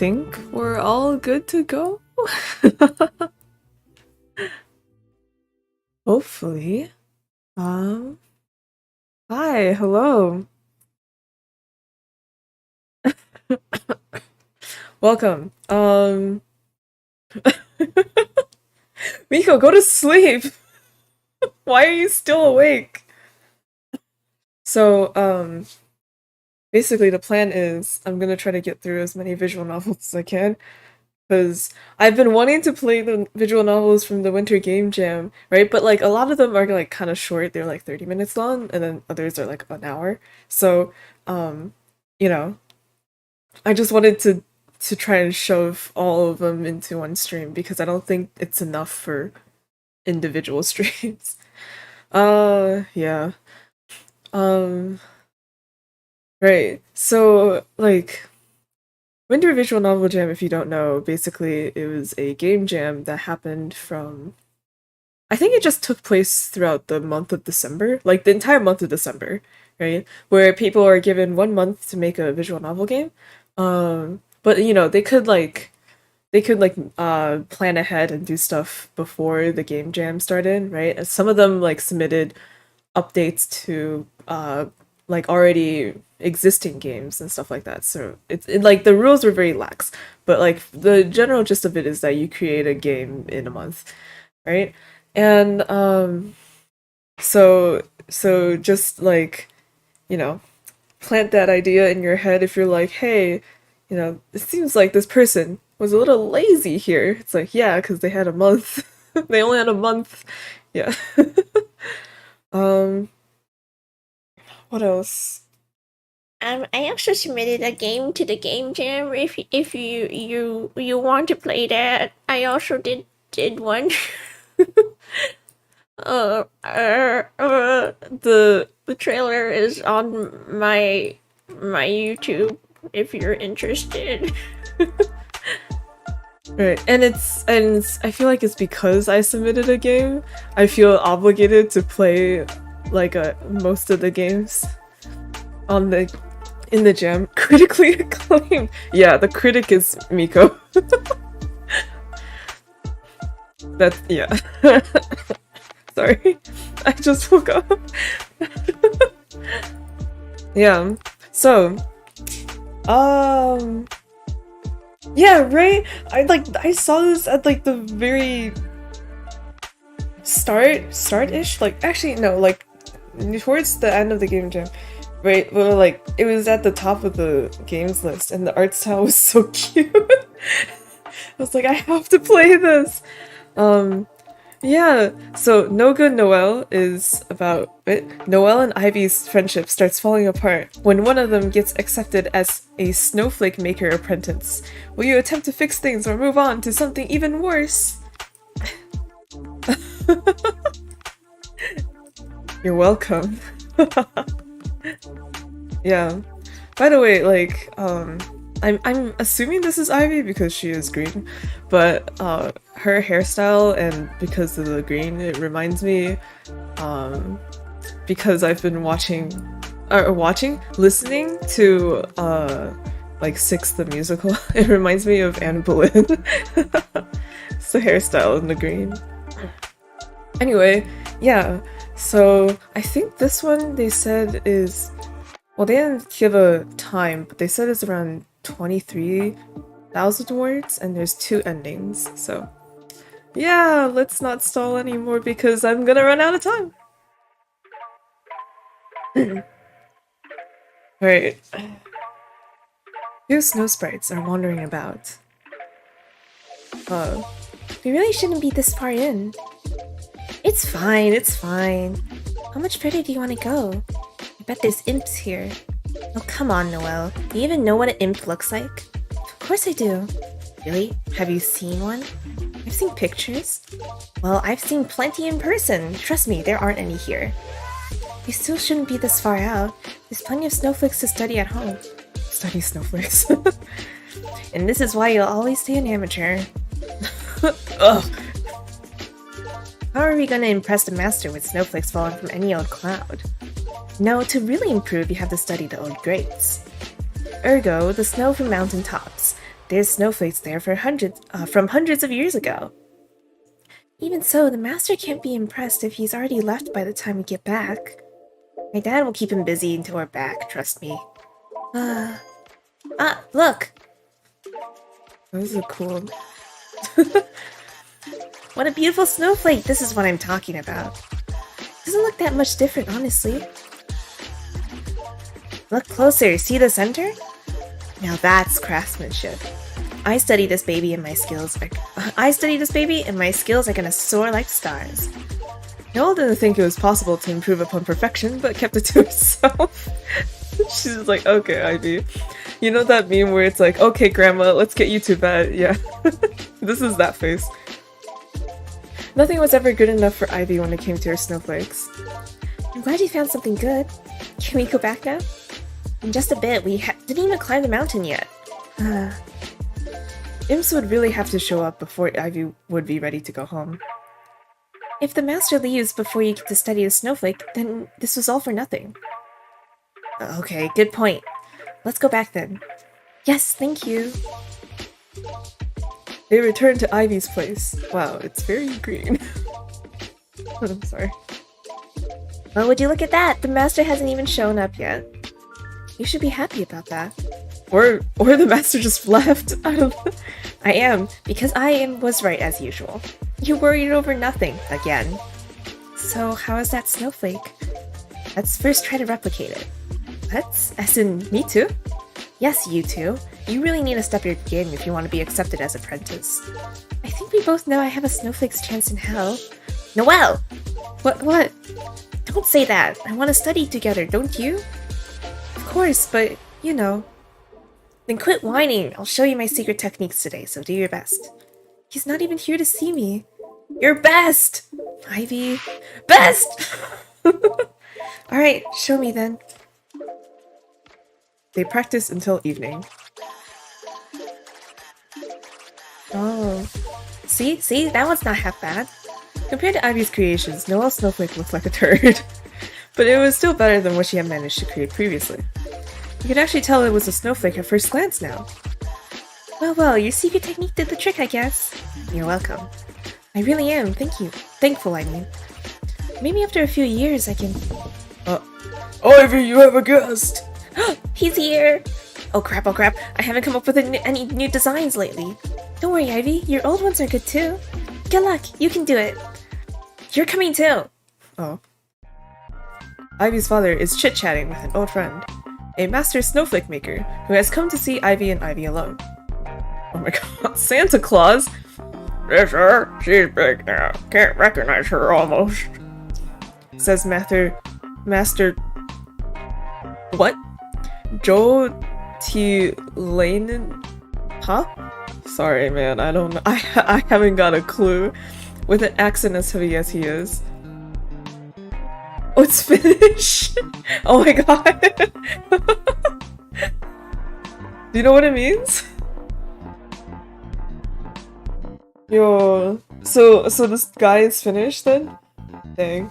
think we're all good to go. Hopefully. Hi, hello. Welcome. Miko, go to sleep. Why are you still awake? So, basically the plan is I'm gonna try to get through as many visual novels as I can. Because I've been wanting to play the visual novels from the Winter Game Jam, right? But like a lot of them are like kind of short. They're like 30 minutes long, and then others are like an hour. So, um, you know, I just wanted to try and shove all of them into one stream because I don't think it's enough for individual streams. Yeah. Um, right. So, like, Winter Visual Novel Jam, if you don't know, basically it was a game jam that happened from... I think it just took place throughout the month of December, like the entire month of December, right? Where people are given 1 month to make a visual novel game. But you know, they could plan ahead and do stuff before the game jam started, right? And some of them like submitted updates to like already existing games and stuff like that. So like the rules were very lax, but like the general gist of it is that you create a game in a month, right? And so just like, you know, plant that idea in your head if you're like, hey, you know, it seems like this person was a little lazy here. It's like, yeah, because they had a month. They only had a month. Yeah. um what else? I also submitted a game to the game jam. If you want to play that, I also did one. The trailer is on my YouTube if you're interested. Right, and I feel like it's because I submitted a game, I feel obligated to play like most of the games in the jam. Critically acclaimed. Yeah, the critic is Miko. That's yeah. Sorry, I just woke up. Yeah, so yeah, right? I saw this at like the very start-ish? Like actually no, like towards the end of the game jam. Right? Well, like it was at the top of the games list and the art style was so cute. I was like, I have to play this. Yeah, so No Good Noelle is about Noelle and Ivy's friendship starts falling apart when one of them gets accepted as a snowflake maker apprentice. Will you attempt to fix things or move on to something even worse? You're welcome. Yeah. By the way, like, I'm assuming this is Ivy because she is green, but her hairstyle and because of the green, it reminds me, because I've been listening to like Six the Musical. It reminds me of Anne Boleyn. It's the hairstyle and the green. Anyway, yeah. So I think this one they said is, well, they didn't give a time, but they said it's around 23,000 words and there's 2 endings. So yeah, let's not stall anymore because I'm gonna run out of time. Alright. 2 snow sprites are wandering about. We really shouldn't be this far in. It's fine, it's fine. How much further do you want to go? I bet there's imps here. Oh, come on, Noelle. Do you even know what an imp looks like? Of course I do. Really? Have you seen one? I've seen pictures. Well, I've seen plenty in person. Trust me, there aren't any here. We still shouldn't be this far out. There's plenty of snowflakes to study at home. Study snowflakes. And this is why you'll always stay an amateur. Ugh. How are we gonna impress the master with snowflakes falling from any old cloud? No, to really improve, you have to study the old grapes. Ergo, the snow from mountain tops. there's snowflakes there from hundreds of years ago. Even so, the master can't be impressed if he's already left by the time we get back. My dad will keep him busy until we're back, trust me. Look! Those are cool. What a beautiful snowflake! This is what I'm talking about. Doesn't look that much different, honestly. Look closer, see the center? Now that's craftsmanship. I study this baby and my skills are gonna soar like stars. Noelle didn't think it was possible to improve upon perfection, but kept it to herself. She's just like, okay, Ivy. You know that meme where it's like, okay, grandma, let's get you to bed. Yeah. This is that face. Nothing was ever good enough for Ivy when it came to her snowflakes. I'm glad you found something good. Can we go back now? In just a bit, we didn't even climb the mountain yet. Imps would really have to show up before Ivy would be ready to go home. If the master leaves before you get to study the snowflake, then this was all for nothing. Okay, good point. Let's go back then. Yes, thank you. They returned to Ivy's place. Wow, it's very green. I'm sorry. Oh, would you look at that? The master hasn't even shown up yet. You should be happy about that. Or the master just left. I don't know. I am, because was right as usual. You worried over nothing, again. So, how is that snowflake? Let's first try to replicate it. Let's? As in, me too? Yes, you two. You really need to step your game if you want to be accepted as apprentice. I think we both know I have a snowflake's chance in hell. Noelle! What? Don't say that. I want to study together, don't you? Of course, but, you know. Then quit whining. I'll show you my secret techniques today, so do your best. He's not even here to see me. Your best! Ivy. Best! Alright, show me then. They practice until evening. Oh. See? That one's not half bad. Compared to Ivy's creations, Noelle's snowflake looked like a turd. But it was still better than what she had managed to create previously. You could actually tell it was a snowflake at first glance now. Well, your secret technique did the trick, I guess. You're welcome. I really am, thank you. Thankful, I mean. Maybe after a few years I can... Ivy, you have a guest! He's here! Oh crap, I haven't come up with any new designs lately. Don't worry, Ivy, your old ones are good too. Good luck, you can do it. You're coming too! Oh. Ivy's father is chit-chatting with an old friend, a master snowflake maker who has come to see Ivy and Ivy alone. Oh my god, Santa Claus? Yes, sir. She's big now. Can't recognize her almost. Says Master... What? Joe T. Lanen? Huh? Sorry, man, I don't know. I haven't got a clue. With an accent as heavy as he is. Oh, it's Finnish! Oh my god! Do you know what it means? Yo, so this guy is Finnish then? Dang.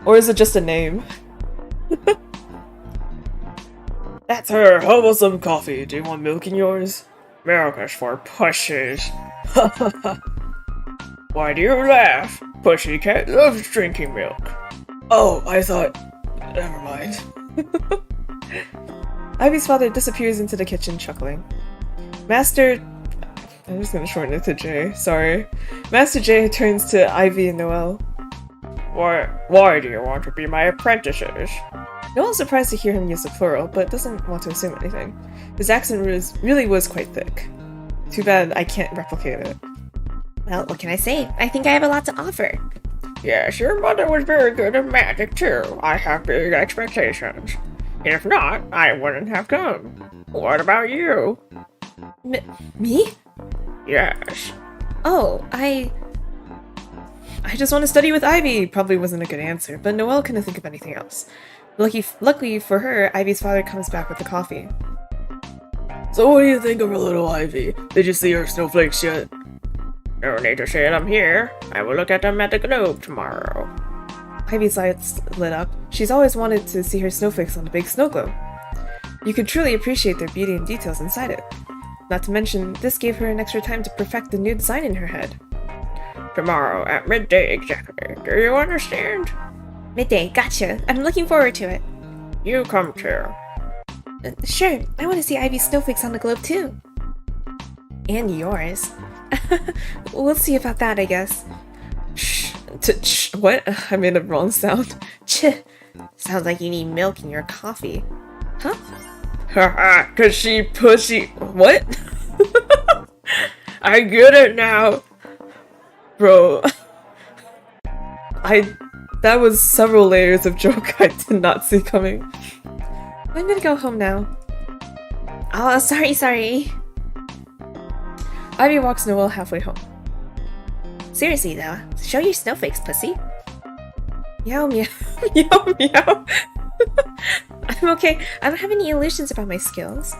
Or is it just a name? That's her! How about some coffee? Do you want milk in yours? Milk is for pussies. Why do you laugh? Pussycat loves drinking milk. Oh, I thought... Never mind. Ivy's father disappears into the kitchen, chuckling. Master... I'm just gonna shorten it to J, sorry. Master J turns to Ivy and Noelle. Why do you want to be my apprentices? Noelle's surprised to hear him use the plural, but doesn't want to assume anything. His accent really was quite thick. Too bad I can't replicate it. Well, what can I say? I think I have a lot to offer. Yes, your mother was very good at magic too. I have big expectations. If not, I wouldn't have come. What about you? Me? Yes. Oh, I just want to study with Ivy! Probably wasn't a good answer, but Noelle couldn't think of anything else. Luckily for her, Ivy's father comes back with the coffee. So what do you think of her little Ivy? Did you see her snowflakes yet? No need to say them here. I will look at them at the globe tomorrow. Ivy's eyes lit up. She's always wanted to see her snowflakes on the big snow globe. You could truly appreciate their beauty and details inside it. Not to mention, this gave her an extra time to perfect the new design in her head. Tomorrow at midday exactly. Do you understand? Midday, gotcha. I'm looking forward to it. You come too. Sure, I want to see Ivy's snowflakes on the globe too. And yours. We'll see about that, I guess. Shh. What? I made a wrong sound. Ch. Sounds like you need milk in your coffee. Huh? Haha, cause she pussy. What? I get it now. Bro. That was several layers of joke I did not see coming. I'm gonna go home now. Oh, sorry. Ivy walks Noelle halfway home. Seriously though, show your snowflakes, pussy. Meow meow. Meow meow. I'm okay. I don't have any illusions about my skills.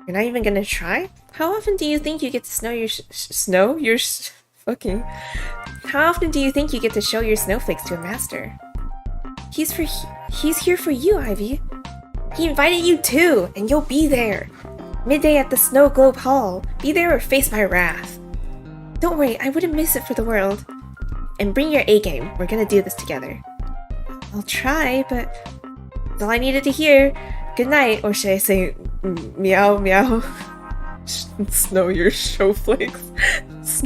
You're not even gonna try? How often do you think you get to fucking. How often do you think you get to show your snowflakes to a master? He's here for you, Ivy. He invited you too, and you'll be there. Midday at the Snow Globe Hall. Be there or face my wrath. Don't worry, I wouldn't miss it for the world. And bring your A game. We're gonna do this together. I'll try, but that's all I needed to hear. Good night, or should I say Meow meow. Snow your snowflakes.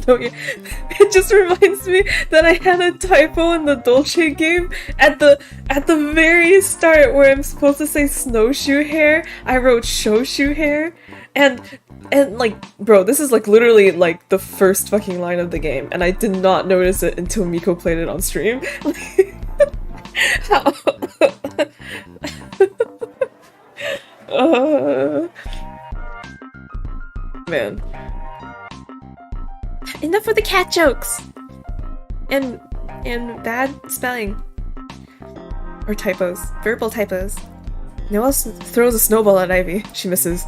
It just reminds me that I had a typo in the Dolce game at the very start where I'm supposed to say snowshoe hair. I wrote showshoe hair, and like, bro, this is like literally like the first fucking line of the game, and I did not notice it until Miko played it on stream. How? Man. Enough with the cat jokes! And bad spelling. Or typos. Verbal typos. Noelle throws a snowball at Ivy. She misses.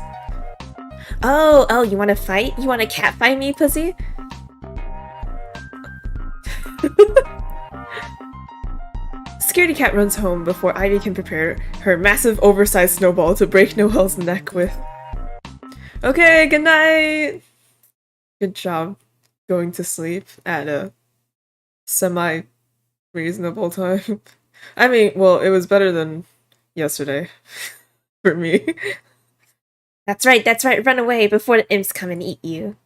Oh, you wanna fight? You wanna cat fight me, pussy? Scaredy Cat runs home before Ivy can prepare her massive oversized snowball to break Noelle's neck with. Okay, good night! Good job going to sleep at a semi-reasonable time. I mean, well, it was better than yesterday. For me. That's right, run away before the imps come and eat you.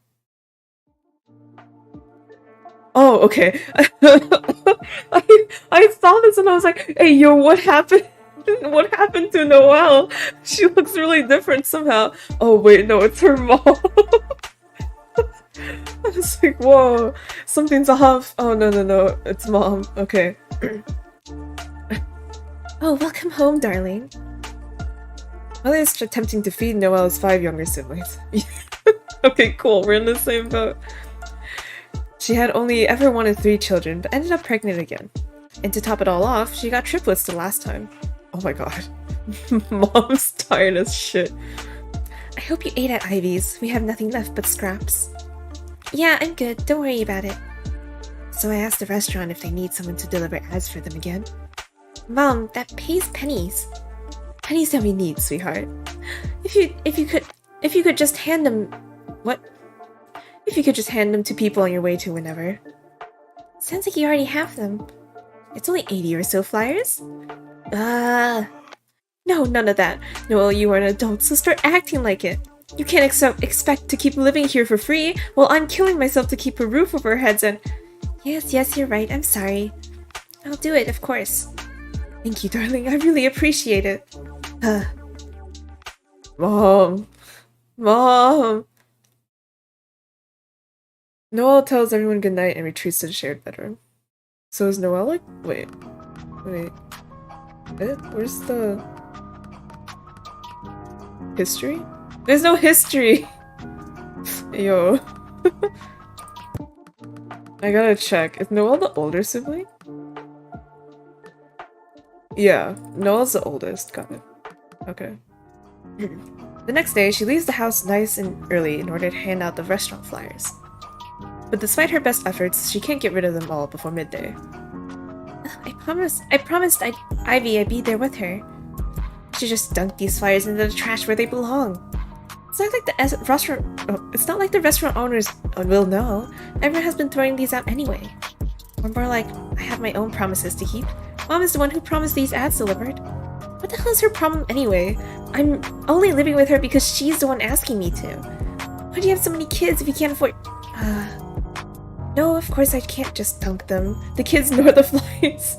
Oh, okay. I saw this and I was like, hey, yo, what happened? What happened to Noelle? She looks really different somehow. Oh, wait, no, it's her mom. I was like, whoa, something's off. Oh, no, it's mom. Okay. Oh, welcome home, darling. Molly is attempting to feed Noelle's 5 younger siblings. Okay, cool, we're in the same boat. She had only ever wanted 3 children, but ended up pregnant again. And to top it all off, she got triplets the last time. Oh my god. Mom's tired as shit. I hope you ate at Ivy's. We have nothing left but scraps. Yeah, I'm good. Don't worry about it. So I asked the restaurant if they need someone to deliver ads for them again. Mom, that pays pennies. Pennies that we need, sweetheart. If you could just hand them... What? If you could just hand them to people on your way to whenever. Sounds like you already have them. It's only 80 or so flyers. No, none of that. Noelle, you are an adult, so start acting like it. You can't expect to keep living here for free while I'm killing myself to keep a roof over our heads and... Yes, you're right. I'm sorry. I'll do it, of course. Thank you, darling. I really appreciate it. Mom. Noelle tells everyone goodnight and retreats to the shared bedroom. So is Noelle like... Wait. Where's the... history? There's no history! Yo. I gotta check. Is Noelle the older sibling? Yeah, Noelle's the oldest. Got it. Okay. The next day, she leaves the house nice and early in order to hand out the restaurant flyers. But despite her best efforts, she can't get rid of them all before midday. I promised Ivy I'd be there with her. She just dunked these flyers into the trash where they belong. It's not like it's not like the restaurant owners will know. Everyone has been throwing these out anyway. Or more like, I have my own promises to keep. Mom is the one who promised these ads delivered. What the hell is her problem anyway? I'm only living with her because she's the one asking me to. Why do you have so many kids if you can't afford... No, of course I can't just dunk them. The kids nor the flies.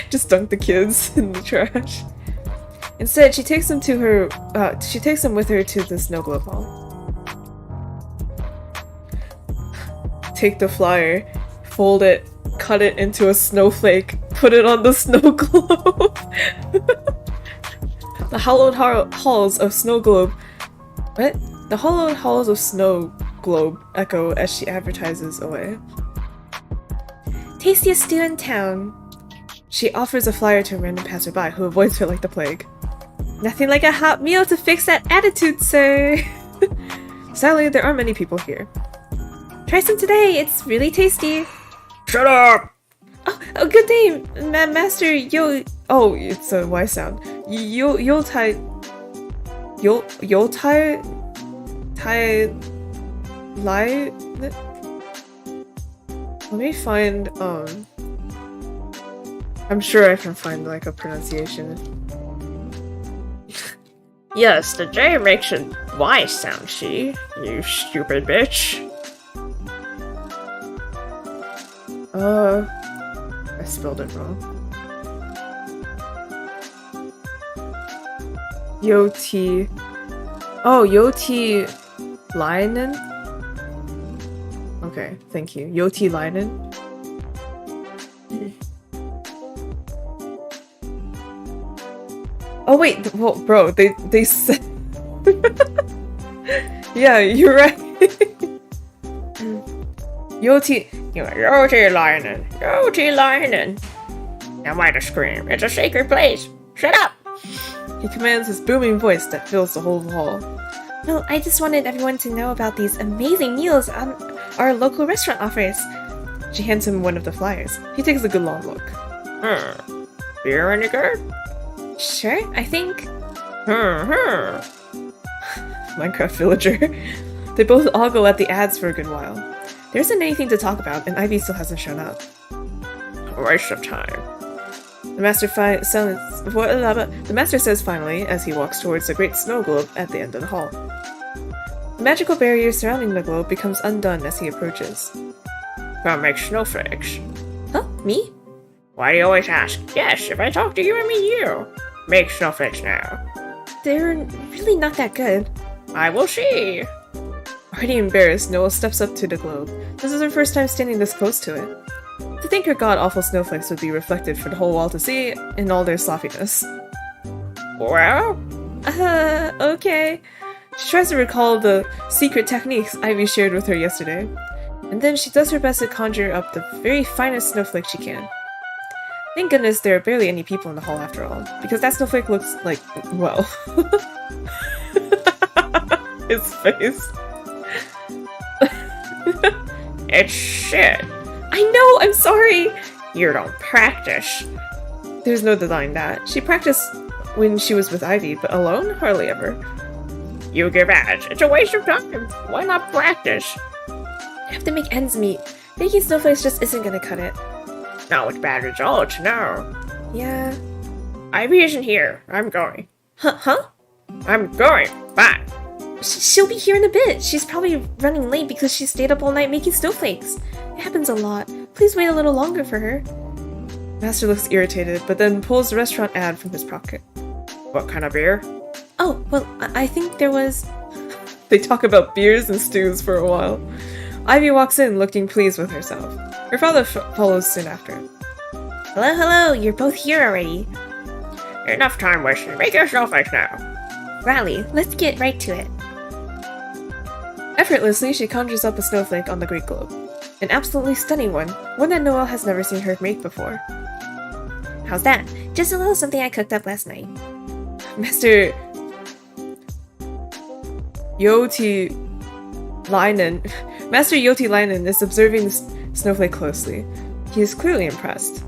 Just dunk the kids in the trash. Instead, she takes them with her to the snow globe hall. Take the flyer, fold it, cut it into a snowflake, put it on the snow globe. The hallowed halls of snow globe. What? The hallowed halls of snow globe echo as she advertises away. Tastiest stew in town. She offers a flyer to a random passerby who avoids her like the plague. Nothing like a hot meal to fix that attitude, sir. Sadly, there aren't many people here. Try some today. It's really tasty. Shut up! Oh, good day, Master Yo. Oh, it's a Y sound. Yoltai. Lai. Let me find. I'm sure I can find like a pronunciation. Yes, the J makes a Y sound, see? You stupid bitch. I spelled it wrong. Yoti. Oh, Yoti Leinen? Okay, thank you. Yoti Leinen? Oh wait, well, bro, they said... Yeah, you're right. Yoti Leinen. Yoti Leinen. Now why to scream? It's a sacred place. Shut up! He commands his booming voice that fills the whole hall. Well, I just wanted everyone to know about these amazing meals our local restaurant offers. She hands him one of the flyers. He takes a good long look. Beer any good? Sure, I think. Minecraft villager. They both ogle at the ads for a good while. There isn't anything to talk about, and Ivy still hasn't shown up. A waste of time. The master says finally as he walks towards the great snow globe at the end of the hall. The magical barrier surrounding the globe becomes undone as he approaches. Gonna make snowflakes. Huh? Me? Why do you always ask? Yes, if I talk to you, I mean you. Make snowflakes now. They're really not that good. I will see. Already embarrassed, Noelle steps up to the globe. This is her first time standing this close to it. To think her god-awful snowflakes would be reflected for the whole wall to see in all their slopiness. Well? Okay. She tries to recall the secret techniques Ivy shared with her yesterday, and then she does her best to conjure up the very finest snowflake she can. Thank goodness there are barely any people in the hall after all, because that snowflake looks like, well... His face. It's shit. I know, I'm sorry! You don't practice. There's no denying that. She practiced when she was with Ivy, but alone? Hardly ever. You give ads. It's a waste of time. Why not practice? I have to make ends meet. Making snowflakes just isn't gonna cut it. Not with bad results, no. Yeah. Ivy isn't here. I'm going. Huh? I'm going. Bye. She'll be here in a bit. She's probably running late because she stayed up all night making snowflakes. It happens a lot. Please wait a little longer for her. Master looks irritated, but then pulls the restaurant ad from his pocket. What kind of beer? Oh, well, I think there was... They talk about beers and stews for a while. Ivy walks in, looking pleased with herself. Her father follows soon after. Hello, you're both here already. Enough time wasting. Make your snowflakes now. Riley, let's get right to it. Effortlessly, she conjures up a snowflake on the Great Globe. An absolutely stunning one that Noelle has never seen her make before. How's that? Just a little something I cooked up last night. Master Yoti Leinen is observing the snowflake closely. He is clearly impressed.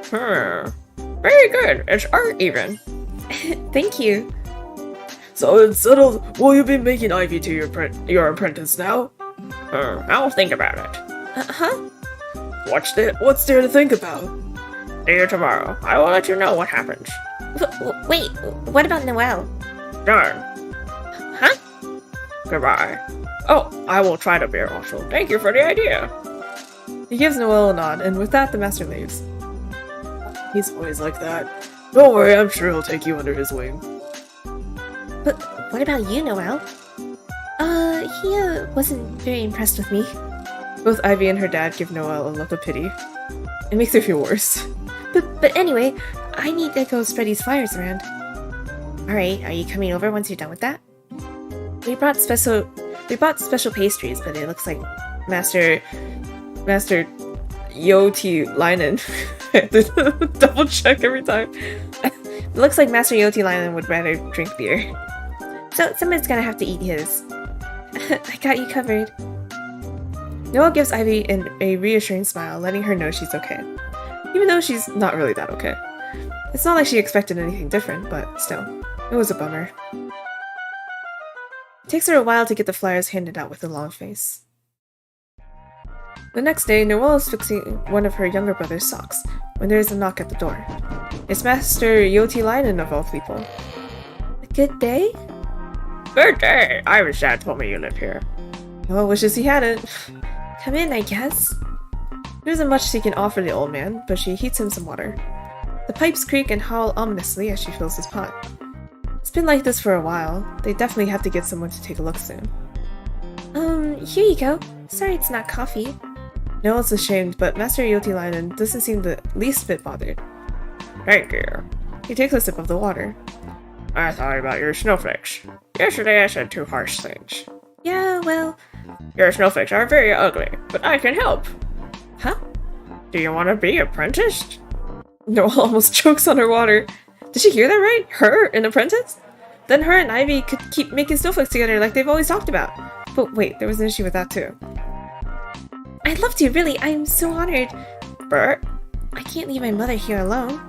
Very good. It's art even. Thank you. So it's settled. Will you be making Ivy to your apprentice now? I'll think about it. Huh? What's there to think about? See you tomorrow. I will let you know what happens. Wait, what about Noelle? Done. Huh? Goodbye. Oh, I will try to beer also. Thank you for the idea. He gives Noelle a nod, and with that, the master leaves. He's always like that. Don't worry, I'm sure he'll take you under his wing. But what about you, Noelle? He wasn't very impressed with me. Both Ivy and her dad give Noelle a look of pity. It makes her feel worse. But anyway, I need to go spread these flyers around. Alright, are you coming over once you're done with that? We bought special pastries, but it looks like Master Yoti Linen. I have to double check every time. It looks like Master Yoti Linen would rather drink beer. So someone's gonna have to eat his. I got you covered. Noelle gives Ivy a reassuring smile, letting her know she's okay. Even though she's not really that okay. It's not like she expected anything different, but still, it was a bummer. It takes her a while to get the flyers handed out with a long face. The next day, Noelle is fixing one of her younger brother's socks, when there is a knock at the door. It's Master Yoti Linen of all people. A good day? Good day. Ivy's dad told me you live here. Noelle wishes he hadn't. Come in, I guess. There isn't much she can offer the old man, but she heats him some water. The pipes creak and howl ominously as she fills his pot. It's been like this for a while. They definitely have to get someone to take a look soon. Here you go. Sorry it's not coffee. Noelle's ashamed, but Master Yoti Linen doesn't seem the least bit bothered. Thank you. He takes a sip of the water. I thought about your snowflakes. Yesterday I said two harsh things. Yeah, well... Your snowflakes are very ugly, but I can help. Huh? Do you want to be apprenticed? Noelle almost chokes on her water. Did she hear that right? Her, an apprentice? Then her and Ivy could keep making snowflakes together like they've always talked about. But wait, there was an issue with that too. I'd love to, really. I'm so honored. But I can't leave my mother here alone.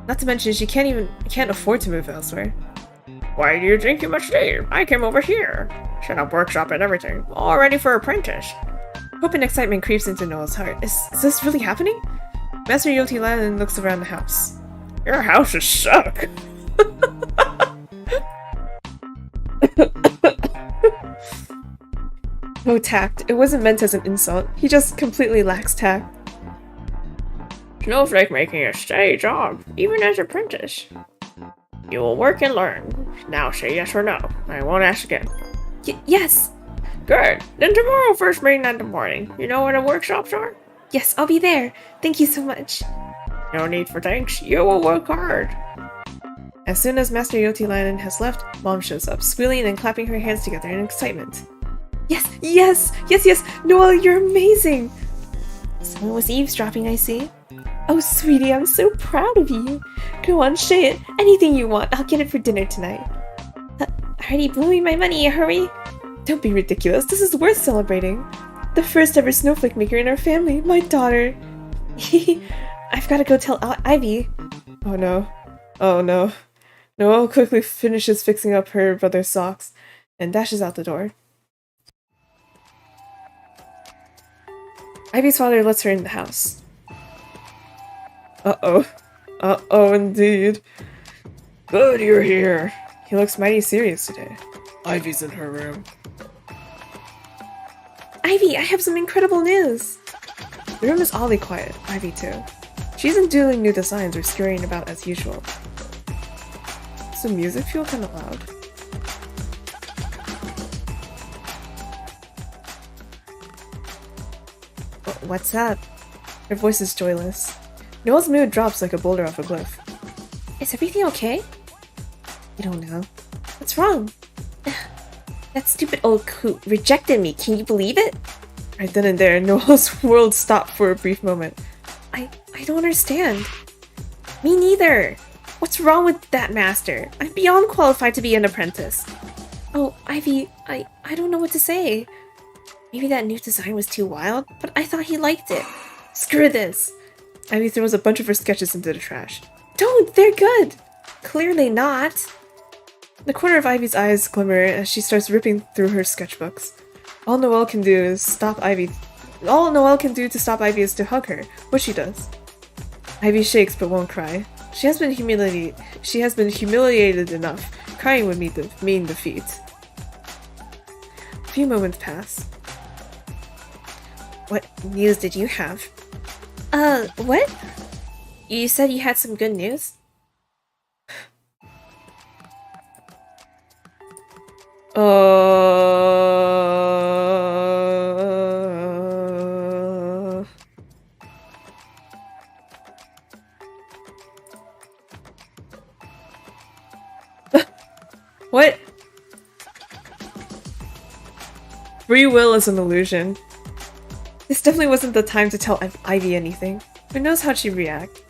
Not to mention, she can't afford to move elsewhere. why do you think you must leave? I came over here. Set up workshop and everything. All ready for apprentice. Hope and excitement creeps into Noelle's heart. Is this really happening? Master Yoti Linen looks around the house. Your houses suck. No tact. It wasn't meant as an insult. He just completely lacks tact. Snowflake making a steady job, even as apprentice. You will work and learn. Now say yes or no. I won't ask again. Yes! Good. Then tomorrow first meeting in the morning. You know where the workshops are? Yes, I'll be there. Thank you so much. No need for thanks. You will work hard. As soon as Master Yoti Linen has left, Mom shows up, squealing and clapping her hands together in excitement. Yes, yes, yes, yes! Noelle, you're amazing! Someone was eavesdropping, I see. Oh, sweetie, I'm so proud of you. Go on, say it. Anything you want. I'll get it for dinner tonight. Already blew me my money, hurry. Don't be ridiculous. This is worth celebrating. The first ever snowflake maker in our family, my daughter. I've got to go tell Ivy. Oh no. Oh no. Noelle quickly finishes fixing up her brother's socks and dashes out the door. Ivy's father lets her in the house. Uh-oh. Uh-oh, indeed. Good you're here. He looks mighty serious today. Ivy's in her room. Ivy, I have some incredible news. The room is oddly quiet. Ivy too. She isn't doing new designs or scurrying about as usual. Does the music feel kind of loud? What's up? Her voice is joyless. Noelle's mood drops like a boulder off a cliff. Is everything okay? I don't know. What's wrong? That stupid old coot rejected me. Can you believe it? Right then and there, Noelle's world stopped for a brief moment. I don't understand. Me neither. What's wrong with that master? I'm beyond qualified to be an apprentice. Oh, Ivy, I don't know what to say. Maybe that new design was too wild, but I thought he liked it. Screw this. Ivy throws a bunch of her sketches into the trash. Don't! They're good! Clearly not. The corner of Ivy's eyes glimmer as she starts ripping through her sketchbooks. All Noelle can do to stop Ivy is to hug her, which she does. Ivy shakes but won't cry. She has been humiliated enough. Crying would mean defeat. A few moments pass. What news did you have? What? You said you had some good news? What? Free will is an illusion. This definitely wasn't the time to tell Ivy anything. Who knows how she'd react?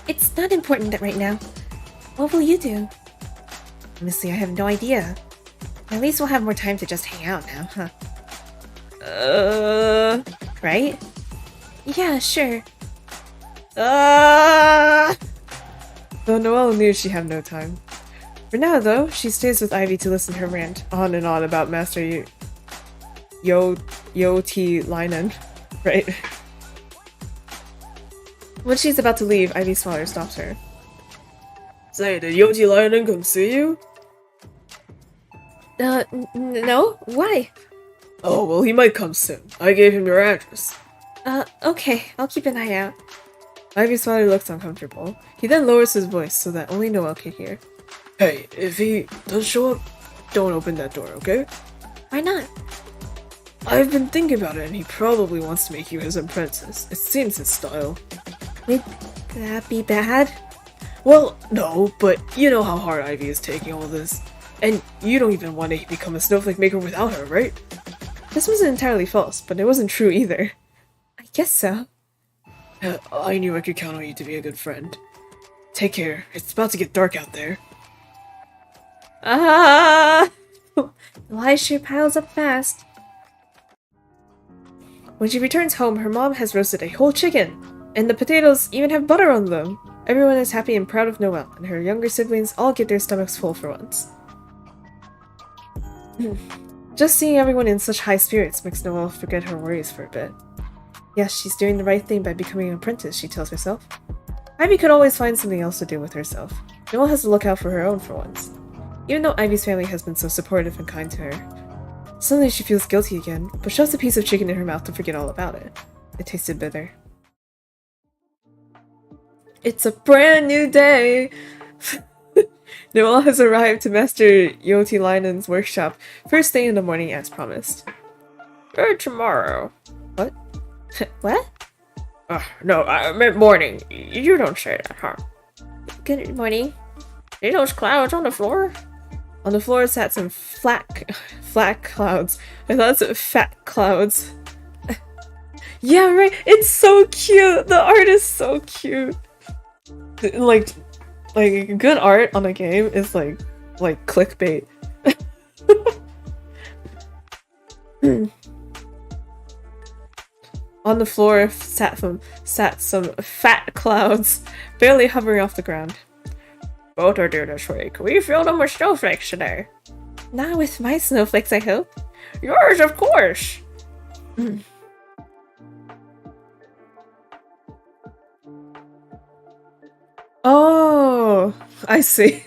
It's not important right now. What will you do? Honestly, I have no idea. At least we'll have more time to just hang out now, huh? Right? Yeah, sure. Though Noelle knew she had no time. For now, though, she stays with Ivy to listen to her rant on and on about Master Yoti Linen. Right. When she's about to leave, Ivy's father stops her. Say, did Yoti Linen come see you? No? Why? Oh, well, he might come soon. I gave him your address. Okay. I'll keep an eye out. Ivy's father looks uncomfortable. He then lowers his voice so that only Noelle can hear. Hey, if he does show up, don't open that door, okay? Why not? I've been thinking about it and he probably wants to make you his apprentice. It seems his style. Would that be bad? Well, no, but you know how hard Ivy is taking all this. And you don't even want to become a snowflake maker without her, right? This wasn't entirely false, but it wasn't true either. I guess so. I knew I could count on you to be a good friend. Take care, it's about to get dark out there. The lie sure piles up fast. When she returns home, her mom has roasted a whole chicken, and the potatoes even have butter on them. Everyone is happy and proud of Noelle, and her younger siblings all get their stomachs full for once. Just seeing everyone in such high spirits makes Noelle forget her worries for a bit. Yes, she's doing the right thing by becoming an apprentice, she tells herself. Ivy could always find something else to do with herself. Noelle has to look out for her own for once. Even though Ivy's family has been so supportive and kind to her. Suddenly she feels guilty again, but shoves a piece of chicken in her mouth to forget all about it. It tasted bitter. It's a brand new day! Noelle has arrived to Master Yoti Linen's workshop, first thing in the morning as promised. Tomorrow. What? What? No, I meant morning. You don't say that, huh? Good morning. See those clouds on the floor? On the floor sat some flat clouds. I thought it was fat clouds. Yeah, right. It's so cute. The art is so cute. Like good art on a game is like clickbait. On the floor sat some fat clouds, barely hovering off the ground. Both are due this week. We filled them with snowflakes today. Not with my snowflakes, I hope. Yours, of course. Oh, I see.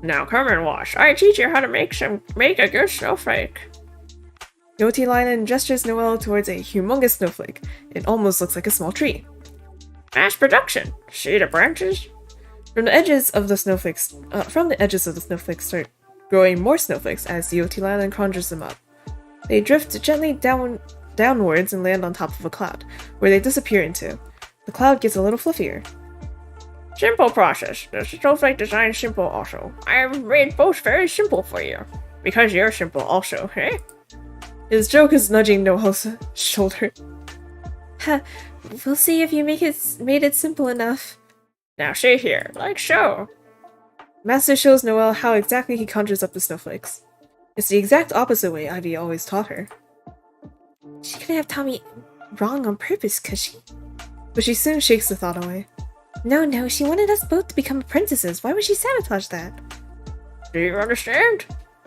Now come and watch. I teach you how to make a good snowflake. Yoti Linen gestures Noelle towards a humongous snowflake. It almost looks like a small tree. Mass production. See the branches? From the edges of the snowflakes start growing more snowflakes as Yoti Linen conjures them up. They drift gently downwards and land on top of a cloud, where they disappear into. The cloud gets a little fluffier. Simple process. The snowflake design is simple also. I have made both very simple for you. Because you're simple also, eh? His joke is nudging Noelle's shoulder. Ha, we'll see if you made it simple enough. Now see here, like so. Master shows Noelle how exactly he conjures up the snowflakes. It's the exact opposite way Ivy always taught her. She couldn't have taught me wrong on purpose, could she? But she soon shakes the thought away. No, she wanted us both to become apprentices. Why would she sabotage that? Do you understand?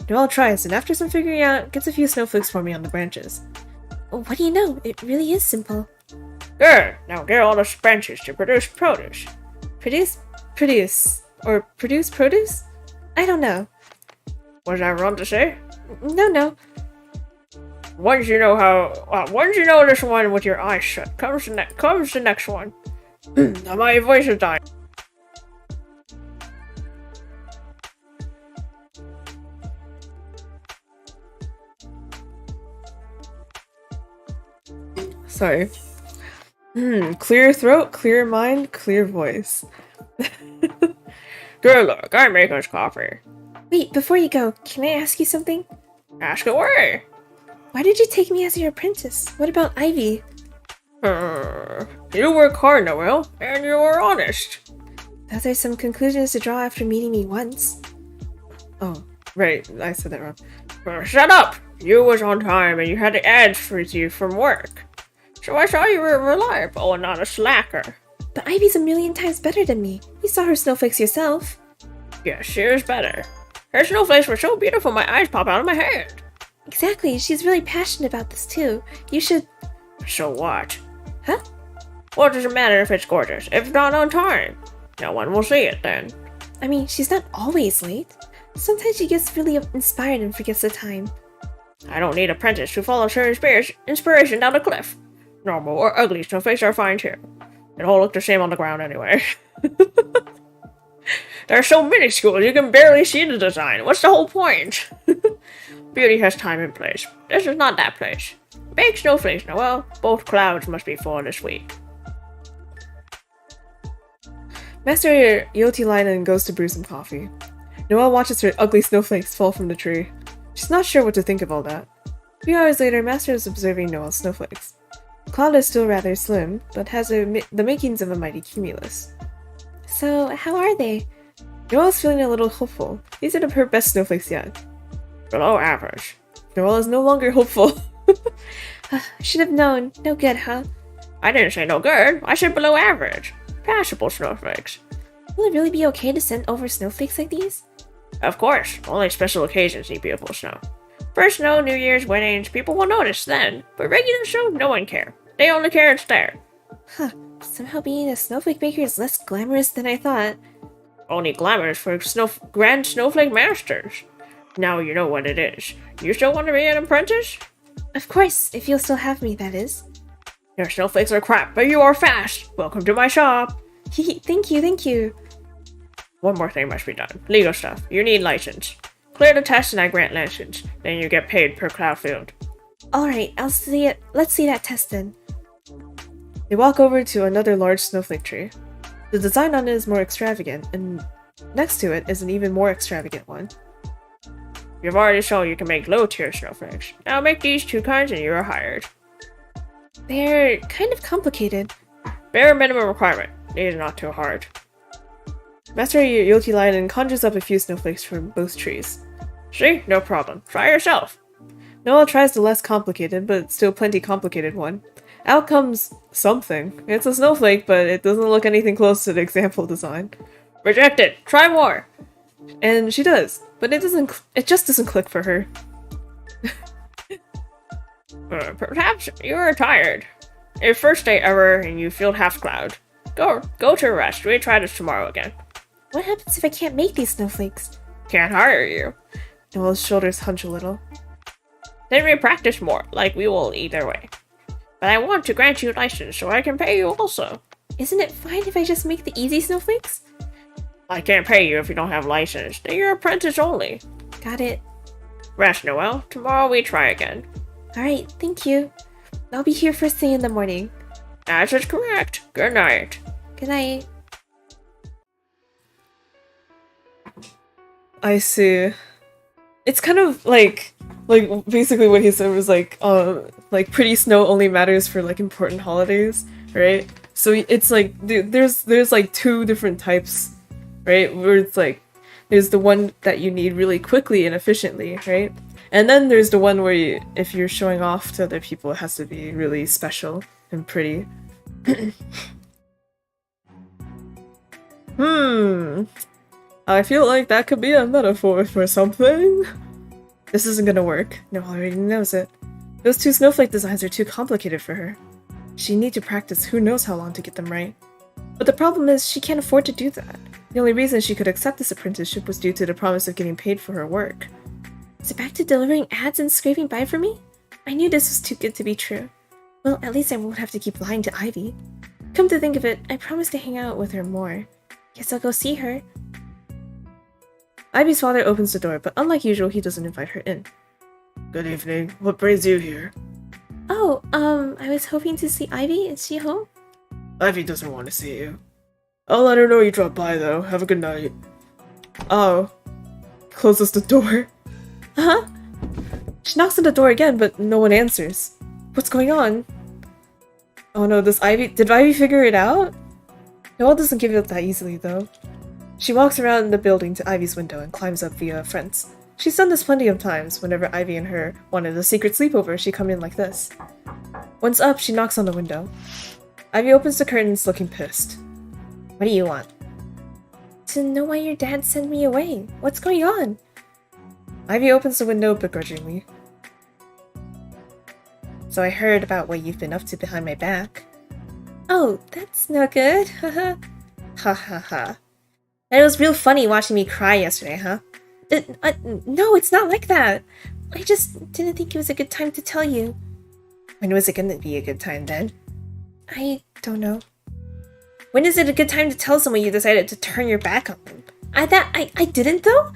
Noelle tries, and after some figuring out, gets a few snowflakes for me on the branches. What do you know? It really is simple. Good. Now get all the branches to produce produce. Produce? Produce produce? I don't know. Was that wrong to say? No. Once you know this one with your eyes shut, comes the next one. Now my voice is dying. Sorry. Clear throat, clear mind, clear voice. Good luck, I make us coffee. Wait, before you go, can I ask you something? Ask away. Why did you take me as your apprentice? What about Ivy? You work hard, Noelle, and you were honest. Those are some conclusions to draw after meeting me once. Oh, right, I said that wrong. Shut up! You was on time and you had the ads for you from work. So I saw you were reliable and not a slacker. But Ivy's a million times better than me. You saw her snowflakes yourself. Yes, she was better. Her snowflakes were so beautiful my eyes pop out of my head. Exactly, she's really passionate about this too. You should... So what? Huh? What does it matter if it's gorgeous, if not on time? No one will see it then. I mean, she's not always late. Sometimes she gets really inspired and forgets the time. I don't need apprentice who follows her inspiration down a cliff. Normal or ugly snowflakes are fine too. They all look the same on the ground anyway. There are so many schools you can barely see the design. What's the whole point? Beauty has time and place. This is not that place. Big snowflakes, Noelle. Both clouds must be full this week. Master Yotilainen goes to brew some coffee. Noelle watches her ugly snowflakes fall from the tree. She's not sure what to think of all that. A few hours later, Master is observing Noelle's snowflakes. The cloud is still rather slim, but has the makings of a mighty cumulus. So, how are they? Noelle's feeling a little hopeful. These are her best snowflakes yet. Below average. Noelle is no longer hopeful. I should have known. No good, huh? I didn't say no good. I said below average. Passable snowflakes. Will it really be okay to send over snowflakes like these? Of course. Only special occasions need beautiful snow. First snow, New Year's, weddings, people will notice then. But regular snow, no one cares. They only care it's there. Huh. Somehow being a snowflake maker is less glamorous than I thought. Only glamorous for grand snowflake masters. Now you know what it is. You still want to be an apprentice? Of course, if you'll still have me, that is. Your snowflakes are crap, but you are fast. Welcome to my shop. Thank you. One more thing must be done. Legal stuff. You need license. Clear the test and I grant license. Then you get paid per cloud field. Alright, I'll see it. Let's see that test then. They walk over to another large snowflake tree. The design on it is more extravagant, and next to it is an even more extravagant one. You've already shown you can make low-tier snowflakes. Now make these two kinds and you are hired. They're kind of complicated. Bare minimum requirement. These are not too hard. Master Yotilainen conjures up a few snowflakes from both trees. See? No problem. Try yourself. Noelle tries the less complicated, but still plenty complicated one. Out comes something. It's a snowflake, but it doesn't look anything close to the example design. Rejected. Try more. And she does, but it just doesn't click for her. Perhaps you are tired. Your first day ever and you feel half cloud. Go to rest. We try this tomorrow again. What happens if I can't make these snowflakes? Can't hire you. Noelle's shoulders hunch a little. Then we practice more, like we will either way. But I want to grant you a license so I can pay you also. Isn't it fine if I just make the easy snowflakes? I can't pay you if you don't have license. Then you're apprentice only. Got it. Rest, Noelle. Tomorrow we try again. Alright, thank you. I'll be here first thing in the morning. As is correct. Good night. Good night. I see. It's kind of like basically what he said was like pretty snow only matters for like important holidays, right? So it's like there's like two different types, right? Where it's like there's the one that you need really quickly and efficiently, right? And then there's the one where if you're showing off to other people, it has to be really special and pretty. I feel like that could be a metaphor for something. This isn't gonna work. Noelle already knows it. Those two snowflake designs are too complicated for her. She'd need to practice who knows how long to get them right. But the problem is, she can't afford to do that. The only reason she could accept this apprenticeship was due to the promise of getting paid for her work. Is it back to delivering ads and scraping by for me? I knew this was too good to be true. Well, at least I won't have to keep lying to Ivy. Come to think of it, I promised to hang out with her more. Guess I'll go see her. Ivy's father opens the door, but unlike usual, he doesn't invite her in. Good evening. What brings you here? Oh, I was hoping to see Ivy. Is she home? Ivy doesn't want to see you. I'll let her know you dropped by, though. Have a good night. Oh. Closes the door. Huh? She knocks on the door again, but no one answers. What's going on? Oh no, did Ivy figure it out? Noelle doesn't give up that easily, though. She walks around the building to Ivy's window and climbs up via a fence. She's done this plenty of times. Whenever Ivy and her wanted a secret sleepover, she'd come in like this. Once up, she knocks on the window. Ivy opens the curtains, looking pissed. What do you want? To know why your dad sent me away. What's going on? Ivy opens the window begrudgingly. So I heard about what you've been up to behind my back. Oh, that's no good. Haha. Ha ha ha. It was real funny watching me cry yesterday, huh? No, it's not like that. I just didn't think it was a good time to tell you. When was it gonna be a good time then? I don't know. When is it a good time to tell someone you decided to turn your back on them? I didn't though?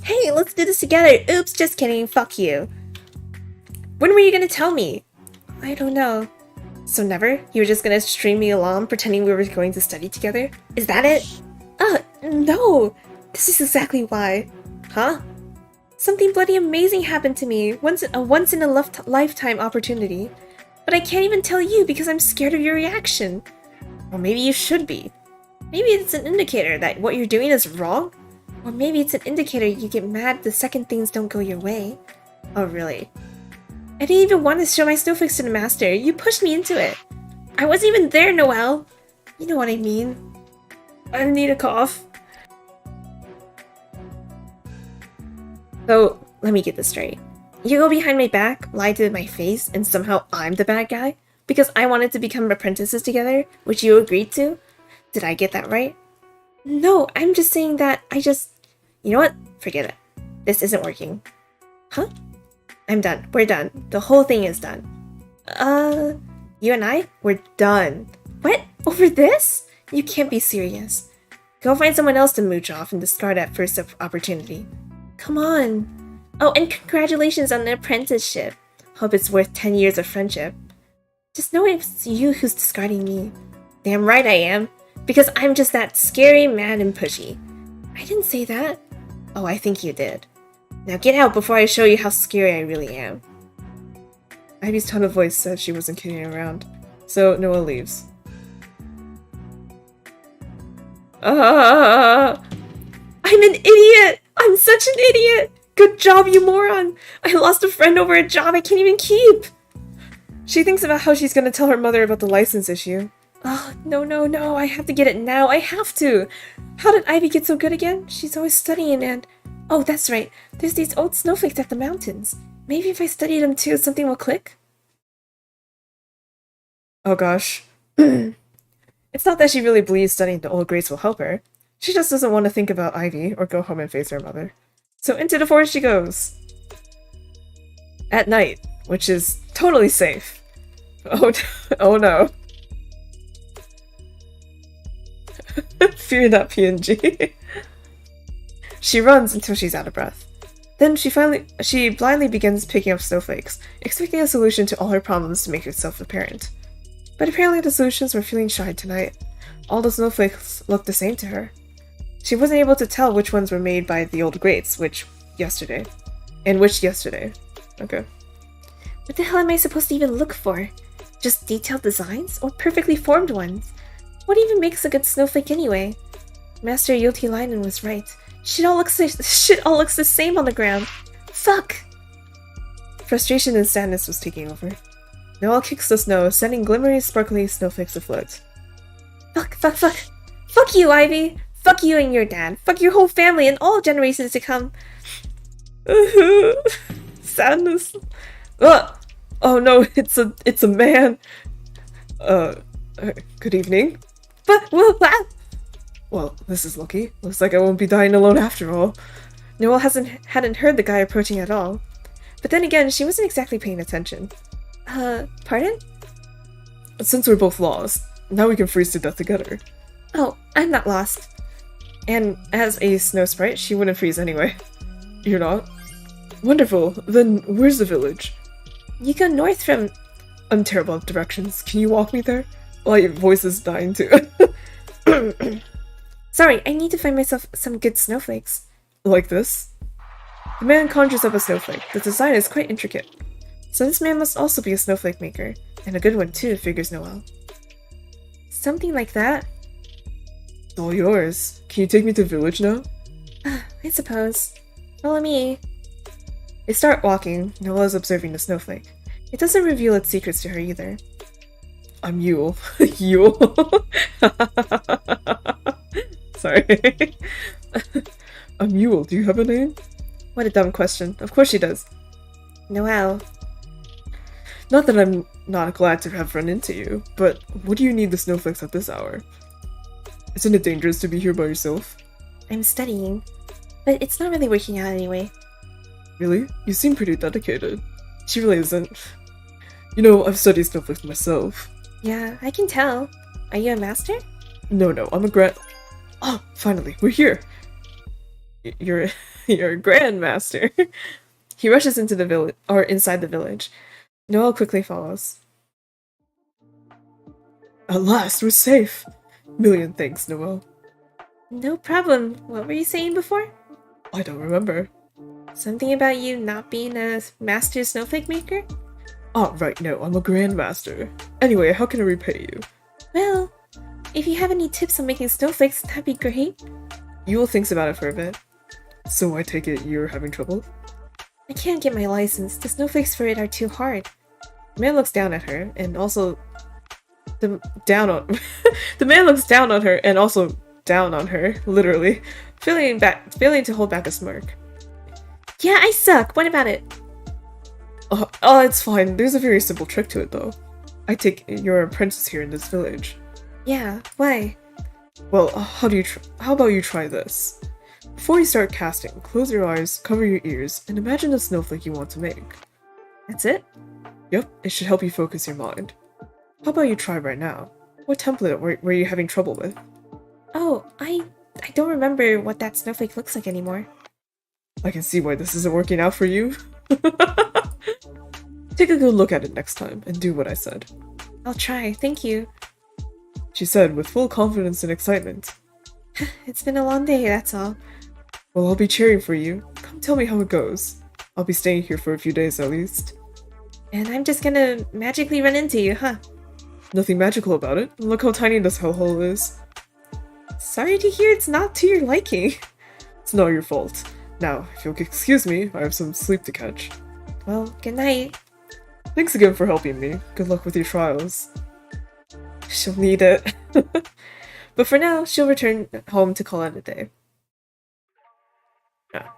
Hey, let's do this together. Oops, just kidding. Fuck you. When were you gonna tell me? I don't know. So never? You were just gonna string me along pretending we were going to study together? Is that it? No. This is exactly why. Huh? Something bloody amazing happened to me. A once in a lifetime opportunity. But I can't even tell you because I'm scared of your reaction. Or maybe you should be. Maybe it's an indicator that what you're doing is wrong. Or maybe it's an indicator you get mad the second things don't go your way. Oh, really? I didn't even want to show my snowflakes to the master. You pushed me into it. I wasn't even there, Noelle. You know what I mean. I need a cough. So, let me get this straight. You go behind my back, lie to my face, and somehow I'm the bad guy? Because I wanted to become apprentices together, which you agreed to? Did I get that right? No, I'm just saying that You know what? Forget it. This isn't working. Huh? I'm done. We're done. The whole thing is done. You and I? We're done. What? Over this? You can't be serious. Go find someone else to mooch off and discard at first opportunity. Come on. Oh, and congratulations on the apprenticeship. Hope it's worth 10 years of friendship. Just know it's you who's discarding me. Damn right I am. Because I'm just that scary, mad, and pushy. I didn't say that. Oh, I think you did. Now get out before I show you how scary I really am. Ivy's tone of voice said she wasn't kidding around, so Noelle leaves. I'm an idiot! I'm such an idiot! Good job, you moron! I lost a friend over a job I can't even keep! She thinks about how she's gonna tell her mother about the license issue. Oh, no, I have to get it now, I have to! How did Ivy get so good again? She's always studying and... Oh, that's right, there's these old snowflakes at the mountains. Maybe if I study them too, something will click? Oh gosh. It's not that she really believes studying the old grades will help her. She just doesn't want to think about Ivy or go home and face her mother. So into the forest she goes. At night, which is totally safe. Oh no. Fear not PNG. She runs until she's out of breath. Then she blindly begins picking up snowflakes, expecting a solution to all her problems to make itself apparent. But apparently the solutions were feeling shy tonight. All the snowflakes looked the same to her. She wasn't able to tell which ones were made by the old greats, which yesterday. Okay. What the hell am I supposed to even look for? Just detailed designs? Or perfectly formed ones? What even makes a good snowflake anyway? Master Yoti Linen was right. Shit all looks the same on the ground. Fuck! Frustration and sadness was taking over. Noelle kicks the snow, sending glimmering, sparkly snowflakes afloat. Fuck, fuck, fuck. Fuck you, Ivy. Fuck you and your dad. Fuck your whole family and all generations to come. Sadness. Ugh. Oh no, it's a man. Good evening. But, Well, this is lucky. Looks like I won't be dying alone after all. Noelle hadn't heard the guy approaching at all. But then again, she wasn't exactly paying attention. Pardon? Since we're both lost, now we can freeze to death together. Oh, I'm not lost. And as a snow sprite, she wouldn't freeze anyway. You're not? Wonderful. Then where's the village? You go north from... I'm terrible at directions. Can you walk me there? My voice is dying too. Sorry, I need to find myself some good snowflakes. Like this? The man conjures up a snowflake. The design is quite intricate. So this man must also be a snowflake maker. And a good one too, figures Noelle. Something like that? It's all yours. Can you take me to the village now? I suppose. Follow me. They start walking. Noelle is observing the snowflake. It doesn't reveal its secrets to her either. I'm Yule. Yule? Sorry. I'm Yule. Do you have a name? What a dumb question. Of course she does. Noelle. Not that I'm not glad to have run into you, but what do you need the snowflakes at this hour? Isn't it dangerous to be here by yourself? I'm studying. But it's not really working out anyway. Really? You seem pretty dedicated. She really isn't. You know, I've studied snowflakes myself. Yeah, I can tell. Are you a master? No, I'm a Oh, finally, we're here! You're a grandmaster. He rushes into the village, or inside the village. Noelle quickly follows. At last, we're safe! Million thanks, Noelle. No problem. What were you saying before? I don't remember. Something about you not being a master snowflake maker? Oh, right, no, I'm a grandmaster. Anyway, how can I repay you? Well, if you have any tips on making snowflakes, that'd be great. Yule thinks about it for a bit. So I take it you're having trouble? I can't get my license. The snowflakes for it are too hard. The man looks down at her, and also... The man looks down on her, and also down on her, literally, failing to hold back a smirk. Yeah, I suck. What about it? Oh, it's fine. There's a very simple trick to it, though. I take you're an apprentice here in this village. Yeah, why? Well, how about you try this? Before you start casting, close your eyes, cover your ears, and imagine the snowflake you want to make. That's it? Yep, it should help you focus your mind. How about you try right now? What template were you having trouble with? Oh, I don't remember what that snowflake looks like anymore. I can see why this isn't working out for you. Take a good look at it next time, and do what I said. I'll try, thank you. She said with full confidence and excitement. It's been a long day, that's all. Well, I'll be cheering for you. Come tell me how it goes. I'll be staying here for a few days at least. And I'm just gonna magically run into you, huh? Nothing magical about it. Look how tiny this hellhole is. Sorry to hear it's not to your liking. It's not your fault. Now, if you'll excuse me, I have some sleep to catch. Well, good night. Thanks again for helping me. Good luck with your trials. She'll need it. But for now, she'll return home to call it a day.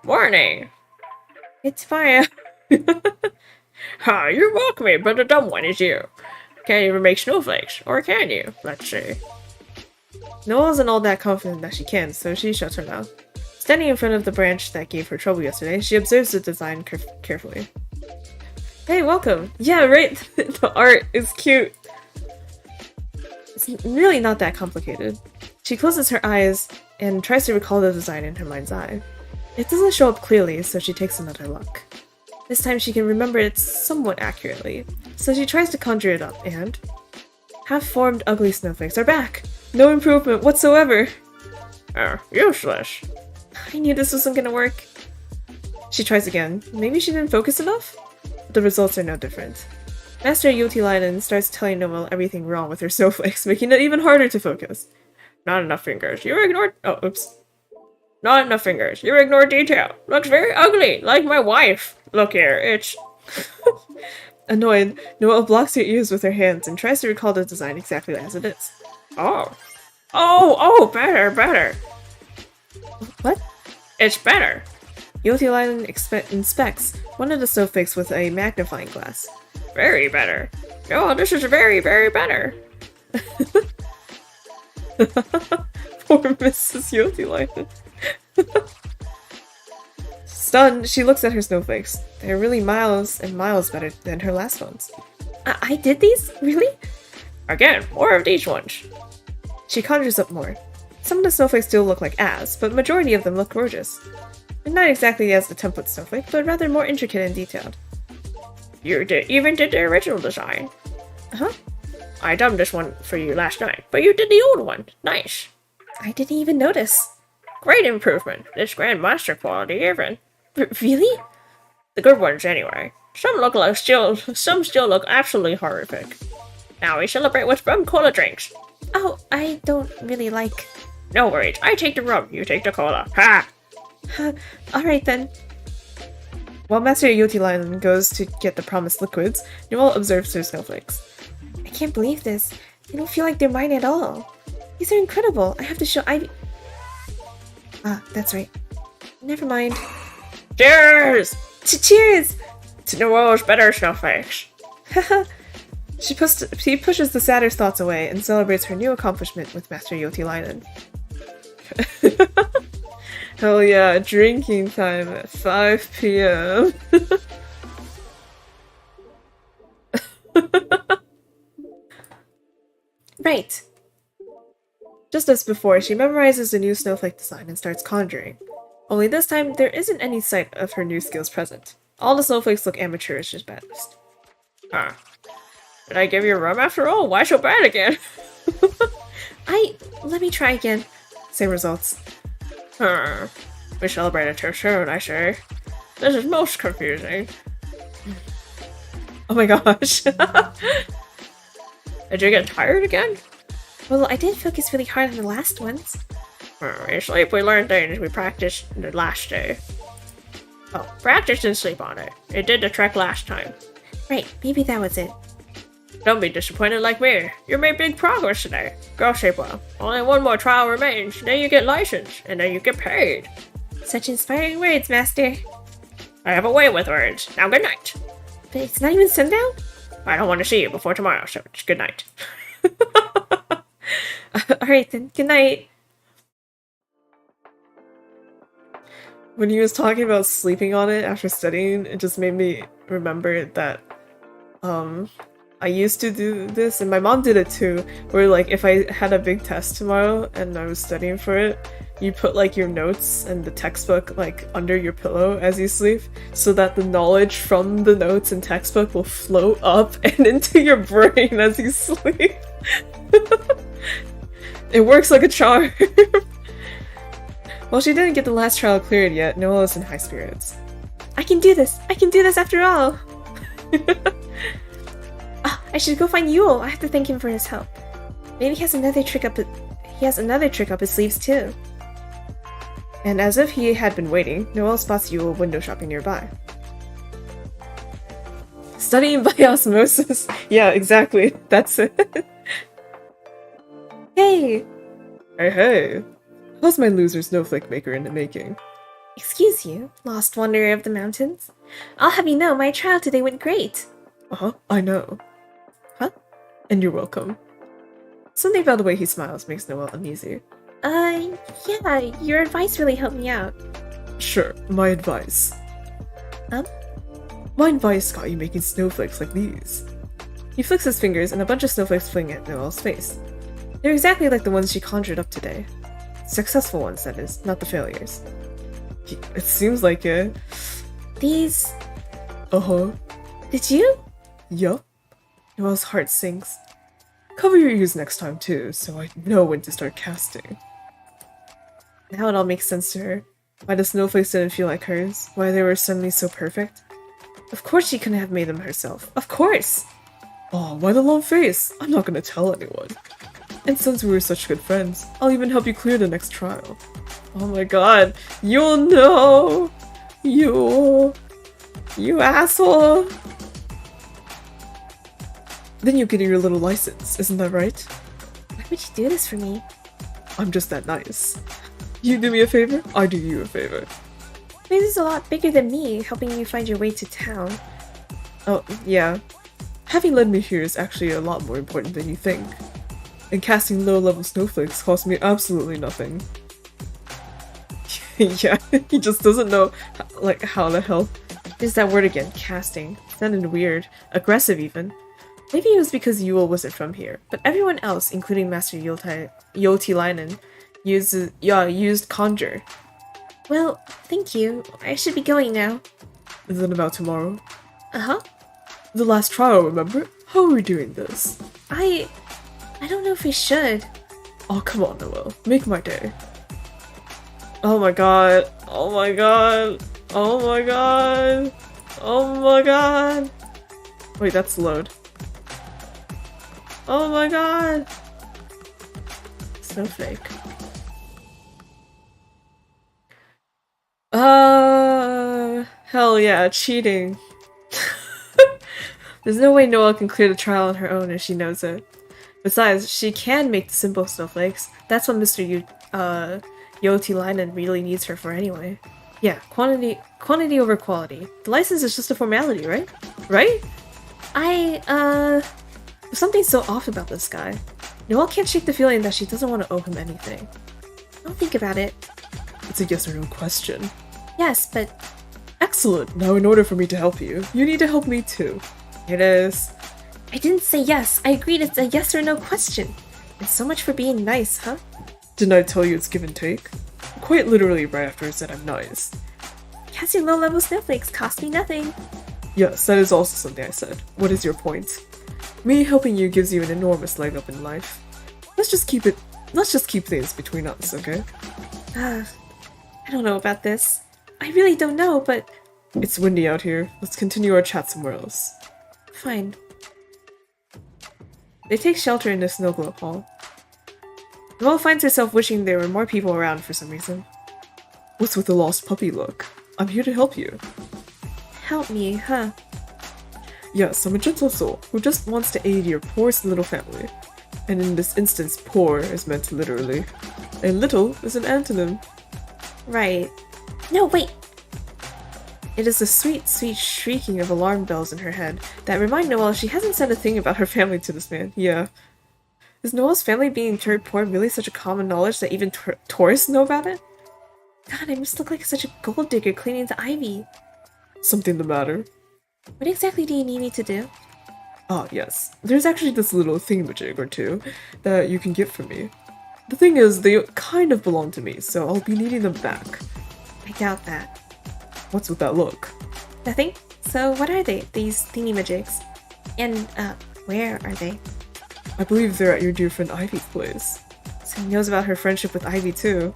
Morning! It's Mario. Ha, you mock me, but the dumb one is you. Can't even make snowflakes, or can you? Let's see. Noelle isn't all that confident that she can, so she shuts her mouth. Standing in front of the branch that gave her trouble yesterday, she observes the design carefully. Hey, welcome! Yeah, right! The art is cute! It's really not that complicated. She closes her eyes and tries to recall the design in her mind's eye. It doesn't show up clearly, so she takes another look. This time she can remember it somewhat accurately, so she tries to conjure it up, and... half-formed ugly snowflakes are back! No improvement whatsoever! Useless. I knew this wasn't gonna work. She tries again. Maybe she didn't focus enough? But the results are no different. Master Yotilainen starts telling Noelle everything wrong with her snowflakes, making it even harder to focus. Not enough fingers. You ignored- Oh, oops. Not enough fingers. You ignored detail. Looks very ugly, like my wife. Look here, it's Annoyed, Noelle blocks her ears with her hands and tries to recall the design exactly as it is. Oh. Oh, better, better. What? It's better. Yotilainen inspects one of the snowflakes with a magnifying glass. Very better. Oh, this is very, very better. Poor Mrs. Yotilainen. Stunned, she looks at her snowflakes. They're really miles and miles better than her last ones. I did these? Really? Again, more of these ones. She conjures up more. Some of the snowflakes still look like ass, but majority of them look gorgeous. And not exactly as the template snowflake, but rather more intricate and detailed. You even did the original design. Huh? I dubbed this one for you last night, but you did the old one. Nice. I didn't even notice. Great improvement. This grandmaster quality even. Really? The good ones anyway. Some still look absolutely horrific. Now we celebrate with rum cola drinks. Oh, I don't really like... No worries, I take the rum, you take the cola. Ha! Alright then. While Master Yotilainen goes to get the promised liquids, Noelle observes her snowflakes. I can't believe this. I don't feel like they're mine at all. These are incredible. I have to show Ah, that's right. Never mind. Cheers! Cheers! To Noelle's better snowflakes. Haha. She pushes the sadder thoughts away and celebrates her new accomplishment with Master Yotilainen. Hell yeah, drinking time at 5 p.m. Right. Just as before, she memorizes the new snowflake design and starts conjuring. Only this time, there isn't any sight of her new skills present. All the snowflakes look amateurish at best. Huh. Did I give you rum after all? Why so bad again? Let me try again. Same results. We celebrated too soon, I say. This is most confusing. Oh my gosh. Did you get tired again? Well, I did focus really hard on the last ones. We sleep, we learn things, we practiced the last day. Oh, practice and sleep on it. It did the trick last time. Right, maybe that was it. Don't be disappointed like me. You made big progress today. Go sleep well. Only one more trial remains, then you get licensed, and then you get paid. Such inspiring words, Master. I have a way with words. Now good night. But it's not even sundown? I don't want to see you before tomorrow, so it's good night. Alright then, good night. When he was talking about sleeping on it after studying, it just made me remember that I used to do this, and my mom did it too, where like if I had a big test tomorrow and I was studying for it, you put like your notes and the textbook like under your pillow as you sleep, so that the knowledge from the notes and textbook will float up and into your brain as you sleep. It works like a charm. While she didn't get the last trial cleared yet, Noelle is in high spirits. I can do this! I can do this after all! I should go find Yule. I have to thank him for his help. Maybe he has another trick up his sleeves too. And as if he had been waiting, Noelle spots Yule window shopping nearby. Studying by osmosis. Yeah, exactly. That's it. Hey! Hey. How's my loser snowflake maker in the making? Excuse you, lost wanderer of the mountains. I'll have you know, my trial today went great. Uh-huh, I know. Huh? And you're welcome. Something about the way he smiles makes Noelle uneasy. Yeah, your advice really helped me out. Sure, my advice. My advice got you making snowflakes like these. He flicks his fingers and a bunch of snowflakes fling at Noelle's face. They're exactly like the ones she conjured up today. Successful ones, that is, not the failures. It seems like it. These... Uh-huh. Did you? Yup. Noelle's heart sinks. Cover your ears next time too, so I know when to start casting. Now it all makes sense to her. Why the snowflakes didn't feel like hers. Why they were suddenly so perfect. Of course she couldn't have made them herself. Of course! Oh, why the long face? I'm not gonna tell anyone. And since we were such good friends, I'll even help you clear the next trial. Oh my god, you'll know! You'll... You asshole! Then you get your little license, isn't that right? Why would you do this for me? I'm just that nice. You do me a favor, I do you a favor. This is a lot bigger than me, helping you find your way to town. Oh, yeah. Having led me here is actually a lot more important than you think. And casting low-level snowflakes cost me absolutely nothing. Yeah, he just doesn't know, like, how the hell. Is that word again, casting. Sounded weird. Aggressive, even. Maybe it was because Yule wasn't from here, but everyone else, including Master Yoltilainen, used conjure. Well, thank you. I should be going now. Is it about tomorrow? Uh-huh. The last trial, remember? How are we doing this? I don't know if we should. Oh, come on, Noelle. Make my day. Oh my god. Oh my god. Oh my god. Oh my god. Wait, that's load. Oh my god. Snowflake. Hell yeah, cheating. There's no way Noelle can clear the trial on her own if she knows it. Besides, she can make the simple snowflakes. That's what Mr. Yoltilainen really needs her for anyway. Yeah, quantity over quality. The license is just a formality, right? Right? There's something so off about this guy. Noelle can't shake the feeling that she doesn't want to owe him anything. I'll think about it. It's a yes or no question. Yes, but... Excellent! Now in order for me to help you, you need to help me too. Here it is. I didn't say yes. I agreed it's a yes or no question. And so much for being nice, huh? Didn't I tell you it's give and take? Quite literally right after I said I'm nice. Casting low-level snowflakes cost me nothing. Yes, that is also something I said. What is your point? Me helping you gives you an enormous leg up in life. Let's just keep things between us, okay? I don't know about this. I really don't know, but... It's windy out here. Let's continue our chat somewhere else. Fine. They take shelter in the snow globe hall. Noelle finds herself wishing there were more people around for some reason. What's with the lost puppy look? I'm here to help you. Help me, huh? Yes, I'm a gentle soul who just wants to aid your poorest little family. And in this instance, poor is meant literally. And little is an antonym. Right. No, wait! It is the sweet, sweet shrieking of alarm bells in her head that remind Noelle she hasn't said a thing about her family to this man. Yeah. Is Noelle's family being turned poor really such a common knowledge that even tourists know about it? God, I must look like such a gold digger clinging to ivy. Something the matter? What exactly do you need me to do? Ah, yes. There's actually this little thingamajig or two that you can get from me. The thing is, they kind of belong to me, so I'll be needing them back. I doubt that. What's with that look? Nothing? So what are they, these thingy-majigs? And, where are they? I believe they're at your dear friend Ivy's place. So he knows about her friendship with Ivy too.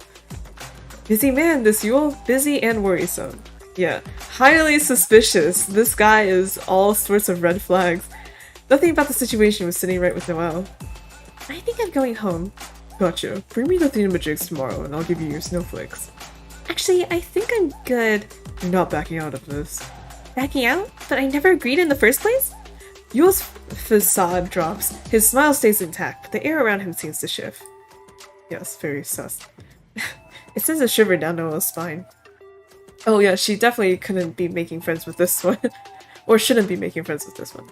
Busy man, this Yule. Busy and worrisome. Yeah, highly suspicious. This guy is all sorts of red flags. Nothing about the situation was sitting right with Noelle. I think I'm going home. Gotcha. Bring me the thingamajigs tomorrow and I'll give you your snowflakes. Actually, I think I'm good. You're not backing out of this. Backing out? But I never agreed in the first place? Yule's facade drops. His smile stays intact, but the air around him seems to shift. Yes, very sus. It sends a shiver down Noelle's spine. Oh yeah, she definitely couldn't be making friends with this one. Or shouldn't be making friends with this one.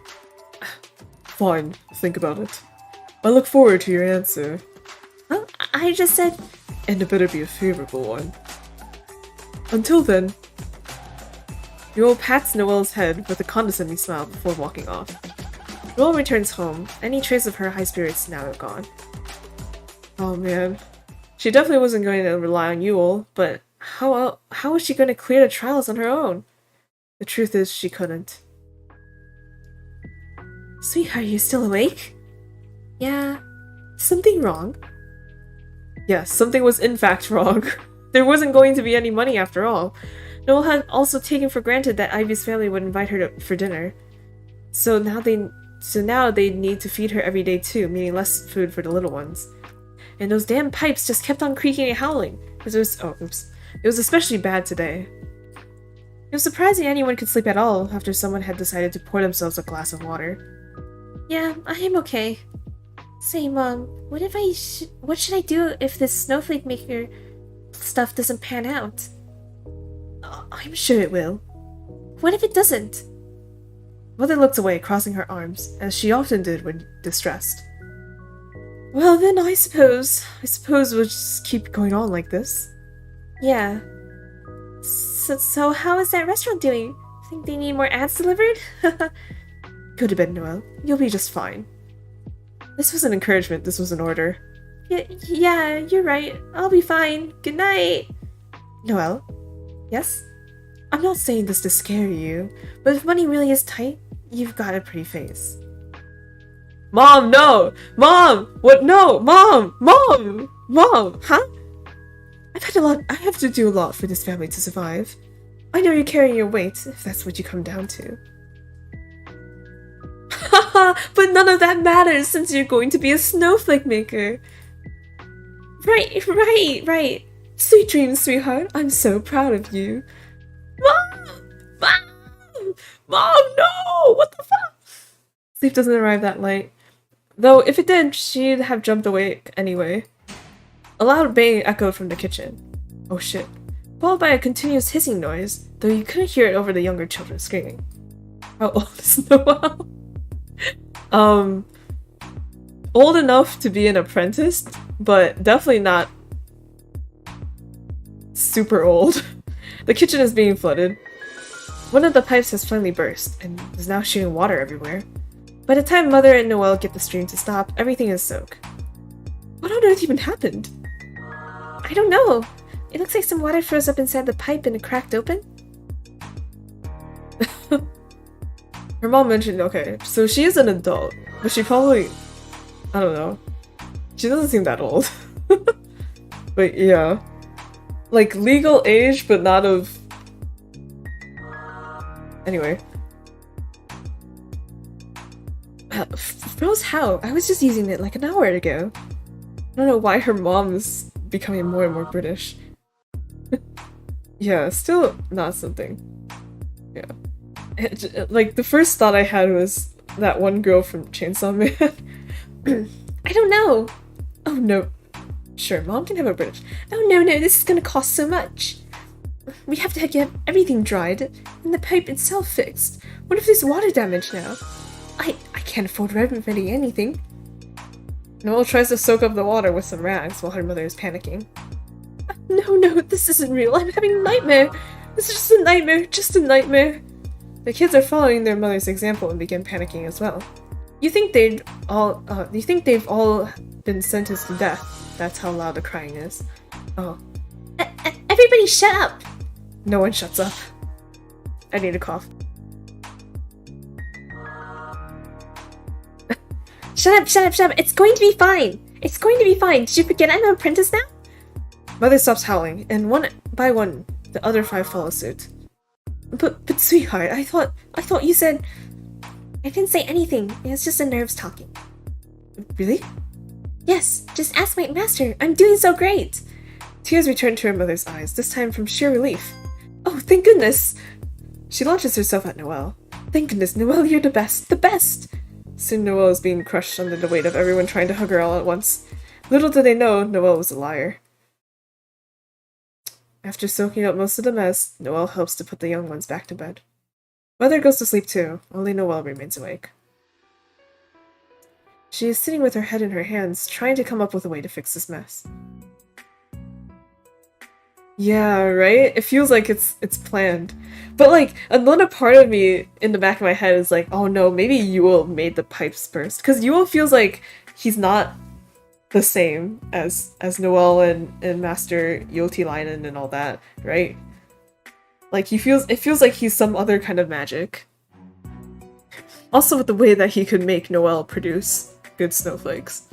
Fine, think about it. I look forward to your answer. Well, I just said... And it better be a favorable one. Until then... Yule pats Noelle's head with a condescending smile before walking off. Noelle returns home. Any trace of her high spirits now are gone. Oh man. She definitely wasn't going to rely on Yule, but how was she going to clear the trials on her own? The truth is, she couldn't. Sweetheart, you still awake? Yeah. Something wrong? Yes, something was in fact wrong. There wasn't going to be any money after all. Noelle had also taken for granted that Ivy's family would invite her for dinner. So now they need to feed her every day too, meaning less food for the little ones. And those damn pipes just kept on creaking and howling. It was especially bad today. It was surprising anyone could sleep at all after someone had decided to pour themselves a glass of water. Yeah, I am okay. Say, Mom, what should I do if this snowflake maker stuff doesn't pan out? I'm sure it will. What if it doesn't? Mother looked away, crossing her arms, as she often did when distressed. Well then, I suppose we'll just keep going on like this. Yeah. So how is that restaurant doing? Think they need more ads delivered? Go to bed, Noelle. You'll be just fine. This was an encouragement, this was an order. Yeah, you're right. I'll be fine. Good night. Noelle? Yes? I'm not saying this to scare you, but if money really is tight, you've got a pretty face. Mom, no! Mom! What? No! Mom! Mom! Mom! Huh? I have to do a lot for this family to survive. I know you're carrying your weight, if that's what you come down to. Haha, but none of that matters since you're going to be a snowflake maker. Right. Sweet dreams, sweetheart. I'm so proud of you. Mom, no! What the fuck? Sleep doesn't arrive that late. Though, if it did, she'd have jumped awake anyway. A loud bang echoed from the kitchen. Oh shit. Followed by a continuous hissing noise, though you couldn't hear it over the younger children screaming. How old is Noelle? Old enough to be an apprentice, but definitely not super old. The kitchen is being flooded. One of the pipes has finally burst, and is now shooting water everywhere. By the time Mother and Noelle get the stream to stop, everything is soaked. What on earth even happened? I don't know. It looks like some water froze up inside the pipe and it cracked open. Her mom mentioned, okay, so she is an adult, but she probably, I don't know, she doesn't seem that old. But yeah, like legal age, but not of, anyway. Froze how? I was just using it like an hour ago. I don't know why her mom is becoming more and more British. Yeah, still not something. Yeah. Like, the first thought I had was that one girl from Chainsaw Man. I don't know. Oh no. Sure, Mom can have a British. Oh no, this is gonna cost so much. We have to get everything dried and the pipe itself fixed. What if there's water damage now? I can't afford remedying anything. Noelle tries to soak up the water with some rags while her mother is panicking. No, this isn't real. I'm having a nightmare. This is just a nightmare. The kids are following their mother's example and begin panicking as well. You think they've all been sentenced to death. That's how loud the crying is. Oh. Everybody shut up! No one shuts up. I need a cough. Shut up. It's going to be fine. Did you forget I'm an apprentice now? Mother stops howling, and one by one, the other 5 follow suit. But sweetheart, I thought you said... I didn't say anything. It was just the nerves talking. Really? Yes, just ask my master. I'm doing so great. Tears return to her mother's eyes, this time from sheer relief. Oh, thank goodness! She launches herself at Noelle. Thank goodness, Noelle, you're the best! Soon Noelle is being crushed under the weight of everyone trying to hug her all at once. Little did they know, Noelle was a liar. After soaking up most of the mess, Noelle helps to put the young ones back to bed. Mother goes to sleep too, only Noelle remains awake. She is sitting with her head in her hands, trying to come up with a way to fix this mess. Yeah, right? It feels like it's planned. But like, another part of me in the back of my head is like, oh no, maybe Yule made the pipes burst. Because Yule feels like he's not the same as Noelle and Master Yoti-Linen and all that, right? Like it feels like he's some other kind of magic. Also with the way that he could make Noelle produce good snowflakes.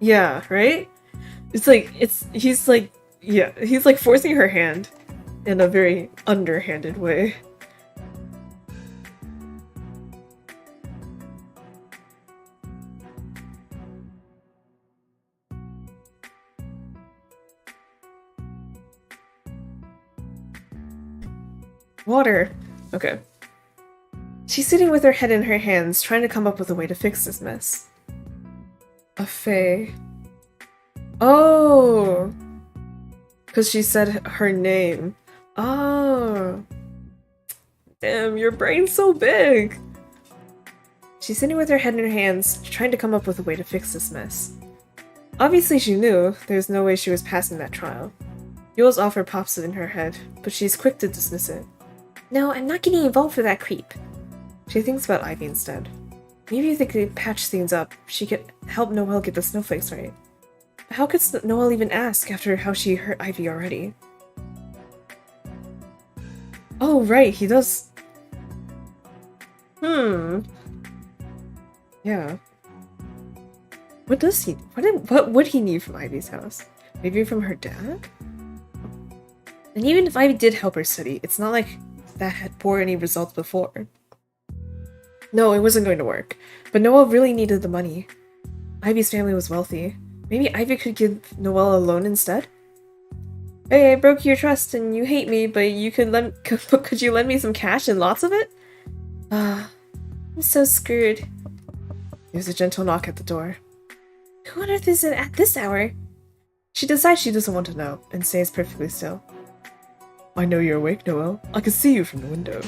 Yeah, right? He's like forcing her hand in a very underhanded way. Water. Okay. She's sitting with her head in her hands, trying to come up with a way to fix this mess. A fae. Oh! Because she said her name. Oh. Damn, your brain's so big! She's sitting with her head in her hands, trying to come up with a way to fix this mess. Obviously she knew there's no way she was passing that trial. Yule's offer pops in her head, but she's quick to dismiss it. No, I'm not getting involved for that creep. She thinks about Ivy instead. Maybe if they could patch things up, she could help Noelle get the snowflakes right. How could Noelle even ask after how she hurt Ivy already? Oh, right, he does. Yeah. What does he? What would he need from Ivy's house? Maybe from her dad? And even if Ivy did help her study, it's not like that had bore any results before. No, it wasn't going to work. But Noelle really needed the money. Ivy's family was wealthy. Maybe Ivy could give Noelle a loan instead? Hey, I broke your trust and you hate me, but you could you lend me some cash and lots of it? I'm so screwed. There's a gentle knock at the door. Who on earth is it at this hour? She decides she doesn't want to know, and stays perfectly still. I know you're awake, Noelle. I can see you from the window.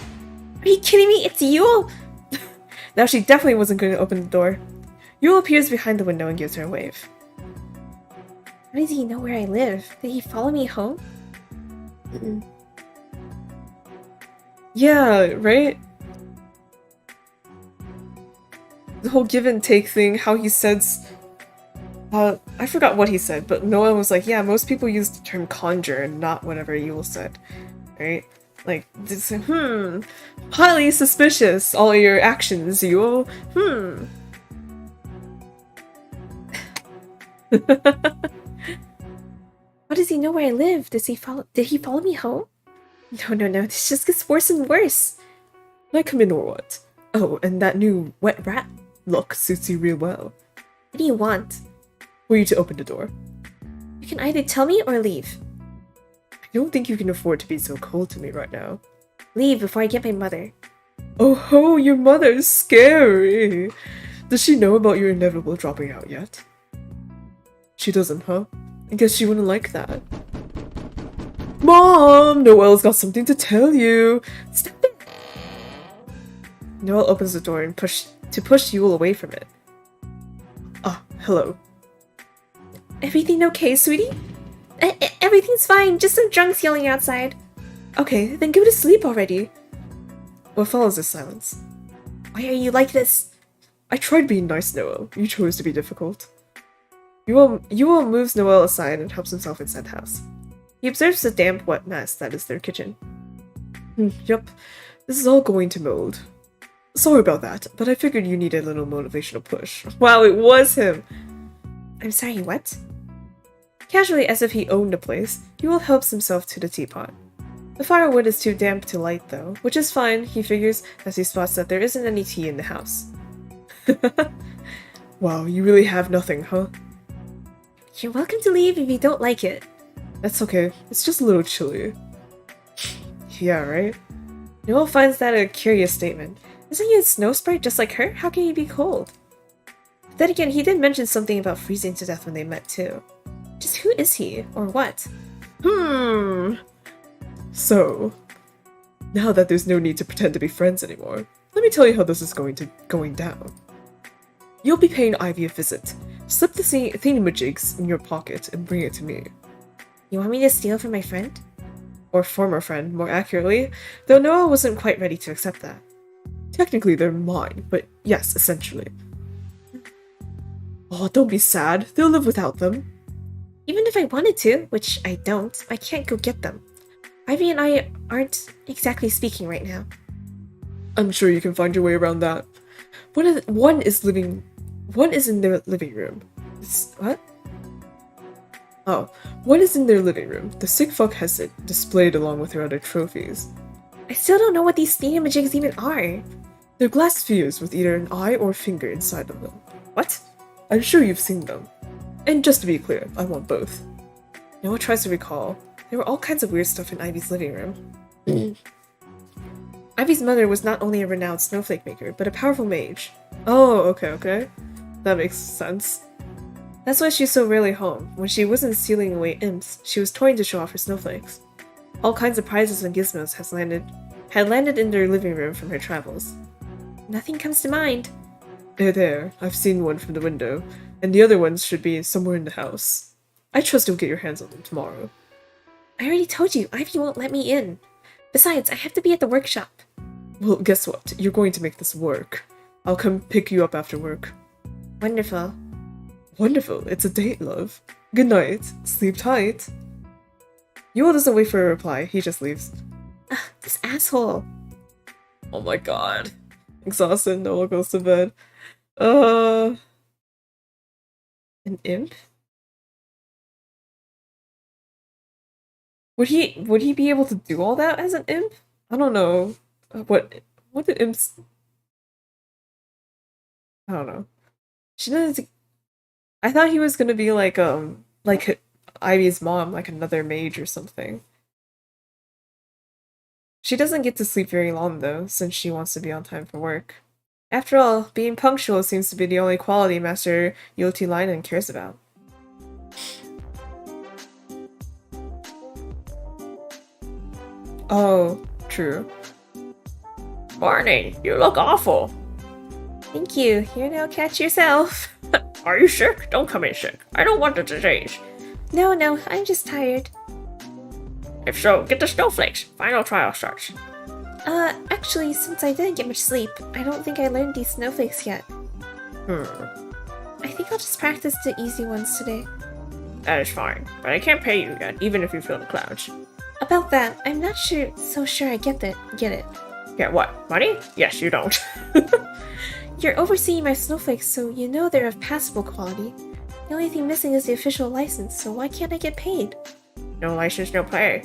Are you kidding me? It's Yule! Now she definitely wasn't going to open the door. Yule appears behind the window and gives her a wave. How does he know where I live? Did he follow me home? Yeah, right? The whole give and take thing, how he says... I forgot what he said, but Noelle was like, yeah, most people use the term conjure and not whatever Yule said. Right? Like, this, highly suspicious, all your actions, Yule. How does he know where I live? Did he follow me home? No, this just gets worse and worse. Can I come in or what? Oh, and that new wet rat look suits you real well. What do you want? For you to open the door. You can either tell me or leave. I don't think you can afford to be so cold to me right now. Leave before I get my mother. Oh ho, your mother is scary! Does she know about your inevitable dropping out yet? She doesn't, huh? I guess she wouldn't like that. Mom! Noelle's got something to tell you! Stop it! Noelle opens the door and push Yule away from it. Ah, hello. Everything okay, sweetie? Everything's fine, just some drunks yelling outside. Okay, then go to sleep already. What follows this silence? Why are you like this? I tried being nice, Noelle. You chose to be difficult. Yule moves Noelle aside and helps himself inside the house. He observes the damp, wet mess that is their kitchen. Yup, this is all going to mold. Sorry about that, but I figured you needed a little motivational push. Wow, it was him! I'm sorry, what? Casually, as if he owned the place, Yule helps himself to the teapot. The firewood is too damp to light though, which is fine, he figures, as he spots that there isn't any tea in the house. Wow, you really have nothing, huh? You're welcome to leave if you don't like it. That's okay, it's just a little chilly. Yeah, right? Noelle finds that a curious statement. Isn't he a snow sprite just like her? How can he be cold? But then again, he did mention something about freezing to death when they met too. Just who is he? Or what? So, now that there's no need to pretend to be friends anymore, let me tell you how this is going down. You'll be paying Ivy a visit. Slip the thingamajigs in your pocket and bring it to me. You want me to steal from my friend? Or former friend, more accurately, though Noelle wasn't quite ready to accept that. Technically, they're mine, but yes, essentially. Oh, don't be sad. They'll live without them. Even if I wanted to, which I don't, I can't go get them. Ivy and I aren't exactly speaking right now. I'm sure you can find your way around that. One is in their living room. What? Oh, one is in their living room. The sick fuck has it displayed along with her other trophies. I still don't know what these thingamajigs even are. They're glass spheres with either an eye or a finger inside of them. What? I'm sure you've seen them. And just to be clear, I want both. Noah tries to recall. There were all kinds of weird stuff in Ivy's living room. Ivy's mother was not only a renowned snowflake maker, but a powerful mage. Oh, okay. That makes sense. That's why she's so rarely home. When she wasn't sealing away imps, she was touring to show off her snowflakes. All kinds of prizes and gizmos had landed in their living room from her travels. Nothing comes to mind. There, I've seen one from the window, and the other ones should be somewhere in the house. I trust you'll get your hands on them tomorrow. I already told you, Ivy won't let me in. Besides, I have to be at the workshop. Well, guess what? You're going to make this work. I'll come pick you up after work. Wonderful. Wonderful. It's a date, love. Good night. Sleep tight. Yuo doesn't wait for a reply. He just leaves. Ugh, this asshole. Oh my god. Exhausted, Noelle goes to bed. An imp? Would he be able to do all that as an imp? I don't know. What did imps... I don't know. She doesn't... I thought he was gonna be like Ivy's mom, like another mage or something. She doesn't get to sleep very long though, since she wants to be on time for work. After all, being punctual seems to be the only quality Master Yoti cares about. Oh, true. Morning, you look awful. Thank you. Here now, catch yourself. Are you sick? Don't come in sick. I don't want the disease. No, I'm just tired. If so, get the snowflakes. Final trial starts. Actually, since I didn't get much sleep, I don't think I learned these snowflakes yet. I think I'll just practice the easy ones today. That is fine, but I can't pay you yet, even if you feel the clouds. About that, I'm not so sure I get it. Get what? Money? Yes, you don't. You're overseeing my snowflakes, so you know they're of passable quality. The only thing missing is the official license, so why can't I get paid? No license, no pay.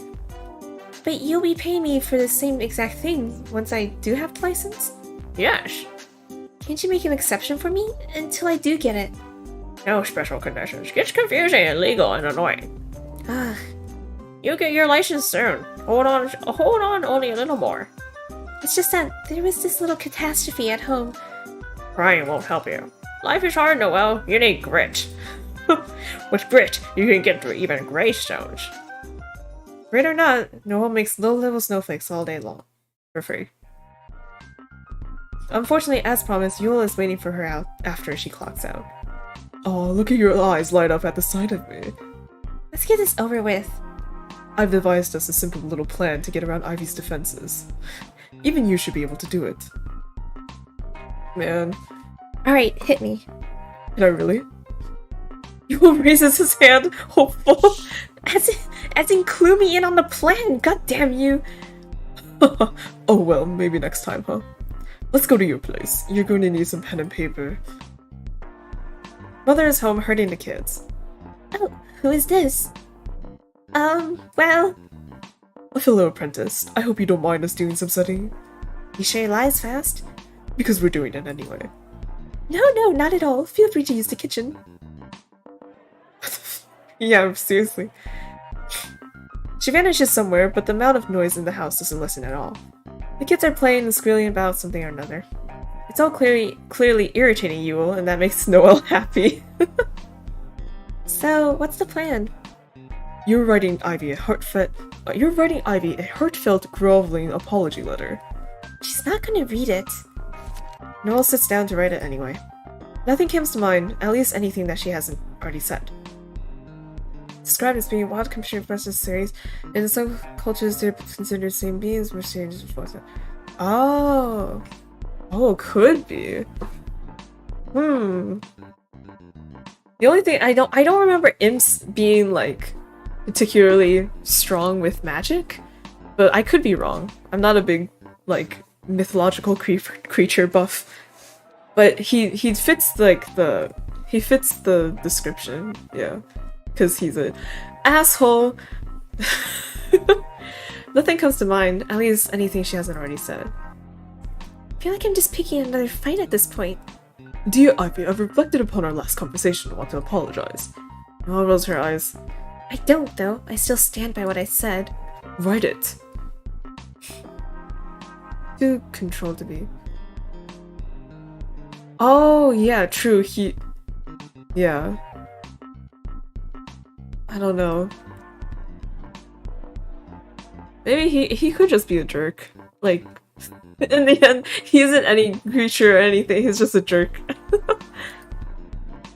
But you'll be paying me for the same exact thing once I do have the license? Yes. Can't you make an exception for me? Until I do get it. No special conditions. Gets confusing and illegal and annoying. Ugh. You'll get your license soon. Hold on only a little more. It's just that there was this little catastrophe at home. Crying won't help you. Life is hard, Noelle. You need grit. With grit, you can get through even gray stones. Grit or not, Noelle makes low-level snowflakes all day long. For free. Unfortunately, as promised, Yule is waiting for her out after she clocks out. Oh, look at your eyes light up at the sight of me. Let's get this over with. I've devised us a simple little plan to get around Ivy's defenses. Even you should be able to do it. Man. Alright, hit me. Did I really? Yule raises his hand, hopeful. As in clue me in on the plan, god damn you. Oh well, maybe next time, huh? Let's go to your place. You're going to need some pen and paper. Mother is home herding the kids. Oh, who is this? Well... A fellow apprentice. I hope you don't mind us doing some studying. You sure your lies fast? Because we're doing it anyway. No, not at all. Feel free to use the kitchen. Yeah, seriously. She vanishes somewhere, but the amount of noise in the house doesn't lessen at all. The kids are playing and squealing about something or another. It's all clearly irritating Yule, and that makes Noelle happy. So, what's the plan? You're writing Ivy a heartfelt, groveling apology letter. She's not gonna read it. Noelle sits down to write it anyway. Nothing comes to mind, at least anything that she hasn't already said. Described as being a wild computer versus series, and in some cultures they're considered same beings, more serious before that. Oh, could be. The only thing I don't remember imps being like particularly strong with magic, but I could be wrong. I'm not a big like mythological creature buff, but he fits like the description, yeah, because he's an asshole. Nothing comes to mind, at least anything she hasn't already said. I feel like I'm just picking another fight at this point. Dear Ivy, I've reflected upon our last conversation and want to apologize. Noelle rolls her eyes. I don't, though. I still stand by what I said. Write it. Too controlled to be. Oh, yeah, true, yeah. I don't know. Maybe he could just be a jerk. Like, in the end, he isn't any creature or anything, he's just a jerk.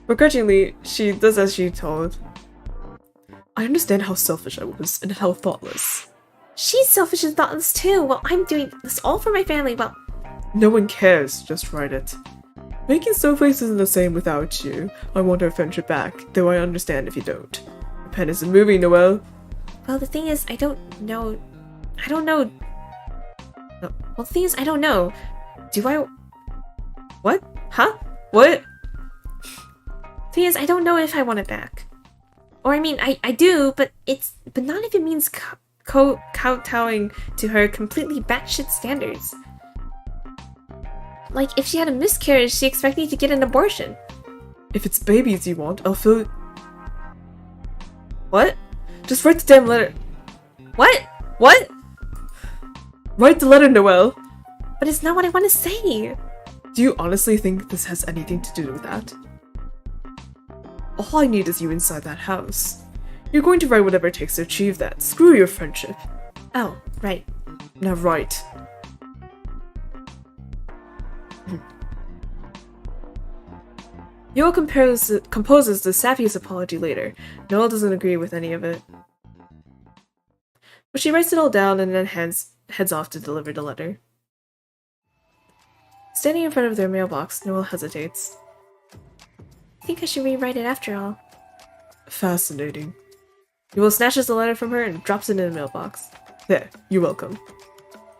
Begrudgingly, she does as she told. I understand how selfish I was and how thoughtless. She's selfish and thoughtless too. Well, I'm doing this all for my family. Well, no one cares, just write it. Making snowflakes isn't the same without you. I want our friendship back, though I understand if you don't. The pen isn't moving, Noelle. Well, the thing is, I don't know. No, well, the thing is, I don't know. Do I? What? Huh? What? The thing is, I don't know if I want it back. Or I mean, I do, but not if it means kowtowing to her completely batshit standards. Like, if she had a miscarriage, she expects me to get an abortion. If it's babies you want, I'll fill it. What? Just write the damn letter. What? What? Write the letter, Noelle. But it's not what I want to say. Do you honestly think this has anything to do with that? All I need is you inside that house. You're going to write whatever it takes to achieve that. Screw your friendship. Oh, right. Now write. Noelle composes the sappiest apology later. Noelle doesn't agree with any of it. But she writes it all down and then heads off to deliver the letter. Standing in front of their mailbox, Noelle hesitates. I think I should rewrite it after all. Fascinating. Noelle snatches the letter from her and drops it in the mailbox. There, you're welcome.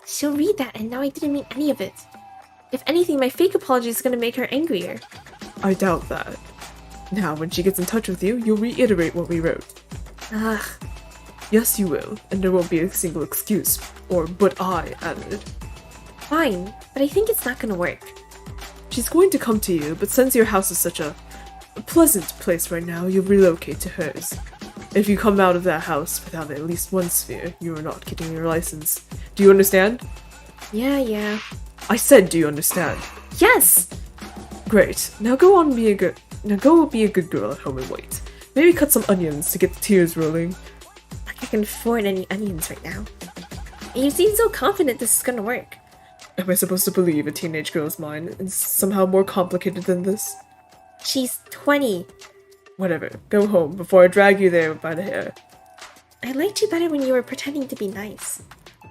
She'll read that and now I didn't mean any of it. If anything, my fake apology is gonna make her angrier. I doubt that. Now, when she gets in touch with you, you'll reiterate what we wrote. Ugh. Yes, you will, and there won't be a single excuse, or but I added. Fine, but I think it's not gonna work. She's going to come to you, but since your house is such a pleasant place right now, you'll relocate to hers. If you come out of that house without at least one sphere, you are not getting your license. Do you understand? Yeah. I said, do you understand? Yes! Great. Now go be a good girl at home and wait. Maybe cut some onions to get the tears rolling. Like I can afford any onions right now. And you seem so confident this is gonna work. Am I supposed to believe a teenage girl's mind is somehow more complicated than this? She's 20. Whatever. Go home before I drag you there by the hair. I liked you better when you were pretending to be nice.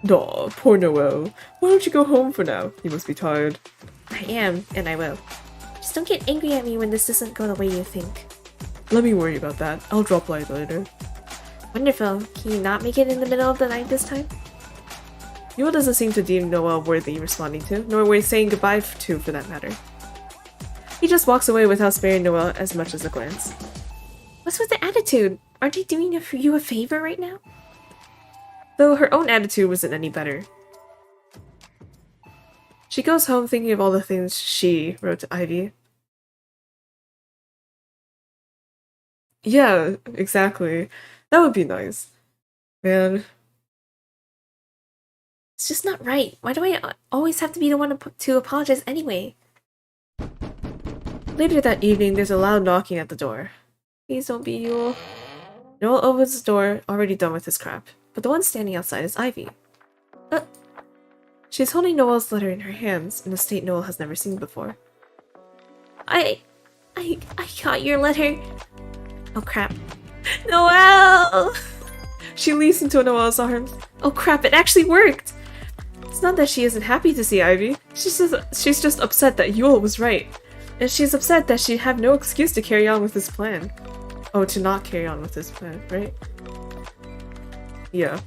Aw, poor Noelle. Why don't you go home for now? You must be tired. I am, and I will. Just don't get angry at me when this doesn't go the way you think. Let me worry about that. I'll drop by later. Wonderful. Can you not make it in the middle of the night this time? Noelle doesn't seem to deem Noelle worthy responding to, nor worth saying goodbye to for that matter. He just walks away without sparing Noelle as much as a glance. What's with the attitude? Aren't I doing you a favor right now? Though her own attitude wasn't any better. She goes home thinking of all the things she wrote to Ivy. Yeah, exactly. That would be nice. Man. It's just not right. Why do I always have to be the one to apologize anyway? Later that evening, there's a loud knocking at the door. Please don't be Yule. Noelle opens the door, already done with his crap, but the one standing outside is Ivy. She's holding Noelle's letter in her hands, in a state Noelle has never seen before. I got your letter. Oh crap. Noelle! She leaps into Noelle's arms. Oh crap, it actually worked! It's not that she isn't happy to see Ivy. She's just upset that Yule was right. And she's upset that she'd have no excuse to carry on with his plan. Oh, to not carry on with his plan, right? Yeah.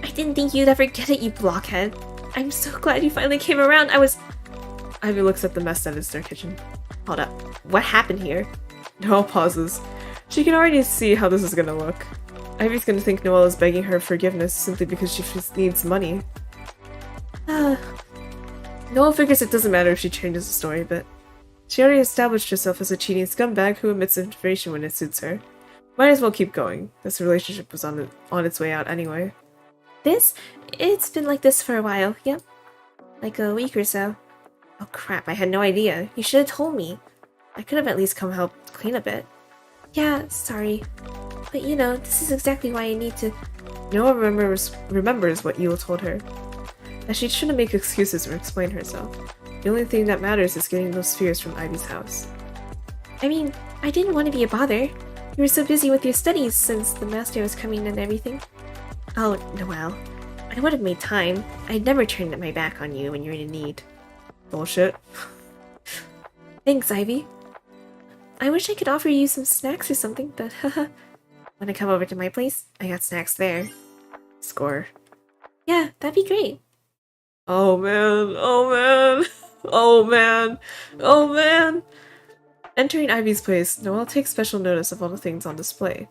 I didn't think you'd ever get it, you blockhead. I'm so glad you finally came around. Ivy looks at the mess that is their kitchen. Hold up. What happened here? Noelle pauses. She can already see how this is gonna look. Ivy's gonna think Noelle is begging her forgiveness simply because she just needs money. Noelle figures it doesn't matter if she changes the story, but she already established herself as a cheating scumbag who omits information when it suits her. Might as well keep going. This relationship was on its way out anyway. It's been like this for a while, yep. Like a week or so. Oh crap, I had no idea. You should have told me. I could have at least come help clean a bit. Yeah, sorry. But you know, this is exactly why I need to... Noelle remembers what Yule told her. That she shouldn't make excuses or explain herself. The only thing that matters is getting those spheres from Ivy's house. I mean, I didn't want to be a bother. You were so busy with your studies since the master was coming and everything. Oh, Noelle. I would have made time. I'd never turned my back on you when you're in need. Bullshit. Thanks, Ivy. I wish I could offer you some snacks or something, but haha. Wanna come over to my place? I got snacks there. Score. Yeah, that'd be great. Oh man, oh man, oh man, oh man. Entering Ivy's place, Noelle takes special notice of all the things on display,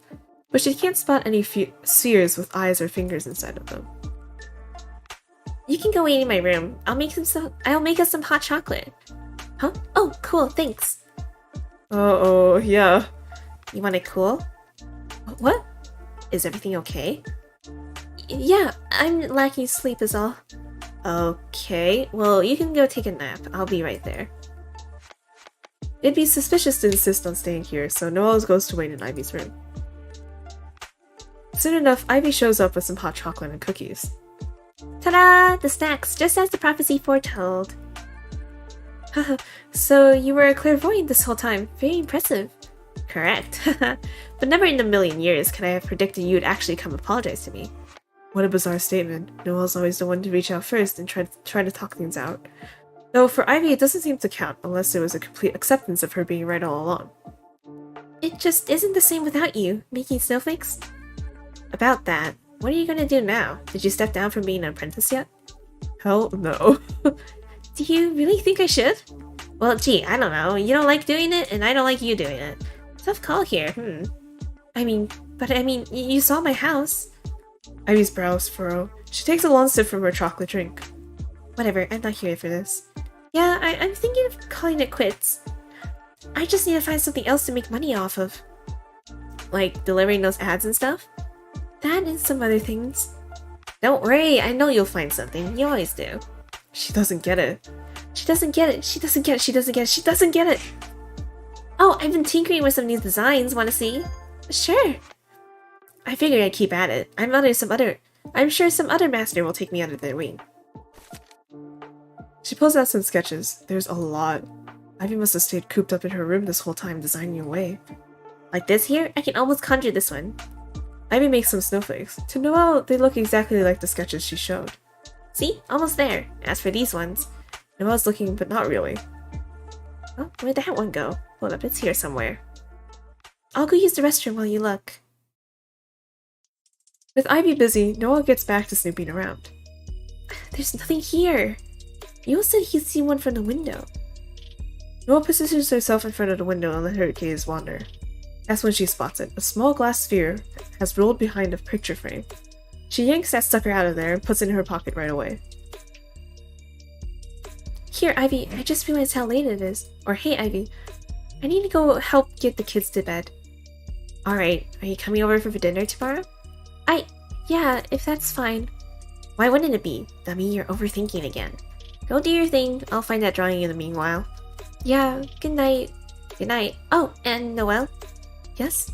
but she can't spot any spheres with eyes or fingers inside of them. You can go wait in my room. I'll make us some hot chocolate. Huh? Oh, cool, thanks. Oh, yeah. You want it cool? What? Is everything okay? Yeah, I'm lacking sleep is all. Okay, well, you can go take a nap. I'll be right there. It'd be suspicious to insist on staying here, so Noelle goes to wait in Ivy's room. Soon enough, Ivy shows up with some hot chocolate and cookies. Ta-da! The snacks, just as the prophecy foretold. Haha, so you were a clairvoyant this whole time. Very impressive. Correct. But never in a million years could I have predicted you'd actually come apologize to me. What a bizarre statement. Noelle's always the one to reach out first and try to talk things out. Though for Ivy it doesn't seem to count unless there was a complete acceptance of her being right all along. It just isn't the same without you, making snowflakes. About that, what are you gonna do now? Did you step down from being an apprentice yet? Hell no. Do you really think I should? Well, gee, I don't know. You don't like doing it, and I don't like you doing it. Tough call here, I mean, you saw my house. Ivy's brows furrow. She takes a long sip from her chocolate drink. Whatever, I'm not here for this. Yeah, I'm thinking of calling it quits. I just need to find something else to make money off of. Like delivering those ads and stuff? That and some other things. Don't worry, I know you'll find something. You always do. She doesn't get it. She doesn't get it. She doesn't get it. She doesn't get it. She doesn't get it. Oh, I've been tinkering with some new designs. Want to see? Sure. I figured I'd keep at it. I'm sure some other master will take me under their wing. She pulls out some sketches. There's a lot. Ivy must have stayed cooped up in her room this whole time designing away. Like this here? I can almost conjure this one. Ivy makes some snowflakes. To Noelle, they look exactly like the sketches she showed. See? Almost there. As for these ones... Noelle's looking, but not really. Oh, where'd that one go? Hold up, it's here somewhere. I'll go use the restroom while you look. With Ivy busy, Noelle gets back to snooping around. There's nothing here. You said he'd see one from the window. Noelle positions herself in front of the window and let her gaze wander. That's when she spots it. A small glass sphere has rolled behind a picture frame. She yanks that sucker out of there and puts it in her pocket right away. Here, Ivy, I just realized how late it is. Or hey, Ivy, I need to go help get the kids to bed. Alright, are you coming over for dinner tomorrow? Yeah, if that's fine. Why wouldn't it be? That means you're overthinking again. Go do your thing, I'll find that drawing in the meanwhile. Yeah, good night. Good night. Oh, and Noelle? Yes?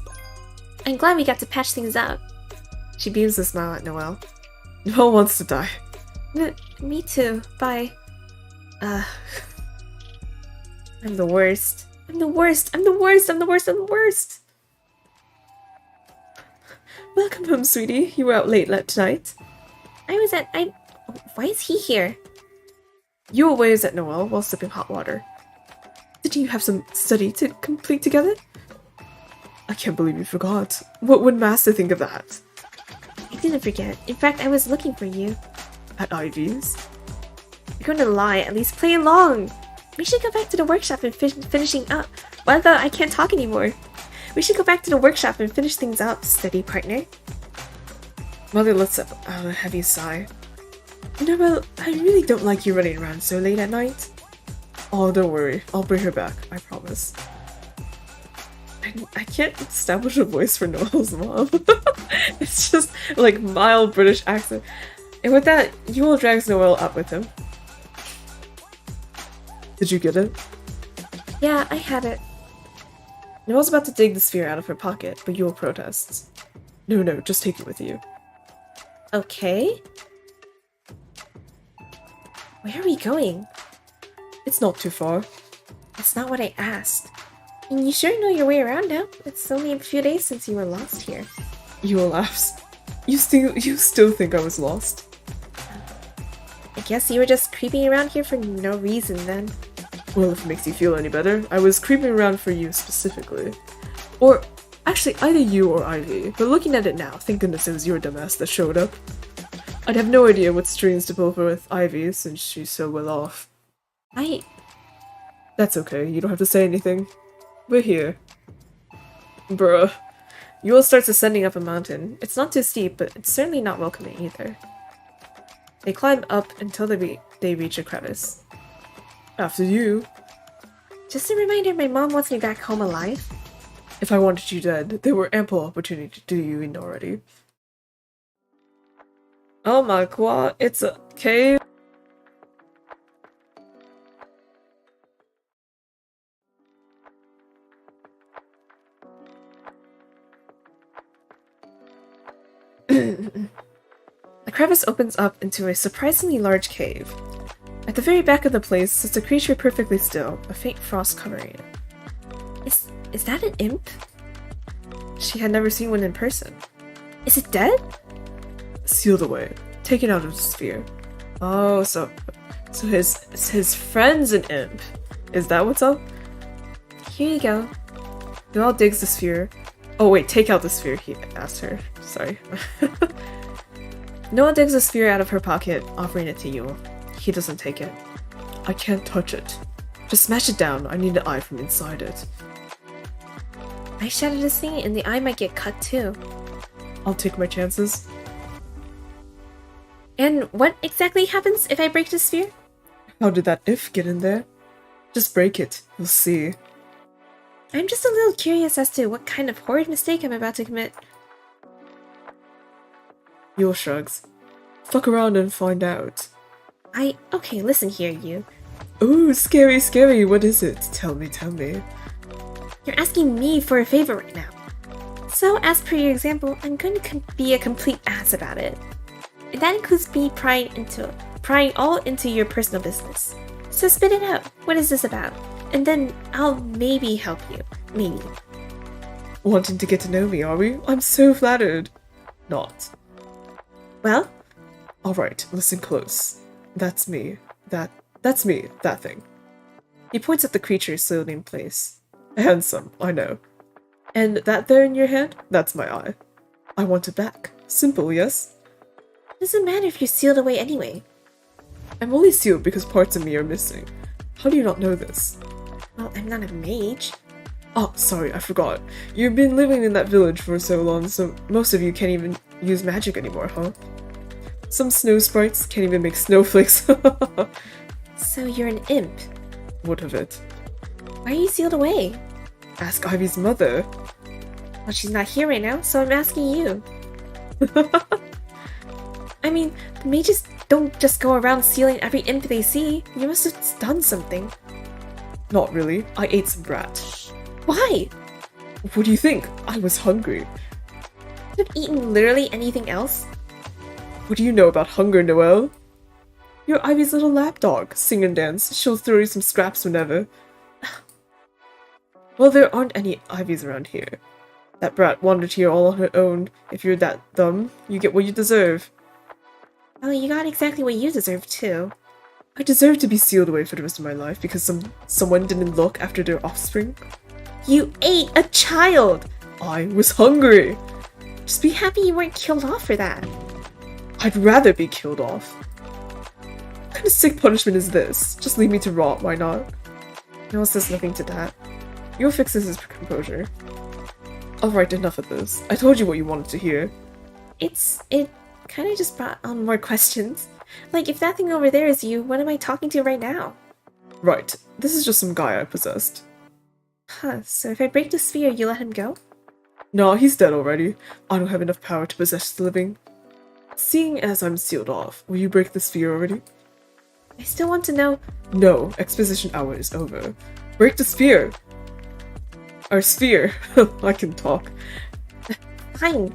I'm glad we got to patch things up. She beams a smile at Noelle. Noelle wants to die. Me too. Bye. I'm the worst. I'm the worst. I'm the worst. I'm the worst. I'm the worst. Welcome home, sweetie. You were out late tonight. Why is he here? Yule waves at Noelle while sipping hot water. Did you have some study to complete together? I can't believe you forgot. What would Master think of that? I didn't forget. In fact, I was looking for you. At Ivy's? You're gonna lie, at least play along! We should go back to the workshop and finishing up. What the? I can't talk anymore. We should go back to the workshop and finish things up, steady partner. Mother lets out a heavy sigh. Noelle, I really don't like you running around so late at night. Oh, don't worry. I'll bring her back. I promise. I can't establish a voice for Noelle's mom. It's just like mild British accent. And with that, UWU drags Noelle up with him. Did you get it? Yeah, I had it. Noelle's about to dig the sphere out of her pocket, but UWU protests. No, just take it with you. Okay. Where are we going? It's not too far. That's not what I asked. And you sure know your way around now. It's only a few days since you were lost here. UWU laughs. You still think I was lost? I guess you were just creeping around here for no reason then. Well, if it makes you feel any better, I was creeping around for you specifically. Or, actually, either you or Ivy, but looking at it now, thank goodness it was your dumbass that showed up. I'd have no idea what strings to pull for with Ivy since she's so well off. That's okay, you don't have to say anything. We're here. Bruh. Yule starts ascending up a mountain. It's not too steep, but it's certainly not welcoming either. They climb up until they reach a crevice. After you. Just a reminder, my mom wants me back home alive. If I wanted you dead, there were ample opportunity to do you in already. Oh my god, it's a cave. The crevice opens up into a surprisingly large cave. At the very back of the place sits a creature perfectly still, a faint frost covering it. Is that an imp? She had never seen one in person. Is it dead? Sealed away, taken out of the sphere. Oh, so his friend's an imp. Is that what's up? Here you go. Noelle digs the sphere. Oh wait, take out the sphere, he asked her. Sorry. Noelle digs the sphere out of her pocket, offering it to Yule. He doesn't take it. I can't touch it. Just smash it down, I need an eye from inside it. I shattered this thing and the eye might get cut too. I'll take my chances. And what exactly happens if I break the sphere? How did that if get in there? Just break it, you'll see. I'm just a little curious as to what kind of horrid mistake I'm about to commit. Yule shrugs. Fuck around and find out. Okay, listen here, you. Ooh, scary, what is it? Tell me. You're asking me for a favor right now. So, as per your example, I'm going to be a complete ass about it. And that includes me prying all into your personal business. So spit it out. What is this about? And then I'll maybe help you. Maybe. Wanting to get to know me, are we? I'm so flattered. Not. Well? Alright, listen close. That's me. That's me, that thing. He points at the creature sealed in place. Handsome, I know. And that there in your hand? That's my eye. I want it back. Simple, yes? Doesn't matter if you're sealed away anyway. I'm only sealed because parts of me are missing. How do you not know this? Well, I'm not a mage. Oh, sorry, I forgot. You've been living in that village for so long, so most of you can't even use magic anymore, huh? Some snow sprites can't even make snowflakes. So you're an imp. What of it? Why are you sealed away? Ask Ivy's mother. Well, she's not here right now, so I'm asking you. I mean, the mages don't just go around sealing every imp they see. You must have done something. Not really. I ate some brat. Why? What do you think? I was hungry. Could have eaten literally anything else. What do you know about hunger, Noelle? You're Ivy's little lapdog. Sing and dance. She'll throw you some scraps whenever. Well, there aren't any Ivies around here. That brat wandered here all on her own. If you're that dumb, you get what you deserve. Well, you got exactly what you deserve, too. I deserve to be sealed away for the rest of my life because someone didn't look after their offspring. You ate a child! I was hungry! Just be happy you weren't killed off for that. I'd rather be killed off. What kind of sick punishment is this? Just leave me to rot, why not? Noelle says nothing to that. Yule fixes his composure. Alright, enough of this. I told you what you wanted to hear. It kind of just brought on more questions. Like, if that thing over there is you, what am I talking to right now? Right, this is just some guy I possessed. Huh, so if I break the sphere, you let him go? No, he's dead already. I don't have enough power to possess the living. Seeing as I'm sealed off, will you break the sphere already? I still want to know. No, exposition hour is over. Break the sphere! Our sphere! I can talk. Fine.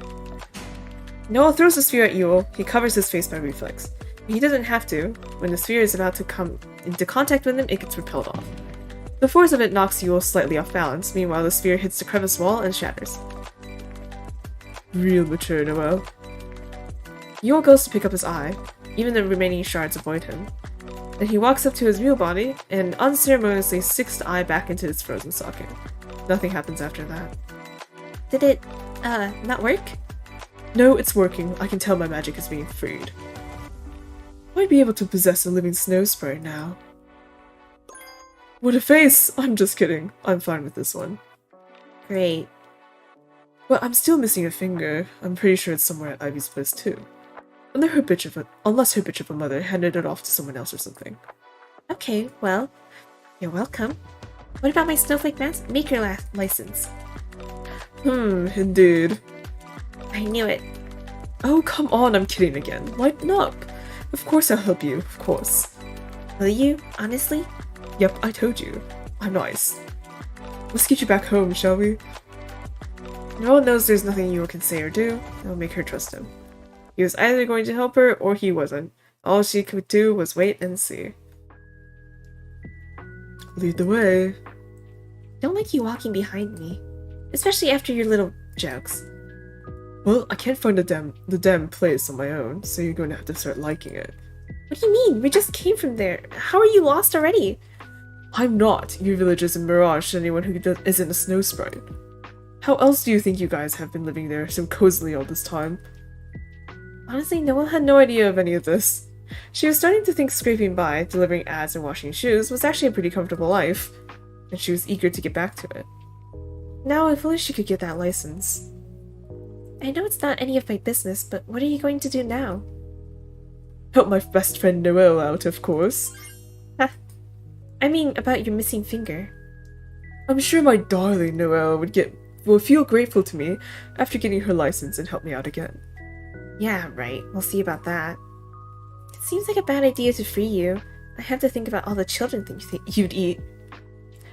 Noelle throws the sphere at Yule. He covers his face by reflex. He doesn't have to. When the sphere is about to come into contact with him, it gets repelled off. The force of it knocks Yule slightly off balance. Meanwhile, the sphere hits the crevice wall and shatters. Real mature, Noelle. Yule goes to pick up his eye. Even the remaining shards avoid him. Then he walks up to his real body and unceremoniously sticks the eye back into its frozen socket. Nothing happens after that. Did it, not work? No, it's working. I can tell my magic is being freed. Might be able to possess a living snow sprite now. What a face! I'm just kidding. I'm fine with this one. Great. But I'm still missing a finger. I'm pretty sure it's somewhere at Ivy's place too. Unless her bitch of a mother handed it off to someone else or something. Okay, well, you're welcome. What about my snowflake maker license? Indeed. I knew it. Oh, come on, I'm kidding again. Lighten up. Of course I'll help you, of course. Will you? Honestly? Yep, I told you. I'm nice. Let's get you back home, shall we? Noelle knows there's nothing Yule can say or do that will make her trust him. He was either going to help her or he wasn't. All she could do was wait and see. Lead the way. Don't like you walking behind me. Especially after your little jokes. Well, I can't find the damn place on my own, so you're going to have to start liking it. What do you mean? We just came from there. How are you lost already? I'm not. Your village is a mirage to anyone who isn't a snow sprite. How else do you think you guys have been living there so cozily all this time? Honestly, Noelle had no idea of any of this. She was starting to think scraping by, delivering ads and washing shoes was actually a pretty comfortable life, and she was eager to get back to it. Now, if only she could get that license. I know it's not any of my business, but what are you going to do now? Help my best friend Noelle out, of course. I mean, about your missing finger. I'm sure my darling Noelle will feel grateful to me after getting her license and help me out again. Yeah, right. We'll see about that. It seems like a bad idea to free you. I have to think about all the children you'd eat.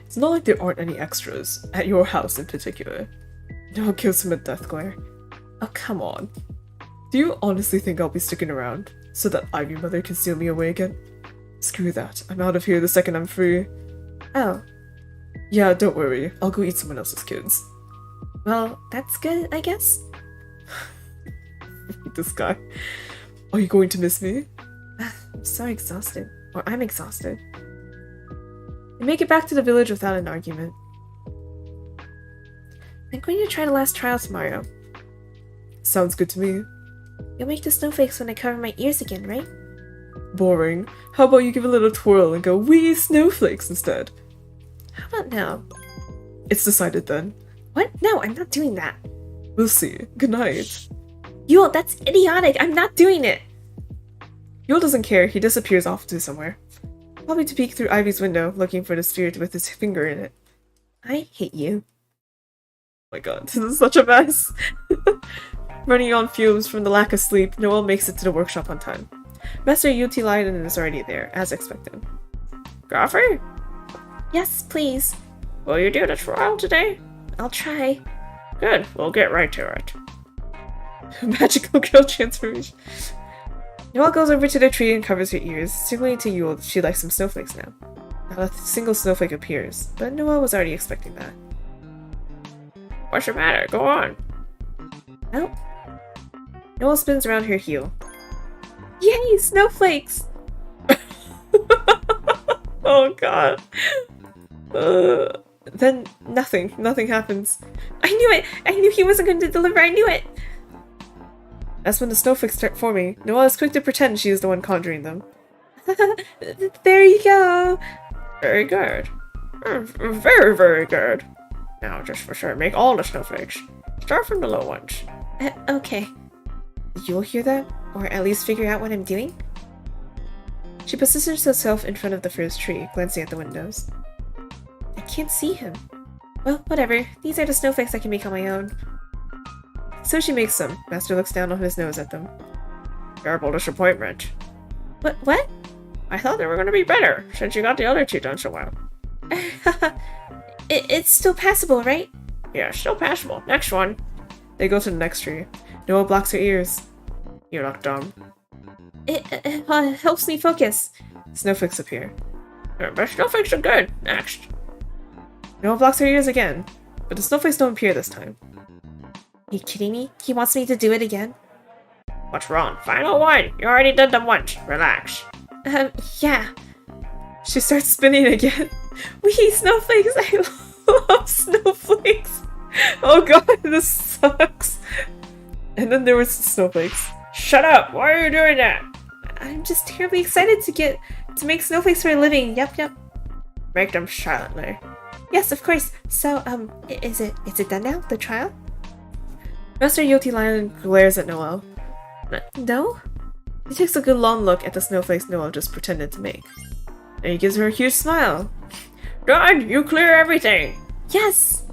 It's not like there aren't any extras, at your house in particular. Noelle gives him a death glare. Oh, come on. Do you honestly think I'll be sticking around so that Ivy Mother can steal me away again? Screw that. I'm out of here the second I'm free. Oh. Yeah, don't worry. I'll go eat someone else's kids. Well, that's good, I guess. This guy. Are you going to miss me? I'm so exhausted. Or I'm exhausted. They make it back to the village without an argument. I'm going to try the last trial tomorrow. Sounds good to me. You'll make the snowflakes when I cover my ears again, right? Boring. How about you give a little twirl and go, "Wee snowflakes" instead? How about no? It's decided then. What? No, I'm not doing that. We'll see. Good night. Yule, that's idiotic. I'm not doing it. Yule doesn't care. He disappears off to somewhere. Probably to peek through Ivy's window, looking for the sphere with his finger in it. I hate you. Oh my god, this is such a mess. Running on fumes from the lack of sleep, Noelle makes it to the workshop on time. Master UT Lydon is already there, as expected. Coffee? Yes, please. Will you do the trial today? I'll try. Good, we'll get right to it. Magical girl transformation. Noelle goes over to the tree and covers her ears, signaling to Yule that she likes some snowflakes now. Not a single snowflake appears, but Noelle was already expecting that. What's the matter? Go on. Oh. Noelle spins around her heel. Yay, snowflakes! Oh god. Then nothing happens. I knew it! I knew he wasn't going to deliver, I knew it! That's when the snowflakes start forming. Noelle is quick to pretend she is the one conjuring them. There you go! Very good. Very, very good. Now, just for sure, make all the snowflakes. Start from the low ones. Okay. Did Yule hear that? Or at least figure out what I'm doing? She positions herself in front of the first tree, glancing at the windows. I can't see him. Well, whatever. These are the snowflakes I can make on my own. So she makes some. Master looks down on his nose at them. Terrible disappointment. What? I thought they were going to be better, since you got the other two done so well. It's still passable, right? Yeah, still passable. Next one. They go to the next tree. Noelle blocks her ears. You look dumb. It helps me focus. Snowflakes appear. But snowflakes are good. Next. Noelle blocks her ears again, but the snowflakes don't appear this time. Are you kidding me? He wants me to do it again? What's wrong? Final one! You already did them once. Relax. Yeah. She starts spinning again. Wee, snowflakes! I love snowflakes! Oh god, this sucks! And then there was snowflakes. Shut up! Why are you doing that? I'm just terribly excited to make snowflakes for a living. Yep. Make them silently. Yes, of course. So, is it done now? The trial? Master Yoti Lion glares at Noelle. No? He takes a good long look at the snowflakes Noelle just pretended to make. And he gives her a huge smile. Done! You clear everything! Yes!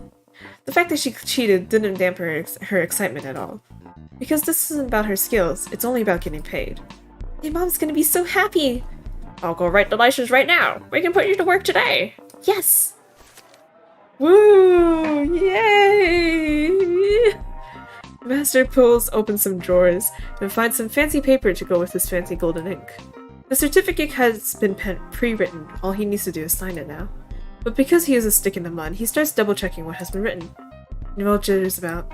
The fact that she cheated didn't dampen her excitement at all. Because this isn't about her skills, it's only about getting paid. My mom's gonna be so happy! I'll go write the license right now. We can put you to work today. Yes! Woo! Yay! Master pulls open some drawers and finds some fancy paper to go with his fancy golden ink. The certificate has been pre-written, all he needs to do is sign it now. But because he is a stick in the mud, he starts double-checking what has been written. Noelle jitters about.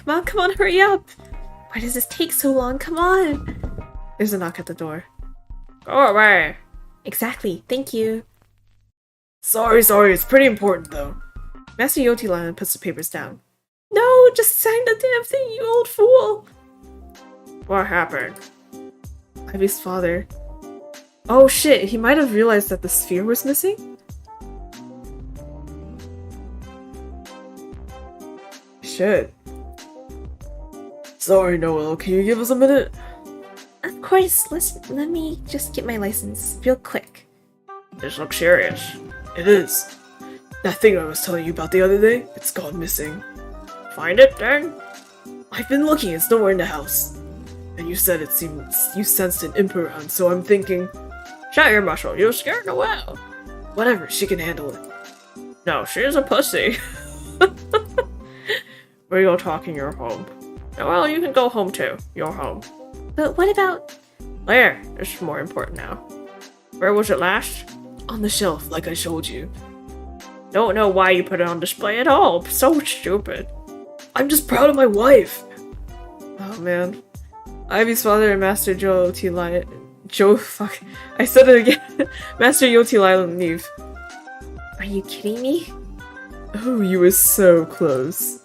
Come on, hurry up! Why does this take so long? Come on! There's a knock at the door. Go away. Exactly, thank you. Sorry, it's pretty important though. Master Yoti Lion puts the papers down. No, just sign the damn thing, you old fool! What happened? Ivy's father. Oh shit, he might have realized that the sphere was missing? Shit. Sorry, Noelle, can you give us a minute? Of course, let me just get my license real quick. This looks serious. It is. That thing I was telling you about the other day, it's gone missing. Find it then? I've been looking, it's nowhere in the house. And you said it seems you sensed an imp around, so I'm thinking... Shut your muscle, you scared Noelle. Whatever, she can handle it. No, she's a pussy. We're all talking, you're home. Noelle, you can go home too. You're home. But what about... There, this is more important now. Where was it last? On the shelf, like I showed you. Don't know why you put it on display at all. So stupid. I'm just proud of my wife! Oh man. Ivy's father and Master Yoti Lion... fuck. I said it again. Master Yoti Lion leave. Are you kidding me? Oh, you were so close.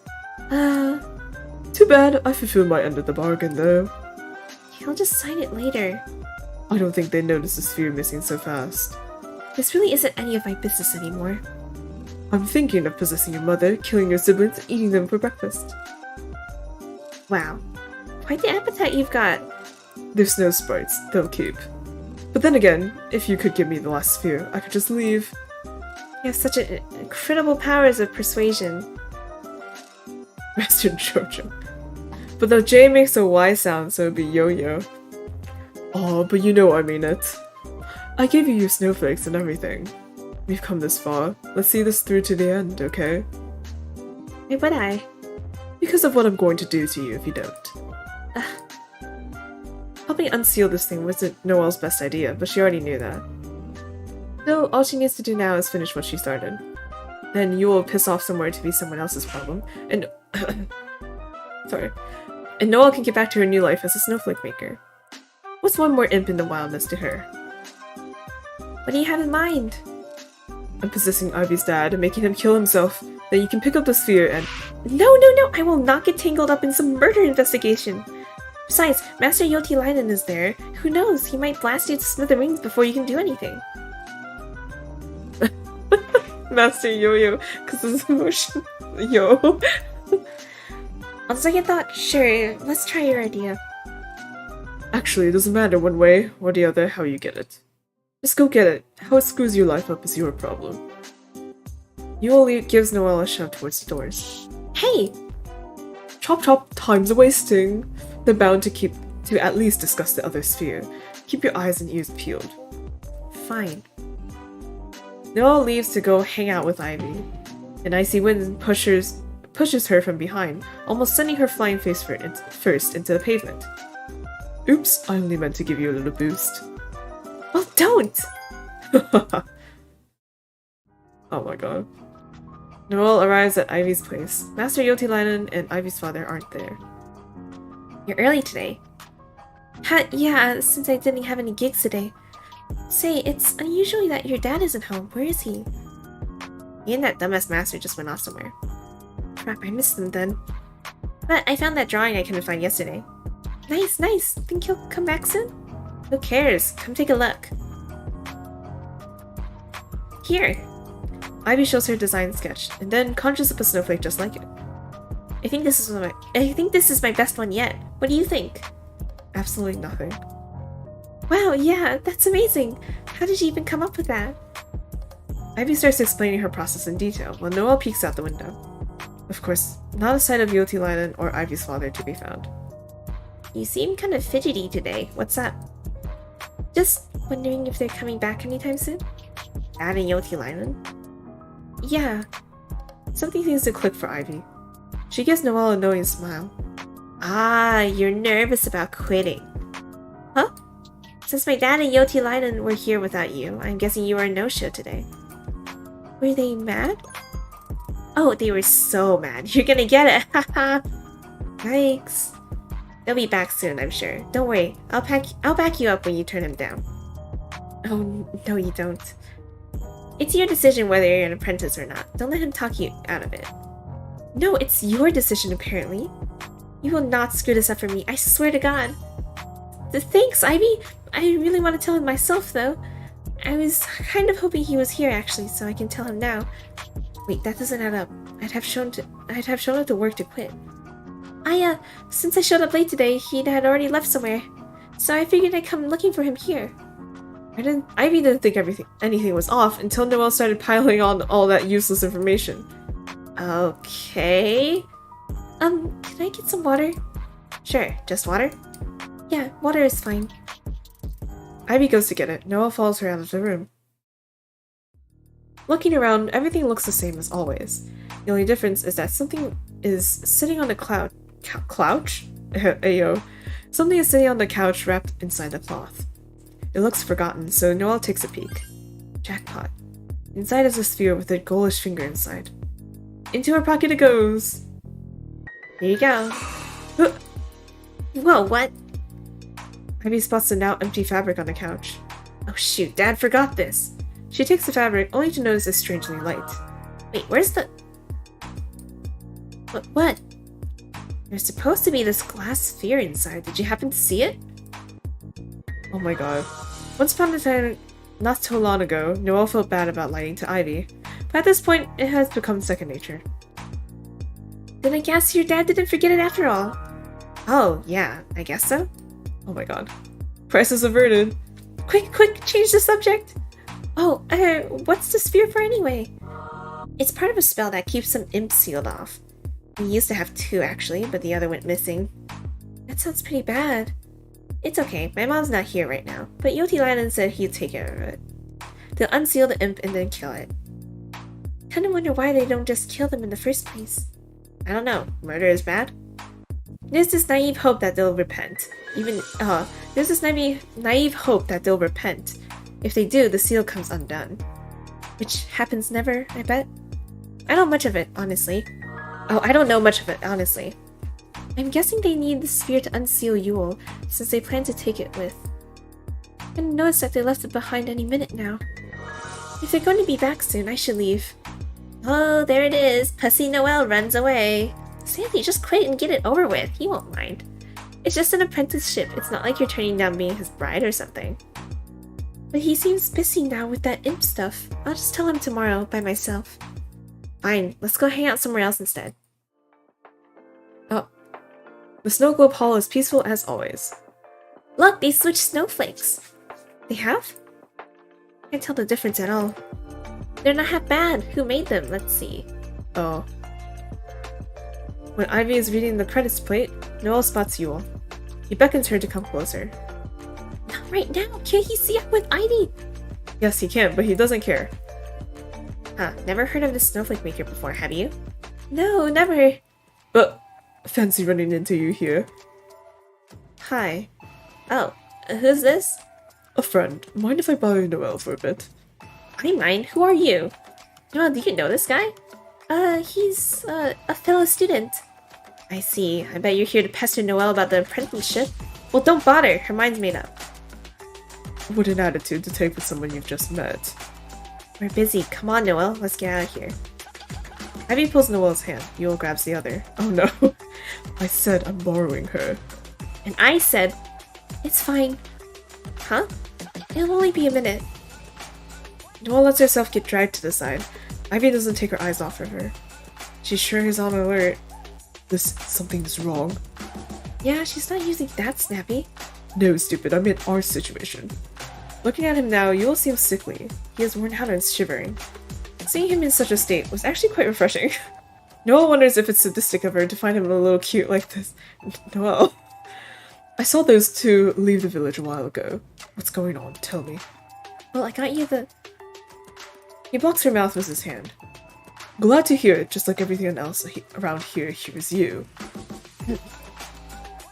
Too bad, I fulfilled my end of the bargain though. He'll just sign it later. I don't think they noticed the sphere missing so fast. This really isn't any of my business anymore. I'm thinking of possessing your mother, killing your siblings, and eating them for breakfast. Wow. Quite the appetite you've got. They're snow sprites, they'll keep. But then again, if you could give me the last sphere, I could just leave. You have such incredible powers of persuasion. Master Jojo. But the J makes a Y sound, so it'd be yo-yo. Oh, but you know I mean it. I gave you your snowflakes and everything. We've come this far. Let's see this through to the end, okay? Why would I? Because of what I'm going to do to you if you don't. Helping unseal this thing wasn't Noelle's best idea, but she already knew that. So all she needs to do now is finish what she started. Then you will piss off somewhere to be someone else's problem, and sorry. And Noelle can get back to her new life as a snowflake maker. What's one more imp in the wildness to her? What do you have in mind? I'm possessing Ivy's dad and making him kill himself. Then you can pick up the sphere and— No! I will not get tangled up in some murder investigation! Besides, Master Yoti Lion is there. Who knows, he might blast you to smithereens before you can do anything. Master Yo-Yo, because his emotion. Yo. On second thought, sure, let's try your idea. Actually, it doesn't matter one way or the other how you get it. Just go get it. How it screws your life up is your problem. Noelle gives Noelle a shove towards the doors. Hey! Chop chop, time's a-wasting. They're bound to at least discuss the other sphere. Keep your eyes and ears peeled. Fine. Noelle leaves to go hang out with Ivy. An icy wind pushes her from behind, almost sending her flying face first into the pavement. Oops, I only meant to give you a little boost. Well, don't! Oh my god. Noelle arrives at Ivy's place. Master Yotilainen and Ivy's father aren't there. You're early today. Yeah, since I didn't have any gigs today. Say, it's unusual that your dad isn't home. Where is he? He and that dumbass master just went off somewhere. Crap, I missed them then. But I found that drawing I couldn't find yesterday. Nice. Think he'll come back soon? Who cares? Come take a look. Here. Ivy shows her design sketch, and then conjures up a snowflake just like it. I think this is my best one yet. What do you think? Absolutely nothing. Wow, yeah, that's amazing. How did you even come up with that? Ivy starts explaining her process in detail, while Noelle peeks out the window. Of course, not a sight of Yotilainen or Ivy's father to be found. You seem kind of fidgety today. What's up? Just wondering if they're coming back anytime soon? Dad and Yotilainen? Yeah. Something seems to click for Ivy. She gives Noelle a knowing smile. Ah, you're nervous about quitting. Huh? Since my dad and Yotilainen were here without you, I'm guessing you were a no-show today. Were they mad? Oh, they were so mad. You're gonna get it. Haha. Yikes. They'll be back soon, I'm sure. Don't worry. I'll back you up when you turn him down. Oh, no you don't. It's your decision whether you're an apprentice or not. Don't let him talk you out of it. No, it's your decision apparently. You will not screw this up for me, I swear to God. Thanks, Ivy. I really want to tell him myself, though. I was kind of hoping he was here, actually, so I can tell him now. Wait, that doesn't add up. I'd have shown up to work to quit. Since I showed up late today, he had already left somewhere, so I figured I'd come looking for him here. Ivy didn't think anything was off until Noelle started piling on all that useless information. Okay. Can I get some water? Sure, just water? Yeah, water is fine. Ivy goes to get it. Noelle follows her out of the room. Looking around, everything looks the same as always. The only difference is that something is sitting on the couch? Ayo. Something is sitting on the couch wrapped inside the cloth. It looks forgotten, so Noelle takes a peek. Jackpot. Inside is a sphere with a ghoulish finger inside. Into her pocket it goes! Here you go. Whoa, what? Ivy spots the now empty fabric on the couch. Oh shoot, Dad forgot this. She takes the fabric, only to notice it's strangely light. Wait, where's the... What? There's supposed to be this glass sphere inside. Did you happen to see it? Oh my god. Once upon a time, not so long ago, Noelle felt bad about lying to Ivy, but at this point, it has become second nature. Then I guess your dad didn't forget it after all. Oh, yeah, I guess so. Oh my god. Crisis averted. Quick, change the subject! Oh, what's the sphere for anyway? It's part of a spell that keeps some imps sealed off. We used to have 2 actually, but the other went missing. That sounds pretty bad. It's okay, my mom's not here right now, but Yotilainen said he'd take care of it. They'll unseal the imp and then kill it. Kinda wonder why they don't just kill them in the first place. I don't know, murder is bad? There's this naive hope that they'll repent. There's this naive hope that they'll repent. If they do, the seal comes undone. Which happens never, I bet. I don't know much of it, honestly. I'm guessing they need the sphere to unseal Yule, since they plan to take it with. I didn't notice that they left it behind any minute now. If they're going to be back soon, I should leave. Oh, there it is. Pussy Noelle runs away. Sandy, just quit and get it over with. He won't mind. It's just an apprenticeship. It's not like you're turning down being his bride or something. But he seems busy now with that imp stuff. I'll just tell him tomorrow by myself. Fine, let's go hang out somewhere else instead. Oh. The snow globe hall is peaceful as always. Look, they switched snowflakes. They have? Can't tell the difference at all. They're not half bad. Who made them? Let's see. Oh. When Ivy is reading the credits plate, Noelle spots Yule. He beckons her to come closer. Not right now. Can't he see I'm with Ivy? Yes, he can, but he doesn't care. Huh, never heard of the snowflake maker before, have you? No, never. But fancy running into you here. Hi. Oh, who's this? A friend. Mind if I bother Noelle for a bit? I mind. Who are you? Oh, do you know this guy? He's a fellow student. I see. I bet you're here to pester Noelle about the apprenticeship. Well, don't bother. Her mind's made up. What an attitude to take with someone you've just met. We're busy. Come on, Noelle. Let's get out of here. Ivy pulls Noelle's hand. Yule grabs the other. Oh no. I said I'm borrowing her. And I said, it's fine. Huh? It'll only be a minute. Noelle lets herself get dragged to the side. Ivy doesn't take her eyes off of her. She sure is on alert. Something's wrong. Yeah, she's not usually that snappy. No, stupid, I meant our situation. Looking at him now, Yule seems sickly. He is worn out and shivering. Seeing him in such a state was actually quite refreshing. Noelle wonders if it's sadistic of her to find him a little cute like this. Noelle. I saw those two leave the village a while ago. What's going on? Tell me. Well, I got you the... He blocks her mouth with his hand. Glad to hear it, just like everything else around here hears you.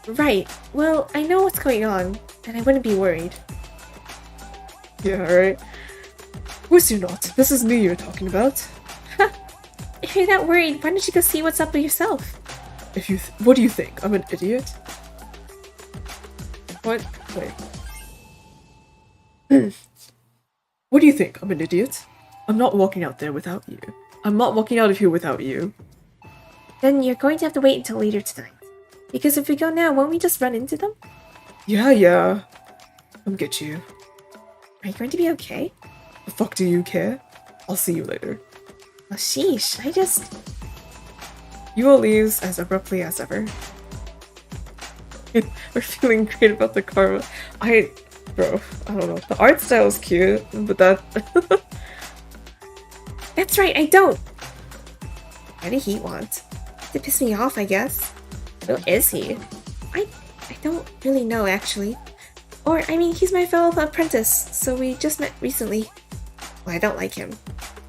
Right. Well, I know what's going on, and I wouldn't be worried. Yeah, right. Of course you're not. This is me you're talking about. If you're that worried, why don't you go see what's up with yourself? What do you think? I'm an idiot? What? Wait. What do you think? I'm an idiot? I'm not walking out there without you. I'm not walking out of here without you. Then you're going to have to wait until later tonight. Because if we go now, won't we just run into them? Yeah. Come get you. Are you going to be okay? The fuck do you care? I'll see you later. Well, sheesh, Yule leaves as abruptly as ever. We're feeling great about the karma. Bro, I don't know. The art style is cute, but that... That's right, I don't! What did he want? To piss me off, I guess. Who is he? I don't really know, actually. Or, I mean, he's my fellow apprentice, so we just met recently. Well, I don't like him.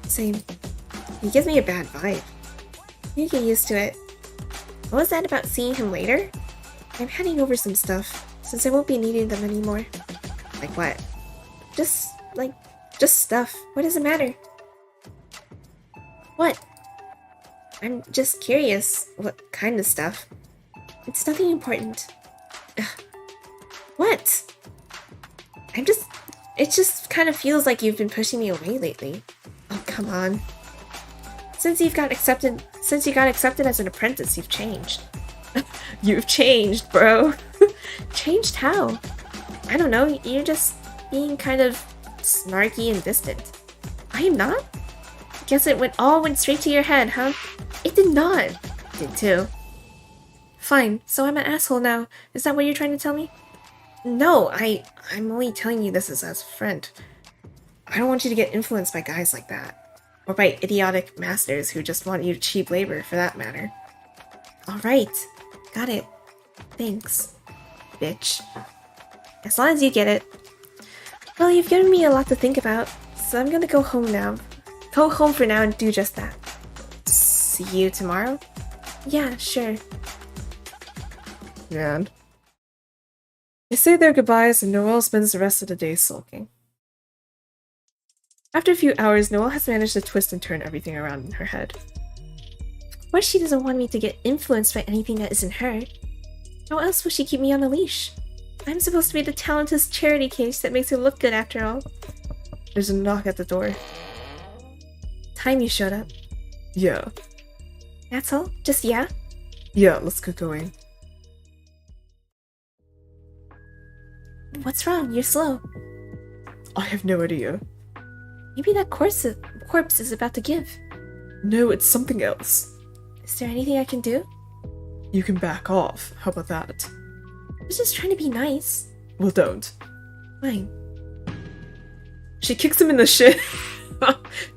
Same. He gives me a bad vibe. You get used to it. What was that about seeing him later? I'm handing over some stuff, since I won't be needing them anymore. Like what? Just stuff. What does it matter? What? I'm just curious. What kind of stuff? It's nothing important. Ugh. What? It just kind of feels like you've been pushing me away lately. Oh, come on. Since you got accepted as an apprentice, you've changed. You've changed, bro. Changed how? I don't know, you're just being kind of snarky and distant. I am not? Guess it all went straight to your head, huh? It did not. It did too. Fine, so I'm an asshole now. Is that what you're trying to tell me? No, I'm only telling you this as a friend. I don't want you to get influenced by guys like that. Or by idiotic masters who just want you cheap labor, for that matter. Alright, got it. Thanks, bitch. As long as you get it. Well, you've given me a lot to think about, so I'm gonna go home now. Go home for now and do just that. See you tomorrow? Yeah, sure. And they say their goodbyes and Noelle spends the rest of the day sulking. After a few hours, Noelle has managed to twist and turn everything around in her head. Of course she doesn't want me to get influenced by anything that isn't her. How else will she keep me on a leash? I'm supposed to be the talented charity case that makes her look good after all. There's a knock at the door. Time you showed up. Yeah. That's all? Just yeah? Yeah, let's get going. What's wrong? You're slow. I have no idea. Maybe that corpse is about to give. No, it's something else. Is there anything I can do? You can back off. How about that? I was just trying to be nice. Well, don't. Fine. She kicks him in the shin.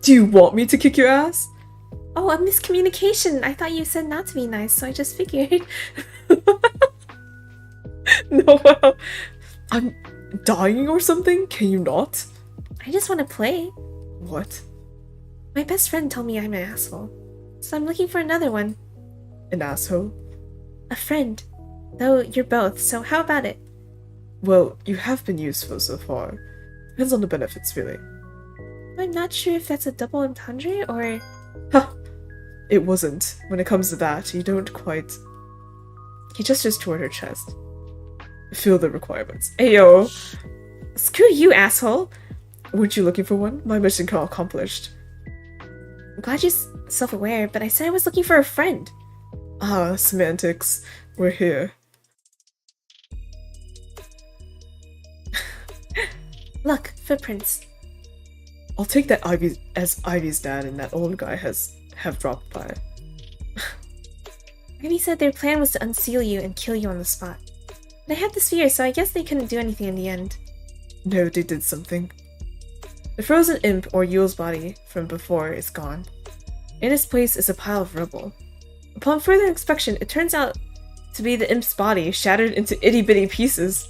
Do you want me to kick your ass? Oh, a miscommunication. I thought you said not to be nice, so I just figured. Noelle, I'm dying or something? Can you not? I just want to play. What? My best friend told me I'm an asshole, so I'm looking for another one. An asshole? A friend. Though you're both, so how about it? Well, you have been useful so far. Depends on the benefits, really. I'm not sure if that's a double entendre or... Huh. It wasn't. When it comes to that, you don't quite... He gestures toward her chest. Fill the requirements. Ayo! Screw you, asshole! Weren't you looking for one? My mission accomplished. I'm glad you're self-aware, but I said I was looking for a friend. Ah, semantics. We're here. Look, footprints. I'll take that Ivy's dad and that old guy have dropped by. Ivy said their plan was to unseal you and kill you on the spot. But I had the sphere, so I guess they couldn't do anything in the end. No, they did something. The frozen imp or Yule's body from before is gone. In its place is a pile of rubble. Upon further inspection, it turns out to be the imp's body shattered into itty-bitty pieces.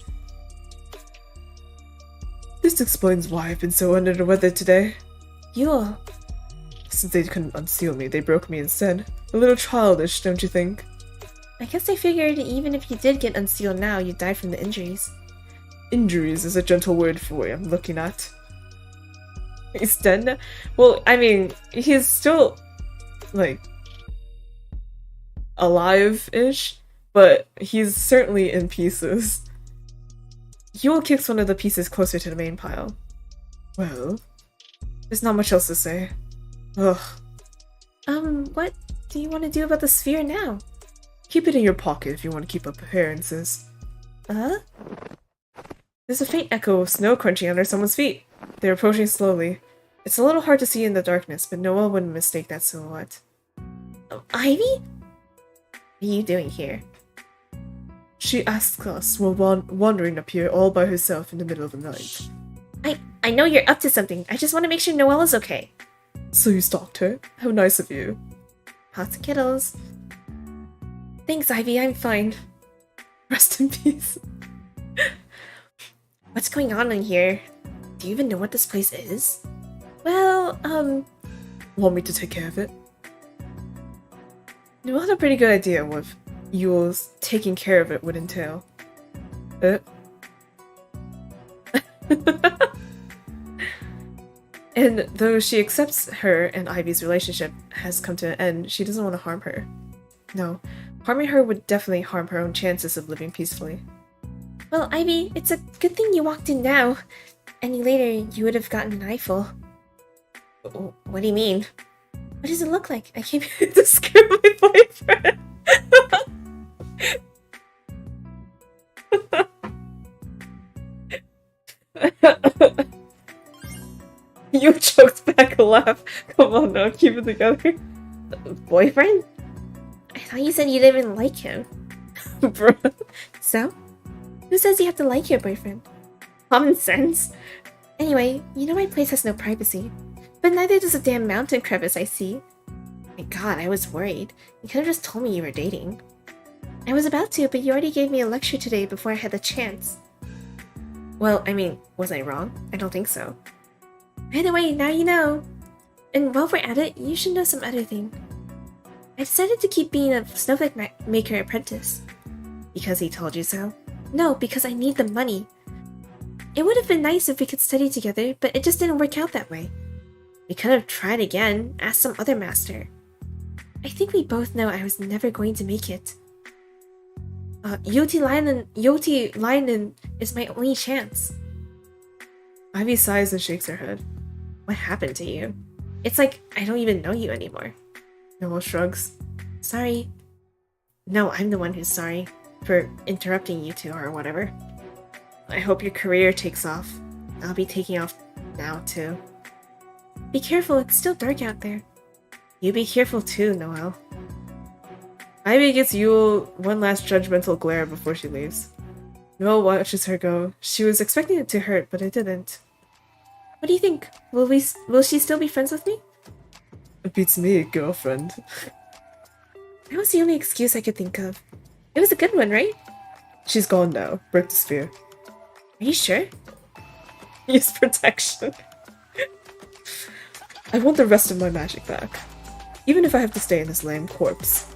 This explains why I've been so under the weather today. Yule. Since they couldn't unseal me, they broke me instead. A little childish, don't you think? I guess I figured even if you did get unsealed now, you'd die from the injuries. Injuries is a gentle word for what I'm looking at. He's dead now? Well, I mean, he's still, like, alive-ish, but he's certainly in pieces. Yule kicks one of the pieces closer to the main pile. Well, there's not much else to say. Ugh. What do you want to do about the sphere now? Keep it in your pocket if you want to keep up appearances. There's a faint echo of snow crunching under someone's feet. They're approaching slowly. It's a little hard to see in the darkness, but Noelle wouldn't mistake that silhouette. Oh, Ivy? What are you doing here? She asks us while wandering up here all by herself in the middle of the night. I know you're up to something. I just want to make sure Noelle is okay. So you stalked her? How nice of you. Pots and kettles. Thanks, Ivy, I'm fine. Rest in peace. What's going on in here? Do you even know what this place is? Well, Want me to take care of it? You had a pretty good idea what Yule's taking care of it would entail. And though she accepts her and Ivy's relationship has come to an end, she doesn't want to harm her. No, harming her would definitely harm her own chances of living peacefully. Well, Ivy, it's a good thing you walked in now. Any later, you would have gotten an eyeful. What do you mean? What does it look like? I came here to screw my boyfriend. You choked back a laugh. Come on now, keep it together. Boyfriend? I thought you said you didn't even like him. Bruh. So? Who says you have to like your boyfriend? Common sense. Anyway, you know my place has no privacy. But neither does a damn mountain crevice I see. My god, I was worried. You could have just told me you were dating. I was about to, but you already gave me a lecture today before I had the chance. Well, I mean, was I wrong? I don't think so. Either way, now you know. And while we're at it, you should know some other thing. I decided to keep being a snowflake maker apprentice. Because he told you so? No, because I need the money. It would have been nice if we could study together, but it just didn't work out that way. We could have tried again, asked some other master. I think we both know I was never going to make it. Yoti Linen is my only chance. Ivy sighs and shakes her head. What happened to you? It's like I don't even know you anymore. Noelle shrugs. Sorry. No, I'm the one who's sorry for interrupting you two or whatever. I hope your career takes off. I'll be taking off now too. Be careful, it's still dark out there. You be careful too, Noelle. Ivy gives Yule one last judgmental glare before she leaves. Noelle watches her go. She was expecting it to hurt, but it didn't. What do you think? Will she still be friends with me? It beats me, girlfriend. That was the only excuse I could think of. It was a good one, right? She's gone now. Break the sphere. Are you sure? Use protection. I want the rest of my magic back. Even if I have to stay in this lame corpse.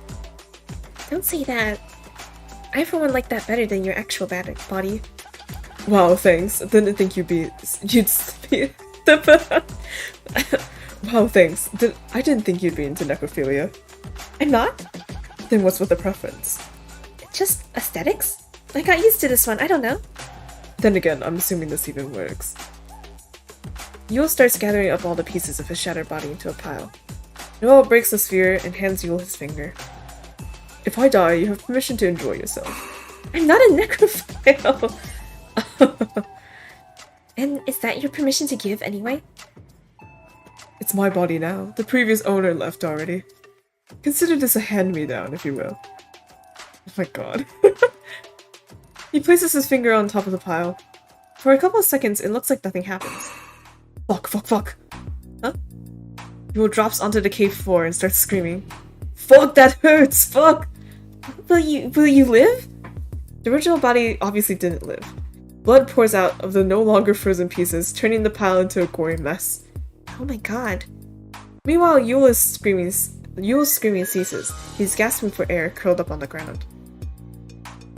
Don't say that. I for one like that better than your actual body. Wow, thanks. I didn't think you'd be Wow, thanks. I didn't think you'd be into necrophilia. I'm not? Then what's with the preference? Just aesthetics? I got used to this one, I don't know. Then again, I'm assuming this even works. Yule starts gathering up all the pieces of his shattered body into a pile. Noelle breaks the sphere and hands Yule his finger. If I die, you have permission to enjoy yourself. I'm not a necrophile! And is that your permission to give anyway? It's my body now. The previous owner left already. Consider this a hand-me-down, if you will. Oh my god. He places his finger on top of the pile. For a couple of seconds, it looks like nothing happens. Fuck. Huh? Yule drops onto the cave floor and starts screaming. Fuck, that hurts! Fuck! Will you live? The original body obviously didn't live. Blood pours out of the no longer frozen pieces, turning the pile into a gory mess. Oh my god. Meanwhile, Yule's screaming ceases. He's gasping for air, curled up on the ground.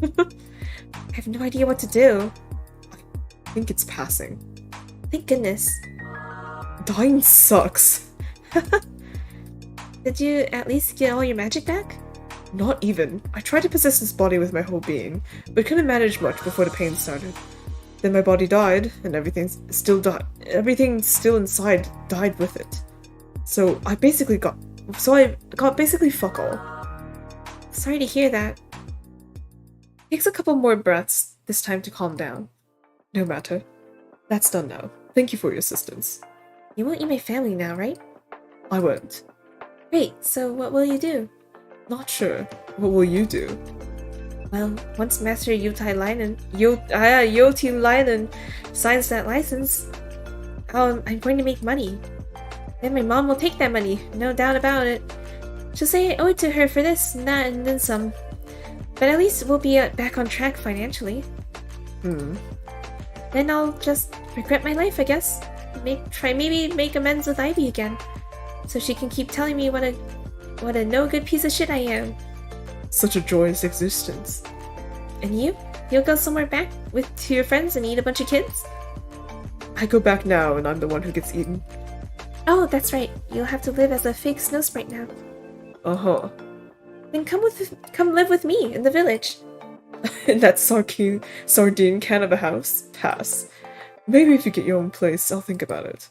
I have no idea what to do. I think it's passing. Thank goodness. Dying sucks. Did you at least get all your magic back? Not even. I tried to possess this body with my whole being, but couldn't manage much before the pain started. Then my body died, and everything still inside died with it. So I got basically fuck all. Sorry to hear that. Takes a couple more breaths, this time to calm down. No matter. That's done now. Thank you for your assistance. You won't eat my family now, right? I won't. Great, so what will you do? Not sure. What will you do? Well, once Master Yoti Linen signs that license, I'm going to make money. Then my mom will take that money, no doubt about it. She'll say I owe it to her for this and that and then some. But at least we'll be back on track financially. Then I'll just regret my life, I guess. Maybe make amends with Ivy again, so she can keep telling me what a no good piece of shit I am. Such a joyous existence. And you? You'll go somewhere back to your friends and eat a bunch of kids? I go back now and I'm the one who gets eaten. Oh, that's right. You'll have to live as a fake snow sprite now. Uh-huh. Then come live with me in the village. In that sardine can of a house? Pass. Maybe if you get your own place, I'll think about it.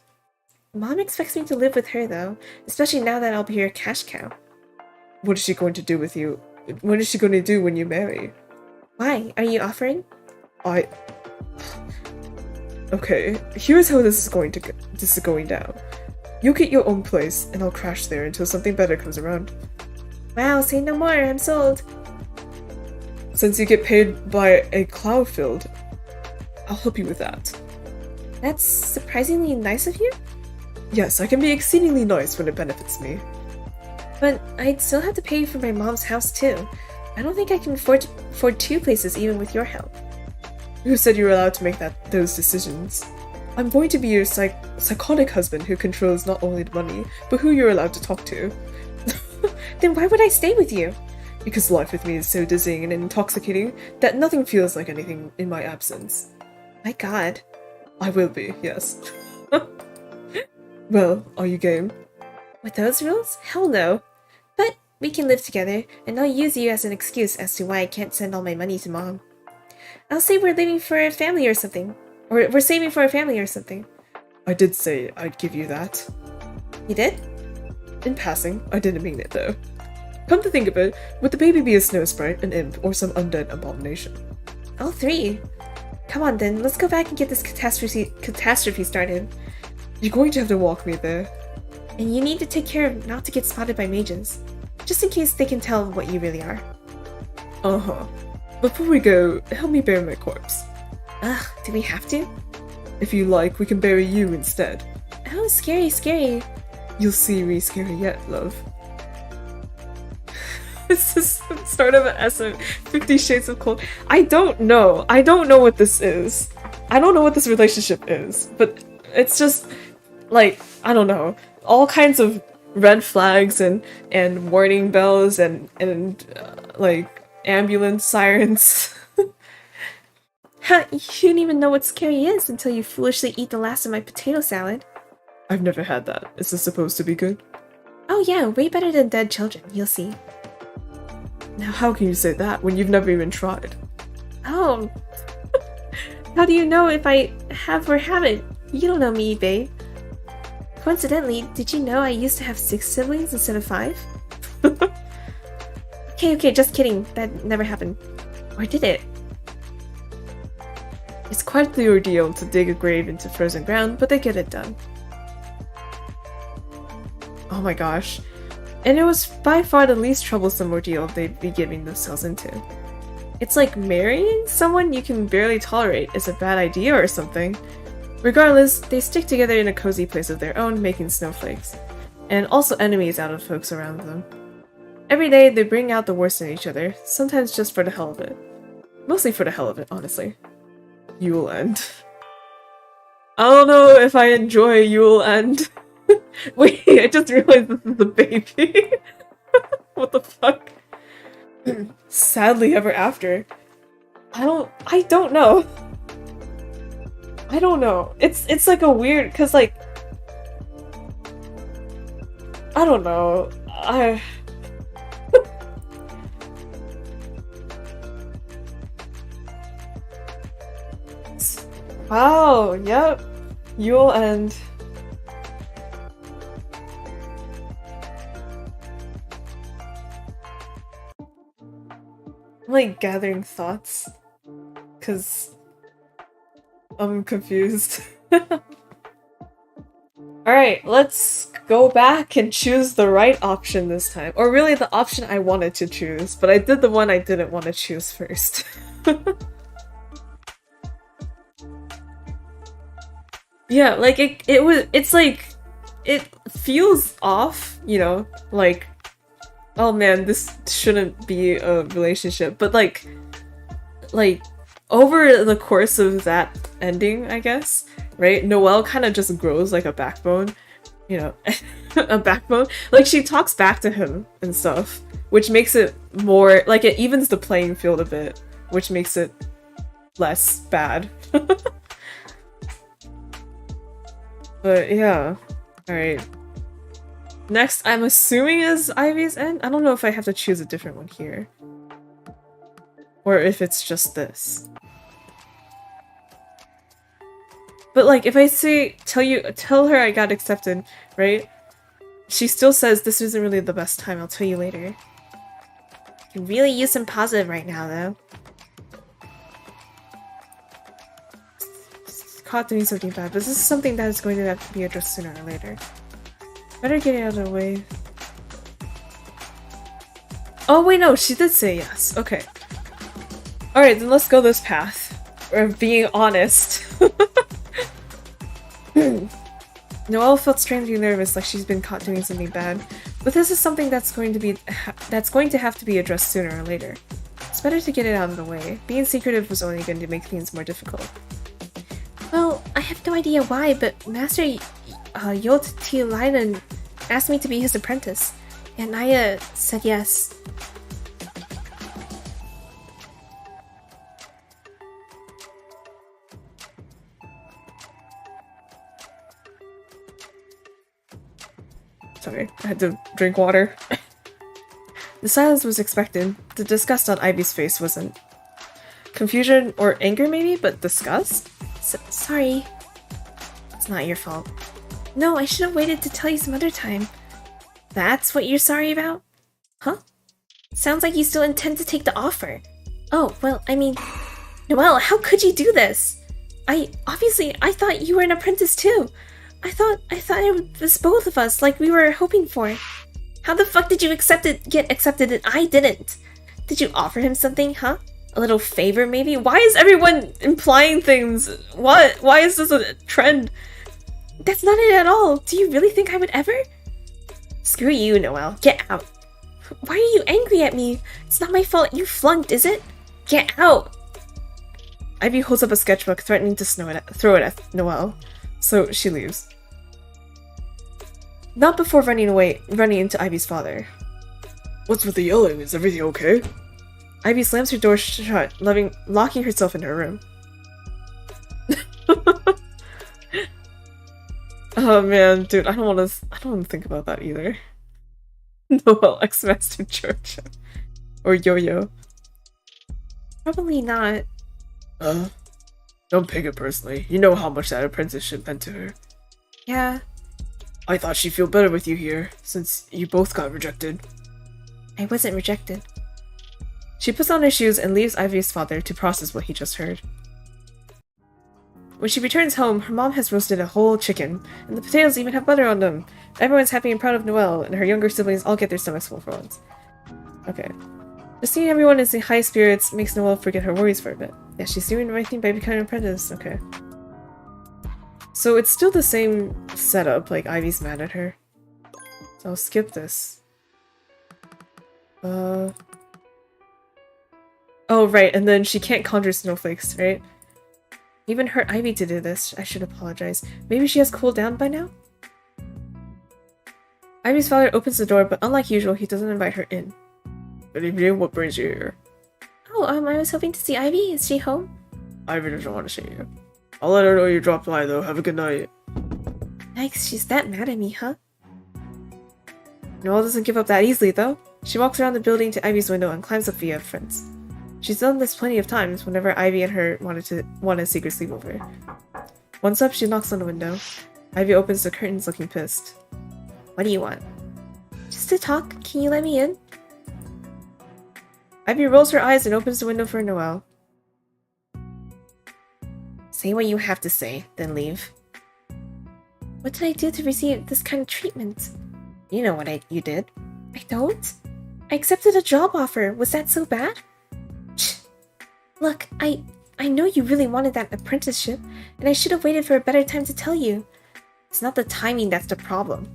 Mom expects me to live with her though, especially now that I'll be her cash cow. What is she going to do with you? What is she going to do when you marry? Why? Are you offering? Okay, here's how this is going down. You get your own place, and I'll crash there until something better comes around. Wow, say no more, I'm sold. Since you get paid by a cloud field, I'll help you with that. That's surprisingly nice of you? Yes, I can be exceedingly nice when it benefits me. But I'd still have to pay for my mom's house too. I don't think I can afford two places even with your help. Who said you were allowed to make those decisions? I'm going to be your psychotic husband who controls not only the money, but who you're allowed to talk to. Then why would I stay with you? Because life with me is so dizzying and intoxicating that nothing feels like anything in my absence. My god. I will be, yes. Well, are you game? With those rules? Hell no. But we can live together, and I'll use you as an excuse as to why I can't send all my money to Mom. I'll say we're leaving for a family or something. Or we're saving for a family or something. I did say I'd give you that. You did? In passing, I didn't mean it though. Come to think of it, would the baby be a snow sprite, an imp, or some undead abomination? All three. Come on then, let's go back and get this catastrophe started. You're going to have to walk me there. And you need to take care of not to get spotted by mages. Just in case they can tell what you really are. Uh-huh. Before we go, help me bury my corpse. Ugh, do we have to? If you like, we can bury you instead. Oh, scary, scary. You'll see me scary yet, love. This is sort of an SM 50 Shades of Cold. I don't know. I don't know what this is. I don't know what this relationship is. But it's just, like, I don't know. All kinds of red flags and warning bells and like, ambulance sirens. Huh, you didn't even know what scary is until you foolishly eat the last of my potato salad. I've never had that. Is this supposed to be good? Oh yeah, way better than dead children, you'll see. Now how can you say that when you've never even tried? Oh. How do you know if I have or haven't? You don't know me, babe. Coincidentally, did you know I used to have 6 siblings instead of 5? Okay, just kidding. That never happened. Or did it? It's quite the ordeal to dig a grave into frozen ground, but they get it done. Oh my gosh. And it was by far the least troublesome ordeal they'd be getting themselves into. It's like marrying someone you can barely tolerate is a bad idea or something. Regardless, they stick together in a cozy place of their own, making snowflakes. And also enemies out of folks around them. Every day, they bring out the worst in each other, sometimes just for the hell of it. Mostly for the hell of it, honestly. Yule End. I don't know if I enjoy Yule End. Wait, I just realized this is the baby. What the fuck? Sadly ever after. I don't know. I don't know. It's like a weird, cause like I don't know. Wow, yep. Yule End. I'm like gathering thoughts because I'm confused. Alright, let's go back and choose the right option this time. Or really the option I wanted to choose, but I did the one I didn't want to choose first. Yeah, like it's like, it feels off, you know, like, oh man, this shouldn't be a relationship, but like over the course of that ending, I guess, right? Noelle kind of just grows like a backbone, you know, a backbone. Like she talks back to him and stuff, which makes it more, like it evens the playing field a bit, which makes it less bad. But yeah, alright. Next, I'm assuming is Ivy's End? I don't know if I have to choose a different one here. Or if it's just this. But like, if I say, tell her I got accepted, right? She still says this isn't really the best time, I'll tell you later. Can really use some positive right now, though. Caught doing something bad, but this is something that is going to have to be addressed sooner or later. Better get it out of the way. Oh wait, no, she did say yes. Okay. Alright, then let's go this path. Of being honest. Noelle felt strangely nervous, like she's been caught doing something bad. But this is something that's going to have to be addressed sooner or later. It's better to get it out of the way. Being secretive was only going to make things more difficult. Well, I have no idea why, but Master Yot asked me to be his apprentice, and I said yes. Sorry, I had to drink water. The silence was expected. The disgust on Ivy's face wasn't confusion or anger maybe, but disgust? Sorry. It's not your fault. No, I should have waited to tell you some other time. That's what you're sorry about? Huh? Sounds like you still intend to take the offer. Oh, well, I mean... Noelle, how could you do this? I thought you were an apprentice too. I thought it was both of us, like we were hoping for. How the fuck did you get accepted and I didn't? Did you offer him something, huh? A little favor, maybe? Why is everyone implying things? What? Why is this a trend? That's not it at all. Do you really think I would ever? Screw you, Noelle. Get out. Why are you angry at me? It's not my fault you flunked, is it? Get out! Ivy holds up a sketchbook, threatening to throw it at Noelle, so she leaves. Not before running into Ivy's father. What's with the yelling? Is everything okay? Ivy slams her door shut, locking herself in her room. Oh man, dude, I don't want to think about that either. Noelle ex-master Georgia. Or Yo-Yo. Probably not. Don't pick it personally. You know how much that apprenticeship meant to her. Yeah. I thought she'd feel better with you here, since you both got rejected. I wasn't rejected. She puts on her shoes and leaves Ivy's father to process what he just heard. When she returns home, her mom has roasted a whole chicken, and the potatoes even have butter on them. Everyone's happy and proud of Noelle, and her younger siblings all get their stomachs full for once. Okay. Just seeing everyone is in high spirits makes Noelle forget her worries for a bit. Yeah, she's doing the right thing by becoming an apprentice. Okay. So it's still the same setup, like Ivy's mad at her. So I'll skip this. Oh, right, and then she can't conjure snowflakes, right? Even hurt Ivy to do this. I should apologize. Maybe she has cooled down by now? Ivy's father opens the door, but unlike usual, he doesn't invite her in. Good evening, what brings you here? Oh, I was hoping to see Ivy. Is she home? Ivy doesn't want to see you. I'll let her know you dropped by, though. Have a good night. Yikes, she's that mad at me, huh? Noelle doesn't give up that easily, though. She walks around the building to Ivy's window and climbs up via fence. She's done this plenty of times whenever Ivy and her want a secret sleepover. Once up, she knocks on the window. Ivy opens the curtains looking pissed. What do you want? Just to talk. Can you let me in? Ivy rolls her eyes and opens the window for Noelle. Say what you have to say, then leave. What did I do to receive this kind of treatment? You know what you did. I don't? I accepted a job offer. Was that so bad? Look, I know you really wanted that apprenticeship, and I should have waited for a better time to tell you. It's not the timing that's the problem.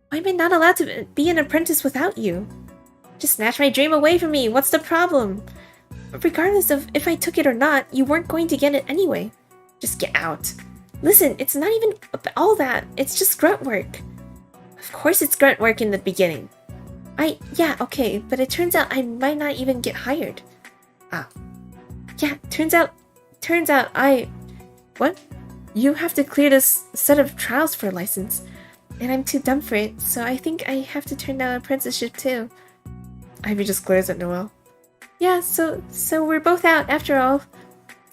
Why am I not allowed to be an apprentice without you? Just snatch my dream away from me. What's the problem? Regardless of if I took it or not, you weren't going to get it anyway. Just get out. Listen, it's not even all that. It's just grunt work. Of course it's grunt work in the beginning. Yeah, okay, but it turns out I might not even get hired. Yeah, turns out what? You have to clear this set of trials for a license, and I'm too dumb for it, so I think I have to turn down an apprenticeship too. Ivy just glares at Noelle. Yeah, so we're both out after all.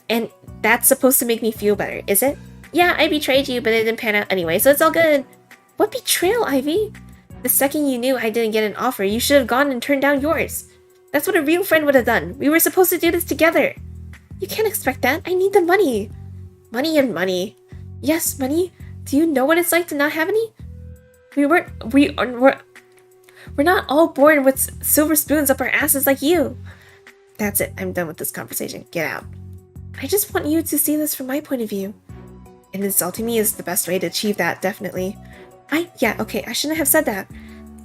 And that's supposed to make me feel better, is it? Yeah, I betrayed you, but it didn't pan out anyway, so it's all good. What betrayal, Ivy? The second you knew I didn't get an offer, you should have gone and turned down yours. That's what a real friend would have done. We were supposed to do this together. You can't expect that. I need the money. Money and money. Yes, money. Do you know what it's like to not have any? We're not all born with silver spoons up our asses like you. That's it. I'm done with this conversation. Get out. I just want you to see this from my point of view. And insulting me is the best way to achieve that, definitely. Yeah, okay, I shouldn't have said that.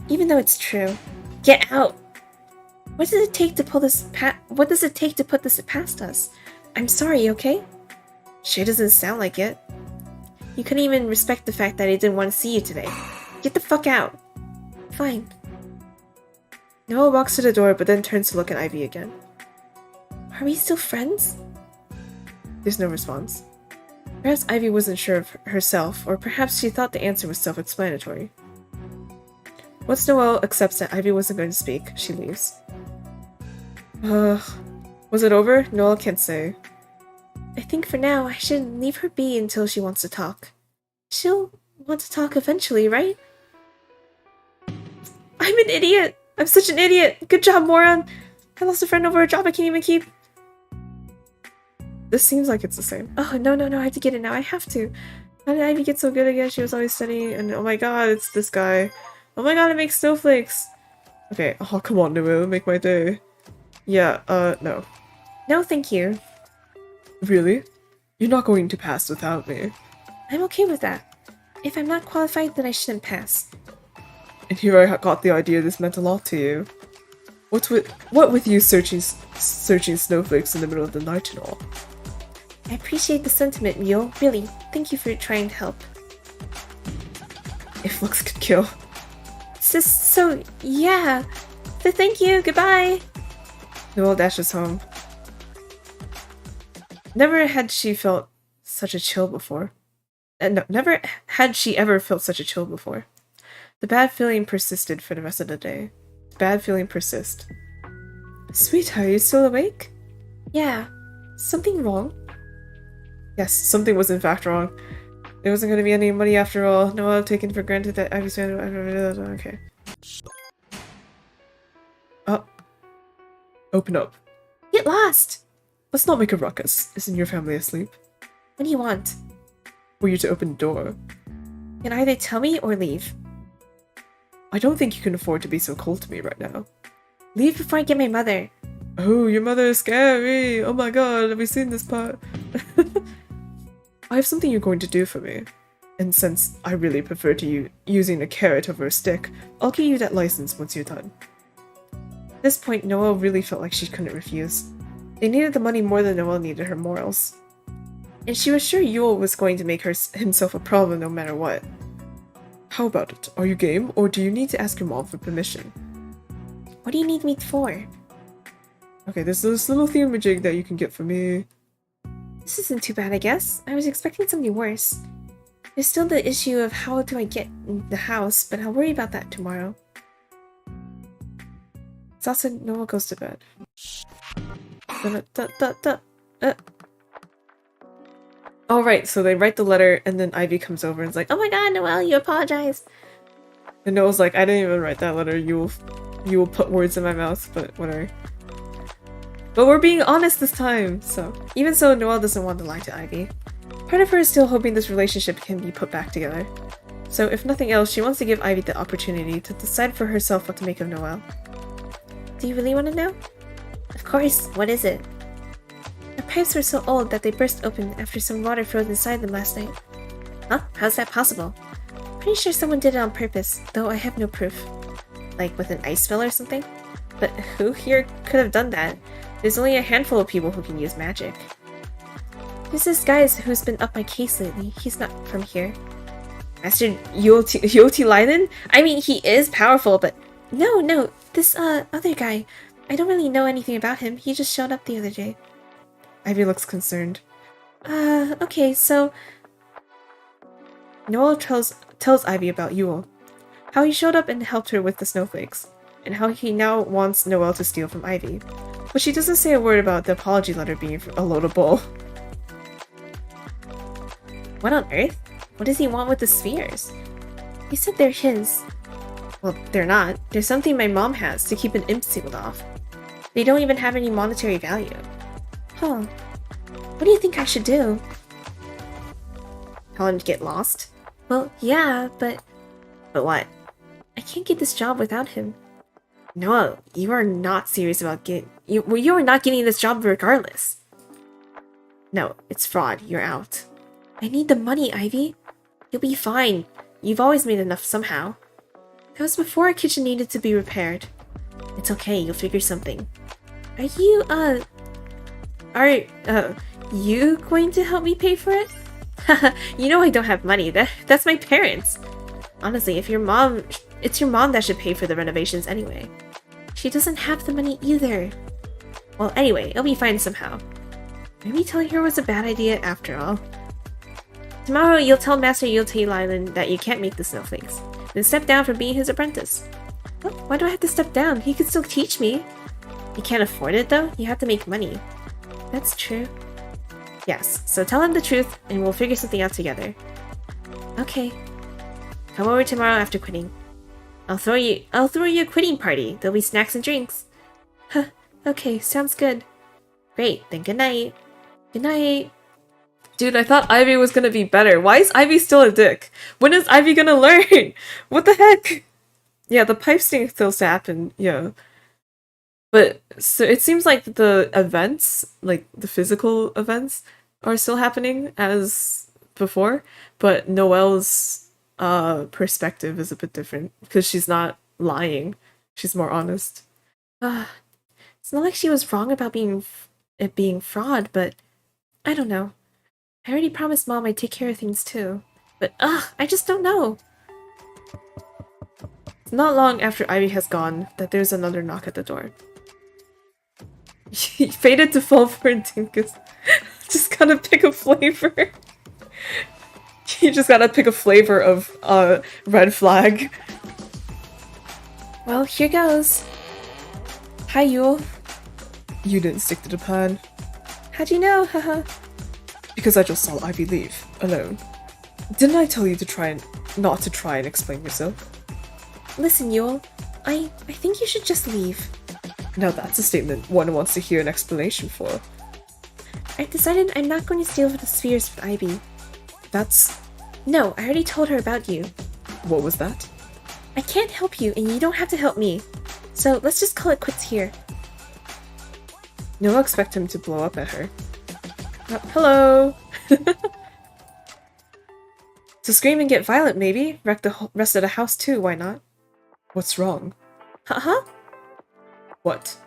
Even though it's true. Get out! What does it take to put this past us? I'm sorry, okay? Sure doesn't sound like it. You couldn't even respect the fact that I didn't want to see you today. Get the fuck out. Fine. Noelle walks to the door, but then turns to look at Ivy again. Are we still friends? There's no response. Perhaps Ivy wasn't sure of herself, or perhaps she thought the answer was self-explanatory. Once Noelle accepts that Ivy wasn't going to speak, she leaves. Was it over? Noelle can't say. I think for now I should leave her be until she wants to talk. She'll want to talk eventually, right? I'm an idiot! I'm such an idiot! Good job, moron! I lost a friend over a job I can't even keep. This seems like it's the same. Oh, no, I have to get it now. I have to. How did Ivy get so good again? She was always studying, and oh my god, it's this guy. Oh my god, it makes snowflakes! Okay, oh come on, Noelle, make my day. Yeah, no. No, thank you. Really? You're not going to pass without me. I'm okay with that. If I'm not qualified, then I shouldn't pass. And here I got the idea this meant a lot to you. What with you searching snowflakes in the middle of the night and all? I appreciate the sentiment, Mule. Really, thank you for trying to help. If looks could kill. So yeah. So thank you, goodbye! Noelle dashes home. Never had she felt such a chill before. No, never had she ever felt such a chill before. The bad feeling persisted for the rest of the day. The bad feeling persist. Sweetheart, are you still awake? Yeah. Something wrong? Yes, something was in fact wrong. There wasn't going to be any money after all. Noelle taken for granted that I was... Okay. Oh. Open up. Get lost! Let's not make a ruckus. Isn't your family asleep? What do you want? For you to open the door. You can either tell me or leave. I don't think you can afford to be so cold to me right now. Leave before I get my mother. Oh, your mother is scary! Oh my god, have you seen this part? I have something you're going to do for me. And since I really prefer to you using a carrot over a stick, I'll give you that license once you're done. At this point, Noelle really felt like she couldn't refuse. They needed the money more than Noelle needed her morals. And she was sure Yule was going to make himself a problem no matter what. How about it? Are you game, or do you need to ask your mom for permission? What do you need me for? Okay, there's this little thingamajig that you can get for me. This isn't too bad, I guess. I was expecting something worse. There's still the issue of how do I get in the house, but I'll worry about that tomorrow. Sasa Noelle goes to bed. Alright, so they write the letter, and then Ivy comes over and is like, Oh my god, Noelle, you apologize! and Noelle's like, I didn't even write that letter, you will put words in my mouth, but whatever. But we're being honest this time, so. Even so, Noelle doesn't want to lie to Ivy. Part of her is still hoping this relationship can be put back together. So if nothing else, she wants to give Ivy the opportunity to decide for herself what to make of Noelle. Do you really want to know? Of course, what is it? Our pipes were so old that they burst open after some water froze inside them last night. Huh? How's that possible? Pretty sure someone did it on purpose, though I have no proof. Like with an ice spill or something? But who here could have done that? There's only a handful of people who can use magic. There's this guy who's been up my case lately. He's not from here. Master Yoti Leiden? I mean, he is powerful, but... No, this, other guy. I don't really know anything about him. He just showed up the other day. Ivy looks concerned. Okay, so... Noelle tells Ivy about Yule. How he showed up and helped her with the snowflakes. And how he now wants Noelle to steal from Ivy. But she doesn't say a word about the apology letter being a load of bull. What on earth? What does he want with the spheres? He said they're his. Well, they're not. They're something my mom has to keep an imp sealed off. They don't even have any monetary value. Huh. What do you think I should do? Tell him to get lost? Well, yeah, but... But what? I can't get this job without him. No, you are not serious about you are not getting this job regardless. No, it's fraud. You're out. I need the money, Ivy. You'll be fine. You've always made enough somehow. That was before our kitchen needed to be repaired. It's okay. You'll figure something. Are you, you going to help me pay for it? You know I don't have money. That's my parents. Honestly, it's your mom that should pay for the renovations anyway. She doesn't have the money either. Well, anyway, it'll be fine somehow. Maybe telling her was a bad idea after all. Tomorrow, you'll tell Master Yultail Island that you can't make the snowflakes. Then step down from being his apprentice. What? Why do I have to step down? He could still teach me. You can't afford it though. You have to make money. That's true. Yes, so tell him the truth and we'll figure something out together. Okay. Come over tomorrow after quitting. I'll throw you a quitting party. There'll be snacks and drinks. Huh. Okay, sounds good. Great, then good night. Good night. Dude, I thought Ivy was gonna be better. Why is Ivy still a dick? When is Ivy gonna learn? What the heck? Yeah, the pipe thing still happened. Yeah. But so it seems like the events, like the physical events, are still happening as before, but Noelle's perspective is a bit different because she's not lying. She's more honest. It's not like she was wrong about it being fraud, but I don't know. I already promised Mom I'd take care of things too. But I just don't know. It's not long after Ivy has gone that there's another knock at the door. He fated to fall for a dinkus. Just gotta pick a flavor. You just gotta pick a flavor of red flag. Well, here goes. Hi, Yule. You didn't stick to the plan. How'd you know? Haha. Because I just saw Ivy leave, alone. Didn't I tell you to not to try and explain yourself? Listen, Yule. I think you should just leave. Now that's a statement one wants to hear an explanation for. I've decided I'm not going to steal the spheres with Ivy. That's... No, I already told her about you. What was that? I can't help you, and you don't have to help me. So let's just call it quits here. No, I'll expect him to blow up at her. Hello! To scream and get violent, maybe? Wreck the rest of the house too, why not? What's wrong? Huh? What?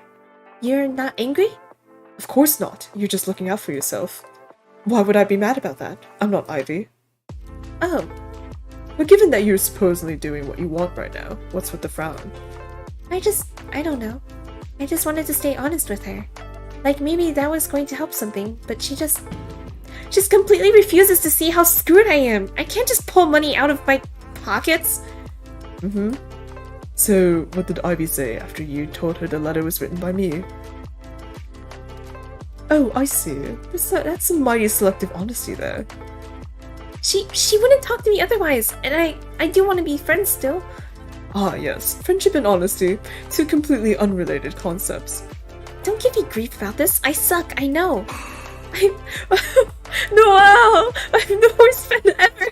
You're not angry? Of course not. You're just looking out for yourself. Why would I be mad about that? I'm not Ivy. Oh. But given that you're supposedly doing what you want right now, what's with the frown? I don't know. I just wanted to stay honest with her. Like, maybe that was going to help something, but she just completely refuses to see how screwed I am. I can't just pull money out of my pockets. Mm-hmm. So, what did Ivy say after you told her the letter was written by me? Oh, I see. That's some mighty selective honesty there. She wouldn't talk to me otherwise, and I do want to be friends still. Ah, yes. Friendship and honesty. Two completely unrelated concepts. Don't give me grief about this. I suck, I know. Noelle! I'm the worst friend ever!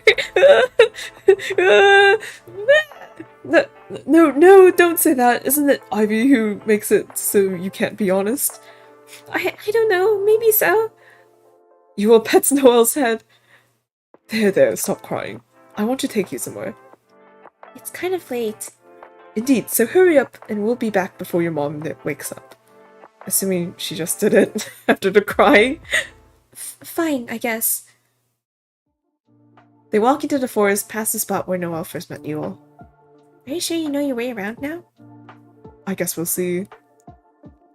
No, don't say that. Isn't it Ivy who makes it so you can't be honest? I don't know. Maybe so. You will pet Noelle's head. There, stop crying. I want to take you somewhere. It's kind of late. Indeed, so hurry up and we'll be back before your mom wakes up. Assuming she just did it after the crying. Fine, I guess. They walk into the forest past the spot where Noelle first met Noelle. Are you sure you know your way around now? I guess we'll see.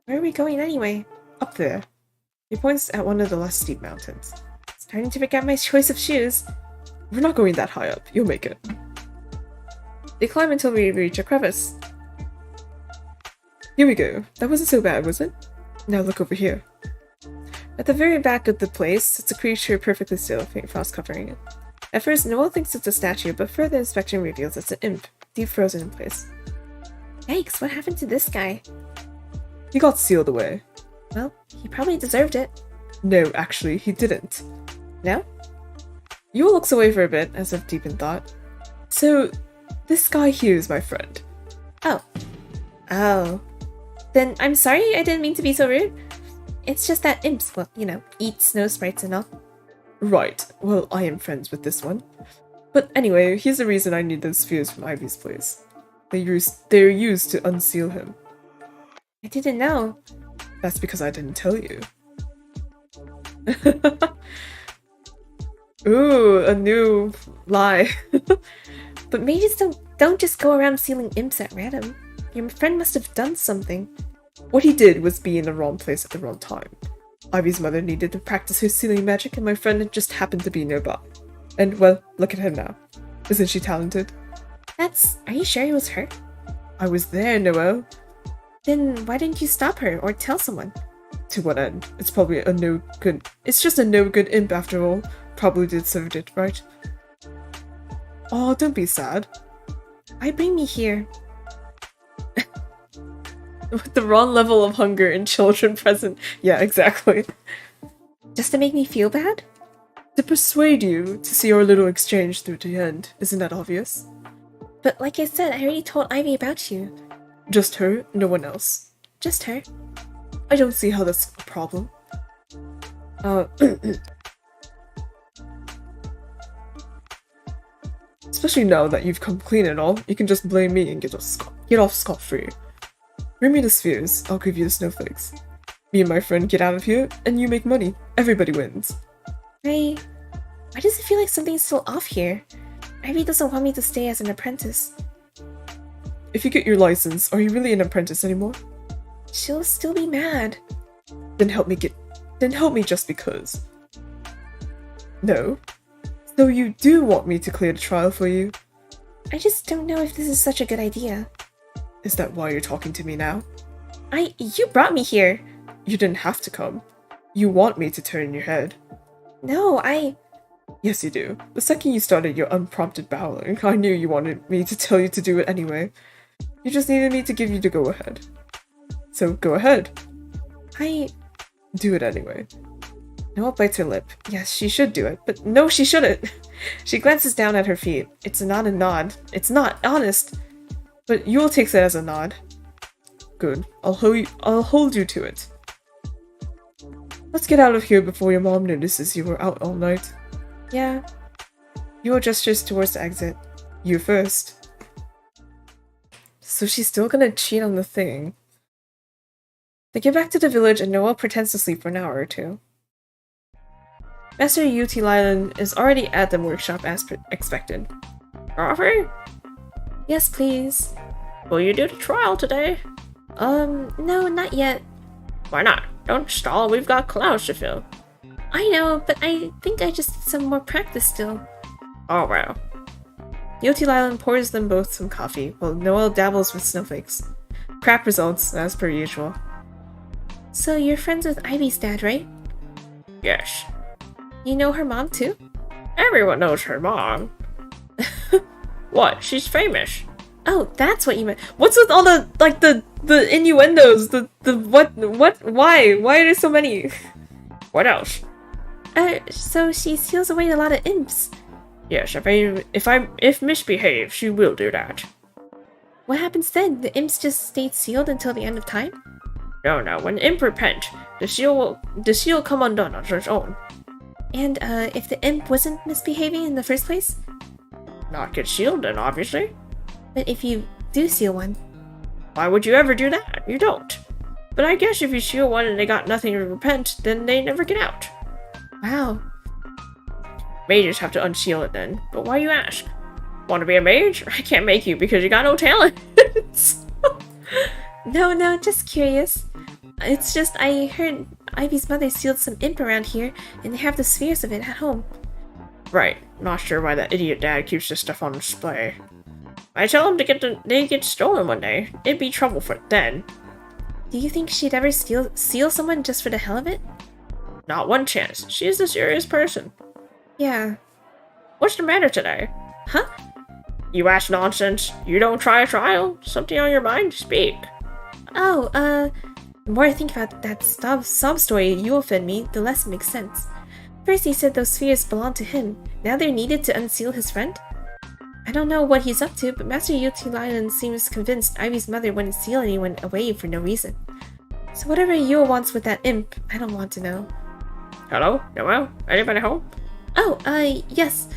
Where are we going anyway? Up there. He points at one of the less steep mountains. Starting to pick out my choice of shoes. We're not going that high up. You'll make it. They climb until we reach a crevice. Here we go. That wasn't so bad, was it? Now look over here. At the very back of the place sits a creature perfectly still, faint frost covering it. At first, Noelle thinks it's a statue, but further inspection reveals it's an imp, deep frozen in place. Yikes, what happened to this guy? He got sealed away. Well, he probably deserved it. No, actually, he didn't. No? Yule looks away for a bit, as if deep in thought. So, this guy here is my friend. Oh. Then I'm sorry, I didn't mean to be so rude. It's just that imps, well, you know, eat snow sprites and all. Right, well, I am friends with this one. But anyway, here's the reason I need those spheres from Ivy's place. They're used to unseal him. I didn't know. That's because I didn't tell you. Ooh, a new lie. But mages don't just go around sealing imps at random. Your friend must have done something. What he did was be in the wrong place at the wrong time. Ivy's mother needed to practice her sealing magic and my friend just happened to be nearby. And, well, look at him now. Isn't she talented? Are you sure it was her? I was there, Noelle. Then why didn't you stop her or tell someone? To what end? It's probably a no good... It's just a no good imp after all. Probably deserved it, right? Oh, don't be sad. Why bring me here? With the wrong level of hunger and children present. Yeah, exactly. Just to make me feel bad? To persuade you to see our little exchange through to the end. Isn't that obvious? But like I said, I already told Ivy about you. Just her, no one else. just her. I don't see how that's a problem. Especially now that you've come clean and all, you can just blame me and get off scot-free. Bring me the spheres, I'll give you the snowflakes. Me and my friend get out of here, and you make money. Everybody wins. Why does it feel like something's still off here? Ivy doesn't want me to stay as an apprentice. If you get your license, are you really an apprentice anymore? She'll still be mad. Then help me just because. No. So you do want me to clear the trial for you? I just don't know if this is such a good idea. Is that why you're talking to me now? You brought me here. You didn't have to come. You want me to turn your head. No, Yes, you do. The second you started your unprompted bowing, I knew you wanted me to tell you to do it anyway. You just needed me to give you the go-ahead. So go ahead. Do it anyway. Noelle bites her lip. Yes, she should do it, but no, she shouldn't. She glances down at her feet. It's not a nod. It's not, honest. But you will take that as a nod. Good. I'll hold you to it. Let's get out of here before your mom notices you were out all night. Yeah. Yule gestures towards the exit. You first. So she's still gonna cheat on the thing. They get back to the village and Noelle pretends to sleep for an hour or two. Master UWU is already at the workshop as expected. Coffee? Yes, please. Will you do the trial today? No, not yet. Why not? Don't stall, we've got clouds to fill. I know, but I think I just need some more practice still. Oh well. UWU pours them both some coffee, while Noelle dabbles with snowflakes. Crap results, as per usual. So you're friends with Ivy's dad, right? Yes. You know her mom too? Everyone knows her mom. What? She's famous. Oh, that's what you meant. What's with all the, like, the innuendos? What, why? Why are there so many? What else? So she seals away a lot of imps. Yes, if misbehaved, she will do that. What happens then? The imps just stay sealed until the end of time? No, when imp repent, the seal come undone on its own. And, if the imp wasn't misbehaving in the first place? Not get sealed then, obviously. But if you do seal one? Why would you ever do that? You don't. But I guess if you seal one and they got nothing to repent, then they never get out. Wow. Mages have to unseal it then. But why you ask? Want to be a mage? I can't make you because you got no talent. No, just curious. It's just I heard Ivy's mother sealed some imp around here, and they have the spheres of it at home. Right. Not sure why that idiot dad keeps this stuff on display. I tell him they get stolen one day. It'd be trouble for it then. Do you think she'd ever seal someone just for the hell of it? Not one chance. She's a serious person. Yeah. What's the matter today? Huh? You ask nonsense. You don't try a trial? Something on your mind? Speak. Oh, the more I think about that sob story Yule fed me, the less it makes sense. First he said those spheres belonged to him. Now they're needed to unseal his friend? I don't know what he's up to, but Master UWU seems convinced Ivy's mother wouldn't seal anyone away for no reason. So whatever Yule wants with that imp, I don't want to know. Hello? Noelle? Anybody home? Oh, yes.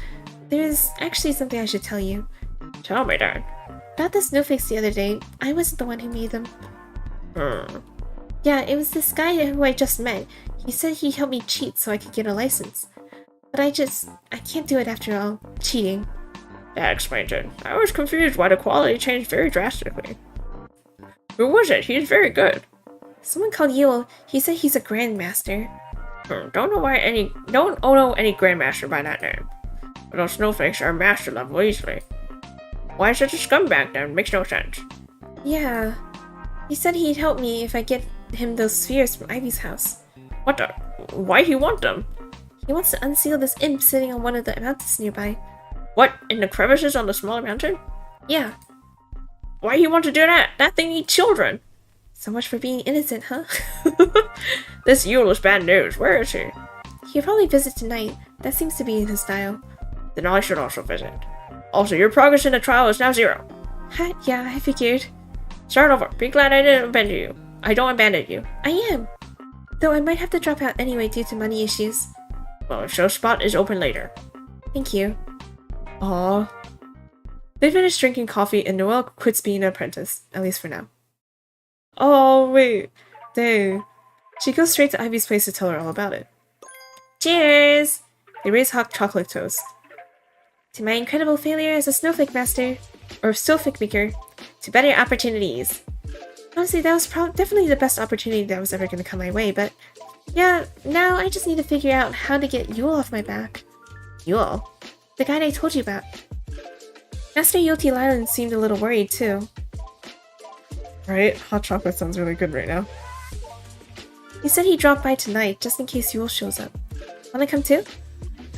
There's actually something I should tell you. Tell me, Dad. About the snowflakes the other day, I wasn't the one who made them. Yeah, it was this guy who I just met. He said he'd help me cheat so I could get a license. But I can't do it after all. Cheating. That explains it. I was confused why the quality changed very drastically. Who was it? He's very good. Someone called Yule. He said he's a grandmaster. Don't know any grandmaster by that name. But those snowflakes are master level easily. Why such a scumbag then? Makes no sense. Yeah. He said he'd help me if I get him those spheres from Ivy's house. What the? Why he want them? He wants to unseal this imp sitting on one of the mountains nearby. What? In the crevices on the smaller mountain? Yeah. Why he want to do that? That thing eats children. So much for being innocent, huh? This Yule is bad news. Where is he? He'll probably visit tonight. That seems to be in his style. Then I should also visit. Also, your progress in the trial is now 0. Yeah, I figured. Start over. Be glad I didn't offend you. I don't abandon you. I am. Though I might have to drop out anyway due to money issues. Well, show spot is open later. Thank you. Aw. They finish drinking coffee and Noelle quits being an apprentice, at least for now. Oh, wait. Dang. She goes straight to Ivy's place to tell her all about it. Cheers! They raise hot chocolate toast. To my incredible failure as a snowflake master, or snowflake maker, to better opportunities. Honestly, that was definitely the best opportunity that was ever going to come my way, but yeah, now I just need to figure out how to get Yule off my back. Yule? The guy I told you about. Master Yoti Lylan seemed a little worried too. Right? Hot chocolate sounds really good right now. He said he'd drop by tonight, just in case Yule shows up. Wanna come too?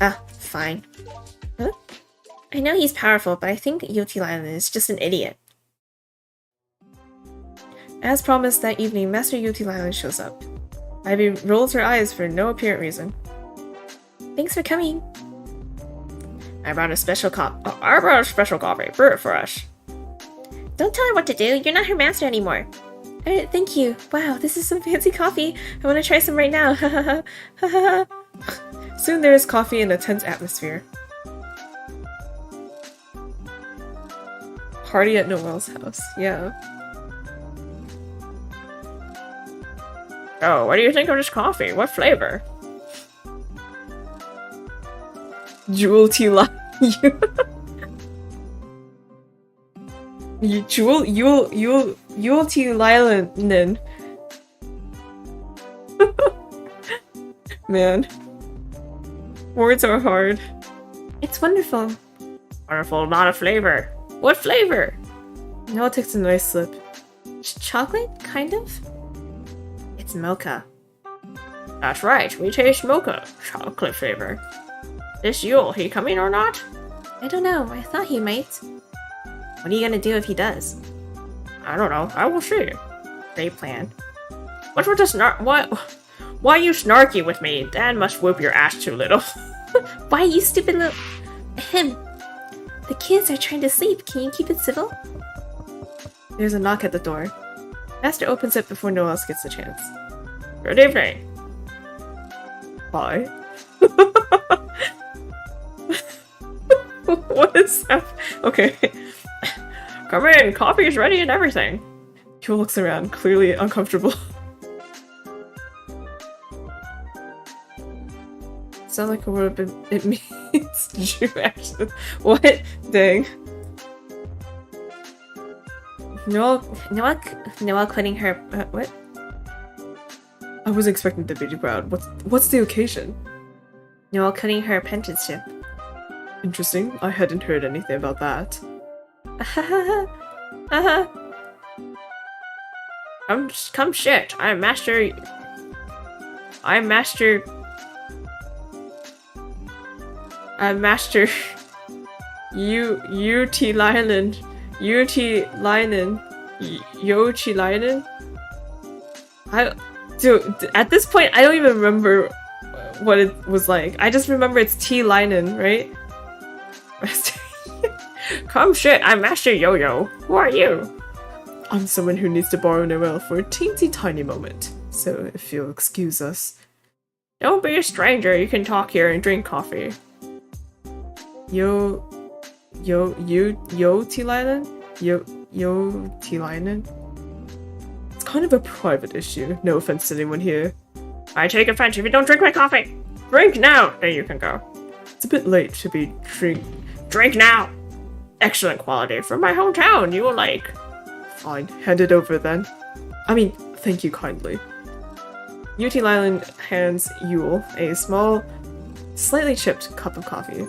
Ah, fine. Huh? I know he's powerful, but I think Yoti Lylan is just an idiot. As promised that evening, Master Yoti Lylan shows up. Ivy rolls her eyes for no apparent reason. Thanks for coming. I brought a special coffee. Brew it for us. Don't tell her what to do. You're not her master anymore. Thank you. Wow, this is some fancy coffee. I want to try some right now. Soon there is coffee in a tense atmosphere. Party at Noelle's house. Yeah. Oh, what do you think of this coffee? What flavor? Jewel tea Jewel tea Lylan. Man. Words are hard. It's wonderful. Wonderful, not a flavor. What flavor? Noelle takes a nice sip. Chocolate, kind of? It's mocha. That's right, we taste mocha. Chocolate flavor. This Yule, he coming or not? I don't know, I thought he might. What are you gonna do if he does? I don't know, I will see. Great plan. What's with the snark? What? Why are you snarky with me? Dad must whoop your ass too little. Why, you stupid little... Ahem. The kids are trying to sleep. Can you keep it civil? There's a knock at the door. Master opens it before Noelle gets the chance. Good evening. Bye. What is that? Okay. Come in, coffee is ready and everything. Yule looks around, clearly uncomfortable. Sound like a word, but it means Jew action. What? Dang. Noelle quitting her... what? I wasn't expecting the baby crowd. What's the occasion? Noelle cutting her apprenticeship. Interesting. I hadn't heard anything about that. Come shit. I'm master Yoti Lylan. Dude, at this point, I don't even remember what it was like. I just remember it's T. Linen, right? Come shit, I'm Master Yo-Yo. Who are you? I'm someone who needs to borrow Noelle for a teensy tiny moment. So if you'll excuse us. Don't be a stranger, you can talk here and drink coffee. Yo T. Linen? Yo T. Linen? It's kind of a private issue. No offense to anyone here. I take offense if you don't drink my coffee. Drink now! There you can go. It's a bit late to be Drink now! Excellent quality from my hometown, you will like. Fine, hand it over then. I mean, thank you kindly. Yoti Lylan hands Yule a small, slightly chipped cup of coffee.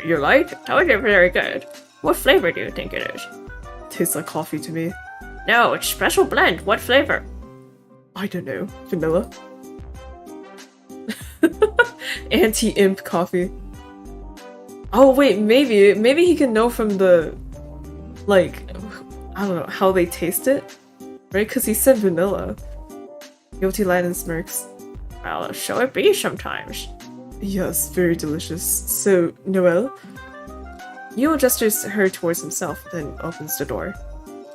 You like? That was very good. What flavor do you think it is? Tastes like coffee to me. No, it's special blend. What flavor? I don't know. Vanilla? Anti-imp coffee. Oh wait, maybe he can know from the, like, I don't know, how they taste it? Right? Because he said vanilla. Yoti Lylan smirks. Well, so it be sometimes. Yes, very delicious. So, Noelle? Yule gestures her towards himself, then opens the door.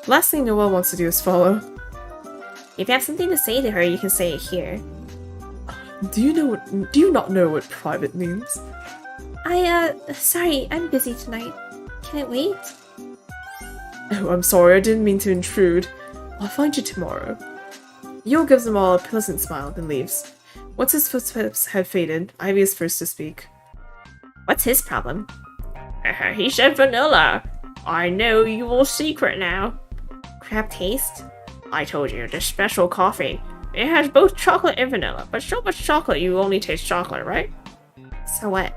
Last thing Noelle wants to do is follow. If you have something to say to her, you can say it here. Do you not know what private means? Sorry, I'm busy tonight. Can it wait? Oh, I'm sorry, I didn't mean to intrude. I'll find you tomorrow. Yule gives them all a pleasant smile, then leaves. Once his footsteps had faded, Ivy is first to speak. What's his problem? He said vanilla. I know your secret now. Crab taste? I told you, this special coffee. It has both chocolate and vanilla, but so much chocolate you only taste chocolate, right? So what?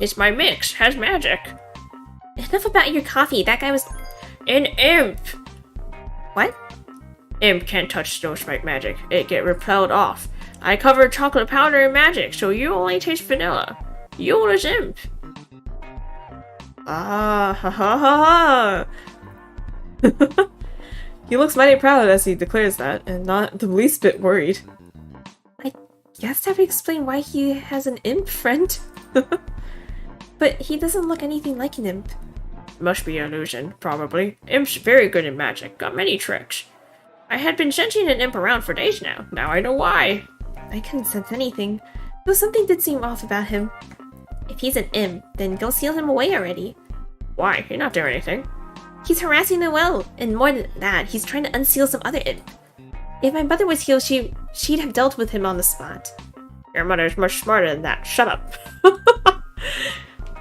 It's my mix, has magic. Enough about your coffee, that guy was- An imp! What? Imp can't touch Snowsprite magic. It get repelled off. I covered chocolate powder in magic, so you only taste vanilla. Yule is imp. Ah, ha ha ha ha! He looks mighty proud as he declares that, and not the least bit worried. I guess that would explain why he has an imp friend. But he doesn't look anything like an imp. Must be an illusion, probably. Imp's very good in magic, got many tricks. I had been sensing an imp around for days now. Now I know why. I couldn't sense anything, though something did seem off about him. If he's an imp, then go seal him away already. Why? You're not doing anything. He's harassing Noelle, and more than that, he's trying to unseal some other imp. If my mother was here, she'd have dealt with him on the spot. Your mother's much smarter than that. Shut up.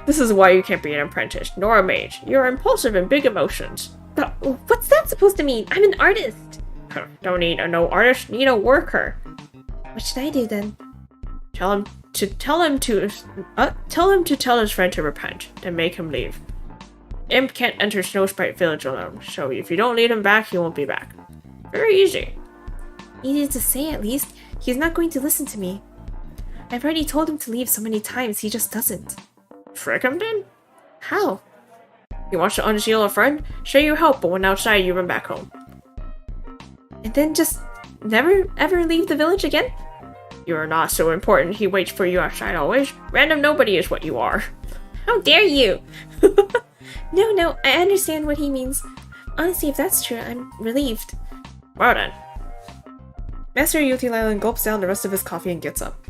This is why you can't be an apprentice, nor a mage. You're impulsive and big emotions. But what's that supposed to mean? I'm an artist! Don't need a no artist, need a worker. What should I do then? Tell him to tell his friend to repent, then make him leave. Imp can't enter Snowsprite Village alone, so if you don't lead him back, he won't be back. Very easy. Easy to say, at least. He's not going to listen to me. I've already told him to leave so many times, he just doesn't. Trick him then? How? He wants to unseal a friend? Say you help, but when outside, you run back home. And then just never ever leave the village again? You're not so important, he waits for you outside always. Random nobody is what you are. How dare you! No, I understand what he means. Honestly, if that's true, I'm relieved. Well then. Master Yutilalan gulps down the rest of his coffee and gets up.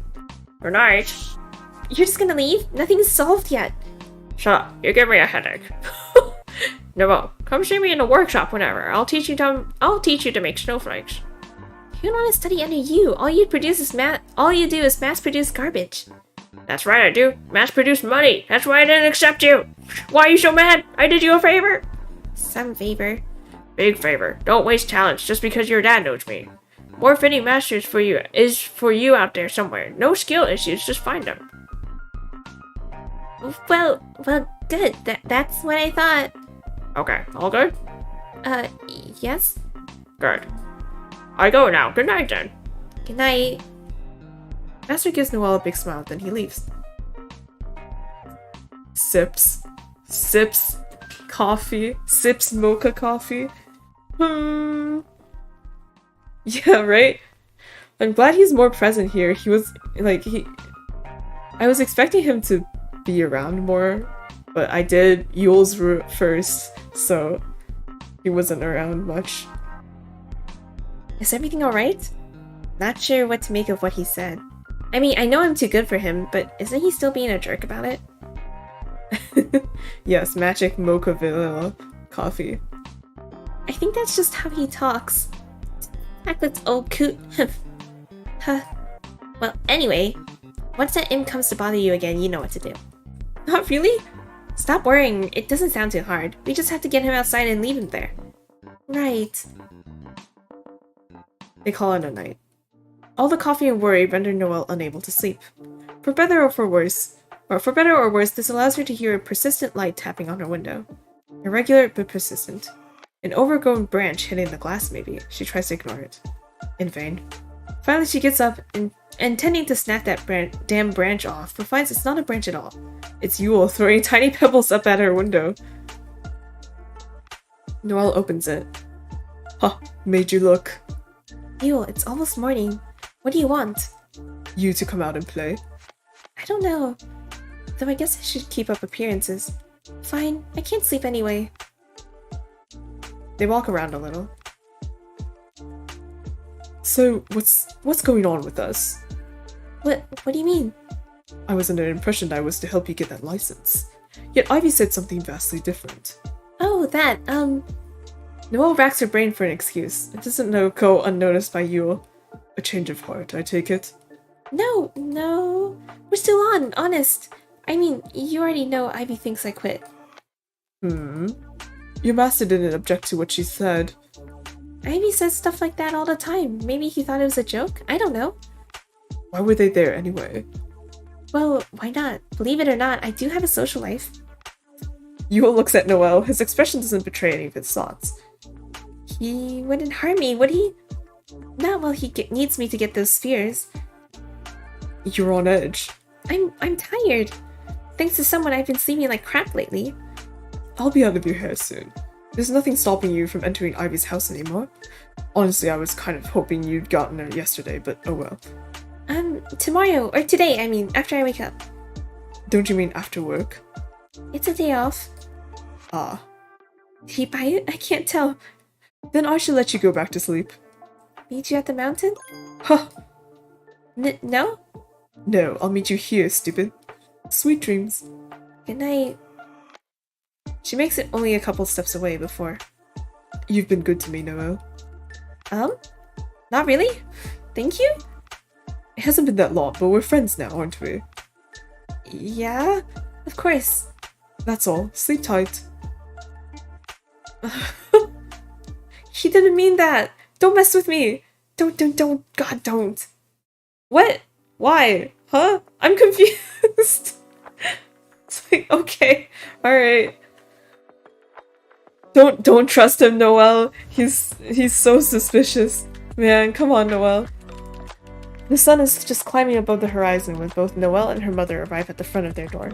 Good night. You're just gonna leave? Nothing is solved yet. Shut up, you give me a headache. Noelle, come see me in the workshop whenever. I'll teach you to make snowflakes. You don't want to study under you. All you do is mass-produce garbage. That's right, I do. Mass-produce money. That's why I didn't accept you. Why are you so mad? I did you a favor. Some favor. Big favor. Don't waste talents just because your dad knows me. More fitting masters for you is for you out there somewhere. No skill issues, just find them. Well, good. That's what I thought. Okay, all good? Yes? Good. I go now. Good night then. Good night. Master gives Noelle a big smile, then he leaves. Sips. Coffee. Sips mocha coffee. Yeah, right? I'm glad he's more present here. He was, I was expecting him to be around more, but I did Yule's route first, so he wasn't around much. Is everything alright? Not sure what to make of what he said. I mean, I know I'm too good for him, but isn't he still being a jerk about it? Yes, magic mocha vanilla coffee. I think that's just how he talks. Hacklet's old coot. Huh. Well, anyway, once that imp comes to bother you again, you know what to do. Not really? Stop worrying, it doesn't sound too hard. We just have to get him outside and leave him there. Right. They call it a night. All the coffee and worry render Noelle unable to sleep. For better or worse, this allows her to hear a persistent light tapping on her window. Irregular but persistent. An overgrown branch hitting the glass maybe. She tries to ignore it. In vain. Finally she gets up and intending to snap that damn branch off, but finds it's not a branch at all. It's Yule throwing tiny pebbles up at her window. Noelle opens it. Huh, made you look. Yule, it's almost morning. What do you want? You to come out and play. I don't know. Though I guess I should keep up appearances. Fine, I can't sleep anyway. They walk around a little. So, what's going on with us? What do you mean? I was under the impression that I was to help you get that license. Yet Ivy said something vastly different. Oh, that, Noelle racks her brain for an excuse. It doesn't go unnoticed by you. A change of heart, I take it. No, we're still on, honest. I mean, you already know Ivy thinks I quit. Your master didn't object to what she said. Ivy says stuff like that all the time. Maybe he thought it was a joke? I don't know. Why were they there anyway? Well, why not? Believe it or not, I do have a social life. Yule looks at Noelle. His expression doesn't betray any of his thoughts. He wouldn't harm me, would he? Not while he needs me to get those spheres. You're on edge. I'm tired. Thanks to someone, I've been sleeping like crap lately. I'll be out of your hair soon. There's nothing stopping you from entering Ivy's house anymore. Honestly, I was kind of hoping you'd gotten her yesterday, but oh well. Tomorrow, or today, I mean, after I wake up. Don't you mean after work? It's a day off. Ah. Did he buy it? I can't tell. Then I should let you go back to sleep. Meet you at the mountain? Huh. No? No, I'll meet you here, stupid. Sweet dreams. Good night. She makes it only a couple steps away before. You've been good to me, Noelle. Not really? Thank you? It hasn't been that long, but we're friends now, aren't we? Yeah, of course. That's all. Sleep tight. He didn't mean that. Don't mess with me. Don't. God, don't. What? Why? Huh? I'm confused. It's like, okay, alright. Don't trust him, Noelle. He's so suspicious. Man, come on, Noelle. The sun is just climbing above the horizon when both Noelle and her mother arrive at the front of their door.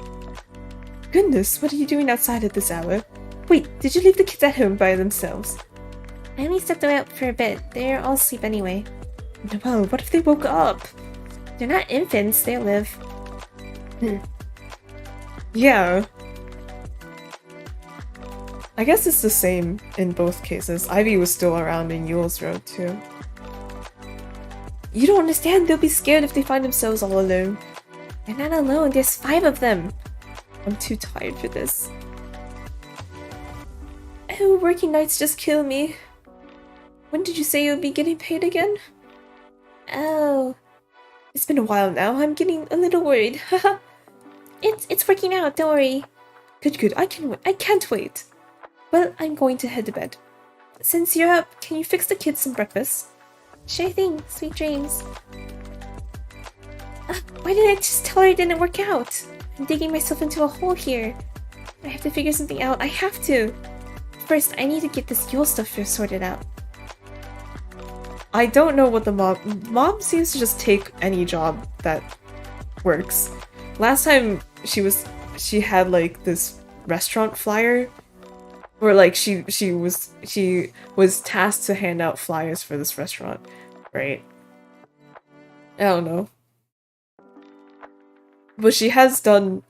Goodness, what are you doing outside at this hour? Wait, did you leave the kids at home by themselves? I only stepped away for a bit. They're all asleep anyway. Noelle, what if they woke up? They're not infants. They'll live. Yeah. I guess it's the same in both cases. Ivy was still around in Yule's road too. You don't understand, they'll be scared if they find themselves all alone. They're not alone, there's 5 of them. I'm too tired for this. Oh, working nights just kill me. When did you say you'll be getting paid again? Oh. It's been a while now, I'm getting a little worried. Haha. It's working out, don't worry. Good, I can't wait. Well, I'm going to head to bed. Since you're up, can you fix the kids some breakfast? Sure thing, sweet dreams. Why didn't I just tell her it didn't work out? I'm digging myself into a hole here. I have to figure something out, I have to. First, I need to get this Yule stuff sorted out. I don't know what the mom seems to just take any job that works. Last time she had like this restaurant flyer, or like she was tasked to hand out flyers for this restaurant, right? I don't know. But she has done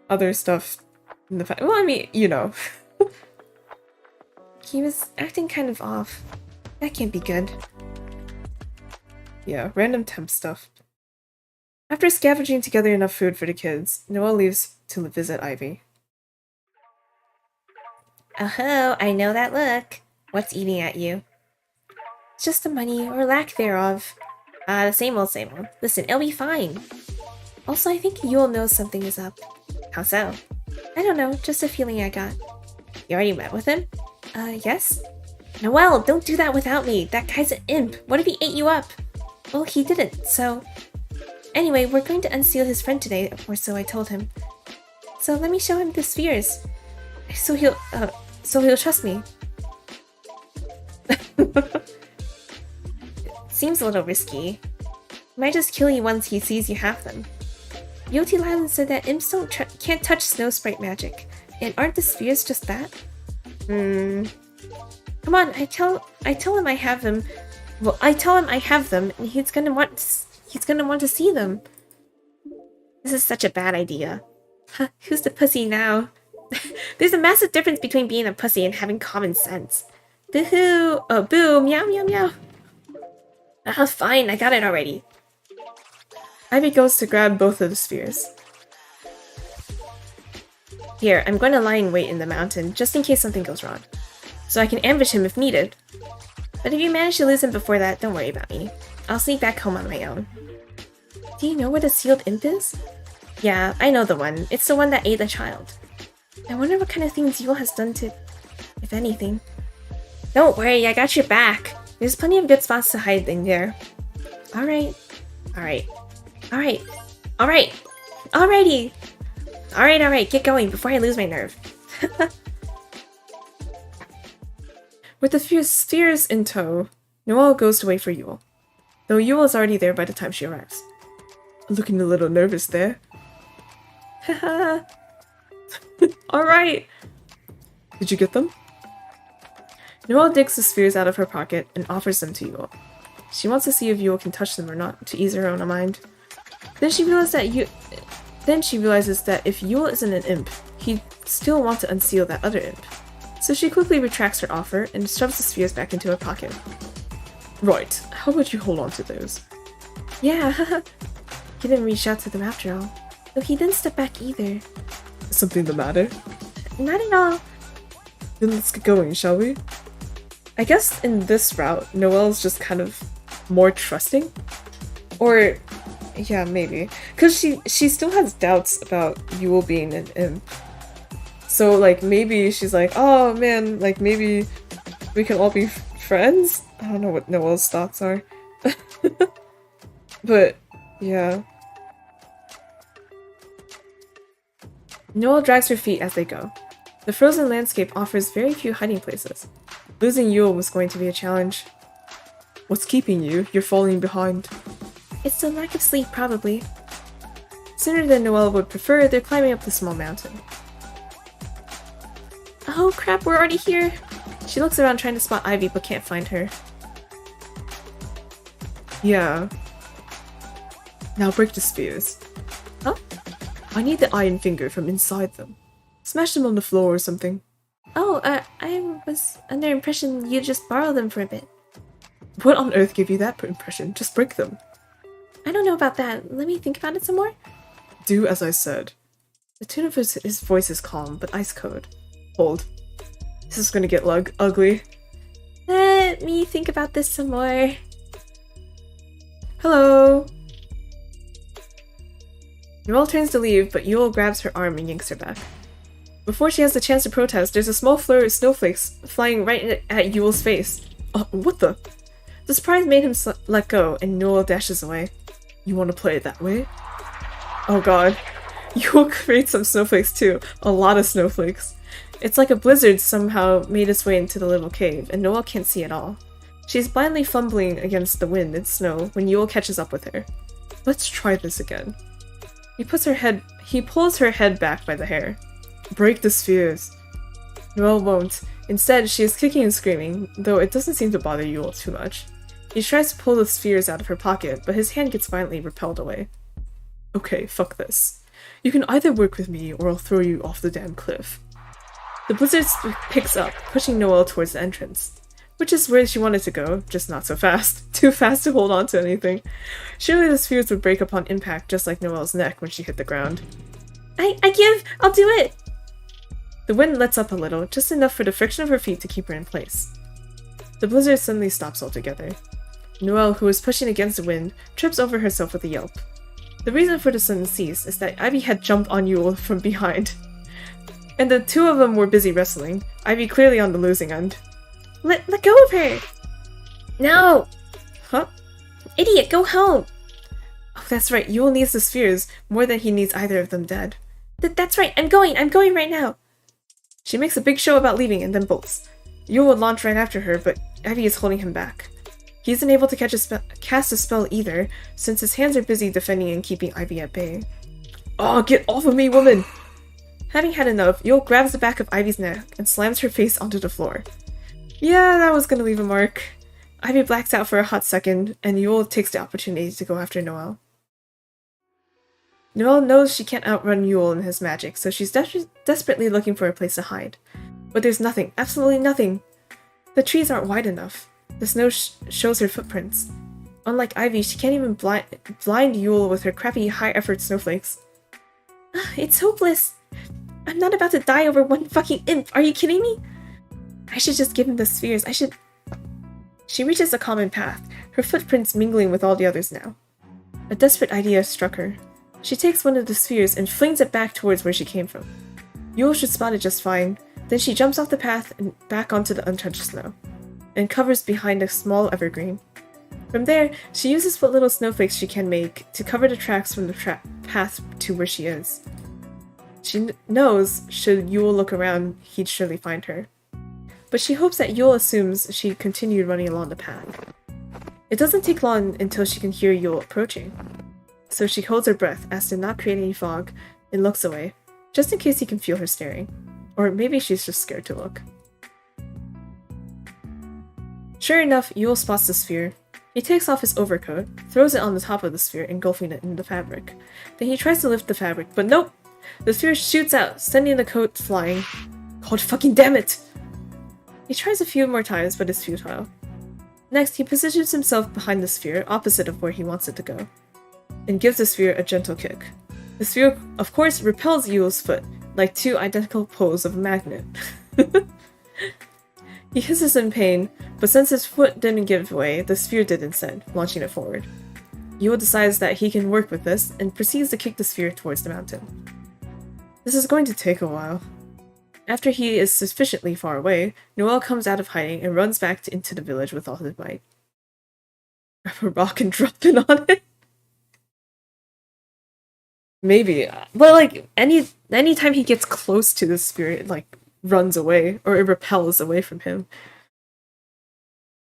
other stuff in the past. Well, I mean, you know. He was acting kind of off. That can't be good. Yeah, random temp stuff. After scavenging together enough food for the kids, Noelle leaves to visit Ivy. Oh, I know that look. What's eating at you? It's just the money, or lack thereof. The same old, same old. Listen, it'll be fine. Also, I think Yule knows something is up. How so? I don't know, just a feeling I got. You already met with him? Yes? Noelle, don't do that without me! That guy's an imp! What if he ate you up? Well, he didn't, so... Anyway, we're going to unseal his friend today, or so I told him. So let me show him the spheres. So he'll trust me. Seems a little risky. He might just kill you once he sees you have them. Yoti Lylan said that imps can't touch snow sprite magic. And aren't the spheres just that? Come on, I tell him I have them. Well, I tell him I have them, and he's gonna want to see them. This is such a bad idea. Huh, who's the pussy now? There's a massive difference between being a pussy and having common sense. Boo-hoo! Oh, boo! Meow, meow, meow! Ah, fine, I got it already. Ivy goes to grab both of the spheres. Here, I'm going to lie in wait in the mountain, just in case something goes wrong. So I can ambush him if needed. But if you manage to lose him before that, don't worry about me. I'll sneak back home on my own. Do you know where the sealed imp is? Yeah, I know the one. It's the one that ate the child. I wonder what kind of things Yule has done to... if anything. Don't worry, I got your back. There's plenty of good spots to hide in there. Alright. Alright. Alright. Alright. Alrighty. Alright, get going before I lose my nerve. With the few spheres in tow, Noelle goes to wait for Yule, though Yule is already there by the time she arrives. Looking a little nervous there. Haha. Alright. Did you get them? Noelle digs the spheres out of her pocket and offers them to Yule. She wants to see if Yule can touch them or not, to ease her own mind. Then she realizes that if Yule isn't an imp, he'd still want to unseal that other imp. So she quickly retracts her offer and shoves the spheres back into her pocket. Right, how about you hold on to those? Yeah, he didn't reach out to them after all. Though he didn't step back either. Something the matter? Not at all. Then let's get going, shall we? I guess in this route, Noelle's just kind of more trusting? Or, yeah, maybe. Because she still has doubts about Yule being an imp. So, like, maybe she's like, oh man, like, maybe we can all be friends? I don't know what Noelle's thoughts are. But, yeah. Noelle drags her feet as they go. The frozen landscape offers very few hiding places. Losing Yule was going to be a challenge. What's keeping you? You're falling behind. It's the lack of sleep, probably. Sooner than Noelle would prefer, they're climbing up the small mountain. Oh crap, we're already here! She looks around trying to spot Ivy but can't find her. Yeah. Now break the spheres. Huh? I need the iron finger from inside them. Smash them on the floor or something. Oh, I was under impression you just borrowed them for a bit. What on earth gave you that impression? Just break them. I don't know about that. Let me think about it some more. Do as I said. The tone of his voice is calm, but ice cold. Hold. This is gonna get ugly. Let me think about this some more. Hello! Noelle turns to leave, but Yule grabs her arm and yanks her back. Before she has the chance to protest, there's a small flurry of snowflakes flying right at Yule's face. What the? The surprise made him let go, and Noelle dashes away. You want to play it that way? Oh god. Yule creates some snowflakes too. A lot of snowflakes. It's like a blizzard somehow made its way into the little cave, and Noelle can't see at all. She's blindly fumbling against the wind and snow when Yule catches up with her. Let's try this again. He pulls her head back by the hair. Break the spheres. Noelle won't. Instead, she is kicking and screaming, though it doesn't seem to bother Yule too much. He tries to pull the spheres out of her pocket, but his hand gets violently repelled away. Okay, fuck this. You can either work with me, or I'll throw you off the damn cliff. The blizzard picks up, pushing Noelle towards the entrance. Which is where she wanted to go, just not so fast. Too fast to hold on to anything. Surely the spheres would break upon impact, just like Noelle's neck when she hit the ground. I give! I'll do it! The wind lets up a little, just enough for the friction of her feet to keep her in place. The blizzard suddenly stops altogether. Noelle, who was pushing against the wind, trips over herself with a yelp. The reason for the sudden cease is that Ivy had jumped on Yule from behind. And the two of them were busy wrestling, Ivy clearly on the losing end. Let go of her! No! Huh? Idiot, go home! Oh, that's right, Yule needs the spheres more than he needs either of them dead. That's right, I'm going right now! She makes a big show about leaving and then bolts. Yule would launch right after her, but Ivy is holding him back. He isn't able to cast a spell either, since his hands are busy defending and keeping Ivy at bay. Oh, get off of me, woman! Having had enough, Yule grabs the back of Ivy's neck and slams her face onto the floor. Yeah, that was gonna leave a mark. Ivy blacks out for a hot second, and Yule takes the opportunity to go after Noelle. Noelle knows she can't outrun Yule in his magic, so she's desperately looking for a place to hide. But there's nothing, absolutely nothing! The trees aren't wide enough. The snow shows her footprints. Unlike Ivy, she can't even blind UWU with her crappy high-effort snowflakes. It's hopeless. I'm not about to die over one fucking imp. Are you kidding me? I should just give him the spheres. I should... She reaches a common path, her footprints mingling with all the others now. A desperate idea struck her. She takes one of the spheres and flings it back towards where she came from. UWU should spot it just fine, then she jumps off the path and back onto the untouched snow, and covers behind a small evergreen. From there, she uses what little snowflakes she can make to cover the tracks from the path to where she is. She knows, should UWU look around, he'd surely find her. But she hopes that UWU assumes she continued running along the path. It doesn't take long until she can hear UWU approaching. So she holds her breath as to not create any fog and looks away, just in case he can feel her staring. Or maybe she's just scared to look. Sure enough, UWU spots the sphere. He takes off his overcoat, throws it on the top of the sphere, engulfing it in the fabric. Then he tries to lift the fabric, but nope! The sphere shoots out, sending the coat flying. God fucking damn it! He tries a few more times, but it's futile. Next, he positions himself behind the sphere, opposite of where he wants it to go, and gives the sphere a gentle kick. The sphere, of course, repels UWU's foot, like two identical poles of a magnet. He hisses in pain, but since his foot didn't give way, the sphere did instead, launching it forward. UWU decides that he can work with this, and proceeds to kick the sphere towards the mountain. This is going to take a while. After he is sufficiently far away, Noelle comes out of hiding and runs back into the village with all his might. Grab a rock and drop it on it? Maybe. But like, anytime he gets close to the sphere, it like runs away, or it repels away from him.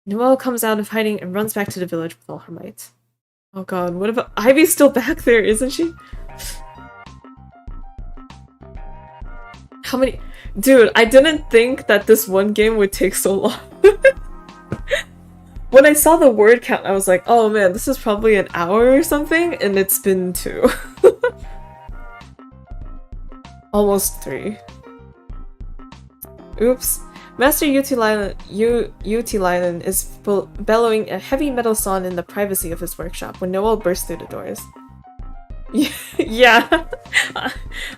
Noelle comes out of hiding and runs back to the village with all her might. Oh god, what about Ivy's still back there, isn't she? How many? Dude, I didn't think that this one game would take so long. When I saw the word count, I was like, oh man, this is probably an hour or something, and it's been 2. Almost 3. Oops. Master Utilainen is bellowing a heavy metal song in the privacy of his workshop when Noelle bursts through the doors. Yeah.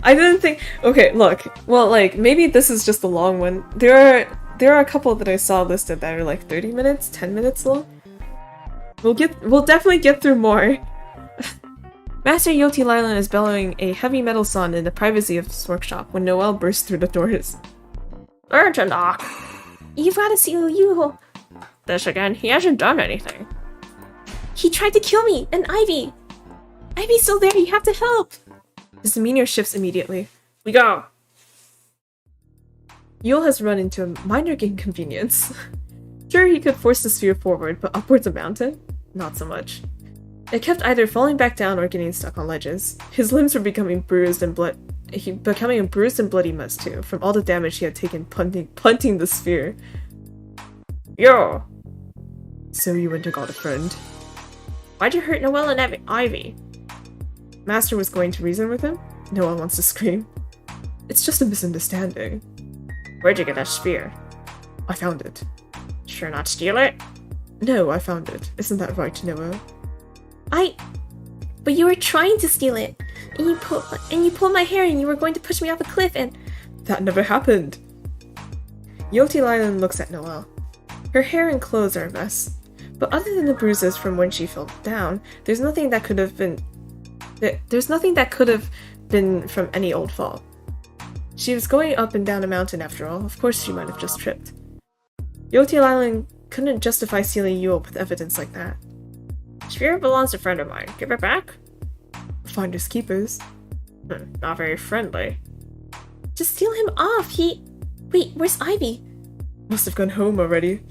I didn't think... Okay, look. Well, like, maybe this is just a long one. There are a couple that I saw listed that are like 30 minutes, 10 minutes long. We'll definitely get through more. Master Utilainen is bellowing a heavy metal song in the privacy of his workshop when Noelle bursts through the doors. Urgent, Doc. You've got to see UWU. This again? He hasn't done anything. He tried to kill me and Ivy. Ivy's still there, you have to help! His demeanor shifts immediately. We go! Yule has run into a minor inconvenience. Sure, he could force the sphere forward, but upwards a mountain? Not so much. It kept either falling back down or getting stuck on ledges. His limbs were becoming bruised and bloody mess too, from all the damage he had taken punting the sphere. Yo! So you went and got a friend. Why'd you hurt Noelle and Ivy? Master was going to reason with him? No one wants to scream. It's just a misunderstanding. Where'd you get that spear? I found it. Sure not steal it? No, I found it. Isn't that right, Noelle? But you were trying to steal it, and you pulled my hair and you were going to push me off a cliff and... That never happened! Utilainen looks at Noelle. Her hair and clothes are a mess, but other than the bruises from when she fell down, there's nothing that could have been from any old fall. She was going up and down a mountain after all, of course she might have just tripped. Utilainen couldn't justify sealing UWU with evidence like that. Spear belongs to a friend of mine. Give it back? Finders keepers. Not very friendly. Just steal him off, Wait, where's Ivy? Must have gone home already.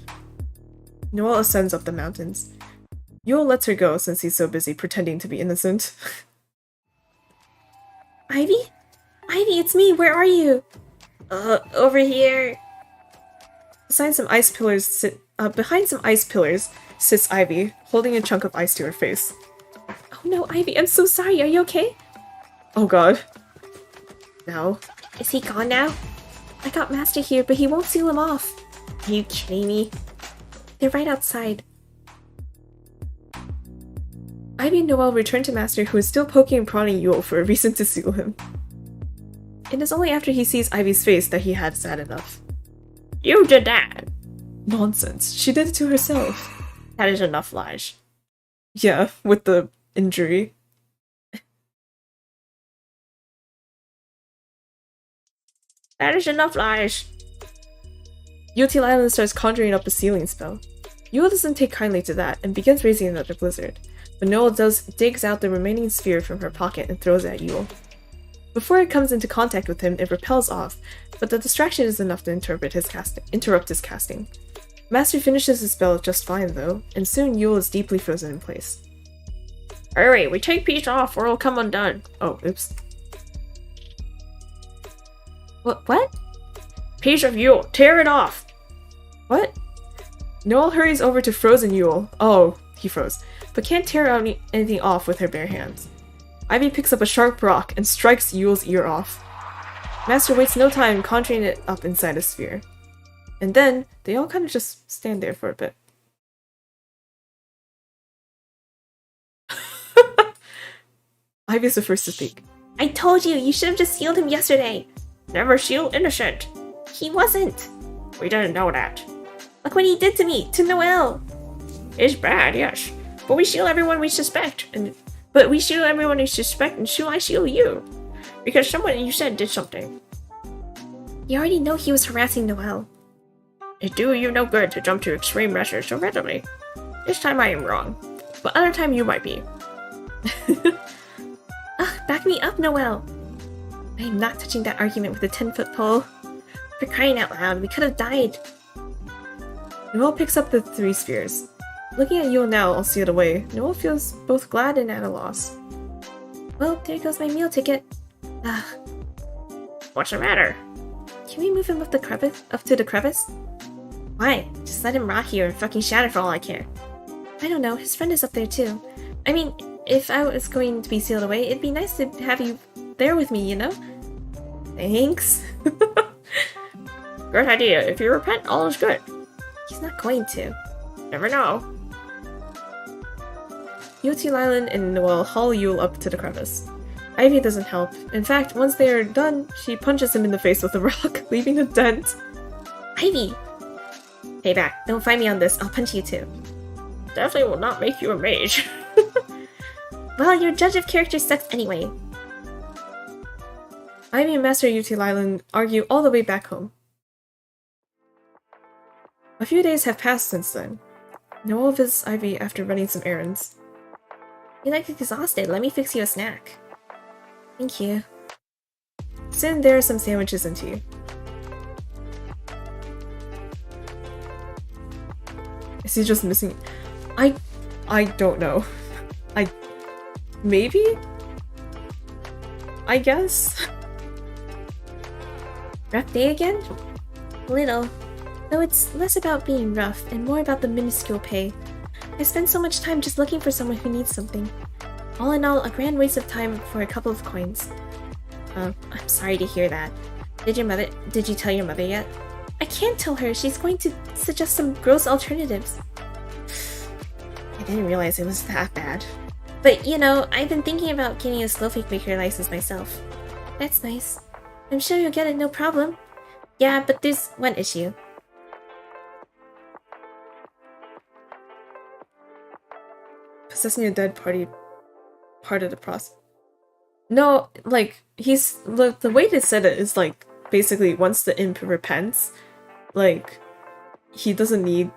Noelle ascends up the mountains. UWU lets her go since he's so busy pretending to be innocent. Ivy? Ivy, it's me, where are you? Over here. Behind some ice pillars sits Ivy, holding a chunk of ice to her face. Oh no, Ivy, I'm so sorry, are you okay? Oh god. No. Is he gone now? I got Master here, but he won't seal him off. Are you kidding me? They're right outside. Ivy and Noelle return to Master, who is still poking and prodding Yule for a reason to seal him. It is only after he sees Ivy's face that he had had enough. You did that! Nonsense. She did it to herself. That is enough lies. Yeah, with the injury. That is enough lies. UT Island starts conjuring up a sealing spell. Yule doesn't take kindly to that and begins raising another blizzard, but Noelle digs out the remaining sphere from her pocket and throws it at Yule. Before it comes into contact with him, it repels off, but the distraction is enough to interrupt his casting. Master finishes his spell just fine though, and soon Yule is deeply frozen in place. Hurry, we take peace off or it'll come undone. Oh, oops. What? Piece of Yule, tear it off! What? Noelle hurries over to frozen Yule. Oh, he froze, but can't tear anything off with her bare hands. Ivy picks up a sharp rock and strikes Yule's ear off. Master wastes no time conjuring it up inside a sphere. And then, they all kind of just stand there for a bit. Ivy's the first to speak. I told you should have just sealed him yesterday. Never seal innocent. He wasn't. We didn't know that. Look what he did to me, to Noelle. It's bad, yes. But we seal everyone we suspect. But we seal everyone we suspect, and so I seal you. Because someone you said did something. You already know he was harassing Noelle. It do you no good to jump to extreme measures so readily. This time I am wrong. But other time you might be. Ugh, back me up, Noelle. I am not touching that argument with a 10-foot pole. For crying out loud, we could have died. Noelle picks up the 3 spheres. Looking at Yule now, all sealed away, Noelle feels both glad and at a loss. Well, there goes my meal ticket. Ugh. What's the matter? Can we move him up to the crevice? Why? Just let him rot here and fucking shatter for all I care. I don't know, his friend is up there too. I mean, if I was going to be sealed away, it'd be nice to have you there with me, you know? Thanks. Good idea. If you repent, all is good. He's not going to. Never know. UT Lylan and Noelle haul Yule up to the crevice. Ivy doesn't help. In fact, once they are done, she punches him in the face with a rock, leaving a dent. Ivy! Payback. Don't find me on this. I'll punch you too. Definitely will not make you a mage. Well, your judge of character sucks anyway. Ivy and Master UT Lylan argue all the way back home. A few days have passed since then. Noelle visits Ivy after running some errands. You look exhausted. Let me fix you a snack. Thank you. Soon there are some sandwiches and tea. Is he just missing? I don't know. Maybe? I guess? Rough day again? A little. Though it's less about being rough and more about the minuscule pay. I spend so much time just looking for someone who needs something. All in all, a grand waste of time for a couple of coins. I'm sorry to hear that. Did you tell your mother yet? I can't tell her. She's going to suggest some gross alternatives. I didn't realize it was that bad. But, you know, I've been thinking about getting a snowflake maker license myself. That's nice. I'm sure you'll get it no problem. Yeah, but there's one issue. Possessing a dead party part of the process. No, like, the way they said it is like, basically, once the imp repents, like, he doesn't need,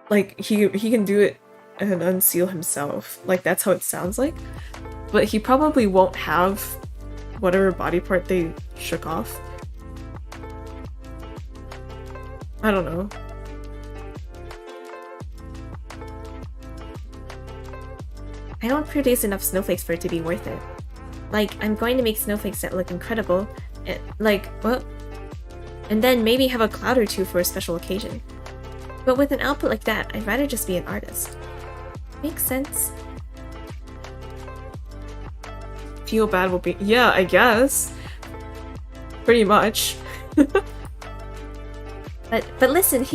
like, he can do it and unseal himself. Like, that's how it sounds like. But he probably won't have whatever body part they shook off. I don't know. I don't produce enough snowflakes for it to be worth it. Like, I'm going to make snowflakes that look incredible, and, like, what? And then maybe have a cloud or two for a special occasion. But with an output like that, I'd rather just be an artist. Makes sense. Feel bad will be- yeah, I guess. Pretty much. But listen,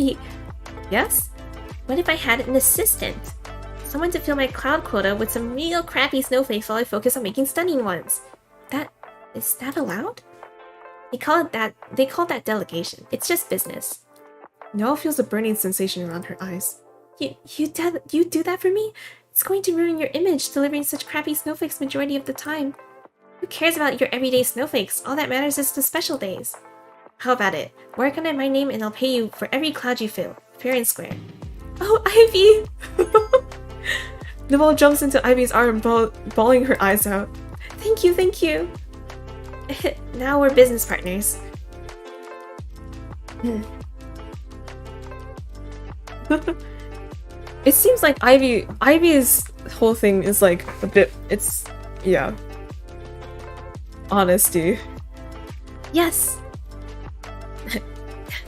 Yes? What if I had an assistant? Someone to fill my cloud quota with some real crappy snowflakes while I focus on making stunning ones. Is that allowed? They call that delegation. It's just business. Noelle feels a burning sensation around her eyes. You do that for me? It's going to ruin your image, delivering such crappy snowflakes majority of the time. Who cares about your everyday snowflakes? All that matters is the special days. How about it? Work on my name and I'll pay you for every cloud you fill, fair and square. Oh, Ivy! Noelle jumps into Ivy's arm, bawling her eyes out. Thank you, thank you. Now we're business partners. It seems like Ivy's whole thing is like a bit, yeah. Honesty. Yes.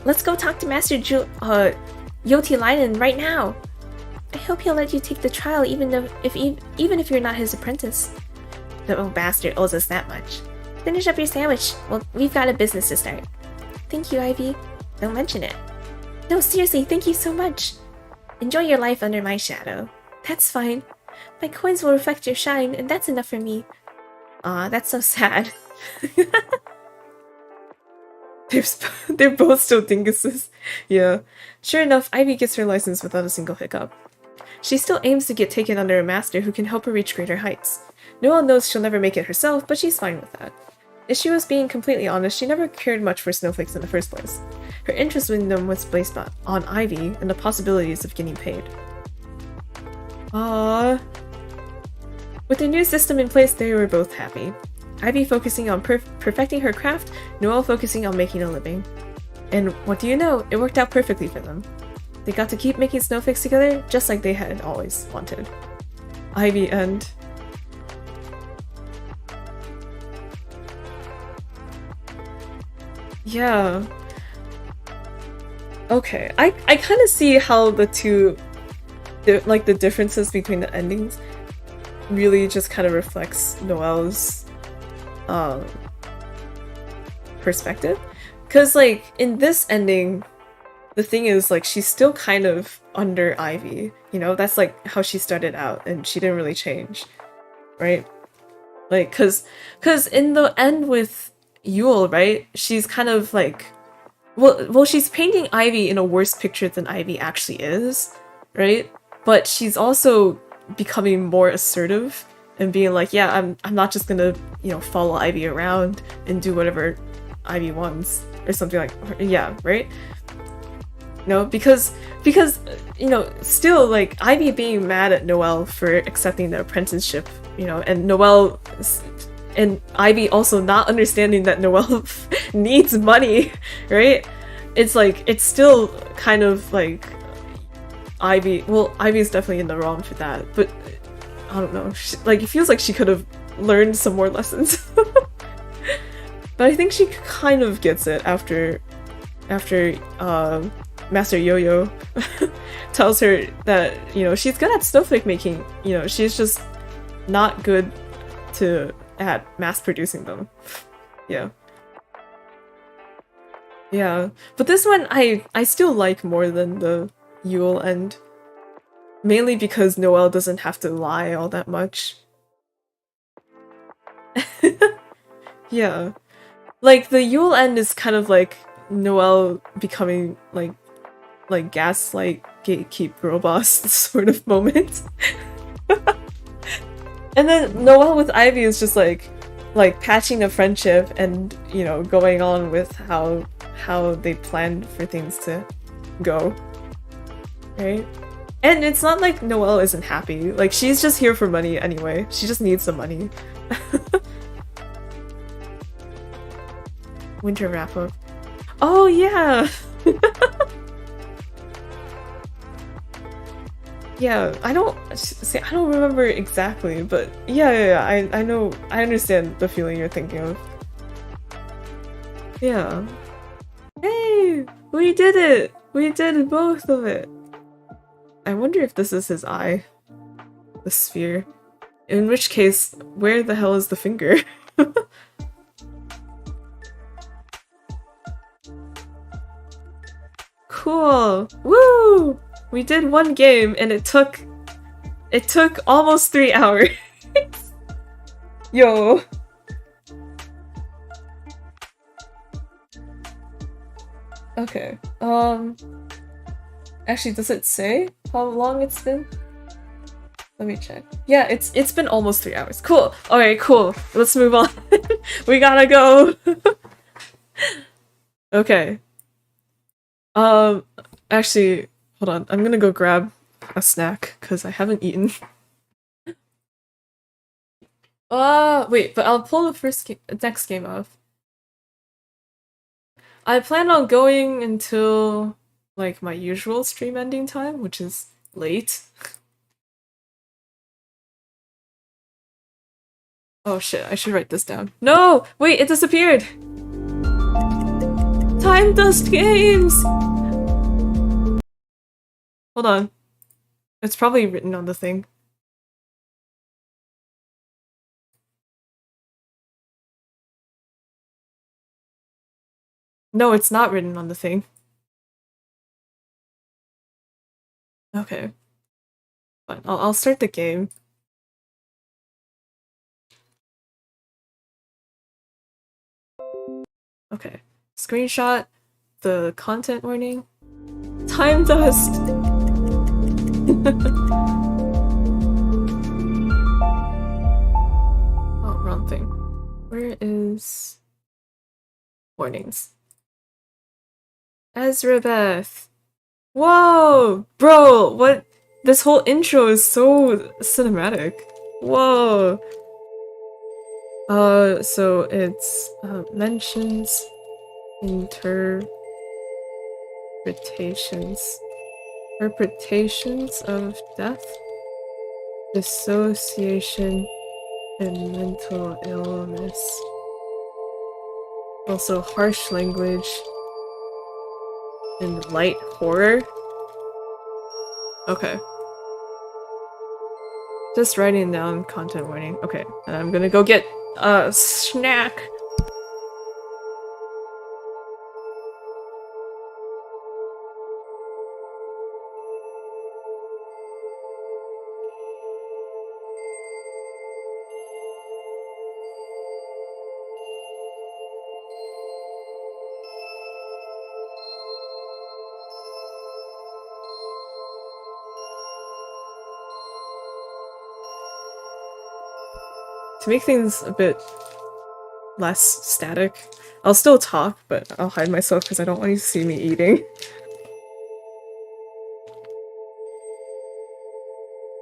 Let's go talk to Master Yoti Leinen right now. I hope he'll let you take the trial even if you're not his apprentice. The old bastard owes us that much. Finish up your sandwich. Well, we've got a business to start. Thank you, Ivy. Don't mention it. No, seriously, thank you so much. Enjoy your life under my shadow. That's fine. My coins will reflect your shine, and that's enough for me. Aw, that's so sad. They're both still dinguses. Yeah. Sure enough, Ivy gets her license without a single hiccup. She still aims to get taken under a master who can help her reach greater heights. Noelle knows she'll never make it herself, but she's fine with that. If she was being completely honest, she never cared much for snowflakes in the first place. Her interest in them was based on Ivy and the possibilities of getting paid. Aww. With their new system in place, they were both happy. Ivy focusing on perfecting her craft, Noelle focusing on making a living. And what do you know, it worked out perfectly for them. They got to keep making snowflakes together, just like they had always wanted. Ivy and... Yeah. Okay, I kind of see how the two, like the differences between the endings really just kind of reflects Noelle's perspective. Because like in this ending, the thing is like she's still kind of under Ivy, you know? That's like how she started out and she didn't really change, right? Like, cause in the end with Yule, right? She's kind of like, well, she's painting Ivy in a worse picture than Ivy actually is, right? But she's also becoming more assertive and being like, yeah, I'm not just gonna, you know, follow Ivy around and do whatever Ivy wants or something like, yeah, right? No, because you know, still like Ivy being mad at Noelle for accepting the apprenticeship, you know, and Noelle and Ivy also not understanding that Noelle needs money, right? It's like, it's still kind of like Ivy, well, Ivy's definitely in the wrong for that, but I don't know, like it feels like she could have learned some more lessons. But I think she kind of gets it after Master Yo-Yo tells her that, you know, she's good at snowflake making, you know, she's just not good at mass producing them. Yeah. Yeah. But this one I still like more than the Yule end. Mainly because Noelle doesn't have to lie all that much. Yeah. Like the Yule end is kind of like Noelle becoming like gaslight gatekeep girl boss sort of moment. And then Noelle with Ivy is just like patching a friendship and, you know, going on with how they planned for things to go. Right? And it's not like Noelle isn't happy. Like, she's just here for money anyway. She just needs some money. Winter wrap-up. Oh, yeah! Yeah, I don't remember exactly, but yeah, I know, I understand the feeling you're thinking of. Yeah. Hey! We did it! We did both of it! I wonder if this is his eye. The sphere. In which case, where the hell is the finger? Cool! Woo! We did one game and it took It took almost 3 hours. Yo. Okay. Actually, does it say how long it's been? Let me check. Yeah, it's been almost 3 hours. Cool. Okay, cool. Let's move on. We gotta go. Okay. Actually, hold on. I'm gonna go grab a snack because I haven't eaten. Wait, but I'll pull the next game off. I plan on going until like my usual stream ending time, which is late. Oh shit, I should write this down. No! Wait, it disappeared! Time Dust Games! Hold on. It's probably written on the thing. No, it's not written on the thing. Okay. Fine, I'll start the game. Okay. Screenshot the content warning. Time Dust! Oh, wrong thing. Where is... warnings? Ezrebeth! Whoa! Bro, what? This whole intro is so cinematic. Whoa! So it's, mentions, interpretations of death, dissociation, and mental illness. Also harsh language and light horror. Okay. Just writing down content warning. Okay, and I'm gonna go get a snack. To make things a bit less static, I'll still talk, but I'll hide myself because I don't want you to see me eating.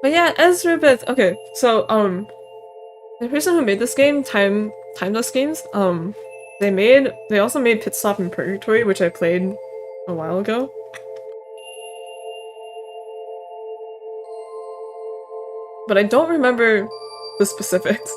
But yeah, Ezrebeth. Okay, so the person who made this game, Time Dust Games, they also made Pit Stop in Purgatory, which I played a while ago. But I don't remember the specifics.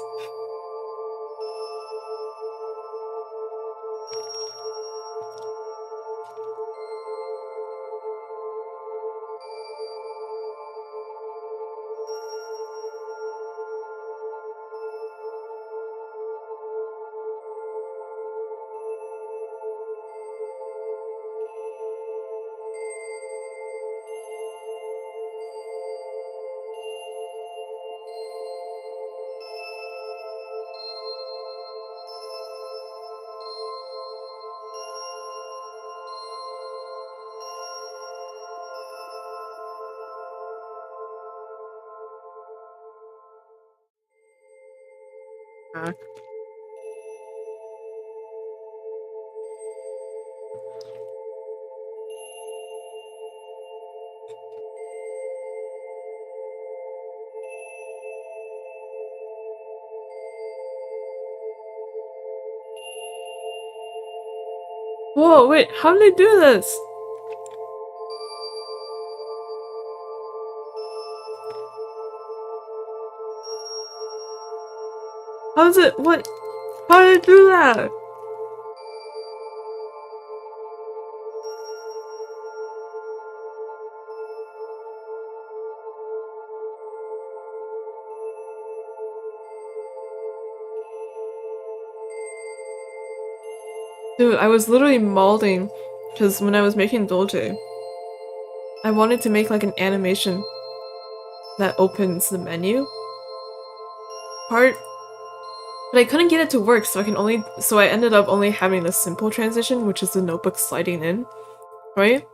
Whoa, wait, how did they do this? How's it? What? How did they do that? Dude, I was literally mauling because when I was making Dolce, I wanted to make like an animation that opens the menu part. But I couldn't get it to work, so I ended up only having a simple transition, which is the notebook sliding in, right?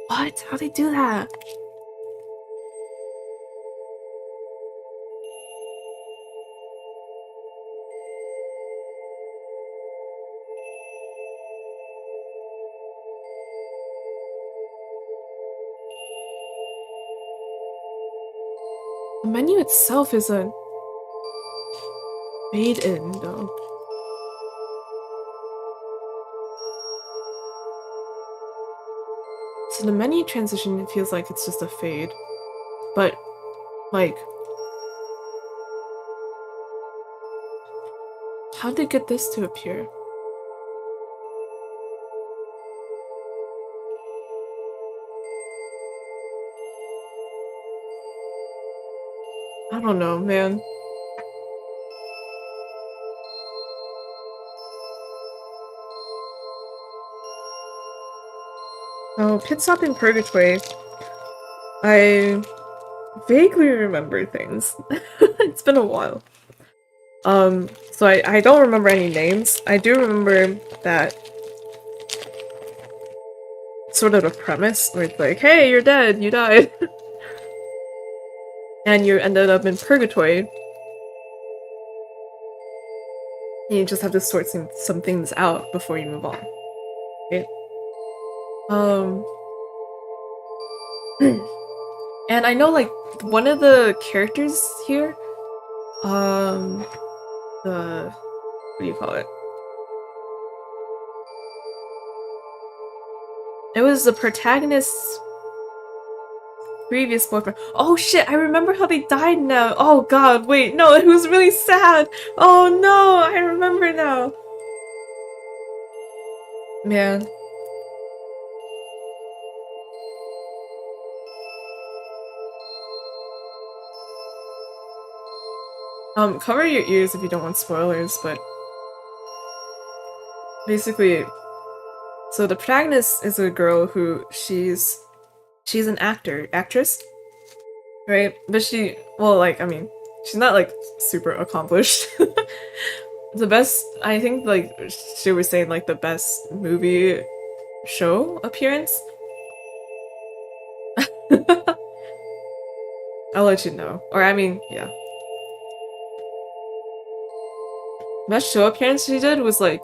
What? How'd they do that? The menu itself is a fade in, though. So the menu transition, it feels like it's just a fade. But, like... How'd they get this to appear? I don't know, man. Oh, Pit Stop in Purgatory. I vaguely remember things. It's been a while. So I don't remember any names. I do remember that sort of a premise where it's like, hey, you're dead, you died. And you ended up in Purgatory. And you just have to sort some things out before you move on. Okay? And I know, like, one of the characters here, what do you call it? It was the protagonist's previous boyfriend. Oh shit, I remember how they died now. Oh god, wait, no, it was really sad. Oh no, I remember now. Man. Cover your ears if you don't want spoilers, but basically, so the protagonist is a girl who she's an actress, right? But she's not like super accomplished. The best, I think, like she was saying, like the best movie show appearance. I'll let you know. Or I mean, yeah. Best show appearance she did was like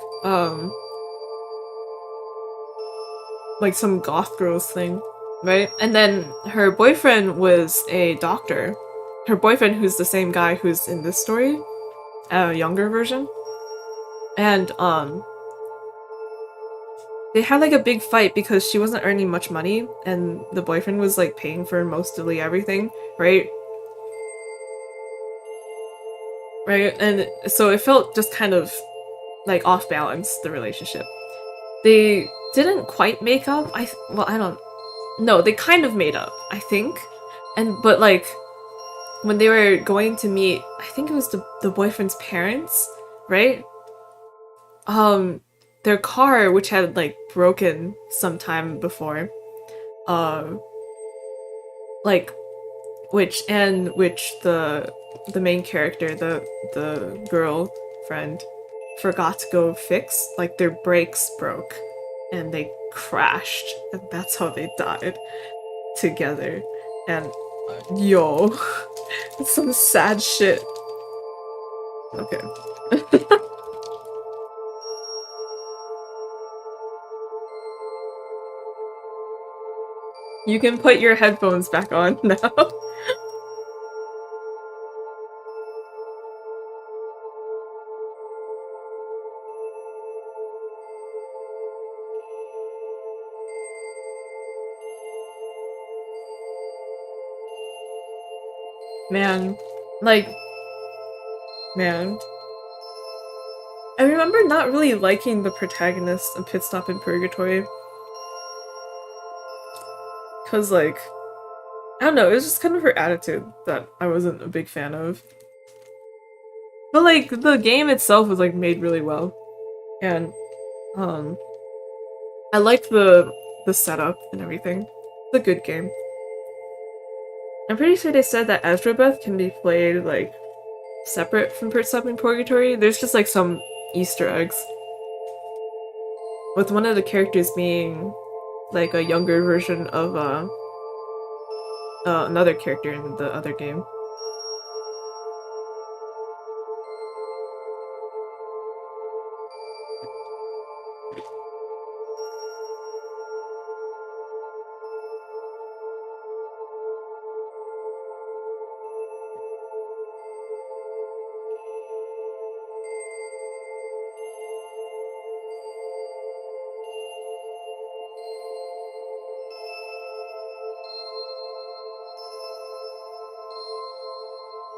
some goth girls thing, right? And then her boyfriend was a doctor. Her boyfriend, who's the same guy who's in this story, a younger version. And they had like a big fight because she wasn't earning much money and the boyfriend was like paying for mostly everything, right? Right? And so it felt just kind of like off balance, the relationship. They didn't quite make up. No, they kind of made up, I think. But like when they were going to meet, I think it was the boyfriend's parents, right? Their car, which had like broken sometime before, which the main character, the girl friend, forgot to go fix. Like their brakes broke and they crashed, and that's how they died together. And yo, it's some sad shit. Okay. You can put your headphones back on now. Man. I remember not really liking the protagonist of Pit Stop in Purgatory. Cause like, I don't know, it was just kind of her attitude that I wasn't a big fan of. But like, the game itself was like made really well. And, I liked the setup and everything. It's a good game. I'm pretty sure they said that Ezrebeth can be played, like, separate from Sub in Purgatory. There's just, like, some Easter eggs. With one of the characters being, like, a younger version of, another character in the other game.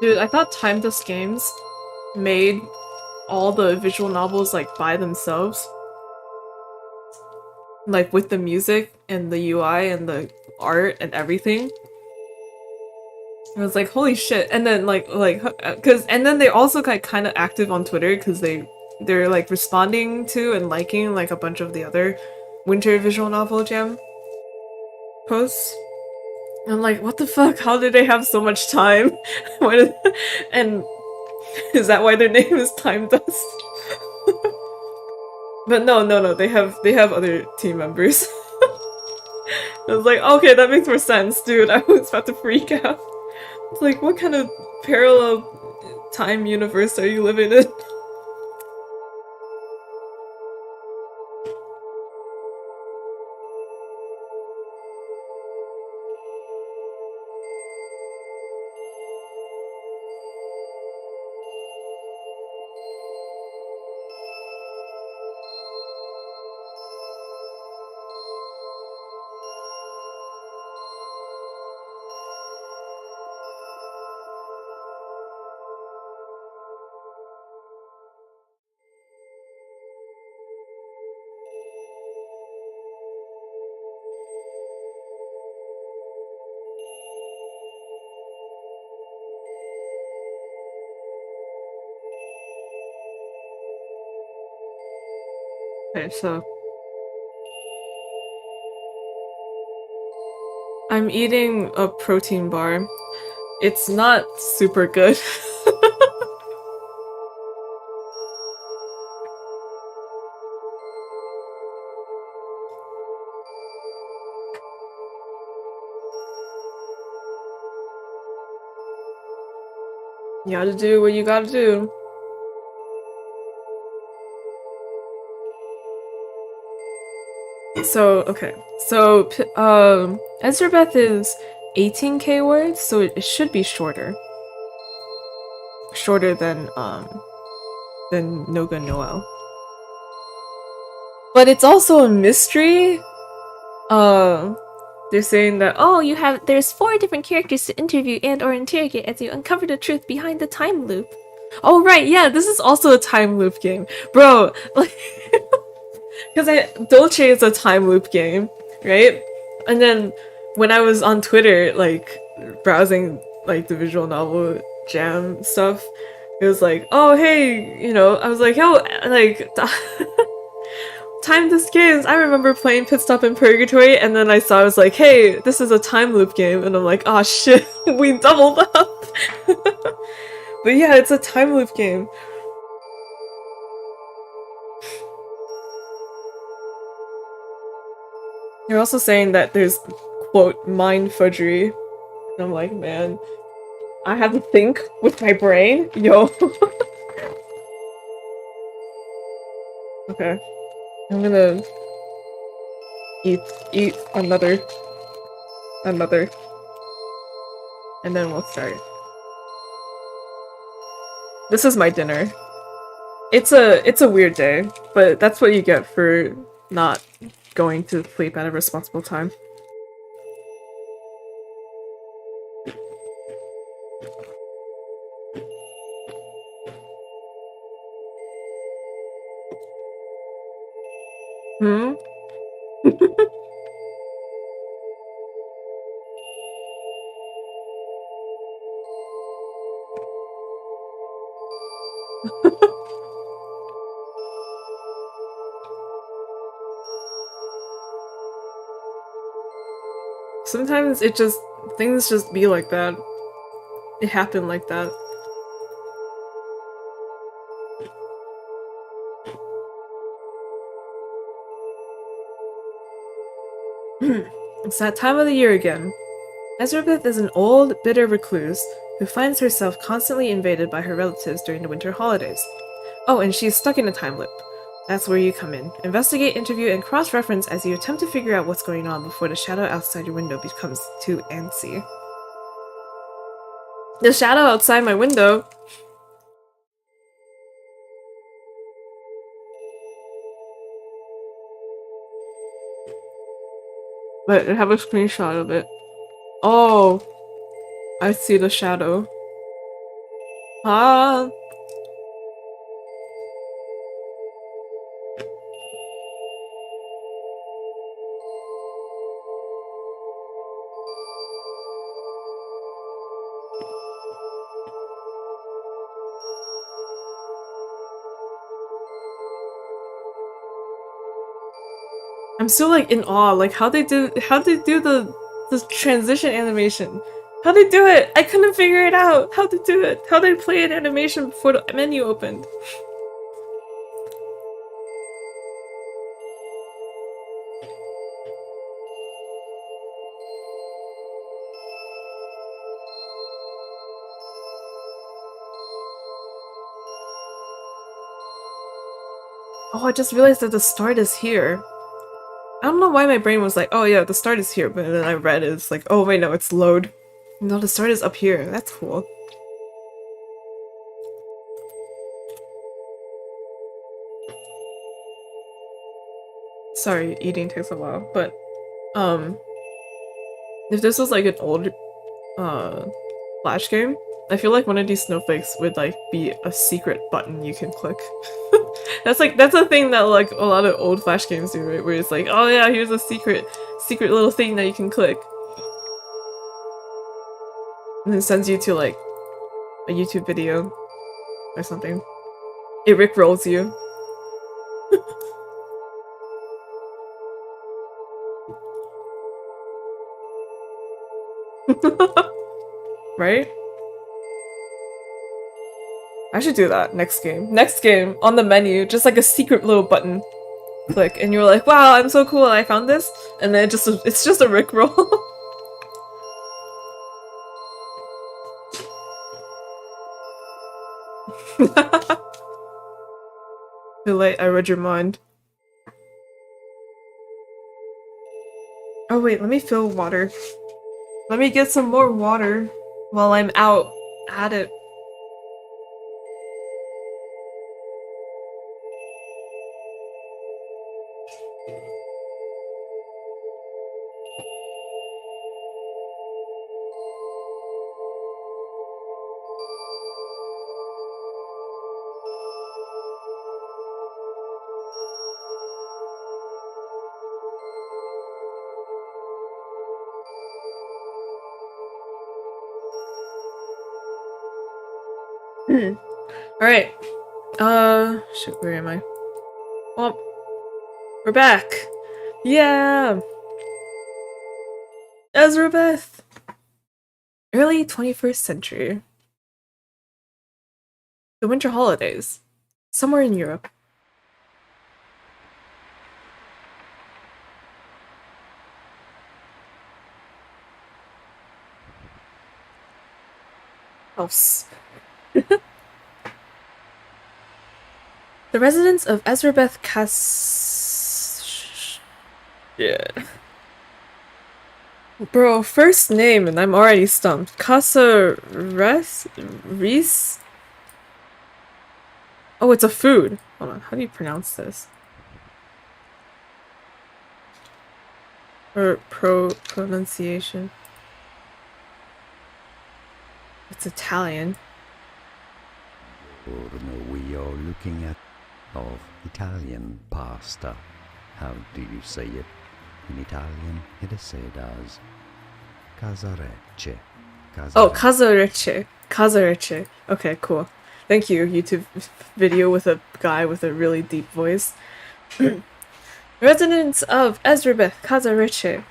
Dude, I thought Timeless Games made all the visual novels, like, by themselves. Like, with the music and the UI and the art and everything. I was like, holy shit. And then, and then they also got kind of active on Twitter because they're, like, responding to and liking, like, a bunch of the other Winter Visual Novel Jam posts. I'm like, what the fuck? How did they have so much time? And is that why their name is Time Dust? But no, they have other team members. I was like, okay, that makes more sense, dude. I was about to freak out. It's like, what kind of parallel time universe are you living in? Okay, so I'm eating a protein bar. It's not super good. You gotta do what you gotta do. So, okay. So, Ezrebeth is 18k words, so it should be shorter. Shorter than Noga Noelle. But it's also a mystery. They're saying that, oh, there's 4 different characters to interview and or interrogate as you uncover the truth behind the time loop. Oh right, yeah, this is also a time loop game. Bro, like, because Dolce is a time loop game, right? And then when I was on Twitter, like, browsing, like, the visual novel jam stuff, it was like, oh, hey, you know, I was like, yo, like, time this games. I remember playing Pit Stop in Purgatory, and then I was like, hey, this is a time loop game, and I'm like, oh shit, we doubled up. But yeah, it's a time loop game. You're also saying that there's, quote, mind fudgery. And I'm like, man, I have to think with my brain? Yo. Okay. I'm gonna eat another. And then we'll start. This is my dinner. It's a weird day, but that's what you get for not going to sleep at a responsible time. Hmm? Sometimes things just be like that. It happened like that. It's that time of the year again. Ezrebeth is an old, bitter recluse who finds herself constantly invaded by her relatives during the winter holidays. Oh, and she's stuck in a time loop. That's where you come in. Investigate, interview, and cross-reference as you attempt to figure out what's going on before the shadow outside your window becomes too antsy. The shadow outside my window? But I have a screenshot of it. Oh, I see the shadow. Ah. I'm still like in awe, like how they do the transition animation. How they do it? I couldn't figure it out. How they do it? How they play an animation before the menu opened. Oh, I just realized that the start is here. I don't know why my brain was like, oh yeah, the start is here, but then I read it's like, oh wait, no, it's load. No, the start is up here. That's cool. Sorry, eating takes a while, but if this was like an old Flash game, I feel like one of these snowflakes would like be a secret button you can click. That's a thing that like a lot of old Flash games do, right? Where it's like, oh yeah, here's a secret little thing that you can click. And it sends you to like a YouTube video or something. It rickrolls you. Right? I should do that next game. Next game, on the menu, just like a secret little button. Click, and you're like, wow, I'm so cool, I found this. And then it's just a rickroll. Too late, I read your mind. Oh wait, let me fill water. Let me get some more water while I'm out at it. Alright. Shit, where am I? Oh, we're back! Yeah! Ezrebeth! Early 21st century. The winter holidays. Somewhere in Europe. House. The residents of Ezrebeth Yeah. Bro, first name and I'm already stumped. Reese? Oh, it's a food. Hold on, how do you pronounce this? Or pronunciation. It's Italian. We are looking at of Italian pasta. How do you say it in Italian? It is said as casarecce. Oh, casarecce. Casarecce. Okay, cool. Thank you, YouTube video with a guy with a really deep voice. Residents of Ezrebeth, casarecce.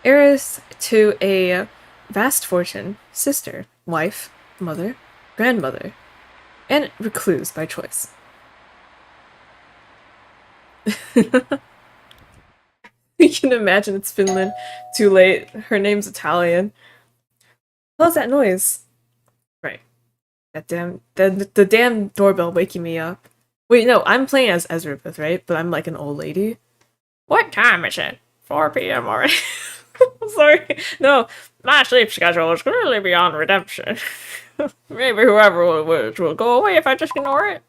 Heiress to a vast fortune, sister, wife, mother, grandmother, and recluse by choice. You can imagine it's Finland. Too late. Her name's Italian. How's that noise? Right. That damn the damn doorbell waking me up. Wait, no, I'm playing as Ezrebeth, right? But I'm like an old lady. What time is it? 4 p.m. already. Sorry. No. My sleep schedule is clearly beyond redemption. Maybe whoever will go away if I just ignore it.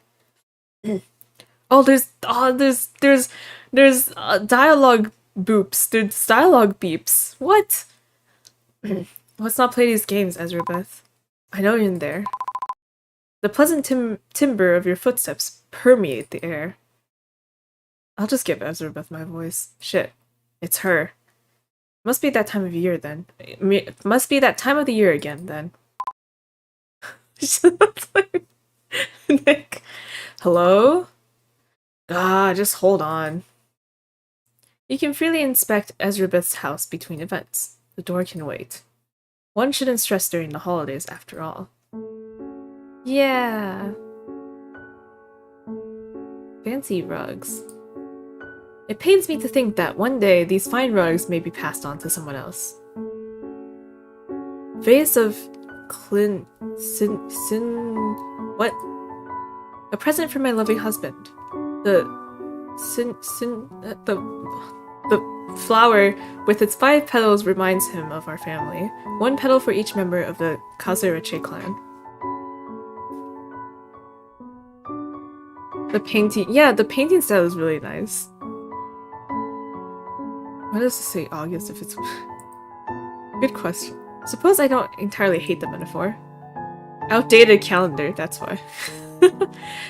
Oh, there's dialogue boops. There's dialogue beeps. What? Let's not play these games, Ezrebeth. I know you're in there. The pleasant timbre of your footsteps permeate the air. I'll just give Ezrebeth my voice. Shit. It's her. Must be that time of year then. Must be that time of the year again then. Nick. Hello? Ah, just hold on. You can freely inspect Ezrebeth's house between events. The door can wait. One shouldn't stress during the holidays after all. Yeah. Fancy rugs. It pains me to think that one day these fine rugs may be passed on to someone else. Vase of what? A present for my loving husband. The flower with its 5 petals reminds him of our family. 1 petal for each member of the DesireTM clan. The painting, yeah, the painting style is really nice. Why does it say August if it's... Good question. Suppose I don't entirely hate the metaphor. Outdated calendar, that's why.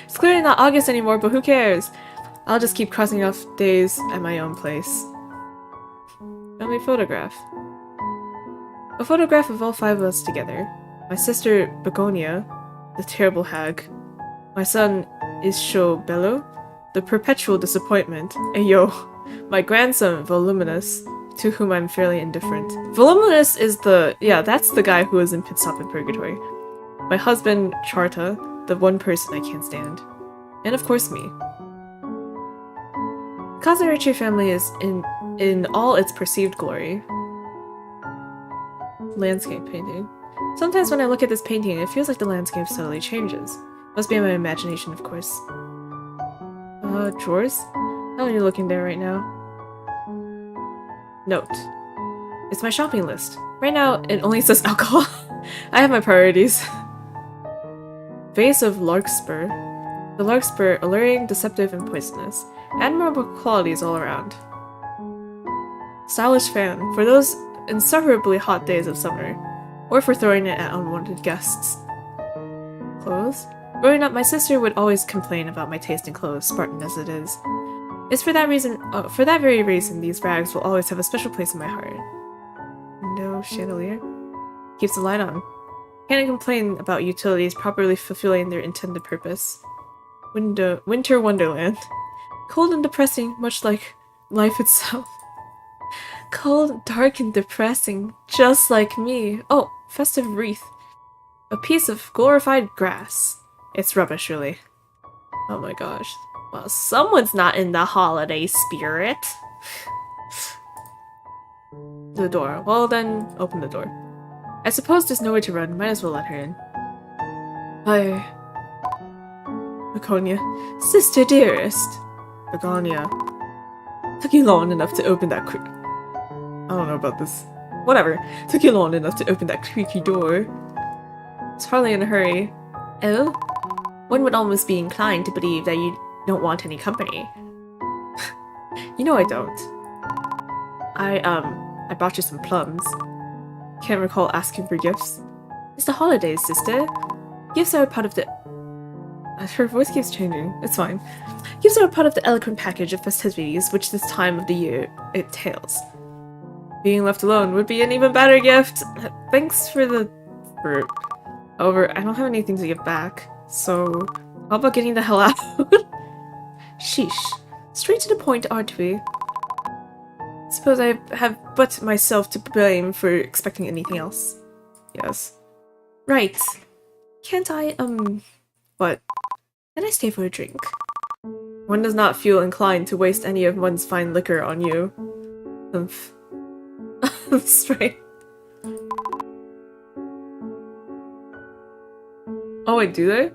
It's clearly not August anymore, but who cares? I'll just keep crossing off days at my own place. Family photograph. A photograph of all 5 of us together. My sister, Begonia, the terrible hag. My son, Bello, the perpetual disappointment. Ayo. My grandson, Voluminous, to whom I'm fairly indifferent. Voluminous is the... yeah, that's the guy who was in Pit Stop in Purgatory. My husband, Charta, the one person I can't stand. And of course me. Kazarichi family is in all its perceived glory. Landscape painting. Sometimes when I look at this painting, it feels like the landscape subtly changes. Must be in my imagination, of course. Drawers? How are you looking there right now? Note. It's my shopping list. Right now, it only says alcohol. I have my priorities. Vase of Larkspur. The Larkspur, alluring, deceptive, and poisonous. Admirable qualities all around. Stylish fan, for those insufferably hot days of summer. Or for throwing it at unwanted guests. Clothes? Growing up, my sister would always complain about my taste in clothes, Spartan as it is. It's for that reason, for that very reason, these rags will always have a special place in my heart. No chandelier? Keeps the light on. Can't complain about utilities properly fulfilling their intended purpose. Winter Wonderland. Cold and depressing, much like life itself. Cold, dark, and depressing, just like me. Oh, festive wreath. A piece of glorified grass. It's rubbish, really. Oh my gosh. Well, someone's not in the holiday spirit. The door. Well then, open the door. I suppose there's nowhere to run. Might as well let her in. Hi. Begonia. Sister dearest. Begonia. Took you long enough to open that I don't know about this. Whatever. Took you long enough to open that creaky door. It's hardly in a hurry. Oh? One would almost be inclined to believe that you don't want any company. You know I don't. I brought you some plums. Can't recall asking for gifts. It's the holidays, sister. Gifts are a part of the... Her voice keeps changing. It's fine. Gifts are a part of the eloquent package of festivities which this time of the year entails. Being left alone would be an even better gift. Thanks for the... However, I don't have anything to give back. So, how about getting the hell out? Sheesh. Straight to the point, aren't we? Suppose I have but myself to blame for expecting anything else. Yes. Right. Can't I, what? Can I stay for a drink? One does not feel inclined to waste any of one's fine liquor on you. Humph. That's right. Oh wait, do they?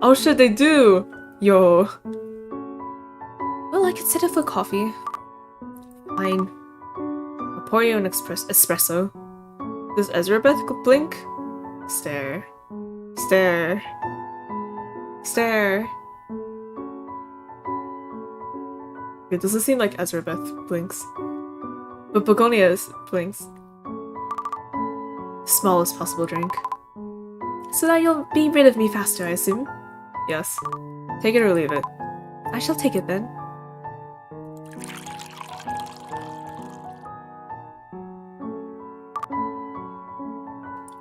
Oh shit, they do! Yo. Well, I could set up for coffee. Fine. I'll pour you an espresso. Does Ezrebeth blink? Stare. Stare. Stare. It doesn't seem like Ezrebeth blinks. But Begonia blinks. Smallest possible drink. So that you'll be rid of me faster, I assume? Yes. Take it or leave it. I shall take it then.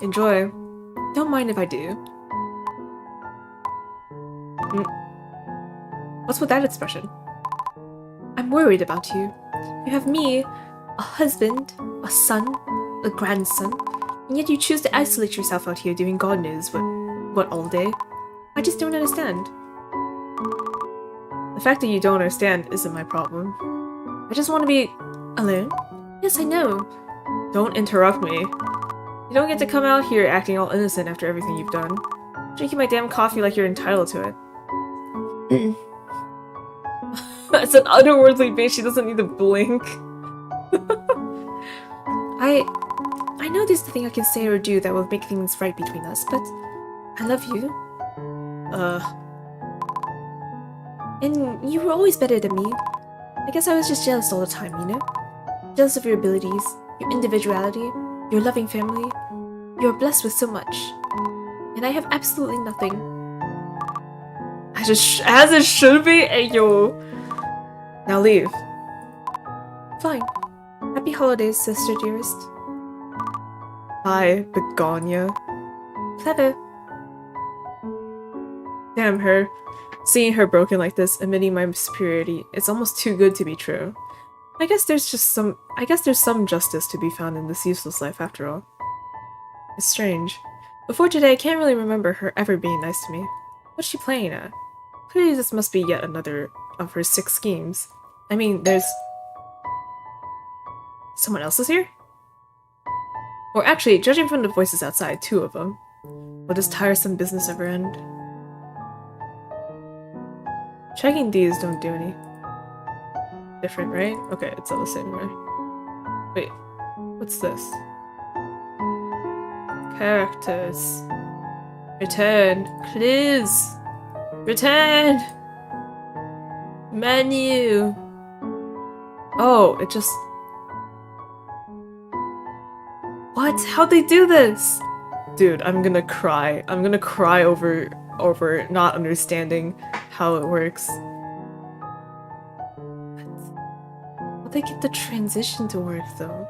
Enjoy. Don't mind if I do. What's with that expression? I'm worried about you. You have me, a husband, a son, a grandson, and yet you choose to isolate yourself out here doing God knows what all day. I just don't understand. The fact that you don't understand isn't my problem. I just want to be alone. Yes, I know. Don't interrupt me. You don't get to come out here acting all innocent after everything you've done. Drinking my damn coffee like you're entitled to it. It's an otherworldly bitch, she doesn't need to blink. I know there's nothing I can say or do that will make things right between us, but I love you. And you were always better than me. I guess I was just jealous all the time, you know? Jealous of your abilities, your individuality, your loving family. You're blessed with so much. And I have absolutely nothing. As it should be? Hey, yo. Now leave. Fine. Happy holidays, sister dearest. Bye, Begonia. Clever. Damn her. Seeing her broken like this, admitting my superiority, it's almost too good to be true. I guess there's some justice to be found in this useless life after all. It's strange. Before today, I can't really remember her ever being nice to me. What's she playing at? Clearly this must be yet another of her 6 schemes. I mean, there's... Someone else is here? Or actually, judging from the voices outside, 2 of them. Will this tiresome business ever end? Checking these don't do any different, right? Okay, it's all the same, right? Wait, what's this? Characters. Return. Clues. Return! Menu! Oh, it just... What? How'd they do this? Dude, I'm gonna cry. I'm gonna cry over not understanding how it works. How'd they get the transition to work, though?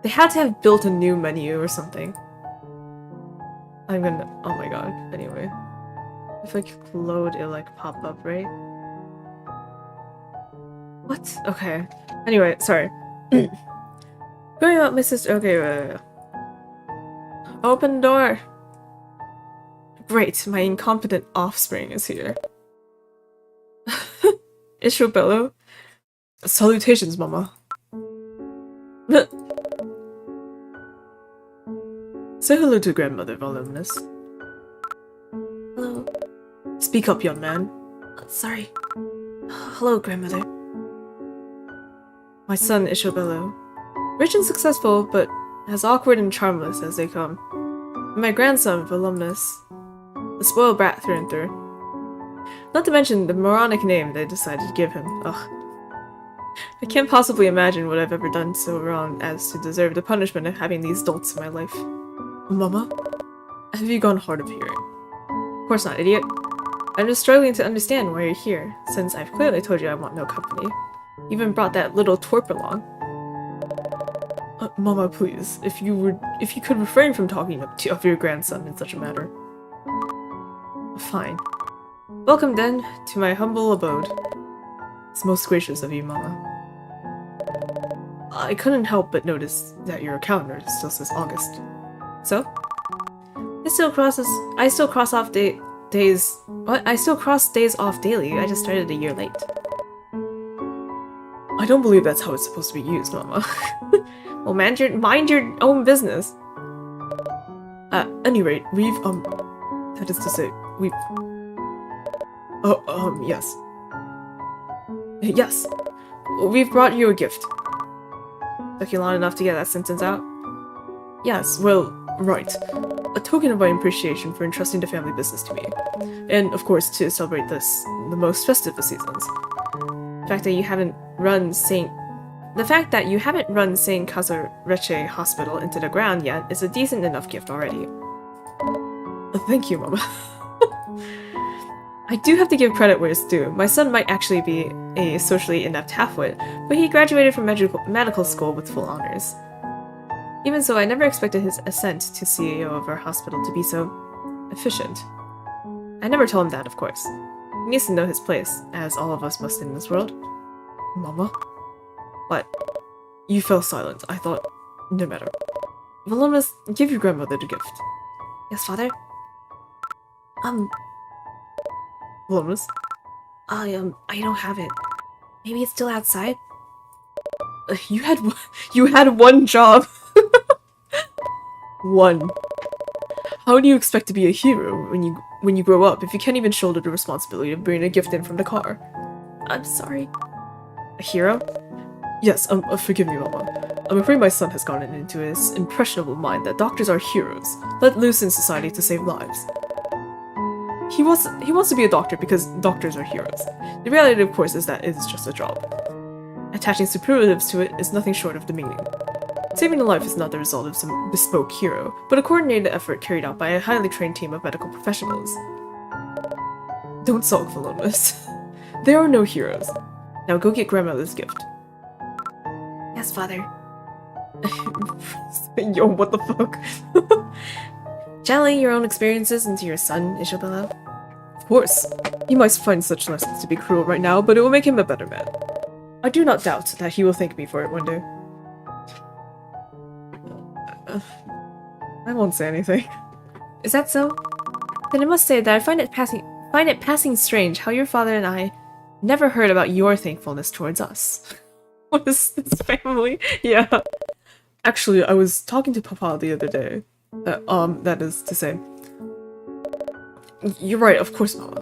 They had to have built a new menu or something. I'm gonna... Oh my god. Anyway. If I click load, it'll like pop up, right? What? Okay. Anyway, sorry. Going out, Mrs. Okay, open door. Great, my incompetent offspring is here. Isabella. Salutations, Mama. Say hello to grandmother, Voluminous. Hello. Speak up, young man. Sorry. Hello, grandmother. My son, Isabella. Rich and successful, but as awkward and charmless as they come. And my grandson, Voluminous. A spoiled brat through and through. Not to mention the moronic name they decided to give him. Ugh. I can't possibly imagine what I've ever done so wrong as to deserve the punishment of having these dolts in my life. Mama? Have you gone hard of hearing? Of course not, idiot. I'm just struggling to understand why you're here, since I've clearly told you I want no company. You even brought that little twerp along. Mama, please, if you could refrain from talking of your grandson in such a matter. Fine. Welcome, then, to my humble abode. It's most gracious of you, Mama. I couldn't help but notice that your calendar still says August. So? I still cross off days. What? I still cross days off daily. I just started a year late. I don't believe that's how it's supposed to be used, Mama. Well, mind your own business. At any rate, we've, that is to say, we've... Oh, yes. Yes. We've brought you a gift. Took you long enough to get that sentence out? Yes, well, right. A token of my appreciation for entrusting the family business to me. And, of course, to celebrate the most festive of seasons. The fact that you haven't run St. Kazareche Hospital into the ground yet is a decent enough gift already. Thank you, Mama. I do have to give credit where it's due. My son might actually be a socially inept halfwit, but he graduated from medical school with full honors. Even so, I never expected his ascent to CEO of our hospital to be so efficient. I never told him that, of course. He needs to know his place, as all of us must in this world. Mama? What? You fell silent. I thought... No matter. Voluminous, give your grandmother the gift. Yes, father? Voluminous? I don't have it. Maybe it's still outside? You had one job! One. How do you expect to be a hero when you grow up if you can't even shoulder the responsibility of bringing a gift in from the car? I'm sorry. A hero? Yes, forgive me, Mama. I'm afraid my son has gotten into his impressionable mind that doctors are heroes, let loose in society to save lives. He wants to be a doctor because doctors are heroes. The reality, of course, is that it is just a job. Attaching superlatives to it is nothing short of demeaning. Saving a life is not the result of some bespoke hero, but a coordinated effort carried out by a highly trained team of medical professionals. Don't sulk, Voluminous. There are no heroes. Now go get grandmother's gift. Yes, father. Yo, what the fuck? Channeling your own experiences into your son, Isabella? Of course. He might find such lessons to be cruel right now, but it will make him a better man. I do not doubt that he will thank me for it one day. I won't say anything. Is that so? Then I must say that I find it passing strange how your father and I never heard about your thankfulness towards us. What is this family? Yeah. Actually, I was talking to Papa the other day. That is to say. You're right, of course, Mama.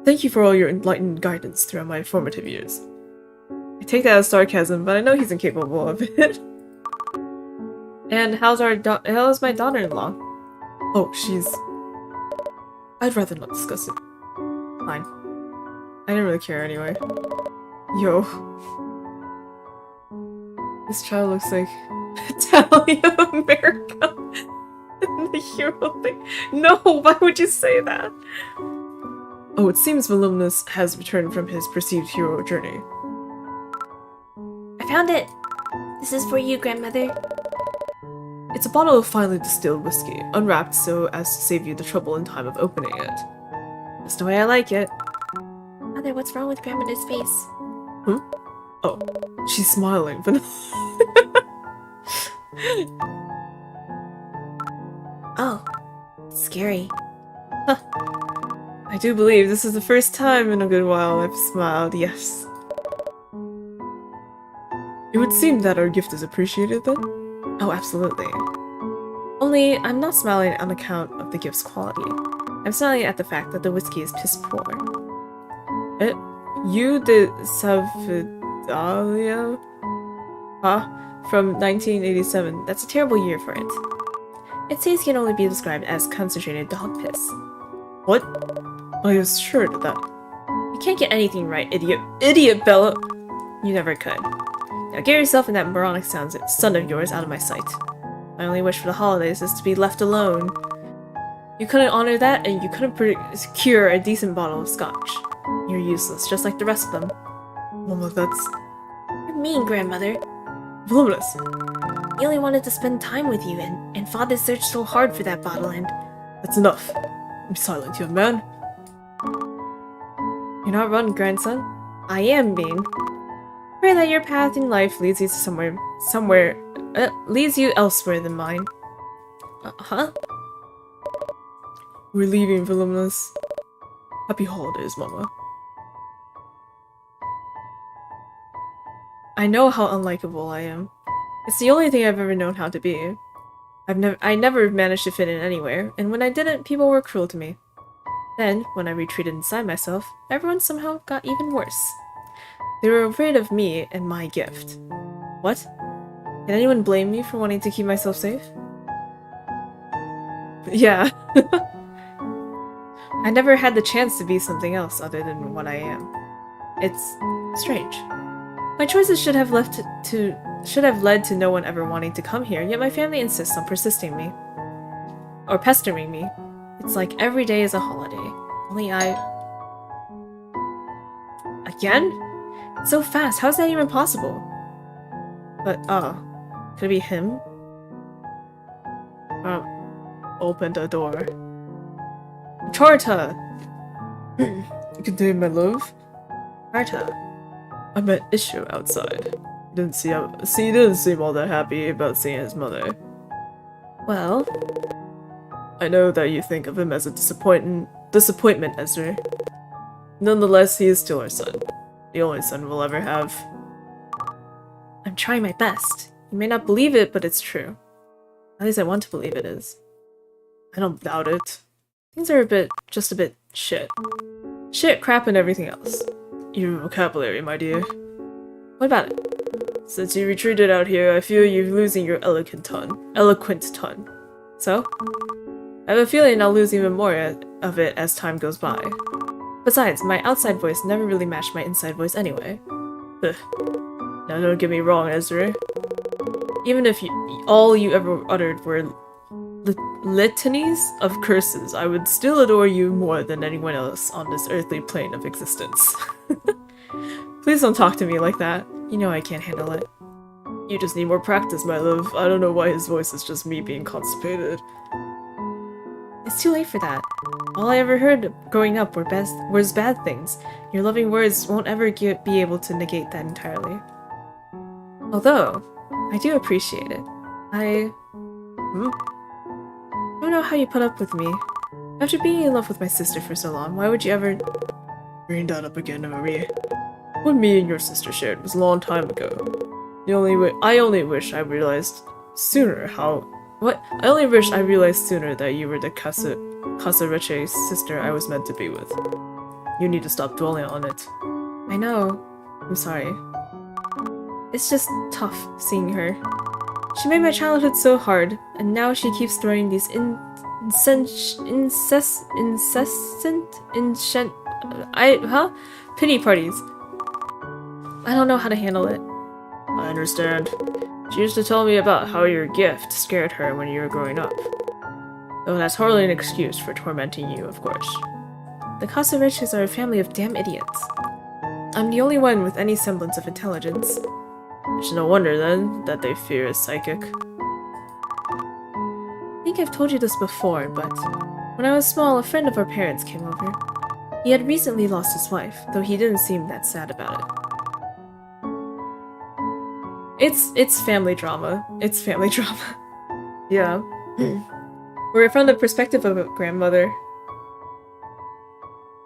Thank you for all your enlightened guidance throughout my formative years. I take that as sarcasm, but I know he's incapable of it. And how's my daughter-in-law? Oh, she's... I'd rather not discuss it. Fine. I didn't really care anyway. Yo. This child looks like Italian America. The hero thing. No, why would you say that? Oh, it seems Voluminous has returned from his perceived hero journey. I found it! This is for you, grandmother. It's a bottle of finely distilled whiskey, unwrapped so as to save you the trouble and time of opening it. That's the way I like it. Mother, what's wrong with grandmother's face? Hmm? Oh, she's smiling, but... Oh, it's scary. Huh. I do believe this is the first time in a good while I've smiled, yes. It would seem that our gift is appreciated then? Oh, absolutely. Only, I'm not smiling on account of the gift's quality. I'm smiling at the fact that the whiskey is piss poor. You did Savalia? Huh? From 1987. That's a terrible year for it. Its taste can only be described as concentrated dog piss. What? I was sure of that. You can't get anything right, idiot. Idiot, Bella! You never could. Now get yourself and that moronic son of yours out of my sight. My only wish for the holidays is to be left alone. You couldn't honor that, and you couldn't procure a decent bottle of scotch. You're useless, just like the rest of them. Mama, that's... You're mean, grandmother. Voluminous. He only wanted to spend time with you, and father searched so hard for that bottle, and... That's enough. Be silent, young man. You're not wrong, grandson. I am mean. Pray that your path in life leads you to leads you elsewhere than mine. Huh? We're leaving, Voluminous. Happy holidays, Mama. I know how unlikable I am. It's the only thing I've ever known how to be. I never managed to fit in anywhere, and when I didn't, people were cruel to me. Then, when I retreated inside myself, everyone somehow got even worse. They were afraid of me and my gift. What? Can anyone blame me for wanting to keep myself safe? Yeah. I never had the chance to be something else other than what I am. It's strange. My choices should have led to no one ever wanting to come here, yet my family insists on persisting me. Or pestering me. It's like every day is a holiday. Only Again? So fast, how's that even possible? But, could it be him? Open the door. Charta! Good day, my love. Charta. I met Issue outside. He didn't seem all that happy about seeing his mother. Well... I know that you think of him as a disappointment, Ezra. Nonetheless, he is still our son. The only son we'll ever have. I'm trying my best. You may not believe it, but it's true. At least I want to believe it is. I don't doubt it. Things are just a bit shit. Shit, crap, and everything else. Your vocabulary, my dear. What about it? Since you retreated out here, I feel you're losing your eloquent tongue. So? I have a feeling I'll lose even more of it as time goes by. Besides, my outside voice never really matched my inside voice anyway. Ugh. Now don't get me wrong, Ezra. Even if all you ever uttered were litanies of curses, I would still adore you more than anyone else on this earthly plane of existence. Please don't talk to me like that. You know I can't handle it. You just need more practice, my love. I don't know why his voice is just me being constipated. It's too late for that. All I ever heard growing up was bad things. Your loving words won't ever be able to negate that entirely. Although, I do appreciate it. I don't know how you put up with me. After being in love with my sister for so long, why would you ever... Bring that up again, Marie. What me and your sister shared was a long time ago. I only wish I realized sooner that you were the Casareche sister I was meant to be with. You need to stop dwelling on it. I know. I'm sorry. It's just tough seeing her. She made my childhood so hard, and now she keeps throwing these pity parties. I don't know how to handle it. I understand. She used to tell me about how your gift scared her when you were growing up. Though that's hardly an excuse for tormenting you, of course. The Casareches are a family of damn idiots. I'm the only one with any semblance of intelligence. It's no wonder, then, that they fear a psychic. I think I've told you this before, but when I was small, a friend of our parents came over. He had recently lost his wife, though he didn't seem that sad about it. It's family drama. It's family drama. Yeah. We're from the perspective of a grandmother.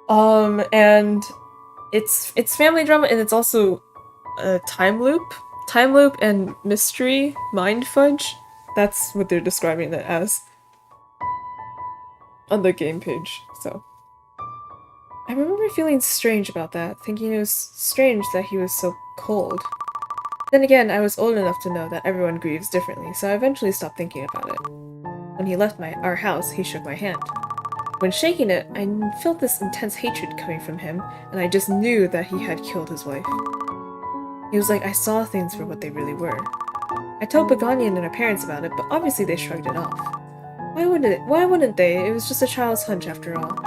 And it's family drama, and it's also a time loop. Time loop and mystery, mind fudge. That's what they're describing it as on the game page, so. I remember feeling strange about that, thinking it was strange that he was so cold. Then again, I was old enough to know that everyone grieves differently, so I eventually stopped thinking about it. When he left our house, he shook my hand. When shaking it, I felt this intense hatred coming from him, and I just knew that he had killed his wife. It was like I saw things for what they really were. I told Begonyan and her parents about it, but obviously they shrugged it off. Why wouldn't they? It was just a child's hunch after all.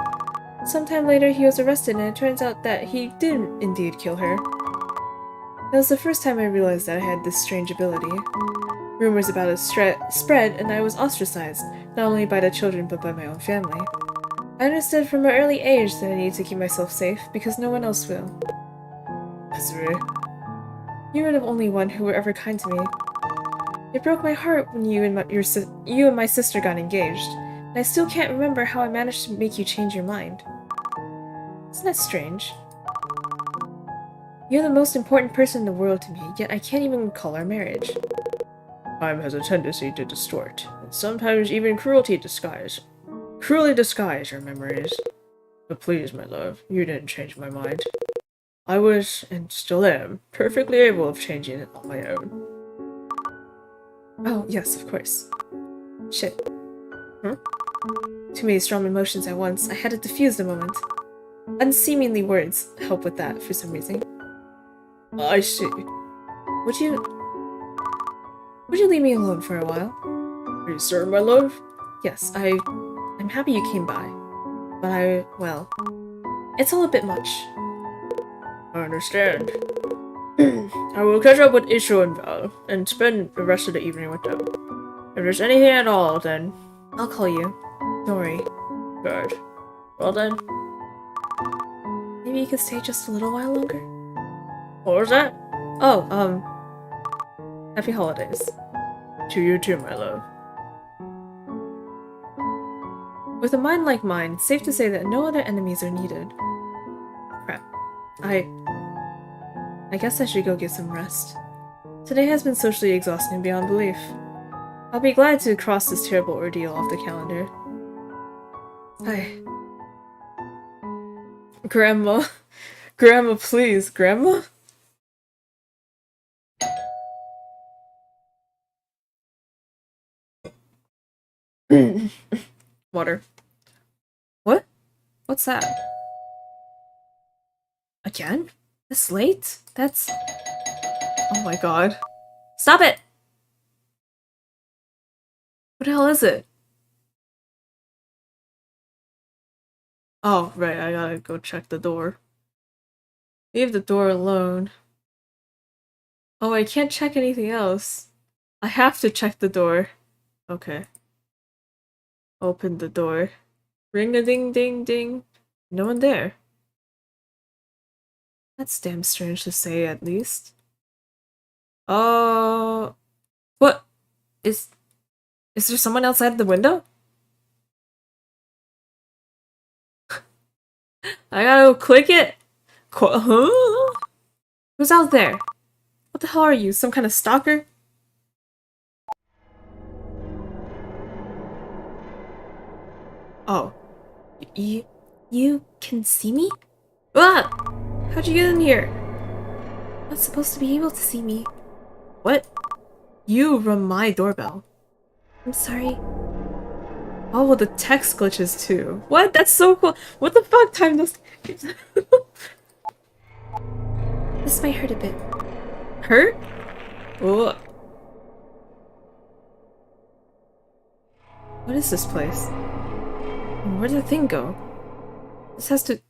Sometime later he was arrested, and it turns out that he did indeed kill her. That was the first time I realized that I had this strange ability. Rumors about it spread, and I was ostracized, not only by the children but by my own family. I understood from an early age that I needed to keep myself safe, because no one else will. Ezra. You were the only one who were ever kind to me. It broke my heart when you and my sister got engaged, and I still can't remember how I managed to make you change your mind. Isn't that strange? You're the most important person in the world to me, yet I can't even call our marriage. Time has a tendency to distort, and sometimes even cruelly disguise your memories. But please, my love, you didn't change my mind. I was, and still am, perfectly able of changing it on my own. Oh, yes, of course. Shit. Too many strong emotions at once. I had to diffuse the moment. Unseemly words help with that for some reason. I see. Would you leave me alone for a while? Are you certain, my love? Yes, I'm happy you came by. But well, it's all a bit much. I understand. I will catch up with Isho and Val, and spend the rest of the evening with them. If there's anything at all, then... I'll call you. Don't worry. Good. Well then. Maybe you could stay just a little while longer? What was that? Oh, happy holidays. To you too, my love. With a mind like mine, it's safe to say that no other enemies are needed. Crap. I guess I should go get some rest. Today has been socially exhausting beyond belief. I'll be glad to cross this terrible ordeal off the calendar. Grandma? Grandma, please. Grandma? Water. What? What's that? Again? This late? That's... Oh my god. Stop it! What the hell is it? Oh, right, I gotta go check the door. Leave the door alone. Oh, I can't check anything else. I have to check the door. Okay. Open the door. Ring-a-ding-ding-ding. No one there. That's damn strange to say, at least. What? Is there someone outside the window? I gotta click it? Huh? Who's out there? What the hell are you? Some kind of stalker? Oh. You can see me? Ah! How'd you get in here? I'm not supposed to be able to see me. What? You rung my doorbell. I'm sorry. Oh, well, the text glitches too. What? That's so cool. What the fuck? Time those. This might hurt a bit. Hurt? Oh. What is this place? And where did the thing go? This has to.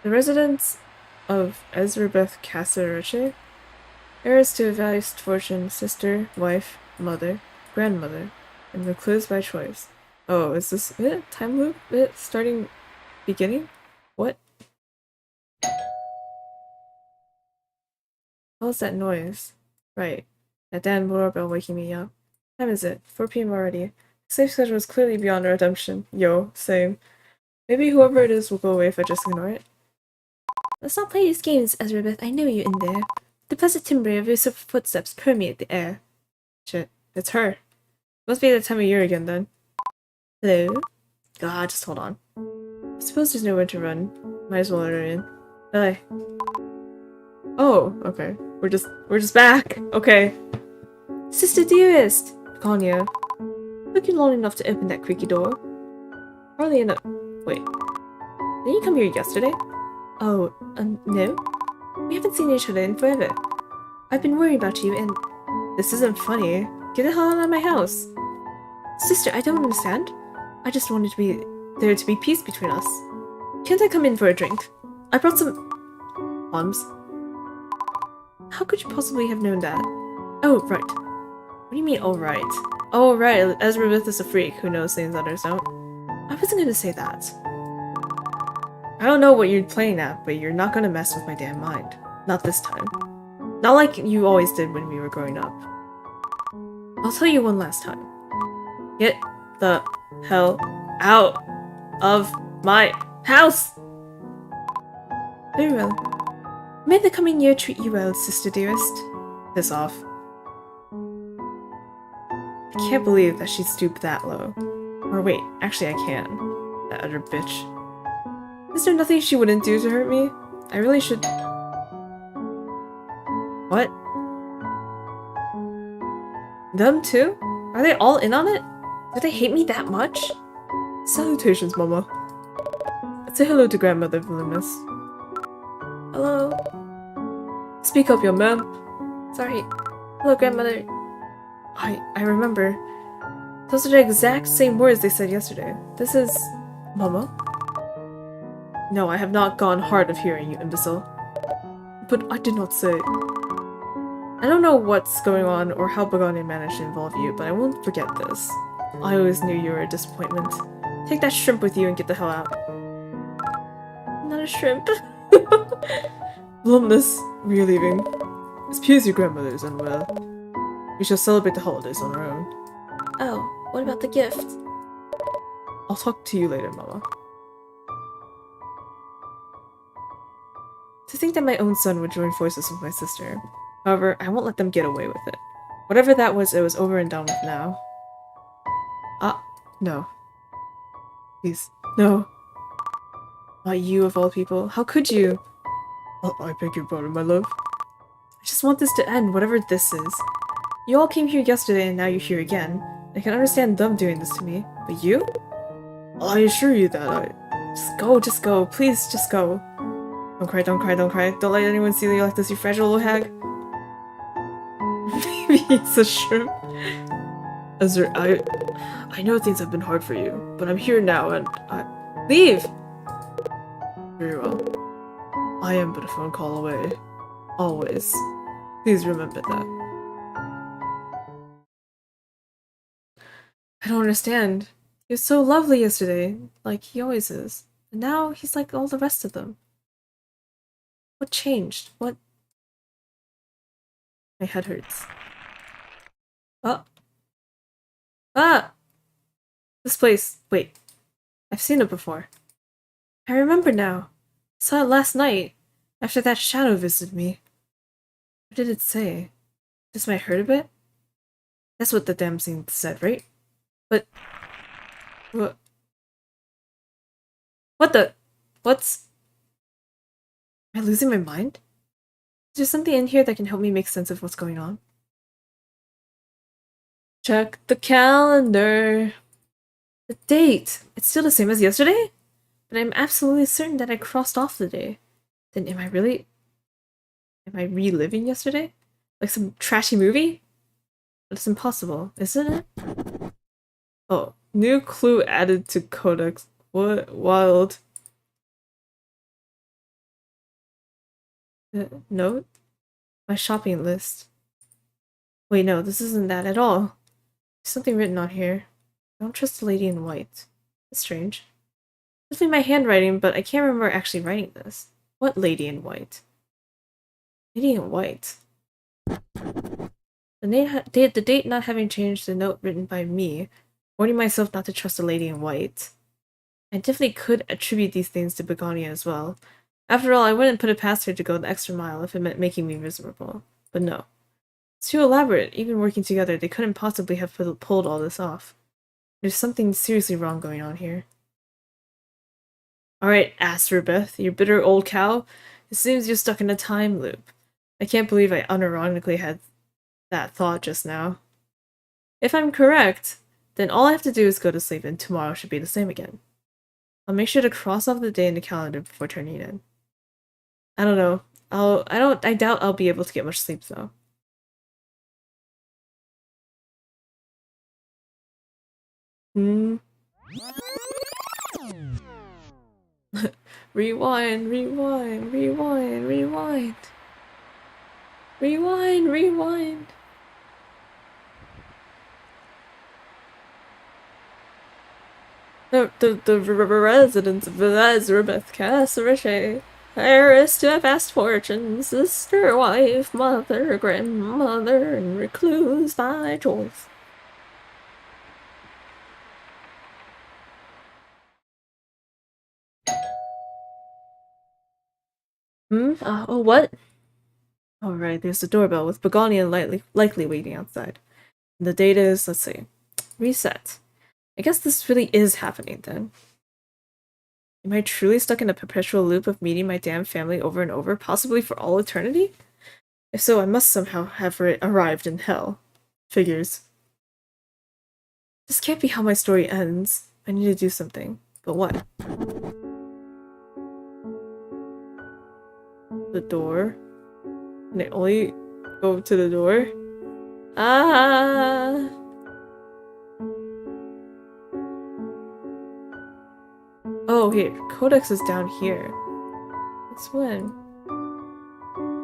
The residents of Ezrebeth Casarache, heirs to a vast fortune, sister, wife, mother, grandmother, and recluse by choice. Oh, is this it? Time loop? It? Starting... beginning? What? What was that noise? Right. That damn doorbell waking me up. What time is it? 4 PM already. Sleep schedule is clearly beyond redemption. Yo, same. Maybe whoever it is will go away if I just ignore it. Let's not play these games, Ezrebeth. I know you in there. The pleasant timbre of your footsteps permeate the air. Shit, it's her. Must be that time of year again, then. Hello? God, just hold on. I suppose there's nowhere to run. Might as well let her in. Bye. Oh, okay. We're just back. Okay. Sister dearest! Konya. Took you long enough to open that creaky door. Hardly enough. Wait. Didn't you come here yesterday? Oh, no? We haven't seen each other in forever. I've been worried about you and... This isn't funny. Get the hell out of my house. Sister, I don't understand. I just wanted there to be peace between us. Can't I come in for a drink? I brought some... plums. How could you possibly have known that? Oh, right. What do you mean, oh, right? Oh, right, Ezrebeth is a freak who knows things others don't. I wasn't gonna say that. I don't know what you're playing at, but you're not gonna mess with my damn mind. Not this time. Not like you always did when we were growing up. I'll tell you one last time. Get the hell out of my house! Very well. May the coming year treat you well, sister dearest. Piss off. I can't believe that she stooped that low. Or wait, actually I can. That other bitch. Is there nothing she wouldn't do to hurt me? I really should... What? Them too? Are they all in on it? Do they hate me that much? Salutations, Mama. Say hello to Grandmother Voluminous. Hello. Speak up, young man. Sorry. Hello, grandmother. I remember. Those are the exact same words they said yesterday. This is... Mama? No, I have not gone hard of hearing, you imbecile. But I did not say... I don't know what's going on or how Begonia managed to involve you, but I won't forget this. I always knew you were a disappointment. Take that shrimp with you and get the hell out. Not a shrimp. Voluminous, we're leaving. It's because your grandmother is unwell. We shall celebrate the holidays on our own. Oh, what about the gift? I'll talk to you later, Mama. To think that my own son would join forces with my sister. However, I won't let them get away with it. Whatever that was, it was over and done with now. No. Please, no. Not you, of all people. How could you? I beg your pardon, my love. I just want this to end, whatever this is. You all came here yesterday and now you're here again. I can understand them doing this to me, but you? I assure you that I... Just go, please, just go. Don't cry, don't cry, don't cry. Don't let anyone see you like this, you fragile little hag. Maybe it's a shrimp. I know things have been hard for you, but I'm here now and Leave! Very well. I am but a phone call away. Always. Please remember that. I don't understand. He was so lovely yesterday, like he always is. And now he's like all the rest of them. What changed? What? My head hurts. Oh. Ah! This place. Wait. I've seen it before. I remember now. I saw it last night, after that shadow visited me. What did it say? This might hurt a bit? That's what the damn thing said, right? But... What? What the... What's... Am I losing my mind? Is there something in here that can help me make sense of what's going on? Check the calendar. The date! It's still the same as yesterday? But I'm absolutely certain that I crossed off the day. Then am I reliving yesterday? Like some trashy movie? But it's impossible, isn't it? Oh, new clue added to codex. What? Wild. Note? My shopping list. Wait, no, this isn't that at all. There's something written on here. Don't trust the lady in white. That's strange. It's in my handwriting, but I can't remember actually writing this. What lady in white? Lady in white. The date not having changed, the note written by me, warning myself not to trust the lady in white. I definitely could attribute these things to Begonia as well. After all, I wouldn't put it past her to go the extra mile if it meant making me miserable. But no. It's too elaborate. Even working together, they couldn't possibly have pulled all this off. There's something seriously wrong going on here. Alright, Ezrebeth, you bitter old cow. It seems you're stuck in a time loop. I can't believe I unironically had that thought just now. If I'm correct, then all I have to do is go to sleep and tomorrow should be the same again. I'll make sure to cross off the day in the calendar before turning in. I don't know. I doubt I'll be able to get much sleep though. Rewind, rewind, rewind, rewind. Rewind, rewind. The residents of Ezrebeth Castle, heiress to a vast fortune, sister, wife, mother, grandmother, and recluse by choice. Oh, what? Alright, there's the doorbell with Begonia likely waiting outside. And the date is, let's see, reset. I guess this really is happening then. Am I truly stuck in a perpetual loop of meeting my damn family over and over, possibly for all eternity? If so, I must somehow have arrived in hell. Figures. This can't be how my story ends. I need to do something. But what? The door? Can I only go to the door? Ah! Oh, here. Codex is down here. It's when?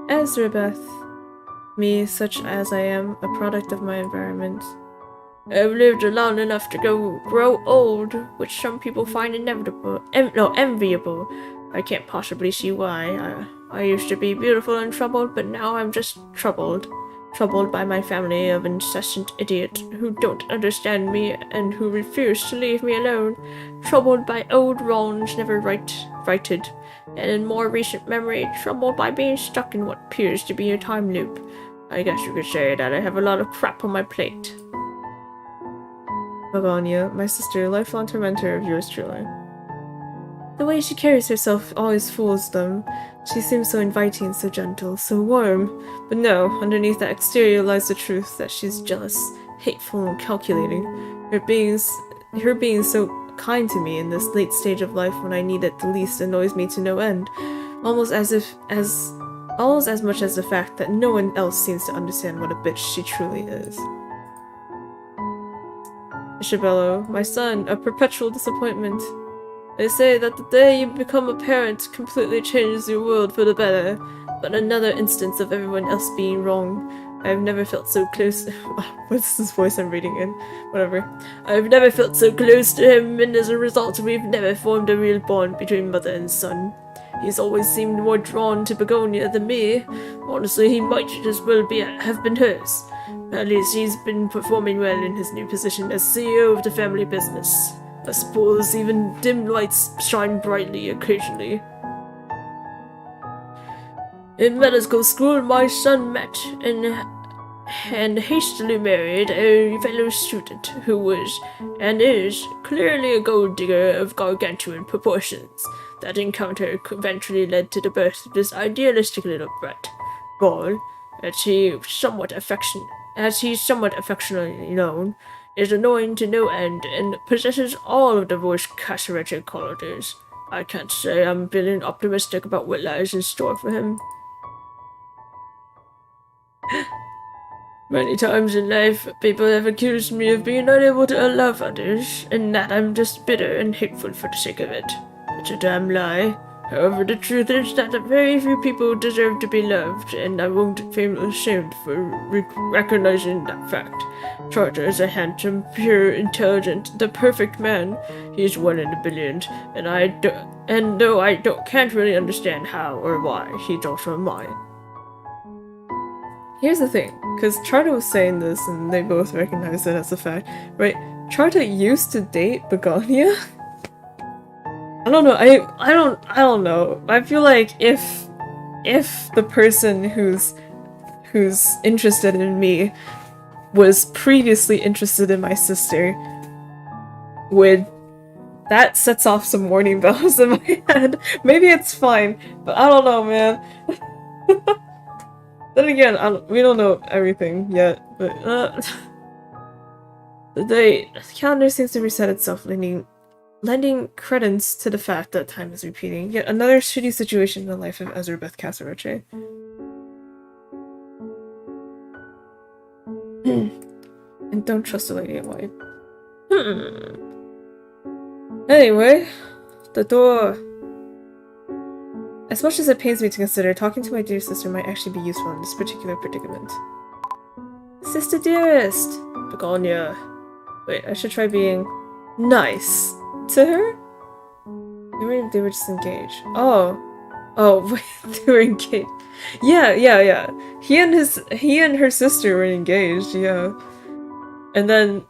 Ezrebeth. Me, such as I am, a product of my environment. I've lived long enough to grow old, which some people find inevitable. Enviable. I can't possibly see why. I used to be beautiful and troubled, but now I'm just troubled. Troubled by my family of incessant idiots who don't understand me and who refuse to leave me alone. Troubled by old wrongs never righted. And in more recent memory, troubled by being stuck in what appears to be a time loop. I guess you could say that I have a lot of crap on my plate. Begonia, my sister, lifelong tormentor of yours truly. The way she carries herself always fools them. She seems so inviting, so gentle, so warm. But no, underneath that exterior lies the truth that she's jealous, hateful, and calculating. Her being so kind to me in this late stage of life when I need it the least annoys me to no end. Almost as much as the fact that no one else seems to understand what a bitch she truly is. Isabello, my son, a perpetual disappointment. They say that the day you become a parent completely changes your world for the better, but another instance of everyone else being wrong. I've never felt so close. What's this voice I'm reading in? Whatever. I've never felt so close to him, and as a result, we've never formed a real bond between mother and son. He's always seemed more drawn to Begonia than me. Honestly, he might as well have been hers. At least he's been performing well in his new position as CEO of the family business. I suppose even dim lights shine brightly occasionally. In medical school, my son met and hastily married a fellow student who was, and is, clearly a gold digger of gargantuan proportions. That encounter eventually led to the birth of this idealistic little brat, Ball, as he's somewhat affectionately known, is annoying to no end and possesses all of the worst carcerated qualities. I can't say I'm feeling optimistic about what lies in store for him. Many times in life, people have accused me of being unable to love others, and that I'm just bitter and hateful for the sake of it. It's a damn lie. However, the truth is that very few people deserve to be loved, and I won't feel ashamed for recognizing that fact. Charter is a handsome, pure, intelligent, the perfect man. He's one in a billion, and though I can't really understand how or why, he's also mine. Here's the thing, because Charter was saying this, and they both recognize it as a fact, right? Charter used to date Begonia. I don't know. I don't know. I feel like if the person who's interested in me was previously interested in my sister, that sets off some warning bells in my head. Maybe it's fine, but I don't know, man. Then again, we don't know everything yet, but the calendar seems to reset itself, lending credence to the fact that time is repeating. Yet another shitty situation in the life of Ezrebeth Castle. And don't trust the lady in white. Anyway, the door. As much as it pains me to consider, talking to my dear sister might actually be useful in this particular predicament. Sister dearest! Begonia. Wait, I should try being nice to her? They were just engaged. Oh. Oh, wait, they were engaged. Yeah. He and her sister were engaged, yeah. And then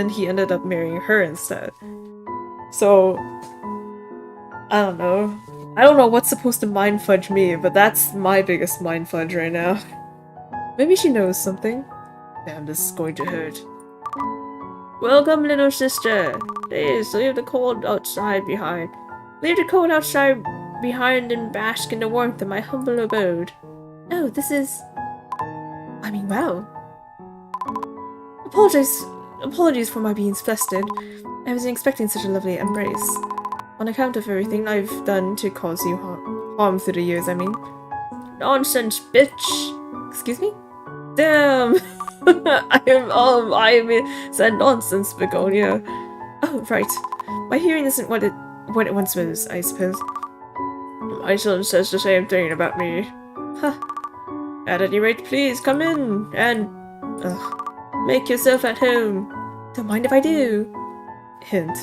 he ended up marrying her instead. So I don't know. I don't know what's supposed to mind fudge me, but that's my biggest mind fudge right now. Maybe she knows something. Damn, this is going to hurt. Welcome, little sister. Please leave the cold outside behind. Leave the cold outside behind and bask in the warmth of my humble abode. Oh, this is... I mean, wow. Apologies for my being flustered. I wasn't expecting such a lovely embrace. On account of everything I've done to cause you harm through the years, I mean. Nonsense, bitch! Excuse me? Damn! I said nonsense, Begonia. Oh, right. My hearing isn't what it once was, I suppose. My son says the same thing about me. Huh. At any rate, please come in and make yourself at home. Don't mind if I do. Hint.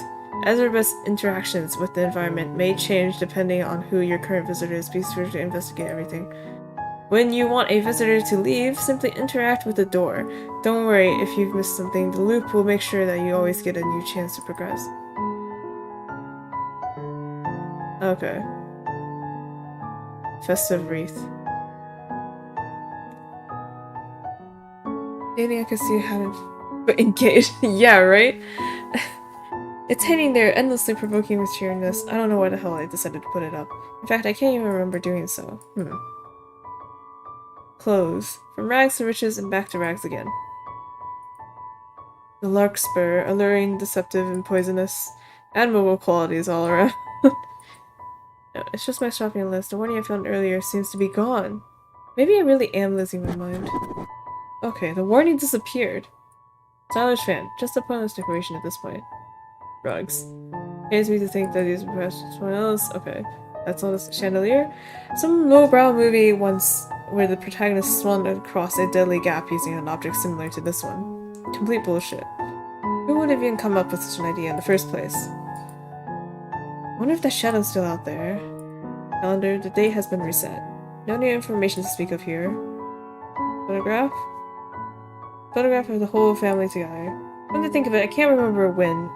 Ezrebeth's interactions with the environment may change depending on who your current visitor is. Be sure to investigate everything. When you want a visitor to leave, simply interact with the door. Don't worry if you've missed something, the loop will make sure that you always get a new chance to progress. Okay. Festive wreath. Dating, I can see how to engage. Yeah, right? It's hanging there, endlessly provoking with cheeriness. I don't know why the hell I decided to put it up. In fact, I can't even remember doing so. Clothes. From rags to riches and back to rags again. The larkspur, alluring, deceptive, and poisonous. Admirable qualities all around. No, it's just my shopping list. The warning I found earlier seems to be gone. Maybe I really am losing my mind. Okay, the warning disappeared. Stylish fan. Just a pointless decoration at this point. Rugs. Pains me to think that these are someone else. Okay, that's all this chandelier. Some lowbrow movie once where the protagonist swung across a deadly gap using an object similar to this one. Complete bullshit. Who would have even come up with such an idea in the first place? Wonder if the shadow's still out there. Calendar, the date has been reset. No new information to speak of here. Photograph? Photograph of the whole family together. Come to think of it, I can't remember when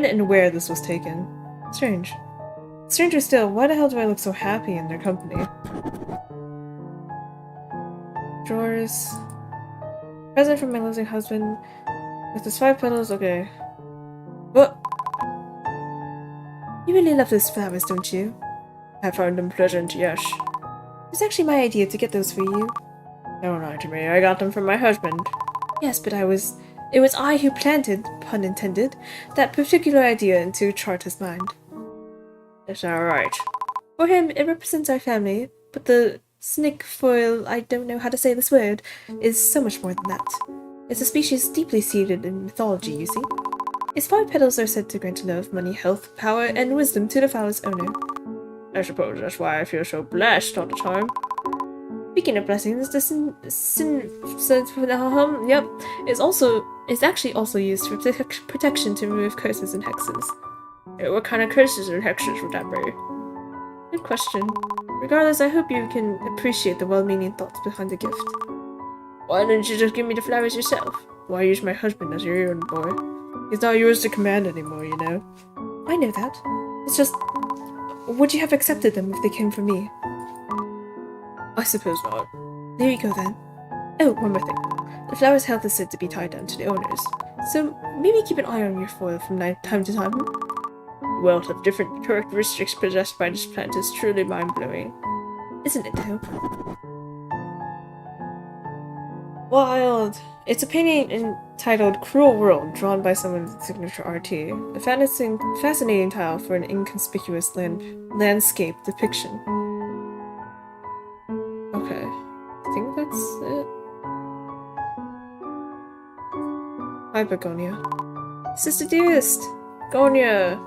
and where this was taken. Strange. Stranger still, why the hell do I look so happy in their company? Drawers. Present from my losing husband. With his 5 petals, okay. What? You really love those flowers, don't you? I found them pleasant, yes. It was actually my idea to get those for you. Don't lie to me, I got them from my husband. Yes, but it was I who planted, pun intended, that particular idea into Charter's mind. Is that right? For him, it represents our family, but the snickfoil, I don't know how to say this word, is so much more than that. It's a species deeply seated in mythology, you see. Its 5 petals are said to grant love, money, health, power, and wisdom to the flower's owner. I suppose that's why I feel so blessed all the time. Speaking of blessings, the yep, is actually also used for protection to remove curses and hexes. What kind of curses and hexes would that be? Good question. Regardless, I hope you can appreciate the well-meaning thoughts behind the gift. Why didn't you just give me the flowers yourself? Why use my husband as your errand boy? He's not yours to command anymore, you know? I know that. It's just... would you have accepted them if they came from me? I suppose not. There you go then. Oh, one more thing. The flower's health is said to be tied down to the owners, so maybe keep an eye on your foil from time to time. The wealth of different characteristics possessed by this plant is truly mind-blowing. Isn't it though? Wild! It's a painting entitled Cruel World, drawn by someone with signature RT. A fascinating tile for an inconspicuous landscape depiction. Okay, I think that's it. Hi, Begonia. Sister dearest! Begonia!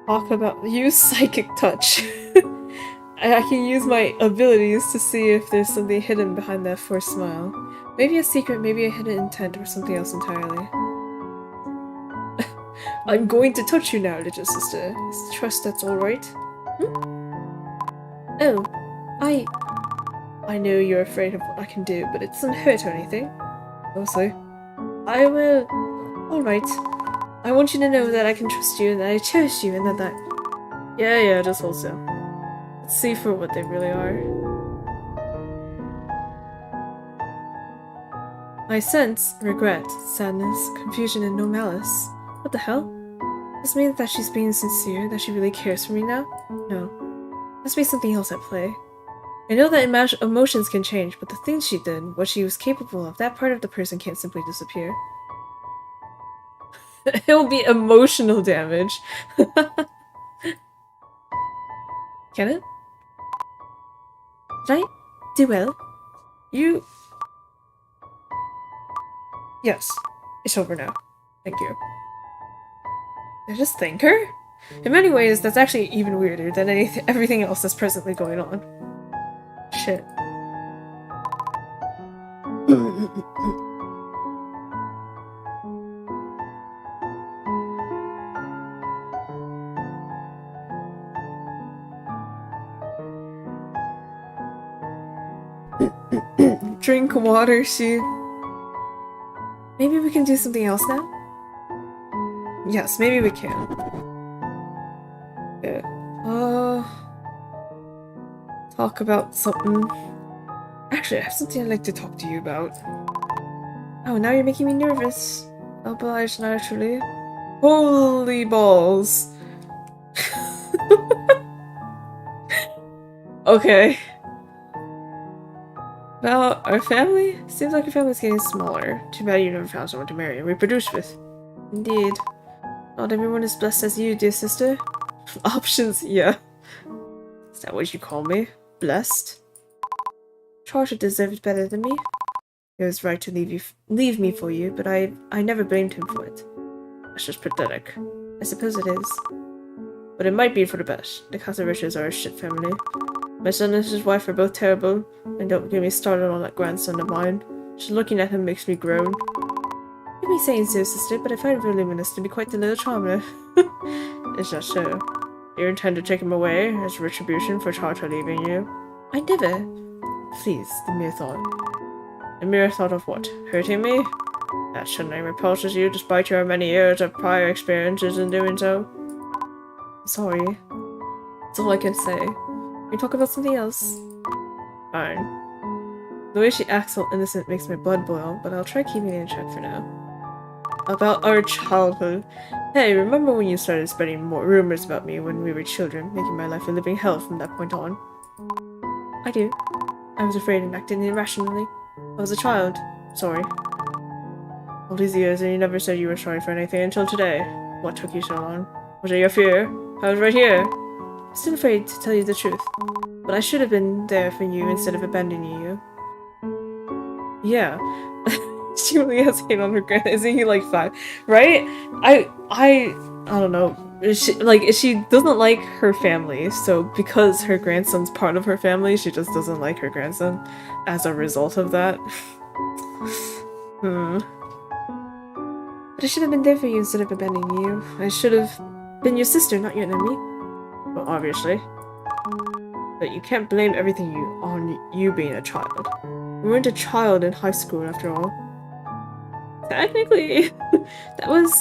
Talk about use psychic touch. I can use my abilities to see if there's something hidden behind that forced smile. Maybe a secret, maybe a hidden intent, or something else entirely. I'm going to touch you now, little sister. Trust that's alright? Oh, I know you're afraid of what I can do, but it doesn't hurt or anything. Mostly. I will... Alright. I want you to know that I can trust you, and that I cherish you, and that... Yeah, just hold still. Let's see for what they really are. I sense regret, sadness, confusion, and no malice. What the hell? Does this mean that she's being sincere, that she really cares for me now? No. Must be something else at play. I know that emotions can change, but the things she did, what she was capable of, that part of the person can't simply disappear. It'll be emotional damage. Can it? Did I do well? You... Yes. It's over now. Thank you. Did I just thank her? In many ways, that's actually even weirder than everything else that's presently going on. Shit. Drink water, she... Maybe we can do something else now? Yes, maybe we can. Yeah. Talk about something. Actually, I have something I'd like to talk to you about. Oh, now you're making me nervous. Obliged, naturally. Holy balls. Okay. Now, our family? Seems like your family's getting smaller. Too bad you never found someone to marry and reproduce with. Indeed. Not everyone is blessed as you, dear sister. Options, yeah. Is that what you call me? Blessed? Charter deserved better than me. He was right to leave me for you, but I never blamed him for it. That's just pathetic. I suppose it is. But it might be for the best. The Casa Riches are a shit family. My son and his wife are both terrible, and don't get me started on that grandson of mine. Just looking at him makes me groan. You'd be saying so, sister, but I find Voluminous to be quite the little charmer. Is that so? You intend to take him away as retribution for Charter leaving you? I never. Please, the mere thought. The mere thought of what? Hurting me? That suddenly repulses you despite your many years of prior experiences in doing so? Sorry. That's all I can say. We talk about something else. Fine. The way she acts all innocent makes my blood boil, but I'll try keeping it in check for now. About our childhood. Hey, remember when you started spreading more rumors about me when we were children, making my life a living hell from that point on? I do. I was afraid and acted irrationally. I was a child. Sorry. All these years and you never said you were sorry for anything until today. What took you so long? Was it your fear? I was right here. Still afraid to tell you the truth, but I should have been there for you instead of abandoning you. Yeah. She really has hate on her grand. Isn't he like 5? Right? I don't know. She doesn't like her family, so because her grandson's part of her family, she just doesn't like her grandson as a result of that. But I should have been there for you instead of abandoning you. I should have been your sister, not your enemy. Well, obviously. But you can't blame everything on you being a child. We weren't a child in high school, after all. Technically, that was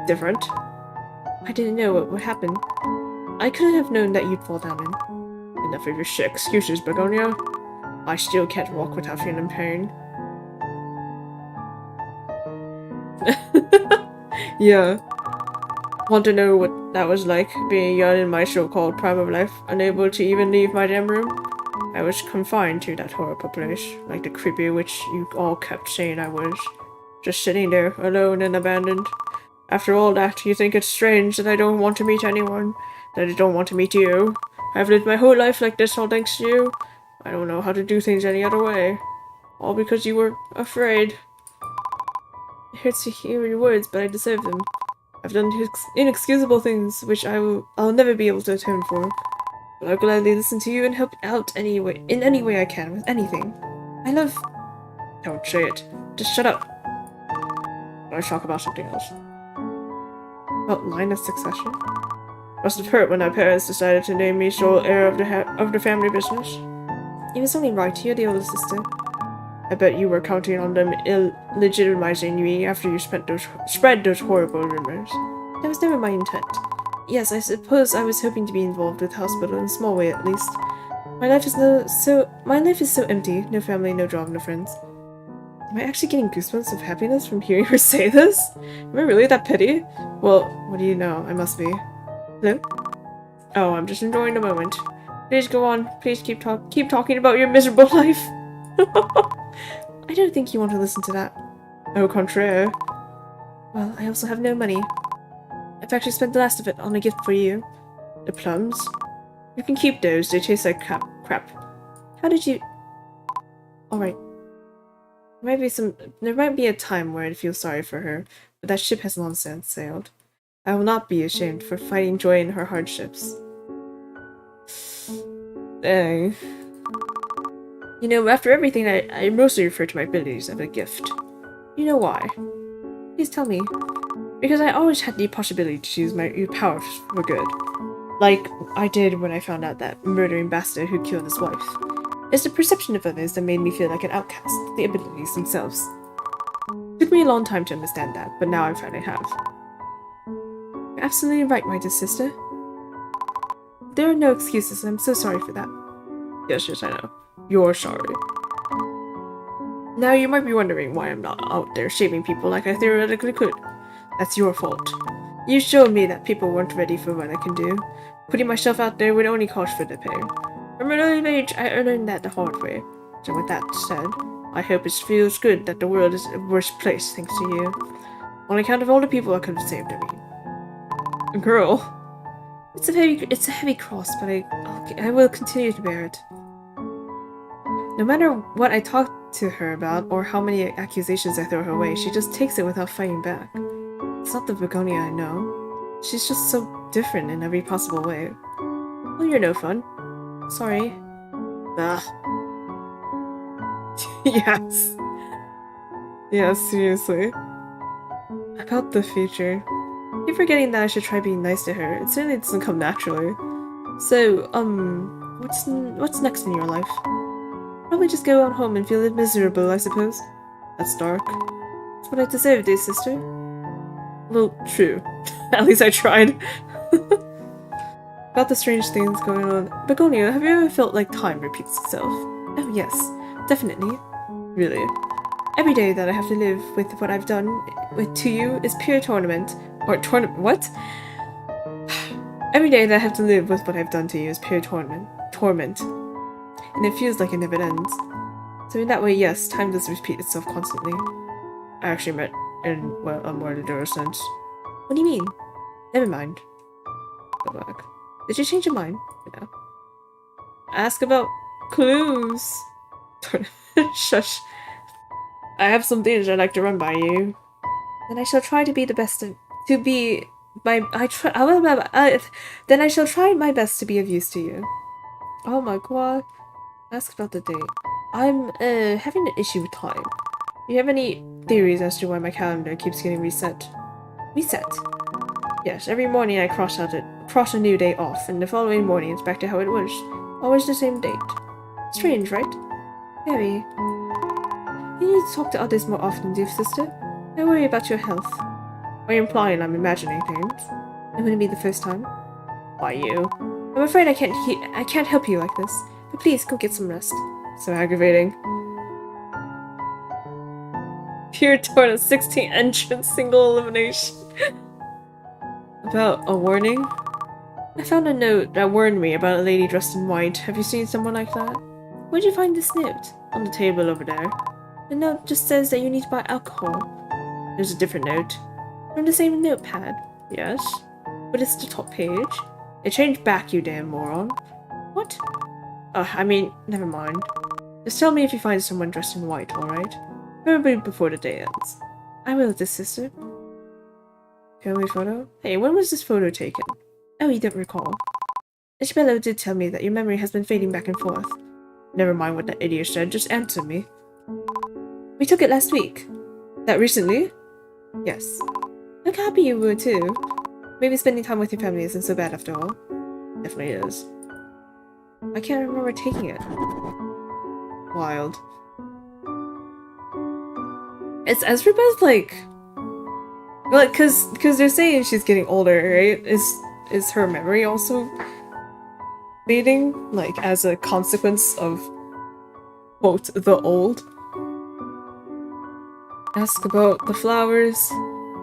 different. I didn't know what would happen. I couldn't have known that you'd fall down in. Enough of your shit excuses, Begonia. I still can't walk without feeling pain. Yeah. Want to know what that was like, being young in my so-called prime of life, unable to even leave my damn room? I was confined to that horrible place, like the creepy witch you all kept saying I was. Just sitting there, alone and abandoned. After all that, you think it's strange that I don't want to meet anyone, that I don't want to meet you. I've lived my whole life like this all thanks to you. I don't know how to do things any other way. All because you were afraid. It hurts to hear your words, but I deserve them. I've done inexcusable things which I'll never be able to atone for. But I'll gladly listen to you and help out in any way I can with anything. I love... Don't say it. Just shut up. Let's talk about something else. About line of succession? Must have hurt when our parents decided to name me sole heir of the family business. It was only right. You're the older sister. I bet you were counting on them legitimizing me after you spread those horrible rumors. That was never my intent. Yes, I suppose I was hoping to be involved with the hospital in a small way at least. My life is so empty. No family, no job, no friends. Am I actually getting goosebumps of happiness from hearing her say this? Am I really that petty? Well, what do you know? I must be. Hello? Oh, I'm just enjoying the moment. Please go on. Please keep talking about your miserable life. I don't think you want to listen to that. Au contraire. Well, I also have no money. I've actually spent the last of it on a gift for you. The plums? You can keep those. They taste like crap. How did you... Alright. There might be a time where I'd feel sorry for her, but that ship has long since sailed. I will not be ashamed for finding joy in her hardships. Dang. You know, after everything, I mostly refer to my abilities as a gift. You know why? Please tell me. Because I always had the possibility to use my powers for good. Like I did when I found out that murdering bastard who killed his wife. It's the perception of others that made me feel like an outcast, the abilities themselves. It took me a long time to understand that, but now I finally have. You're absolutely right, my dear sister. There are no excuses, and I'm so sorry for that. Yes, I know. You're sorry. Now you might be wondering why I'm not out there shaming people like I theoretically could. That's your fault. You showed me that people weren't ready for what I can do. Putting myself out there would only cause further pain. From an early age, I learned that the hard way. So with that said, I hope it feels good that the world is a worse place thanks to you. On account of all the people I could have saved, I mean. Girl. It's a heavy cross, but I will continue to bear it. No matter what I talk to her about, or how many accusations I throw her way, she just takes it without fighting back. It's not the Begonia I know. She's just so different in every possible way. Well, you're no fun. Sorry. Ugh. Yes. Yeah, seriously. About the future. Keep forgetting that I should try being nice to her. It certainly doesn't come naturally. So, what's next in your life? Probably just go on home and feel miserable, I suppose. That's dark. That's what I deserve, dear sister. Well, true. At least I tried. About the strange things going on. Begonia, have you ever felt like time repeats itself? Oh yes, definitely. Really? Every day that I have to live with what I've done to you is pure torment. Or what? Every day that I have to live with what I've done to you is pure torment. And it feels like it never ends. So in that way, yes, time does repeat itself constantly. I actually meant in, well, a more literal sense. What do you mean? Never mind. Go back. Did you change your mind? No. Ask about clues. Shush. I have some things I'd like to run by you. Then I shall try to be the best then I shall try my best to be of use to you. Oh my god. Ask about the date. I'm having an issue with time. Do you have any theories as to why my calendar keeps getting reset? Reset? Yes, every morning I cross a new day off, and the following morning it's back to how it was. Always the same date. Strange, right? Very. You need to talk to others more often, dear sister. I worry about your health. Are you implying I'm imagining things? It wouldn't be the first time. Why you? I'm afraid I can't help you like this. But please, go get some rest. So aggravating. Pure torn 16 entrance, single elimination. About a warning? I found a note that warned me about a lady dressed in white. Have you seen someone like that? Where'd you find this note? On the table over there. The note just says that you need to buy alcohol. There's a different note. From the same notepad? Yes. But it's the top page. It changed back, you damn moron. What? I mean, never mind. Just tell me if you find someone dressed in white, alright? Probably before the day ends. I will, dear sister. Family photo? Hey, when was this photo taken? Oh, you don't recall. Isabella did tell me that your memory has been fading back and forth. Never mind what that idiot said, just answer me. We took it last week. That recently? Yes. Look how happy you were too. Maybe spending time with your family isn't so bad after all. Definitely is. I can't remember taking it. Wild. Is Ezrebeth like... Like, cause they're saying she's getting older, right? Is her memory also fading? Like, as a consequence of, quote, the old? Ask about the flowers.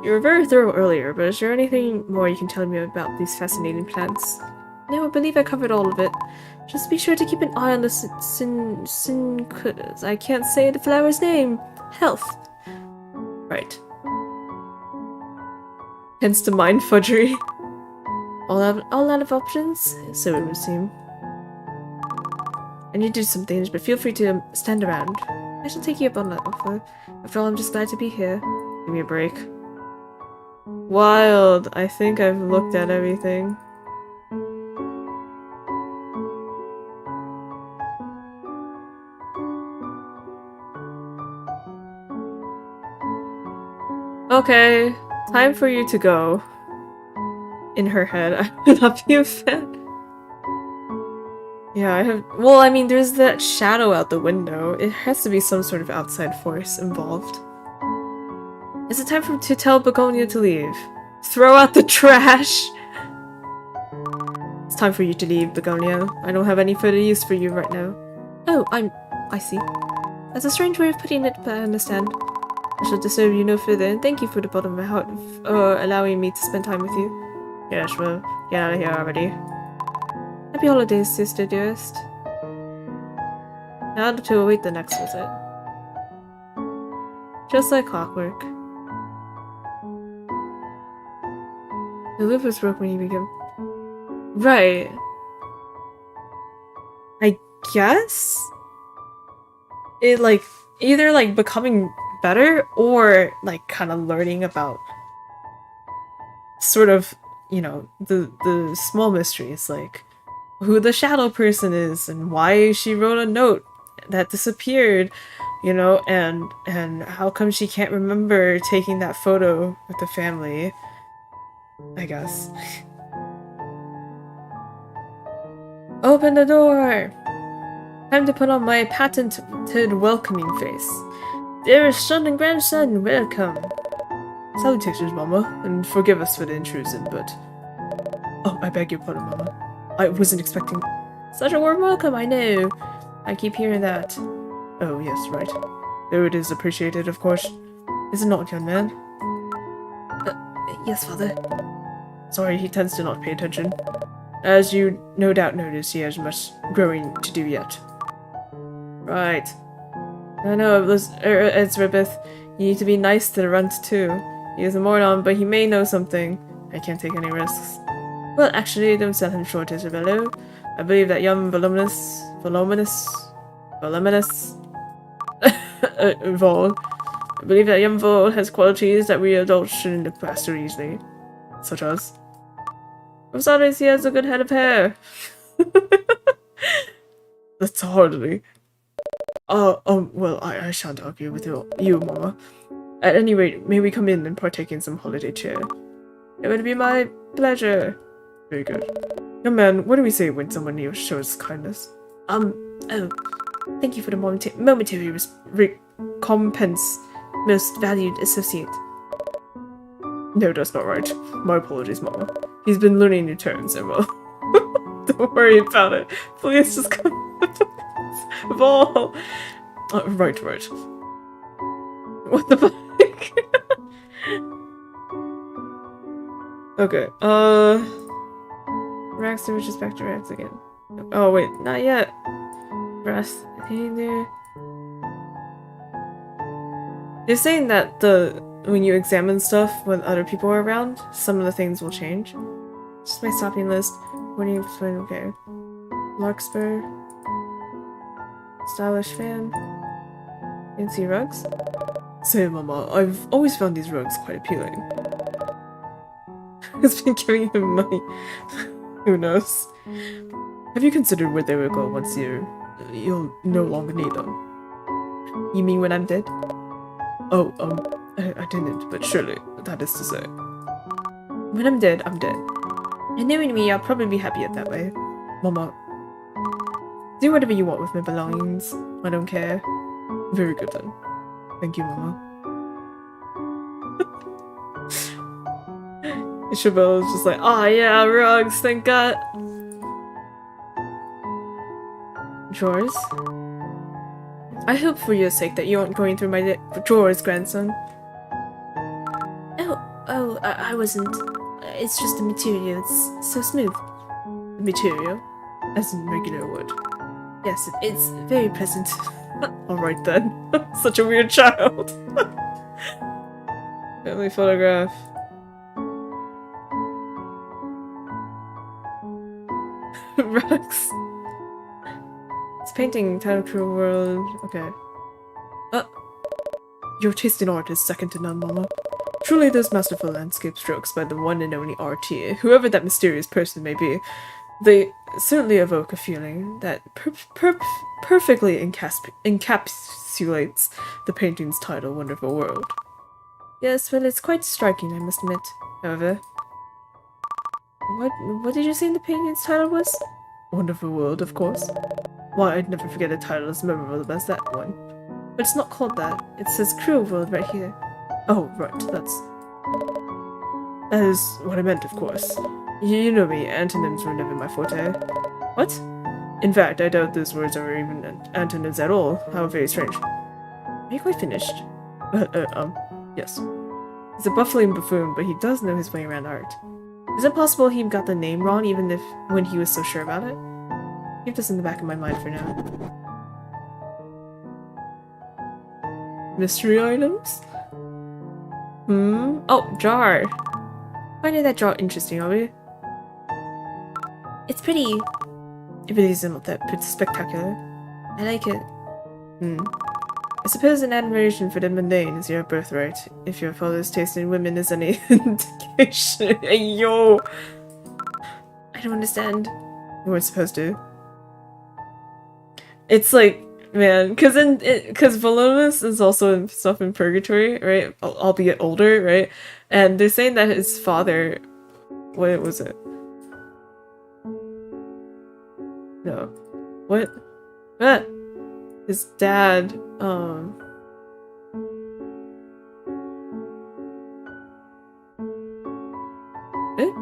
You were very thorough earlier, but is there anything more you can tell me about these fascinating plants? No, I believe I covered all of it. Just be sure to keep an eye on the I can't say the flower's name. Health. Right. Hence the mind fudgery. All out of options? So it would seem. I need to do some things, but feel free to stand around. I shall take you up on that offer. After all, I'm just glad to be here. Give me a break. Wild. I think I've looked at everything. Okay, time for you to go. In her head, I would not be a fan. Yeah, I have. Well, I mean, there's that shadow out the window. It has to be some sort of outside force involved. Is it time to tell Begonia to leave? Throw out the trash! It's time for you to leave, Begonia. I don't have any further use for you right now. Oh, I see. That's a strange way of putting it, but I understand. I shall disturb you no further, and thank you for the bottom of my heart for allowing me to spend time with you. Yes, well, get out of here already. Happy holidays, sister dearest. Now to await the next visit. Just like clockwork. The loop was broke when you became... Right. I guess? It, like, either, like, becoming better or, like, kind of learning about sort of, you know, the small mysteries, like who the shadow person is and why she wrote a note that disappeared, you know, and how come she can't remember taking that photo with the family, I guess. Open the door! Time to put on my patented welcoming face. Dearest son and grandson, welcome. Salutations, Mama, and forgive us for the intrusion, but... Oh, I beg your pardon, Mama. I wasn't expecting... Such a warm welcome, I know. I keep hearing that. Oh, yes, right. Though it is appreciated, of course. Is it not, young man? Yes, father. Sorry, he tends to not pay attention. As you no doubt notice, he has much growing to do yet. Right. I know, Ezrebeth, you need to be nice to the runt too. He is a moron, but he may know something. I can't take any risks. Well, actually, don't sell him short, Isabella. I believe that young voluminous Vol. I believe that young Vol has qualities that we adults shouldn't look past so easily. Such as? Besides, he has a good head of hair. That's hardly. Well, I shan't argue with you, Mama. At any rate, may we come in and partake in some holiday cheer? It would be my pleasure. Very good. Young man, what do we say when someone new shows kindness? Oh, thank you for the momentary recompense, most valued associate. No, that's not right. My apologies, Mama. He's been learning new terms, and well, don't worry about it. Please just come. Ball. Right. What the fuck? Okay, Rax switches back to Rax again. Oh wait, not yet. Breath in there. They're saying that when you examine stuff when other people are around, some of the things will change. Just my stopping list. What do you explain? Okay. Larkspur. Stylish fan. Fancy rugs. Say, Mama, I've always found these rugs quite appealing. Who's been giving him money? Who knows? Have you considered where they will go once you'll no longer need them? You mean when I'm dead? Oh, I didn't, but surely that is to say. When I'm dead, I'm dead. And knowing me, I'll probably be happier that way. Mama, do whatever you want with my belongings. I don't care. Very good then. Thank you, Mama. Isabel is just like, oh yeah, rugs, thank God. Drawers? I hope for your sake that you aren't going through my drawers, grandson. I wasn't. It's just the material. It's so smooth. The material? As in regular wood. Yes, it's very pleasant. Alright then. Such a weird child. Family photograph. Rugs. It's painting Title Crew World. Okay. Your taste in art is second to none, Mama. Truly those masterful landscape strokes by the one and only RT, whoever that mysterious person may be, they certainly evoke a feeling that perfectly encapsulates the painting's title, Wonderful World. Yes, well, it's quite striking, I must admit. However, what did you say the painting's title was? Wonderful World, of course. Why, I'd never forget a title as memorable as that one. But it's not called that. It says Cruel World right here. Oh, right, that is what I meant, of course. You know me, antonyms were never my forte. What? In fact, I doubt those words are even antonyms at all. How very strange. Are you quite finished? Yes. He's a buffling buffoon, but he does know his way around art. Is it possible he got the name wrong even when he was so sure about it? Keep this in the back of my mind for now. Mystery items? Oh, jar! Finding that jar interesting, are we? It's pretty. It really isn't that spectacular. I like it. I suppose an admiration for the mundane is your birthright, if your father's taste in women is any indication. Hey, yo! I don't understand. You weren't supposed to. It's like, man, because Voluminous is also stuff in Purgatory, right? Albeit older, right? And they're saying that his father, what was it? No, what? Ah, his dad. Eh?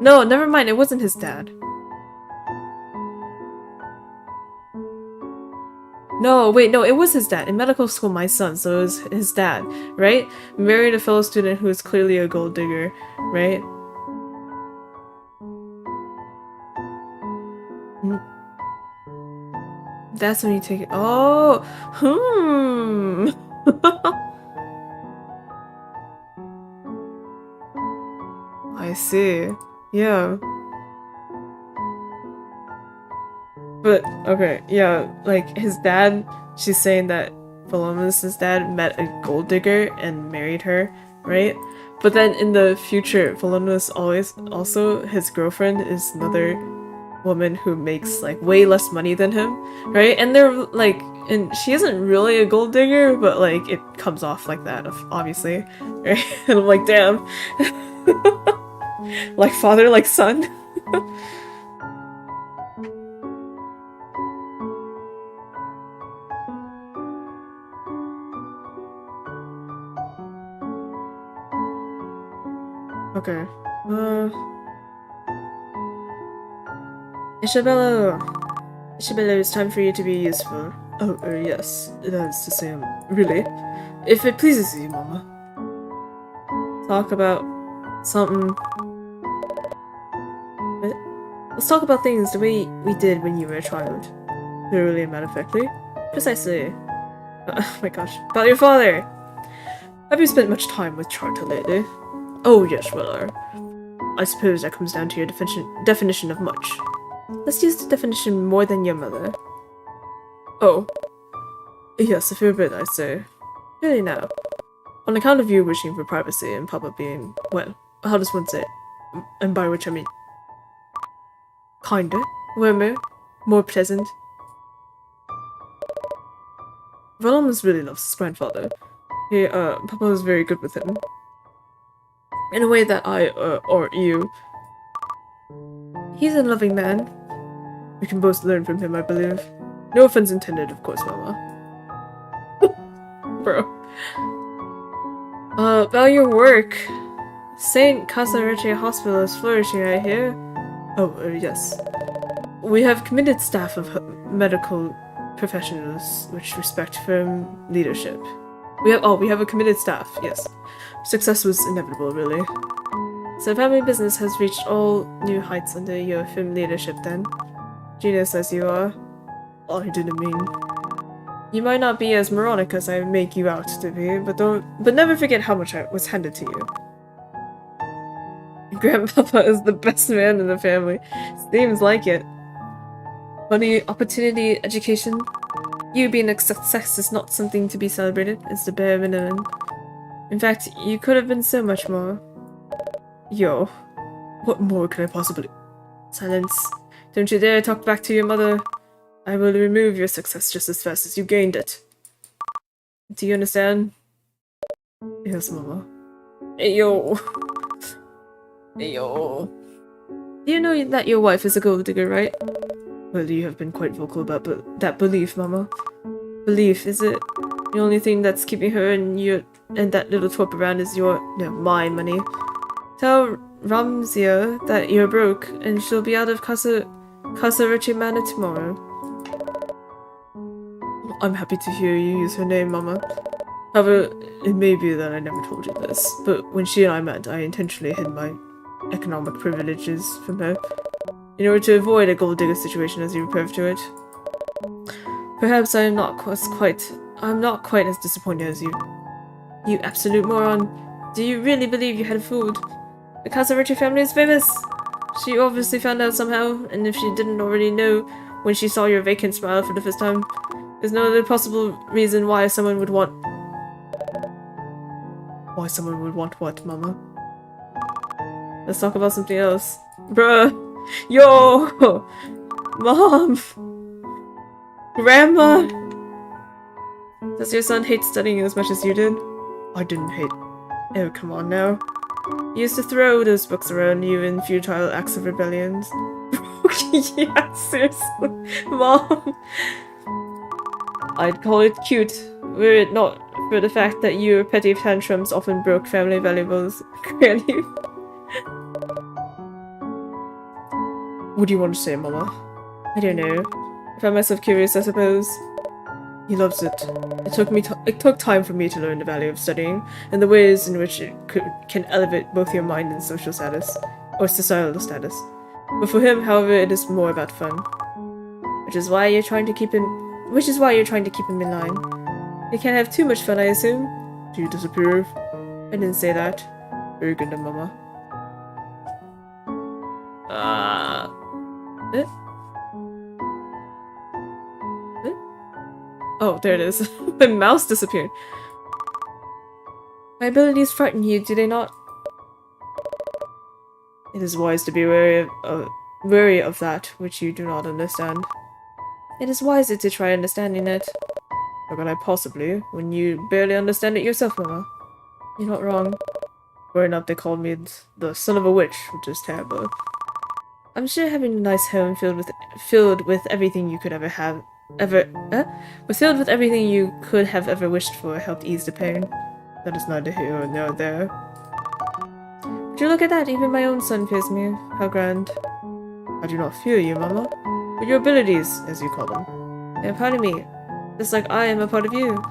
No, never mind. It wasn't his dad. No, wait, no, it was his dad. In medical school, my son, so it was his dad, right? Married a fellow student who is clearly a gold digger, right? That's when you take it. Oh, I see. Yeah. But, okay, yeah, like, his dad, she's saying that Voluminous' dad met a gold digger and married her, right? But then in the future, Voluminous also, his girlfriend is another woman who makes, like, way less money than him, right? And they're, like, and she isn't really a gold digger, but, like, it comes off like that, obviously, right? And I'm like, damn. Like father, like son. Okay. Isabella, it's time for you to be useful. Oh, yes, that is to say, really. If it pleases you, Mama. Talk about something. Let's talk about things the way we did when you were a child. Literally and matter-of-factly. Precisely. Oh my gosh. About your father! Have you spent much time with Charter lately? Oh yes, well, I suppose that comes down to your definition of much. Let's use the definition more than your mother. Oh. Yes, a fair bit, I'd say. Really now. On account of you wishing for privacy and Papa being, well, how does one say it? And by which I mean kinder, warmer, more pleasant. Valmus really loves his grandfather. Papa was very good with him. In a way that or you. He's a loving man. We can both learn from him, I believe. No offense intended, of course, Mama. Bro. About your work. St. Casareche Hospital is flourishing, I hear. Oh, yes. We have committed staff of medical professionals which respect firm leadership. We have a committed staff, yes. Success was inevitable, really. So family business has reached all new heights under your firm leadership then. Genius as you are. Oh, I didn't mean. You might not be as moronic as I make you out to be, but never forget how much was handed to you. Grandpapa is the best man in the family. Seems like it. Money, opportunity, education. You being a success is not something to be celebrated, it's the bare minimum. In fact, you could have been so much more. Yo, what more could I possibly— Silence. Don't you dare talk back to your mother. I will remove your success just as fast as you gained it. Do you understand? Yes, Mama. Hey, yo. Hey, yo. Do you know that your wife is a gold digger, right? Well, you have been quite vocal about that belief, Mama. Belief, is it? The only thing that's keeping her and that little twerp around is my money. Tell Ramzia that you're broke, and she'll be out of Casa Riche Manor tomorrow. I'm happy to hear you use her name, Mama. However, it may be that I never told you this, but when she and I met, I intentionally hid my economic privileges from her, in order to avoid a gold digger situation as you refer to it. Perhaps I'm not quite as disappointed as you. You absolute moron. Do you really believe you had fooled? The Casarichi family is famous. She obviously found out somehow, and if she didn't already know when she saw your vacant smile for the first time, there's no other possible reason why someone would want— Why someone would want what, Mama? Let's talk about something else. Bruh! Yo! Mom! Grandma! Does your son hate studying as much as you did? I didn't hate— Oh, come on now. You used to throw those books around you in futile acts of rebellions. Yeah, seriously. Mom! I'd call it cute, were it not for the fact that your petty tantrums often broke family valuables. Granny. What do you want to say, Mama? I don't know. I found myself curious, I suppose. He loves it. It took time for me to learn the value of studying, and the ways in which it can elevate both your mind and social status, or societal status. But for him, however, it is more about fun. Which is why you're trying to keep him in line. You can't have too much fun, I assume? Do you disapprove? I didn't say that. Very good, Mama. Oh, there it is. My mouse disappeared. My abilities frighten you, do they not? It is wise to be wary of that which you do not understand. It is wiser to try understanding it. How can I possibly, when you barely understand it yourself, Mama? You're not wrong. Growing up, they called me the son of a witch, which is terrible. I'm sure having a nice home filled with everything you could ever have filled with everything you could have ever wished for helped ease the pain. That is neither here nor there. Would you look at that? Even my own son fears me. How grand. I do not fear you, Mama. But your abilities, as you call them. They are part of me. Just like I am a part of you.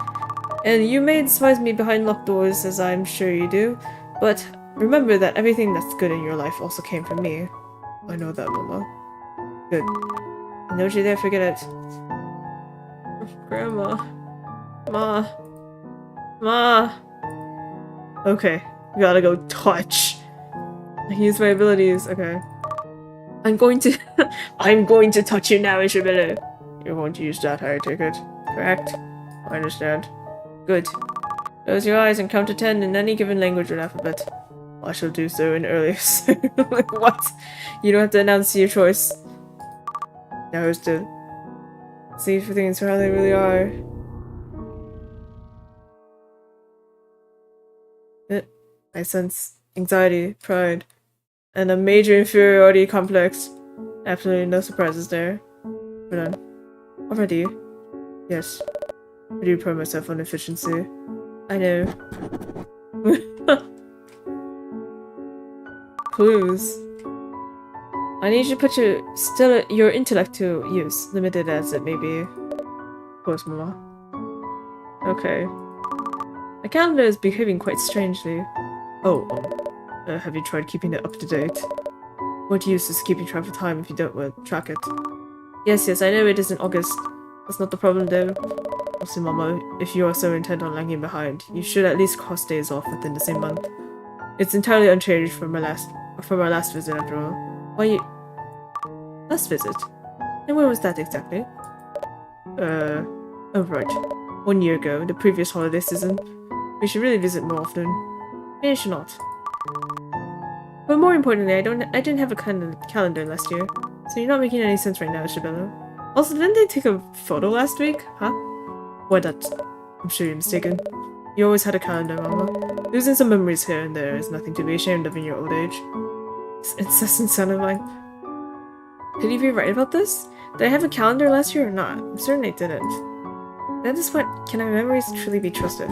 And you may despise me behind locked doors, as I'm sure you do. But remember that everything that's good in your life also came from me. I know that, Mama. Good. And don't you dare forget it. Grandma. Ma. Okay. Gotta go touch. I use my abilities. Okay. I'm going to touch you now, Ezrebeth. You're going to use that, I take it. Correct? I understand. Good. Close your eyes and count to 10 in any given language or alphabet. I shall do so in earliest. What? You don't have to announce your choice. Now here's to see for things for how they really are. I sense anxiety, pride, and a major inferiority complex. Absolutely no surprises there. But already? Yes. I do pride myself on efficiency. I know. Clues. I need you to put your intellect to use, limited as it may be. Of course, Mama. Okay. The calendar is behaving quite strangely. Have you tried keeping it up to date? What use is keeping track of time if you don't track it? Yes, I know it isn't August. That's not the problem though. Also, Mama, if you are so intent on lagging behind, you should at least cross days off within the same month. It's entirely unchanged from our last visit after all. Why you... Last visit? And when was that exactly? Oh right. 1 year ago, the previous holiday season. We should really visit more often. Maybe should not. But more importantly, I didn't have a calendar last year, so you're not making any sense right now, Isabella. Also, didn't they take a photo last week? Huh? Why that? I'm sure you're mistaken. You always had a calendar, Mama. Losing some memories here and there is nothing to be ashamed of in your old age. This incessant son of mine. Could you be right about this? Did I have a calendar last year or not? I'm certain I didn't. At this point, can our memories truly be trusted?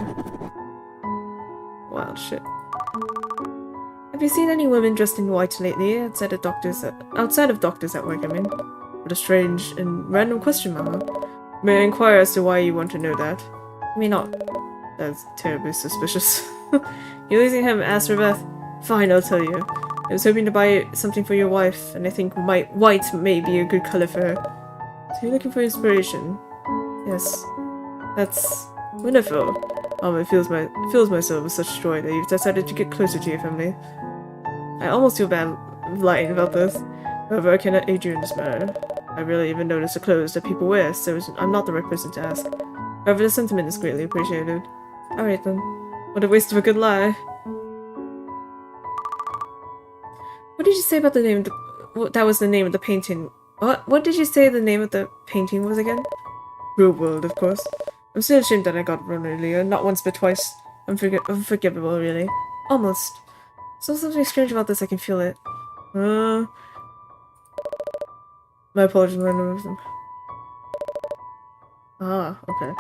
Wild shit. Have you seen any women dressed in white lately, outside of doctors at work, I mean? What a strange and random question, Mama. May I inquire as to why you want to know that? I mean, not. That's terribly suspicious. You're losing him, Ezrebeth. Fine, I'll tell you. I was hoping to buy something for your wife, and I think white may be a good color for her. So you're looking for inspiration? Yes. That's wonderful. It fills my soul with such joy that you've decided to get closer to your family. I almost feel bad lying about this. However, I cannot aid you in this matter. I rarely even notice the clothes that people wear, so I'm not the right person to ask. However, the sentiment is greatly appreciated. Alright then. What a waste of a good lie. What did you say about the name of that was the name of the painting. What did you say the name of the painting was again? Real World, of course. I'm still ashamed that I got it wrong earlier, not once but twice. Unforgivable, really. Almost. So something strange about this, I can feel it. My apologies, I know them. Ah, okay.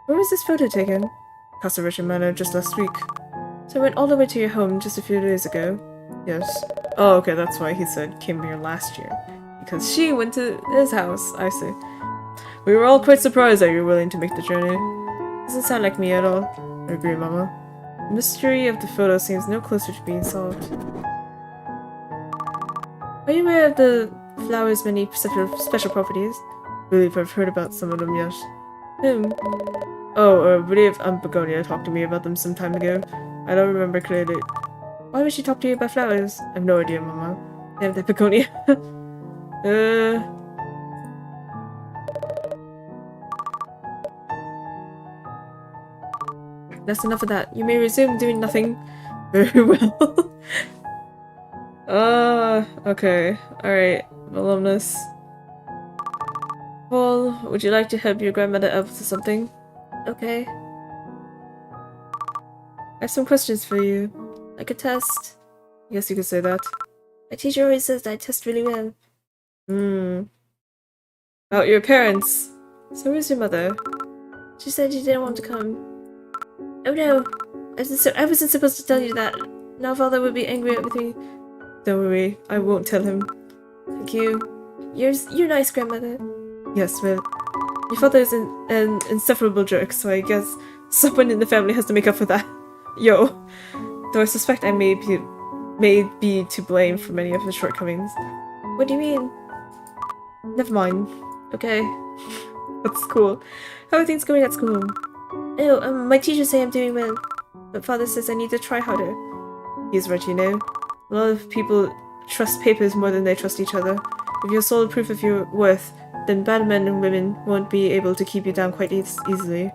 Where was this photo taken? Casa Richard Manor just last week. So I went all the way to your home just a few days ago. Yes. Oh, okay, that's why he said came here last year. Because she went to his house, I see. We were all quite surprised that you're willing to make the journey. Doesn't sound like me at all. I agree, Mama. The mystery of the photo seems no closer to being solved. Are you aware of the flower's many special properties? I believe I've heard about some of them, yes. Whom? I believe Begonia talked to me about them some time ago. I don't remember clearly. Why would she talk to you about flowers? I have no idea, Mama. Damn that Begonia. That's enough of that. You may resume doing nothing. Very well. Okay. Alright. Alumnus. Paul, would you like to help your grandmother out with something? Okay. I have some questions for you. Like a test. I guess you could say that. My teacher always says that I test really well. About your parents. So where's your mother? She said she didn't want to come. Oh no! I wasn't supposed to tell you that. Now father would be angry with me. Don't worry, I won't tell him. Thank you. You're nice, grandmother. Yes, well, your father is an insufferable jerk, so I guess someone in the family has to make up for that. Yo. Though I suspect I may be to blame for many of his shortcomings. What do you mean? Never mind. Okay. That's cool. How are things going at school? Oh, my teachers say I'm doing well, but father says I need to try harder. He's right, you know. A lot of people trust papers more than they trust each other. If you're solid proof of your worth, then bad men and women won't be able to keep you down quite easily.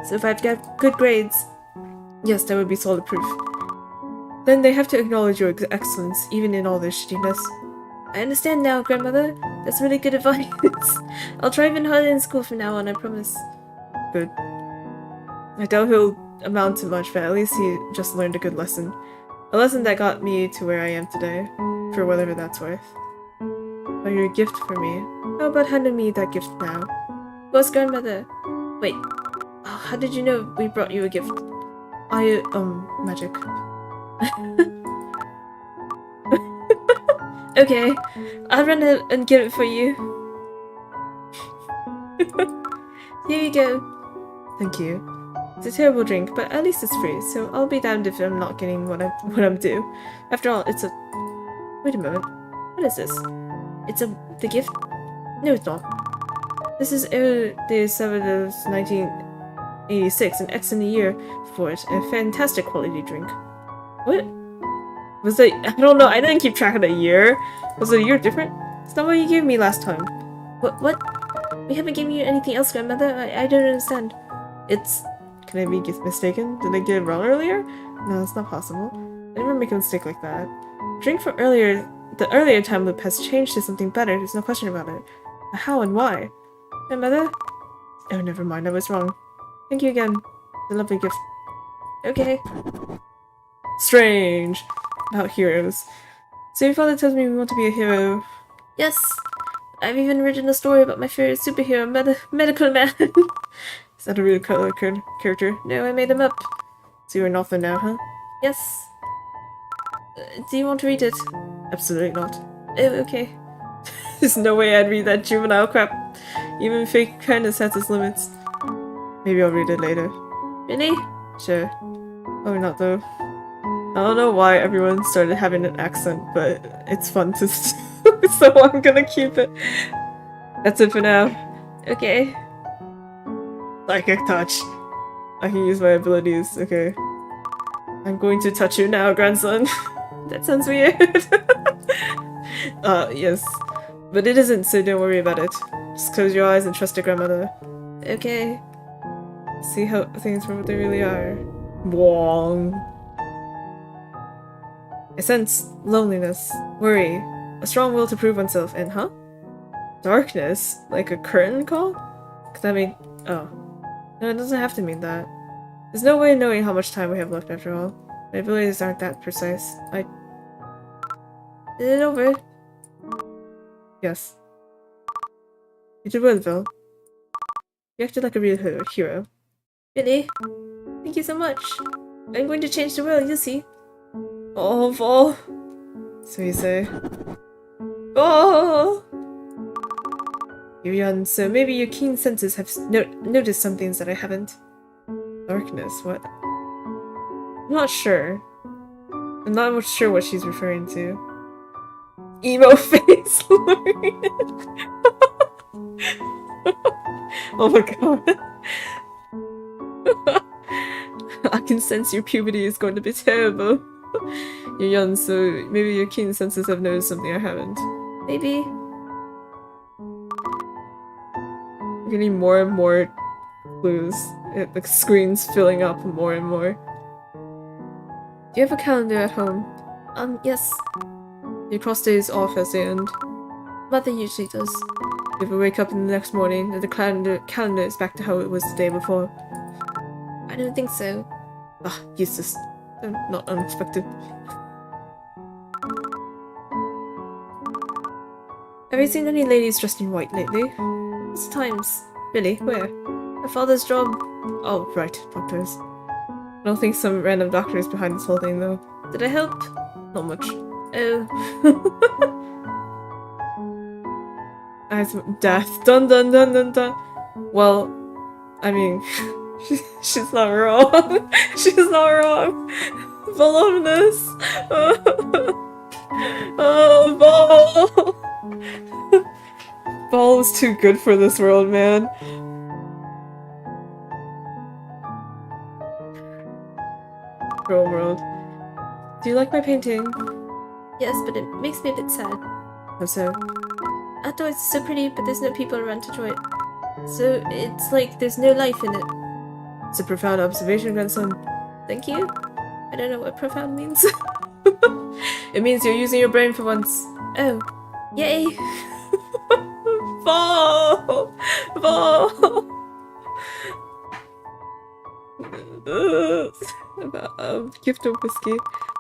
So if I've got good grades, yes, that would be solid proof. Then they have to acknowledge your excellence, even in all their shittiness. I understand now, grandmother. That's really good advice. I'll try even harder in school from now on, I promise. Good. I doubt he'll amount to much, but at least he just learned a good lesson. A lesson that got me to where I am today, for whatever that's worth. Oh, your gift for me. How about handing me that gift now? What's grandmother? Wait. Oh, how did you know we brought you a gift? Magic. Okay, I'll run out and get it for you. Here you go. Thank you. It's a terrible drink, but at least it's free, so I'll be damned if I'm not getting what I'm due. After all, it's a... Wait a moment. What is this? It's the gift? No, it's not. This is the 7th of 1986, an excellent year for it, a fantastic quality drink. What? Was it? I don't know, I didn't keep track of the year. Was the year different? It's not what you gave me last time. What? We haven't given you anything else, grandmother? I don't understand. It's... Can I be mistaken? Did I get it wrong earlier? No, it's not possible. I never make a mistake like that. Drink from earlier... The earlier time loop has changed to something better, there's no question about it. But how and why? Grandmother? Oh, never mind, I was wrong. Thank you again. It's a lovely gift. Okay. Strange. About heroes. So your father tells me we want to be a hero. Yes! I've even written a story about my favorite superhero, Medical Man. Is that a real character? No, I made him up. So you're an author now, huh? Yes. Do you want to read it? Absolutely not. Oh, okay. There's no way I'd read that juvenile crap. Even fake kindness has its limits. Maybe I'll read it later. Really? Sure. Probably not though. I don't know why everyone started having an accent, but it's fun to so I'm gonna keep it. That's it for now. Okay. Psychic touch. I can use my abilities, okay. I'm going to touch you now, grandson. That sounds weird. Yes. But it isn't, so don't worry about it. Just close your eyes and trust your grandmother. Okay. See how things are what they really are. Wong. I sense loneliness, worry, a strong will to prove oneself, and darkness? Like a curtain call? Could that mean... Oh. No, it doesn't have to mean that. There's no way of knowing how much time we have left after all. My abilities aren't that precise. Is it over? Yes. You did well, Vil. You acted like a real hero. Really? Thank you so much. I'm going to change the world, you'll see. Oh, Vol. So you say. Vol! You're young, so maybe your keen senses have noticed some things that I haven't. Darkness, what? I'm not sure. I'm not sure what she's referring to. Emo face! Oh my god. I can sense your puberty is going to be terrible. You're young, so maybe your keen senses have noticed something I haven't. Maybe. I'm getting more and more clues. The screen's filling up more and more. Do you have a calendar at home? Yes. Your cross days off as they end. Mother usually does. You ever wake up in the next morning and the calendar is back to how it was the day before? I don't think so. Ah, useless. Not unexpected. Have you seen any ladies dressed in white lately? It's times. Really? Where? My father's job. Oh, right. Doctors. I don't think some random doctor is behind this whole thing, though. Did I help? Not much. Oh. Eyes of death. Dun dun dun dun dun. Well, I mean, she's not wrong. She's not wrong. Voluminous. Oh, Ball. Ball is too good for this world, man. Real world. Do you like my painting? Yes, but it makes me a bit sad. How so? Outdoors is so pretty, but there's no people around to enjoy it. So it's like there's no life in it. It's a profound observation, grandson. Thank you? I don't know what profound means. It means you're using your brain for once. Oh. Yay! Fall! Fall! Gift of whiskey.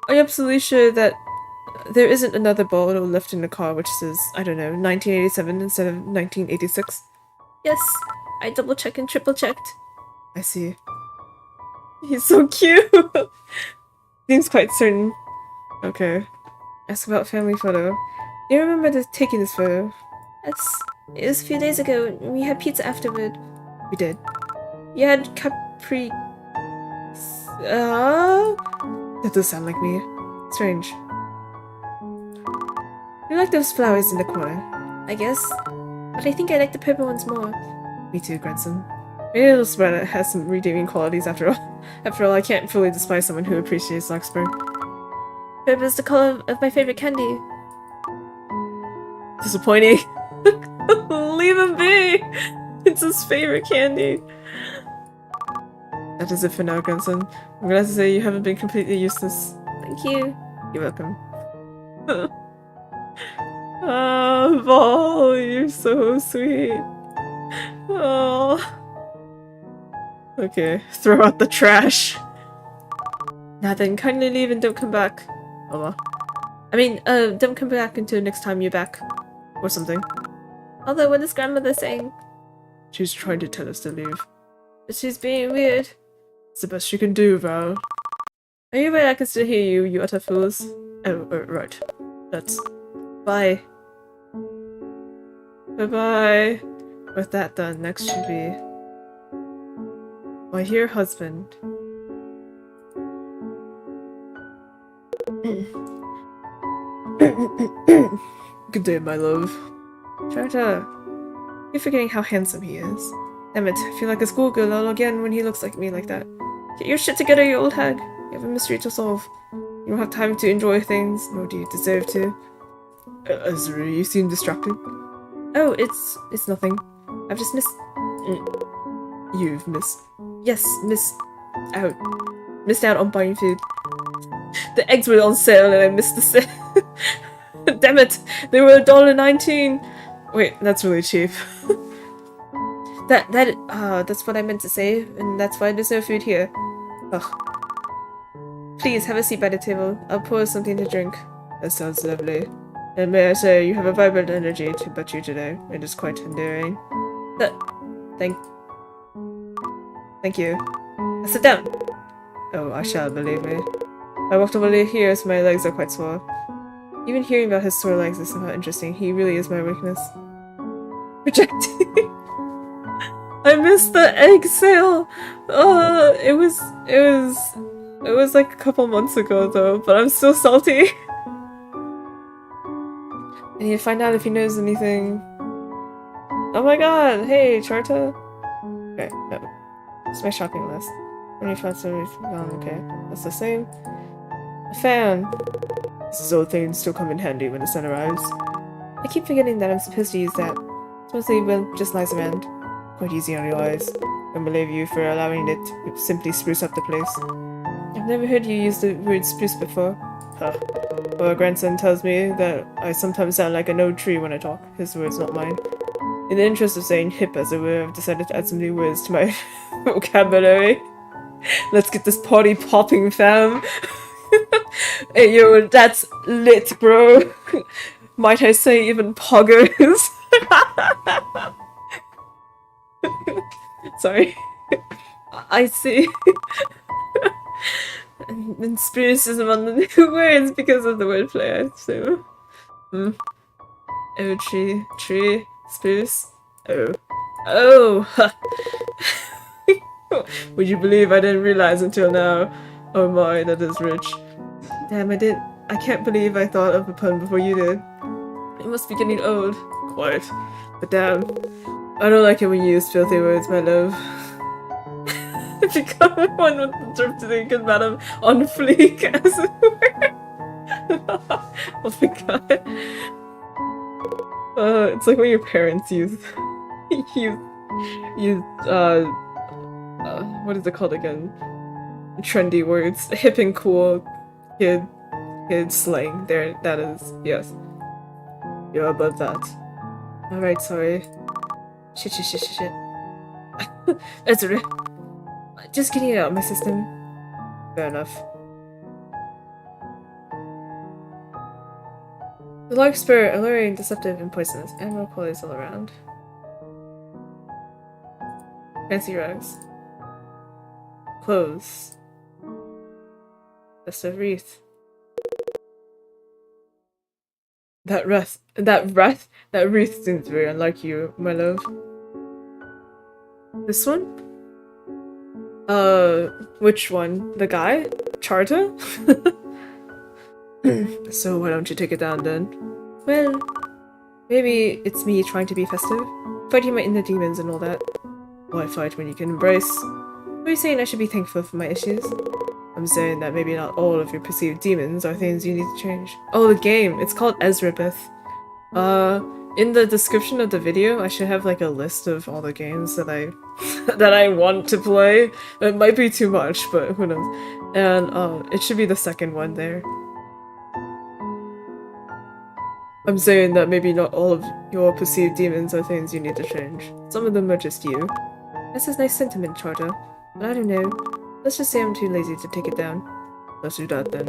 Are you absolutely sure that there isn't another bottle left in the car which says, I don't know, 1987 instead of 1986? Yes, I double checked and triple checked. I see. He's so cute! Seems quite certain. Okay. Ask about family photo. Do you remember taking this photo? It was a few days ago, and we had pizza afterward. We did. You had Capri... That does sound like me. Strange. You like those flowers in the corner? I guess. But I think I like the purple ones more. Me too, grandson. Maybe it'll spread it has some redeeming qualities after all. After all, I can't fully despise someone who appreciates Larkspur. Purple is the color of my favorite candy. Disappointing. Leave him be! It's his favorite candy. That is it for now, grandson. I'm glad to say you haven't been completely useless. Thank you. You're welcome. Ah, Vol, you're so sweet. Oh. Okay, throw out the trash. Now then, kindly leave and don't come back. Oh, don't come back until next time you're back. Or something. Although, what is grandmother saying? She's trying to tell us to leave. But she's being weird. It's the best she can do, Val. Are you aware I can still hear you, you utter fools? Oh, right. That's... Bye. Bye-bye. With that done, next should be... My dear husband. Good day, my love. Charta, you're forgetting how handsome he is. Damn it, I feel like a schoolgirl all again when he looks like me like that. Get your shit together, you old hag. You have a mystery to solve. You don't have time to enjoy things, nor do you deserve to. Ezra, you seem distracted. Oh, it's nothing. I've just missed... You've missed... Yes, missed out. Missed out on buying food. The eggs were on sale and I missed the sale. Damn it! They were $1.19! Wait, that's really cheap. That's what I meant to say, and that's why there's no food here. Ugh. Please, have a seat by the table. I'll pour something to drink. That sounds lovely. And may I say, you have a vibrant energy about you today. It is quite endearing. Thank you. Now sit down! Oh, I shall, believe me. I walked over here so my legs are quite sore. Even hearing about his sore legs is somehow interesting. He really is my weakness. Rejecting! I missed the egg sale! It was like a couple months ago though, but I'm still salty. I need to find out if he knows anything. Oh my god! Hey, Charta! Okay, no. It's my shopping list. When you found okay. That's the same. A fan! These old things still come in handy when the sun arrives. I keep forgetting that I'm supposed to use that. It's mostly just lies around. Quite easy on your eyes. Don't believe you for allowing it to simply spruce up the place. I've never heard you use the word spruce before. Huh. Well, grandson tells me that I sometimes sound like an old tree when I talk. His words, not mine. In the interest of saying hip as it were, I've decided to add some new words to my vocabulary. Let's get this party popping, fam. Hey, yo, that's lit, bro. Might I say even poggers? Sorry. I see. And spruce is among the new words because of the wordplay, I assume. Oh, tree, spruce. Oh, would you believe I didn't realize until now? Oh my, that is rich. Damn, I can't believe I thought of a pun before you did. It must be getting old. Quite. But damn, I don't like it when you use filthy words, my love. Become one with the drip to think about him on fleek, as it were. Oh my god. It's like when your parents use use use what is it called again? Trendy words, hip and cool kid slang. There, that is, yes. You're above that. All right, sorry. Shit. That's right. Just getting it out of my system. Fair enough. The lark spirit, alluring, deceptive, and poisonous. Animal qualities all around. Fancy rugs. Clothes. Festive wreath. That wreath seems very unlike you, my love. This one? Which one? The guy? Charta? So why don't you take it down then? Well, maybe it's me trying to be festive, fighting my inner demons and all that. Why fight when you can embrace? Are you saying I should be thankful for my issues? I'm saying that maybe not all of your perceived demons are things you need to change. Oh, the game! It's called Ezrebeth. In the description of the video, I should have like a list of all the games that I that I want to play. It might be too much, but who knows. And it should be the second one there. I'm saying that maybe not all of your perceived demons are things you need to change. Some of them are just you. That's a nice sentiment, Charter. But I don't know. Let's just say I'm too lazy to take it down. Let's do that then.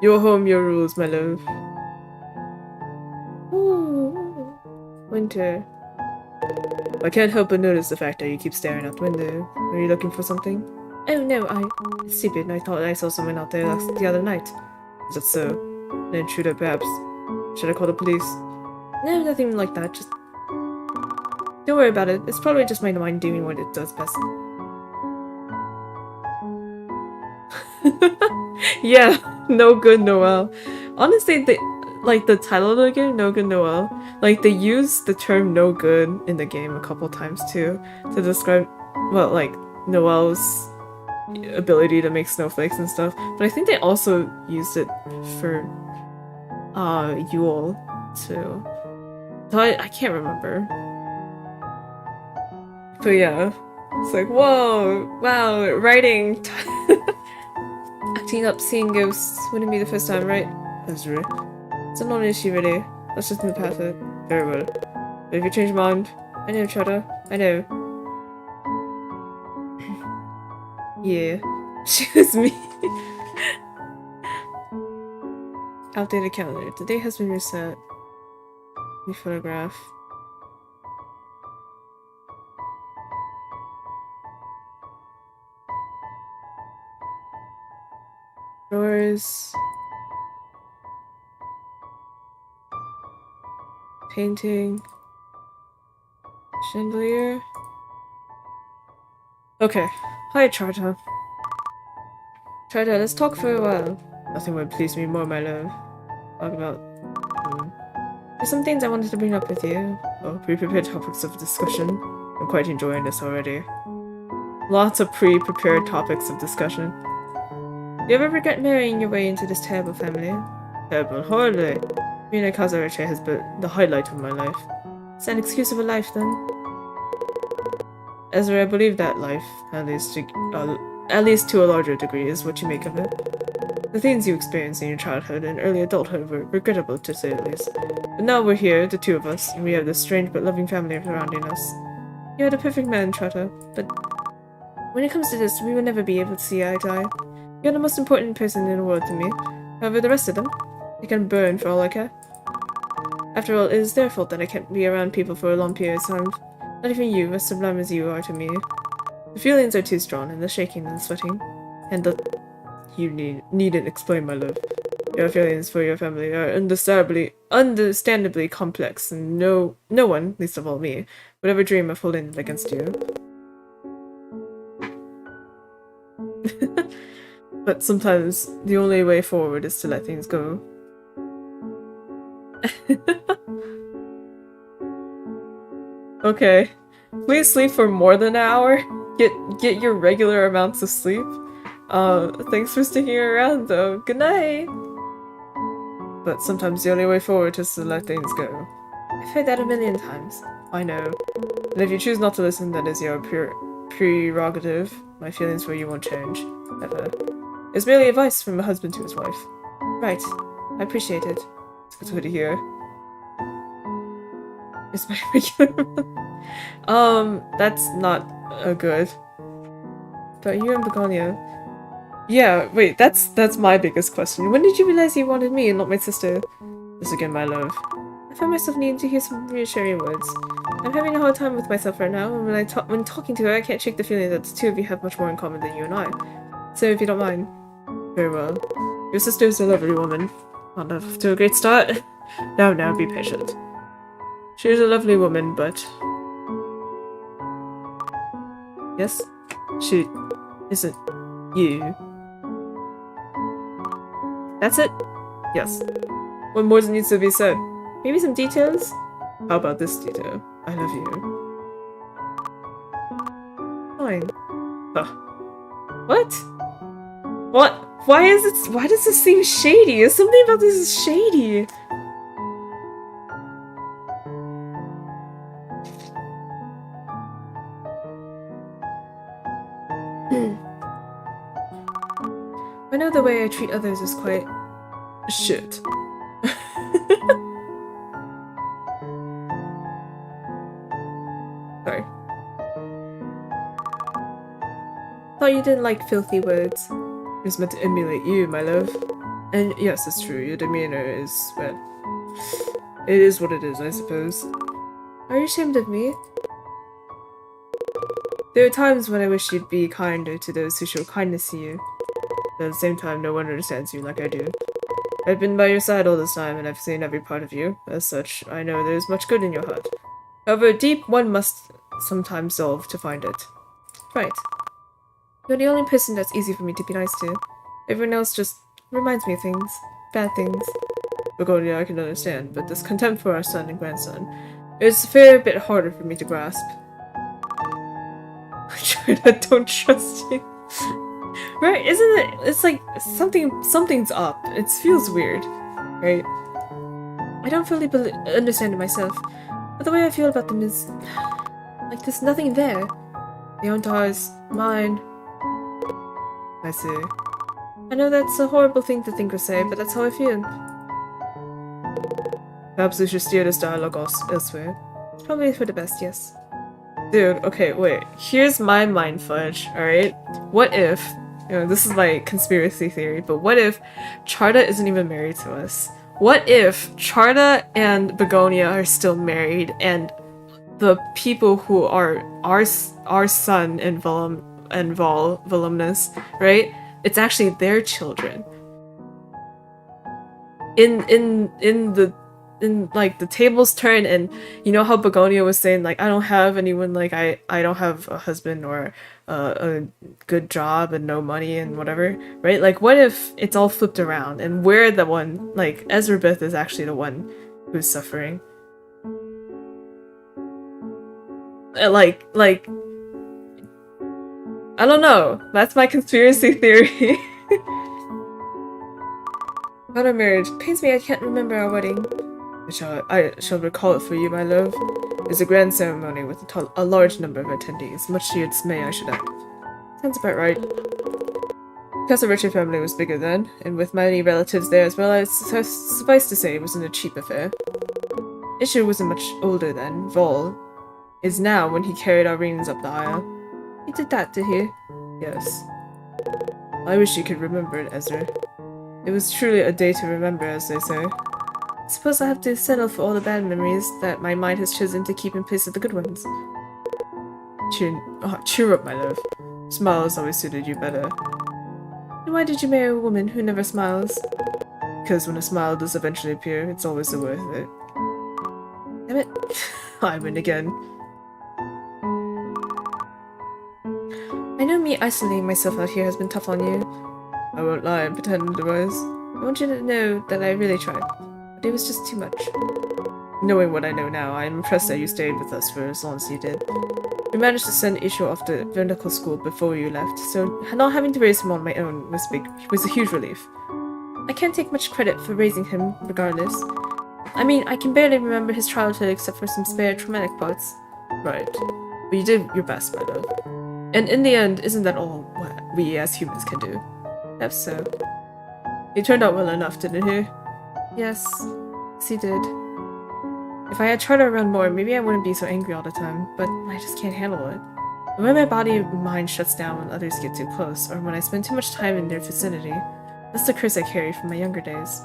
Your home, your rules, my love. Ooh. Winter. I can't help but notice the fact that you keep staring out the window. Are you looking for something? Oh no, it's stupid. I thought I saw someone out there the other night. Is that so? An intruder, perhaps? Should I call the police? No, nothing like that. Just don't worry about it. It's probably just my mind doing what it does best. Yeah, no good Noelle. Honestly, the title of the game, No Good Noelle, like they use the term no good in the game a couple times too to describe, well, like Noelle's ability to make snowflakes and stuff. But I think they also used it for Yule too. So I can't remember. But yeah, it's like, whoa, wow, writing. Acting up, seeing ghosts wouldn't be the first time, right? Ezra. It's a non-issue, really. Let's just move past it. Very well. But if you change your mind, I know, Charter. I know. Yeah. Choose me. Outdated calendar. The date has been reset. New photograph. Drawers. Painting. Chandelier. Okay. Hi, Charta. Charta, let's talk for a while. Nothing would please me more, my love. Talk about... There's some things I wanted to bring up with you. Oh, pre-prepared topics of discussion. I'm quite enjoying this already. Lots of pre-prepared topics of discussion. Do you ever regret marrying your way into this terrible family? Terrible, hardly. Being a DesireTM has been the highlight of my life. Is that an excuse of a life, then? Ezra, I believe that life, at least to a larger degree, is what you make of it. The things you experienced in your childhood and early adulthood were regrettable, to say the least. But now we're here, the two of us, and we have this strange but loving family surrounding us. You're the perfect man, Charter, but when it comes to this, we will never be able to see eye to eye. You're the most important person in the world to me. However, the rest of them, they can burn for all I care. After all, it is their fault that I can't be around people for a long period of time. Not even you, as sublime as you are to me. The feelings are too strong, and the shaking and the sweating. And the... You needn't explain, my love. Your feelings for your family are understandably complex, and no one, least of all me, would ever dream of holding it against you. But sometimes the only way forward is to let things go. Okay. Please sleep for more than an hour. Get your regular amounts of sleep. Thanks for sticking around though. Good night! But sometimes the only way forward is to let things go. I've heard that a million times. I know. And if you choose not to listen, that is your prerogative. My feelings for you won't change. Ever. It's merely advice from a husband to his wife. Right. I appreciate it. It's good to hear. It's my regular. That's not good. But you and Begonia. Yeah, wait, that's my biggest question. When did you realize you wanted me and not my sister? This again, my love. I find myself needing to hear some reassuring words. I'm having a hard time with myself right now, and when talking to her, I can't shake the feeling that the two of you have much more in common than you and I. So if you don't mind. Very well. Your sister is a lovely woman. Not off to a great start. Now, be patient. She is a lovely woman, but... Yes? She isn't you. That's it? Yes. What more needs to be said? Maybe some details? How about this detail? I love you. Fine. What? What? Why does this seem shady? Is something about this is shady? I know the way I treat others is quite... shit. Sorry. Thought you didn't like filthy words. It was meant to emulate you, my love. And yes, it's true, your demeanor is, well... It is what it is, I suppose. Are you ashamed of me? There are times when I wish you'd be kinder to those who show kindness to you. But at the same time, no one understands you like I do. I've been by your side all this time, and I've seen every part of you. As such, I know there's much good in your heart. However deep, one must sometimes delve to find it. Right. You're the only person that's easy for me to be nice to. Everyone else just reminds me of things. Bad things. Begonia, I can understand, but this contempt for our son and grandson is a fair bit harder for me to grasp. I don't trust you. Right, isn't it? It's like something's up. It feels weird, right? I don't fully understand it myself, but the way I feel about them is... like there's nothing there. They aren't ours. Mine. I see. I know that's a horrible thing to think or say, but that's how I feel. Perhaps we should steer this dialogue elsewhere. It's probably for the best, yes. Dude, okay, wait. Here's my mind fudge, alright? What if, you know, this is like conspiracy theory, but what if Charda isn't even married to us? What if Charda and Begonia are still married and the people who are our son and Volumnus, right? It's actually their children. In like the tables turn, and you know how Begonia was saying like I don't have anyone, like I don't have a husband or a good job and no money and whatever, right? Like what if it's all flipped around and we're the one, like Ezrebeth is actually the one who's suffering? Like I don't know. That's my conspiracy theory. About our marriage. Pains me I can't remember our wedding. I shall recall it for you, my love. It's a grand ceremony with a large number of attendees, much to your dismay, I should add. Sounds about right. Because the Richard family was bigger then, and with many relatives there as well, suffice to say it wasn't a cheap affair. Isher wasn't much older then. Vol is now when he carried our rings up the aisle. He did that, did he? Yes. I wish you could remember it, Ezra. It was truly a day to remember, as they say. I suppose I have to settle for all the bad memories that my mind has chosen to keep in place of the good ones. Cheer up, my love. Smiles always suited you better. And why did you marry a woman who never smiles? Because when a smile does eventually appear, it's always worth it. Damn it. I win again. I know me isolating myself out here has been tough on you. I won't lie and pretend otherwise. I want you to know that I really tried, but it was just too much. Knowing what I know now, I am impressed that you stayed with us for as long as you did. We managed to send Isho off to vertical school before you left, so not having to raise him on my own was a huge relief. I can't take much credit for raising him, regardless. I mean, I can barely remember his childhood except for some spare traumatic parts. Right. But you did your best, my love. And in the end, isn't that all what we as humans can do? Perhaps so. He turned out well enough, didn't he? Yes, he did. If I had tried to run more, maybe I wouldn't be so angry all the time, but I just can't handle it. When my body and mind shuts down when others get too close, or when I spend too much time in their vicinity, that's the curse I carry from my younger days.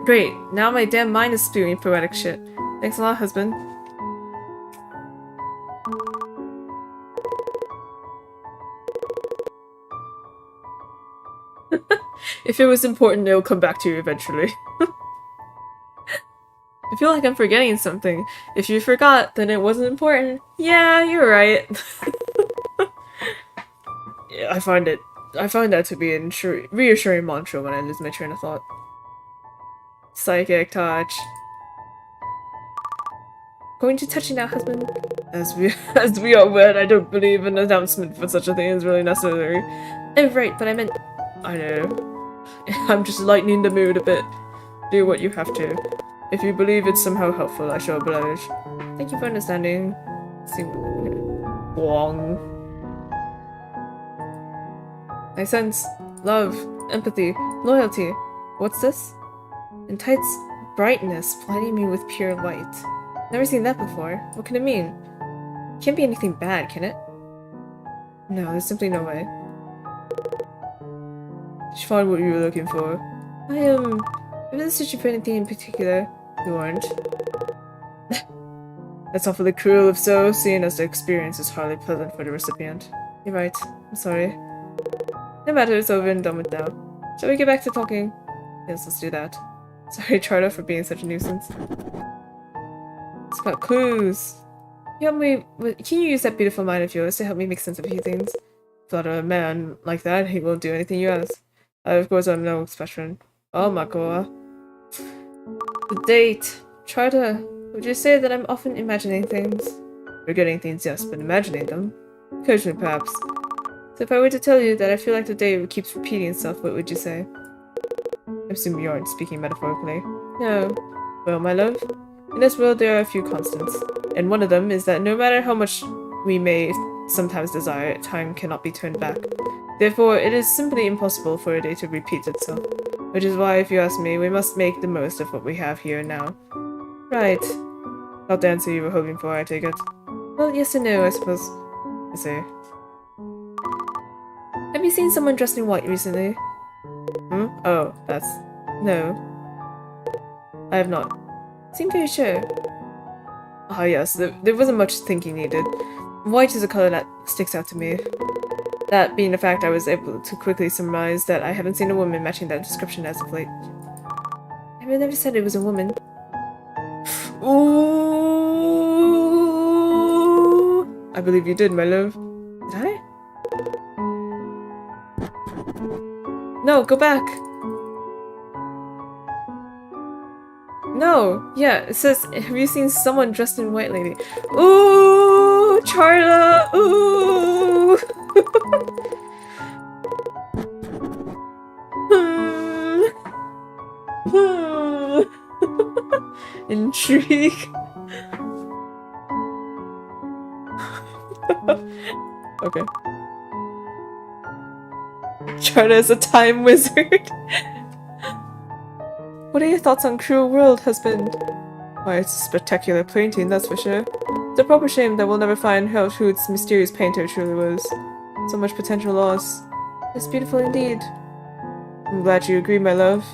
Great, now my damn mind is spewing poetic shit. Thanks a lot, husband. If it was important, it'll come back to you eventually. I feel like I'm forgetting something. If you forgot, then it wasn't important. Yeah, you're right. Yeah, I find that to be a reassuring mantra when I lose my train of thought. Psychic touch. Going to touch you now, husband? As we are wed, I don't believe an announcement for such a thing is really necessary. Oh, right, but I meant... I know. I'm just lightening the mood a bit. Do what you have to. If you believe it's somehow helpful, I shall oblige. Thank you for understanding. See... Wong. I sense love, empathy, loyalty. What's this? Intense brightness blinding me with pure light. Never seen that before. What can it mean? Can't be anything bad, can it? No, there's simply no way. Did you find what you were looking for? I wasn't searching for anything in particular. You aren't. That's awfully cruel if so, seeing as the experience is hardly pleasant for the recipient. You're right. I'm sorry. No matter, it's over and done with now. Shall we get back to talking? Yes, let's do that. Sorry, Charter, for being such a nuisance. It's about clues. Can you use that beautiful mind of yours to help me make sense of a few things? Thought of a man like that, he won't do anything you ask. Of course, I'm no expression. Oh my god. The date. Charter, would you say that I'm often imagining things? Forgetting things, yes, but imagining them? Occasionally, perhaps. So if I were to tell you that I feel like the day keeps repeating itself, what would you say? I assume you aren't speaking metaphorically. No. Well, my love, in this world there are a few constants, and one of them is that no matter how much we may sometimes desire, time cannot be turned back. Therefore, it is simply impossible for a day to repeat itself. Which is why, if you ask me, we must make the most of what we have here and now. Right. Not the answer you were hoping for, I take it. Well, yes and no, I suppose. I see. Have you seen someone dressed in white recently? Hmm? Oh, that's... No. I have not. Seem very sure. Ah yes, there wasn't much thinking needed. White is a color that sticks out to me. That being a fact, I was able to quickly surmise that I haven't seen a woman matching that description as of late. I never said it was a woman. Ooh! I believe you did, my love. Did I? No, go back! No! Yeah, it says, have you seen someone dressed in white, lady? Ooh! Charla! Ooh! Intrigue. Okay. Charta is a time wizard. What are your thoughts on Cruel World, husband? Why, it's a spectacular painting, that's for sure. It's a proper shame that we'll never find out who its mysterious painter truly was. So much potential loss. It's beautiful indeed. I'm glad you agree, my love.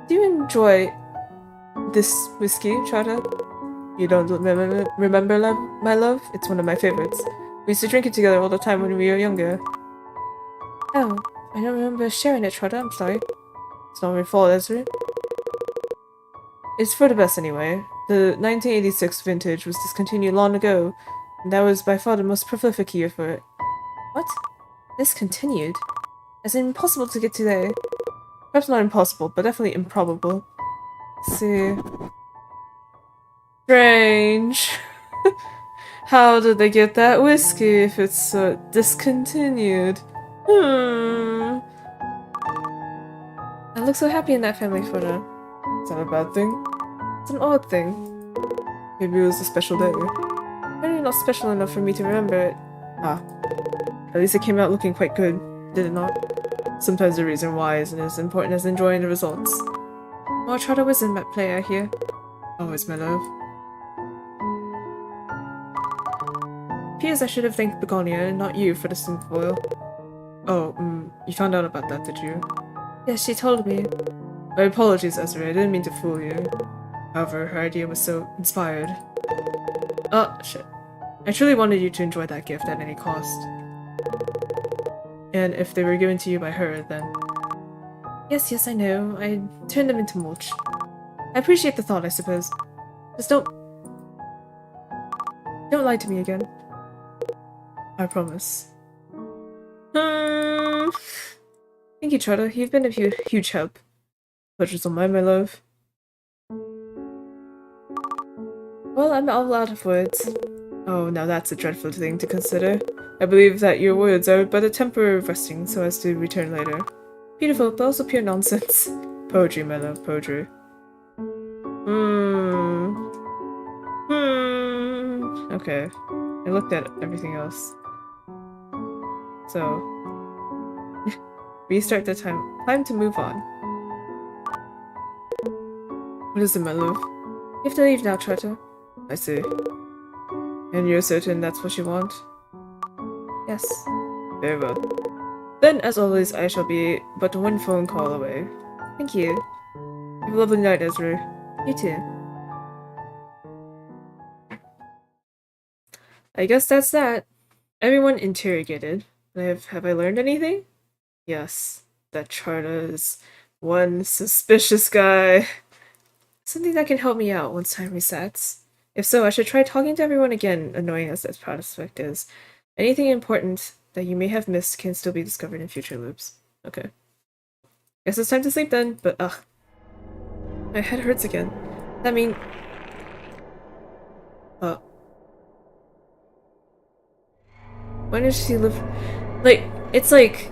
Do you enjoy this whiskey, Charta? You don't remember, my love? It's one of my favorites. We used to drink it together all the time when we were younger. Oh, I don't remember sharing it, Charta. I'm sorry. It's not your fault, Ezra. It's for the best anyway. The 1986 vintage was discontinued long ago, and that was by far the most prolific year for it. What? Discontinued? As in impossible to get today. Perhaps not impossible, but definitely improbable. Let's see. Strange. How did they get that whiskey if it's discontinued? Hmm. I look so happy in that family photo. Is that a bad thing? It's an odd thing. Maybe it was a special day. Maybe not special enough for me to remember it. Ah. At least it came out looking quite good, did it not? Sometimes the reason why isn't as important as enjoying the results. More Trotter wisdom at play, I hear. Always, my love. Appears I should have thanked Begonia and not you for the foil. Oh, you found out about that, did you? Yes, she told me. My apologies, Ezra, I didn't mean to fool you. However, her idea was so inspired. Oh, shit. I truly wanted you to enjoy that gift at any cost. And if they were given to you by her, then... Yes, I know. I turned them into mulch. I appreciate the thought, I suppose. Just don't lie to me again. I promise. Thank you, Trotter. You've been a huge help. Pleasure's all mine, my love. Well, I'm all out of words. Oh, now that's a dreadful thing to consider. I believe that your words are but a temporary resting so as to return later. Beautiful, but also pure nonsense. Poetry, my love, poetry. Okay. I looked at everything else. So... restart the time to move on. What is it, my love? You have to leave now, Trotter. I see. And you're certain that's what you want? Yes. Very well. Then, as always, I shall be but one phone call away. Thank you. Have a lovely night, Ezra. You too. I guess that's that. Everyone interrogated. Have I learned anything? Yes. That Charta is one suspicious guy. Something that can help me out once time resets. If so, I should try talking to everyone again, annoying as this prospect is. Anything important that you may have missed can still be discovered in future loops. Okay. Guess it's time to sleep then, but ugh. My head hurts again. That mean... When does she live... Like, it's like...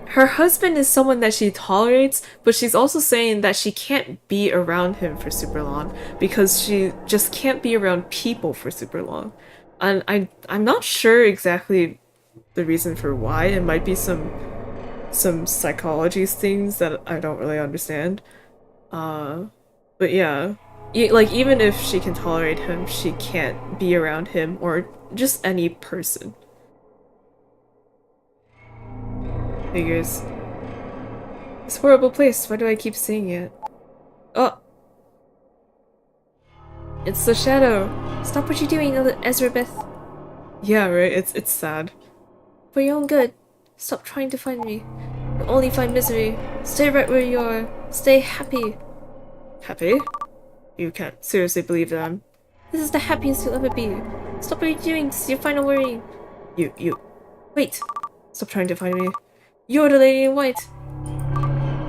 Her husband is someone that she tolerates, but she's also saying that she can't be around him for super long because she just can't be around people for super long. And I'm not sure exactly the reason for why. It might be some psychology things that I don't really understand. But yeah. Like, even if she can tolerate him, she can't be around him or just any person. Figures. This horrible place, why do I keep seeing it? Oh! It's the shadow! Stop what you're doing, Ezrebeth. Yeah, right, it's sad. For your own good. Stop trying to find me. You'll only find misery. Stay right where you are. Stay happy. Happy? You can't seriously believe that. This is the happiest you'll ever be. Stop what you're doing, this is your final worry. You. Wait. Stop trying to find me. You're the lady in white.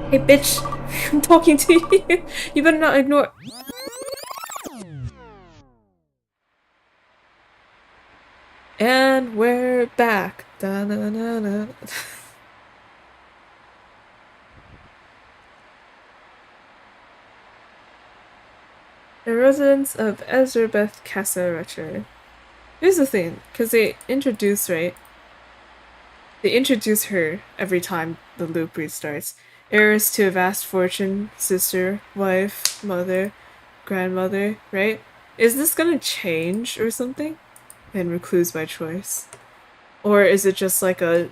Hey, bitch. I'm talking to you. You better not ignore... And we're back. Da-na-na-na. The residents of Ezrebeth Casa Retro. Here's the thing, because they introduce, right? They introduce her every time the loop restarts. Heiress to a vast fortune, sister, wife, mother, grandmother, right? Is this gonna change or something? And recluse by choice? Or is it just like a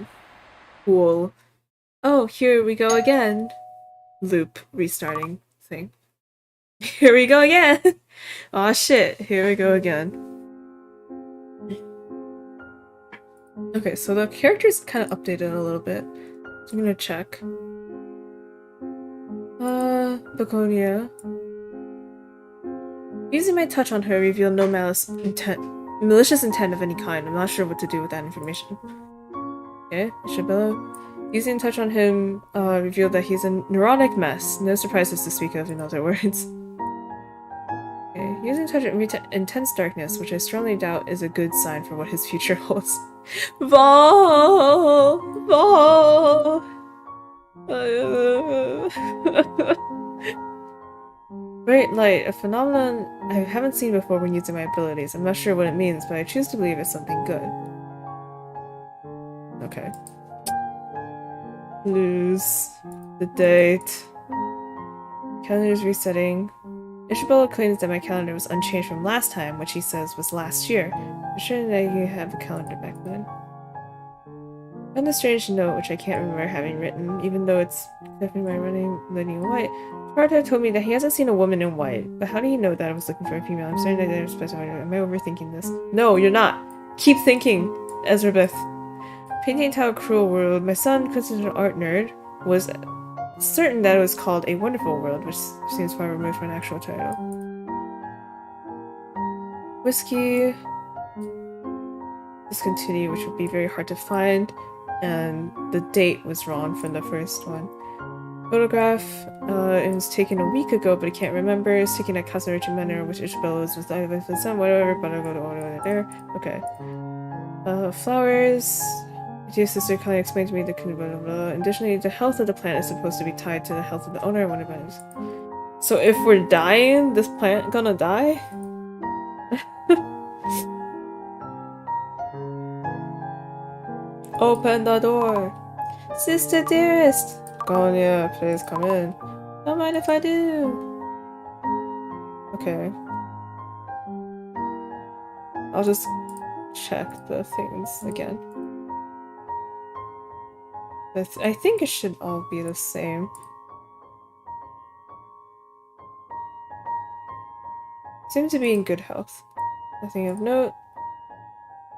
cool, oh, here we go again, loop restarting thing? Here we go again! Aw shit, here we go again. Okay, so the character's kind of updated a little bit. So I'm gonna check. Begonia. Using my touch on her revealed no malicious intent of any kind. I'm not sure what to do with that information. Okay, Isabella. Using touch on him revealed that he's a neurotic mess. No surprises to speak of, in other words. Okay. using such intense darkness, which I strongly doubt is a good sign for what his future holds. Vol! Vol! Bright light, a phenomenon I haven't seen before when using my abilities. I'm not sure what it means, but I choose to believe it's something good. Okay. Lose the date. Calendar's resetting. Isabella claims that my calendar was unchanged from last time, which he says was last year. I'm sure that you have a calendar back then. I found a strange note which I can't remember having written, even though it's definitely my lady in white. Parta told me that he hasn't seen a woman in white, but how do you know that I was looking for a female? I'm certain that I specified. Am I overthinking this? No, you're not! Keep thinking, Ezrebeth. Painting into a cruel world, my son, considered an art nerd, was certain that it was called A Wonderful World, which seems far removed from an actual title. Whiskey. Discontinue, which would be very hard to find, and the date was wrong from the first one. Photograph, it was taken a week ago, but I can't remember. It's taken at Casa Richa Manor, which Isabella's was either with some whatever, but I'll go to order there. Okay. Flowers. My dear sister kindly explained to me the blah, blah, blah. Additionally, the health of the plant is supposed to be tied to the health of the owner. I wonder about this. So if we're dying, this plant gonna die? Open the door! Sister dearest! Gonya, please come in. Don't mind if I do. Okay. I'll just check the things again. I think it should all be the same. Seem to be in good health. Nothing of note.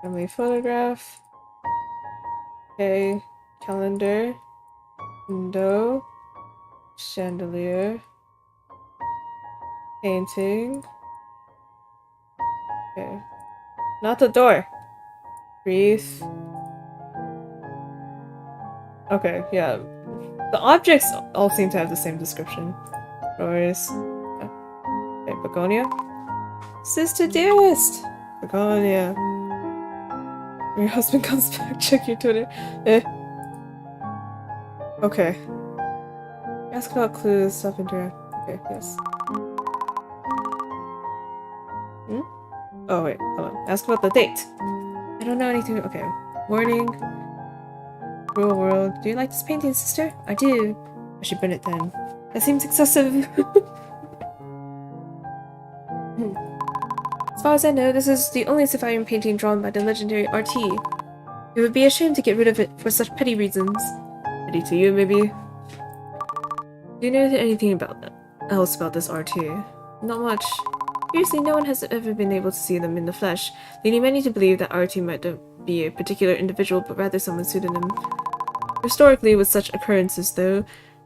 Family photograph. Okay. Calendar. Window. Chandelier. Painting. Okay. Not the door! Breathe. Okay, yeah. The objects all seem to have the same description. Doors. Okay, Begonia. Sister dearest! Begonia. When your husband comes back, check your Twitter. Okay. Ask about clues, self-interact. Okay, yes. Oh wait, hold on. Ask about the date. I don't know anything. Okay. Warning. Real world. Do you like this painting, sister? I do. I should burn it then. That seems excessive. As far as I know, this is the only surviving painting drawn by the legendary RT. It would be a shame to get rid of it for such petty reasons. Petty to you, maybe? Do you know anything else about this RT? Not much. Seriously, no one has ever been able to see them in the flesh, leading many to believe that RT might not be a particular individual, but rather someone's pseudonym. Historically, with such occurrences, though,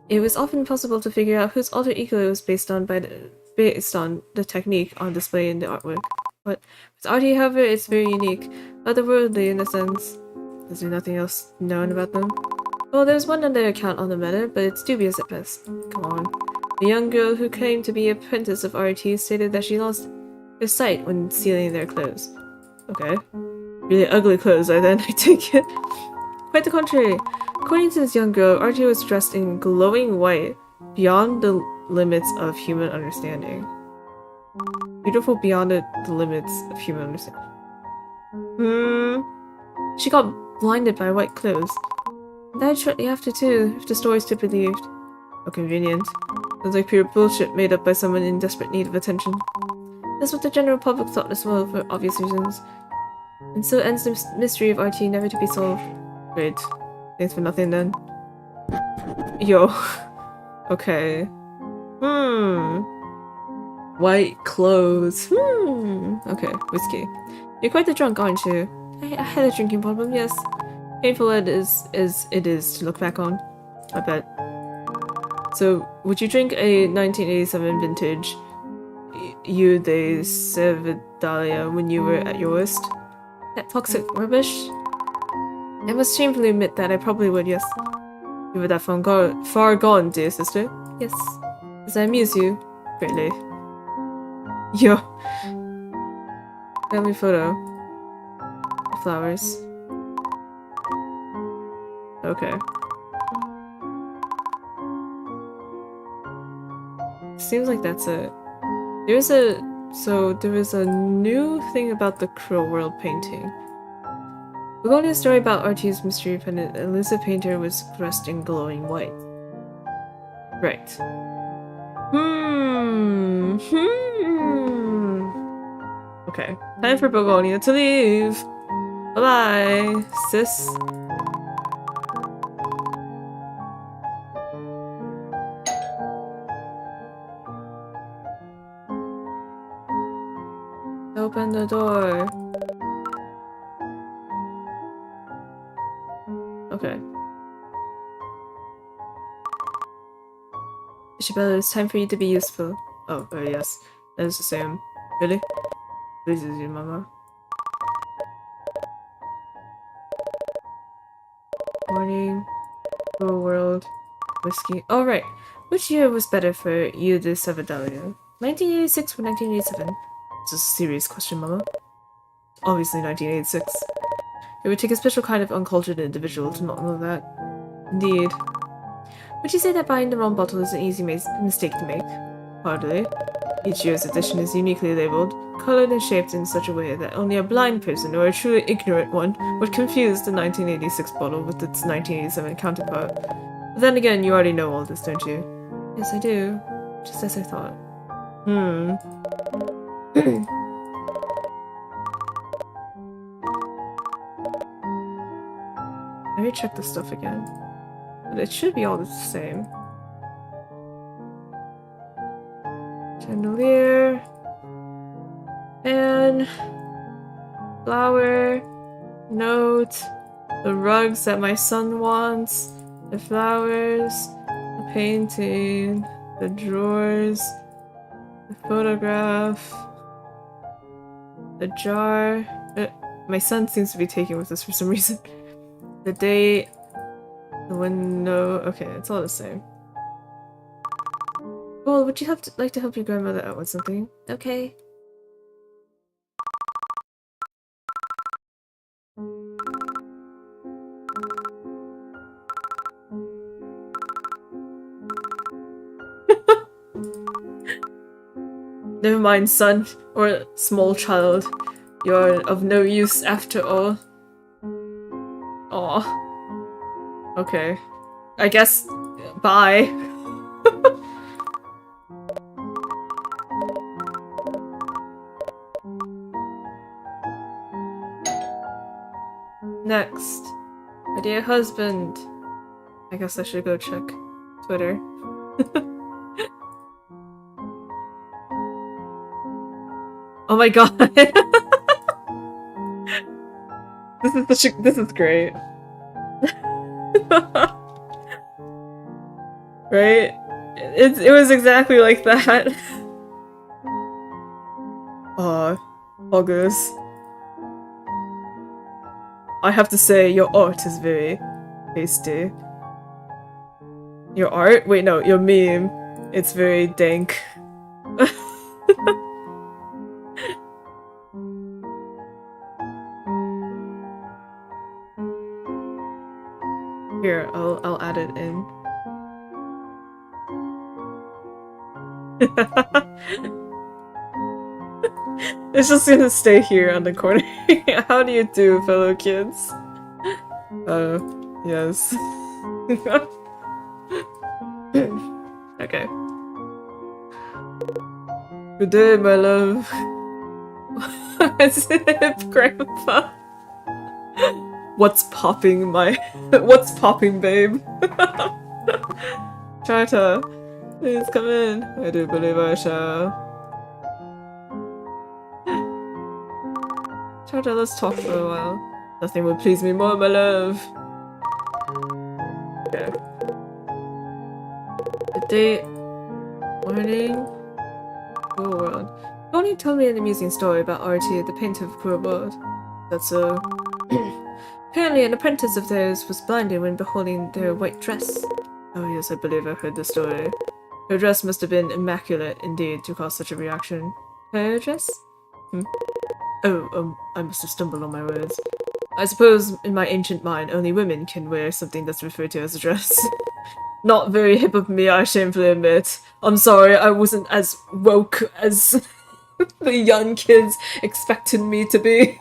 it was often possible to figure out whose alter ego it was based on the technique on display in the artwork. But with RT, however, it's very unique, otherworldly in a sense. Is there nothing else known about them? Well, there's one other account on the matter, but it's dubious at best. Come on. The young girl who claimed to be an apprentice of RT stated that she lost her sight when stealing their clothes. Okay. Really ugly clothes, I take it. Quite the contrary. According to this young girl, RT was dressed in glowing white, beyond the limits of human understanding. Beautiful beyond the limits of human understanding. She got blinded by white clothes. Died shortly after too, if the story's to be believed. How convenient. Sounds like pure bullshit made up by someone in desperate need of attention. That's what the general public thought as well, for obvious reasons. And so ends the mystery of RT, never to be solved. Great. Thanks for nothing then. Yo. Okay. White clothes. Okay, whiskey. You're quite the drunk, aren't you? I had a drinking problem, yes. Painful as it is to look back on. I bet. So, would you drink a 1987 vintage Eau de Cervedalia when you were at your worst? That toxic rubbish? I must shamefully admit that I probably would, yes. You were that far gone, dear sister. Yes. Does that amuse you? Greatly. Yo. Family photo. Flowers. Okay. Seems like that's it. There was a new thing about the Cruel World painting. We're going to a story about RT's mystery pendant. An elusive painter was dressed in glowing white. Right. Okay. Time for Begonia to leave. Bye-bye, sis. Open the door. Okay. Isabella, it's time for you to be useful. Oh, yes. That is the same. Really? Please, is your mama. Morning. Cruel World. Whiskey. Oh, right. Which year was better for you to Sabadalia? 1986 or 1987? It's a serious question, mama. Obviously 1986. It would take a special kind of uncultured individual to not know that. Indeed. Would you say that buying the wrong bottle is an easy mistake to make? Hardly. Each year's edition is uniquely labeled, colored and shaped in such a way that only a blind person or a truly ignorant one would confuse the 1986 bottle with its 1987 counterpart. But then again, you already know all this, don't you? Yes, I do. Just as I thought. Let me check this stuff again. But it should be all the same. Chandelier. Fan. Flower. Note. The rugs that my son wants. The flowers. The painting. The drawers. The photograph. The jar. My son seems to be taken with this for some reason. The date. The window. Okay, it's all the same. Well, would you like to help your grandmother out with something? Okay. Never mind, son, or small child. You're of no use after all. Aw. Okay. I guess... bye. Next. My dear husband. I guess I should go check Twitter. Oh my god. This is great. Right? It was exactly like that. Aw, August. I have to say, your art is very tasty. Your art? Wait, no, your meme. It's very dank. Here, I'll add it in. It's just gonna stay here on the corner. How do you do, fellow kids? Yes. Okay. Good day, my love. What's it, Grandpa? What's popping, what's popping, babe? Charta, please come in. I do believe I shall. Charta, let's talk for a while. Nothing would please me more, my love. Okay. The date. Morning. Cruel World. Tony told me an amusing story about RT, the painter of Cruel World. That's so. Apparently an apprentice of theirs was blinded when beholding their white dress. Oh yes, I believe I heard the story. Her dress must have been immaculate indeed to cause such a reaction. Her dress? Oh, I must have stumbled on my words. I suppose in my ancient mind, only women can wear something that's referred to as a dress. Not very hip of me, I shamefully admit. I'm sorry, I wasn't as woke as the young kids expected me to be.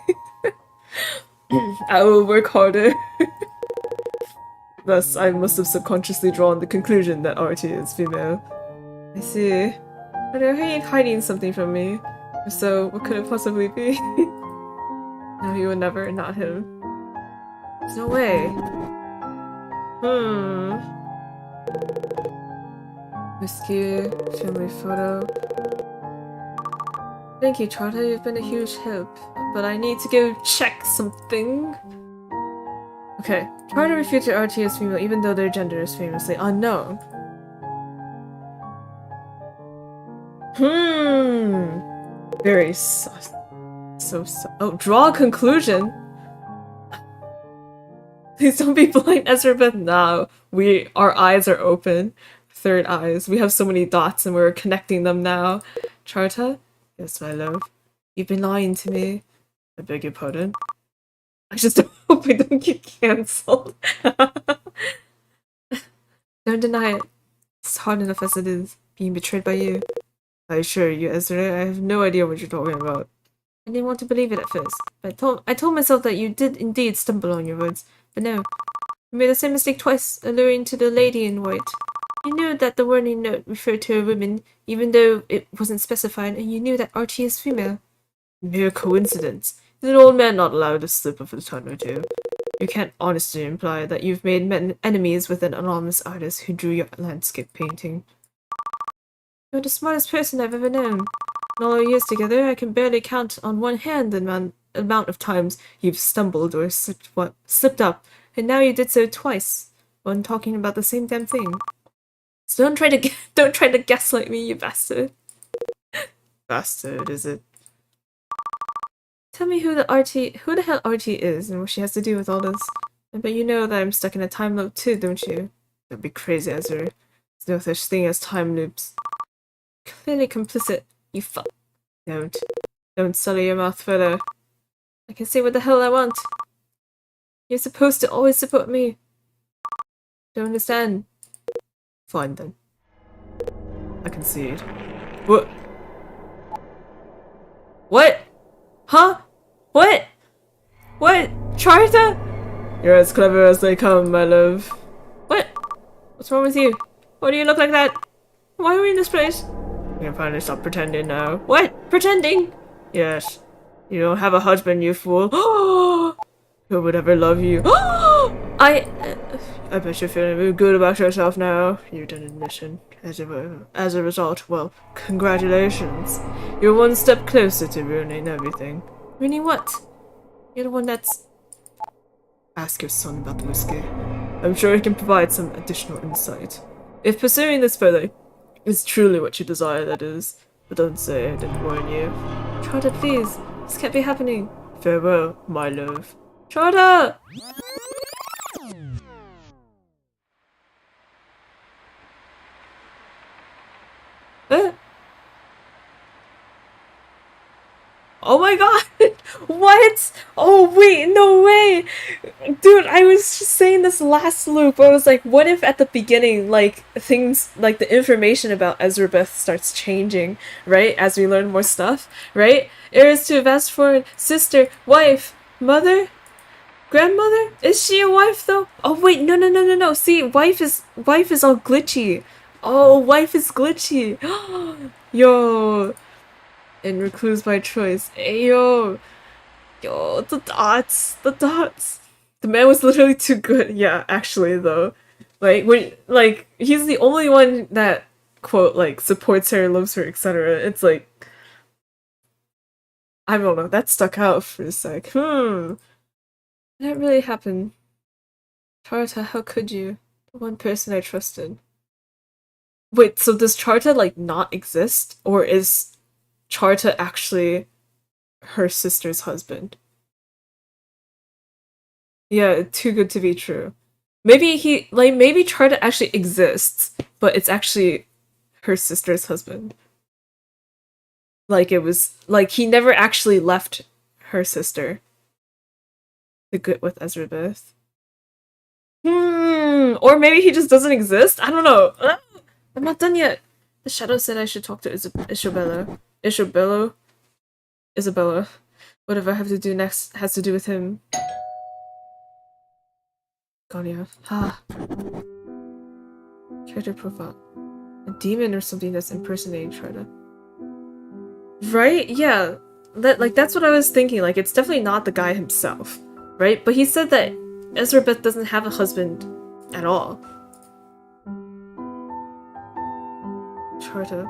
I will work harder. Thus, I must have subconsciously drawn the conclusion that RT is female. I see. But are you hiding something from me? If so, what could it possibly be? No, he would never, not him. There's no way. Whiskey, family photo. Thank you, Charter, you've been a huge help. But I need to go check something. Okay, Charter refuted RT as female even though their gender is famously unknown. Very sus. Oh, draw a conclusion? Please don't be blind, Ezrebeth. Now, our eyes are open. Third eyes. We have so many dots and we're connecting them now. Charta? Yes, my love. You've been lying to me. I beg your pardon. I just hope I don't get cancelled. Don't deny it. It's hard enough as it is, being betrayed by you. I assure you, Ezra, I have no idea what you're talking about. I didn't want to believe it at first. I told myself that you did indeed stumble on your words. But no. You made the same mistake twice, alluring to the lady in white. You knew that the warning note referred to a woman, even though it wasn't specified, and you knew that RT is female. Mere coincidence. Is an old man not allowed to slip of a tongue or two? You can't honestly imply that you've made enemies with an anonymous artist who drew your landscape painting. You're the smartest person I've ever known. In all our years together, I can barely count on one hand the amount of times you've stumbled or slipped up, and now you did so twice, when talking about the same damn thing. So don't try to gaslight me, you bastard. Bastard, is it? Tell me who the hell RT is and what she has to do with all this. I bet you know that I'm stuck in a time loop too, don't you? That'd be crazy, Ezra. There's no such thing as time loops. Clearly complicit, you fuck. Don't sully your mouth further. I can say what the hell I want. You're supposed to always support me. Don't understand. Fine then. I concede. What? What? Huh? What? What? Charta? You're as clever as they come, my love. What? What's wrong with you? Why do you look like that? Why are we in this place? You can finally stop pretending now. What? Pretending? Yes. You don't have a husband, you fool. Who would ever love you? I bet you're feeling really good about yourself now. You've done admission. As a result, well, congratulations. You're one step closer to ruining everything. Ruining what? You're the one that's... Ask your son about the whiskey. I'm sure he can provide some additional insight. If pursuing this further is truly what you desire, that is. But don't say I didn't warn you. Charter, please. This can't be happening. Farewell, my love. Charter! Oh my god! What? Oh wait, no way! Dude, I was just saying this last loop. I was like, what if at the beginning, like, things, like the information about Ezrebeth starts changing, right? As we learn more stuff, right? Heirs to Vastford, sister, wife, mother? Grandmother? Is she a wife though? Oh wait, no. See, wife is all glitchy. Oh, wife is glitchy. Yo. And recluse by choice. Ayo. Yo, the dots. The man was literally too good. Yeah, actually though. Like, he's the only one that, quote, like, supports her, loves her, etc. It's like, I don't know, that stuck out for a sec. That really happened. Charta, how could you? The one person I trusted. Wait, so does Charta, like, not exist? Or is Charta actually her sister's husband? Yeah, too good to be true. Maybe maybe Charta actually exists, but it's actually her sister's husband. Like it was like he never actually left her sister to get with Ezrebeth. Or maybe he just doesn't exist? I don't know. I'm not done yet. The shadow said I should talk to Isabella. Isabella. Whatever I have to do next has to do with him. Gonya. Ah. Character profile. A demon or something that's impersonating Charter. Right? Yeah. That's what I was thinking. Like, it's definitely not the guy himself. Right? But he said that Ezrebeth doesn't have a husband at all. Charter.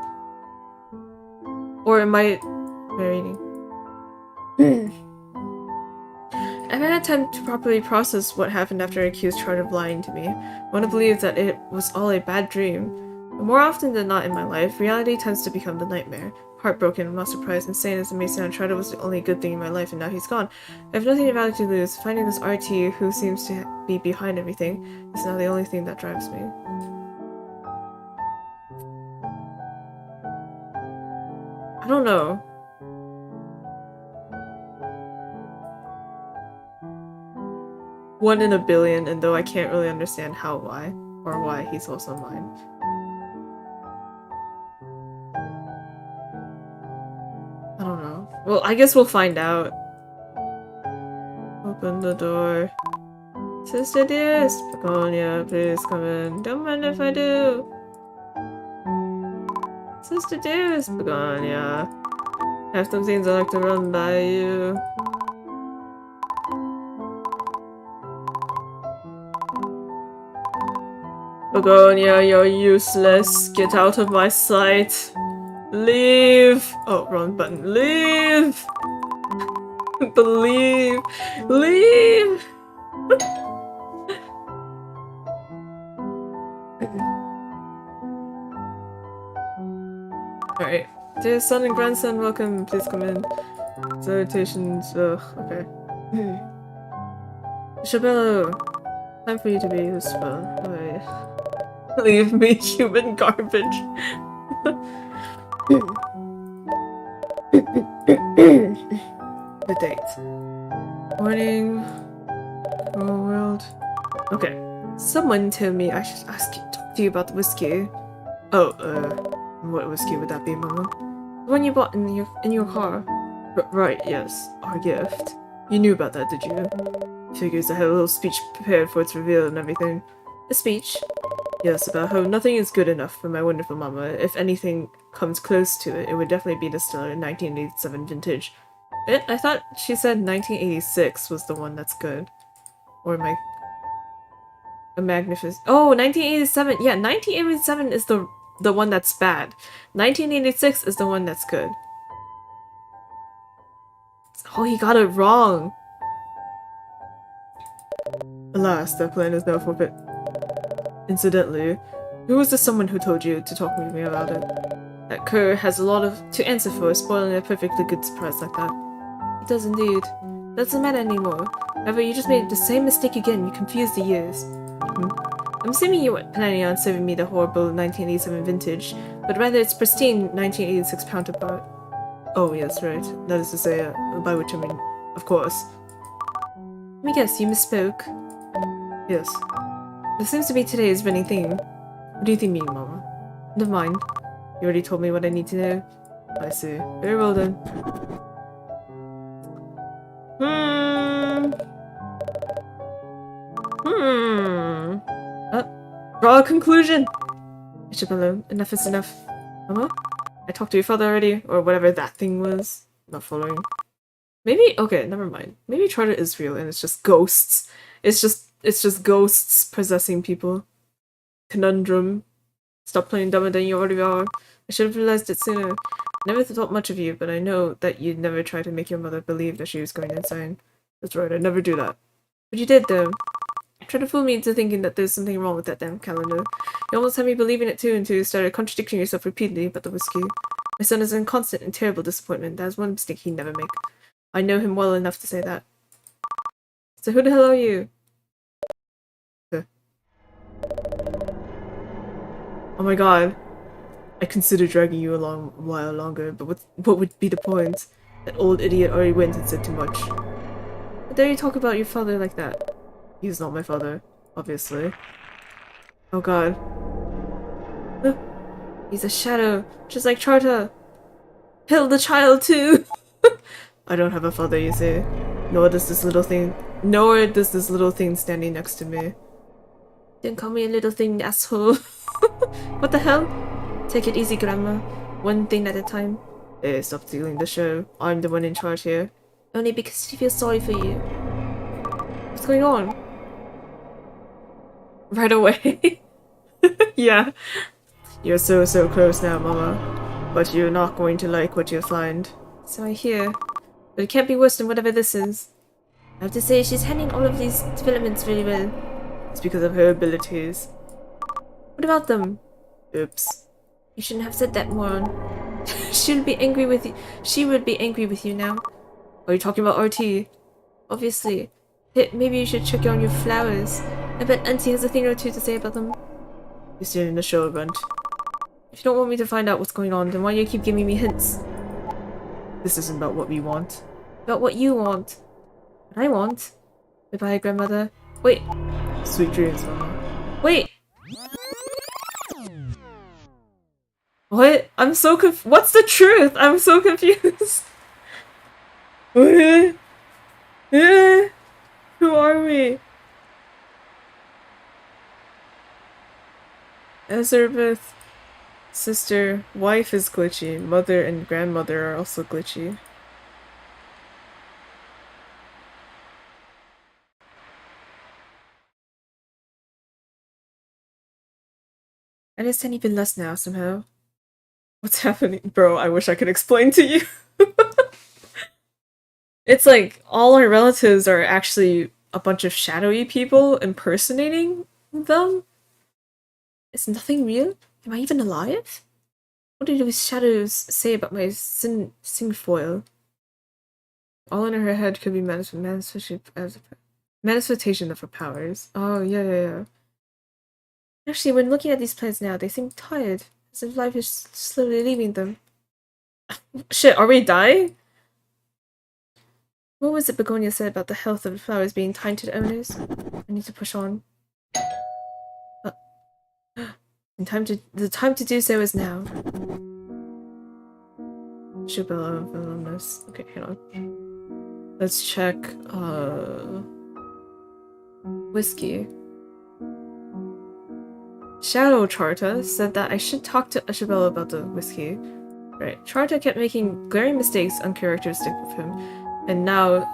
Or am I marrying? I haven't had time to properly process what happened after I accused Chart of lying to me. I want to believe that it was all a bad dream. But more often than not in my life, reality tends to become the nightmare. Heartbroken, I'm not surprised, insane as it may sound, Charter was the only good thing in my life and now he's gone. I have nothing of value to lose. Finding this RT who seems to be behind everything is now the only thing that drives me. I don't know. One in a billion, and though I can't really understand how, why, or why he's also mine. I don't know. Well, I guess we'll find out. Open the door. Sister dearest, Begonia, please come in. Don't mind if I do. Sister dearest, Begonia. I have some things I'd like to run by you. Begonia, you're useless. Get out of my sight. Leave! Oh, wrong button. Leave! Believe! Leave! Alright. Dear son and grandson, welcome. Please come in. Salutations. Ugh, okay. Isabella! Time for you to be useful. Leave me, human garbage. The date. Morning. Oh, world. Okay. Someone told me I should talk to you about the whiskey. Oh, what whiskey would that be, Mama? The one you bought in your car. Right, yes. Our gift. You knew about that, did you? Figures I had a little speech prepared for its reveal and everything. A speech? Yes, about how nothing is good enough for my wonderful mama. If anything comes close to it, it would definitely be the stellar 1987 vintage. I thought she said 1986 was the one that's good. Or am I... a magnificent... Oh, 1987! Yeah, 1987 is the one that's bad. 1986 is the one that's good. Oh, he got it wrong! Alas, that plan is now forfeit. Incidentally, who was the someone who told you to talk with me about it? That cur has a lot to answer for, spoiling a perfectly good surprise like that. It does indeed. That doesn't matter anymore. However, you just made the same mistake again. You confused the years. I'm assuming you weren't planning on serving me the horrible 1987 vintage, but rather its pristine 1986 counterpart. Oh, yes, right. That is to say, by which I mean, of course. Let me guess, you misspoke. Yes. This seems to be today's running theme. What do you think, Mama? Never mind. You already told me what I need to know. I see. Very well then. Draw a conclusion! Isabella, enough is enough. Mama? I talked to your father already, or whatever that thing was. Not following. Maybe, okay, never mind. Maybe Charter is real and it's just ghosts. It's just ghosts possessing people. Conundrum. Stop playing dumber than you already are. I should have realized it sooner. Never thought much of you, but I know that you'd never try to make your mother believe that she was going insane. That's right, I'd never do that. But you did, though. Try to fool me into thinking that there's something wrong with that damn calendar. You almost had me believing it too until you started contradicting yourself repeatedly about the whiskey. My son is in constant and terrible disappointment. That is one mistake he'd never make. I know him well enough to say that. So who the hell are you? Oh my god. I consider dragging you along a while longer, but what would be the point? That old idiot already went and said too much. How dare you talk about your father like that? He's not my father, obviously. Oh god. He's a shadow, just like Charta. Kill the child too! I don't have a father, you see. Nor does this little thing standing next to me. Don't call me a little thing, asshole. What the hell? Take it easy, Grandma. One thing at a time. Hey, stop stealing the show. I'm the one in charge here. Only because she feels sorry for you. What's going on? Right away. Yeah. You're so close now, Mama. But you're not going to like what you'll find. So I hear. But it can't be worse than whatever this is. I have to say, she's handling all of these developments really well. It's because of her abilities. What about them? Oops. You shouldn't have said that, moron. She would be angry with you. She would be angry with you now. Are you talking about RT? Obviously. Hey, maybe you should check on your flowers. I bet Auntie has a thing or two to say about them. You're stealing the show, Runt. If you don't want me to find out what's going on, then why do you keep giving me hints? This isn't about what we want. About what you want. What I want. Goodbye, Grandmother. Wait. Sweet dreams, Mama. Wait! What? I'm so what's the truth? I'm so confused. What? Who are we? Ezrebeth, sister, wife is glitchy. Mother and grandmother are also glitchy. I understand even less now, somehow. What's happening? Bro, I wish I could explain to you. It's like, all our relatives are actually a bunch of shadowy people impersonating them? Is nothing real? Am I even alive? What do those shadows say about my singfoil? All in her head could be manifestation of her powers. Oh, yeah. Actually, when looking at these plants now, they seem tired, as if life is slowly leaving them. Shit, are we dying? What was it Begonia said about the health of the flowers being kind to the owners? I need to push on. The time to do so is now. Shubella of alumnus. Okay, hang on. Let's check, whiskey. Shadow Charta said that I should talk to Isabella about the whiskey. Right, Charta kept making glaring mistakes uncharacteristic of him, and now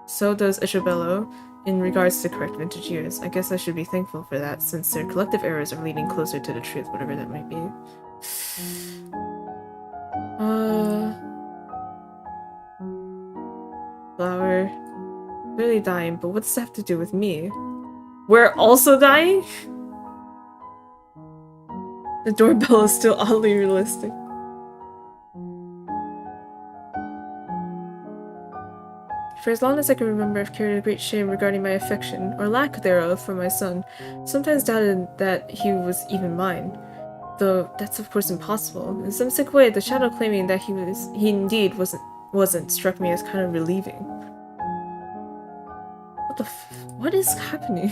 so does Isabella in regards to correct vintage years. I guess I should be thankful for that, since their collective errors are leading closer to the truth, whatever that might be. Flower. Clearly dying, but what's that have to do with me? We're also dying? The doorbell is still oddly realistic. For as long as I can remember, I've carried a great shame regarding my affection, or lack thereof, for my son. Sometimes doubted that he was even mine. Though that's of course impossible. In some sick way, the shadow claiming that he indeed wasn't struck me as kind of relieving. What is happening?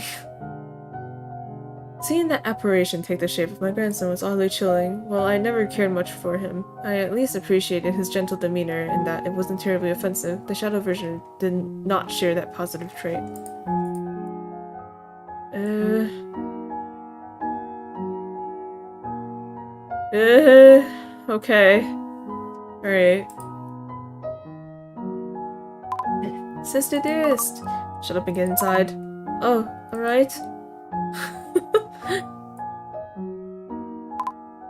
Seeing that apparition take the shape of my grandson was oddly chilling. While I never cared much for him, I at least appreciated his gentle demeanor and that it wasn't terribly offensive. The shadow version did not share that positive trait. Okay. Alright. Sister dearest! Shut up and get inside. Oh, alright.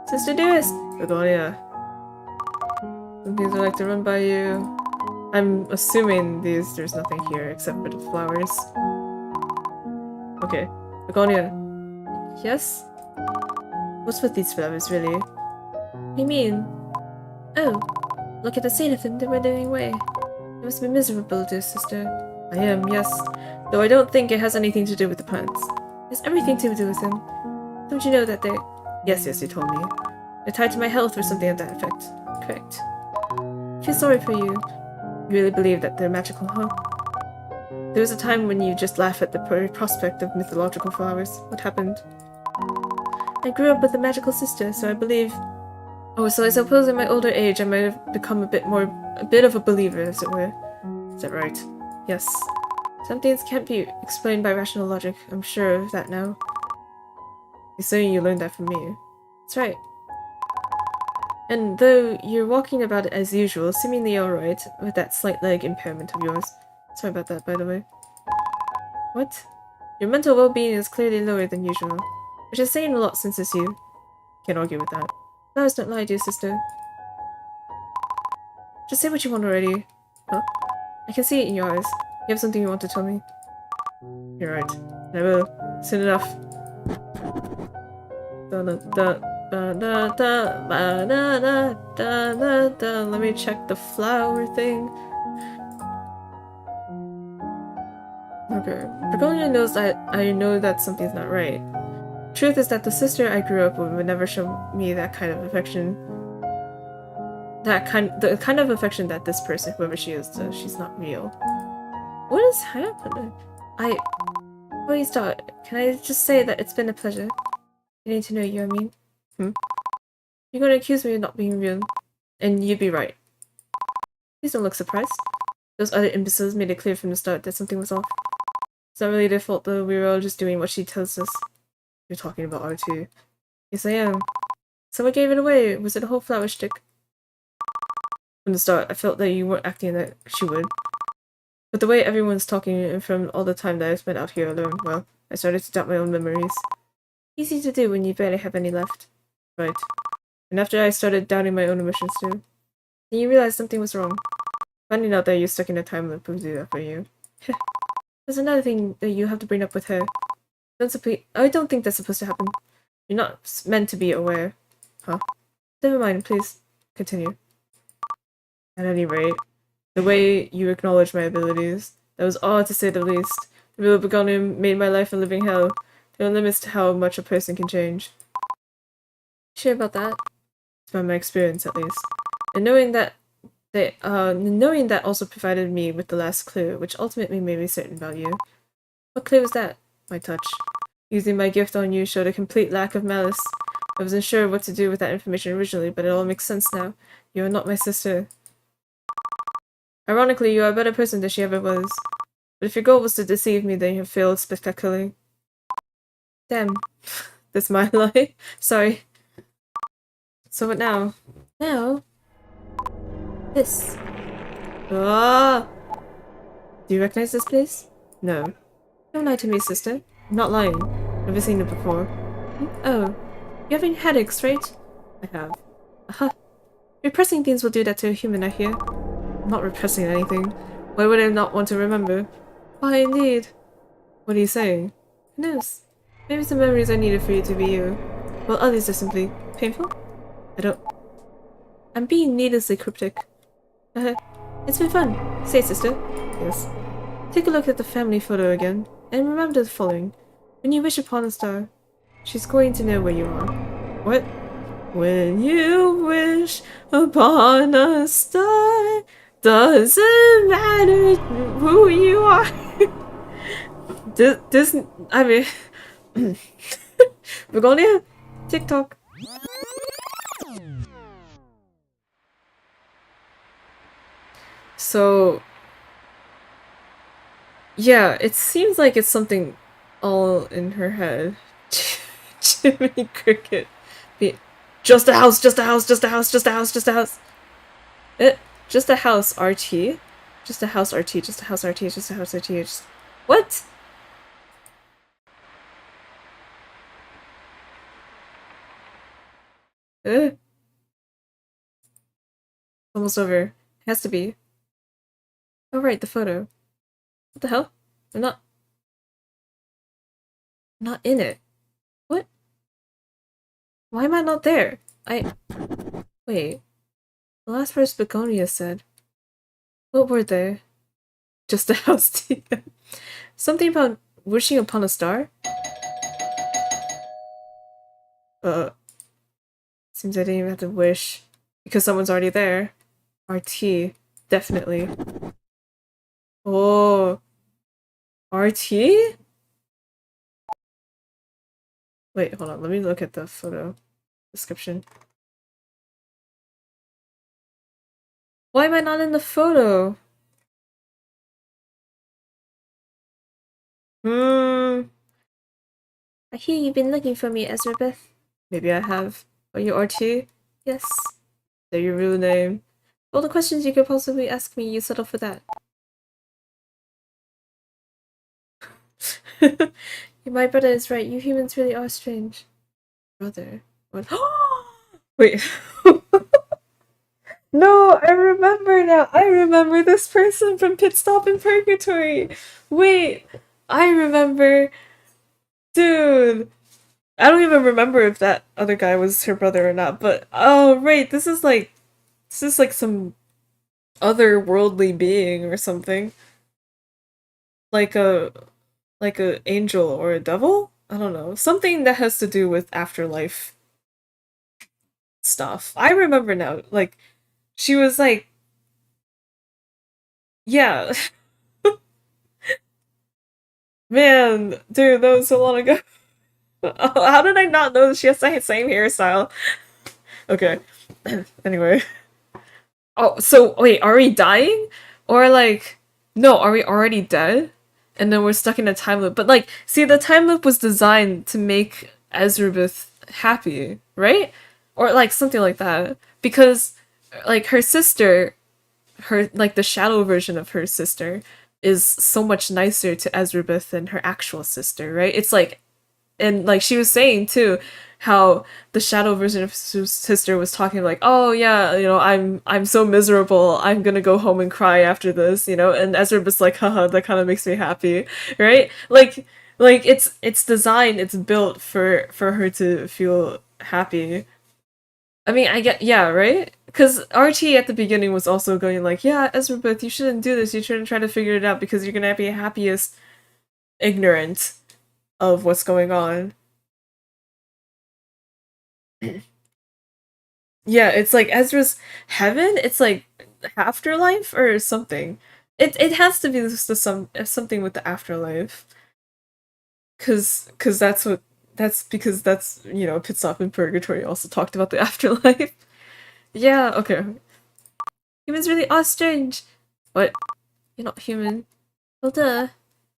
Sister dearest! Begonia. Some things I'd like to run by you. I'm assuming there's nothing here except for the flowers. Okay. Begonia. Yes? What's with these flowers, really? What do you mean? Oh, look at the state of them, they're withering away. You must be miserable, dear sister. I am, yes. Though I don't think it has anything to do with the plants. It has everything to do with them. Don't you know that they— Yes, you told me. They're tied to my health or something of that effect. Correct. I feel sorry for you. You really believe that they're magical, huh? There was a time when you just laughed at the very prospect of mythological flowers. What happened? I grew up with a magical sister, so I believe... Oh, so I suppose in my older age I might have become a bit of a believer, as it were. Is that right? Yes. Some things can't be explained by rational logic. I'm sure of that now. You're saying you learned that from me. That's right. And though you're walking about it as usual, seemingly alright, with that slight leg impairment of yours. Sorry about that, by the way. What? Your mental well-being is clearly lower than usual, which is saying a lot since it's you. Can't argue with that. Flowers don't lie, dear sister. Just say what you want already. Huh? I can see it in your eyes. You have something you want to tell me? You're right. I will. Soon enough. Let me check the flower thing. Okay. Begonia knows that I know that something's not right. Truth is that the sister I grew up with would never show me that kind of affection. The kind of affection that this person, whoever she is, does. She's not real. What is happening? Please stop. Can I just say that it's been a pleasure? Getting to know you, I mean. You're gonna accuse me of not being real. And you'd be right. Please don't look surprised. Those other imbeciles made it clear from the start that something was off. It's not really their fault though, we were all just doing what she tells us. You're talking about R2. Yes, I am. Someone gave it away. Was it a whole flower stick? From the start, I felt that you weren't acting that she would. But the way everyone's talking and from all the time that I spent out here alone, well, I started to doubt my own memories. Easy to do when you barely have any left. Right. And after I started doubting my own emotions too, then you realized something was wrong. Finding out that you're stuck in a time loop will do that for you. There's another thing that you have to bring up with her. I don't think that's supposed to happen. You're not meant to be aware. Huh? Never mind, please. Continue. At any rate, the way you acknowledge my abilities, that was odd to say the least. The real Begonia made my life a living hell. There are limits to how much a person can change. Sure about that? It's by my experience, at least. And knowing that also provided me with the last clue, which ultimately made me certain about you. What clue was that? My touch. Using my gift on you showed a complete lack of malice. I wasn't sure what to do with that information originally, but it all makes sense now. You are not my sister. Ironically, you are a better person than she ever was. But if your goal was to deceive me, then you have failed spectacularly. Damn. That's my lie. Sorry. So what now? Now, this. Ah! Do you recognize this place? No. Don't lie to me, sister. I'm not lying. Never seen it before. Oh. You having headaches, right? I have. Aha. Repressing things will do that to a human, I hear. I'm not repressing anything. Why would I not want to remember? Why, indeed. What are you saying? Who knows? Maybe some memories are needed for you to be you, while others are simply painful? I'm being needlessly cryptic. It's been fun. Say, sister. Yes. Take a look at the family photo again, and remember the following. When you wish upon a star, she's going to know where you are. What? When you wish upon a star, doesn't matter who you are. I mean... Begonia? TikTok. So... yeah, it seems like it's something all in her head. Jiminy Cricket. Just a house, just a house, just a house, just a house, just a house. Just a house RT? Just a house RT, just a house RT, just a house RT. Just... what? Almost over. It has to be. Oh right, the photo. What the hell? I'm not in it. What? Why am I not there? Wait. The last verse Begonia said. What were they? Just a house TM. Something about wishing upon a star? Is Seems I didn't even have to wish. Because someone's already there. RT. Definitely. Oh. RT? Wait, hold on. Let me look at the photo description. Why am I not in the photo? I hear you've been looking for me, Ezrebeth. Maybe I have. Are you RT? Yes. Is that your real name? All the questions you could possibly ask me, you settle for that. My brother is right. You humans really are strange. Brother. What? Wait. No, I remember now. I remember this person from Pit Stop in Purgatory. Wait, I remember. Dude. I don't even remember if that other guy was her brother or not, but oh right, this is like some otherworldly being or something. Like a angel or a devil? I don't know. Something that has to do with afterlife stuff. I remember now. Like she was like yeah. Man, dude, that was so long ago. How did I not know that she has the same hairstyle? Okay. Anyway. Oh, so wait, are we dying? Or like, no, are we already dead? And then we're stuck in a time loop. But like, see, the time loop was designed to make Ezrebeth happy, right? Or like something like that. Because like her sister, like the shadow version of her sister is so much nicer to Ezrebeth than her actual sister, right? It's like, and like she was saying too, how the shadow version of Sue's sister was talking like, oh yeah, you know, I'm so miserable, I'm gonna go home and cry after this, you know, and Ezrebeth's like, haha, that kind of makes me happy, right? Like it's designed, it's built for her to feel happy. I mean, I get, yeah, right? Because RT at the beginning was also going like, yeah, Ezrebeth, you shouldn't do this, you shouldn't try to figure it out because you're gonna be happiest ignorant of what's going on. Yeah, it's like Ezra's heaven. It's like afterlife or something. It has to be something with the afterlife. Cause that's because that's, you know, Pit Stop in Purgatory also talked about the afterlife. Yeah, okay. Humans really are strange. What? You're not human. Well, duh.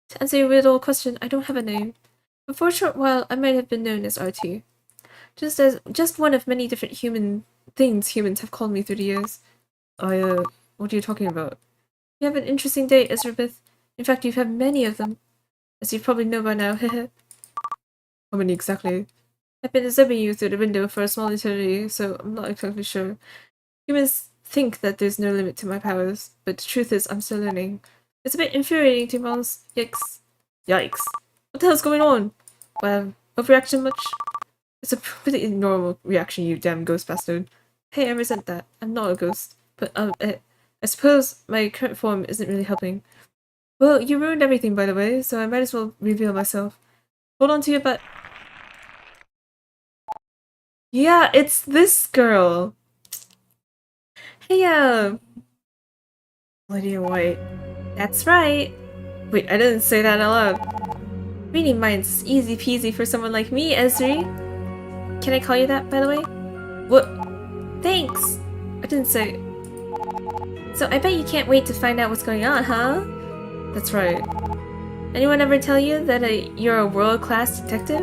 To answer your weird old question, I don't have a name. But for a short while, I might have been known as RT. Just one of many different things humans have called me through the years. What are you talking about? You have an interesting day, Ezrebeth. In fact, you've had many of them. As you probably know by now, How many exactly? I've been observing you through the window for a small eternity, so I'm not exactly sure. Humans think that there's no limit to my powers, but the truth is I'm still learning. It's a bit infuriating to be honest. Yikes. Yikes. What the hell's going on? Well, overreaction much? It's a pretty normal reaction, you damn ghost bastard. Hey, I resent that. I'm not a ghost. But, I suppose my current form isn't really helping. Well, you ruined everything, by the way, so I might as well reveal myself. Hold on to your butt. Yeah, it's this girl. Hey, Lady in White. that's right. Wait, I didn't say that out loud. Reading minds is easy peasy for someone like me, Ezri. Can I call you that, by the way? What? Thanks! I didn't say... So I bet you can't wait to find out what's going on, huh? That's right. Anyone ever tell you that you're a world-class detective?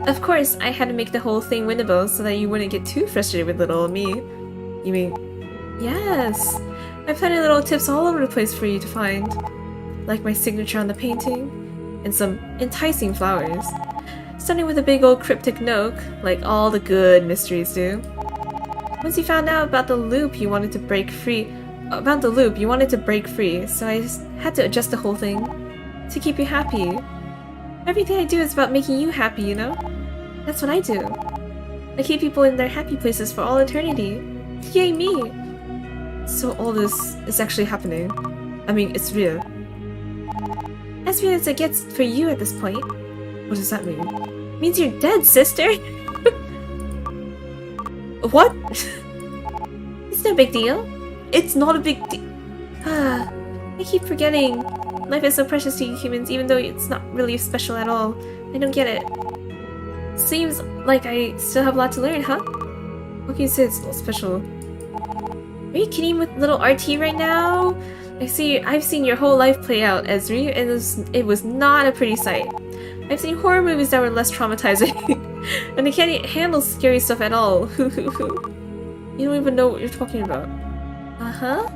Of course, I had to make the whole thing winnable so that you wouldn't get too frustrated with little old me. You mean... Yes! I have plenty of little tips all over the place for you to find. Like my signature on the painting, and some enticing flowers. Starting with a big old cryptic note, like all the good mysteries do. Once you found out about the loop you wanted to break free, so I just had to adjust the whole thing to keep you happy. Everything I do is about making you happy, you know? That's what I do. I keep people in their happy places for all eternity. Yay me! So all this is actually happening. I mean, it's real. As real as it gets for you at this point. What does that mean? Means you're dead, sister! What? It's no big deal. It's not a big deal. Ah, I keep forgetting. Life is so precious to you humans, even though it's not really special at all. I don't get it. Seems like I still have a lot to learn, huh? What can you say it's not special? Are you kidding with little RT right now? I've seen your whole life play out, Ezri, and it was not a pretty sight. I've seen horror movies that were less traumatizing, and I can't handle scary stuff at all. You don't even know what you're talking about. Uh-huh.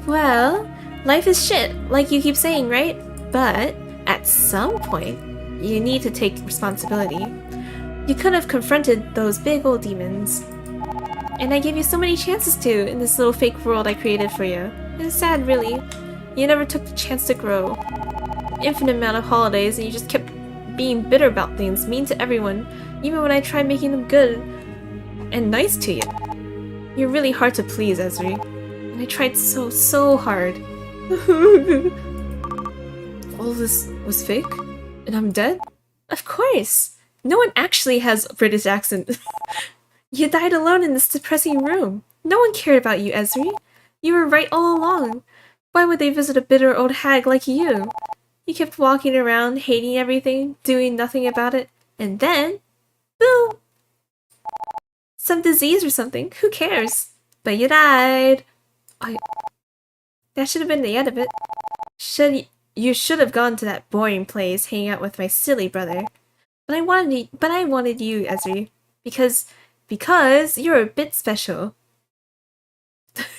Well, life is shit, like you keep saying, right? But at some point, you need to take responsibility. You could have confronted those big old demons. And I gave you so many chances to in this little fake world I created for you. It's sad, really. You never took the chance to grow. Infinite amount of holidays, and you just kept being bitter about things, mean to everyone, even when I tried making them good and nice to you. You're really hard to please, Ezri. And I tried so hard. All this was fake? And I'm dead? Of course! No one actually has a British accent. You died alone in this depressing room. No one cared about you, Ezri. You were right all along. Why would they visit a bitter old hag like you? You kept walking around, hating everything, doing nothing about it, and then, boom! Some disease or something, who cares? But you died. That should have been the end of it. You should have gone to that boring place, hanging out with my silly brother. But I wanted you, Ezri, because you're a bit special.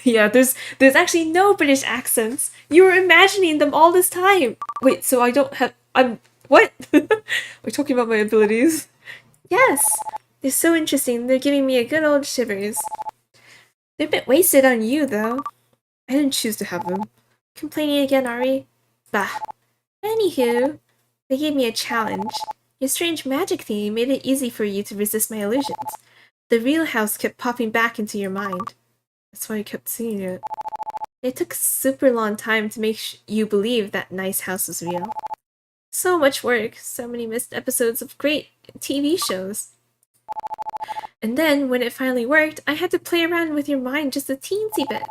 Yeah, there's actually no British accents. You were imagining them all this time. Wait, so what? Are we talking about my abilities? Yes, they're so interesting. They're giving me a good old shivers. They're a bit wasted on you, though. I didn't choose to have them. Complaining again, Ari? Bah. Anywho, they gave me a challenge. Your strange magic thing made it easy for you to resist my illusions. The real house kept popping back into your mind. That's why I kept seeing it. It took a super long time to make you believe that nice house was real. So much work, so many missed episodes of great TV shows. And then, when it finally worked, I had to play around with your mind just a teensy bit.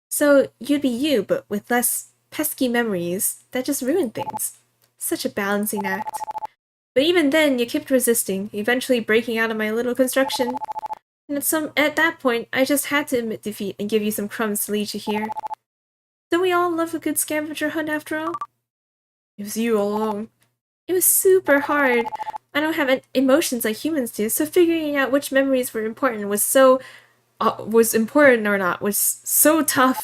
So you'd be you, but with less pesky memories that just ruined things. Such a balancing act. But even then, you kept resisting, eventually breaking out of my little construction. And at that point, I just had to admit defeat and give you some crumbs to lead you here. Don't we all love a good scavenger hunt after all? It was you all along. It was super hard. I don't have emotions like humans do, so figuring out which memories were important was so tough.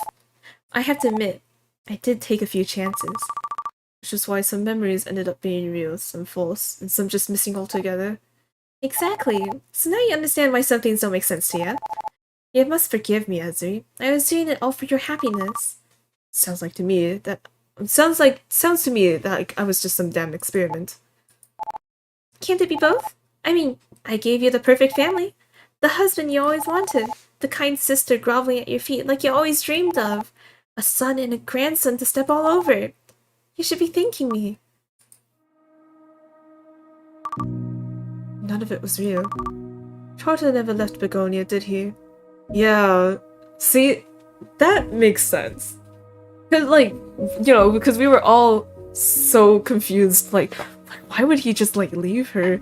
I have to admit, I did take a few chances. Which is why some memories ended up being real, some false, and some just missing altogether. Exactly. So now you understand why some things don't make sense to you. You must forgive me, Ezri. I was doing it all for your happiness. Sounds to me that I was just some damn experiment. Can't it be both? I mean, I gave you the perfect family. The husband you always wanted. The kind sister groveling at your feet like you always dreamed of. A son and a grandson to step all over. You should be thanking me. None of it was real. Charter never left Begonia, did he? Yeah. See, that makes sense. Because we were all so confused, like why would he just leave her,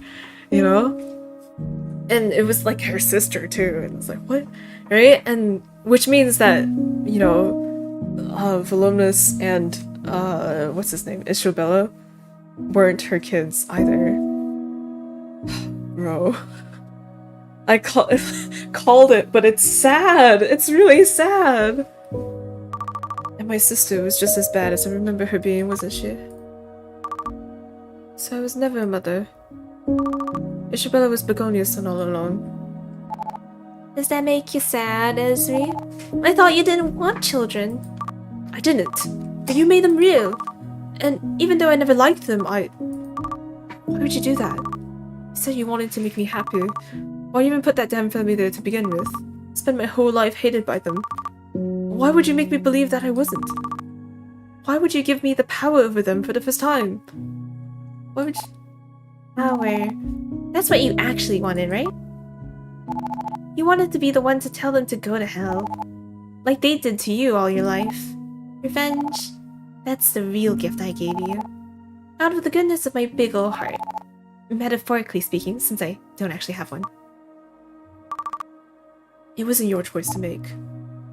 And it was her sister too, and it's what? Right? And which means that, Volumnus and what's his name? Isabella weren't her kids either. Bro. I called it, but it's sad. It's really sad. And my sister was just as bad as I remember her being, wasn't she? So I was never a mother. Isabella was Begonia's son all along. Does that make you sad, Ezri? I thought you didn't want children. I didn't. But you made them real. And even though I never liked them, Why would you do that? You said you wanted to make me happy. Why even put that damn family there to begin with? Spend my whole life hated by them. Why would you make me believe that I wasn't? Why would you give me the power over them for the first time? Why would you... Power. That's what you actually wanted, right? You wanted to be the one to tell them to go to hell. Like they did to you all your life. Revenge. That's the real gift I gave you. Out of the goodness of my big ol' heart. Metaphorically speaking, since I don't actually have one. It wasn't your choice to make.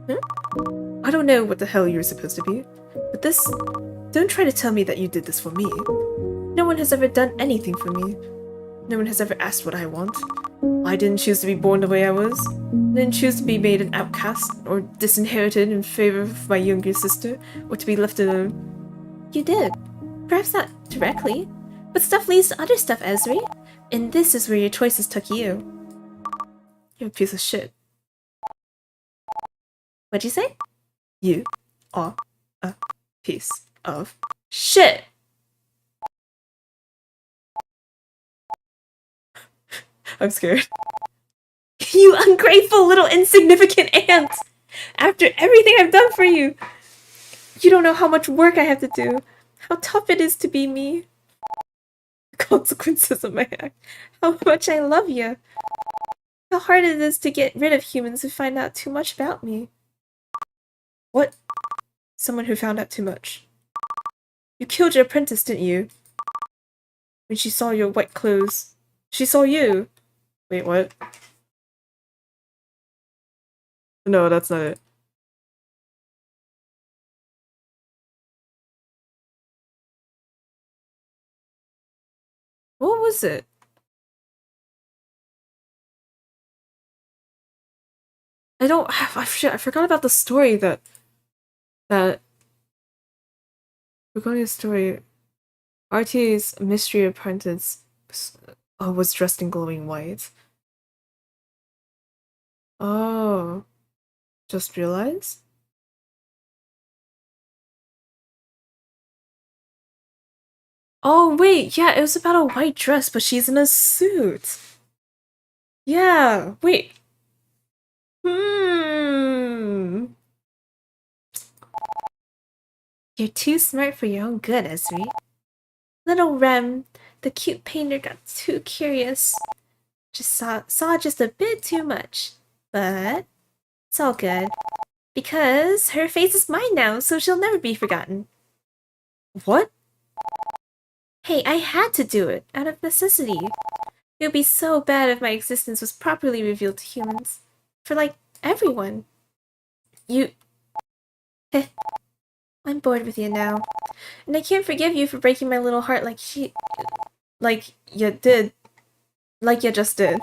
Huh? I don't know what the hell you're supposed to be, but this... Don't try to tell me that you did this for me. No one has ever done anything for me. No one has ever asked what I want. I didn't choose to be born the way I was. I didn't choose to be made an outcast or disinherited in favor of my younger sister, or to be left alone. You did. Perhaps not directly, but stuff leads to other stuff, Ezri. And this is where your choices took you. You're a piece of shit. What'd you say? You are a piece of shit. I'm scared. You ungrateful little insignificant ant! After everything I've done for you! You don't know how much work I have to do. How tough it is to be me. The consequences of my act. How much I love you. How hard it is to get rid of humans who find out too much about me. What? Someone who found out too much. You killed your apprentice, didn't you? When she saw your white clothes. She saw you. Wait, what? No, that's not it. What was it? I forgot about the story that regarding the story, RTA's mystery apprentice was dressed in glowing white. Oh, just realized? Oh wait, yeah, it was about a white dress, but she's in a suit. Yeah, wait. You're too smart for your own good, Ezri. Little Rem, the cute painter, got too curious. Just saw just a bit too much. But it's all good. Because her face is mine now, so she'll never be forgotten. What? Hey, I had to do it, out of necessity. It would be so bad if my existence was properly revealed to humans. For, like, everyone. You... I'm bored with you now. And I can't forgive you for breaking my little heart like you did. Like you just did.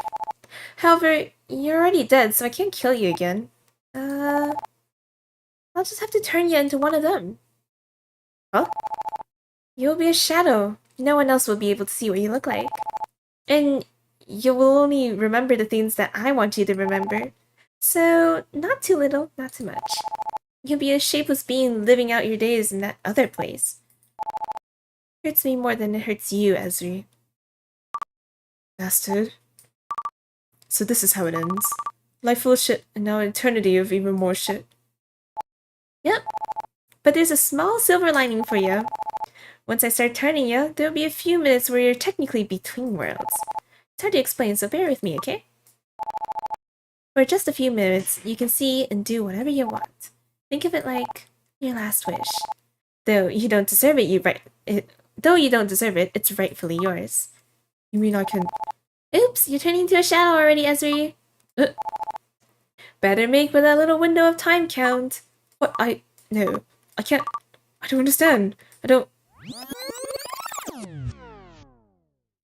However, you're already dead, so I can't kill you again. I'll just have to turn you into one of them. Huh? You'll be a shadow. No one else will be able to see what you look like. And you will only remember the things that I want you to remember. So, not too little, not too much. You'll be a shapeless being living out your days in that other place. It hurts me more than it hurts you, Ezri. Bastard. So this is how it ends. Life full of shit, and now an eternity of even more shit. Yep. But there's a small silver lining for you. Once I start turning you, there'll be a few minutes where you're technically between worlds. It's hard to explain, so bear with me, okay? For just a few minutes, you can see and do whatever you want. Think of it like your last wish. Though you don't deserve it, it's rightfully yours. You mean I can... Oops, you're turning into a shadow already, Ezri. Better make with that little window of time count. What? No. I can't... I don't understand. I don't...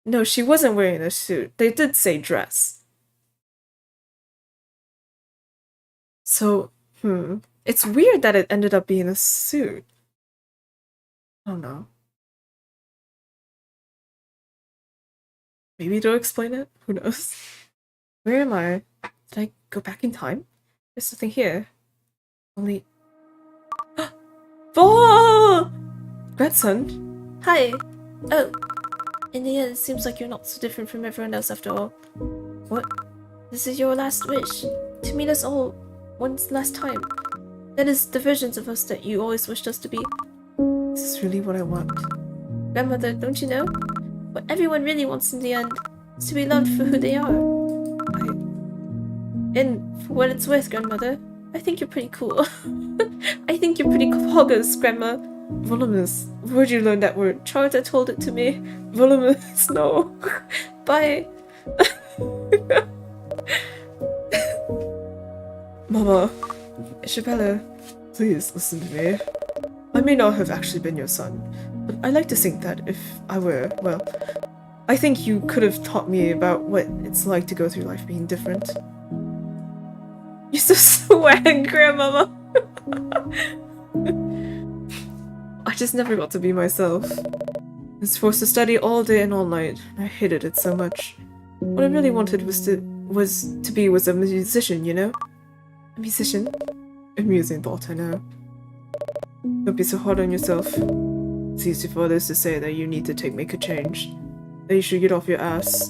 No, she wasn't wearing a suit. They did say dress. So, It's weird that it ended up being a suit. I don't know. Maybe they'll explain it? Who knows? Where am I? Did I go back in time? There's something here. Only... Oh! Grandson? Hi. Oh. In the end, it seems like you're not so different from everyone else after all. What? This is your last wish. To meet us all once last time. That is the versions of us that you always wished us to be. This is really what I want. Grandmother, don't you know? What everyone really wants in the end is to be loved for who they are. And for what it's worth, grandmother, I think you're pretty cool. I think you're pretty poggers, grandma. Voluminous. Where'd you learn that word? Charlotte told it to me. Voluminous, no. Bye. Mama, Isabella, please listen to me. I may not have actually been your son, but I like to think that if I were, well, I think you could have taught me about what it's like to go through life being different. You're so swag, grandmama. I just never got to be myself. I was forced to study all day and all night. I hated it so much. What I really wanted was to be a musician, you know? A musician? Amusing thought, I know. Don't be so hard on yourself. It's easy for others to say that you need to make a change. That you should get off your ass.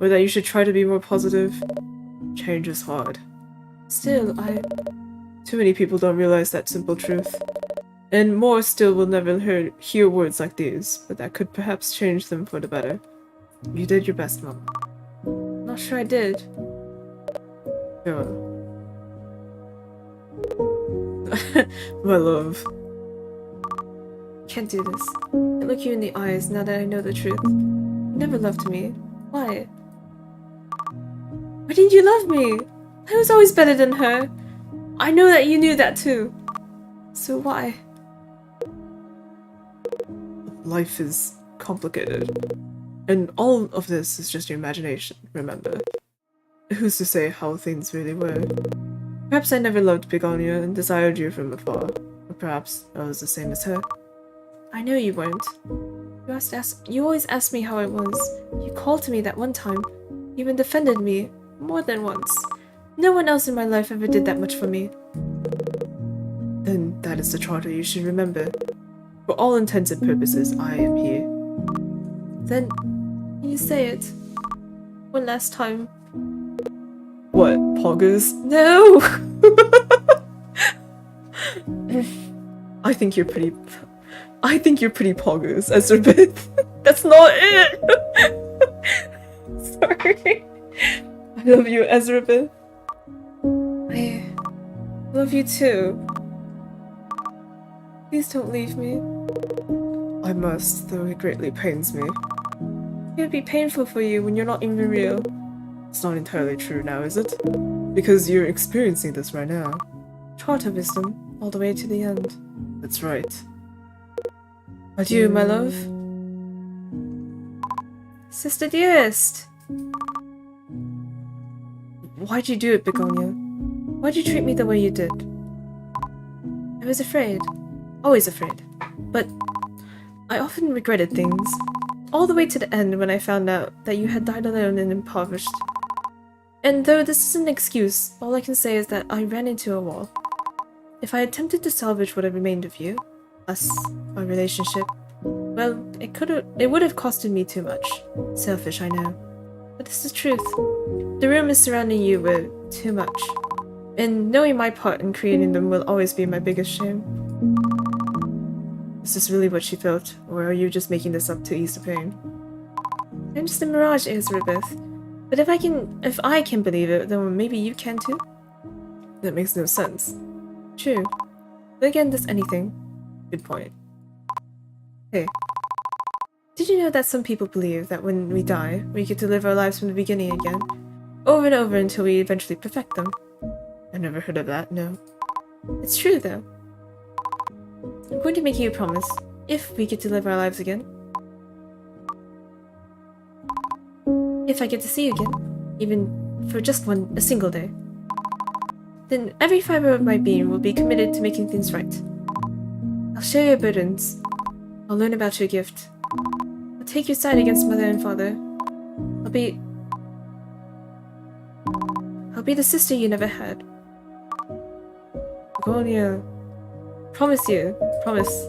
Or that you should try to be more positive. Change is hard. Still, Too many people don't realize that simple truth. And more still will never hear words like these, but that could perhaps change them for the better. You did your best, Mom. not sure I did. Sure. My love. Can't do this. I look you in the eyes now that I know the truth. You never loved me. Why? Why didn't you love me? I was always better than her. I know that you knew that too. So why? Life is complicated. And all of this is just your imagination, remember? Who's to say how things really were? Perhaps I never loved Begonia and desired you from afar. Or perhaps I was the same as her. I know you weren't. You always asked me how I was. You called to me that one time. You even defended me. More than once. No one else in my life ever did that much for me. Then that is the charter you should remember. For all intents and purposes, I am here. Then, can you say it? One last time. What, poggers? No! I think you're pretty poggers, Ezrebeth. That's not it! Sorry. I love you, Ezrebeth. I love you too. Please don't leave me. I must, though it greatly pains me. It would be painful for you when you're not even real. It's not entirely true now, is it? Because you're experiencing this right now. Charter wisdom, all the way to the end. That's right. Adieu, my love. Sister dearest! Why'd you do it, Begonia? Why'd you treat me the way you did? I was afraid. Always afraid. But I often regretted things. All the way to the end when I found out that you had died alone and impoverished. And though this is an excuse, all I can say is that I ran into a wall. If I attempted to salvage what had remained of you, us, our relationship, well, it would have costed me too much. Selfish, I know. But this is truth. The rumors surrounding you were too much. And knowing my part in creating them will always be my biggest shame. Is this really what she felt, or are you just making this up to ease the pain? I'm just a mirage, Ezrebeth. But if I can believe it, then maybe you can too? That makes no sense. True. But again, does anything. Good point. Hey. Did you know that some people believe that when we die, we get to live our lives from the beginning again? Over and over until we eventually perfect them. I've never heard of that, no. It's true, though. I'm going to make you a promise, if we get to live our lives again. If I get to see you again, even for just a single day. Then every fiber of my being will be committed to making things right. I'll share your burdens. I'll learn about your gift. I'll take your side against mother and father. I'll be the sister you never had. Begonia. Promise you. Promise.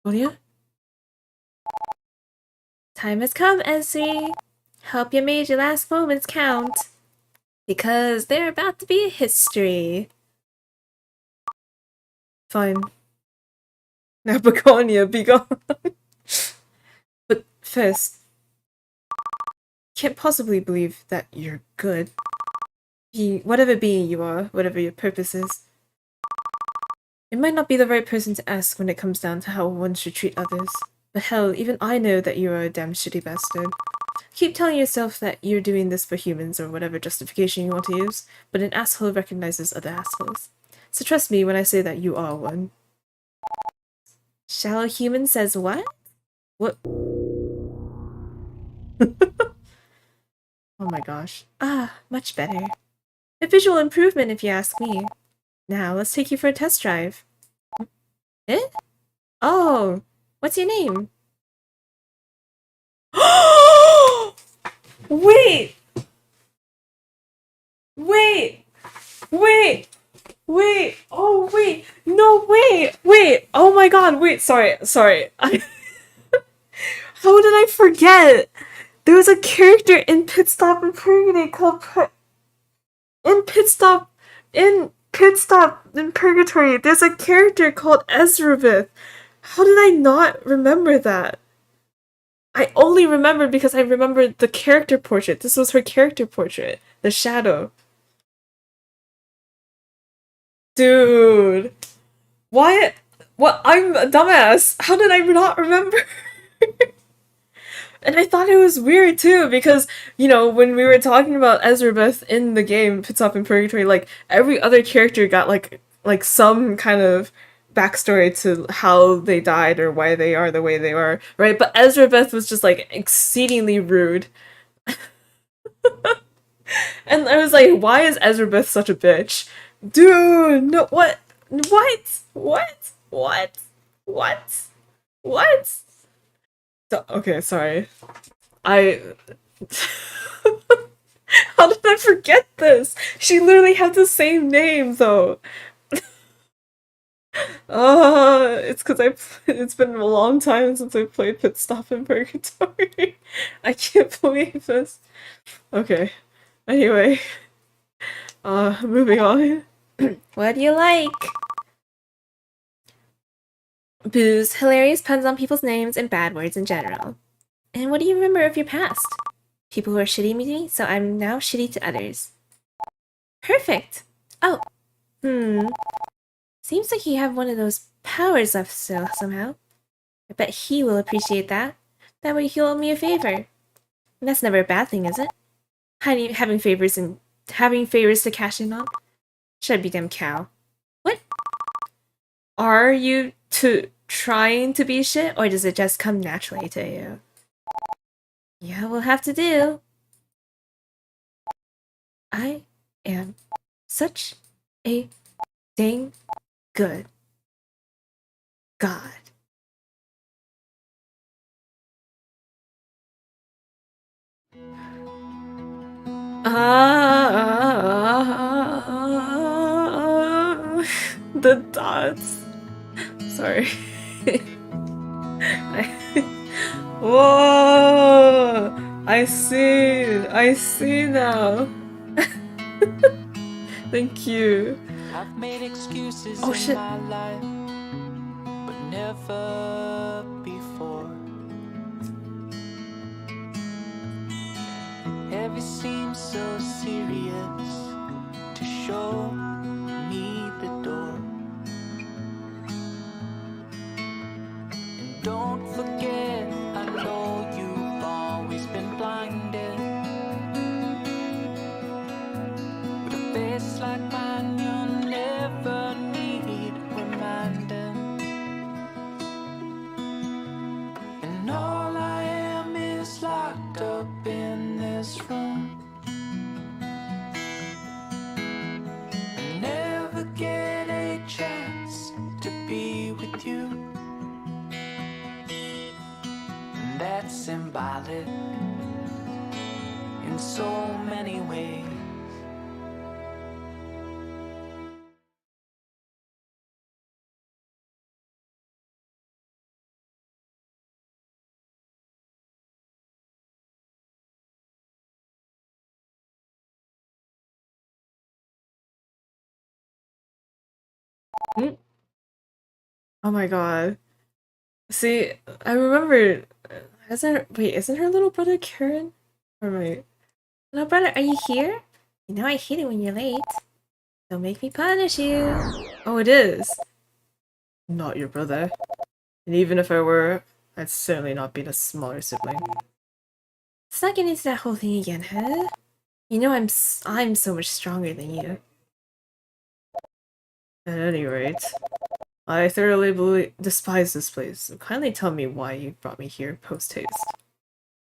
Begonia? Time has come, Ezri. Hope you made your last moments count. Because they're about to be history. Fine. Now, Begonia, be gone. But first, Can't possibly believe that you're good. Whatever being you are, whatever your purpose is. It might not be the right person to ask when it comes down to how one should treat others. But hell, even I know that you are a damn shitty bastard. Keep telling yourself that you're doing this for humans or whatever justification you want to use, but an asshole recognizes other assholes. So trust me when I say that you are one. Shallow human says what? What? Oh my gosh. Ah, much better. A visual improvement if you ask me. Now, let's take you for a test drive. Eh? Oh, what's your name? Wait! Wait! Wait! Wait! Oh, wait! No, wait! Wait! Oh my god, wait, sorry. How did I forget? There was a character in Pit Stop in Purgatory called in Pit Stop in Purgatory. There's a character called Ezrebeth. How did I not remember that? I only remembered because I remembered the character portrait. This was her character portrait. The shadow. Dude. Why? What? I'm a dumbass. How did I not remember? And I thought it was weird too because, you know, when we were talking about Ezrebeth in the game Pit Stop in Purgatory, like every other character got like some kind of backstory to how they died or why they are the way they are, right? But Ezrebeth was just like exceedingly rude. And I was like, why is Ezrebeth such a bitch? Dude, no, what? What? What? What? What? What? Okay, sorry. I... How did I forget this? She literally had the same name, though. It's because it's been a long time since I played Pit Stop in Purgatory. I can't believe this. Okay. Anyway. Moving on. What do you like? Booze, hilarious puns on people's names, and bad words in general. And what do you remember of your past? People who are shitty to me, so I'm now shitty to others. Perfect! Oh, seems like you have one of those powers left still, somehow. I bet he will appreciate that. That way he'll owe me a favor. And that's never a bad thing, is it? Having favors to cash in on? Should I be damn cow? What? Are you trying to be shit, or does it just come naturally to you? Yeah, we'll have to do. I am such a dang good god. The dots. Sorry. Whoa! I see now. Thank you. I've made excuses Oh shit. in my life, but never before. Have you seemed so serious to show me the door? And don't forget, I know you've always been blinded. With a face like mine, you'll never need reminding. And all I am is locked up in this room. I never get a chance to be with you. And that's symbolic in so many ways. Oh my god. See, I remember. Isn't her little brother Karen? Alright. Little brother, are you here? You know I hate it when you're late. Don't make me punish you. Oh, it is. Not your brother. And even if I were, I'd certainly not be the smaller sibling. Let's not get into that whole thing again, huh? You know I'm so much stronger than you. At any rate, I thoroughly despise this place, so kindly tell me why you brought me here post-haste.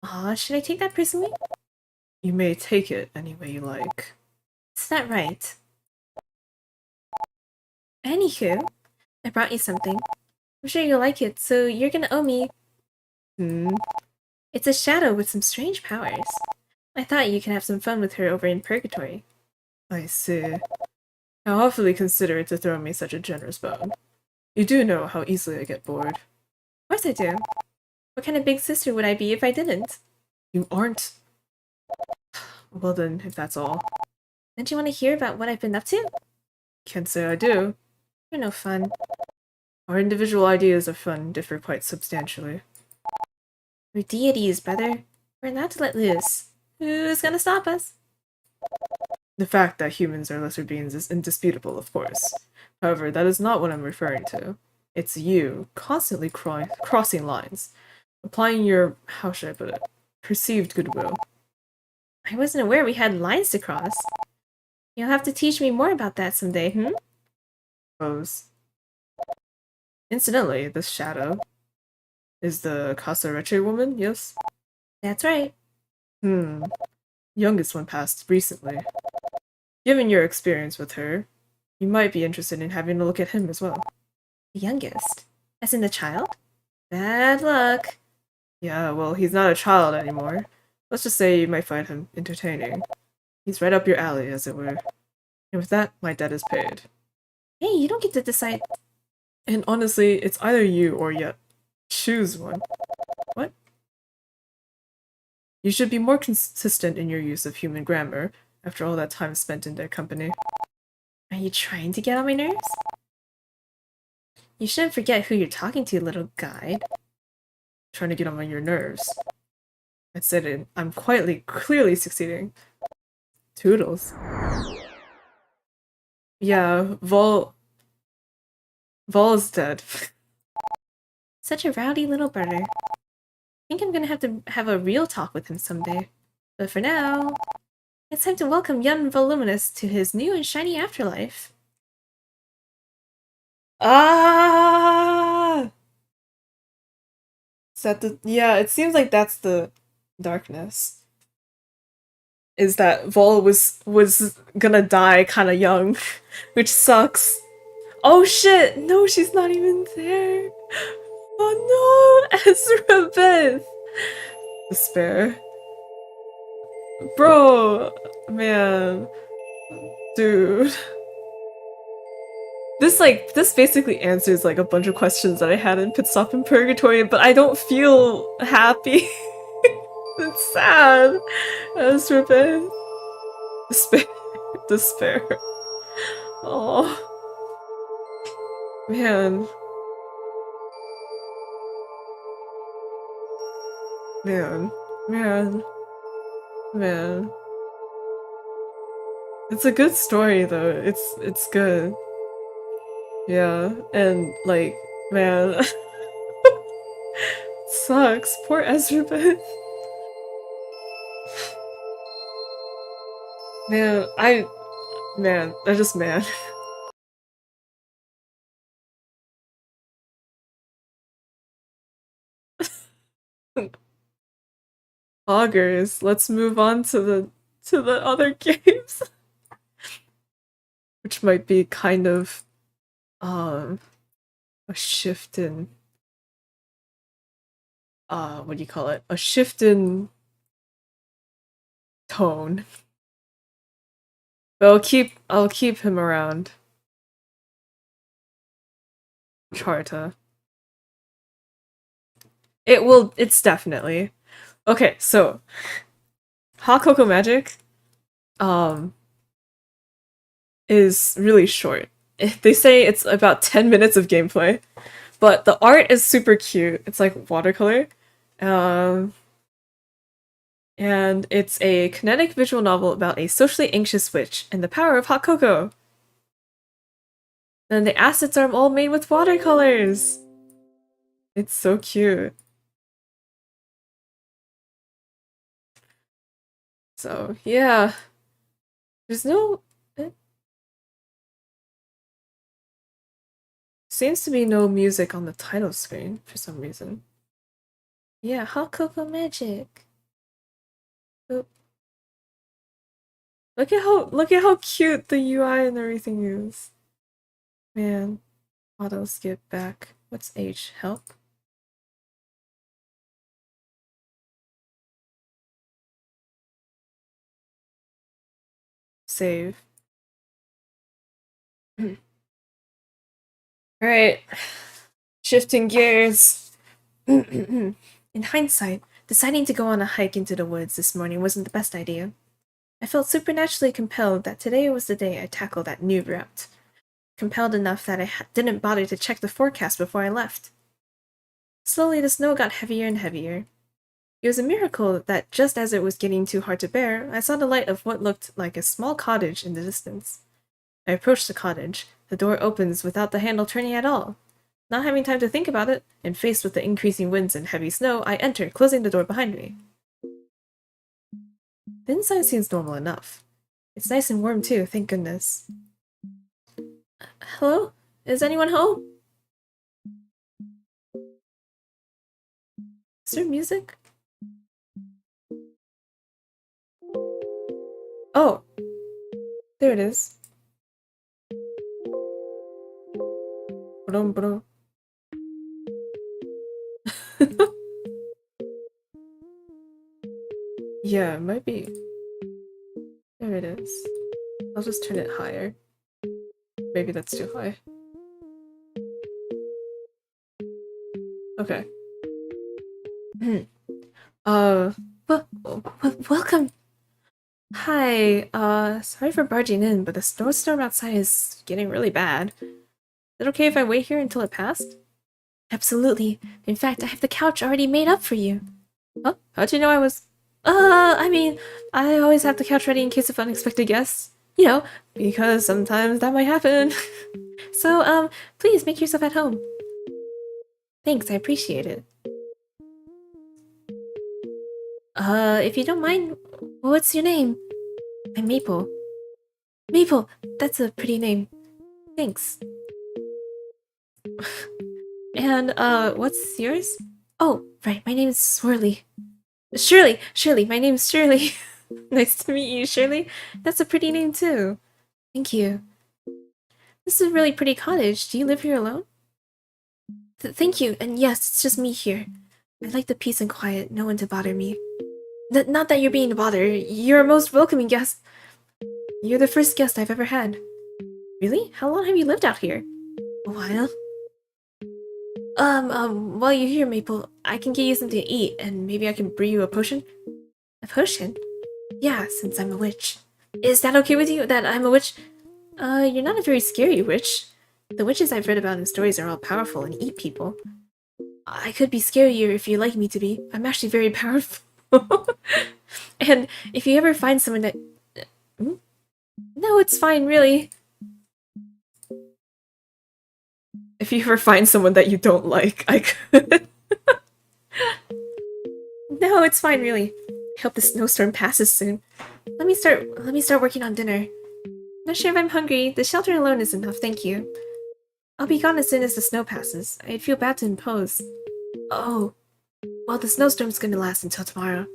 Aw, should I take that personally? You may take it any way you like. Is that right? Anywho, I brought you something. I'm sure you'll like it, so you're gonna owe me. It's a shadow with some strange powers. I thought you could have some fun with her over in Purgatory. I see. How awfully considerate to throw me such a generous bone. You do know how easily I get bored. Of course I do. What kind of big sister would I be if I didn't? You aren't. Well then, if that's all. Don't you want to hear about what I've been up to? Can't say I do. You're no fun. Our individual ideas of fun differ quite substantially. We're deities, brother. We're allowed to let loose. Who's gonna stop us? The fact that humans are lesser beings is indisputable, of course. However, that is not what I'm referring to. It's you, constantly crossing lines. Applying your, how should I put it, perceived goodwill. I wasn't aware we had lines to cross. You'll have to teach me more about that someday, Suppose. Incidentally, this shadow is the Casareche woman, yes? That's right. Youngest one passed recently. Given your experience with her, you might be interested in having a look at him as well. The youngest? As in the child? Bad luck. Yeah, well, he's not a child anymore. Let's just say you might find him entertaining. He's right up your alley, as it were. And with that, my debt is paid. Hey, you don't get to decide. And honestly, it's either you or yet. Choose one. What? You should be more consistent in your use of human grammar after all that time spent in their company. Are you trying to get on my nerves? You shouldn't forget who you're talking to, little guide. Trying to get on your nerves. I said it. I'm clearly succeeding. Toodles. Yeah, Vol is dead. Such a rowdy little brother. I think I'm gonna have to have a real talk with him someday. But for now, it's time to welcome young Voluminous to his new and shiny afterlife. Ah! Is that the— yeah, it seems like that's the darkness. Is that Vol was gonna die kinda young, which sucks. Oh shit! No, she's not even there! Oh no! Ezrebeth! Despair. Bro! Man. Dude. This basically answers like a bunch of questions that I had in Pit Stop in Purgatory, but I don't feel happy. It's sad. Ezrebeth. Despair. Despair. Oh. Man. Man. Man. Man. It's a good story though. It's good. Yeah, and like, man. Sucks. Poor Ezrebeth. Man, I just man. Augurs, let's move on to the other games. Which might be kind of a shift in what do you call it? A shift in tone. But I'll keep him around. Charta. It's definitely. Okay, so Hot Cocoa Magic is really short. They say it's about 10 minutes of gameplay, but the art is super cute. It's like watercolor. And it's a kinetic visual novel about a socially anxious witch and the power of hot cocoa. Then the assets are all made with watercolors. It's so cute. So, yeah. There's no... Seems to be no music on the title screen for some reason. Yeah, hot cocoa magic. Oop. Look at how cute the UI and everything is. Man. Auto skip back. What's H? Help? Save. Alright. Shifting gears. In hindsight, deciding to go on a hike into the woods this morning wasn't the best idea. I felt supernaturally compelled that today was the day I tackled that new route. Compelled enough that I didn't bother to check the forecast before I left. Slowly, the snow got heavier and heavier. It was a miracle that just as it was getting too hard to bear, I saw the light of what looked like a small cottage in the distance. I approached the cottage. The door opens without the handle turning at all. Not having time to think about it, and faced with the increasing winds and heavy snow, I enter, closing the door behind me. The inside seems normal enough. It's nice and warm too, thank goodness. Hello? Is anyone home? Is there music? Oh! There it is. Brum, brum. Yeah, it might be. There it is. I'll just turn it higher. Maybe that's too high. Okay. Welcome. Hi, sorry for barging in, but the snowstorm outside is getting really bad. Is it okay if I wait here until it passed? Absolutely. In fact, I have the couch already made up for you. Huh? How'd you know I was... I mean, I always have the couch ready in case of unexpected guests. You know, Because sometimes that might happen. so, please make yourself at home. Thanks, I appreciate it. If you don't mind, what's your name? I'm Maple. Maple, that's a pretty name. Thanks. And, what's yours? Oh, right, my name is Swirly. Shirley, my name's Shirley. Nice to meet you, Shirley. That's a pretty name too. Thank you. This is a really pretty cottage. Do you live here alone? Thank you, and yes, it's just me here. I like the peace and quiet, no one to bother me. Not that you're being a bother. You're a most welcoming guest. You're the first guest I've ever had. Really? How long have you lived out here? A while. While you're here, Maple, I can get you something to eat, and maybe I can brew you a potion? A potion? Yeah, since I'm a witch. Is that okay with you, that I'm a witch? You're not a very scary witch. The witches I've read about in stories are all powerful and eat people. I could be scarier if you'd like me to be. I'm actually very powerful. And if you ever find someone that... No, it's fine, really. If you ever find someone that you don't like, I could. No, it's fine, really. I hope the snowstorm passes soon. Let me start working on dinner. Not sure if I'm hungry. The shelter alone is enough, thank you. I'll be gone as soon as the snow passes. I'd feel bad to impose. Oh. Well, the snowstorm's gonna last until tomorrow.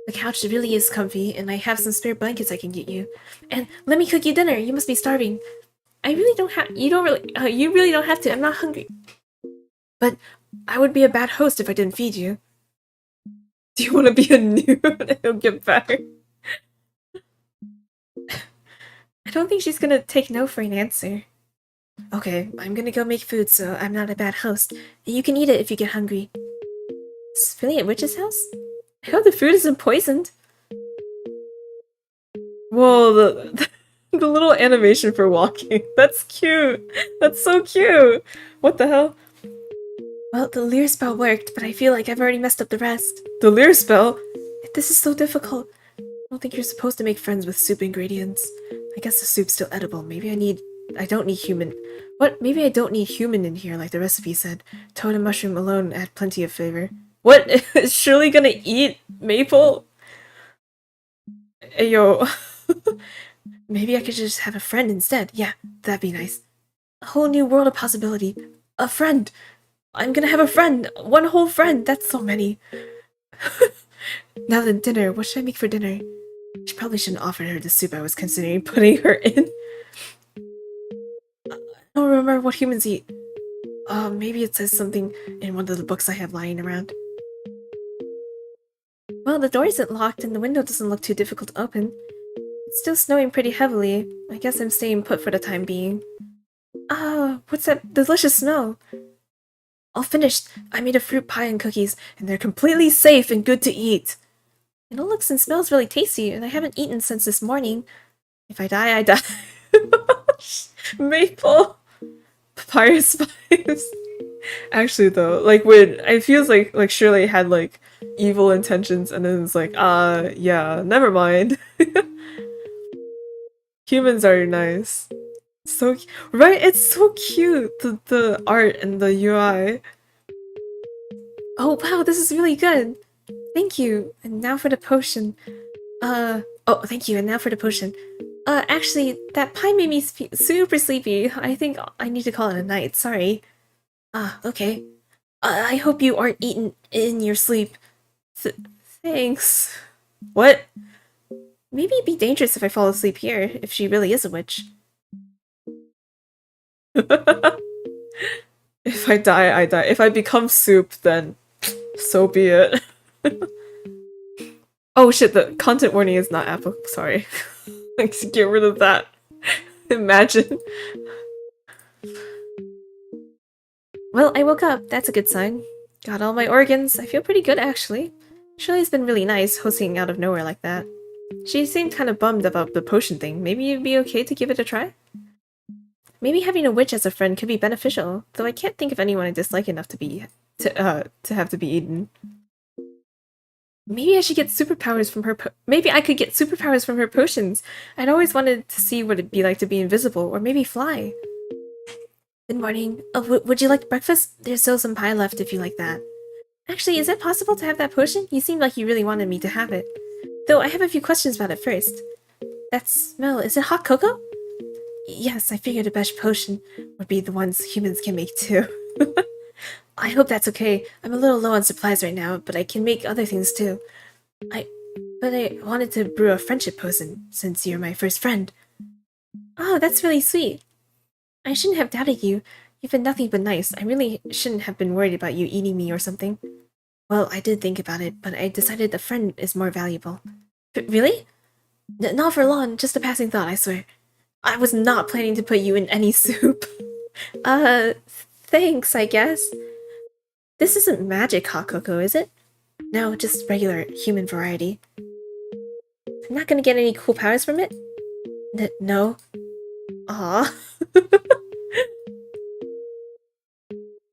The couch really is comfy, and I have some spare blankets I can get you. And let me cook you dinner. You must be starving. I really don't have- you really don't have to. I'm not hungry. But I would be a bad host if I didn't feed you. Do you want to be a nude? He'll get better. I don't think she's gonna take no for an answer. Okay, I'm gonna go make food so I'm not a bad host. You can eat it if you get hungry. It's really at Witch's house? I hope the food isn't poisoned. Whoa, the little animation for walking. That's cute. That's so cute. What the hell? Well, the leer spell worked, but I feel like I've already messed up the rest. The leer spell? This is so difficult. I don't think you're supposed to make friends with soup ingredients. I guess the soup's still edible. Maybe I don't need human. What? Maybe I don't need human in here like the recipe said. Toad and mushroom alone add plenty of flavor. What? Is Shirley gonna eat Maple? Yo. Maybe I could just have a friend instead. Yeah, that'd be nice. A whole new world of possibility. A friend. I'm gonna have a friend. One whole friend. That's so many. Now then, dinner. What should I make for dinner? I probably shouldn't offer her the soup I was considering putting her in. I don't remember what humans eat. Maybe it says something in one of the books I have lying around. Well, the door isn't locked and the window doesn't look too difficult to open. It's still snowing pretty heavily. I guess I'm staying put for the time being. Ah, what's that delicious smell? All finished. I made a fruit pie and cookies, and they're completely safe and good to eat. It all looks and smells really tasty, and I haven't eaten since this morning. If I die, I die. Maple. Papyrus vibes. Actually though, like when it feels like Shirley had like evil intentions and then it's like, yeah, never mind. Humans are nice. So right, it's so cute, the art and the UI. Oh wow, this is really good. Thank you. And now for the potion. Oh, thank you. And now for the potion. Actually, that pie made me super sleepy. I think I need to call it a night. Sorry. Ah, okay. I hope you aren't eaten in your sleep. Thanks. What? Maybe it'd be dangerous if I fall asleep here, if she really is a witch. If I die, I die. If I become soup, then so be it. Oh shit, the content warning is not applicable. Sorry. Let's get rid of that. Imagine. Well, I woke up. That's a good sign. Got all my organs. I feel pretty good, actually. Shirley's been really nice, hosting out of nowhere like that. She seemed kind of bummed about the potion thing. Maybe it'd be okay to give it a try? Maybe having a witch as a friend could be beneficial, though I can't think of anyone I dislike enough to have to be eaten. Maybe I should get superpowers from her maybe I could get superpowers from her potions. I'd always wanted to see what it'd be like to be invisible, or maybe fly. Good morning. Oh, would you like breakfast? There's still some pie left if you like that. Actually, is it possible to have that potion? You seemed like you really wanted me to have it. Though I have a few questions about it first. That smell, is it hot cocoa? Yes, I figured a best potion would be the ones humans can make too. I hope that's okay. I'm a little low on supplies right now, but I can make other things too. But I wanted to brew a friendship potion, since you're my first friend. Oh, that's really sweet. I shouldn't have doubted you. You've been nothing but nice. I really shouldn't have been worried about you eating me or something. Well, I did think about it, but I decided a friend is more valuable. Really? Not for long, just a passing thought, I swear. I was not planning to put you in any soup. Thanks, I guess. This isn't magic hot cocoa, is it? No, just regular human variety. I'm not gonna get any cool powers from it? No. Aw.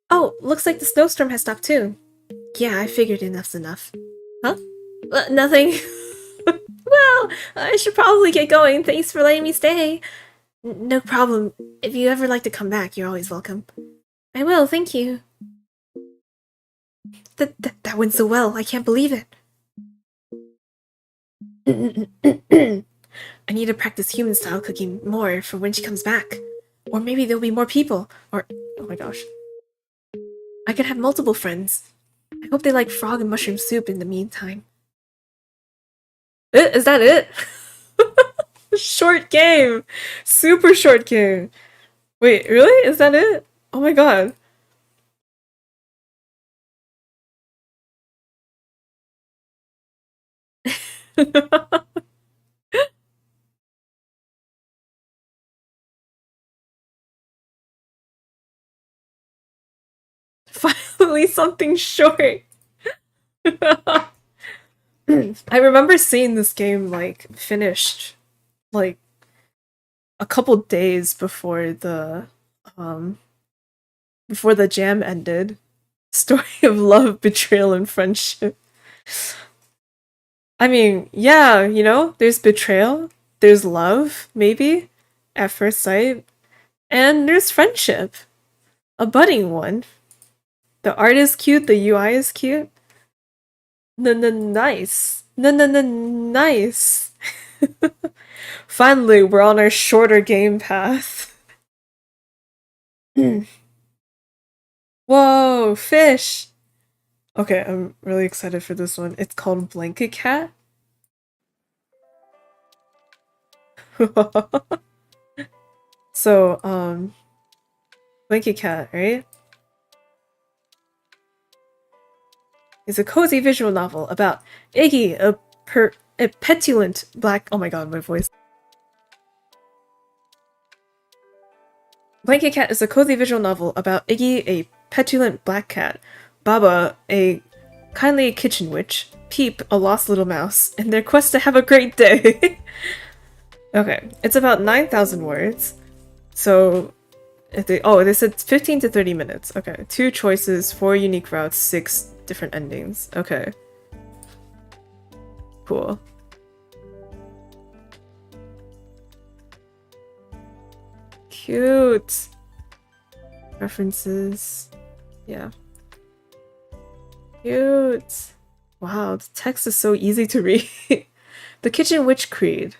Oh, looks like the snowstorm has stopped too. Yeah, I figured enough's enough. Huh? Nothing. Well, I should probably get going. Thanks for letting me stay. No problem. If you ever like to come back, you're always welcome. I will, thank you. That went so well. I can't believe it. I need to practice human-style cooking more for when she comes back. Or maybe there'll be more people. Or, oh my gosh. I could have multiple friends. I hope they like frog and mushroom soup in the meantime. Is that it? Short game! Super short game! Wait, really? Is that it? Oh my god. Finally something short! I remember seeing this game, like, finished, like, a couple days before the jam ended. Story of love, betrayal, and friendship. I mean, yeah, you know, there's betrayal, there's love, maybe, at first sight, and there's friendship. A budding one. The art is cute, the UI is cute. Nice. Nice. Finally, we're on our shorter game path. Whoa, fish! Okay, I'm really excited for this one. It's called Blanket Cat. So, Blanket Cat, right? Is a cozy visual novel about Iggy, a petulant black— oh my god, my voice. Blanket Cat is a cozy visual novel about Iggy, a petulant black cat, Baba, a kindly kitchen witch, Peep, a lost little mouse, and their quest to have a great day. Okay, it's about 9,000 words. So, if they said 15 to 30 minutes. Okay, 2 choices, 4 unique routes, 6 different endings. Okay. Cool. Cute. References. Yeah. Cute. Wow, the text is so easy to read. The Kitchen Witch Creed.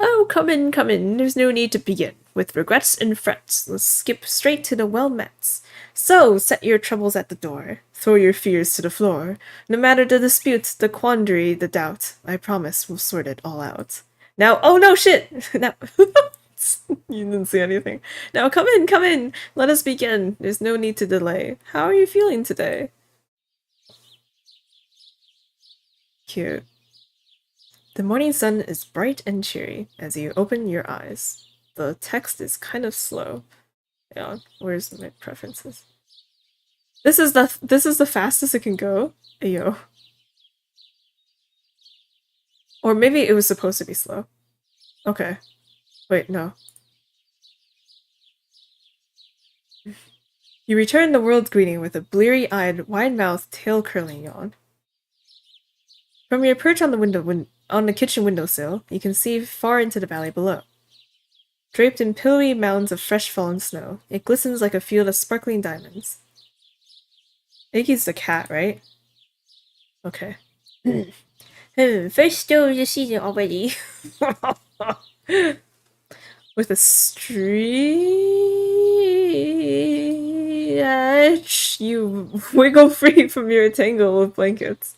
Oh, come in, come in. There's no need to begin with regrets and frets. Let's skip straight to the well-mets. So, set your troubles at the door. Throw your fears to the floor. No matter the dispute, the quandary, the doubt, I promise we'll sort it all out. Now— oh no, shit! Now— you didn't see anything. Now come in, come in! Let us begin. There's no need to delay. How are you feeling today? Cute. The morning sun is bright and cheery as you open your eyes. The text is kind of slow. Yeah, where's my preferences? This is the fastest it can go. Ayo. Or maybe it was supposed to be slow. Okay. Wait, no. You return the world's greeting with a bleary-eyed, wide-mouthed, tail-curling yawn. From your perch on the kitchen windowsill, you can see far into the valley below. Draped in pillowy mounds of fresh fallen snow, it glistens like a field of sparkling diamonds. Iggy's the cat, right? Okay. First story of the season already. With a stretch, you wiggle free from your tangle of blankets.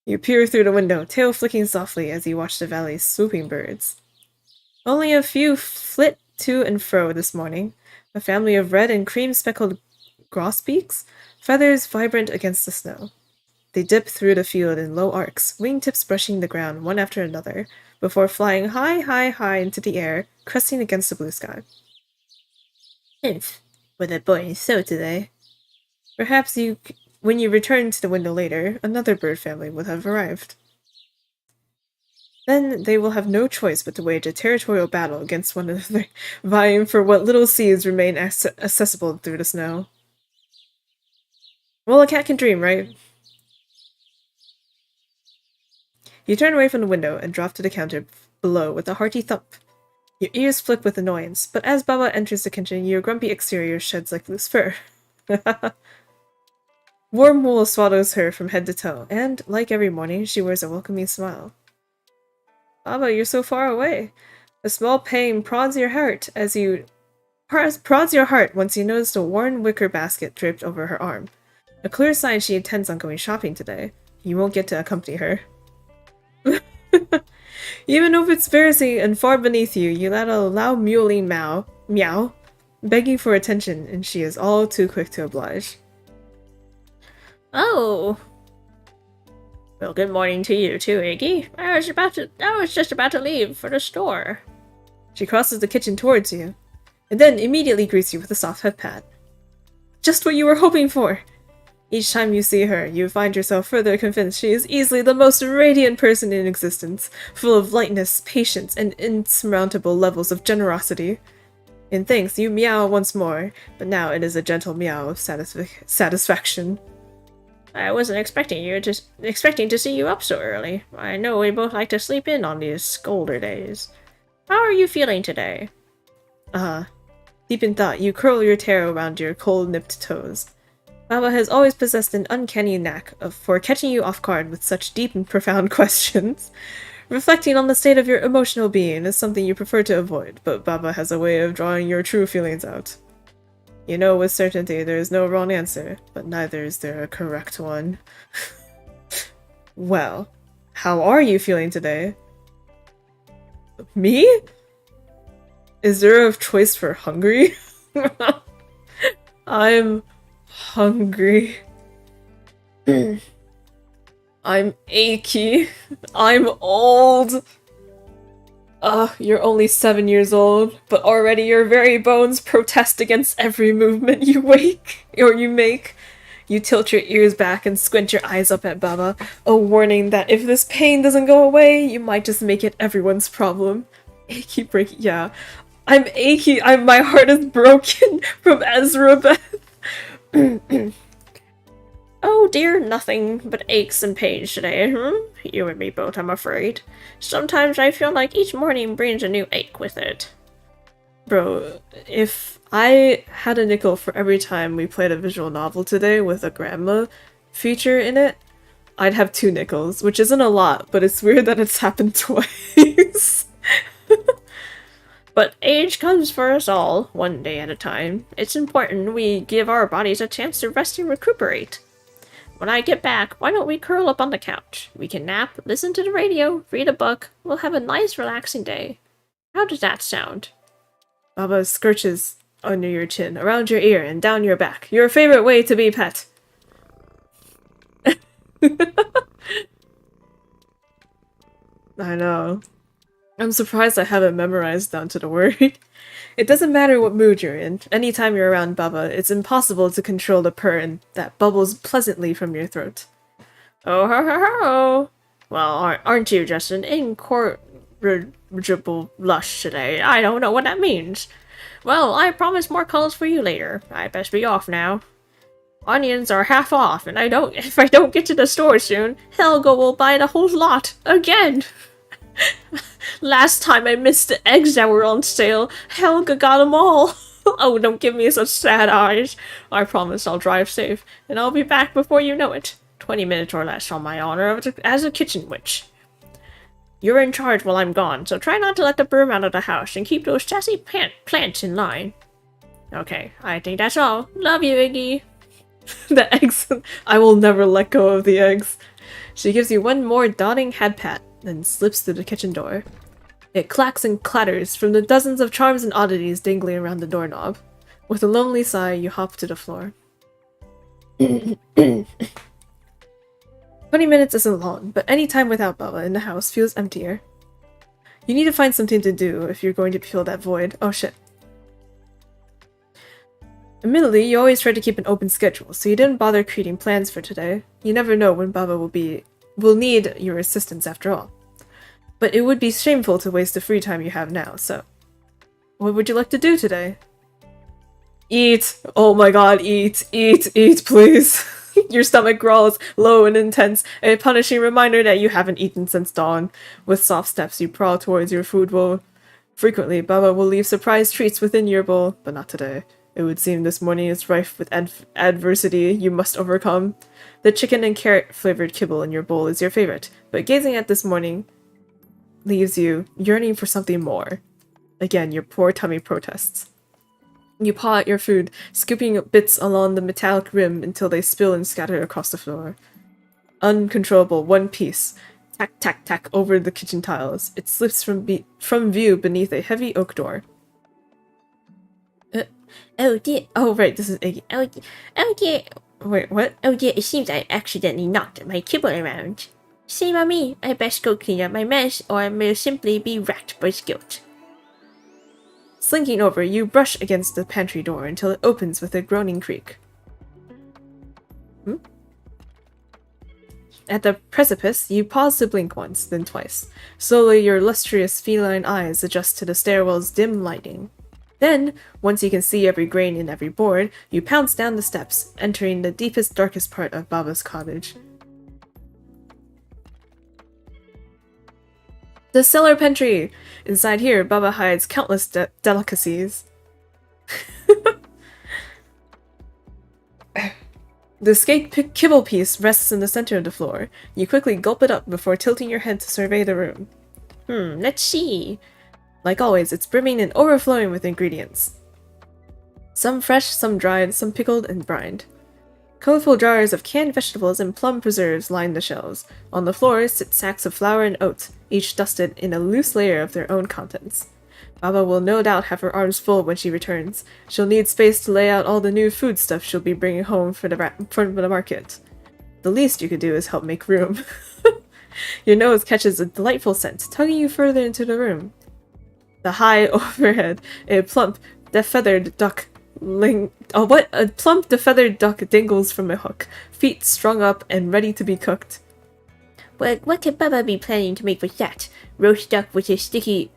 You peer through the window, tail flicking softly as you watch the valley's swooping birds. Only a few flit to and fro this morning. A family of red and cream-speckled grosbeaks, feathers vibrant against the snow. They dip through the field in low arcs, wingtips brushing the ground one after another, before flying high, high, high into the air, cresting against the blue sky. What a boring show today. Perhaps when you return to the window later, another bird family would have arrived. Then they will have no choice but to wage a territorial battle against one another, vying for what little seeds remain accessible through the snow. Well, a cat can dream, right? You turn away from the window and drop to the counter below with a hearty thump. Your ears flick with annoyance, but as Baba enters the kitchen, your grumpy exterior sheds like loose fur. Warm wool swaddles her from head to toe, and, like every morning, she wears a welcoming smile. Baba, you're so far away. A small pang prods your heart once you notice the worn wicker basket draped over her arm. A clear sign she intends on going shopping today. You won't get to accompany her. Even if it's embarrassing and far beneath you, you let a loud mewling meow, begging for attention, and she is all too quick to oblige. Oh. Well, good morning to you too, Iggy. I was just about to leave for the store. She crosses the kitchen towards you, and then immediately greets you with a soft head pat. Just what you were hoping for! Each time you see her, you find yourself further convinced she is easily the most radiant person in existence, full of lightness, patience, and insurmountable levels of generosity. In thanks, you meow once more, but now it is a gentle meow of satisfaction. I wasn't expecting to see you up so early. I know we both like to sleep in on these colder days. How are you feeling today? Deep in thought, you curl your tail around your cold-nipped toes. Baba has always possessed an uncanny knack for catching you off guard with such deep and profound questions. Reflecting on the state of your emotional being is something you prefer to avoid, but Baba has a way of drawing your true feelings out. You know with certainty there is no wrong answer, but neither is there a correct one. Well, how are you feeling today? Me? Is there a choice for hungry? I'm hungry. I'm achy. I'm old. You're only 7 years old, but already your very bones protest against every movement you make. You tilt your ears back and squint your eyes up at Baba, a warning that if this pain doesn't go away, you might just make it everyone's problem. Achy breaky, yeah. I'm achy. My heart is broken from Ezrebeth. Oh dear, nothing but aches and pains today, You and me both, I'm afraid. Sometimes I feel like each morning brings a new ache with it. Bro, if I had a nickel for every time we played a visual novel today with a grandma feature in it, I'd have 2 nickels, which isn't a lot, but it's weird that it's happened twice. But age comes for us all, one day at a time. It's important we give our bodies a chance to rest and recuperate. When I get back, why don't we curl up on the couch? We can nap, listen to the radio, read a book. We'll have a nice, relaxing day. How does that sound? Baba scurches under your chin, around your ear, and down your back. Your favorite way to be pet. I know. I'm surprised I haven't memorized down to the word. It doesn't matter what mood you're in. Anytime you're around Baba, it's impossible to control the purr that bubbles pleasantly from your throat. Oh ho ho ho! Well, aren't you just an incorrigible lush today? I don't know what that means. Well, I promise more calls for you later. I best be off now. Onions are half off, and if I don't get to the store soon, Helga will buy the whole lot again. Last time I missed the eggs that were on sale, Helga got them all. Oh, don't give me such sad eyes. I promise I'll drive safe, and I'll be back before you know it. 20 minutes or less on my honor as a kitchen witch. You're in charge while I'm gone, so try not to let the broom out of the house and keep those sassy plants in line. Okay, I think that's all. Love you, Iggy. The eggs. I will never let go of the eggs. She gives you one more dawning head pat, then slips through the kitchen door. It clacks and clatters from the dozens of charms and oddities dangling around the doorknob. With a lonely sigh, you hop to the floor. 20 minutes isn't long, but any time without Baba in the house feels emptier. You need to find something to do if you're going to fill that void. Oh shit. Admittedly, you always try to keep an open schedule, so you didn't bother creating plans for today. You never know when Baba will need your assistance after all. But it would be shameful to waste the free time you have now, so... What would you like to do today? Eat! Oh my god, eat, please! Your stomach growls, low and intense, a punishing reminder that you haven't eaten since dawn. With soft steps, you crawl towards your food bowl. Frequently, Baba will leave surprise treats within your bowl, but not today. It would seem this morning is rife with adversity you must overcome. The chicken and carrot-flavored kibble in your bowl is your favorite, but gazing at this morning leaves you yearning for something more. Again, your poor tummy protests. You paw at your food, scooping bits along the metallic rim until they spill and scatter across the floor. Uncontrollable, one piece. Tack, tack, tack over the kitchen tiles. It slips from view beneath a heavy oak door. Oh dear. Oh, right, this is Iggy. Oh dear. Wait, what? Oh dear, it seems I accidentally knocked my kibble around. Shame on me. I best go clean up my mess, or I may simply be racked by guilt. Slinking over, you brush against the pantry door until it opens with a groaning creak. At the precipice, you pause to blink once, then twice. Slowly, your lustrous feline eyes adjust to the stairwell's dim lighting. Then, once you can see every grain in every board, you pounce down the steps, entering the deepest, darkest part of Baba's cottage. The cellar pantry! Inside here, Baba hides countless delicacies. The skate kibble piece rests in the center of the floor. You quickly gulp it up before tilting your head to survey the room. Let's see. Like always, it's brimming and overflowing with ingredients. Some fresh, some dried, some pickled and brined. Colorful jars of canned vegetables and plum preserves line the shelves. On the floor sit sacks of flour and oats, each dusted in a loose layer of their own contents. Baba will no doubt have her arms full when she returns. She'll need space to lay out all the new foodstuff she'll be bringing home from the market. The least you could do is help make room. Your nose catches a delightful scent, tugging you further into the room. The high overhead, a plump, defeathered duck dangles from a hook, feet strung up and ready to be cooked. What could Baba be planning to make with that? Roast duck with sticky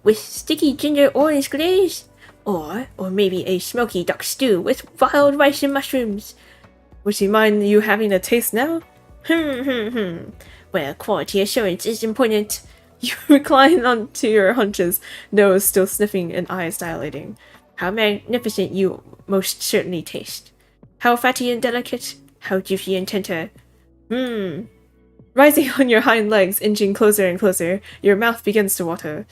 ginger orange glaze? Or maybe a smoky duck stew with wild rice and mushrooms? Would she mind you having a taste now? Well, quality assurance is important. You recline onto your haunches, nose still sniffing and eyes dilating. How magnificent you most certainly taste. How fatty and delicate. How juicy and tender. Rising on your hind legs, inching closer and closer, your mouth begins to water.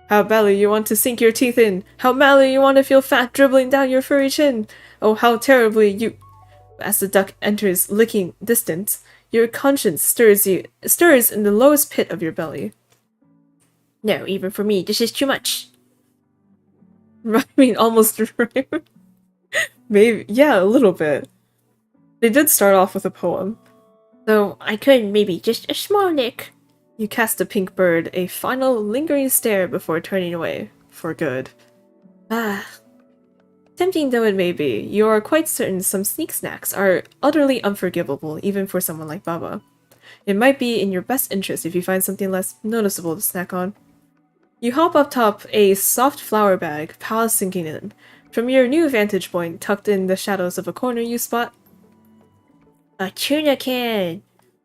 How badly you want to sink your teeth in! How madly you want to feel fat dribbling down your furry chin! Oh, how terribly you... As the duck enters licking distance, your conscience stirs in the lowest pit of your belly. No, even for me, this is too much. I mean, almost right. Maybe, yeah, a little bit. They did start off with a poem. Though I could maybe just a small lick. You cast a pink bird a final lingering stare before turning away. For good. Tempting though it may be, you are quite certain some sneak snacks are utterly unforgivable even for someone like Baba. It might be in your best interest if you find something less noticeable to snack on. You hop up top a soft flour bag, palace sinking in. From your new vantage point, tucked in the shadows of a corner, you spot a tuna can!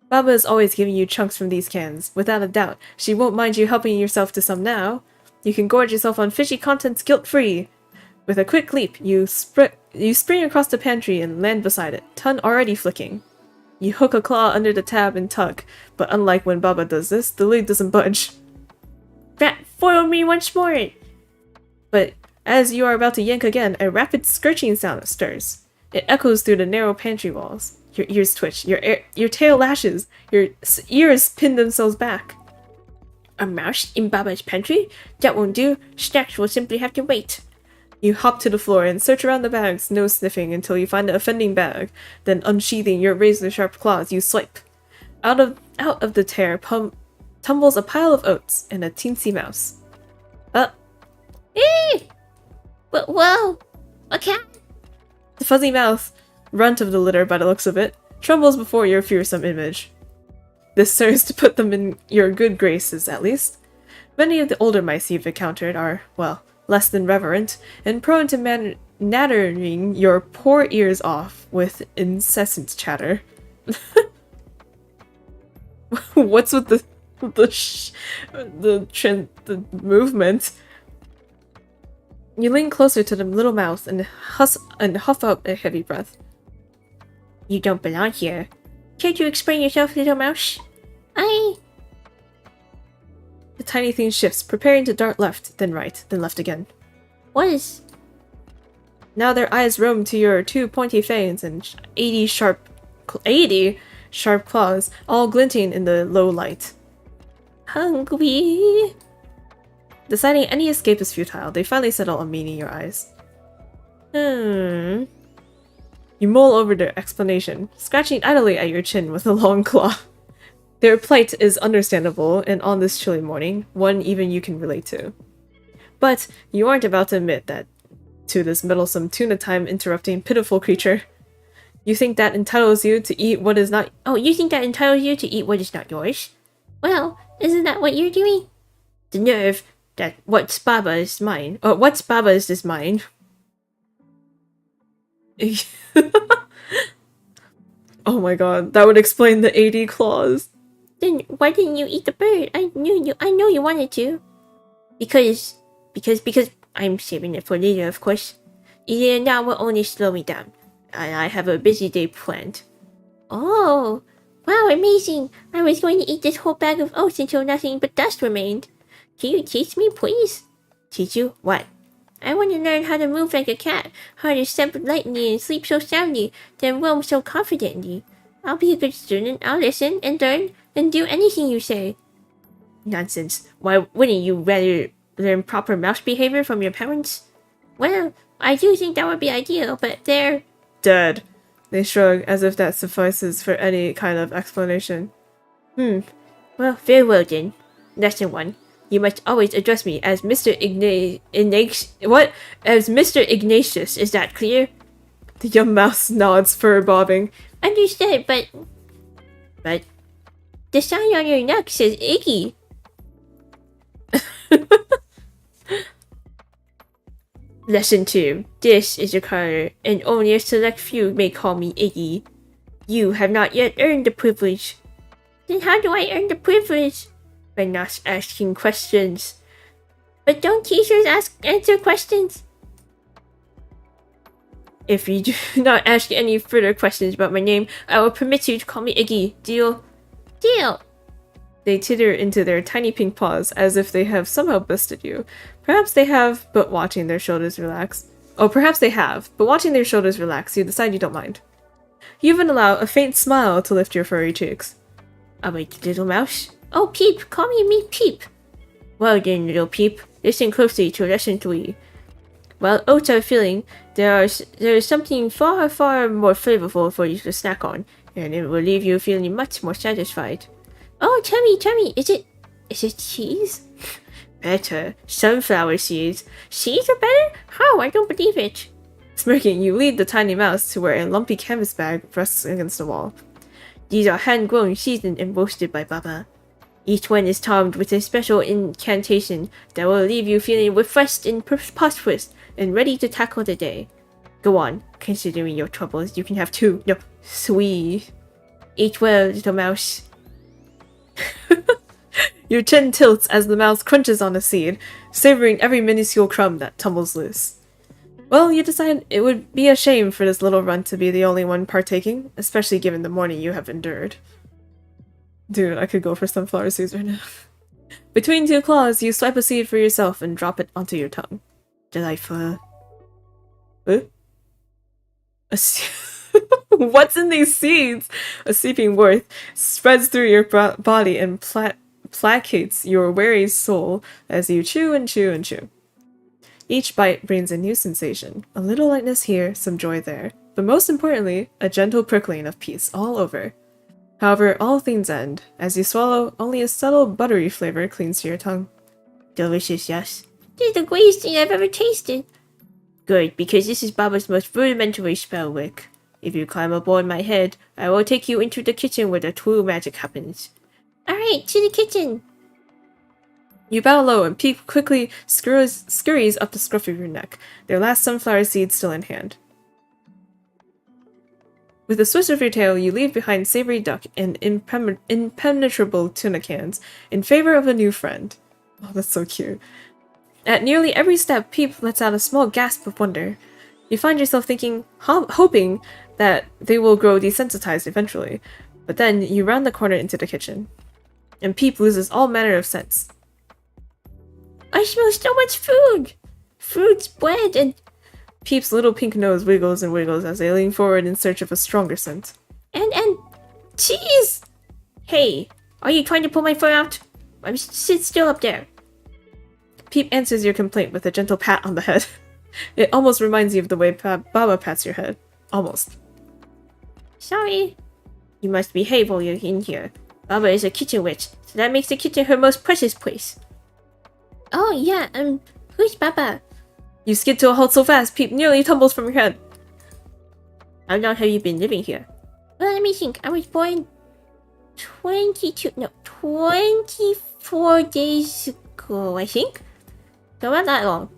Baba is always giving you chunks from these cans. Without a doubt, she won't mind you helping yourself to some now. You can gorge yourself on fishy contents guilt-free. With a quick leap, you spring across the pantry and land beside it, tongue already flicking. You hook a claw under the tab and tug, but unlike when Baba does this, the lid doesn't budge. That foiled me once more! But as you are about to yank again, a rapid scratching sound stirs. It echoes through the narrow pantry walls. Your ears twitch, your tail lashes, your ears pin themselves back. A mouse in Baba's pantry? That won't do. Snacks will simply have to wait. You hop to the floor and search around the bags, nose sniffing until you find the offending bag. Then unsheathing your razor-sharp claws, you swipe. Out of the tear tumbles a pile of oats and a teensy mouse. Whoa! A cat! The fuzzy mouth, runt of the litter by the looks of it, trembles before your fearsome image. This serves to put them in your good graces, at least. Many of the older mice you've encountered are, well, less than reverent, and prone to nattering your poor ears off with incessant chatter. What's with the movement? You lean closer to the little mouth and huff out a heavy breath. You don't belong here. Can't you explain yourself, little mouse? The tiny thing shifts, preparing to dart left, then right, then left again. What is... Now their eyes roam to your two pointy fangs and 80 sharp claws, all glinting in the low light. Hungry. Deciding any escape is futile, they finally settle on meeting your eyes. You mull over their explanation, scratching idly at your chin with a long claw. Their plight is understandable, and on this chilly morning, one even you can relate to. But you aren't about to admit that to this meddlesome tuna-time interrupting pitiful creature. You think that entitles you to eat what is not— Oh, you think that entitles you to eat what is not yours? Well, isn't that what you're doing? The nerve that what's Baba's is mine. Oh my god, that would explain the 80 clause. Then why didn't you eat the bird? I know you wanted to. Because I'm saving it for later, of course. Eating it now will only slow me down. And I have a busy day planned. Oh, wow, amazing. I was going to eat this whole bag of oats until nothing but dust remained. Can you teach me, please? Teach you what? I want to learn how to move like a cat, how to step lightly and sleep so soundly, then roam so confidently. I'll be a good student. I'll listen and learn and do anything you say. Nonsense. Why wouldn't you rather learn proper mouse behavior from your parents? Well, I do think that would be ideal, but they're Dead. They shrug as if that suffices for any kind of explanation. well, very well then. Lesson 1. You must always address me as Mr. As Mr. Ignatius, is that clear? The young mouse nods, fur bobbing. Understood, but the sign on your neck says Iggy. Lesson 2. This is a color, and only a select few may call me Iggy. You have not yet earned the privilege. Then how do I earn the privilege? By not asking questions. But don't teachers answer questions? If you do not ask any further questions about my name, I will permit you to call me Iggy. Deal? Deal! They titter into their tiny pink paws as if they have somehow bested you. Perhaps they have, but watching their shoulders relax. Oh, perhaps they have, but watching their shoulders relax, you decide you don't mind. You even allow a faint smile to lift your furry cheeks. Alright, little mouse. Oh, Peep, call me Peep. Well then, little Peep, listen closely to lesson 3. While oats are filling, there is something far, far more flavorful for you to snack on, and it will leave you feeling much more satisfied. Oh, tell me, is it cheese? Better. Sunflower seeds. Seeds are better? How? I don't believe it. Smirking, you lead the tiny mouse to where a lumpy canvas bag rests against the wall. These are hand-grown, seasoned, and roasted by Baba. Each one is timed with a special incantation that will leave you feeling refreshed and prosperous and ready to tackle the day. Go on, considering your troubles, you can have 2. No, 3. Eat well, little mouse. Your chin tilts as the mouse crunches on a seed, savoring every minuscule crumb that tumbles loose. Well, you decide it would be a shame for this little runt to be the only one partaking, especially given the morning you have endured. Dude, I could go for sunflower seeds right now. Between 2 claws, you swipe a seed for yourself and drop it onto your tongue. Delightful. What? What's in these seeds? A seeping worth spreads through your body and placates your weary soul as you chew and chew and chew. Each bite brings a new sensation, a little lightness here, some joy there, but most importantly, a gentle prickling of peace all over. However, all things end. As you swallow, only a subtle buttery flavor clings to your tongue. Delicious, yes. This is the greatest thing I've ever tasted. Good, because this is Baba's most rudimentary spell work. If you climb aboard my head, I will take you into the kitchen where the true magic happens. Alright, to the kitchen! You bow low and Peep quickly scurries up the scruff of your neck, their last sunflower seed still in hand. With a swish of your tail, you leave behind savory duck and impenetrable tuna cans in favor of a new friend. Oh, that's so cute. At nearly every step, Peep lets out a small gasp of wonder. You find yourself thinking, hoping that they will grow desensitized eventually, but then you round the corner into the kitchen, and Peep loses all manner of sense. I smell so much food! Fruits, bread, and... Peep's little pink nose wiggles and wiggles as they lean forward in search of a stronger scent. And cheese! Hey, are you trying to pull my foot out? Sit still up there. Peep answers your complaint with a gentle pat on the head. It almost reminds you of the way Baba pats your head. Almost. Sorry. You must behave while you're in here. Baba is a kitchen witch, so that makes the kitchen her most precious place. Oh yeah, who's Baba? You skid to a halt so fast, Peep nearly tumbles from your head. How long have you been living here? Well, let me think. I was born 24 days ago, I think. So not that long.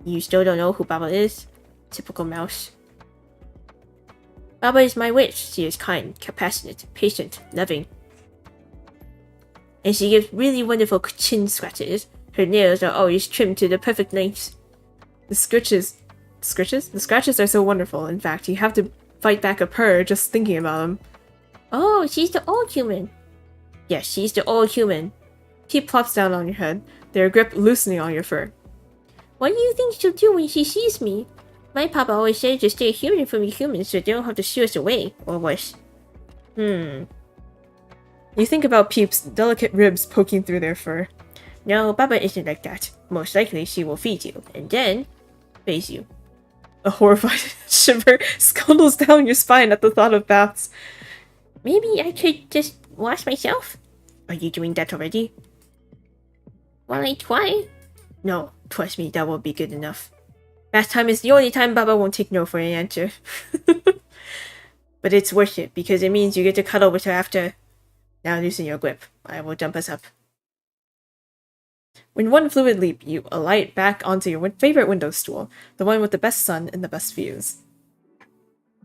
You still don't know who Baba is? Typical mouse. Baba is my witch. She is kind, compassionate, patient, loving. And she gives really wonderful chin scratches. Her nails are always trimmed to the perfect length. The scratches are so wonderful. In fact, you have to fight back a purr just thinking about them. Oh, she's the old human. Yes, she's the old human. She plops down on your head, their grip loosening on your fur. What do you think she'll do when she sees me? My papa always said to stay human from the humans so they don't have to shoo us away, or worse. You think about Peep's delicate ribs poking through their fur. No, Baba isn't like that. Most likely she will feed you, and then face you. A horrified shiver scundles down your spine at the thought of baths. Maybe I could just wash myself? Are you doing that already? While I try? No, trust me, that won't be good enough. Bath time is the only time Baba won't take no for an answer. But it's worth it, because it means you get to cuddle with her after. Now loosen your grip. I will jump us up. When one fluid leap, you alight back onto your favorite window stool, the one with the best sun and the best views.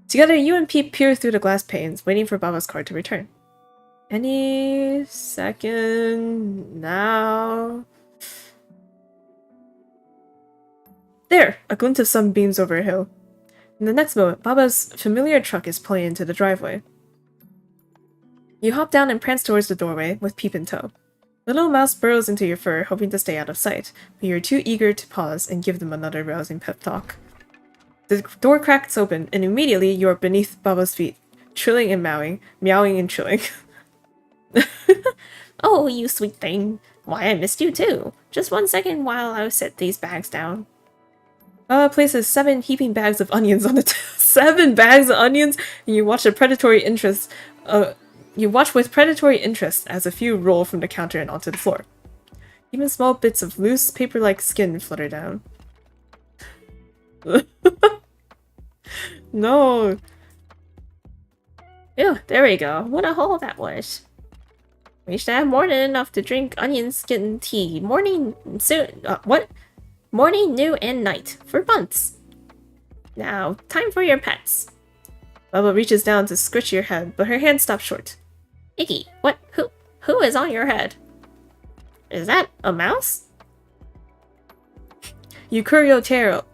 Together, you and Peep peer through the glass panes, waiting for Baba's car to return. Any second now. There! A glint of sun beams over a hill. In the next moment, Baba's familiar truck is pulling into the driveway. You hop down and prance towards the doorway, with Peep in tow. The little mouse burrows into your fur, hoping to stay out of sight, but you're too eager to pause and give them another rousing pep talk. The door cracks open, and immediately you are beneath Baba's feet, trilling and meowing and trilling. Oh, you sweet thing. Why, I missed you too. Just 1 second while I set these bags down. Baba places 7 heaping bags of onions on the 7 bags of onions, and you watch with predatory interest as a few roll from the counter and onto the floor. Even small bits of loose, paper-like skin flutter down. No! Ew, there we go. What a hole that was. We should have more than enough to drink onion skin tea morning, noon, and night for months. Now, time for your pets. Baba reaches down to scratch your head, but her hand stops short. Iggy, what? Who is on your head? Is that a mouse? You curl your tail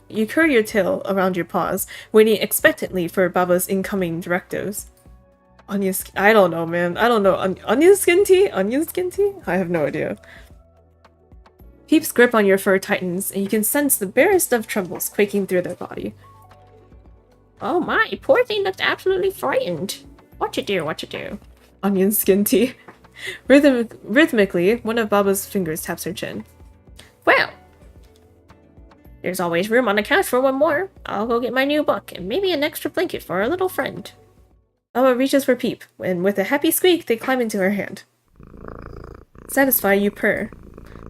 around your paws, waiting expectantly for Baba's incoming directives. I don't know, man. I don't know. Onion skin tea? Onion skin tea? I have no idea. Peep's grip on your fur tightens, and you can sense the barest of trembles quaking through their body. Oh my, poor thing looks absolutely frightened. What you do? Onion skin tea. Rhythmically, one of Baba's fingers taps her chin. Well, there's always room on the couch for one more. I'll go get my new book, and maybe an extra blanket for our little friend. Baba reaches for Peep, and with a happy squeak, they climb into her hand. Satisfied, you purr.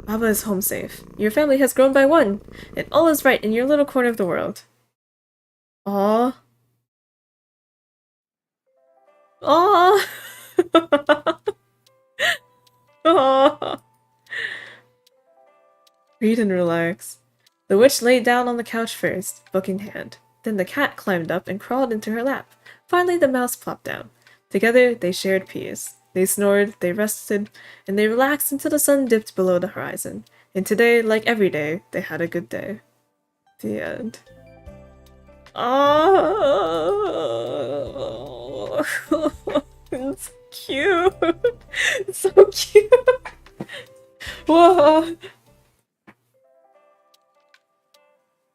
Baba is home safe. Your family has grown by 1, and all is right in your little corner of the world. Aww. Aww. Aww. Read and relax. The witch lay down on the couch first, book in hand. Then the cat climbed up and crawled into her lap. Finally, the mouse plopped down. Together, they shared peace. They snored, they rested, and they relaxed until the sun dipped below the horizon. And today, like every day, they had a good day. The end. Oh, it's cute. It's so cute. Whoa.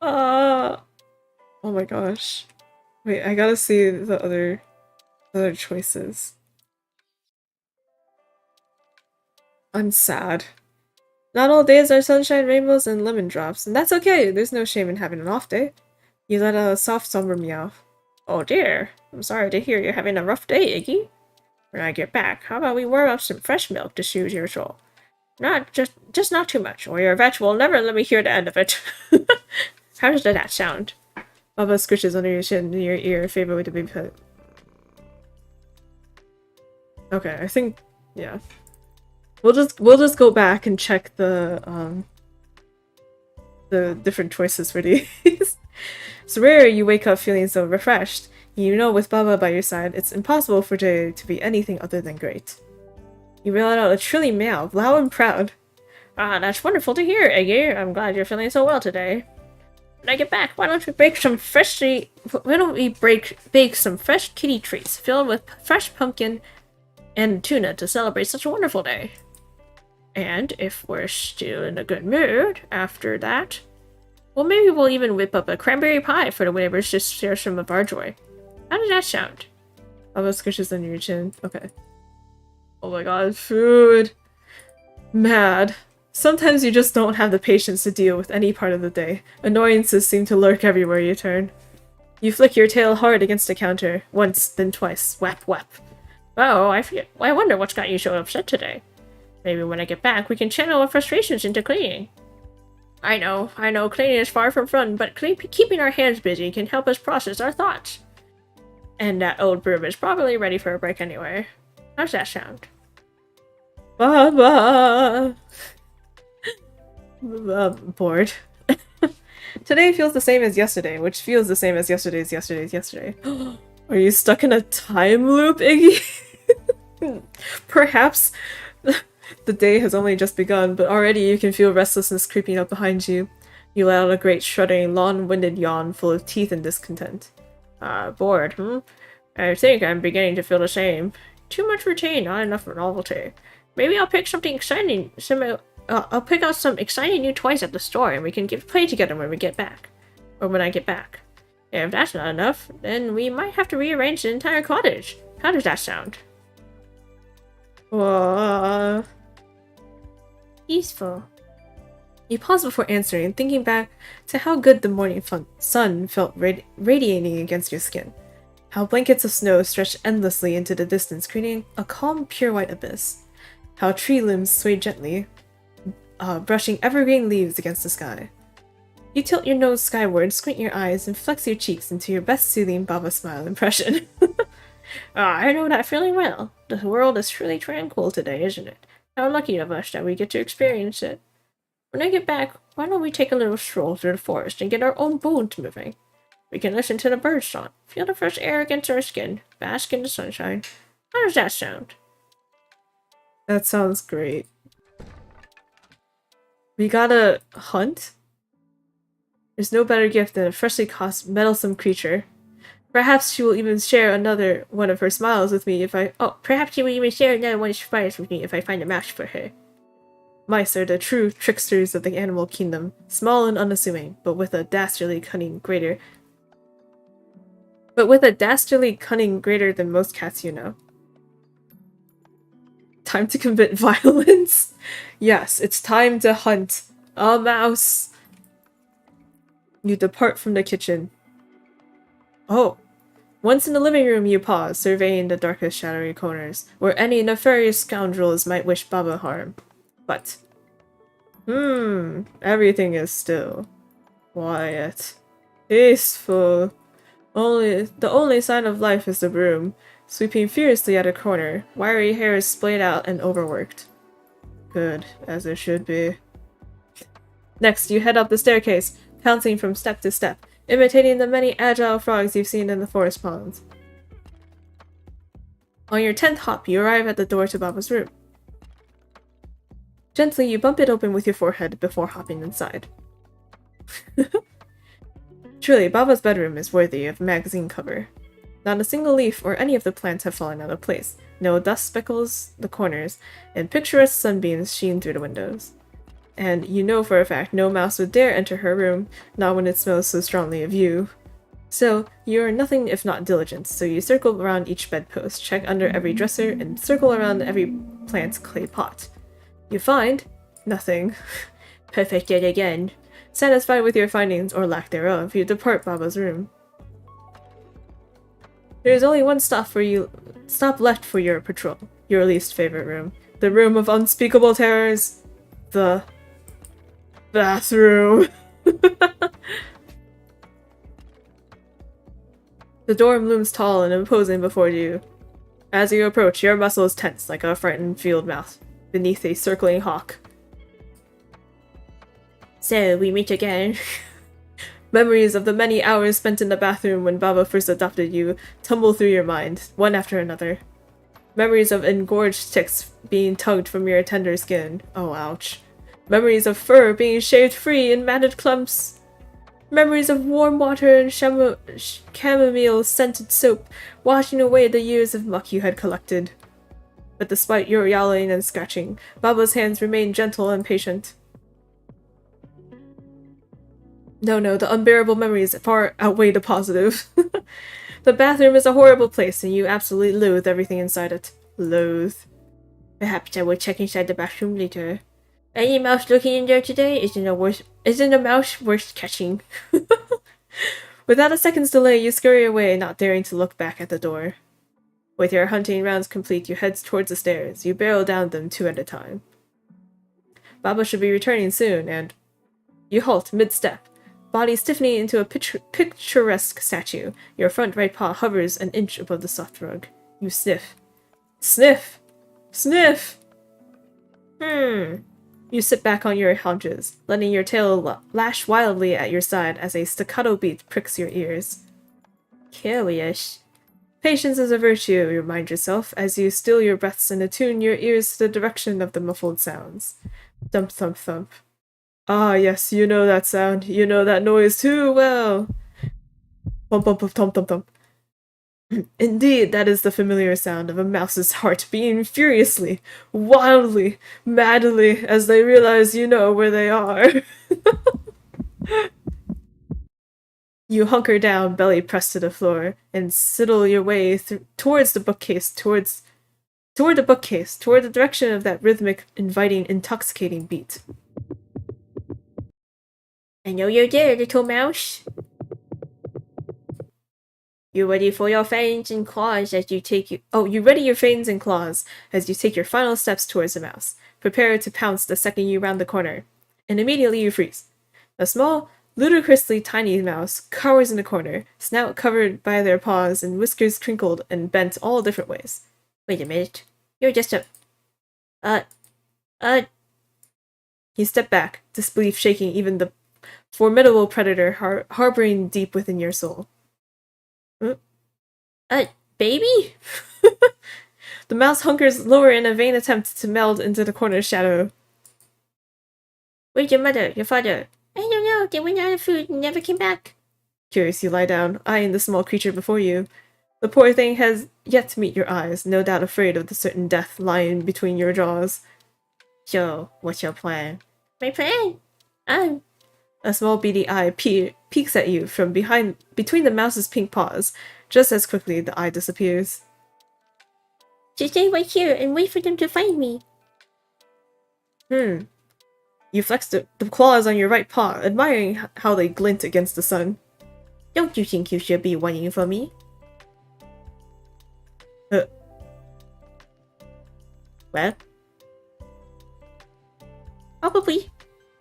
Oh my gosh. Wait, I gotta see the other choices. I'm sad. Not all days are sunshine, rainbows, and lemon drops, and that's okay. There's no shame in having an off day. You let a soft, somber meow. Oh dear, I'm sorry to hear you're having a rough day, Iggy. When I get back, how about we warm up some fresh milk to soothe your soul? Just not too much, or your vet will never let me hear the end of it. How does that sound? Baba squishes under your chin near your ear, favorite way to be pet. Okay, I think, yeah. We'll just go back and check the different choices for these. So rare, you wake up feeling so refreshed. You know, with Baba by your side, it's impossible for today to be anything other than great. You let out a trilly meow, loud and proud. Ah, that's wonderful to hear, Eggy. I'm glad you're feeling so well today. When I get back, why don't we bake some fresh kitty treats filled with fresh pumpkin and tuna to celebrate such a wonderful day? And if we're still in a good mood after that, well, maybe we'll even whip up a cranberry pie for the neighbors to share some of our joy. How does that sound? Baba squishes under your chin. Okay. Oh my god, food. Mad. Sometimes you just don't have the patience to deal with any part of the day. Annoyances seem to lurk everywhere you turn. You flick your tail hard against the counter, once, then twice. Whap, whap. Oh, I wonder what's got you so upset today. Maybe when I get back, we can channel our frustrations into cleaning. I know, cleaning is far from fun, but keeping our hands busy can help us process our thoughts. And that old broom is probably ready for a break anyway. How's that sound? Baba! Bored. Today feels the same as yesterday, which feels the same as yesterday's yesterday. Are you stuck in a time loop, Iggy? Perhaps the day has only just begun, but already you can feel restlessness creeping up behind you. You let out a great shuddering, long-winded yawn full of teeth and discontent. Bored, I think I'm beginning to feel the same. Too much routine, not enough novelty. Maybe I'll pick something exciting. I'll pick out some exciting new toys at the store, and we can play together when we get back. Or when I get back. If that's not enough, then we might have to rearrange the entire cottage. How does that sound? Peaceful. You pause before answering, thinking back to how good the morning sun felt radiating against your skin. How blankets of snow stretched endlessly into the distance, creating a calm, pure white abyss. How tree limbs swayed gently, brushing evergreen leaves against the sky. You tilt your nose skyward, squint your eyes, and flex your cheeks into your best soothing Baba smile impression. I know that feeling well. The world is truly tranquil today, isn't it? How lucky of us that we get to experience it. When I get back, why don't we take a little stroll through the forest and get our own bones moving? We can listen to the birds song, feel the fresh air against our skin, bask in the sunshine. How does that sound? That sounds great. We gotta hunt? There's no better gift than a freshly caught meddlesome creature. Perhaps she will even share another one of her smiles with me if I find a match for her. Mice are the true tricksters of the animal kingdom, small and unassuming, but with a dastardly cunning greater than most cats you know. Time to commit violence? Yes, it's time to hunt a mouse. You depart from the kitchen. Oh. Once in the living room, you pause, surveying the darkest shadowy corners, where any nefarious scoundrels might wish Baba harm. But, everything is still. Quiet. Peaceful. The only sign of life is the broom, sweeping furiously at a corner, wiry hairs splayed out and overworked. Good, as it should be. Next, you head up the staircase, pouncing from step to step, imitating the many agile frogs you've seen in the forest ponds. On your 10th hop, you arrive at the door to Baba's room. Gently, you bump it open with your forehead before hopping inside. Truly, Baba's bedroom is worthy of a magazine cover. Not a single leaf or any of the plants have fallen out of place. No dust speckles the corners, and picturesque sunbeams sheen through the windows. And you know for a fact no mouse would dare enter her room, not when it smells so strongly of you. So, you are nothing if not diligent, so you circle around each bedpost, check under every dresser, and circle around every plant's clay pot. You find nothing. Perfect yet again. Satisfied with your findings, or lack thereof, you depart Baba's room. There is only one stop left for your patrol, your least favorite room. The room of unspeakable terrors. The bathroom. The door looms tall and imposing before you. As you approach, your muscles tense like a frightened field mouse beneath a circling hawk. So, we meet again. Memories of the many hours spent in the bathroom when Baba first adopted you tumble through your mind, one after another. Memories of engorged ticks being tugged from your tender skin. Oh, ouch. Memories of fur being shaved free in matted clumps. Memories of warm water and chamomile-scented soap washing away the years of muck you had collected. But despite your yowling and scratching, Baba's hands remained gentle and patient. No, the unbearable memories far outweigh the positive. The bathroom is a horrible place, and you absolutely loathe everything inside it. Loathe. Perhaps I will check inside the bathroom later. Any mouse looking in there today isn't a mouse worth catching. Without a second's delay, you scurry away, not daring to look back at the door. With your hunting rounds complete, you head towards the stairs. You barrel down them 2 at a time. Baba should be returning soon, and you halt mid-step. Body stiffening into a picturesque statue. Your front right paw hovers an inch above the soft rug. You sniff. Sniff! Sniff! You sit back on your haunches, letting your tail lash wildly at your side as a staccato beat pricks your ears. Curious. Patience is a virtue, you remind yourself, as you still your breaths and attune your ears to the direction of the muffled sounds. Thump, thump, thump. Ah, yes, you know that sound. You know that noise too well. Bump, bump, bump, thump, thump, thump. Indeed, that is the familiar sound of a mouse's heart beating furiously, wildly, madly, as they realize you know where they are. You hunker down, belly pressed to the floor, and sidle your way towards the bookcase, toward the direction of that rhythmic, inviting, intoxicating beat. I know you're there, little mouse. You ready for your fangs and claws as you ready your fangs and claws as you take your final steps towards the mouse. Prepare to pounce the second you round the corner. And immediately you freeze. A small, ludicrously tiny mouse cowers in the corner, snout covered by their paws and whiskers crinkled and bent all different ways. Wait a minute. You're just a... You step back, disbelief shaking even the formidable predator harboring deep within your soul. Baby? The mouse hunkers lower in a vain attempt to meld into the corner's shadow. Where's your mother, your father? I don't know, they went out of food and never came back. Curious, you lie down, eyeing the small creature before you. The poor thing has yet to meet your eyes, no doubt afraid of the certain death lying between your jaws. So, what's your plan? My plan? A small beady eye peeks at you from between the mouse's pink paws. Just as quickly, the eye disappears. Just stay right here and wait for them to find me. You flex the claws on your right paw, admiring how they glint against the sun. Don't you think you should be waiting for me? Well? Probably.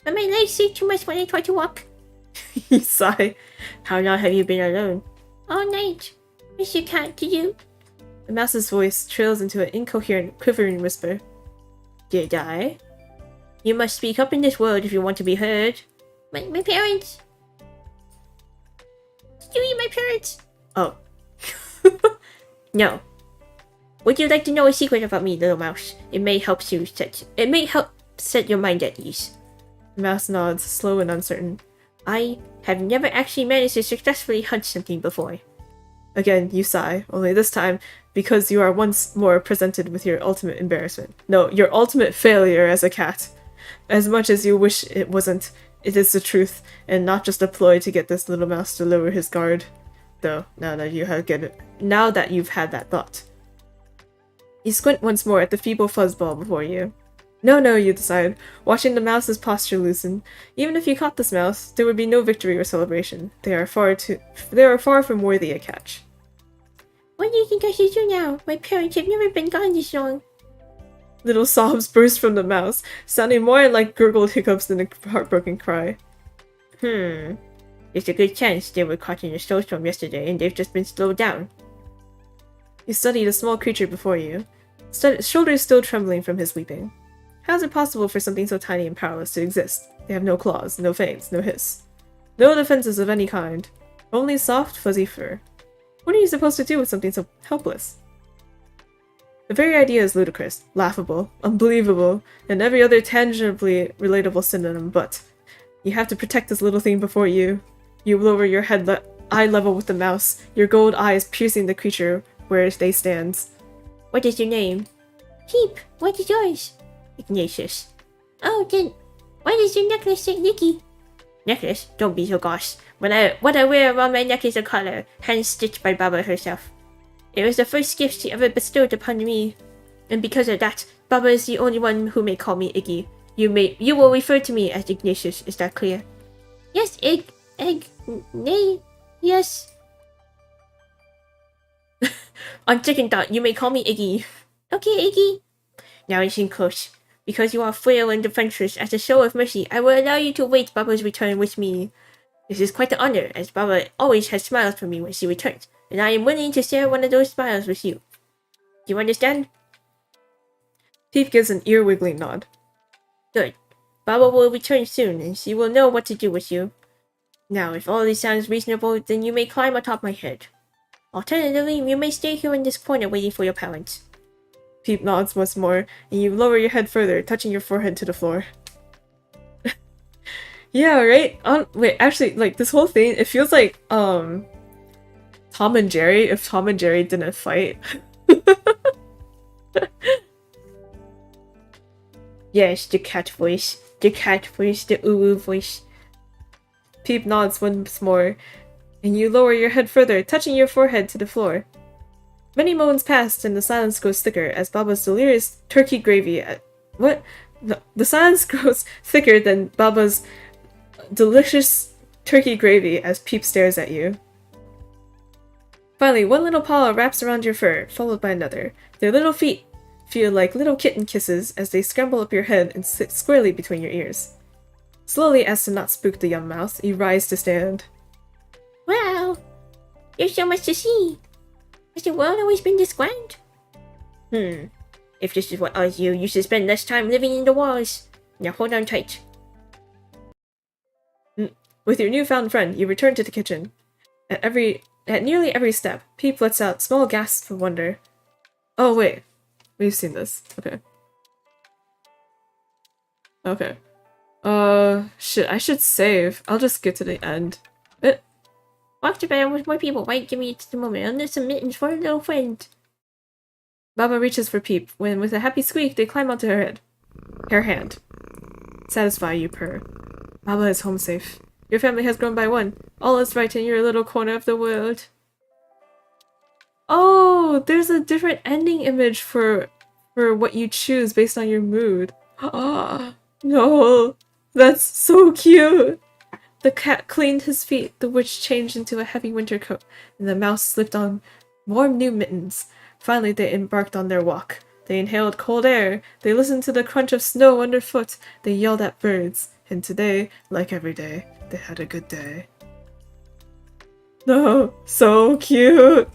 But my legs shake too much when I try to walk. You sigh. How long have you been alone? All night. Miss you, cat, do you? The mouse's voice trails into an incoherent, quivering whisper. Did I? You must speak up in this world if you want to be heard. My parents. You, my parents. Oh. No. Would you like to know a secret about me, little mouse? It may help set your mind at ease. The mouse nods, slow and uncertain. I have never actually managed to successfully hunt something before. Again, you sigh, only this time because you are once more presented with your ultimate embarrassment. No, your ultimate failure as a cat. As much as you wish it wasn't, it is the truth, and not just a ploy to get this little mouse to lower his guard. Though, now that you've had that thought. You squint once more at the feeble fuzzball before you. No, you decide, watching the mouse's posture loosen. Even if you caught this mouse, there would be no victory or celebration. They are far from worthy a catch. What do you think I should do now? My parents have never been gone this long. Little sobs burst from the mouse, sounding more like gurgled hiccups than a heartbroken cry. There's a good chance they were caught in a snowstorm yesterday and they've just been slowed down. You study the small creature before you, shoulders still trembling from his weeping. How is it possible for something so tiny and powerless to exist? They have no claws, no fangs, no hiss. No defenses of any kind. Only soft, fuzzy fur. What are you supposed to do with something so helpless? The very idea is ludicrous, laughable, unbelievable, and every other tangibly relatable synonym, but you have to protect this little thing before you. You lower your head eye level with the mouse, your gold eyes piercing the creature where they stand. What is your name? Peep, what is yours? Ignatius. Oh, then, why does your necklace say Nikki? Necklace? Don't be so gosh. What I wear around my neck is a collar, hand-stitched by Baba herself. It was the first gift she ever bestowed upon me. And because of that, Baba is the only one who may call me Iggy. You will refer to me as Ignatius, is that clear? Yes, yes. On second thought, you may call me Iggy. Okay, Iggy. Now it's in close. Because you are frail and defenseless, as a show of mercy, I will allow you to wait Baba's return with me. This is quite an honor, as Baba always has smiles for me when she returns, and I am willing to share one of those smiles with you. Do you understand? Peep gives an ear-wiggling nod. Good. Baba will return soon, and she will know what to do with you. Now, if all this sounds reasonable, then you may climb atop my head. Alternatively, you may stay here in this corner waiting for your parents. Peep nods once more, and you lower your head further, touching your forehead to the floor. Yeah, right? Wait, actually, like, this whole thing, it feels like, Tom and Jerry, if Tom and Jerry didn't fight. Yes, the cat voice, the UWU voice. Peep nods once more, and you lower your head further, touching your forehead to the floor. Many moments passed, and the silence grows thicker as Baba's delirious turkey gravy. What? No, the silence grows thicker than Baba's delicious turkey gravy as Peep stares at you. Finally, one little paw wraps around your fur, followed by another. Their little feet feel like little kitten kisses as they scramble up your head and sit squarely between your ears. Slowly, as to not spook the young mouse, you rise to stand. Wow! There's so much to see! Has the world always been this grand? If this is what ails you, you should spend less time living in the walls. Now hold on tight. With your newfound friend, you return to the kitchen. At nearly every step, Peep lets out small gasps of wonder. Oh wait, we've seen this. Okay. Okay. Shit, I should save. I'll just get to the end. Walk to bed with more people. Why give me just a moment? I'll need some mittens for a little friend. Baba reaches for Peep, when with a happy squeak, they climb onto her hand. Satisfy, you purr. Baba is home safe. Your family has grown by one. All is right in your little corner of the world. Oh, there's a different ending image for what you choose based on your mood. Oh, no, that's so cute. The cat cleaned his feet, the witch changed into a heavy winter coat, and the mouse slipped on warm new mittens. Finally, they embarked on their walk. They inhaled cold air, they listened to the crunch of snow underfoot, they yelled at birds, and today, like every day, they had a good day. No, so cute!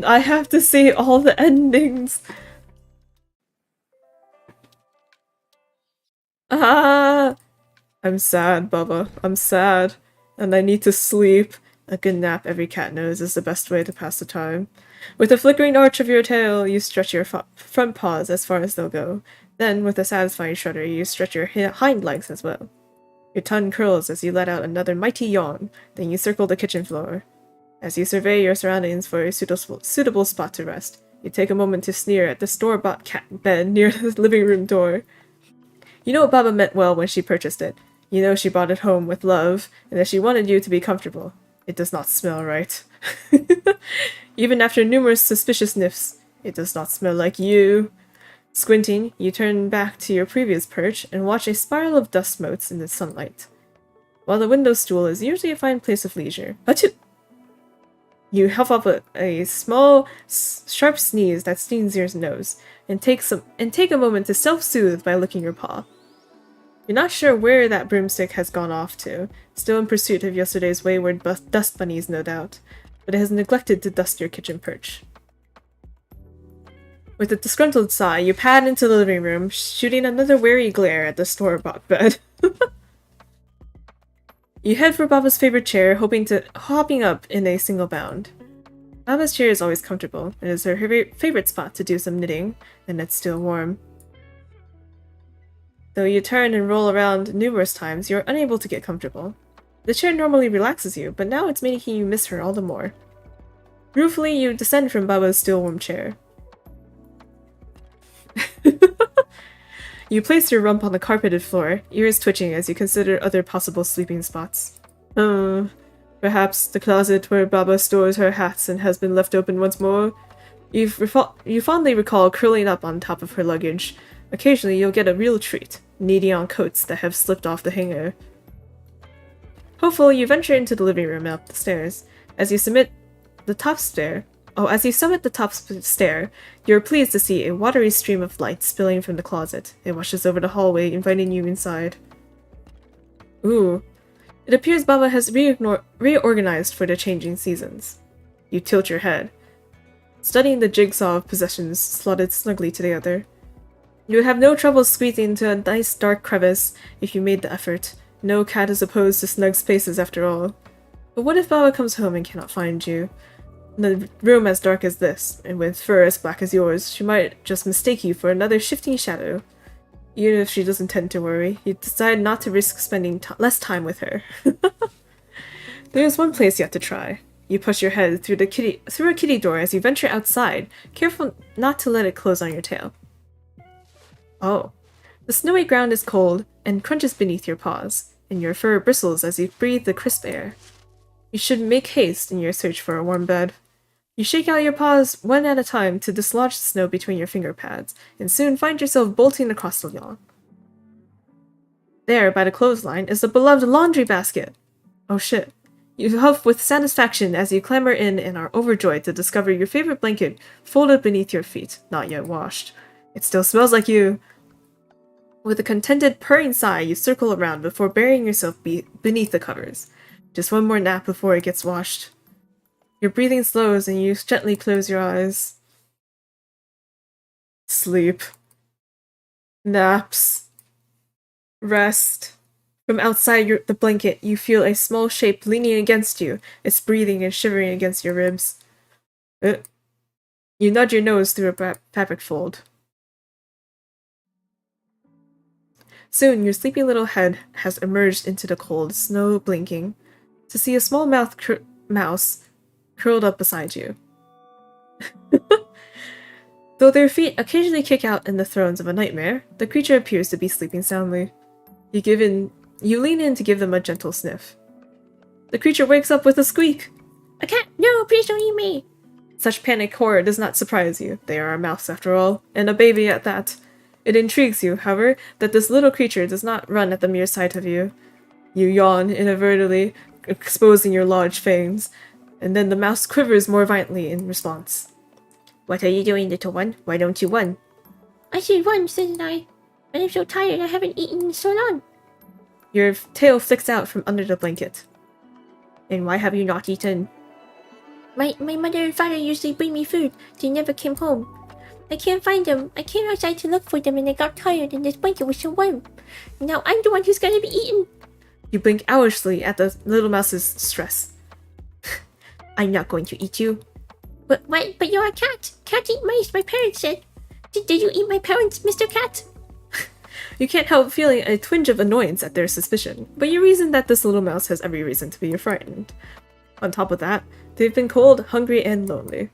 I have to see all the endings! Ah! I'm sad, Bubba. I'm sad. And I need to sleep. A good nap, every cat knows, is the best way to pass the time. With a flickering arch of your tail, you stretch your front paws as far as they'll go. Then, with a satisfying shudder, you stretch your hind legs as well. Your tongue curls as you let out another mighty yawn. Then you circle the kitchen floor. As you survey your surroundings for a suitable spot to rest, you take a moment to sneer at the store-bought cat bed near the living room door. You know Baba meant well when she purchased it. You know she brought it home with love, and that she wanted you to be comfortable. It does not smell right. Even after numerous suspicious sniffs, it does not smell like you. Squinting, you turn back to your previous perch and watch a spiral of dust motes in the sunlight. While the window stool is usually a fine place of leisure. Achoo! You huff up a small, sharp sneeze that stings your nose, and take a moment to self-soothe by licking your paw. You're not sure where that broomstick has gone off to, still in pursuit of yesterday's wayward dust bunnies, no doubt, but it has neglected to dust your kitchen perch. With a disgruntled sigh, you pad into the living room, shooting another wary glare at the store-bought bed. You head for Baba's favorite chair, hopping up in a single bound. Baba's chair is always comfortable. It is her favorite spot to do some knitting, and it's still warm. Though you turn and roll around numerous times, you are unable to get comfortable. The chair normally relaxes you, but now it's making you miss her all the more. Ruefully, you descend from Baba's still warm chair. You place your rump on the carpeted floor, ears twitching as you consider other possible sleeping spots. Perhaps the closet where Baba stores her hats and has been left open once more. You fondly recall curling up on top of her luggage. Occasionally you'll get a real treat, kneading on coats that have slipped off the hanger. Hopefully you venture into the living room and up the stairs. As you summit the top stair, you're pleased to see a watery stream of light spilling from the closet. It washes over the hallway, inviting you inside. Ooh. It appears Baba has reorganized for the changing seasons. You tilt your head, studying the jigsaw of possessions slotted snugly together. You would have no trouble squeezing into a nice dark crevice if you made the effort. No cat is opposed to snug spaces after all. But what if Baba comes home and cannot find you? In a room as dark as this, and with fur as black as yours, she might just mistake you for another shifting shadow. Even if she doesn't tend to worry, you decide not to risk spending less time with her. There's one place you have to try. You push your head through a kitty door as you venture outside, careful not to let it close on your tail. Oh. The snowy ground is cold and crunches beneath your paws, and your fur bristles as you breathe the crisp air. You should make haste in your search for a warm bed. You shake out your paws one at a time to dislodge the snow between your finger pads, and soon find yourself bolting across the lawn. There, by the clothesline, is the beloved laundry basket! Oh shit. You huff with satisfaction as you clamber in and are overjoyed to discover your favorite blanket folded beneath your feet, not yet washed. It still smells like you! With a contented, purring sigh, you circle around before burying yourself beneath the covers. Just one more nap before it gets washed. Your breathing slows and you gently close your eyes. Sleep. Naps. Rest. From outside the blanket, you feel a small shape leaning against you. It's breathing and shivering against your ribs. You nudge your nose through a fabric fold. Soon, your sleepy little head has emerged into the cold, snow blinking, to see a small mouse curled up beside you. Though their feet occasionally kick out in the throes of a nightmare, the creature appears to be sleeping soundly. You lean in to give them a gentle sniff. The creature wakes up with a squeak. A cat! No, please don't eat me! Such panic horror does not surprise you. They are a mouse after all, and a baby at that. It intrigues you, however, that this little creature does not run at the mere sight of you. You yawn inadvertently, exposing your large fangs, and then the mouse quivers more violently in response. What are you doing, little one? Why don't you run? I should run, didn't I? But I'm so tired, I haven't eaten in so long. Your tail flicks out from under the blanket. And why have you not eaten? My mother and father usually bring me food. They never came home. I can't find them. I came outside to look for them and I got tired and this blanket was so warm. Now I'm the one who's gonna be eaten. You blink owlishly at the little mouse's stress. I'm not going to eat you. But you're a cat. Cats eat mice, my parents said. Did you eat my parents, Mr. Cat? You can't help feeling a twinge of annoyance at their suspicion, but you reason that this little mouse has every reason to be frightened. On top of that, they've been cold, hungry, and lonely.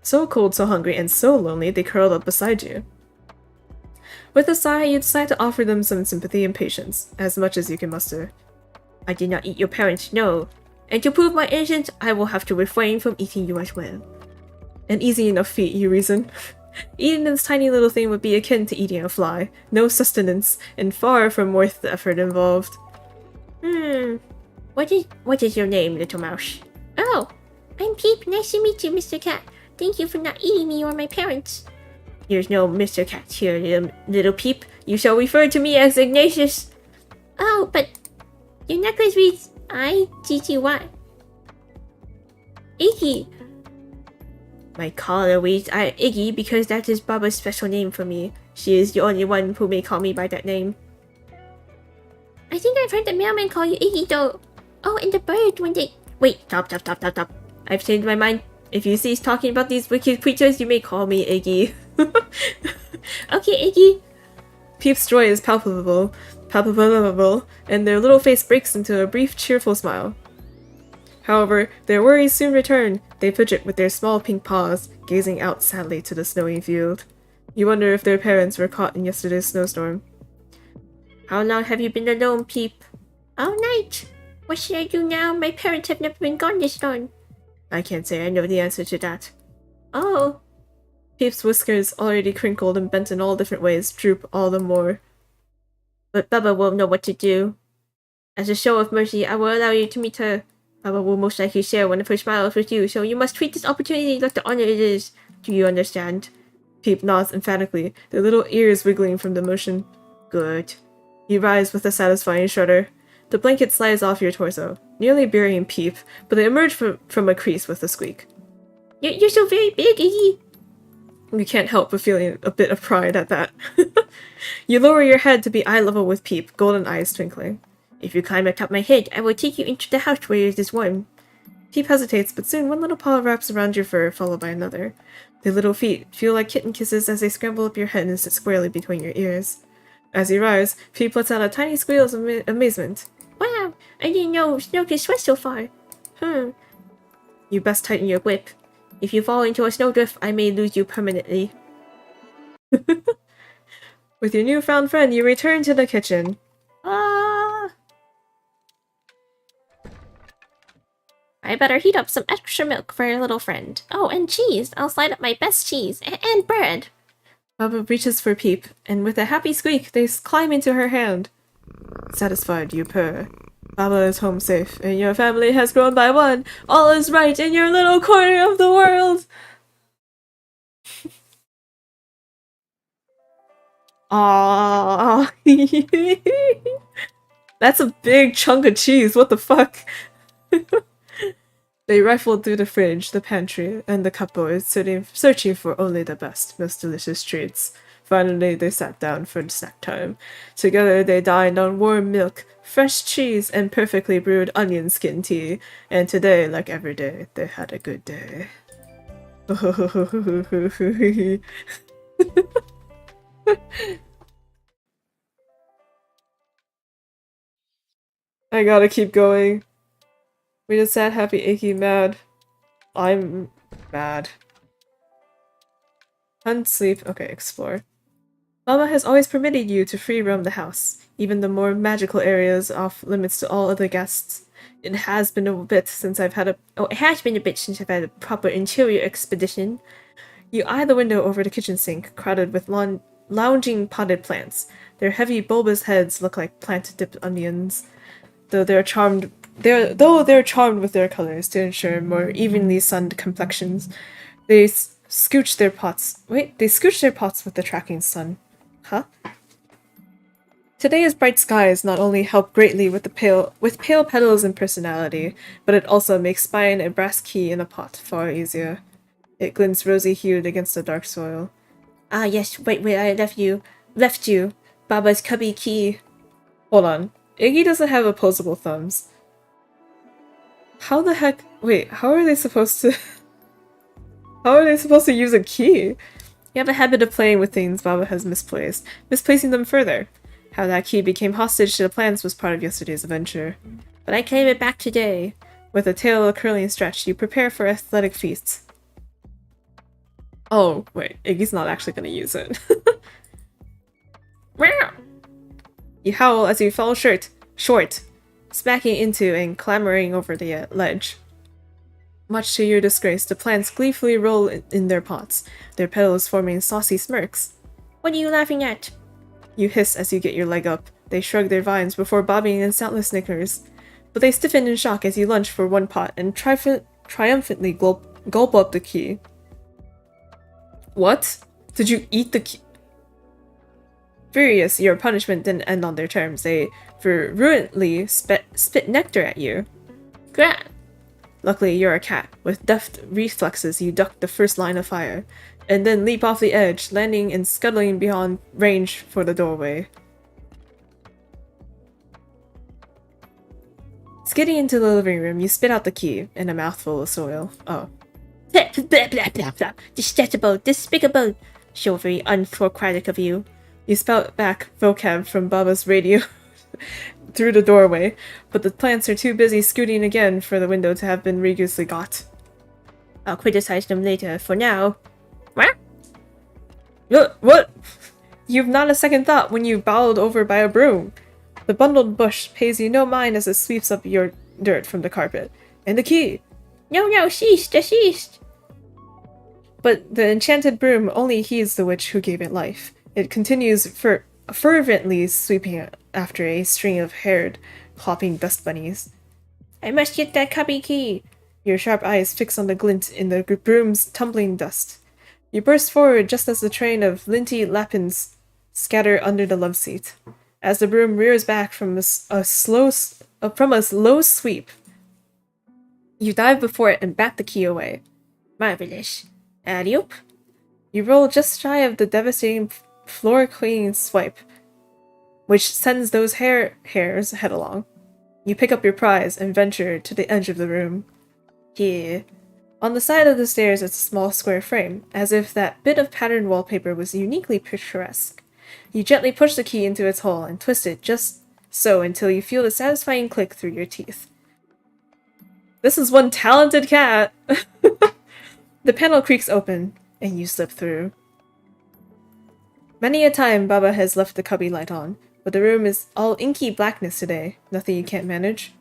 So cold, so hungry, and so lonely they curled up beside you. With a sigh, you decide to offer them some sympathy and patience, as much as you can muster. I did not eat your parents, no. And to prove my innocence, I will have to refrain from eating you as well. An easy enough feat, you reason. Eating this tiny little thing would be akin to eating a fly. No sustenance, and far from worth the effort involved. What is your name, little mouse? Oh, I'm Peep. Nice to meet you, Mr. Cat. Thank you for not eating me or my parents. There's no Mr. Cat here, little Peep. You shall refer to me as Ignatius. Oh, but your necklace reads I-G-G-Y. Iggy. My collar reads Iggy because that is Baba's special name for me. She is the only one who may call me by that name. I think I've heard the mailman call you Iggy though. Oh, and the bird when they... Wait, stop. I've changed my mind. If you cease talking about these wicked creatures, you may call me Iggy. Okay, Iggy. Peep's joy is palpable, and their little face breaks into a brief, cheerful smile. However, their worries soon return. They fidget with their small pink paws, gazing out sadly to the snowy field. You wonder if their parents were caught in yesterday's snowstorm. How long have you been alone, Peep? All night. What should I do now? My parents have never been gone this long. I can't say I know the answer to that. Oh. Peep's whiskers, already crinkled and bent in all different ways, droop all the more. But Baba will know what to do. As a show of mercy, I will allow you to meet her. Baba will most likely share one of her smiles with you, so you must treat this opportunity like the honor it is. Do you understand? Peep nods emphatically, their little ears wiggling from the motion. Good. You rise with a satisfying shudder. The blanket slides off your torso, nearly burying Peep, but they emerge from a crease with a squeak. You're so very big, Iggy. You can't help but feeling a bit of pride at that. You lower your head to be eye level with Peep, golden eyes twinkling. If you climb atop my head, I will take you into the house where it is warm. Peep hesitates, but soon one little paw wraps around your fur, followed by another. Their little feet feel like kitten kisses as they scramble up your head and sit squarely between your ears. As you rise, Peep lets out a tiny squeal of amazement. Wow, I didn't know snow could sweat so far. You best tighten your whip. If you fall into a snowdrift, I may lose you permanently. With your newfound friend, you return to the kitchen. I better heat up some extra milk for your little friend. Oh, and cheese. I'll slide up my best cheese. And bread. Baba reaches for Peep, and with a happy squeak, they climb into her hand. Satisfied, you purr. Baba is home safe, and your family has grown by one. All is right in your little corner of the world. Aww. That's a big chunk of cheese. What the fuck? They rifled through the fridge, the pantry, and the cupboard, searching for only the best, most delicious treats. Finally, they sat down for snack time. Together, they dined on warm milk, fresh cheese, and perfectly brewed onion skin tea. And today, like every day, they had a good day. I gotta keep going. We just sad, happy, achy, mad. I'm mad. Hunt, sleep. Okay, explore. Baba has always permitted you to free roam the house, even the more magical areas off limits to all other guests. It has been a bit since I've had a proper interior expedition. You eye the window over the kitchen sink, crowded with lounging potted plants. Their heavy bulbous heads look like plant-dipped onions. Though they're charmed with their colors to ensure more evenly sunned complexions, they scooch their pots with the tracking sun. Huh? Today's bright skies not only help greatly with pale petals and personality, but it also makes spying a brass key in a pot far easier. It glints rosy-hued against the dark soil. Ah yes, wait, I left you. Baba's cubby key. Hold on. Iggy doesn't have opposable thumbs. How the heck? Wait, how are they supposed to... How are they supposed to use a key? You have a habit of playing with things Baba has misplacing them further. How that key became hostage to the plans was part of yesterday's adventure. But I claim it back today. With a tail a curling stretch, you prepare for athletic feats. Oh, wait, Iggy's not actually gonna use it. You howl as you fall short, smacking into and clambering over the ledge. Much to your disgrace, the plants gleefully roll in their pots, their petals forming saucy smirks. What are you laughing at? You hiss as you get your leg up. They shrug their vines before bobbing in soundless snickers. But they stiffen in shock as you lunge for one pot and triumphantly gulp up the key. What? Did you eat the key? Furious, your punishment didn't end on their terms. They virulently spit nectar at you. Grah! Luckily, you're a cat. With deft reflexes, you duck the first line of fire, and then leap off the edge, landing and scuttling beyond range for the doorway. Skidding into the living room, you spit out the key and a mouthful of soil. Oh. Blah, blah, blah, blah, blah. Detestable, despicable. So very unthocratic of you. You spout back vocab from Baba's radio through the doorway, but the plants are too busy scooting again for the window to have been rigorously got. I'll criticize them later. For now. What? What? You've not a second thought when you bowled over by a broom. The bundled bush pays you no mind as it sweeps up your dirt from the carpet. And the key! No, cease, desist. But the enchanted broom only heeds the witch who gave it life. It continues fervently sweeping after a string of haired, hopping dust bunnies. I must get that cubby key. Your sharp eyes fix on the glint in the broom's tumbling dust. You burst forward just as the train of linty lapins scatter under the love seat. As the broom rears back from a slow sweep, you dive before it and bat the key away. Marvelous. Alley-oop. You roll just shy of the devastating floor-cleaning swipe, which sends those hairs headlong. You pick up your prize and venture to the edge of the room. Here. On the side of the stairs is a small square frame, as if that bit of patterned wallpaper was uniquely picturesque. You gently push the key into its hole and twist it just so until you feel the satisfying click through your teeth. This is one talented cat! The panel creaks open, and you slip through. Many a time Baba has left the cubby light on, but the room is all inky blackness today. Nothing you can't manage.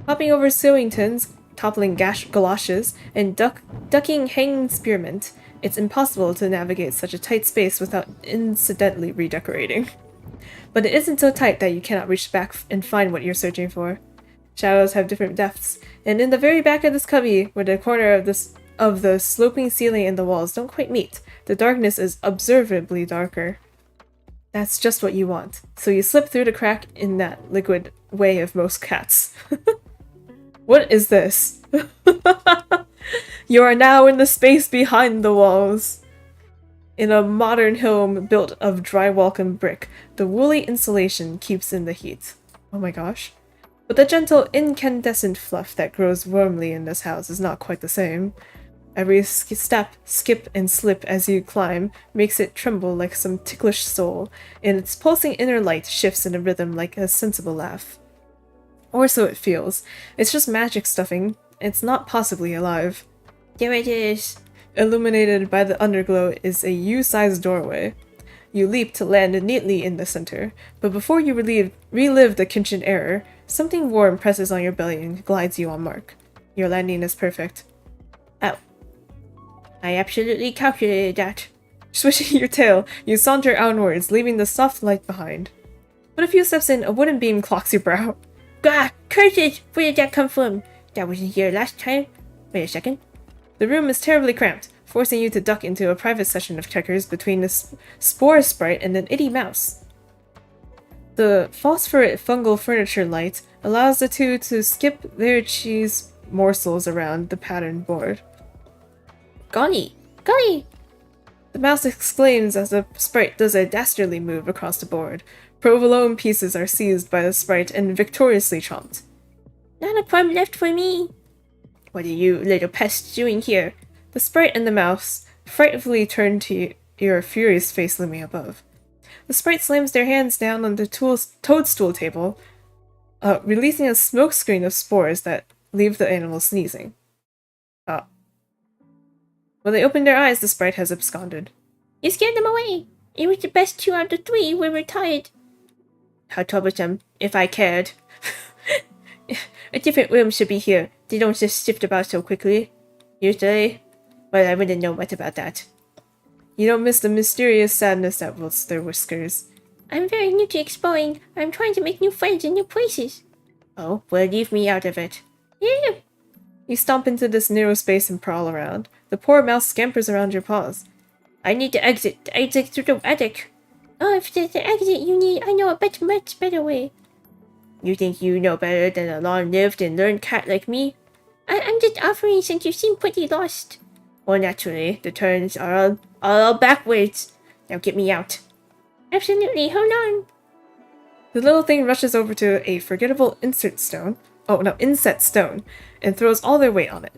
Hopping over sewing tins, toppling galoshes, and ducking hanging spearmint, it's impossible to navigate such a tight space without incidentally redecorating. But it isn't so tight that you cannot reach back and find what you're searching for. Shadows have different depths, and in the very back of this cubby, where the corner of the sloping ceiling and the walls don't quite meet, the darkness is observably darker. That's just what you want, so you slip through the crack in that liquid way of most cats. What is this? You are now in the space behind the walls. In a modern home built of drywall and brick, the woolly insulation keeps in the heat. Oh my gosh. But the gentle incandescent fluff that grows warmly in this house is not quite the same. Every step, skip, and slip as you climb makes it tremble like some ticklish soul, and its pulsing inner light shifts in a rhythm like a sensible laugh. Or so it feels. It's just magic stuffing. It's not possibly alive. There it is. Illuminated by the underglow is a U-sized doorway. You leap to land neatly in the center, but before you relive the kitchen error, something warm presses on your belly and glides you on mark. Your landing is perfect. Oh. I absolutely calculated that. Swishing your tail, you saunter onwards, leaving the soft light behind. But a few steps in, a wooden beam clocks your brow. Gah! Curses! Where did that come from? That wasn't here last time. Wait a second. The room is terribly cramped, forcing you to duck into a private session of checkers between the spore sprite and an itty mouse. The phosphorate fungal furniture light allows the two to skip their cheese morsels around the patterned board. Golly! Golly! The mouse exclaims as the sprite does a dastardly move across the board. Provolone pieces are seized by the sprite and victoriously chomped. Not a crumb left for me! What are you little pests doing here? The sprite and the mouse frightfully turn to your furious face looming above. The sprite slams their hands down on the toadstool table, releasing a smoke screen of spores that leave the animal sneezing. When they open their eyes, the sprite has absconded. You scared them away! It was the best 2 out of 3 we were tired. How troublesome, if I cared. A different room should be here. They don't just shift about so quickly. Usually. Well, I wouldn't know much about that. You don't miss the mysterious sadness that wilts their whiskers. I'm very new to exploring. I'm trying to make new friends in new places. Oh, well, leave me out of it. Yeah. You stomp into this narrow space and prowl around. The poor mouse scampers around your paws. I need to exit. The exit through the attic. Oh, if there's the exit you need, I know a much better way. You think you know better than a long-lived and learned cat like me? I'm just offering since you seem pretty lost. Well, naturally, the turns are all backwards. Now get me out. Absolutely, hold on. The little thing rushes over to a forgettable inset stone, and throws all their weight on it.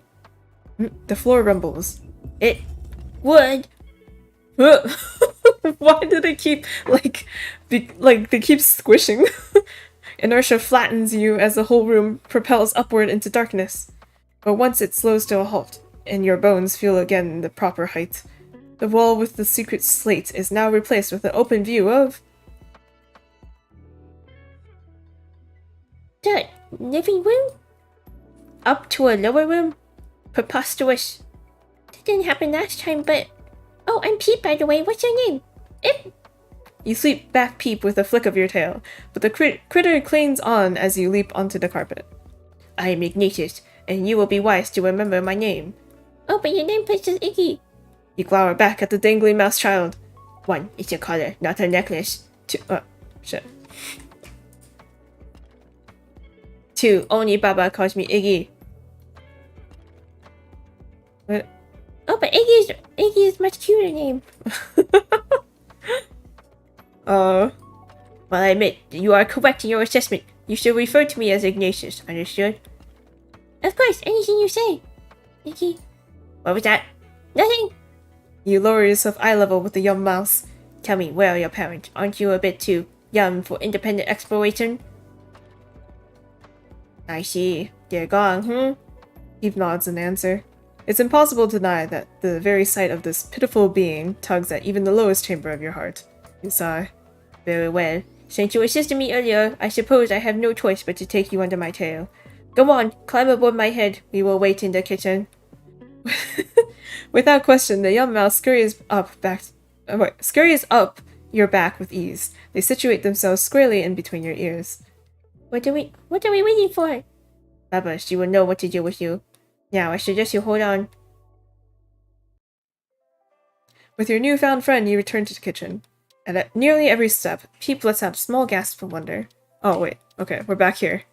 The floor rumbles. It would. Why do they keep, they keep squishing? Inertia flattens you as the whole room propels upward into darkness. But once it slows to a halt, and your bones feel again the proper height, the wall with the secret slate is now replaced with an open view of... The living room? Up to a lower room? Preposterous. That didn't happen last time, but... Oh, I'm Pete, by the way. What's your name? You sweep back Peep with a flick of your tail, but the critter clings on as you leap onto the carpet. I am Ignatius, and you will be wise to remember my name. Oh, but your name is Iggy. You glower back at the dangling mouse child. 1, it's a collar, not a necklace. 2, only Baba calls me Iggy. What? Oh, but Iggy is much cuter name. Well, I admit, you are correct in your assessment. You should refer to me as Ignatius, understood? Of course, anything you say. Iggy. What was that? Nothing. You lower yourself eye level with the young mouse. Tell me, where are your parents? Aren't you a bit too young for independent exploration? I see. They're gone, Eve nods in answer. It's impossible to deny that the very sight of this pitiful being tugs at even the lowest chamber of your heart. You sigh. Very well. Since you assisted me earlier, I suppose I have no choice but to take you under my tail. Go on, climb aboard my head. We will wait in the kitchen. Without question, the young mouse scurries up your back with ease. They situate themselves squarely in between your ears. What are we waiting for? Baba, she will know what to do with you. Now, I suggest you hold on. With your newfound friend, you return to the kitchen. And at nearly every step, Peep lets out a small gasp of wonder. Oh, wait. Okay, we're back here.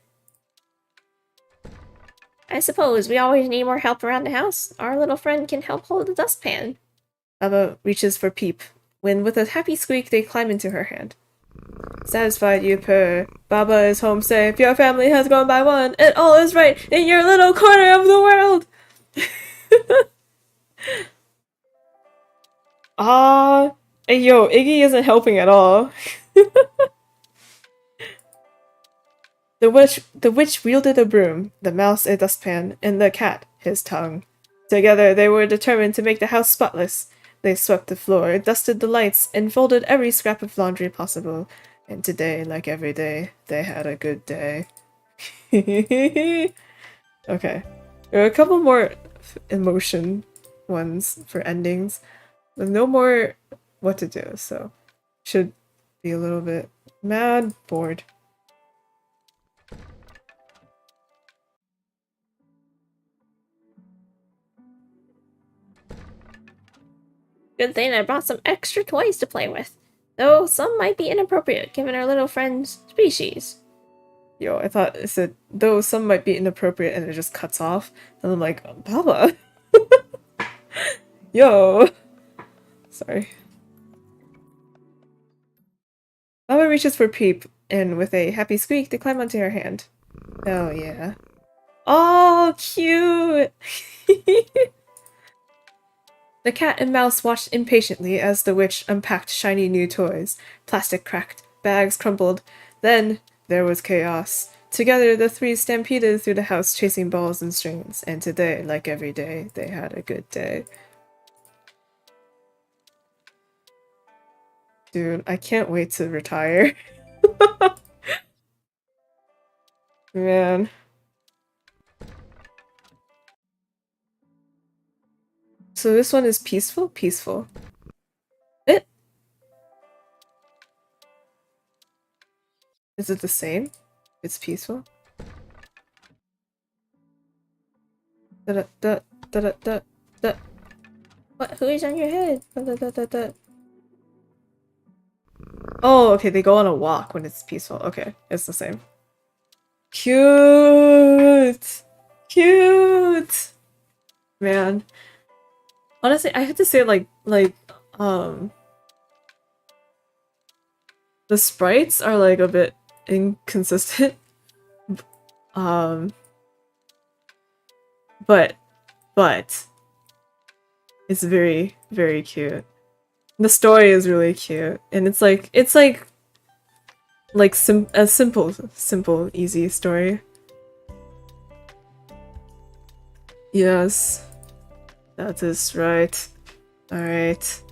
I suppose we always need more help around the house. Our little friend can help hold the dustpan. Baba reaches for Peep, when with a happy squeak they climb into her hand. Satisfied, you purr. Baba is home safe. Your family has grown by one, and all is right in your little corner of the world. Hey, yo, Iggy isn't helping at all. The witch wielded a broom, the mouse a dustpan, and the cat his tongue. Together they were determined to make the house spotless. They swept the floor, dusted the lights, and folded every scrap of laundry possible. And today, like every day, they had a good day. Okay. There are a couple more emotion ones for endings. There's no more what to do, so should be a little bit mad, bored. Good thing I brought some extra toys to play with. Though some might be inappropriate given our little friend's species. Yo, I thought it said, though some might be inappropriate, and it just cuts off. And I'm like, Baba? Yo! Sorry. Baba reaches for Peep, and with a happy squeak, they climb onto her hand. Oh, yeah. Oh, cute! The cat and mouse watched impatiently as the witch unpacked shiny new toys. Plastic cracked, bags crumpled. Then there was chaos. Together, the three stampeded through the house chasing balls and strings, and today, like every day, they had a good day. Dude, I can't wait to retire. Man. So this one is peaceful? Peaceful. Is it the same? It's peaceful? Da da da da da da. What? Who is on your head? Da, da, da, da, da. Oh, okay, they go on a walk when it's peaceful. Okay, it's the same. Cute! Cute! Man. Honestly, I have to say, the sprites are, like, a bit inconsistent. But it's very, very cute. The story is really cute, and it's like a simple, easy story. Yes, that is right. Alright.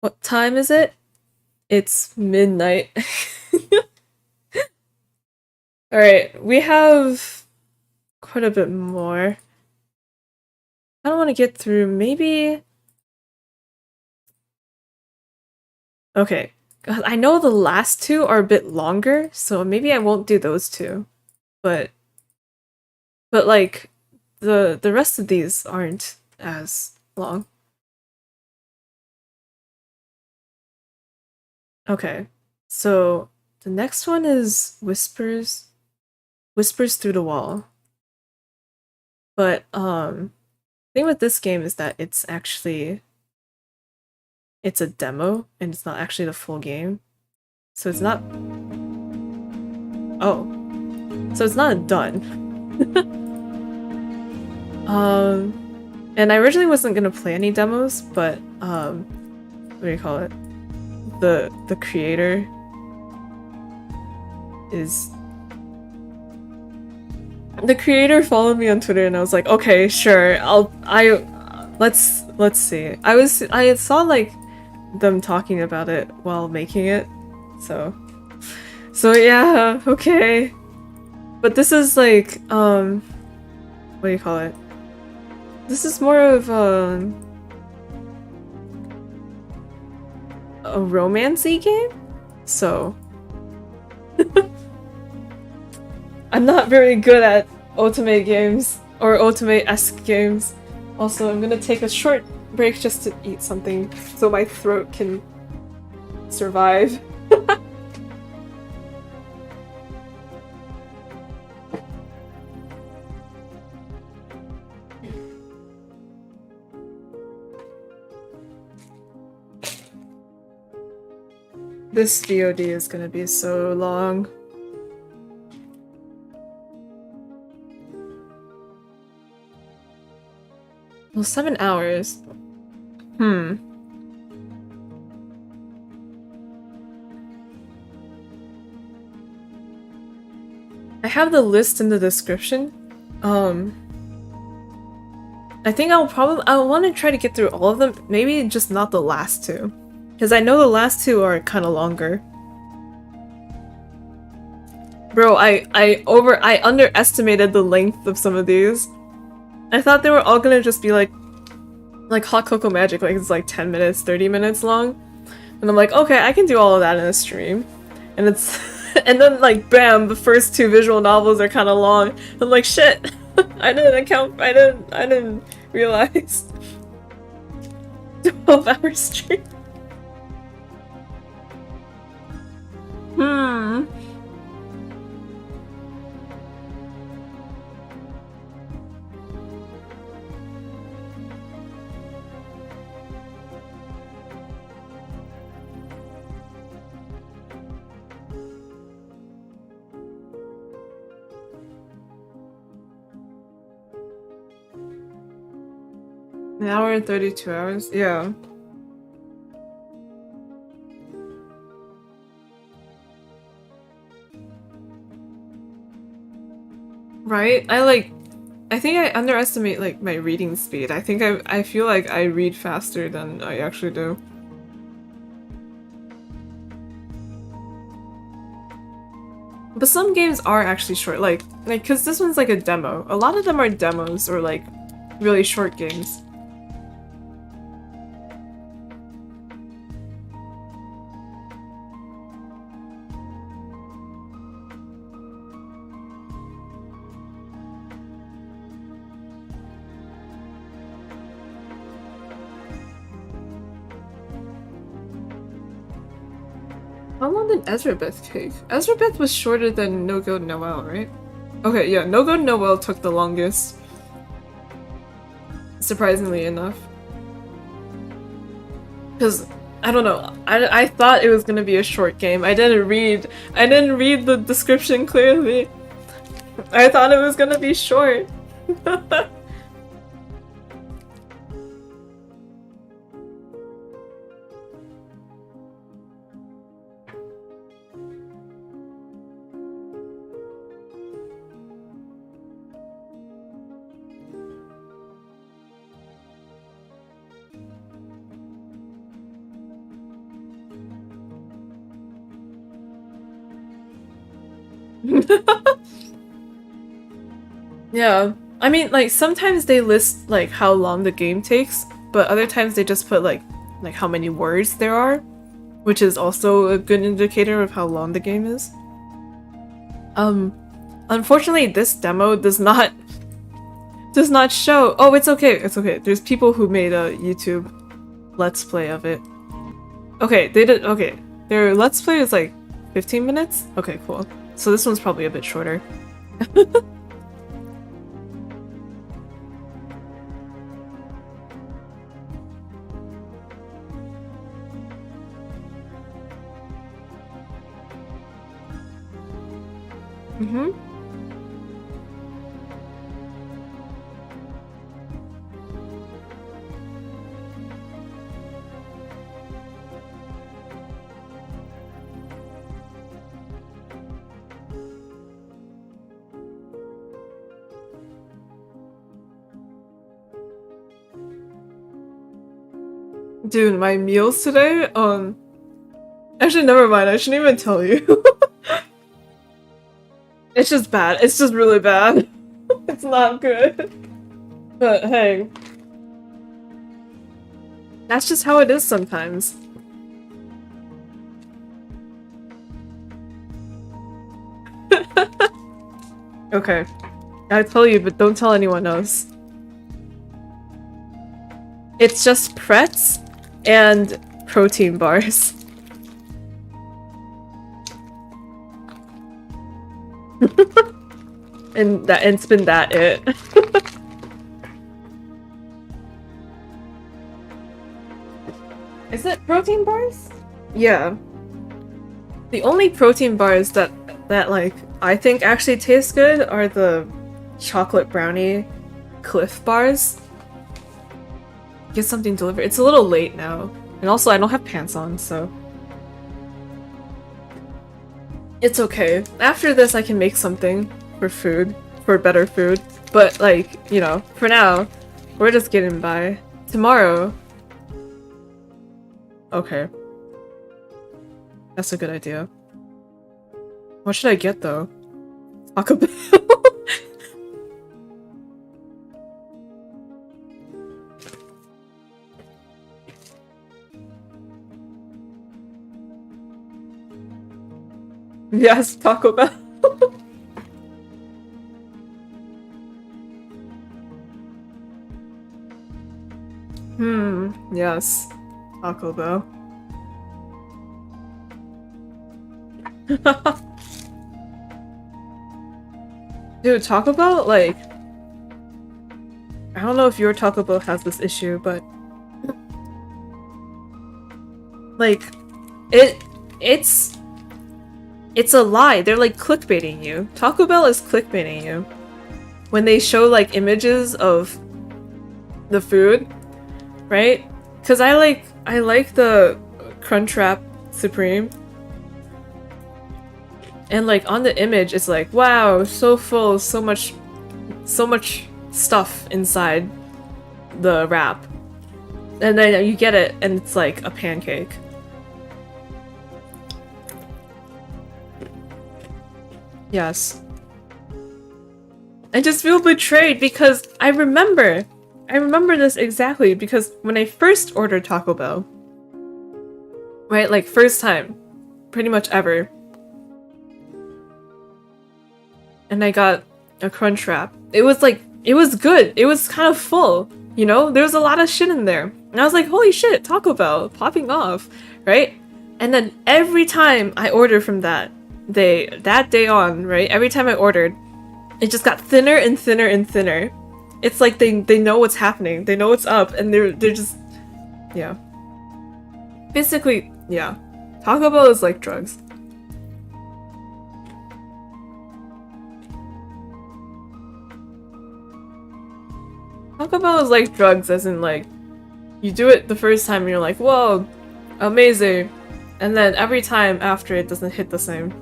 What time is it? It's midnight. Alright, we have quite a bit more. I don't want to get through, maybe... Okay, I know the last two are a bit longer, so maybe I won't do those two. But like, the rest of these aren't as long. Okay, so the next one is Whispers Through the Wall. But the thing with this game is that it's a demo and it's not actually the full game. So it's not so it's not done. And I originally wasn't gonna play any demos, but what do you call it? The creator is the creator followed me on Twitter, and I was like, okay, sure, let's see. I saw like them talking about it while making it, so yeah, okay. But this is like what do you call it? This is more of a romance-y game, so I'm not very good at Ultimate games or Ultimate-esque games. Also, I'm gonna take a short break just to eat something so my throat can survive. This VOD is gonna be so long. Well, 7 hours. I have the list in the description. I think I want to try to get through all of them, maybe just not the last two. Because I know the last two are kind of longer. Bro, I underestimated the length of some of these. I thought they were all gonna just be like Hot Cocoa Magic, like it's like 10 minutes, 30 minutes long. And I'm like, okay, I can do all of that in a stream. And it's and then like bam, the first two visual novels are kind of long. I'm like, shit. I didn't realize. 12-hour stream. An hour and 32 hours? Yeah. Right? I think I underestimate like my reading speed. I think I feel like I read faster than I actually do. But some games are actually short, like cause this one's like a demo. A lot of them are demos or like really short games. How long did Ezrebeth take? Ezrebeth was shorter than No Go Noelle, right? Okay, yeah, No Go Noelle took the longest. Surprisingly enough. Because I don't know. I thought it was gonna be a short game. I didn't read the description clearly. I thought it was gonna be short. Yeah. I mean, like, sometimes they list, like, how long the game takes, but other times they just put, like how many words there are, which is also a good indicator of how long the game is. Unfortunately, this demo does not show. Oh, it's okay, it's okay. There's people who made a YouTube Let's Play of it. Okay, they did, okay. Their Let's Play is like 15 minutes? Okay, cool. So this one's probably a bit shorter. Mm-hmm. Dude, my meals today, actually never mind, I shouldn't even tell you. It's just bad. It's just really bad. It's not good. But hey. That's just how it is sometimes. Okay. I tell you, but don't tell anyone else. It's just Pretz and protein bars. and it's been that it. Is it protein bars? Yeah. The only protein bars that like I think actually taste good are the chocolate brownie Cliff bars. Get something delivered. It's a little late now. And also I don't have pants on, so it's okay. After this I can make something for food, for better food. But like, you know, for now, we're just getting by. Tomorrow. Okay. That's a good idea. What should I get though? Taco Bell? Yes, Taco Bell. Yes. Taco Bell. Dude, Taco Bell, like... I don't know if your Taco Bell has this issue, but... like... It's a lie. They're like clickbaiting you. Taco Bell is clickbaiting you. When they show like images of the food, right? Cause I like the Crunchwrap Supreme. And like on the image it's like, wow, so full, so much stuff inside the wrap. And then you get it and it's like a pancake. Yes. I just feel betrayed because I remember this exactly because when I first ordered Taco Bell, right, like first time, pretty much ever, and I got a Crunchwrap. It was like, it was good. It was kind of full, you know? There was a lot of shit in there. And I was like, holy shit, Taco Bell, popping off, right? And then every time I ordered from that day on, right? Every time I ordered, it just got thinner and thinner and thinner. It's like they know what's happening. They know what's up and they're just, yeah. Basically, yeah. Taco Bell is like drugs. Taco Bell is like drugs, as in like, you do it the first time and you're like, whoa, amazing. And then every time after it doesn't hit the same.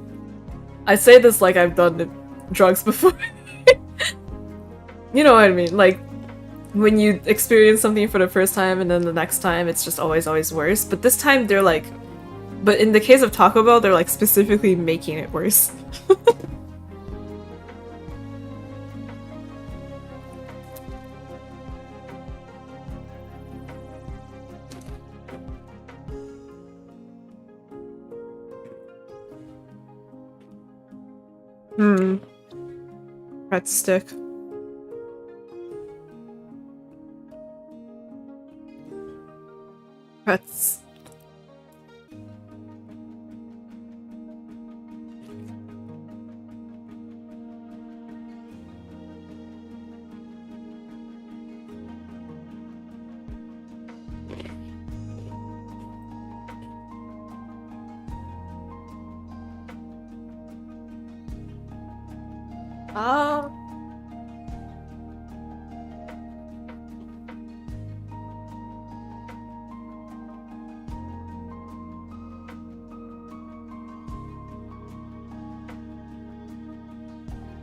I say this like I've done the drugs before. You know what I mean? Like, when you experience something for the first time and then the next time it's just always worse. But this time they're like, but in the case of Taco Bell, they're like specifically making it worse. Red stick. Reds.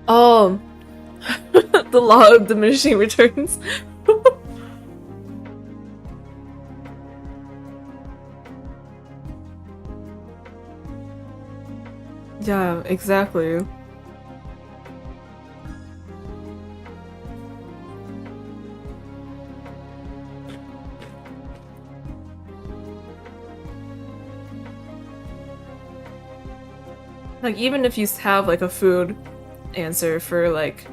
Oh, the law of diminishing returns. Yeah, exactly. Like, even if you have like a food answer for like,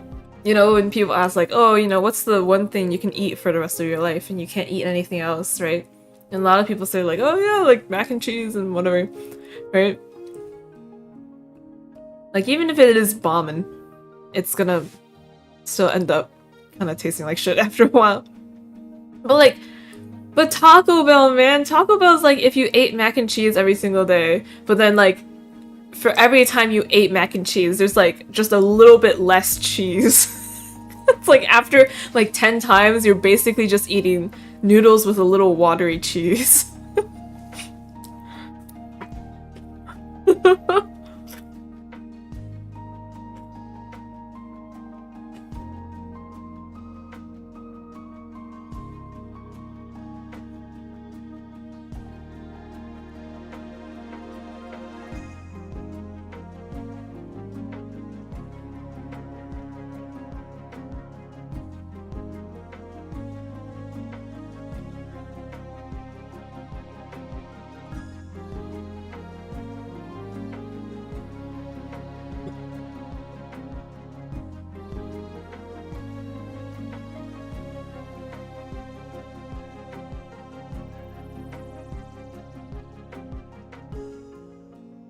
you know, when people ask like, oh, you know, what's the one thing you can eat for the rest of your life and you can't eat anything else, right? And a lot of people say like, oh yeah, like mac and cheese and whatever, right? Like, even if it is bombing, it's gonna still end up kind of tasting like shit after a while. But like, but Taco Bell, man, Taco Bell's like if you ate mac and cheese every single day, but then like for every time you ate mac and cheese, there's like just a little bit less cheese. It's like after like 10 times, you're basically just eating noodles with a little watery cheese.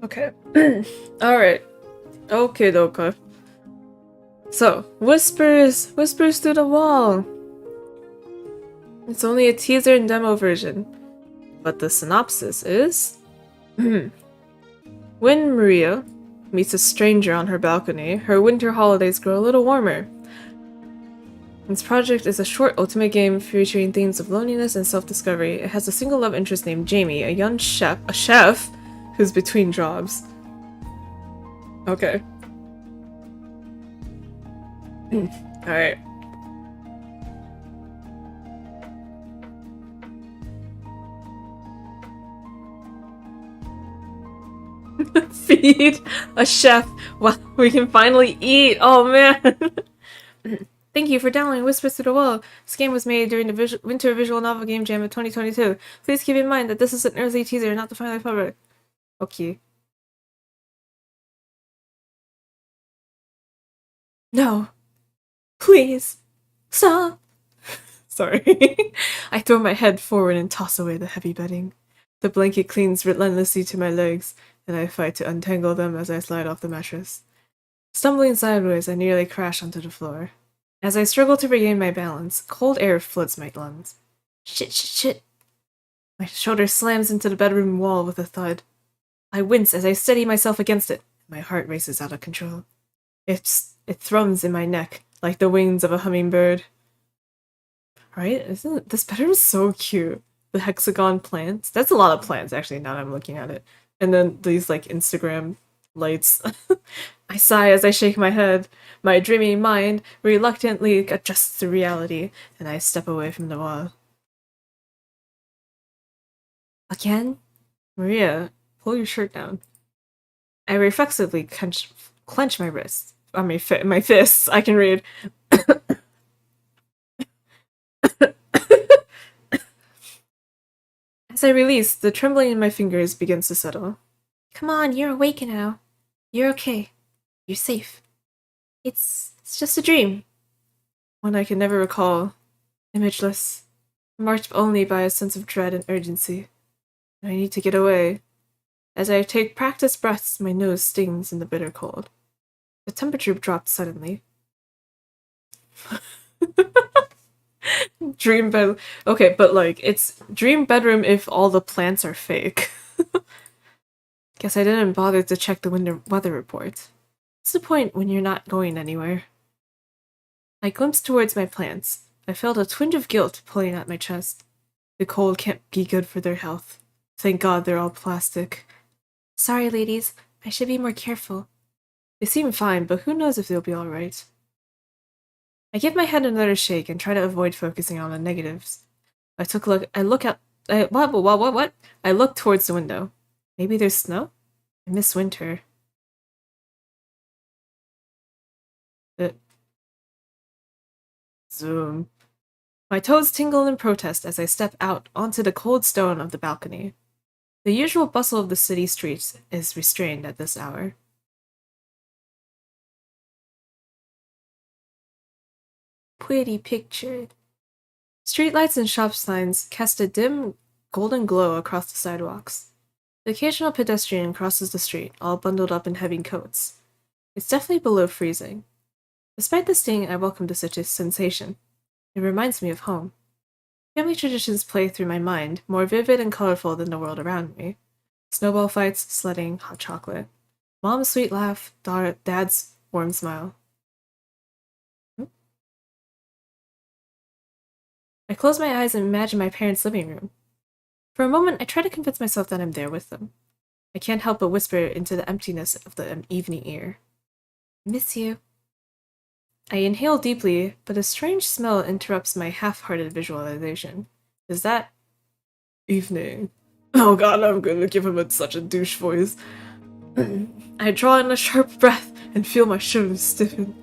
Okay. Alright. Okay, Doka. So, whispers through the wall. It's only a teaser and demo version. But the synopsis is... When Maria meets a stranger on her balcony, her winter holidays grow a little warmer. This project is a short ultimate game featuring themes of loneliness and self-discovery. It has a single love interest named Jamie, a young chef who's between jobs. Okay. Alright. Feed a chef while we can finally eat. Oh man. Thank you for downloading Whispers Through the Wall. This game was made during the Winter Visual Novel Game Jam of 2022. Please keep in mind that this is an early teaser, not the final public. Okay. No. Please. Stop. Sorry. I throw my head forward and toss away the heavy bedding. The blanket clings relentlessly to my legs, and I fight to untangle them as I slide off the mattress. Stumbling sideways, I nearly crash onto the floor. As I struggle to regain my balance, cold air floods my lungs. Shit. My shoulder slams into the bedroom wall with a thud. I wince as I steady myself against it. My heart races out of control. It thrums in my neck like the wings of a hummingbird. Right? Isn't this bedroom so cute? The hexagon plants. That's a lot of plants, actually, now that I'm looking at it. And then these, like, Instagram lights. I sigh as I shake my head. My dreamy mind reluctantly adjusts to reality, and I step away from the wall. Again? Maria, pull your shirt down. I reflexively clench my wrists. I mean, my fists. I can read. As I release, the trembling in my fingers begins to settle. Come on, you're awake now. You're okay. You're safe. It's just a dream. One I can never recall. Imageless. Marked only by a sense of dread and urgency. I need to get away. As I take practiced breaths, my nose stings in the bitter cold. The temperature drops suddenly. Dream bed. Okay, but like, it's dream bedroom if all the plants are fake. Guess I didn't bother to check the weather report. What's the point when you're not going anywhere? I glimpsed towards my plants. I felt a twinge of guilt pulling at my chest. The cold can't be good for their health. Thank God they're all plastic. Sorry, ladies. I should be more careful. They seem fine, but who knows if they'll be alright. I give my head another shake and try to avoid focusing on the negatives. What? I look towards the window. Maybe there's snow? I miss winter. Zoom. My toes tingle in protest as I step out onto the cold stone of the balcony. The usual bustle of the city streets is restrained at this hour. Pretty picture. Streetlights and shop signs cast a dim, golden glow across the sidewalks. The occasional pedestrian crosses the street, all bundled up in heavy coats. It's definitely below freezing. Despite the sting, I welcome to such a sensation. It reminds me of home. Family traditions play through my mind, more vivid and colorful than the world around me. Snowball fights, sledding, hot chocolate. Mom's sweet laugh, Dad's warm smile. I close my eyes and imagine my parents' living room. For a moment, I try to convince myself that I'm there with them. I can't help but whisper into the emptiness of the evening air. Miss you. I inhale deeply, but a strange smell interrupts my half-hearted visualization. Is that... evening? Oh god, I'm gonna give him such a douche voice. I draw in a sharp breath and feel my shoulders stiffen.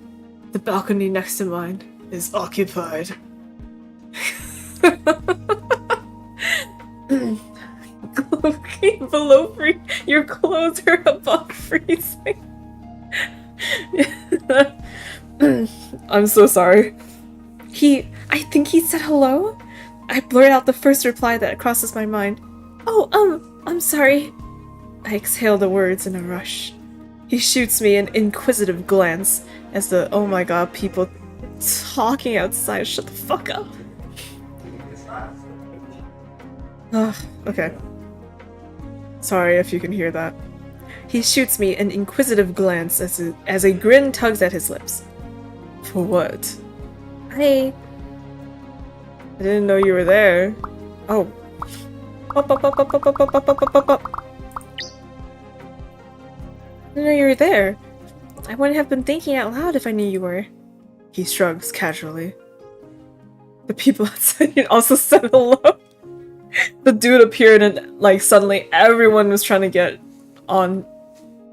The balcony next to mine is occupied. Below your clothes are above freezing. I'm so sorry. I think he said hello? I blurt out the first reply that crosses my mind. Oh, I'm sorry. I exhale the words in a rush. He shoots me an inquisitive glance as the oh my god people talking outside shut the fuck up. Okay. Sorry if you can hear that. He shoots me an inquisitive glance as a grin tugs at his lips. For what? I didn't know you were there. Oh. Up. I didn't know you were there. I wouldn't have been thinking out loud if I knew you were. He shrugs casually. The people outside also said hello. The dude appeared and, like, suddenly everyone was trying to get on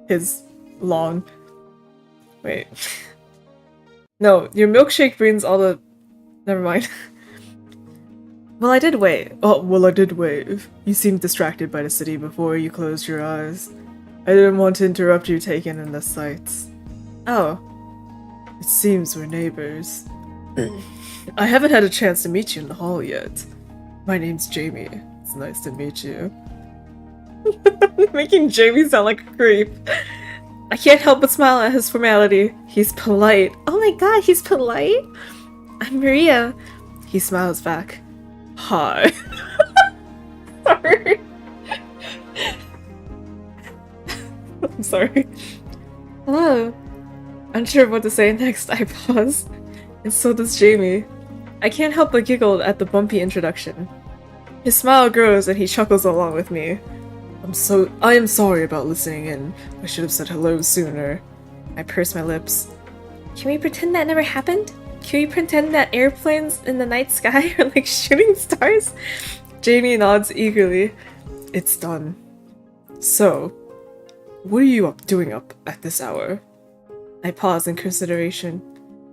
his lawn. Wait. No, your milkshake brings all the... Never mind. Well, I did wait. Oh, well, I did wave. You seemed distracted by the city before you closed your eyes. I didn't want to interrupt you taking in the sights. Oh. It seems we're neighbors. I haven't had a chance to meet you in the hall yet. My name's Jamie. It's nice to meet you. Making Jamie sound like a creep. I can't help but smile at his formality. He's polite. Oh my god, he's polite? I'm Maria. He smiles back. Hi. sorry. I'm sorry. Hello. Unsure of what to say next, I pause. And so does Jamie. I can't help but giggle at the bumpy introduction. His smile grows and he chuckles along with me. I am sorry about listening in. I should have said hello sooner. I purse my lips. Can we pretend that never happened? Can we pretend that airplanes in the night sky are like shooting stars? Jamie nods eagerly. It's done. So, what are you doing up at this hour? I pause in consideration.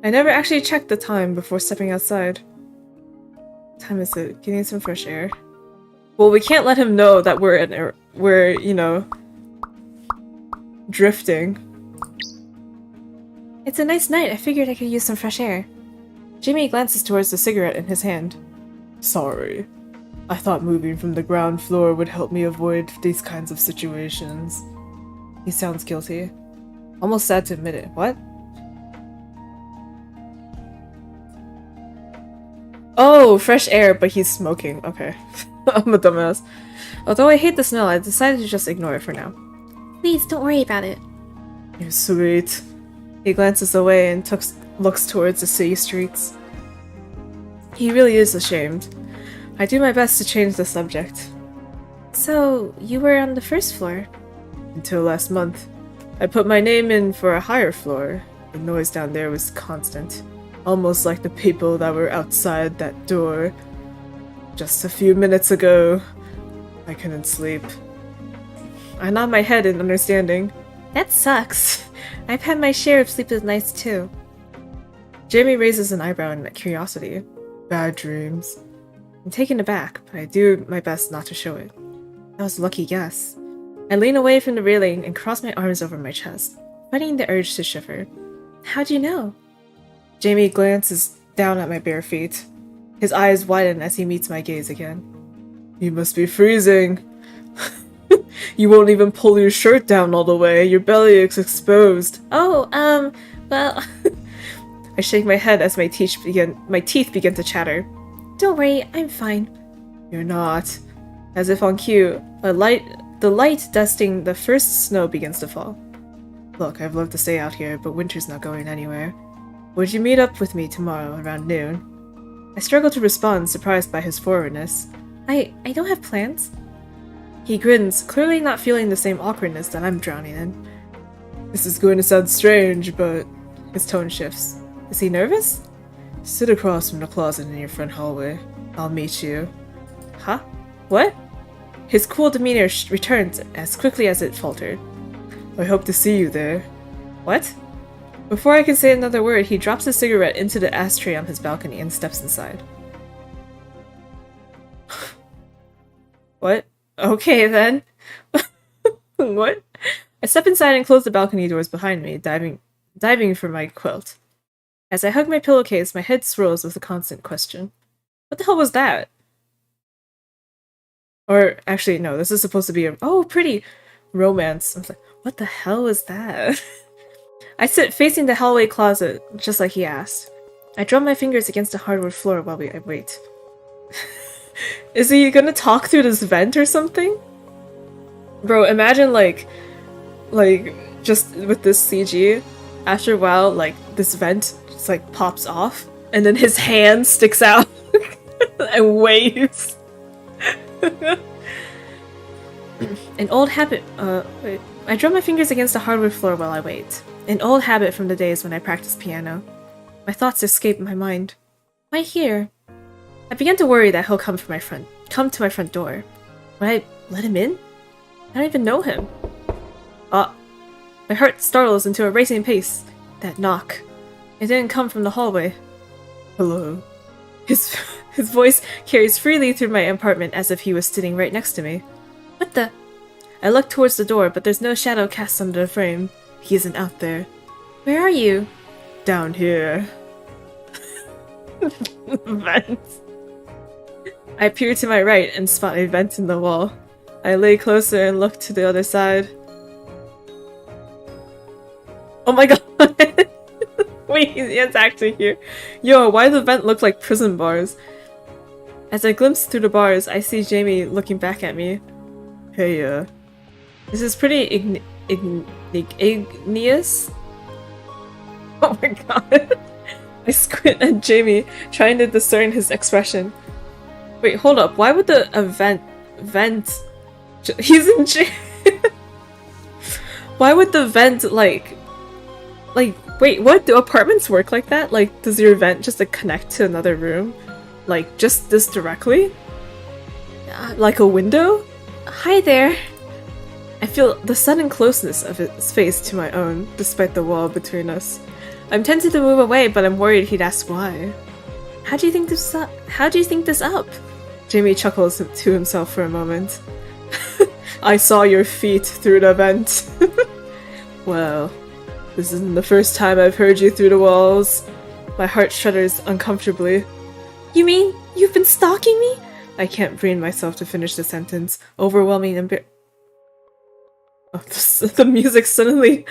I never actually checked the time before stepping outside. What time is it? Getting some fresh air. Well, we can't let him know that we're, you know, drifting. It's a nice night. I figured I could use some fresh air. Jamie glances towards the cigarette in his hand. Sorry. I thought moving from the ground floor would help me avoid these kinds of situations. He sounds guilty. Almost sad to admit it. What? Oh, fresh air, but he's smoking. Okay. I'm a dumbass. Although I hate the smell, I decided to just ignore it for now. Please, don't worry about it. You're sweet. He glances away and looks towards the city streets. He really is ashamed. I do my best to change the subject. So, you were on the first floor? Until last month. I put my name in for a higher floor. The noise down there was constant. Almost like the people that were outside that door. Just a few minutes ago, I couldn't sleep. I nod my head in understanding. That sucks. I've had my share of sleepless nights too. Jamie raises an eyebrow in curiosity. Bad dreams. I'm taken aback, but I do my best not to show it. That was a lucky guess. I lean away from the railing and cross my arms over my chest, fighting the urge to shiver. How'd you know? Jamie glances down at my bare feet. His eyes widen as he meets my gaze again. You must be freezing. You won't even pull your shirt down all the way. Your belly is exposed. Oh, well... I shake my head as my teeth begin to chatter. Don't worry, I'm fine. You're not. As if on cue, the light dusting the first snow begins to fall. Look, I've loved to stay out here, but winter's not going anywhere. Would you meet up with me tomorrow around noon? I struggle to respond, surprised by his forwardness. I don't have plans. He grins, clearly not feeling the same awkwardness that I'm drowning in. This is going to sound strange, but his tone shifts. Is he nervous? Sit across from the closet in your front hallway. I'll meet you. Huh? What? His cool demeanor returns as quickly as it faltered. I hope to see you there. What? Before I can say another word, he drops a cigarette into the ashtray on his balcony and steps inside. What? Okay then. What? I step inside and close the balcony doors behind me, diving for my quilt. As I hug my pillowcase, my head swirls with a constant question. What the hell was that? Or, actually, no, this is supposed to be a- oh, pretty! Romance. I was like, what the hell was that? I sit facing the hallway closet, just like he asked. I drum my fingers against the hardwood floor while I wait. Is he gonna talk through this vent or something? Bro, imagine like, just with this CG, after a while, like, this vent just, like, pops off, and then his hand sticks out and waves. An old habit, wait. I drum my fingers against the hardwood floor while I wait. An old habit from the days when I practiced piano. My thoughts escape my mind. Why here? I began to worry that he'll come to my front door. Would I let him in? I don't even know him. My heart startles into a racing pace. That knock. It didn't come from the hallway. Hello. His voice carries freely through my apartment as if he was sitting right next to me. What the? I look towards the door, but there's no shadow cast under the frame. He isn't out there. Where are you? Down here. Vent. I peer to my right and spot a vent in the wall. I lay closer and look to the other side. Oh my god! Wait, it's actually here. Yo, why does the vent look like prison bars? As I glimpse through the bars, I see Jamie looking back at me. Hey, this is pretty igneous? Oh my god. I squint at Jamie, trying to discern his expression. Wait, hold up. Why would the vent... He's in jail. Why would the vent, like, wait, what? Do apartments work like that? Like, does your vent just, like, connect to another room? Like, just this directly? Like a window? Hi there. I feel the sudden closeness of his face to my own, despite the wall between us. I'm tempted to move away, but I'm worried he'd ask why. How do you think this up? Jamie chuckles to himself for a moment. I saw your feet through the vent. Well, this isn't the first time I've heard you through the walls. My heart shudders uncomfortably. You mean you've been stalking me? I can't bring myself to finish the sentence. Overwhelming the music suddenly...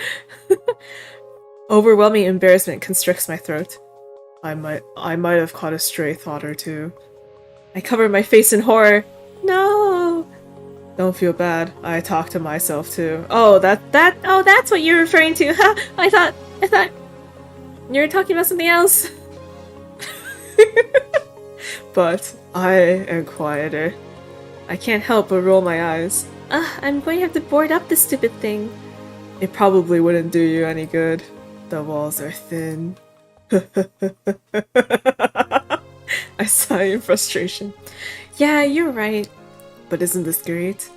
Overwhelming embarrassment constricts my throat. I might have caught a stray thought or two. I cover my face in horror. No! Don't feel bad. I talk to myself too. Oh, that's what you're referring to. I thought you were talking about something else. But I am quieter. I can't help but roll my eyes. I'm going to have to board up this stupid thing. It probably wouldn't do you any good. The walls are thin. I sigh in frustration. Yeah, you're right. But isn't this great?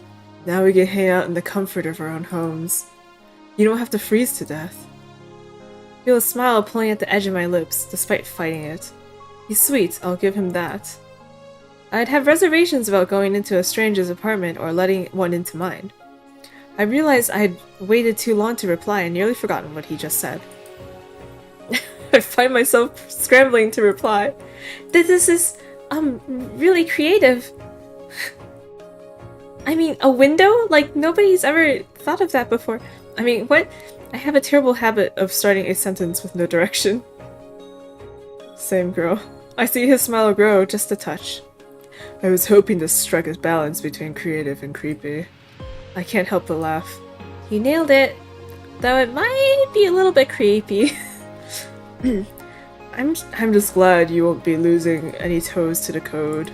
Now we can hang out in the comfort of our own homes. You don't have to freeze to death. I feel a smile pulling at the edge of my lips, despite fighting it. He's sweet, I'll give him that. I'd have reservations about going into a stranger's apartment or letting one into mine. I realized I'd waited too long to reply and nearly forgotten what he just said. I find myself scrambling to reply. This is, really creative. I mean, a window? Like, nobody's ever thought of that before. I mean, what? I have a terrible habit of starting a sentence with no direction. Same girl. I see his smile grow just a touch. I was hoping to strike a balance between creative and creepy. I can't help but laugh. You nailed it. Though it might be a little bit creepy. I'm just glad you won't be losing any toes to the code.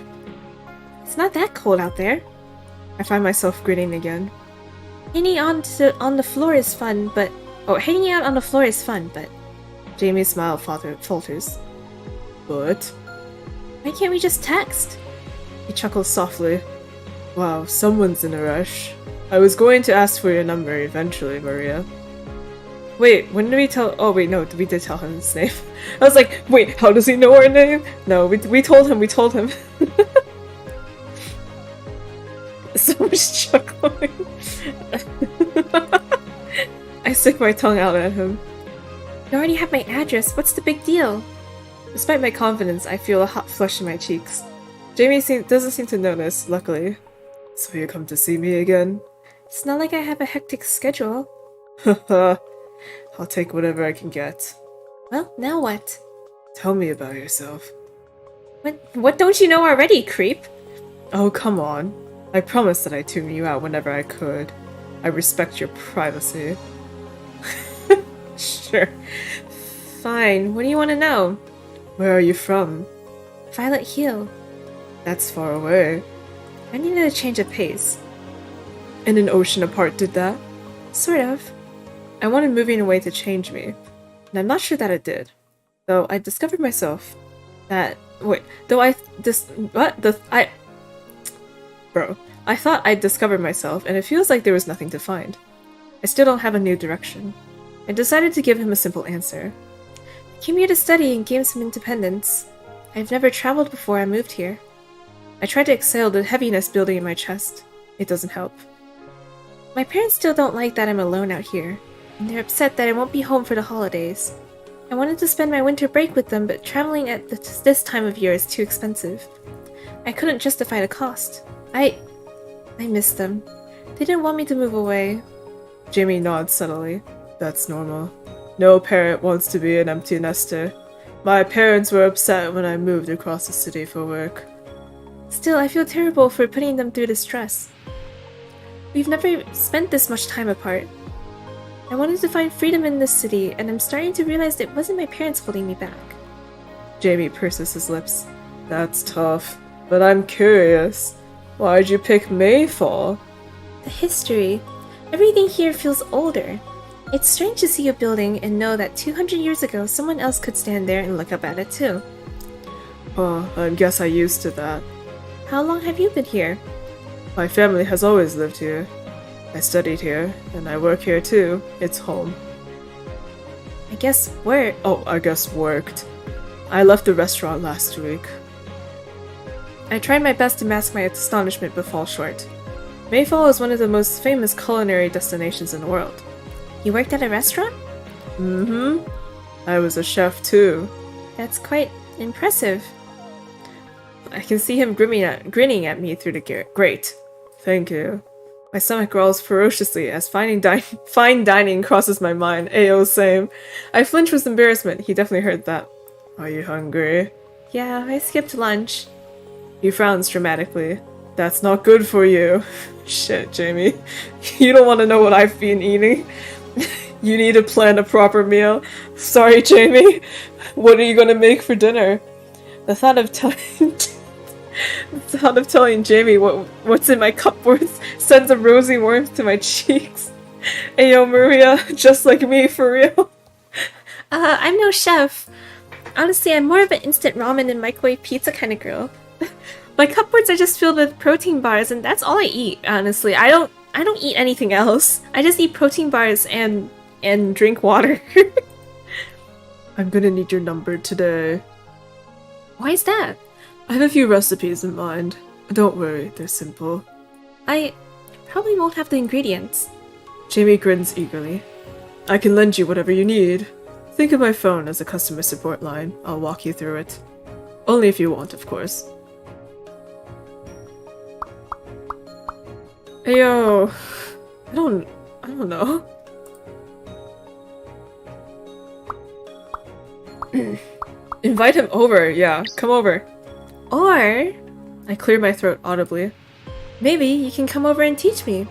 It's not that cold out there. I find myself grinning again. Hanging out on the floor is fun, but Jamie's smile falters. But why can't we just text? He chuckles softly. Wow, someone's in a rush. I was going to ask for your number eventually, Maria. Wait, when did we tell- oh wait, no, we did tell him his name. I was like, wait, how does he know our name? No, we told him. So much chuckling. I stick my tongue out at him. You already have my address, what's the big deal? Despite my confidence, I feel a hot flush in my cheeks. Jamie doesn't seem to notice, luckily. So you come to see me again? It's not like I have a hectic schedule. Haha. I'll take whatever I can get. Well, now what? Tell me about yourself. What don't you know already, creep? Oh, come on. I promised that I'd tune you out whenever I could. I respect your privacy. Sure. Fine. What do you want to know? Where are you from? Violet Hill. That's far away. I needed a change of pace. And an ocean apart did that? Sort of. I wanted moving away to change me, and I'm not sure that it did. Though I discovered myself that- wait, I thought I'd discovered myself, and it feels like there was nothing to find. I still don't have a new direction. I decided to give him a simple answer. I came here to study and gain some independence. I've never traveled before I moved here. I tried to exhale the heaviness building in my chest. It doesn't help. My parents still don't like that I'm alone out here, and they're upset that I won't be home for the holidays. I wanted to spend my winter break with them, but traveling at this time of year is too expensive. I couldn't justify the cost. I miss them. They didn't want me to move away. Jamie nods subtly. That's normal. No parent wants to be an empty nester. My parents were upset when I moved across the city for work. Still, I feel terrible for putting them through this stress. We've never spent this much time apart. I wanted to find freedom in this city, and I'm starting to realize it wasn't my parents holding me back. Jamie purses his lips. That's tough, but I'm curious. Why'd you pick Mayfall? The history. Everything here feels older. It's strange to see a building and know that 200 years ago someone else could stand there and look up at it too. Oh, I guess I used to that. How long have you been here? My family has always lived here. I studied here, and I work here too. It's home. I guess where? Oh, I guess worked. I left the restaurant last week. I tried my best to mask my astonishment but fall short. Mayfall is one of the most famous culinary destinations in the world. You worked at a restaurant? Mm-hmm. I was a chef too. That's quite impressive. I can see him grinning at me through the grate. Thank you. My stomach growls ferociously as fine dining crosses my mind. Ayo, same. I flinch with embarrassment. He definitely heard that. Are you hungry? Yeah, I skipped lunch. He frowns dramatically. That's not good for you. Shit, Jamie. You don't want to know what I've been eating. You need to plan a proper meal. Sorry, Jamie. What are you gonna make for dinner? The thought of telling Jamie what's in my cupboard sends a rosy warmth to my cheeks. Ayo, Maria, just like me, for real. I'm no chef. Honestly, I'm more of an instant ramen and microwave pizza kind of girl. My cupboards are just filled with protein bars, and that's all I eat, honestly. I don't eat anything else. I just eat protein bars and drink water. I'm gonna need your number today. Why is that? I have a few recipes in mind. Don't worry, they're simple. I probably won't have the ingredients. Jamie grins eagerly. I can lend you whatever you need. Think of my phone as a customer support line. I'll walk you through it. Only if you want, of course. Ayo, I don't know. Invite him over, yeah, come over. Or I clear my throat audibly. maybe you can come over and teach me.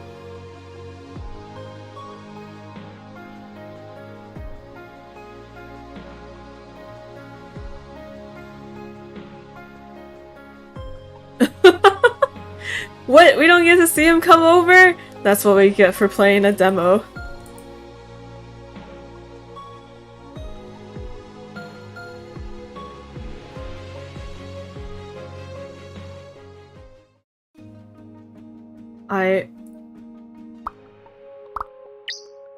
What? We don't get to see him come over? That's what we get for playing a demo. I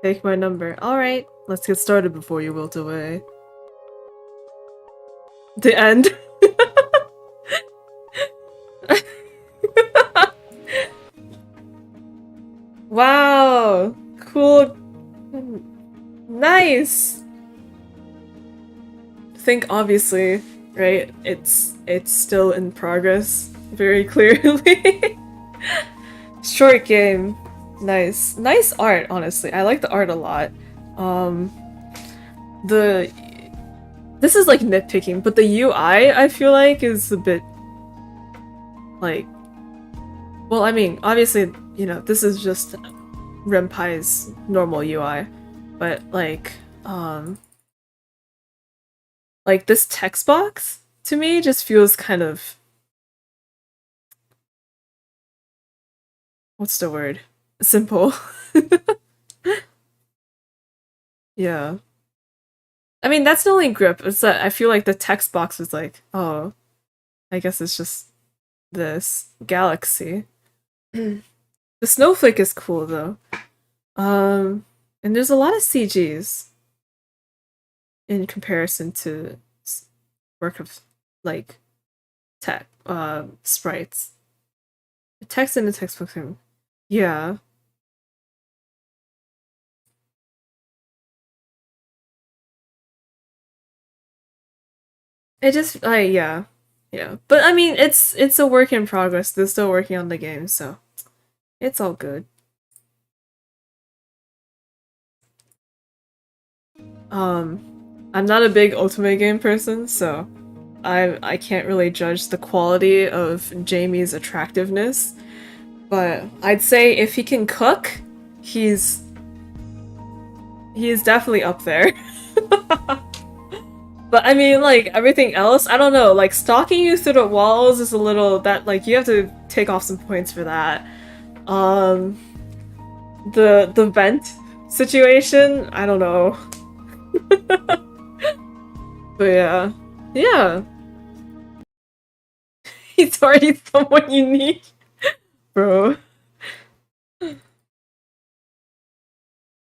take my number. Alright, let's get started before you wilt away. The end. Wow! Cool. Nice! Think obviously, right? It's still in progress, very clearly. Short game. Nice. Nice art, honestly. I like the art a lot. This is like nitpicking, but the UI I feel like is a bit like, well, I mean, obviously, you know, this is just Renpai's normal UI, but like this text box to me just feels kind of, what's the word? Simple. Yeah. I mean, that's the only grip. It's that I feel like the text box was like, oh, I guess it's just this galaxy. The snowflake is cool though. And there's a lot of CGs in comparison to work of like tech sprites. The text in the textbook thing. Yeah. It just yeah. Yeah. But I mean it's a work in progress. They're still working on the game, so it's all good. I'm not a big Ultimate game person, so I can't really judge the quality of Jamie's attractiveness, but I'd say if he can cook, he's definitely up there. But I mean, like, everything else, I don't know, like, stalking you through the walls is a little, that, like, you have to take off some points for that. The vent situation, I don't know. But yeah. Yeah. He's already someone you need. Bro.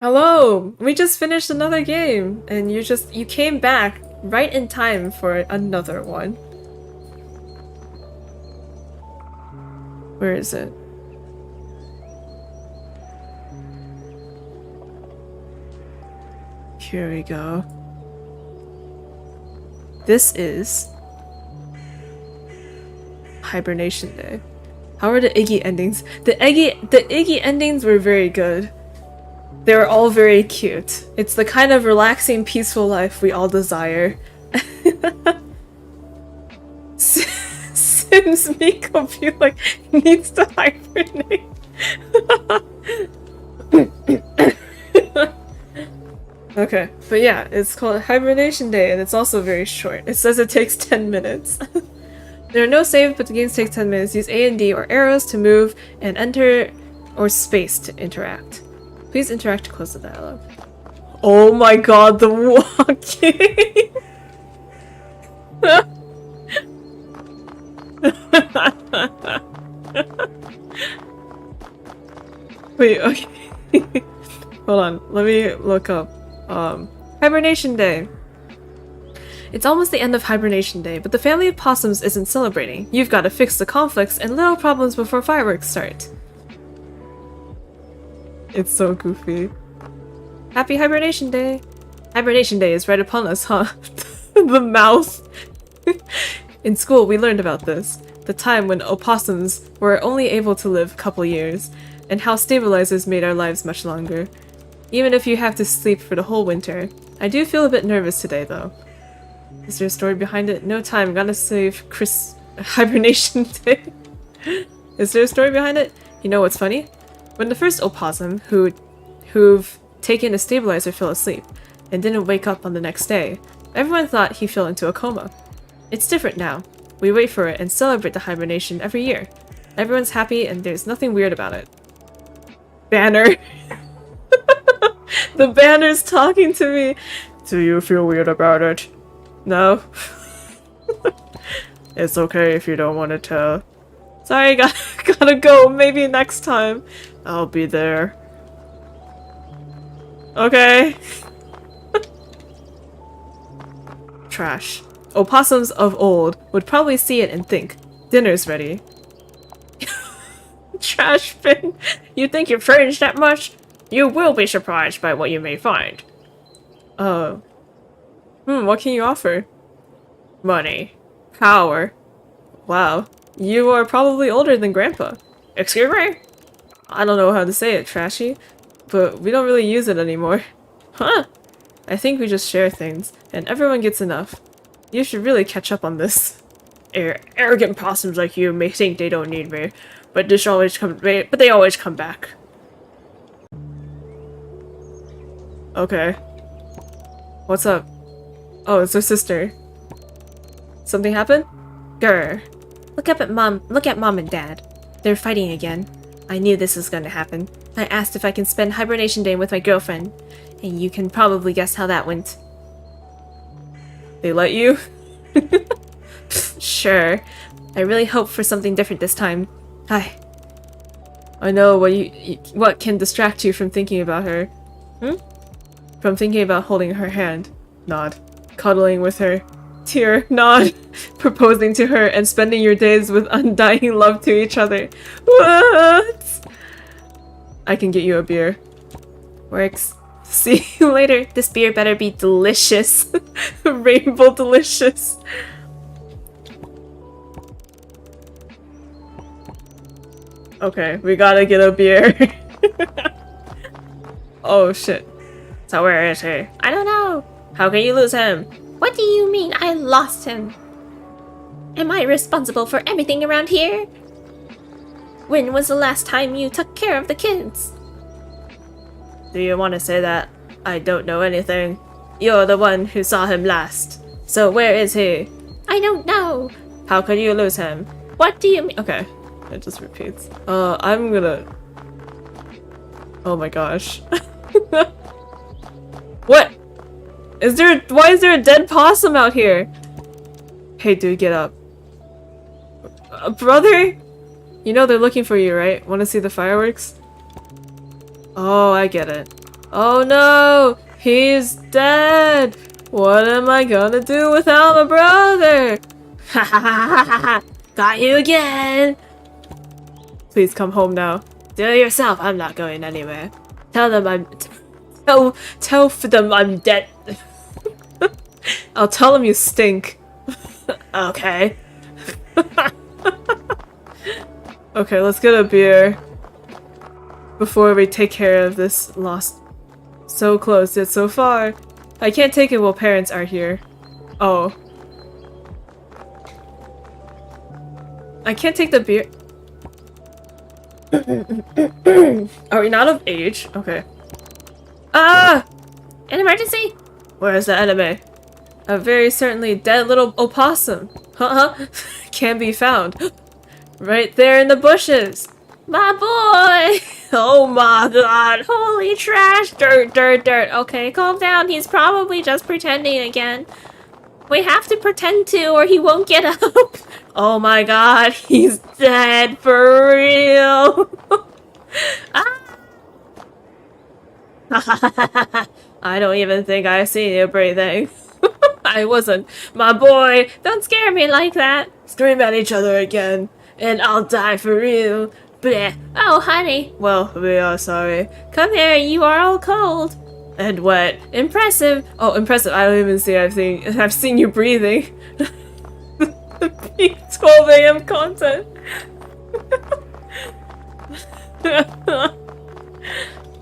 Hello! We just finished another game, and you came back right in time for another one. Where is it? Here we go. This is Hibernation Day. How are the Iggy endings? The Iggy endings were very good. They were all very cute. It's the kind of relaxing, peaceful life we all desire. Sims Miko feel like needs to hibernate. Okay, but yeah, it's called Hibernation Day, and it's also very short. It says it takes 10 minutes. There are no saves, but the games take 10 minutes. Use A and D or arrows to move, and enter or space to interact. Please interact to close the dialogue. Oh my god, the walking! Wait, okay. Hold on, let me look up. Hibernation Day. It's almost the end of Hibernation Day, but the family of possums isn't celebrating. You've got to fix the conflicts and little problems before fireworks start. It's so goofy. Happy Hibernation Day! Hibernation Day is right upon us, huh? The mouth! In school, we learned about this. The time when opossums were only able to live a couple years, and how stabilizers made our lives much longer. Even if you have to sleep for the whole winter. I do feel a bit nervous today, though. Is there a story behind it? No time, gotta save Hibernation Day. Is there a story behind it? You know what's funny? When the first opossum who've taken a stabilizer fell asleep and didn't wake up on the next day, everyone thought he fell into a coma. It's different now. We wait for it and celebrate the hibernation every year. Everyone's happy and there's nothing weird about it. Banner. The banner's talking to me. Do you feel weird about it? No? It's okay if you don't want to tell. Sorry, gotta go. Maybe next time. I'll be there. Okay. Trash. Opossums of old would probably see it and think, dinner's ready. Trash bin. You think you've changed that much? You will be surprised by what you may find. What can you offer? Money. Power. Wow. You are probably older than Grandpa. Excuse me? I don't know how to say it, Trashy, but we don't really use it anymore. Huh? I think we just share things, and everyone gets enough. You should really catch up on this. Arrogant possums like you may think they don't need me, but they always come back. Okay. What's up? Oh, it's her sister. Something happened? Grr. Look at Mom and Dad. They're fighting again. I knew this was gonna happen. I asked if I can spend Hibernation Day with my girlfriend, and you can probably guess how that went. They let you? Sure. I really hope for something different this time. Hi. I know what can distract you from thinking about her. From thinking about holding her hand. Nod. Cuddling with her. Tear. Nod. Proposing to her and spending your days with undying love to each other. What? I can get you a beer. Works. See you later. This beer better be delicious. Rainbow delicious. Okay, we gotta get a beer. Oh shit. So where is he? I don't know. How can you lose him? What do you mean I lost him? Am I responsible for everything around here? When was the last time you took care of the kids? Do you want to say that? I don't know anything. You're the one who saw him last. So where is he? I don't know. How could you lose him? What do you mean? Okay, it just repeats. I'm gonna... Oh my gosh. What? Why is there a dead possum out here? Hey dude, get up. Brother? You know they're looking for you, right? Want to see the fireworks? Oh, I get it. Oh no! He's dead! What am I gonna do without my brother? Ha ha ha ha ha ha! Got you again! Please come home now. Do it yourself, I'm not going anywhere. Tell them tell them I'm dead. I'll tell them you stink. Okay. Okay, let's get a beer before we take care of this lost. So close yet so far. I can't take it while parents are here. Oh. I can't take the beer. Are we not of age? Okay. Ah! An emergency? Where's the enemy? A very certainly dead little opossum. Can be found. Right there in the bushes. My boy! Oh my god! Holy trash! Dirt, dirt, dirt. Okay, calm down. He's probably just pretending again. We have to pretend to or he won't get up. Oh my god, he's dead for real! I don't even think I seen you breathing. I wasn't. My boy, Don't scare me like that. scream at each other again, and I'll die for real. Bleh. Oh, honey. Well, we are sorry. Come here, you are all cold. And wet. Impressive. Oh, impressive. I don't even see I've seen you breathing. Peak 12 a.m. content.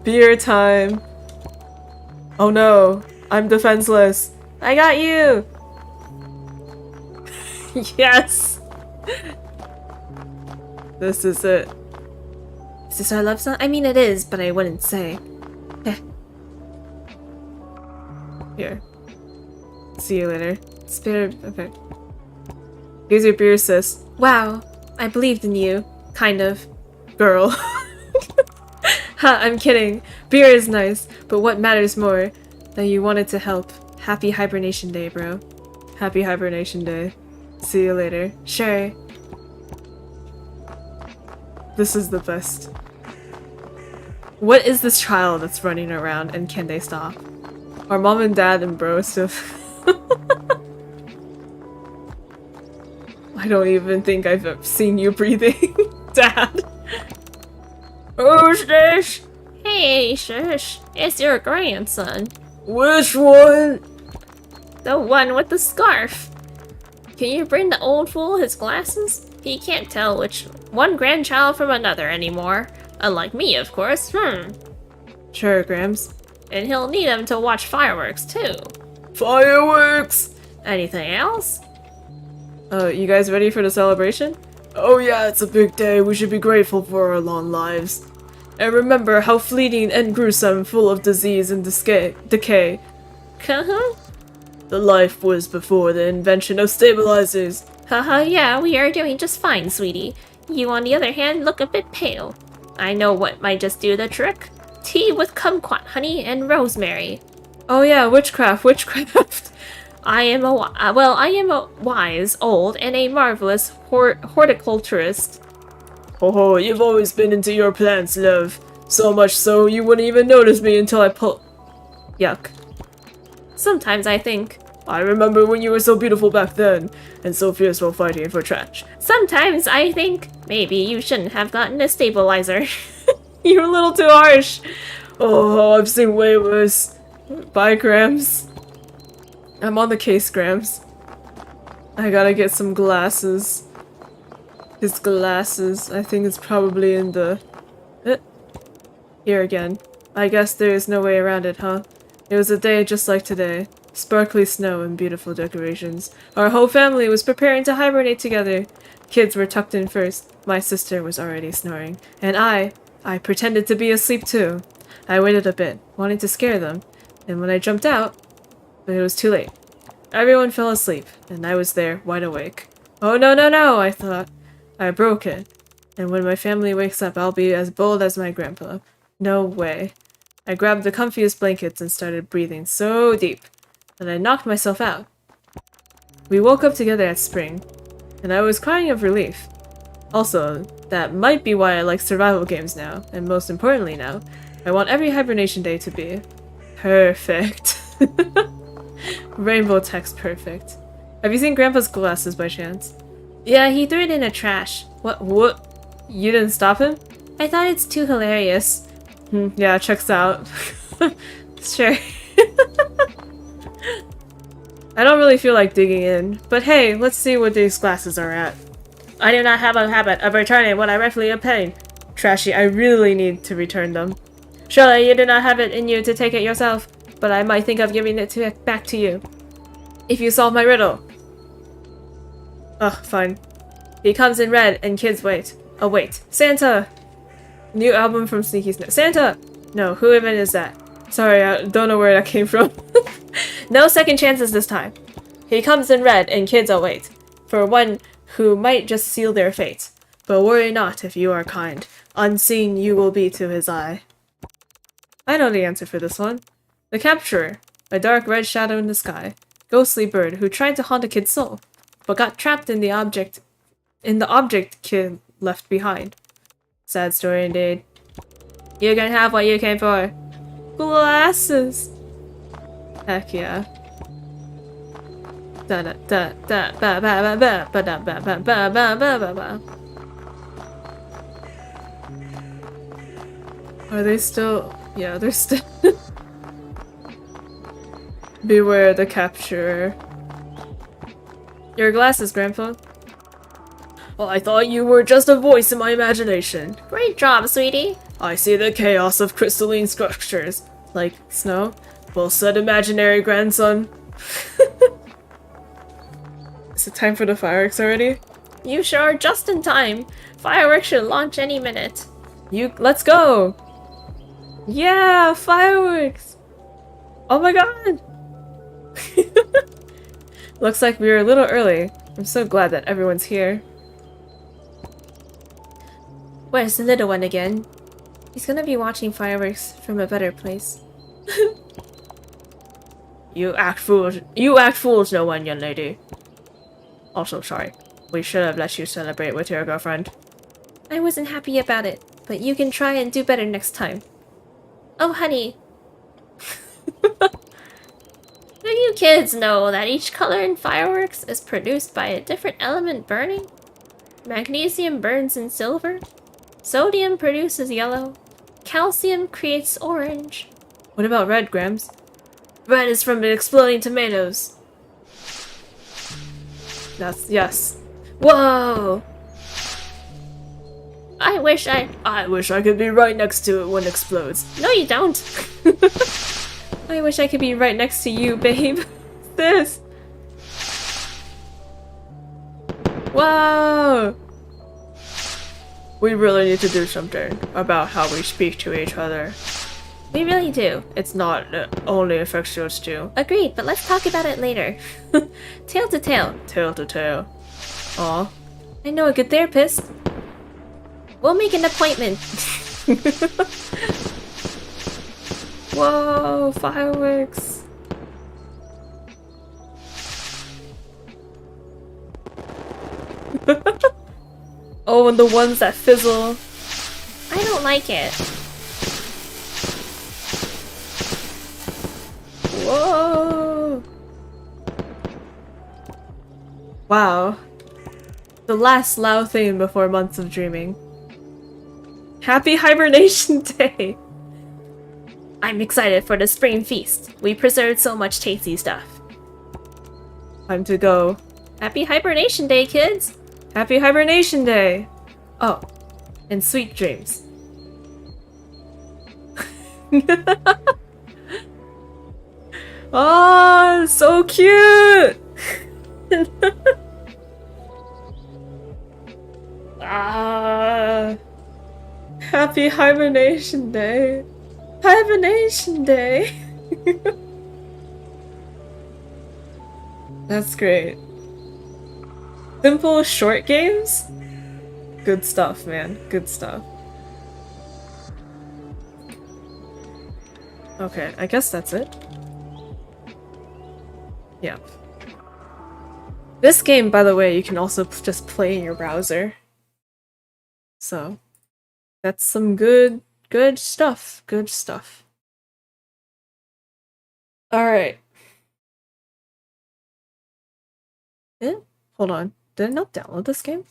Beer time. Oh no, I'm defenseless. I got you. Yes. This is it. Is this our love song? I mean, it is, but I wouldn't say. Here. See you later. Spare. Okay. Here's your beer, sis. Wow, I believed in you. Kind of. Girl. Ha, I'm kidding. Beer is nice, but what matters more that you wanted to help. Happy Hibernation Day, bro. Happy Hibernation Day. See you later. Sure. This is the best. What is this child that's running around and can they stop? Our mom and dad and bro still. I don't even think I've ever seen you breathing, Dad. Who's this? Hey, shush. It's your grandson. Which one? The one with the scarf. Can you bring the old fool his glasses? He can't tell which one grandchild from another anymore. Unlike me, of course. Sure, Grams. And he'll need them to watch fireworks, too. Fireworks! Anything else? You guys ready for the celebration? Oh yeah, it's a big day. We should be grateful for our long lives. And remember how fleeting and gruesome, full of disease and decay. Uh-huh. The life was before the invention of stabilizers. Haha, yeah, we are doing just fine, sweetie. You, on the other hand, look a bit pale. I know what might just do the trick. Tea with kumquat honey and rosemary. Oh yeah, witchcraft. I am a wise, old, and a marvelous horticulturist. Oh, you've always been into your plants, love. So much so you wouldn't even notice me until I pull. Yuck. Sometimes I think. I remember when you were so beautiful back then, and so fierce while fighting for trash. Sometimes I think maybe you shouldn't have gotten a stabilizer. You're a little too harsh. Oh, I've seen way worse. Bye, Grams. I'm on the case, Grams. I gotta get some glasses. His glasses. I think it's probably in the... Here again. I guess there is no way around it, huh? It was a day just like today. sparkly snow, and beautiful decorations. Our whole family was preparing to hibernate together. Kids were tucked in first. My sister was already snoring. And I pretended to be asleep too. I waited a bit, wanting to scare them. And when I jumped out, but it was too late. Everyone fell asleep, and I was there, wide awake. Oh no no no, I thought. I broke it. And when my family wakes up, I'll be as bold as my grandpa. No way. I grabbed the comfiest blankets and started breathing so deep that I knocked myself out. We woke up together at spring, and I was crying of relief. Also, that might be why I like survival games now, and most importantly now, I want every hibernation day to be perfect. Rainbow text perfect. Have you seen Grandpa's glasses by chance? Yeah, he threw it in a trash. What? You didn't stop him? I thought it's too hilarious. Yeah, checks out. Sure. I don't really feel like digging in, but hey, let's see what these glasses are at. I do not have a habit of returning what I rightfully obtained. Trashy, I really need to return them. Surely you do not have it in you to take it yourself, but I might think of giving it back to you. If you solve my riddle. Ugh, fine. He comes in red and kids wait. Oh wait, Santa! New album from Sneaky Snow. Santa! No, who even is that? Sorry, I don't know where that came from. No second chances this time. He comes in red and kids await. For one who might just seal their fate. But worry not if you are kind. Unseen you will be to his eye. I know the answer for this one. The Capturer. A dark red shadow in the sky. Ghostly bird who tried to haunt a kid's soul, but got trapped in the object kid left behind. Sad story indeed. You can have what you came for. Glasses. Heck yeah. Da da da da ba ba ba ba ba da ba ba ba ba ba ba ba. Are they still? Yeah, they're still. Beware the capturer. Your glasses, Grandpa. Well, I thought you were just a voice in my imagination. Great job, sweetie. I see the chaos of crystalline structures. Like snow? Well said, imaginary grandson. Is it time for the fireworks already? You sure are just in time. Fireworks should launch any minute. Let's go! Yeah, fireworks! Oh my god! Looks like we were a little early. I'm so glad that everyone's here. Where's the little one again? He's gonna be watching fireworks from a better place. You act foolish, no one, young lady. Also, sorry. We should have let you celebrate with your girlfriend. I wasn't happy about it, but you can try and do better next time. Oh, honey. Do you kids know that each color in fireworks is produced by a different element burning? Magnesium burns in silver. Sodium produces yellow. Calcium creates orange. What about red, Grams? Red is from exploding tomatoes. Yes. Whoa! I wish I could be right next to it when it explodes. No, you don't. I wish I could be right next to you, babe. This. Whoa! We really need to do something about how we speak to each other. We really do. It's not only affects yours too. Agreed, but let's talk about it later. Tail to tail. Tail to tail. Aw. I know a good therapist. We'll make an appointment. Whoa, fireworks. Oh, and the ones that fizzle. I don't like it. Whoa. Wow. The last loud thing before months of dreaming. Happy Hibernation Day! I'm excited for the spring feast. We preserved so much tasty stuff. Time to go. Happy Hibernation Day, kids! Happy Hibernation Day! Oh, and sweet dreams. Oh, so cute! Ah, happy Hibernation Day. Hibernation Day. That's great. Simple short games? Good stuff, man. Good stuff. Okay, I guess that's it. Yeah. This game, by the way, you can also just play in your browser. So, that's some good stuff. Good stuff. Alright. Hold on. Did I not download this game?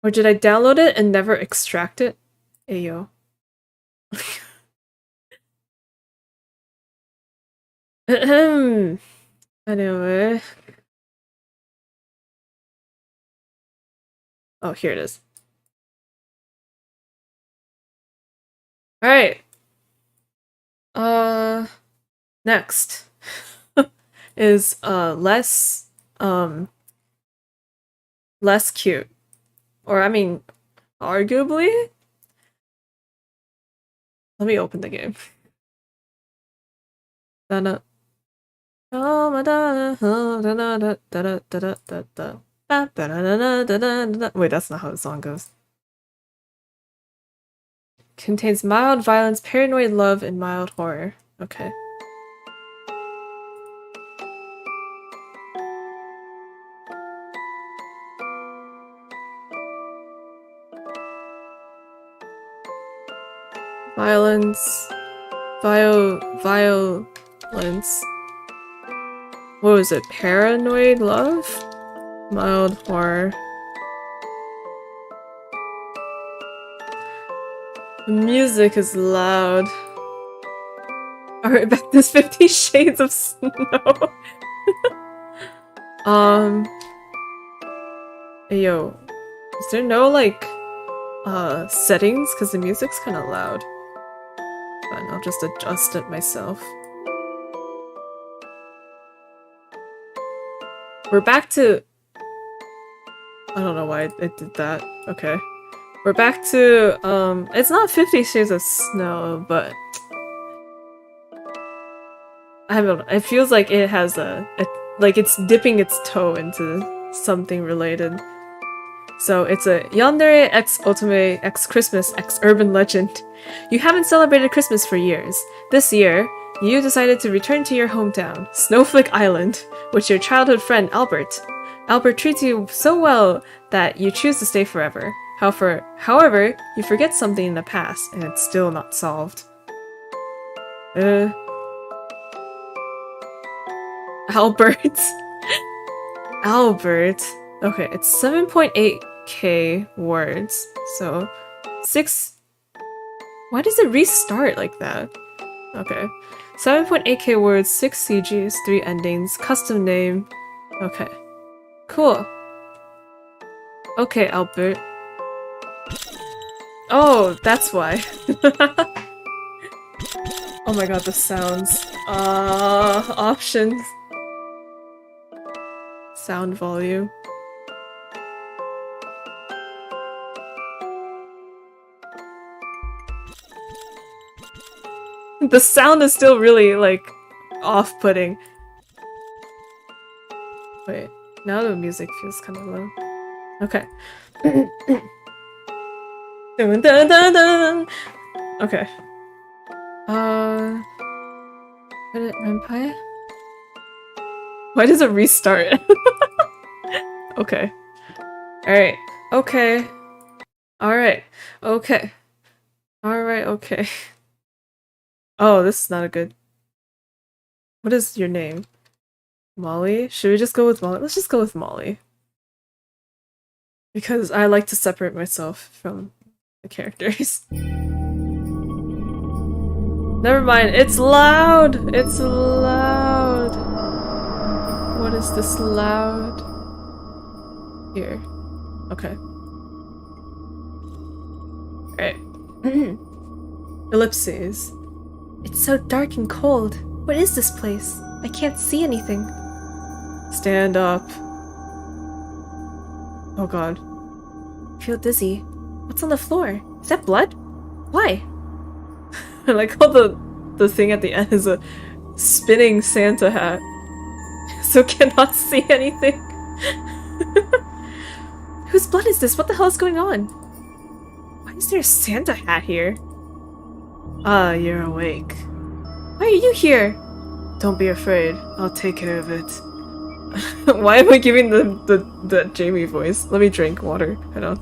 Or did I download it and never extract it? Ayo. Anyway. Oh, here it is. Alright. Next is less cute. Or I mean, arguably. Let me open the game. Wait, that's not how the song goes. Contains mild violence, paranoid love, and mild horror. Okay. Violence. Violence. What was it? Paranoid love? Mild horror. The music is loud. Alright, back to 50 Shades of Snow. Yo. Is there no, like, settings? Because the music's kind of loud. Fine, I'll just adjust it myself. We're back to... I don't know why I did that. Okay. We're back to, it's not 50 Shades of Snow, but... I don't know, it feels like it has like it's dipping its toe into something related. So it's a Yandere x Otome x Christmas x Urban Legend. You haven't celebrated Christmas for years. This year, you decided to return to your hometown, Snowflake Island, with your childhood friend Albert. Albert treats you so well that you choose to stay forever. However, you forget something in the past, and it's still not solved. Albert. Albert. Okay, it's 7.8k words. So, 6... Why does it restart like that? Okay. 7.8k words, 6 CGs, 3 endings, custom name. Okay. Cool. Okay, Albert. Oh, that's why. Oh my god, the sounds. Options. Sound volume. The sound is still really, like, off-putting. Wait, now the music feels kind of low. Okay. Dun, dun, dun, dun. Okay. Vampire? Why does it restart? Okay. Alright. Okay. Alright. Okay. Alright, okay. Oh, this is not a good... What is your name? Molly? Should we just go with Molly? Let's just go with Molly. Because I like to separate myself from the characters. Never mind, it's loud! It's loud! What is this loud? Here. Okay. Alright. Ellipses. It's so dark and cold. What is this place? I can't see anything. Stand up. Oh god. I feel dizzy. What's on the floor? Is that blood? Why? I like how the thing at the end is a spinning Santa hat. So cannot see anything. Whose blood is this? What the hell is going on? Why is there a Santa hat here? Ah, you're awake. Why are you here? Don't be afraid. I'll take care of it. Why am I giving the Jamie voice? Let me drink water. Hold on.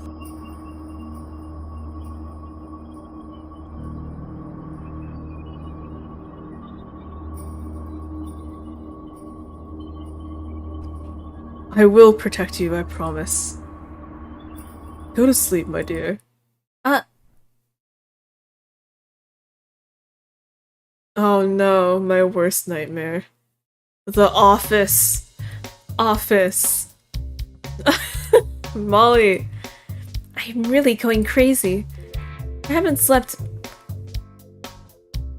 I will protect you, I promise. Go to sleep, my dear. Oh no, my worst nightmare. The office. Office. Molly. I'm really going crazy. I haven't slept.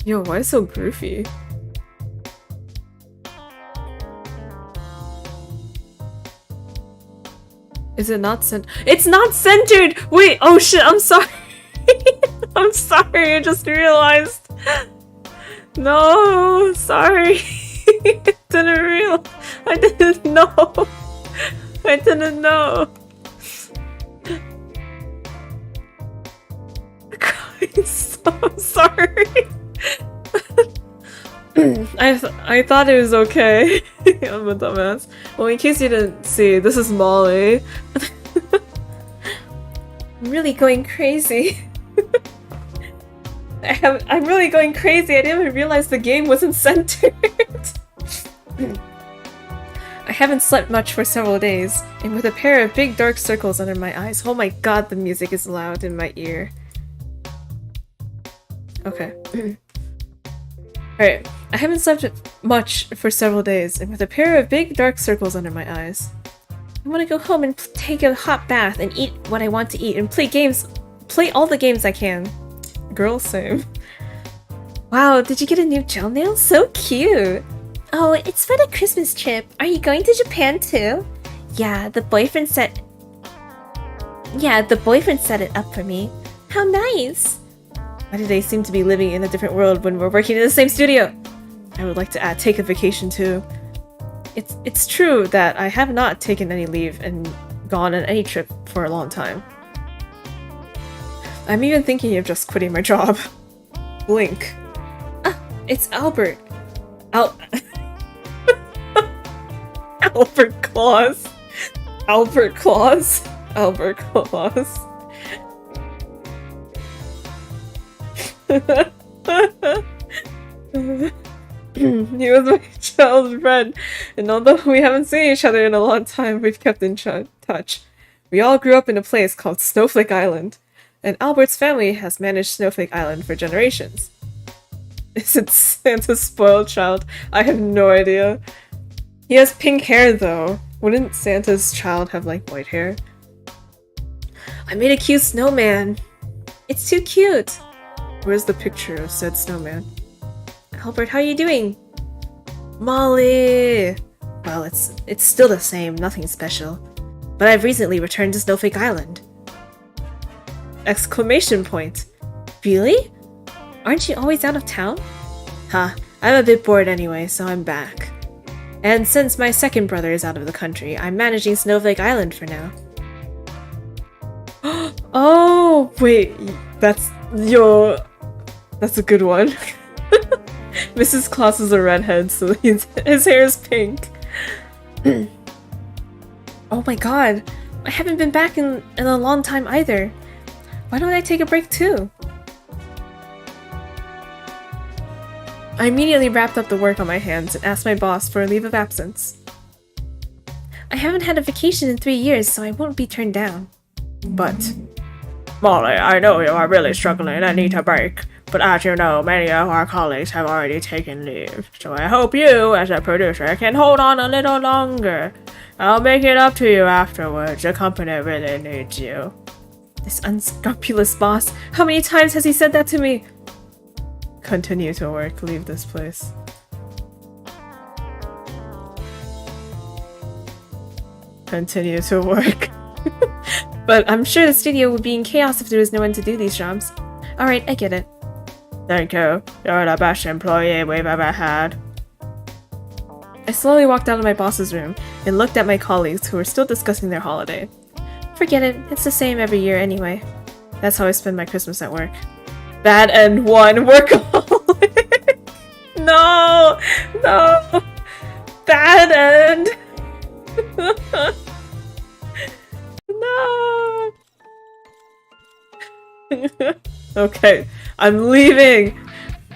Yo, why so groovy? Is it not It's not centered! Wait, oh shit, I'm sorry. I'm sorry, I just realized. No, sorry. I didn't know. I didn't know. I'm so sorry. I thought it was okay. I'm a dumbass. Well, in case you didn't see, this is Molly. I'm really going crazy. I'm really going crazy. I didn't even realize the game wasn't centered. I haven't slept much for several days, and with a pair of big dark circles under my eyes. Oh my god, the music is loud in my ear. Okay. Alright, I haven't slept much for several days, and with a pair of big dark circles under my eyes. I want to go home and take a hot bath and eat what I want to eat and play all the games I can. Girl, same. Wow, did you get a new gel nail? So cute! Oh, it's for the Christmas trip. Are you going to Japan too? Yeah, the boyfriend set it up for me. How nice! Why do they seem to be living in a different world when we're working in the same studio? I would like to take a vacation too. It's true that I have not taken any leave and gone on any trip for a long time. I'm even thinking of just quitting my job. Blink. Ah, it's Albert. Albert Claus. Albert Claus. Albert Claus. He was my childhood friend, and although we haven't seen each other in a long time, we've kept in touch. We all grew up in a place called Snowflake Island, and Albert's family has managed Snowflake Island for generations. Is it Santa's spoiled child? I have no idea. He has pink hair though. Wouldn't Santa's child have like white hair? I made a cute snowman. It's too cute. Where's the picture of said snowman? Albert, how are you doing? Molly! Well, it's still the same, nothing special. But I've recently returned to Snowflake Island. Exclamation point. Really? Aren't you always out of town? Huh, I'm a bit bored anyway, so I'm back. And since my second brother is out of the country, I'm managing Snowflake Island for now. Oh, wait, that's a good one. Mrs. Claus is a redhead, so his hair is pink. Oh my god, I haven't been back in a long time either. Why don't I take a break too? I immediately wrapped up the work on my hands and asked my boss for a leave of absence. I haven't had a vacation in 3 years, so I won't be turned down. But... Molly, I know you are really struggling and need a break, but as you know, many of our colleagues have already taken leave, so I hope you, as a producer, can hold on a little longer. I'll make it up to you afterwards, the company really needs you. This unscrupulous boss. How many times has he said that to me? Continue to work. Leave this place. Continue to work. But I'm sure the studio would be in chaos if there was no one to do these jobs. Alright, I get it. Thank you. You're the best employee we've ever had. I slowly walked out of my boss's room and looked at my colleagues who were still discussing their holiday. Forget it, it's the same every year anyway. That's how I spend my Christmas at work. Bad end 1, workaholic! No! No! Bad end! No! Okay, I'm leaving!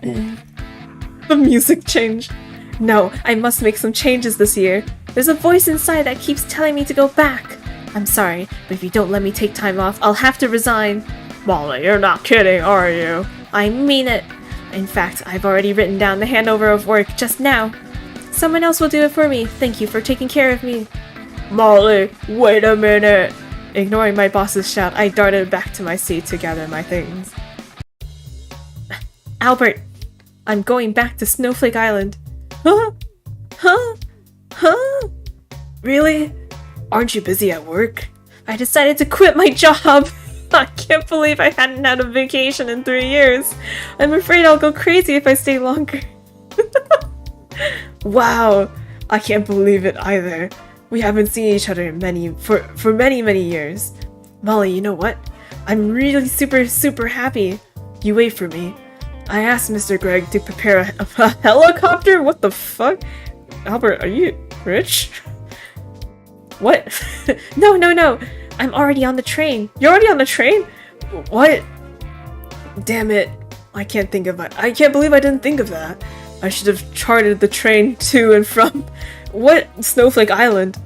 The music changed. No, I must make some changes this year. There's a voice inside that keeps telling me to go back. I'm sorry, but if you don't let me take time off, I'll have to resign. Molly, you're not kidding, are you? I mean it. In fact, I've already written down the handover of work just now. Someone else will do it for me. Thank you for taking care of me. Molly, wait a minute! Ignoring my boss's shout, I darted back to my seat to gather my things. Albert, I'm going back to Snowflake Island. Huh? Huh? Huh? Really? Aren't you busy at work? I decided to quit my job. I can't believe I hadn't had a vacation in 3 years. I'm afraid I'll go crazy if I stay longer. Wow, I can't believe it either. We haven't seen each other for many years. Molly, you know what? I'm really super happy. You wait for me. I asked Mr. Greg to prepare a helicopter? What the fuck? Albert, are you rich? What? No. I'm already on the train. You're already on the train? What? Damn it. I can't believe I didn't think of that. I should have chartered the train to and from... What? Snowflake Island?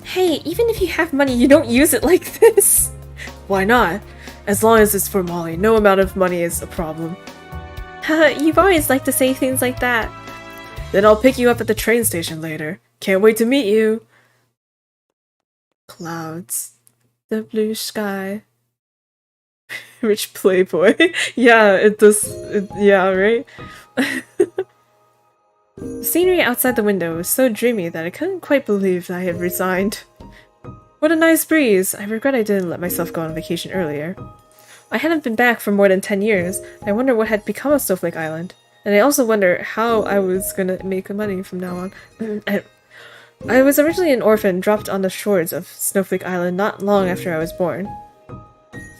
Hey, even if you have money, you don't use it like this. Why not? As long as it's for Molly, no amount of money is a problem. You've always liked to say things like that. Then I'll pick you up at the train station later. Can't wait to meet you. Clouds. The blue sky. Rich playboy. Yeah, it does. Yeah, right? The scenery outside the window was so dreamy that I couldn't quite believe I had resigned. What a nice breeze. I regret I didn't let myself go on vacation earlier. I hadn't been back for more than 10 years. I wonder what had become of Snowflake Island. And I also wonder how I was gonna make money from now on. I was originally an orphan dropped on the shores of Snowflake Island not long after I was born.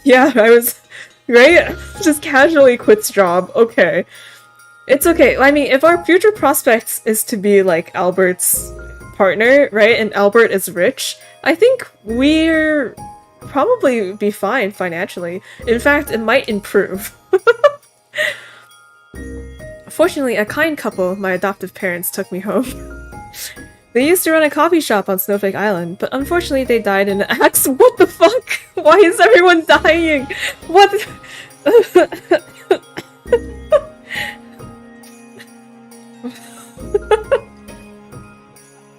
Yeah, I was... Right? Just casually quits job. Okay. It's okay. I mean, if our future prospects is to be like Albert's partner, right? And Albert is rich, I think we're probably be fine financially. In fact, it might improve. Fortunately, a kind couple, my adoptive parents, took me home. They used to run a coffee shop on Snowflake Island, but unfortunately they died in an accident. What the fuck? Why is everyone dying? What?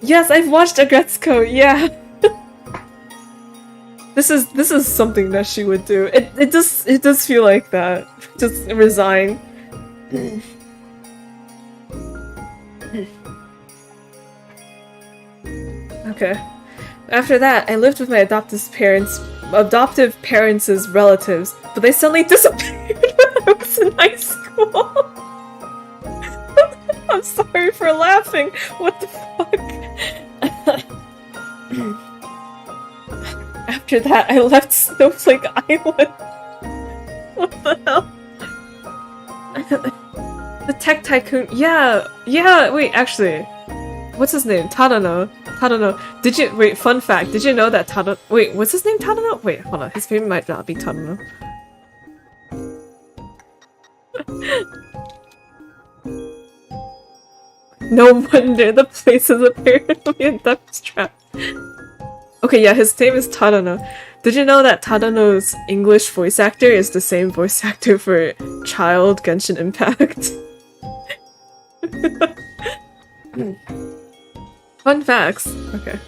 Yes, I've watched Agretzko, yeah. This is something that she would do. It does feel like that. Just resign. Okay. After that, I lived with my adoptive parents' relatives, but they suddenly disappeared when I was in high school. I'm sorry for laughing. What the fuck? After that, I left Snowflake Island. What the hell? The tech tycoon. Yeah, wait, actually. What's his name? Tadano. Did you- wait, fun fact. Did you know that Tadano- wait, what's his name? Tadano? Wait, hold on. His name might not be Tadano. No wonder the place is apparently a duck's trap. Okay, yeah, his name is Tadano. Did you know that Tadano's English voice actor is the same voice actor for Child Genshin Impact? Fun facts. Okay.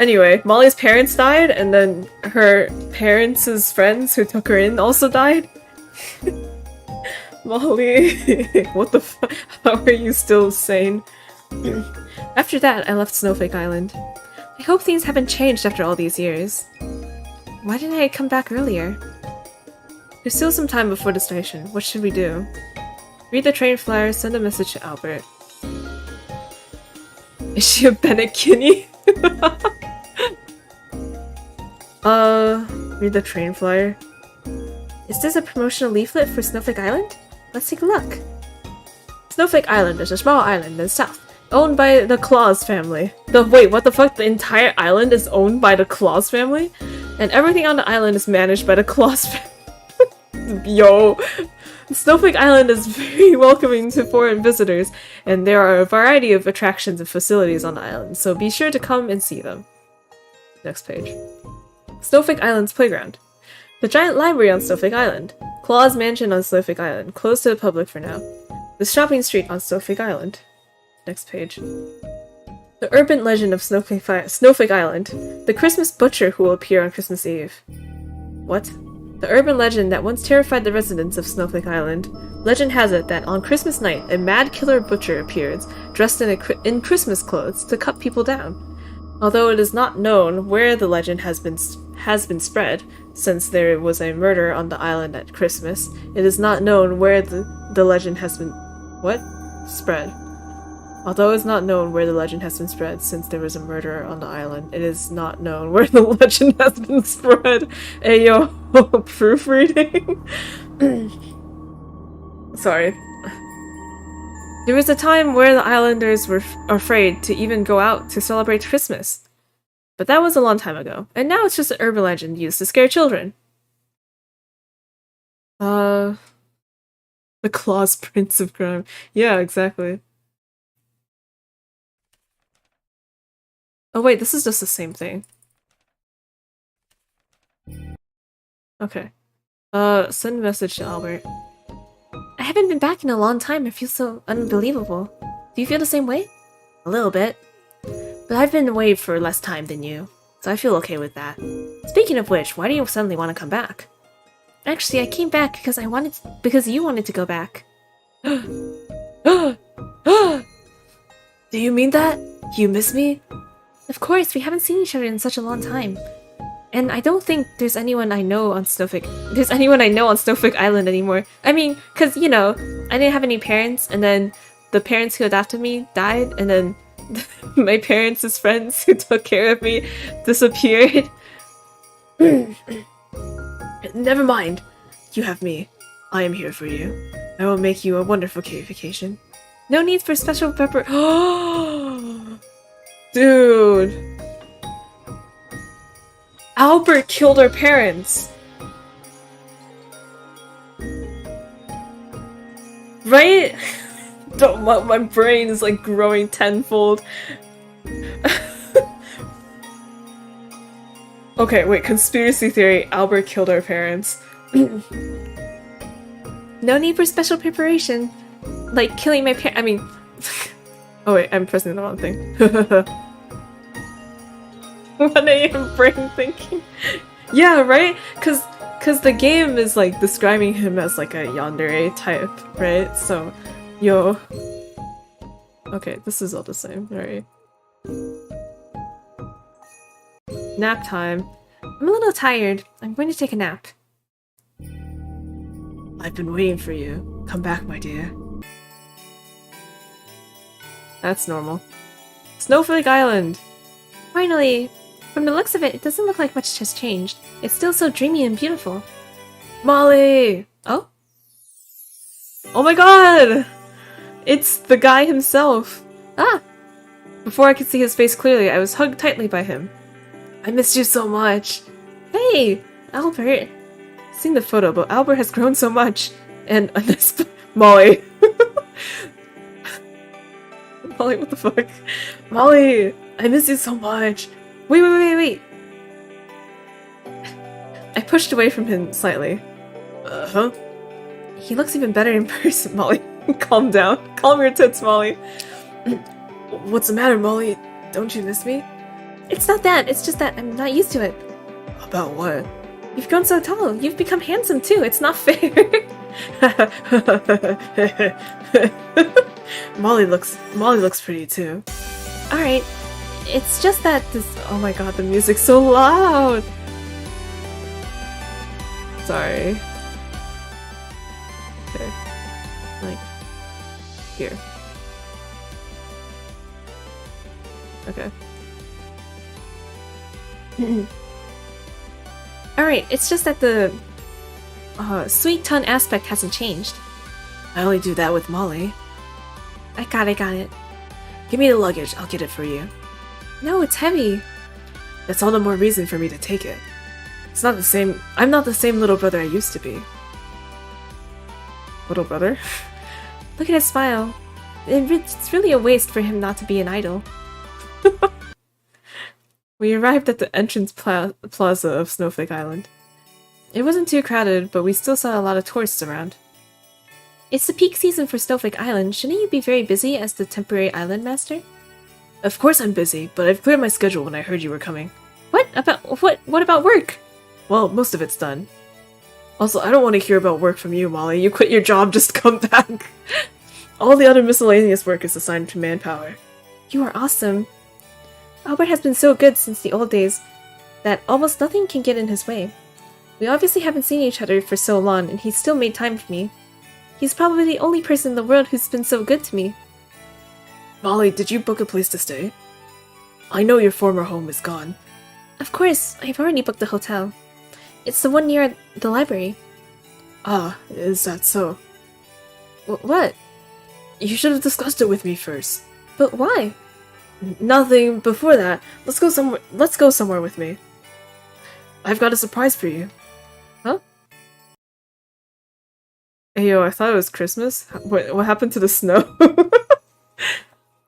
Anyway, Molly's parents died, and then her parents' friends who took her in also died. Molly, what the fuck? How are you still sane? After that, I left Snowflake Island. I hope things haven't changed after all these years. Why didn't I come back earlier? There's still some time before the station. What should we do? Read the train flyer, send a message to Albert. Is she a Bennett Kinney? Read the train flyer. Is this a promotional leaflet for Snowflake Island? Let's take a look. Snowflake Island is a small island in the south, owned by the Claus family. Wait, what the fuck? The entire island is owned by the Claus family? And everything on the island is managed by the Claus family. Yo! Snowflake Island is very welcoming to foreign visitors, and there are a variety of attractions and facilities on the island, so be sure to come and see them. Next page. Snowflake Island's playground. The giant library on Snowflake Island. Claus Mansion on Snowflake Island, closed to the public for now. The shopping street on Snowflake Island. Next page. The urban legend of Snowflake Island. The Christmas butcher who will appear on Christmas Eve. What? The urban legend that once terrified the residents of Snowflake Island. Legend has it that on Christmas night, a mad killer butcher appears, dressed in Christmas clothes, to cut people down. Although it is not known where the legend has been spread, since there was a murder on the island at Christmas, it is not known where the legend has been... What? Spread. Although it's not known where the legend has been spread, since there was a murder on the island, it is not known where the legend has been spread. Ayo, proofreading? Sorry. There was a time where the islanders were afraid to even go out to celebrate Christmas. But that was a long time ago, and now it's just an urban legend used to scare children. The Claus Prince of Crime. Yeah, exactly. Oh wait, this is just the same thing. Okay. Send a message to Albert. I haven't been back in a long time. I feel so unbelievable. Do you feel the same way? A little bit. But I've been away for less time than you, so I feel okay with that. Speaking of which, why do you suddenly want to come back? Actually, I came back because because you wanted to go back. Do you mean that? You miss me? Of course, we haven't seen each other in such a long time. And I don't think there's anyone I know on Snowflake Island anymore. I mean, cause you know, I didn't have any parents, and then the parents who adopted me died, and then my parents' friends who took care of me disappeared. Never mind. You have me. I am here for you. I will make you a wonderful vacation. No need for special pepper. Dude. Albert killed our parents. Right? My brain is like growing tenfold. Okay, wait, conspiracy theory. Albert killed our parents. No need for special preparation. Like killing my parents. I mean... Oh wait, I'm pressing the wrong thing. 1 AM brain thinking. Yeah, right? Cause the game is like describing him as like a yandere type, right? So, yo. Okay, this is all the same, right? Nap time. I'm a little tired. I'm going to take a nap. I've been waiting for you. Come back, my dear. That's normal. Snowflake Island! Finally! From the looks of it, it doesn't look like much has changed. It's still so dreamy and beautiful. Molly! Oh? Oh my god! It's the guy himself! Ah! Before I could see his face clearly, I was hugged tightly by him. I missed you so much! Hey! Albert! I've seen the photo, but Albert has grown so much! And Molly! Molly, what the fuck? Molly! I miss you so much! Wait! I pushed away from him slightly. Uh-huh. He looks even better in person, Molly. Calm down. Calm your tits, Molly. What's the matter, Molly? Don't you miss me? It's not that, it's just that I'm not used to it. About what? You've grown so tall, you've become handsome too, it's not fair. Molly looks pretty too. Alright, it's just that this. Oh my god, the music's so loud! Sorry. Okay. Like, here. Okay. Alright, it's just that the sweet tongue aspect hasn't changed. I only do that with Molly. I got it. Give me the luggage, I'll get it for you. No, it's heavy. That's all the more reason for me to take it. It's not the same. I'm not the same little brother I used to be. Little brother? Look at his smile. It's really a waste for him not to be an idol. We arrived at the entrance plaza of Snowflake Island. It wasn't too crowded, but we still saw a lot of tourists around. It's the peak season for Snowflake Island. Shouldn't you be very busy as the temporary island master? Of course I'm busy, but I've cleared my schedule when I heard you were coming. What about work? Well, most of it's done. Also, I don't want to hear about work from you, Molly. You quit your job, just come back. All the other miscellaneous work is assigned to manpower. You are awesome. Albert has been so good since the old days that almost nothing can get in his way. We obviously haven't seen each other for so long, and he's still made time for me. He's probably the only person in the world who's been so good to me. Molly, did you book a place to stay? I know your former home is gone. Of course, I've already booked the hotel. It's the one near the library. Ah, is that so? What? You should have discussed it with me first. But why? Nothing before that. Let's go somewhere with me. I've got a surprise for you. Huh? Hey yo, I thought it was Christmas. What happened to the snow?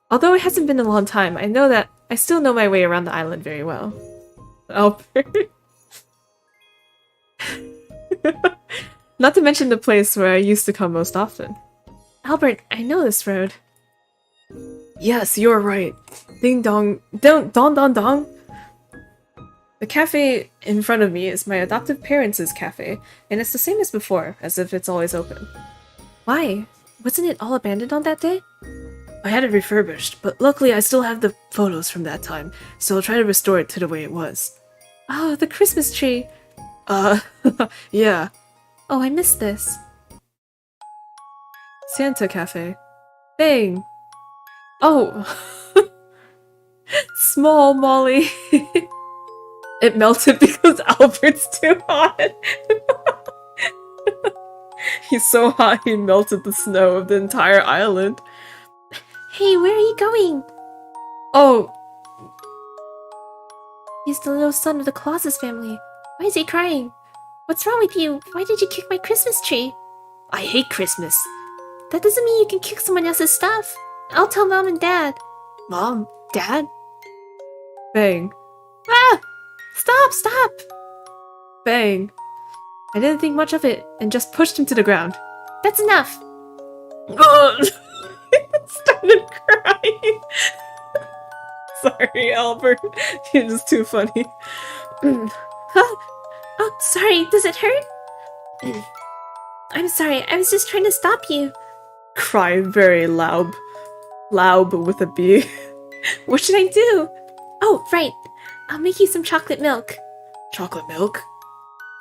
Although it hasn't been a long time, I know that I still know my way around the island very well. Albert. Not to mention the place where I used to come most often. Albert, I know this road. Yes, you're right. Ding dong. Dong dong dong. The cafe in front of me is my adoptive parents' cafe, and it's the same as before, as if it's always open. Why? Wasn't it all abandoned on that day? I had it refurbished, but luckily I still have the photos from that time, so I'll try to restore it to the way it was. Oh, the Christmas tree! Yeah. Oh, I missed this. Santa Cafe. Bang! Oh! Small Molly. It melted because Albert's too hot. He's so hot he melted the snow of the entire island. Hey, where are you going? Oh! He's the little son of the Colossus family. Why is he crying? What's wrong with you? Why did you kick my Christmas tree? I hate Christmas. That doesn't mean you can kick someone else's stuff. I'll tell Mom and Dad. Mom? Dad? Bang. Ah! Stop! Bang. I didn't think much of it and just pushed him to the ground. That's enough. Started crying. Sorry, Albert. You're just too funny. Huh? Oh, sorry. Does it hurt? I'm sorry. I was just trying to stop you. Cry very loud. Loud with a B. What should I do? Oh, right. I'll make you some chocolate milk. Chocolate milk?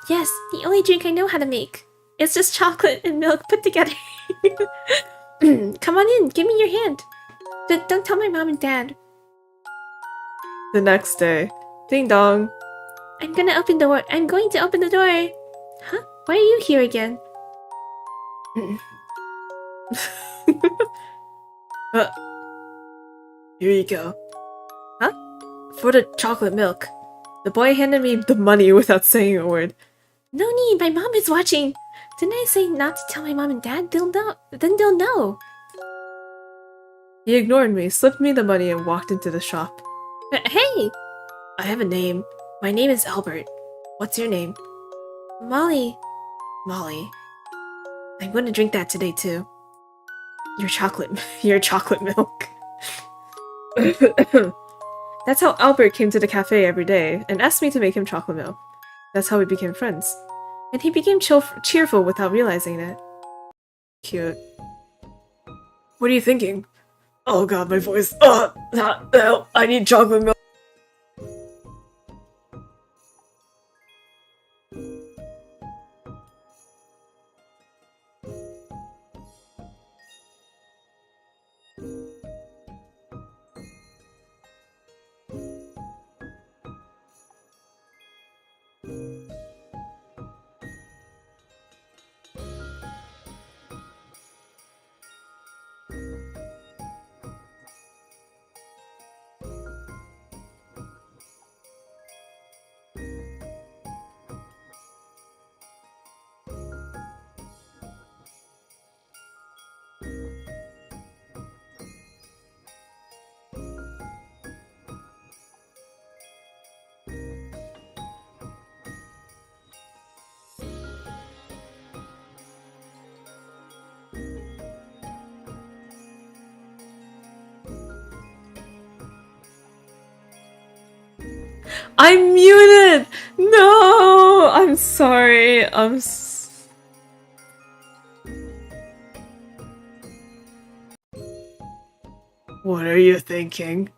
Yes, the only drink I know how to make. It's just chocolate and milk put together. Come on in, give me your hand. But don't tell my mom and dad. The next day. Ding dong. I'm going to open the door. Huh? Why are you here again? Here you go. Huh? For the chocolate milk. The boy handed me the money without saying a word. No need, my mom is watching. Didn't I say not to tell my mom and dad? They'll know. Then they'll know. He ignored me, slipped me the money, and walked into the shop. Hey! I have a name. My name is Albert. What's your name? Molly. Molly. I'm going to drink that today too. Your chocolate milk. That's how Albert came to the cafe every day and asked me to make him chocolate milk. That's how we became friends. And he became cheerful without realizing it. Cute. What are you thinking? Oh god, my voice. Help, I need chocolate milk. I'm muted! No! I'm sorry. What are you thinking?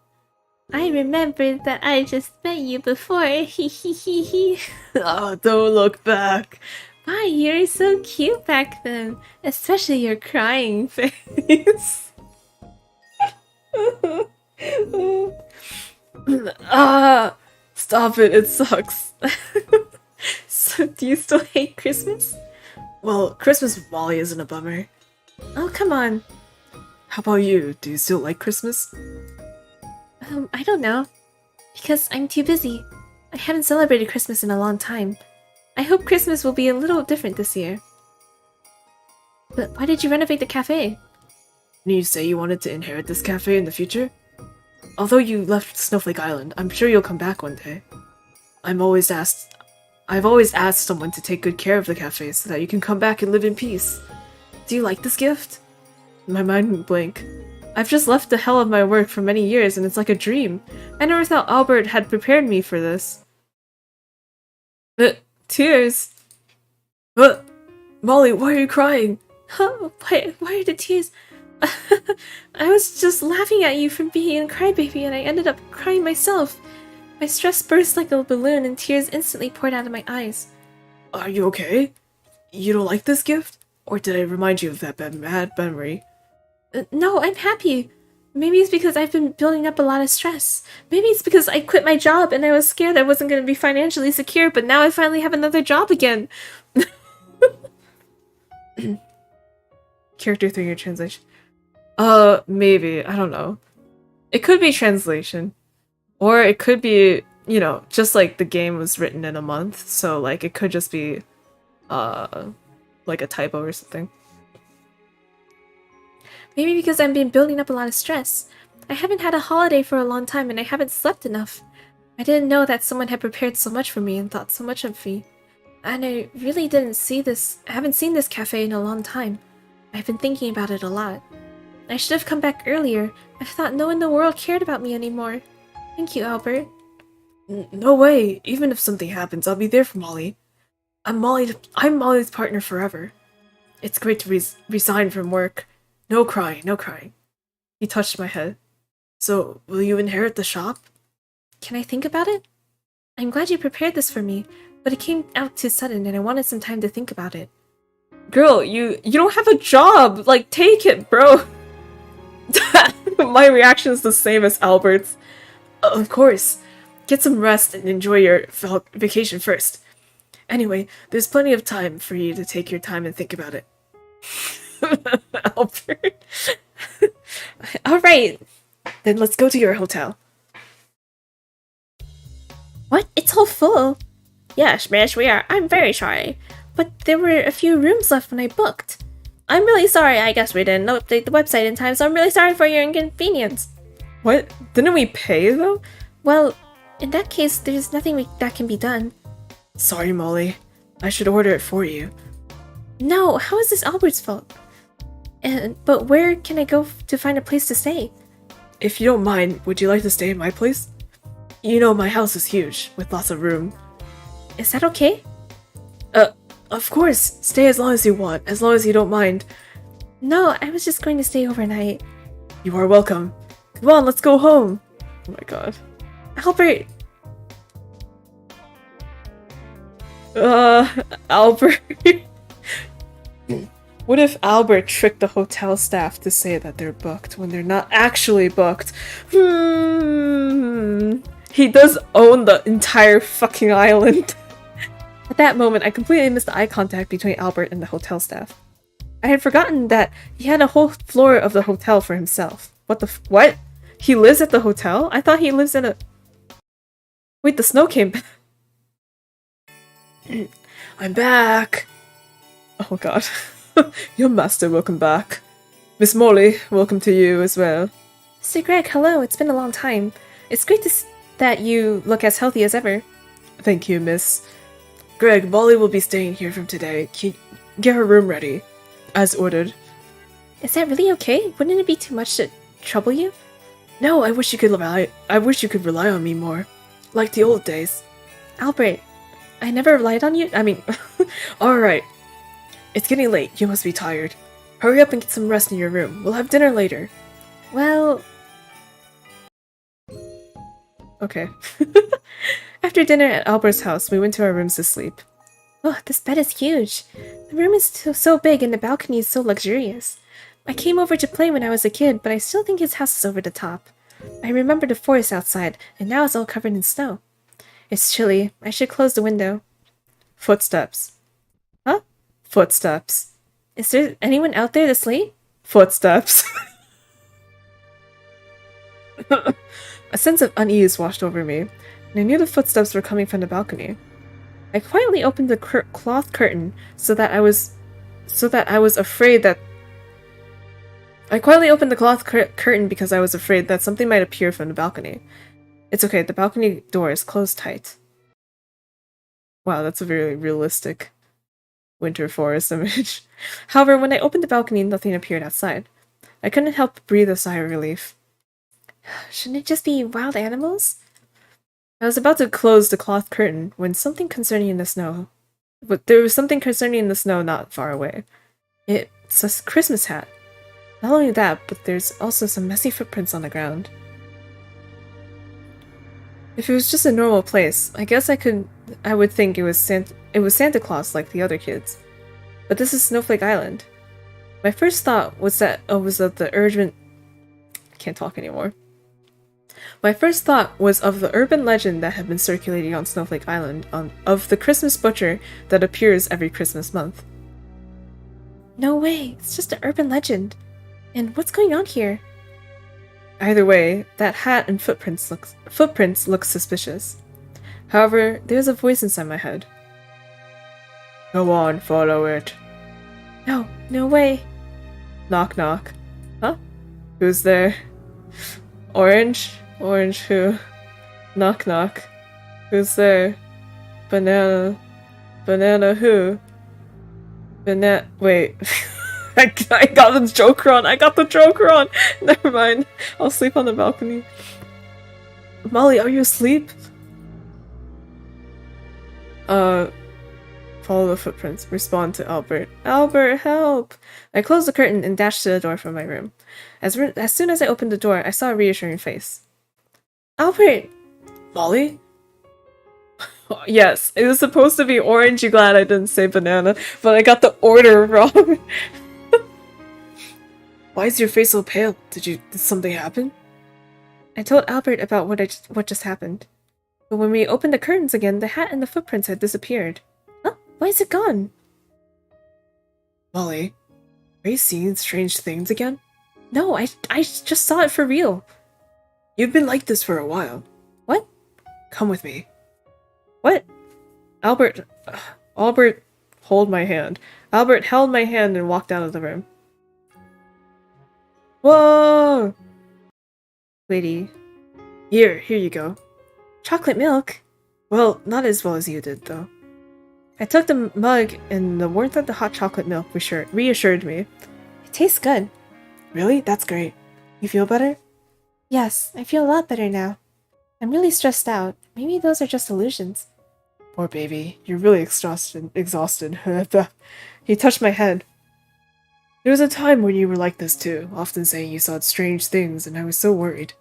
I remembered that I just met you before. Hee. Oh, don't look back. Why, you were so cute back then. Especially your crying face. Stop it sucks. So, do you still hate Christmas? Well, Christmas with Molly isn't a bummer. Oh, come on. How about you? Do you still like Christmas? I don't know. Because I'm too busy. I haven't celebrated Christmas in a long time. I hope Christmas will be a little different this year. But why did you renovate the cafe? Didn't you say you wanted to inherit this cafe in the future? Although you left Snowflake Island, I'm sure you'll come back one day. I've always asked someone to take good care of the cafe so that you can come back and live in peace. Do you like this gift? My mind went blank. I've just left the hell of my work for many years and it's like a dream. I never thought Albert had prepared me for this. Tears? Molly, why are you crying? Oh, why are the tears? I was just laughing at you for being a crybaby and I ended up crying myself. My stress burst like a balloon and tears instantly poured out of my eyes. Are you okay? You don't like this gift? Or did I remind you of that bad memory? No, I'm happy. Maybe it's because I've been building up a lot of stress. Maybe it's because I quit my job and I was scared I wasn't going to be financially secure, but now I finally have another job again. Character 3-year translation. Maybe. I don't know. It could be translation. Or it could be, you know, just like the game was written in a month, so like it could just be, like a typo or something. Maybe because I've been building up a lot of stress. I haven't had a holiday for a long time and I haven't slept enough. I didn't know that someone had prepared so much for me and thought so much of me. And I really haven't seen this cafe in a long time. I've been thinking about it a lot. I should have come back earlier. I thought no one in the world cared about me anymore. Thank you, Albert. No way. Even if something happens, I'll be there for Molly. I'm Molly's partner forever. It's great to resign from work. No crying, no crying. He touched my head. So, will you inherit the shop? Can I think about it? I'm glad you prepared this for me, but it came out too sudden and I wanted some time to think about it. Girl, you don't have a job! Like, take it, bro! My reaction is the same as Albert's. Of course. Get some rest and enjoy your vacation first. Anyway, there's plenty of time for you to take your time and think about it. Albert. Alright. Then let's go to your hotel. What? It's all full? Yes, miss, we are. I'm very sorry. But there were a few rooms left when I booked. I'm really sorry. I guess we didn't update the website in time, so I'm really sorry for your inconvenience. What? Didn't we pay, though? Well, in that case, there's nothing that can be done. Sorry, Molly. I should order it for you. No, how is this Albert's fault? But where can I go to find a place to stay? If you don't mind, would you like to stay in my place? You know, my house is huge, with lots of room. Is that okay? Of course. Stay as long as you want, as long as you don't mind. No, I was just going to stay overnight. You are welcome. Come on, let's go home. Oh my god. Albert! Albert. What if Albert tricked the hotel staff to say that they're booked when they're not actually booked? He does own the entire fucking island. At that moment, I completely missed the eye contact between Albert and the hotel staff. I had forgotten that he had a whole floor of the hotel for himself. What? He lives at the hotel? I thought he lives in a... Wait, the snow came back. I'm back. Oh god. Your master, welcome back. Miss Molly, welcome to you as well. Sir Greg, hello, it's been a long time. It's great that you look as healthy as ever. Thank you, miss. Greg, Molly will be staying here from today. Can you get her room ready? As ordered. Is that really okay? Wouldn't it be too much to trouble you? No, I wish you could rely on me more. Like the old days. Albert, I never relied on you. I mean, alright. It's getting late. You must be tired. Hurry up and get some rest in your room. We'll have dinner later. well, Okay. After dinner at Albert's house, we went to our rooms to sleep. oh, this bed is huge. The room is so big and the balcony is so luxurious. I came over to play when I was a kid, but I still think his house is over the top. I remember the forest outside, and now it's all covered in snow. It's chilly. I should close the window. Footsteps. Huh? Footsteps. Is there anyone out there to sleep? Footsteps. A sense of unease washed over me, and I knew the footsteps were coming from the balcony. I quietly opened the cloth curtain I quietly opened the cloth curtain because I was afraid that something might appear from the balcony. It's okay, the balcony door is closed tight. Wow, that's a very realistic winter forest image. However, when I opened the balcony, nothing appeared outside. I couldn't help but breathe a sigh of relief. Shouldn't it just be wild animals? I was about to close the cloth curtain when something concerning in the snow. But there was something concerning in the snow not far away. It's a Christmas hat. Not only that, but there's also some messy footprints on the ground. If it was just a normal place, I guess I would think it was Santa Claus like the other kids. But this is Snowflake Island. My first thought was that was of the urban... I can't talk anymore. My first thought was of the urban legend that had been circulating on Snowflake Island of the Christmas butcher that appears every Christmas month. No way, it's just an urban legend. And what's going on here? Either way, that hat and footprints look suspicious. However, there's a voice inside my head. Go on, follow it. No way. Knock knock. Huh? Who's there? Orange? Orange who? Knock knock. Who's there? Banana. Banana who? Wait. I got the joke wrong. I got the joke wrong. Never mind. I'll sleep on the balcony. Molly, are you asleep? Follow the footprints. Respond to Albert. Albert, help! I closed the curtain and dashed to the door from my room. As soon as I opened the door, I saw a reassuring face. Albert! Molly? Yes, it was supposed to be orange. You glad I didn't say banana, but I got the order wrong. Why is your face so pale? Did something happen? I told Albert about what just happened. But when we opened the curtains again, the hat and the footprints had disappeared. Huh? Why is it gone? Molly, are you seeing strange things again? No, I just saw it for real. You've been like this for a while. What? Come with me. What? Albert held my hand and walked out of the room. Whoa! Lady. Here you go. Chocolate milk? Well, not as well as you did, though. I took the mug, and the warmth of the hot chocolate milk reassured me. It tastes good. Really? That's great. You feel better? Yes, I feel a lot better now. I'm really stressed out. Maybe those are just illusions. Poor baby, you're really exhausted. He touched my head. There was a time when you were like this too, often saying you saw strange things, and I was so worried.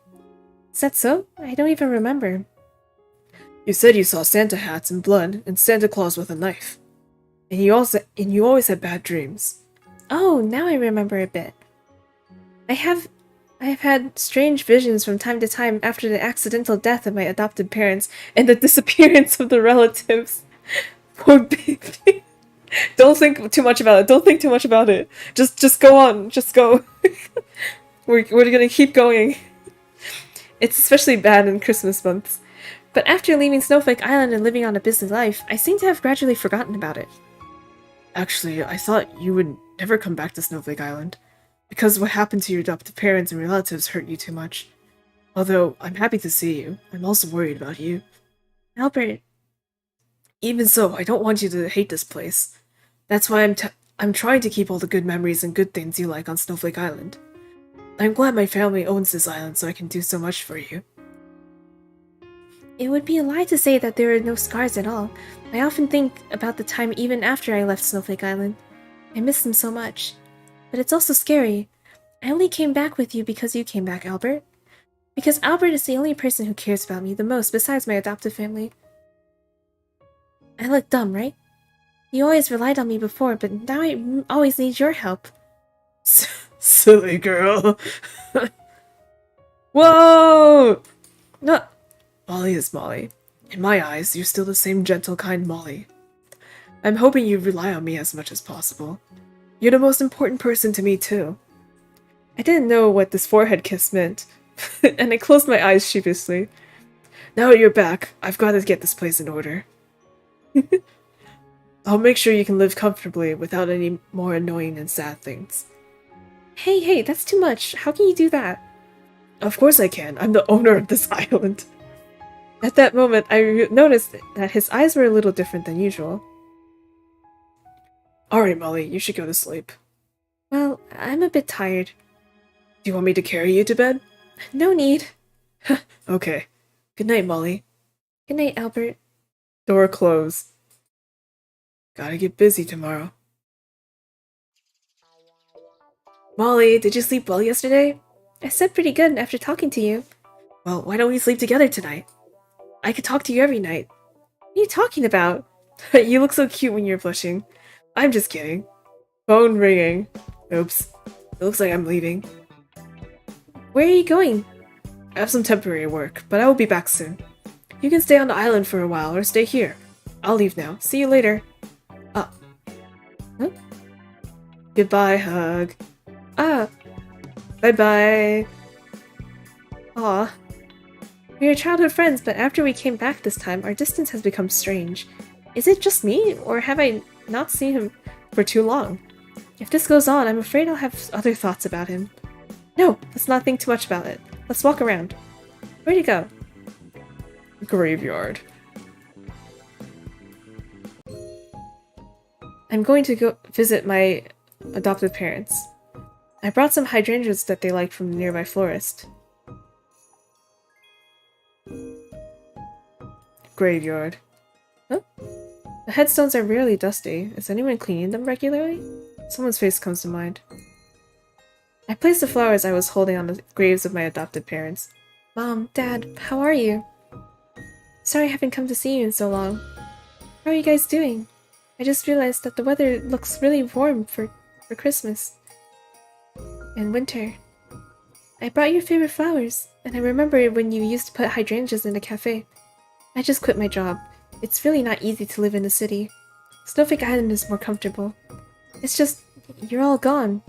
Is that so? I don't even remember. You said you saw Santa hats and blood, and Santa Claus with a knife. And you always had bad dreams. Oh, now I remember a bit. I have had strange visions from time to time after the accidental death of my adopted parents and the disappearance of the relatives. Poor baby. Don't think too much about it. Don't think too much about it. Just go on. Just go. we're gonna keep going. It's especially bad in Christmas months. But after leaving Snowflake Island and living on a busy life, I seem to have gradually forgotten about it. Actually, I thought you would never come back to Snowflake Island. Because what happened to your adopted parents and relatives hurt you too much. Although, I'm happy to see you. I'm also worried about you. Albert. Even so, I don't want you to hate this place. That's why I'm trying to keep all the good memories and good things you like on Snowflake Island. I'm glad my family owns this island so I can do so much for you. It would be a lie to say that there are no scars at all. I often think about the time even after I left Snowflake Island. I miss them so much. But it's also scary. I only came back with you because you came back, Albert. Because Albert is the only person who cares about me the most besides my adoptive family. I look dumb, right? You always relied on me before, but now I always need your help. Silly girl. Whoa! No. Molly is Molly. In my eyes, you're still the same gentle, kind Molly. I'm hoping you rely on me as much as possible. You're the most important person to me, too. I didn't know what this forehead kiss meant, and I closed my eyes sheepishly. Now you're back, I've got to get this place in order. I'll make sure you can live comfortably without any more annoying and sad things. Hey, that's too much. How can you do that? Of course I can. I'm the owner of this island. At that moment, I noticed that his eyes were a little different than usual. Alright, Molly, you should go to sleep. Well, I'm a bit tired. Do you want me to carry you to bed? No need. Okay. Good night, Molly. Good night, Albert. Door closed. Gotta get busy tomorrow. Molly, did you sleep well yesterday? I slept pretty good after talking to you. Well, why don't we sleep together tonight? I could talk to you every night. What are you talking about? You look so cute when you're blushing. I'm just kidding. Phone ringing. Oops. It looks like I'm leaving. Where are you going? I have some temporary work, but I will be back soon. You can stay on the island for a while or stay here. I'll leave now. See you later. Huh? Goodbye, hug. Bye-bye. Aw. We were childhood friends, but after we came back this time, our distance has become strange. Is it just me, or have I not seen him for too long? If this goes on, I'm afraid I'll have other thoughts about him. No, let's not think too much about it. Let's walk around. Where'd he go? Graveyard. I'm going to go visit my adoptive parents. I brought some hydrangeas that they liked from the nearby florist. Graveyard. Huh? The headstones are rarely dusty. Is anyone cleaning them regularly? Someone's face comes to mind. I placed the flowers I was holding on the graves of my adopted parents. Mom, Dad, how are you? Sorry I haven't come to see you in so long. How are you guys doing? I just realized that the weather looks really warm for Christmas. And winter. I brought your favorite flowers, and I remember when you used to put hydrangeas in the cafe. I just quit my job. It's really not easy to live in the city. Snowflake Island is more comfortable. It's just, you're all gone.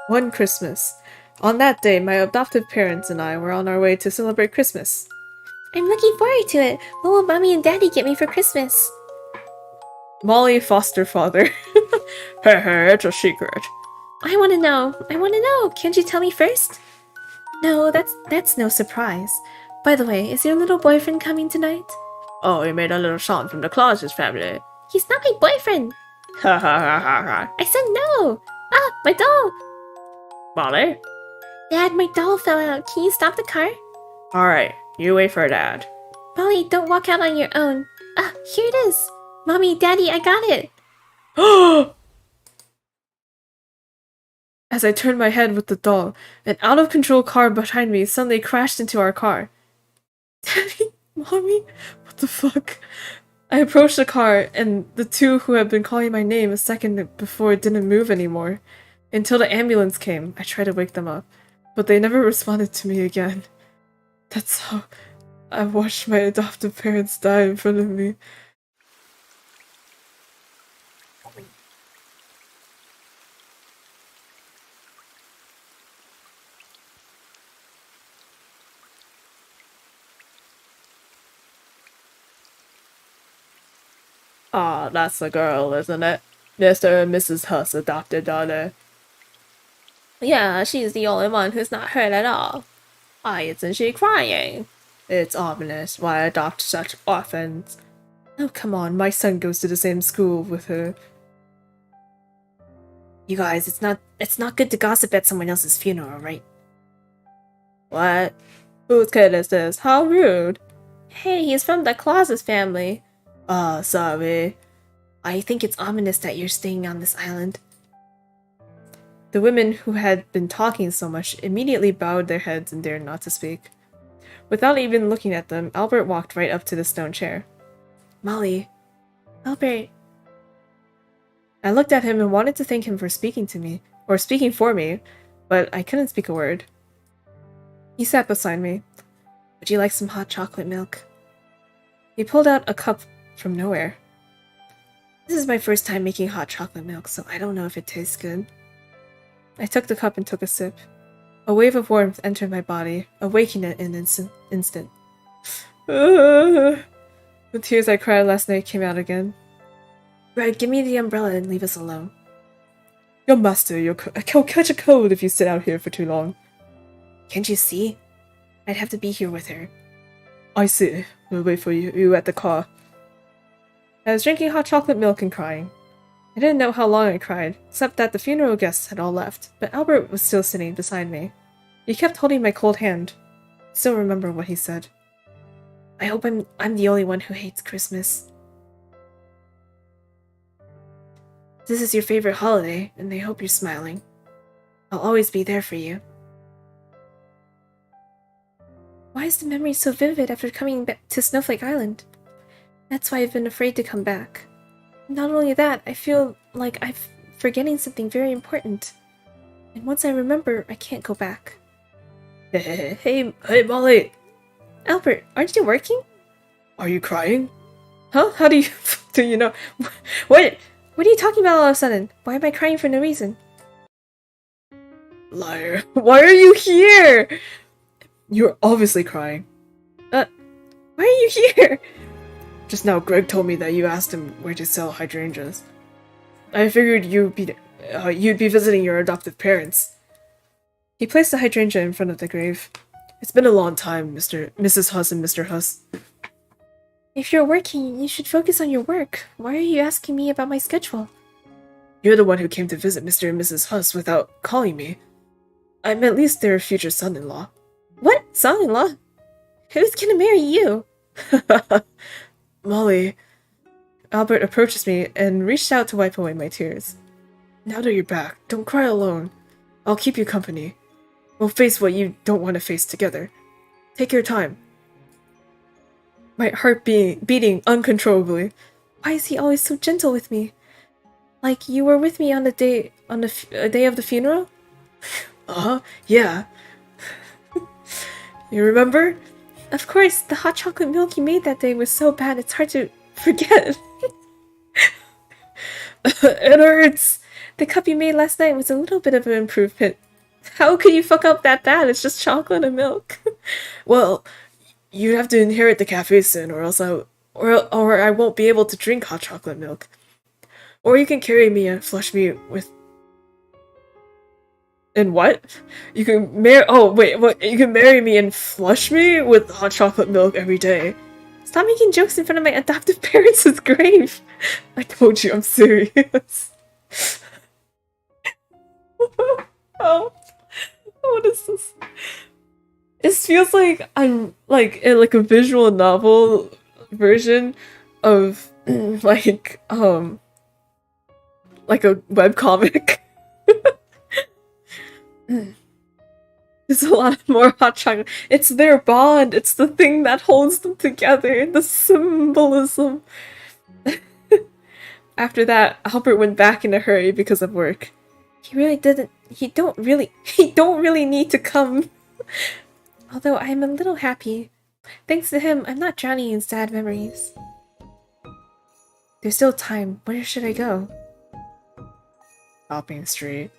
One Christmas. On that day, my adoptive parents and I were on our way to celebrate Christmas. I'm looking forward to it. What will Mommy and Daddy get me for Christmas? Molly foster father. Hey, it's a secret. I want to know. I want to know. Can't you tell me first? No, that's no surprise. By the way, is your little boyfriend coming tonight? Oh, he made a little son from the Claus's family. He's not my boyfriend. Ha ha ha ha ha. I said no. Ah, my doll. Molly? Dad, my doll fell out. Can you stop the car? Alright, you wait for Dad. Molly, don't walk out on your own. Ah, here it is. Mommy, Daddy, I got it. As I turned my head with the doll, an out-of-control car behind me suddenly crashed into our car. Daddy? Mommy? What the fuck? I approached the car, and the two who had been calling my name a second before didn't move anymore. Until the ambulance came, I tried to wake them up, but they never responded to me again. That's how I watched my adoptive parents die in front of me. Ah, that's the girl, isn't it? Mr. and Mrs. Huss' adopted daughter. Yeah, she's the only one who's not hurt at all. Why isn't she crying? It's ominous. Why adopt such orphans? Oh, come on, my son goes to the same school with her. You guys, it's not good to gossip at someone else's funeral, right? What? Whose kid is this? How rude. Hey, he's from the Claus's family. Sorry. I think it's ominous that you're staying on this island. The women who had been talking so much immediately bowed their heads and dared not to speak. Without even looking at them, Albert walked right up to the stone chair. Molly. Albert. I looked at him and wanted to thank him for speaking to me, or speaking for me, but I couldn't speak a word. He sat beside me. Would you like some hot chocolate milk? He pulled out a cup from nowhere. This is my first time making hot chocolate milk, so I don't know if it tastes good. I took the cup and took a sip. A wave of warmth entered my body, awakening it in an instant. The tears I cried last night came out again. Red, give me the umbrella and leave us alone. Your master, you'll catch a cold if you sit out here for too long. Can't you see? I'd have to be here with her. I see. We'll wait for you at the car. I was drinking hot chocolate milk and crying. I didn't know how long I cried, except that the funeral guests had all left, but Albert was still sitting beside me. He kept holding my cold hand. I still remember what he said. I hope I'm the only one who hates Christmas. This is your favorite holiday, and I hope you're smiling. I'll always be there for you. Why is the memory so vivid after coming back to Snowflake Island? That's why I've been afraid to come back. Not only that, I feel like I'm forgetting something very important. And once I remember, I can't go back. Hey, Molly! Albert, aren't you working? Are you crying? Huh? How do you... do you know... What are you talking about all of a sudden? Why am I crying for no reason? Liar. Why are you here? You're obviously crying. Why are you here? Just now, Greg told me that you asked him where to sell hydrangeas. I figured you'd be visiting your adoptive parents. He placed the hydrangea in front of the grave. It's been a long time, Mrs. Huss and Mr. Huss. If you're working, you should focus on your work. Why are you asking me about my schedule? You're the one who came to visit Mr. and Mrs. Huss without calling me. I'm at least their future son-in-law. What? Son-in-law? Who's gonna marry you? Molly. Albert approaches me and reached out to wipe away my tears. Now that you're back, don't cry alone. I'll keep you company. We'll face what you don't want to face together. Take your time. My heart beating uncontrollably. Why is he always so gentle with me? Like you were with me on the day of the funeral? Yeah. You remember? Of course, the hot chocolate milk you made that day was so bad it's hard to forget. It hurts. The cup you made last night was a little bit of an improvement. How could you fuck up that bad? It's just chocolate and milk. Well, you have to inherit the cafe soon, or else I won't be able to drink hot chocolate milk. Or you can carry me and flush me with... And what? You can you can marry me and flush me with hot chocolate milk every day. Stop making jokes in front of my adoptive parents' grave. I told you I'm serious. Oh What is this? It feels like I'm like in like a visual novel version of like a webcomic. There's a lot more hot chocolate. It's their bond. It's the thing that holds them together. The symbolism. After that, Albert went back in a hurry because of work. He don't really need to come. Although I'm a little happy. Thanks to him, I'm not drowning in sad memories. There's still time. Where should I go? Shopping Street.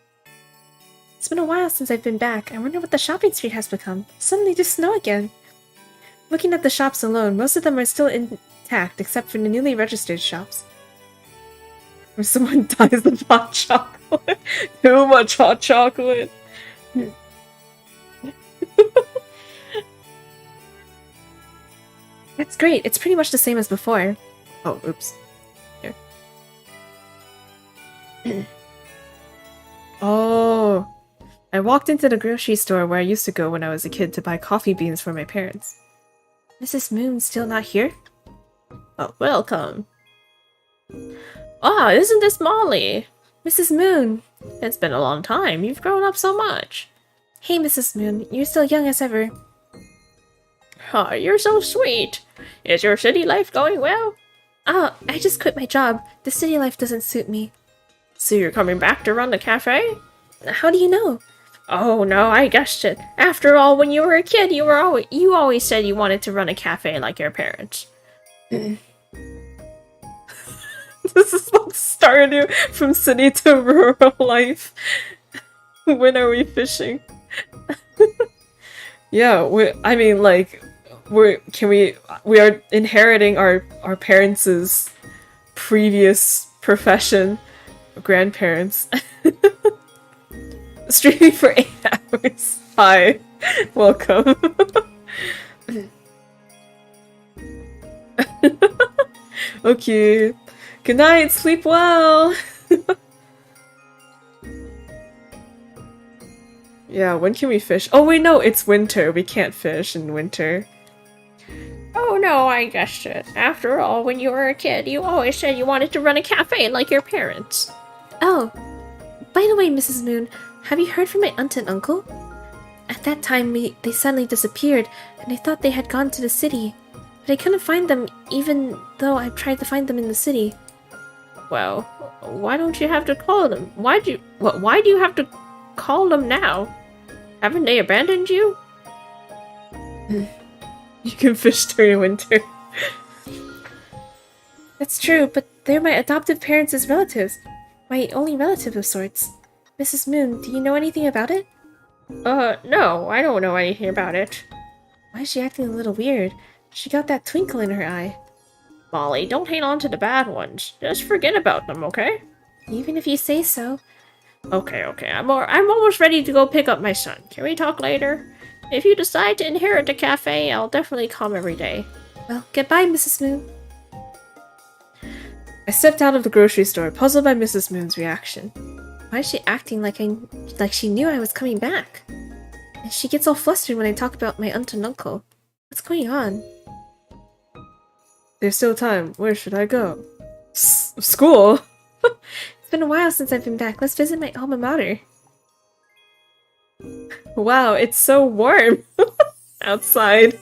It's been a while since I've been back. I wonder what the shopping street has become. Suddenly there's snow again. Looking at the shops alone, most of them are still intact except for the newly registered shops. Where someone dies of hot chocolate. Too much hot chocolate. That's great. It's pretty much the same as before. Oh, oops. Here. Oh. I walked into the grocery store where I used to go when I was a kid to buy coffee beans for my parents. Mrs. Moon's still not here? Oh, welcome. Ah, isn't this Molly? Mrs. Moon. It's been a long time. You've grown up so much. Hey, Mrs. Moon. You're still young as ever. Oh, you're so sweet. Is your city life going well? Oh, I just quit my job. The city life doesn't suit me. So you're coming back to run the cafe? How do you know? Oh no, I guessed it. After all, when you were a kid, you always said you wanted to run a cafe like your parents. This is like Stardew from city to rural life. When are we fishing? Yeah, we are inheriting our parents' previous profession, grandparents. Streaming for 8 hours. Hi. Welcome. Okay. Good night. Sleep well. Yeah, when can we fish? Oh wait, no, it's winter. We can't fish in winter. Oh no, I guessed it. After all, when you were a kid, you always said you wanted to run a cafe like your parents. Oh, by the way, Mrs. Moon, have you heard from my aunt and uncle? At that time, they suddenly disappeared, and I thought they had gone to the city. But I couldn't find them, even though I tried to find them in the city. Well, why don't you have to call them? Why do you have to call them now? Haven't they abandoned you? You can fish during winter. That's true, but they're my adoptive parents' relatives. My only relative of sorts. Mrs. Moon, do you know anything about it? No, I don't know anything about it. Why is she acting a little weird? She got that twinkle in her eye. Molly, don't hang on to the bad ones. Just forget about them, okay? Even if you say so. Okay, I'm almost ready to go pick up my son. Can we talk later? If you decide to inherit the cafe, I'll definitely come every day. Well, goodbye, Mrs. Moon. I stepped out of the grocery store, puzzled by Mrs. Moon's reaction. Why is she acting like she knew I was coming back? And she gets all flustered when I talk about my aunt and uncle. What's going on? There's still time. Where should I go? School? It's been a while since I've been back. Let's visit my alma mater. Wow, it's so warm outside.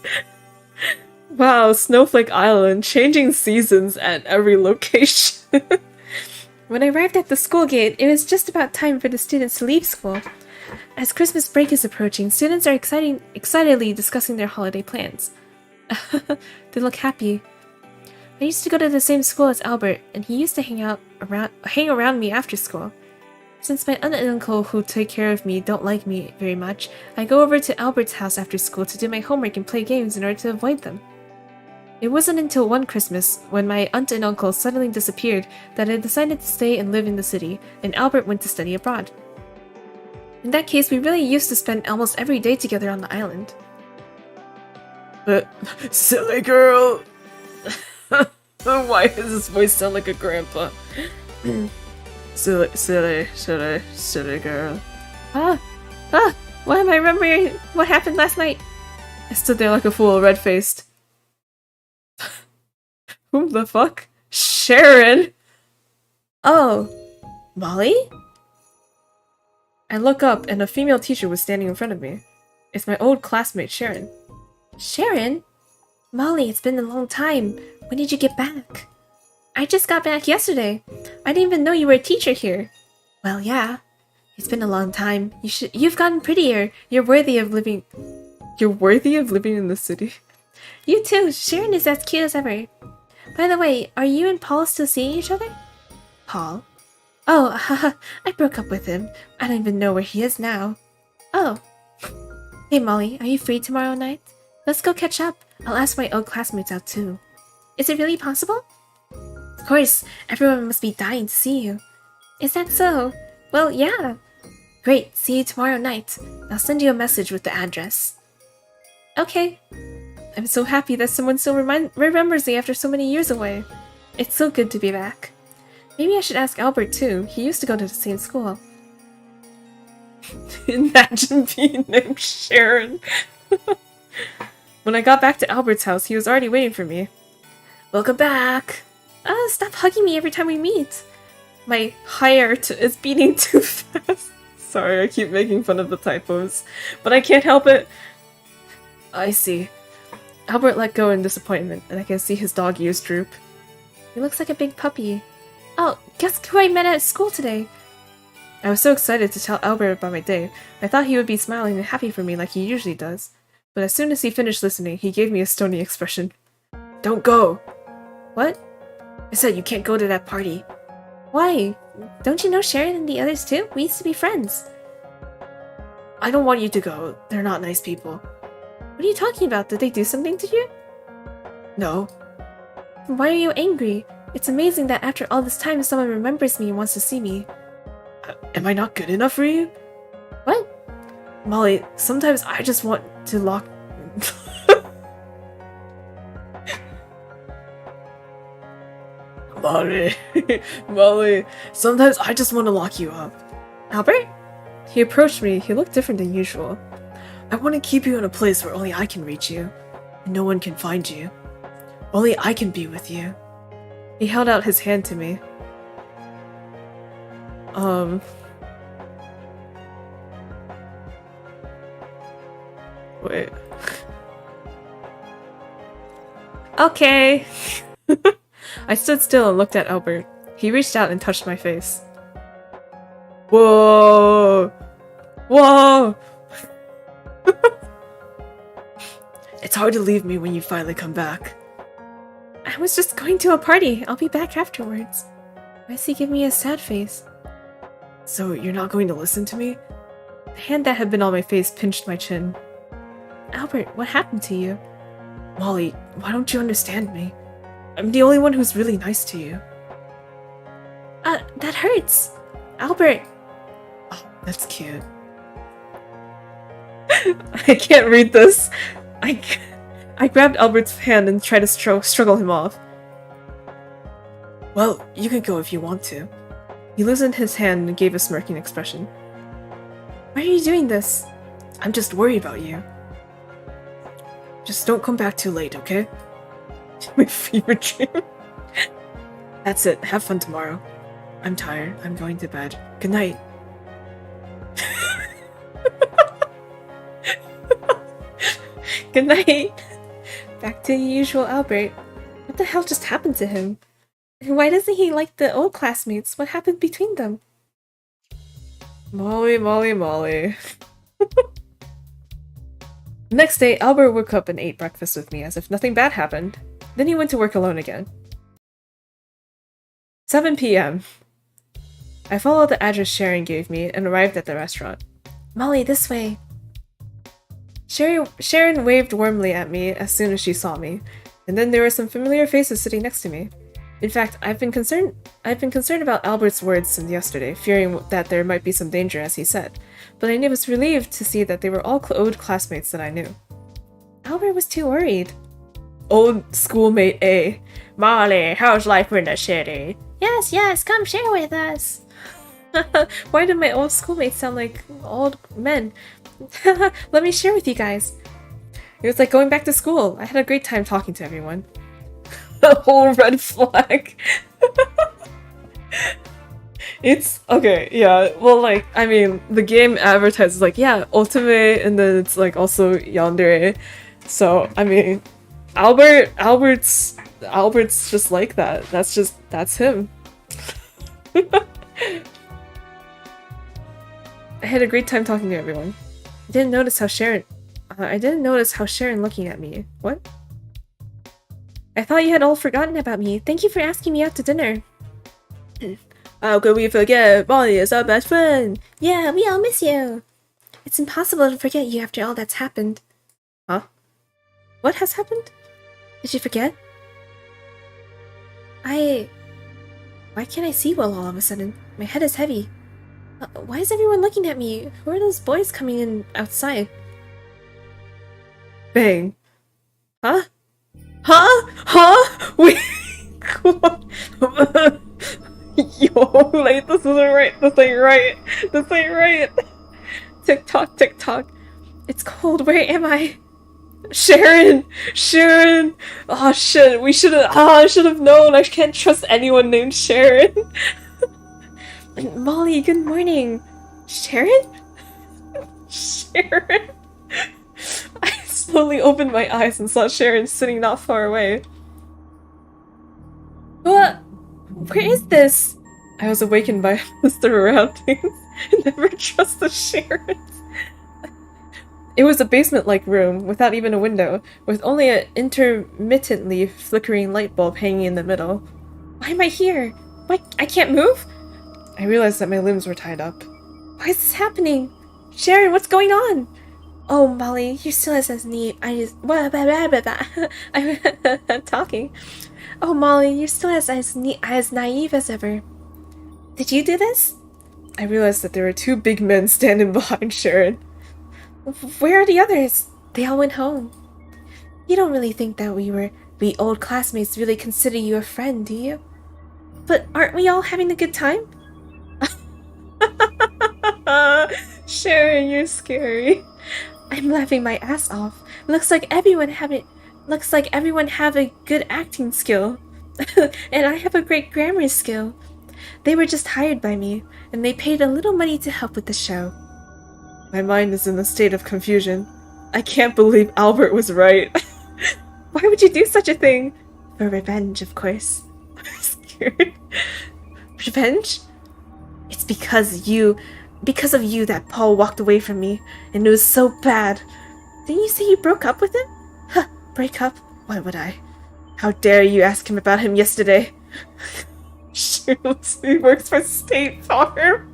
Wow, Snowflake Island, changing seasons at every location. When I arrived at the school gate, it was just about time for the students to leave school. As Christmas break is approaching, students are excitedly discussing their holiday plans. They look happy. I used to go to the same school as Albert, and he used to hang around me after school. Since my aunt and uncle who take care of me don't like me very much, I go over to Albert's house after school to do my homework and play games in order to avoid them. It wasn't until one Christmas, when my aunt and uncle suddenly disappeared, that I decided to stay and live in the city, and Albert went to study abroad. In that case, we really used to spend almost every day together on the island. Silly girl! Why does his voice sound like a grandpa? Silly girl. Why am I remembering what happened last night? I stood there like a fool, red-faced. Whom the fuck? Sharon! Oh, Molly? I look up and a female teacher was standing in front of me. It's my old classmate, Sharon. Sharon? Molly, it's been a long time. When did you get back? I just got back yesterday. I didn't even know you were a teacher here. Well, yeah. It's been a long time. You've gotten prettier. You're worthy of living in the city? You too. Sharon is as cute as ever. By the way, are you and Paul still seeing each other? Paul? Oh, haha, I broke up with him. I don't even know where he is now. Oh. Hey Molly, are you free tomorrow night? Let's go catch up. I'll ask my old classmates out too. Is it really possible? Of course, everyone must be dying to see you. Is that so? Well, yeah. Great, see you tomorrow night. I'll send you a message with the address. Okay. I'm so happy that someone still remembers me after so many years away. It's so good to be back. Maybe I should ask Albert too. He used to go to the same school. Imagine being named Sharon. When I got back to Albert's house, he was already waiting for me. Welcome back! Stop hugging me every time we meet. My heart is beating too fast. Sorry, I keep making fun of the typos, but I can't help it. I see. Albert let go in disappointment, and I can see his dog ears droop. He looks like a big puppy. Oh, guess who I met at school today? I was so excited to tell Albert about my day. I thought he would be smiling and happy for me like he usually does. But as soon as he finished listening, he gave me a stony expression. Don't go! What? I said you can't go to that party. Why? Don't you know Sharon and the others too? We used to be friends. I don't want you to go. They're not nice people. What are you talking about? Did they do something to you? No. Why are you angry? It's amazing that after all this time someone remembers me and wants to see me. Am I not good enough for you? What? Molly, sometimes I just want to lock... Molly, sometimes I just want to lock you up. Albert? He approached me. He looked different than usual. I want to keep you in a place where only I can reach you, and no one can find you. Only I can be with you. He held out his hand to me. Wait. Okay. I stood still and looked at Albert. He reached out and touched my face. Whoa! Whoa! It's hard to leave me when you finally come back. I was just going to a party. I'll be back afterwards. Why does he give me a sad face? So you're not going to listen to me? The hand that had been on my face pinched my chin. Albert, what happened to you? Molly, why don't you understand me? I'm the only one who's really nice to you. That hurts. Albert. Oh, that's cute. I can't read this. I grabbed Albert's hand and tried to struggle him off. Well, you can go if you want to. He loosened his hand and gave a smirking expression. Why are you doing this? I'm just worried about you. Just don't come back too late, okay? My fever dream. That's it. Have fun tomorrow. I'm tired. I'm going to bed. Good night. Good night. Back to the usual Albert. What the hell just happened to him? And why doesn't he like the old classmates? What happened between them? Molly. Next day, Albert woke up and ate breakfast with me as if nothing bad happened. Then he went to work alone again. 7 p.m. I followed the address Sharon gave me and arrived at the restaurant. Molly, this way. Sharon waved warmly at me as soon as she saw me, and then there were some familiar faces sitting next to me. In fact, I've been concerned about Albert's words since yesterday, fearing that there might be some danger, as he said, but I was relieved to see that they were all old classmates that I knew. Albert was too worried. Old schoolmate A. Molly, how's life in the city? Yes, come share with us. Why do my old schoolmates sound like old men? Let me share with you guys. It was like going back to school. I had a great time talking to everyone. A whole red flag. It's okay, yeah. Well, like, I mean, the game advertises like, yeah, ultimate, and then it's like also yandere. So, I mean, Albert's just like that. That's him. I had a great time talking to everyone. I didn't notice how Sharon looking at me. What? I thought you had all forgotten about me. Thank you for asking me out to dinner. How could we forget? Molly is our best friend. Yeah, we all miss you. It's impossible to forget you after all that's happened. Huh? What has happened? Did you forget? Why can't I see well all of a sudden? My head is heavy. Why is everyone looking at me? Who are those boys coming in outside? Bang. Huh? Huh? Huh? Wait. Yo, like, this isn't right. This ain't right. This ain't right. TikTok, TikTok. It's cold. Where am I? Sharon! Sharon! Oh shit, we should've- I should've known. I can't trust anyone named Sharon. Molly, good morning. Sharon? Sharon? I slowly opened my eyes and saw Sharon sitting not far away. What? Where is this? I was awakened by the surroundings. Never trust the Sharons. It was a basement-like room, without even a window, with only an intermittently flickering light bulb hanging in the middle. Why am I here? Why I can't move? I realized that my limbs were tied up. Why is this happening? Sharon, what's going on? Oh, Molly, you're still as neat. I'm talking. Oh, Molly, you're still as naive as ever. Did you do this? I realized that there were two big men standing behind Sharon. Where are the others? They all went home. You don't really think that we old classmates really consider you a friend, do you? But aren't we all having a good time? Sharon, you're scary. I'm laughing my ass off. Looks like everyone have a good acting skill. And I have a great grammar skill. They were just hired by me, and they paid a little money to help with the show. My mind is in a state of confusion. I can't believe Albert was right. Why would you do such a thing? For revenge, of course. I'm scared. Revenge? It's because of you that Paul walked away from me, and it was so bad. Didn't you say you broke up with him? Huh, break up? Why would I? How dare you ask him about him yesterday? Shoot, he works for State Farm.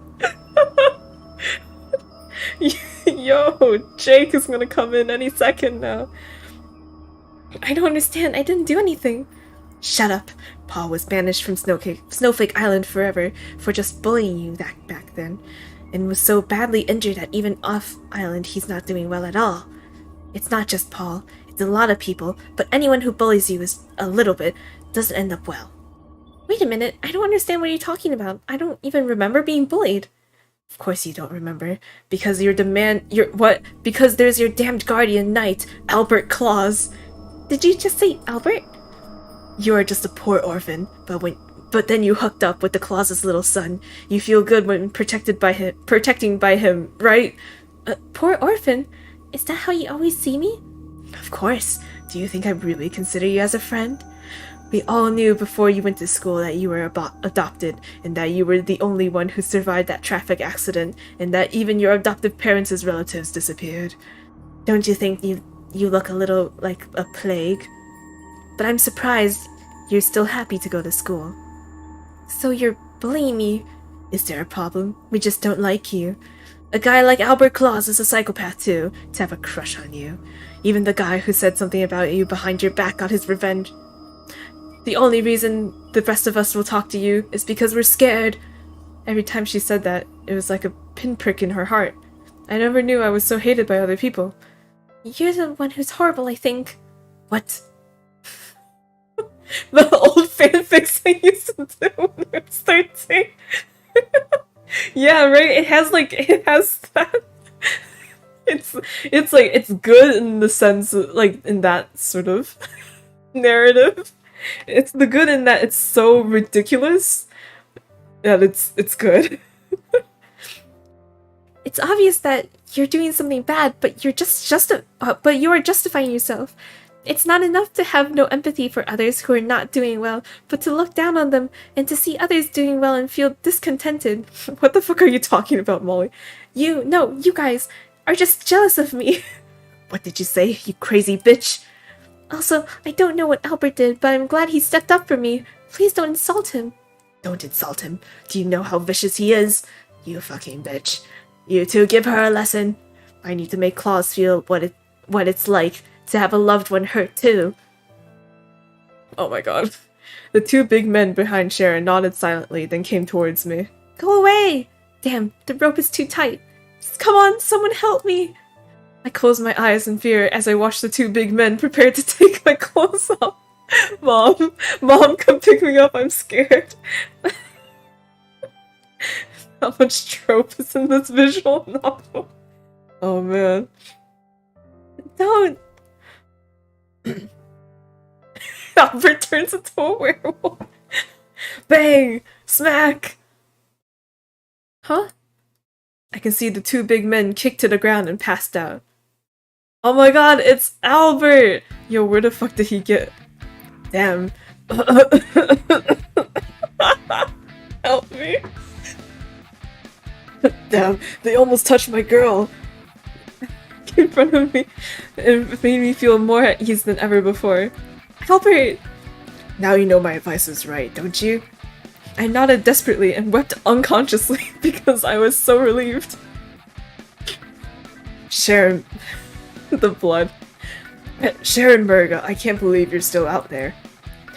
Yo, Jake is gonna come in any second now. I don't understand. I didn't do anything. Shut up. Paul was banished from Snowflake Island forever for just bullying you back then, and was so badly injured that even off-island he's not doing well at all. It's not just Paul, it's a lot of people, but anyone who bullies you is a little bit doesn't end up well. Wait a minute, I don't understand what you're talking about. I don't even remember being bullied. Of course you don't remember, because because there's your damned guardian knight, Albert Claus. Did you just say Albert? You are just a poor orphan, but then you hooked up with the Claus's little son. You feel good when protecting by him, right? Poor orphan? Is that how you always see me? Of course. Do you think I really consider you as a friend? We all knew before you went to school that you were adopted, and that you were the only one who survived that traffic accident, and that even your adoptive parents' relatives disappeared. Don't you think you look a little like a plague? But I'm surprised you're still happy to go to school. So you're bullying me? Is there a problem? We just don't like you. A guy like Albert Claus is a psychopath too, to have a crush on you. Even the guy who said something about you behind your back got his revenge. The only reason the rest of us will talk to you is because we're scared. Every time she said that, it was like a pinprick in her heart. I never knew I was so hated by other people. You're the one who's horrible, I think. What? The old fanfics I used to do when I was 13. Yeah, right? It has that. it's like it's good in the sense like in that sort of narrative. It's the good in that it's so ridiculous that it's good. It's obvious that you're doing something bad, but you are justifying yourself. It's not enough to have no empathy for others who are not doing well, but to look down on them and to see others doing well and feel discontented. What the fuck are you talking about, Molly? You guys are just jealous of me. What did you say, you crazy bitch? Also, I don't know what Albert did, but I'm glad he stepped up for me. Please don't insult him. Don't insult him. Do you know how vicious he is? You fucking bitch. You two give her a lesson. I need to make Claus feel what it's like to have a loved one hurt too. Oh my god. The two big men behind Sharon nodded silently, then came towards me. Go away! Damn, the rope is too tight. Just come on, someone help me! I closed my eyes in fear as I watched the two big men prepare to take my clothes off. Mom, come pick me up, I'm scared. How much trope is in this visual novel? Oh man. Don't! Albert turns into a werewolf. Bang! Smack! Huh? I can see the two big men kick to the ground and passed out. Oh my god, it's Albert! Yo, where the fuck did he get? Damn. Help me. Damn, they almost touched my girl. In front of me. It made me feel more at ease than ever before. Albert! Now you know my advice is right, don't you? I nodded desperately and wept unconsciously because I was so relieved. Sharon... the blood. Sharon Berga, I can't believe you're still out there.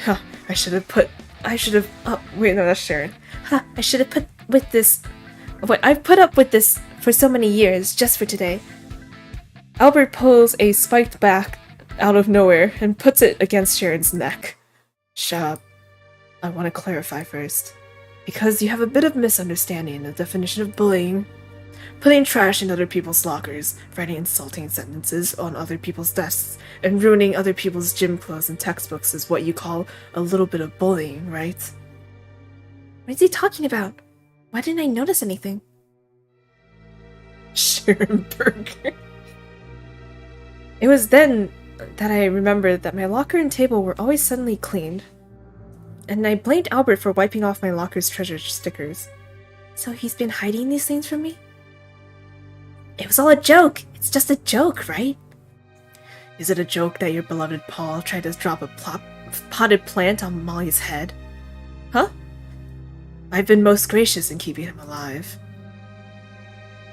Huh, wait, no, that's Sharon. Huh, I should have put with this... Wait, I've put up with this for so many years, just for today. Albert pulls a spiked back out of nowhere and puts it against Sharon's neck. Shut up. I want to clarify first. Because you have a bit of misunderstanding the definition of bullying. Putting trash in other people's lockers, writing insulting sentences on other people's desks, and ruining other people's gym clothes and textbooks is what you call a little bit of bullying, right? What is he talking about? Why didn't I notice anything? Sharon Berger. It was then that I remembered that my locker and table were always suddenly cleaned. And I blamed Albert for wiping off my locker's treasure stickers. So he's been hiding these things from me? It was all a joke! It's just a joke, right? Is it a joke that your beloved Paul tried to drop a potted plant on Molly's head? Huh? I've been most gracious in keeping him alive.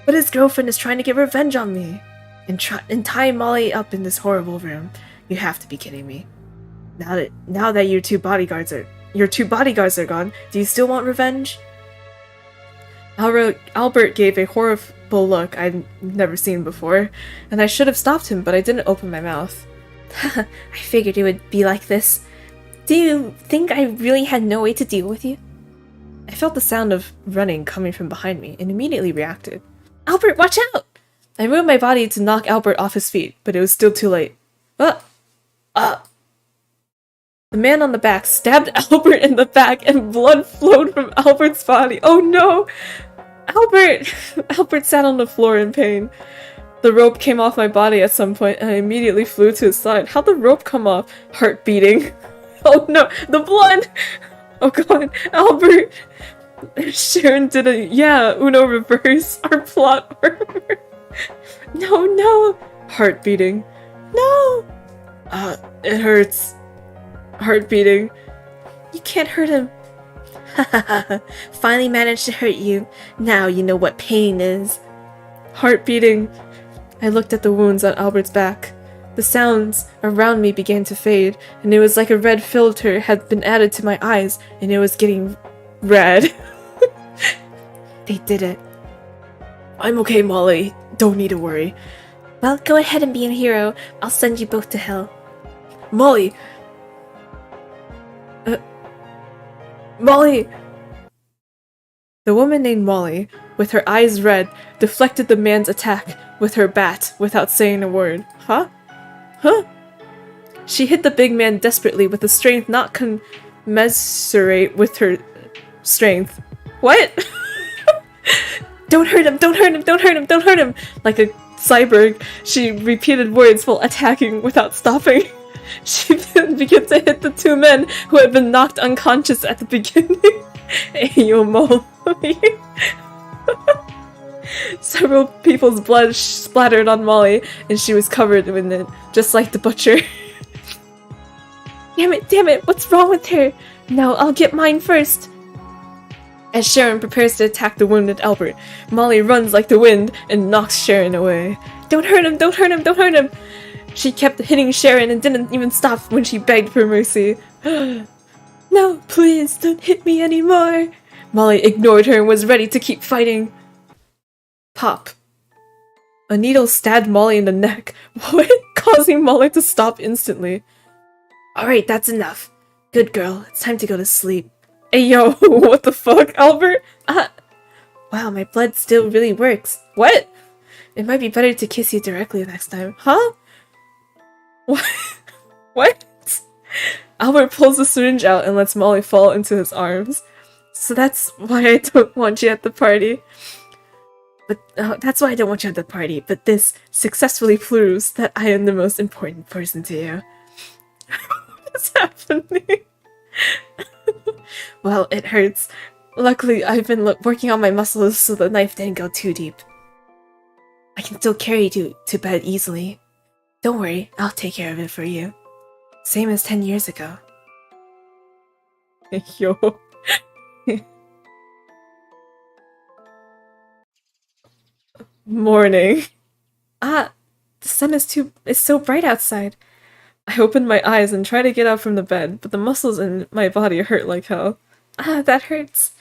But his girlfriend is trying to get revenge on me. And tying Molly up in this horrible room. You have to be kidding me. Now that your two bodyguards are gone, do you still want revenge? Albert gave a horrible look I'd never seen before, and I should have stopped him, but I didn't open my mouth. I figured it would be like this. Do you think I really had no way to deal with you? I felt the sound of running coming from behind me and immediately reacted. Albert, watch out! I moved my body to knock Albert off his feet, but it was still too late. The man on the back stabbed Albert in the back and blood flowed from Albert's body. Oh no! Albert! Albert sat on the floor in pain. The rope came off my body at some point and I immediately flew to his side. How'd the rope come off? Heart beating. Oh no! The blood! Oh god, Albert! Sharon did Uno reverse. Our plot armor. No! Heart beating. No! It hurts. Heart beating. You can't hurt him. Finally managed to hurt you. Now you know what pain is. Heart beating. I looked at the wounds on Albert's back. The sounds around me began to fade, and it was like a red filter had been added to my eyes, and it was getting red. They did it. I'm okay, Molly. Don't need to worry. Well, go ahead and be a hero. I'll send you both to hell. Molly! Molly! The woman named Molly, with her eyes red, deflected the man's attack, with her bat without saying a word. Huh? Huh? She hit the big man desperately with a strength not commensurate with her strength. What? Don't hurt him, don't hurt him, don't hurt him, don't hurt him! Like a cyborg, she repeated words while attacking without stopping. She then began to hit the two men who had been knocked unconscious at the beginning. Ayo, Molly. Several people's blood splattered on Molly, and she was covered in it, just like the butcher. Damn it, what's wrong with her? No, I'll get mine first. As Sharon prepares to attack the wounded Albert, Molly runs like the wind and knocks Sharon away. Don't hurt him, don't hurt him, don't hurt him! She kept hitting Sharon and didn't even stop when she begged for mercy. No, please, don't hit me anymore! Molly ignored her and was ready to keep fighting. Pop. A needle stabbed Molly in the neck, causing Molly to stop instantly. Alright, that's enough. Good girl, it's time to go to sleep. Hey yo, what the fuck, Albert? Wow, my blood still really works. What? It might be better to kiss you directly next time. Huh? What? What? Albert pulls the syringe out and lets Molly fall into his arms. So that's why I don't want you at the party. But that's why I don't want you at the party. But this successfully proves that I am the most important person to you. What's happening? Well, it hurts. Luckily, I've been working on my muscles so the knife didn't go too deep. I can still carry you to bed easily. Don't worry, I'll take care of it for you. Same as 10 years ago. Yo. Morning. The sun is so bright outside. I open my eyes and try to get up from the bed, but the muscles in my body hurt like hell. That hurts.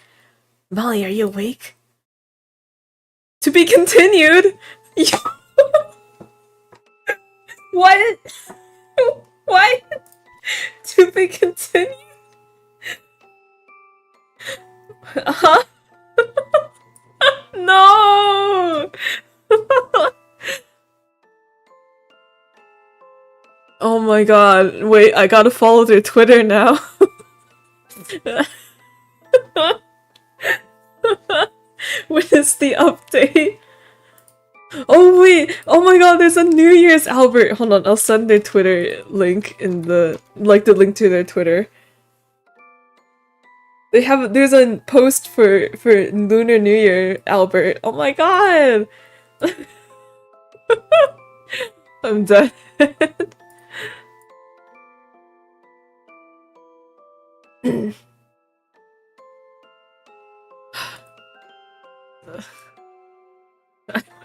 Molly, are you awake? To be continued? What? What? To be continued? No! Oh my god, wait, I gotta follow their Twitter now. When is the update? Oh wait, oh my god, there's a New Year's Albert. Hold on, I'll send their Twitter link in the link to their Twitter. There's a post for Lunar New Year Albert. Oh my god! I'm dead. I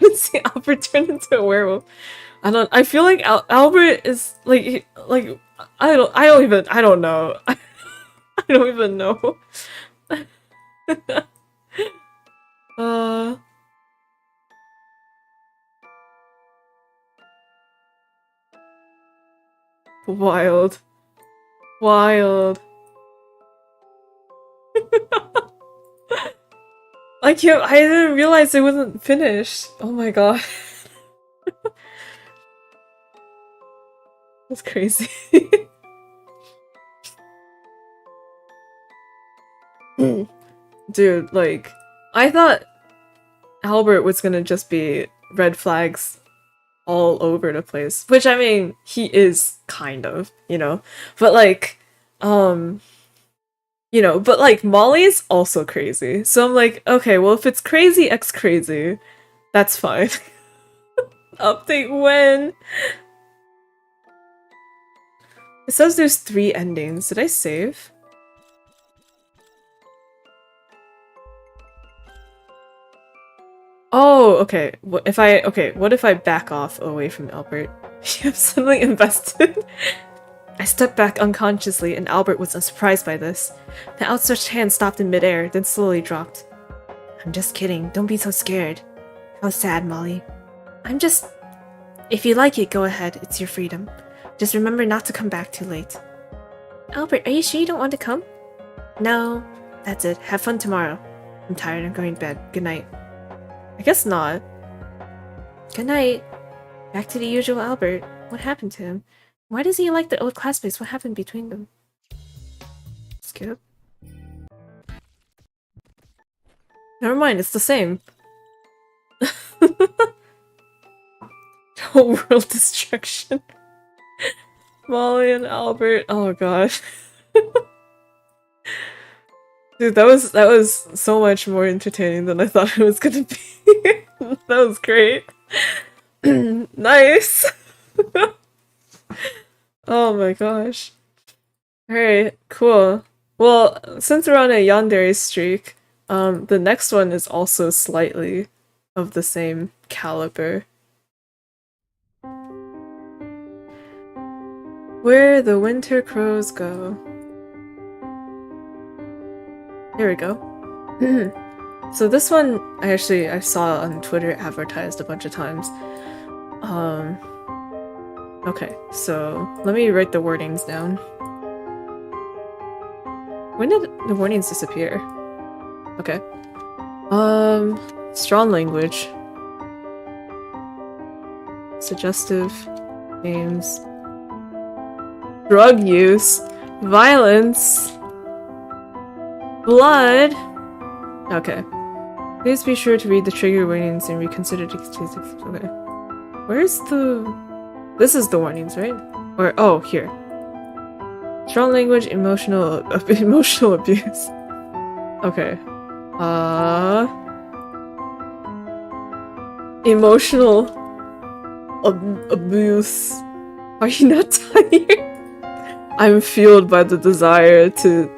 want to see Albert turn into a werewolf. I feel like Albert is like I don't know. I don't even know. Wild. I didn't realize it wasn't finished. Oh my god. That's crazy. Dude, like, I thought Albert was gonna just be red flags all over the place. Which, I mean, he is kind of, you know? But like, you know, but like, Molly's also crazy. So I'm like, okay, well, if it's crazy x crazy, that's fine. Update when? It says there's 3 endings. Did I save? Oh, okay. What if I back off away from Albert? I'm suddenly invested. I stepped back unconsciously, and Albert was surprised by this. The outstretched hand stopped in midair, then slowly dropped. I'm just kidding. Don't be so scared. How sad, Molly. If you like it, go ahead. It's your freedom. Just remember not to come back too late. Albert, are you sure you don't want to come? No. That's it. Have fun tomorrow. I'm tired. I'm going to bed. Good night. I guess not. Good night. Back to the usual Albert. What happened to him? Why does he like the old classmates? What happened between them? Skip. Never mind, it's the same. Whole world destruction. Molly and Albert. Oh god. Dude, that was so much more entertaining than I thought it was gonna be. That was great. Nice. Oh my gosh. Alright, cool. Well, since we're on a yandere streak, the next one is also slightly of the same caliber. Where the winter crows go. There we go. So this one, I saw on Twitter advertised a bunch of times. Okay, so let me write the wordings down. When did the warnings disappear? Okay. Strong language. Suggestive names. Drug use. Violence. Blood. Okay. Please be sure to read the trigger warnings and reconsider the okay. Where's the... This is the warnings, right? Or, oh, here. Strong language, emotional abuse. Okay. Emotional abuse. Are you not tired? I'm fueled by the desire to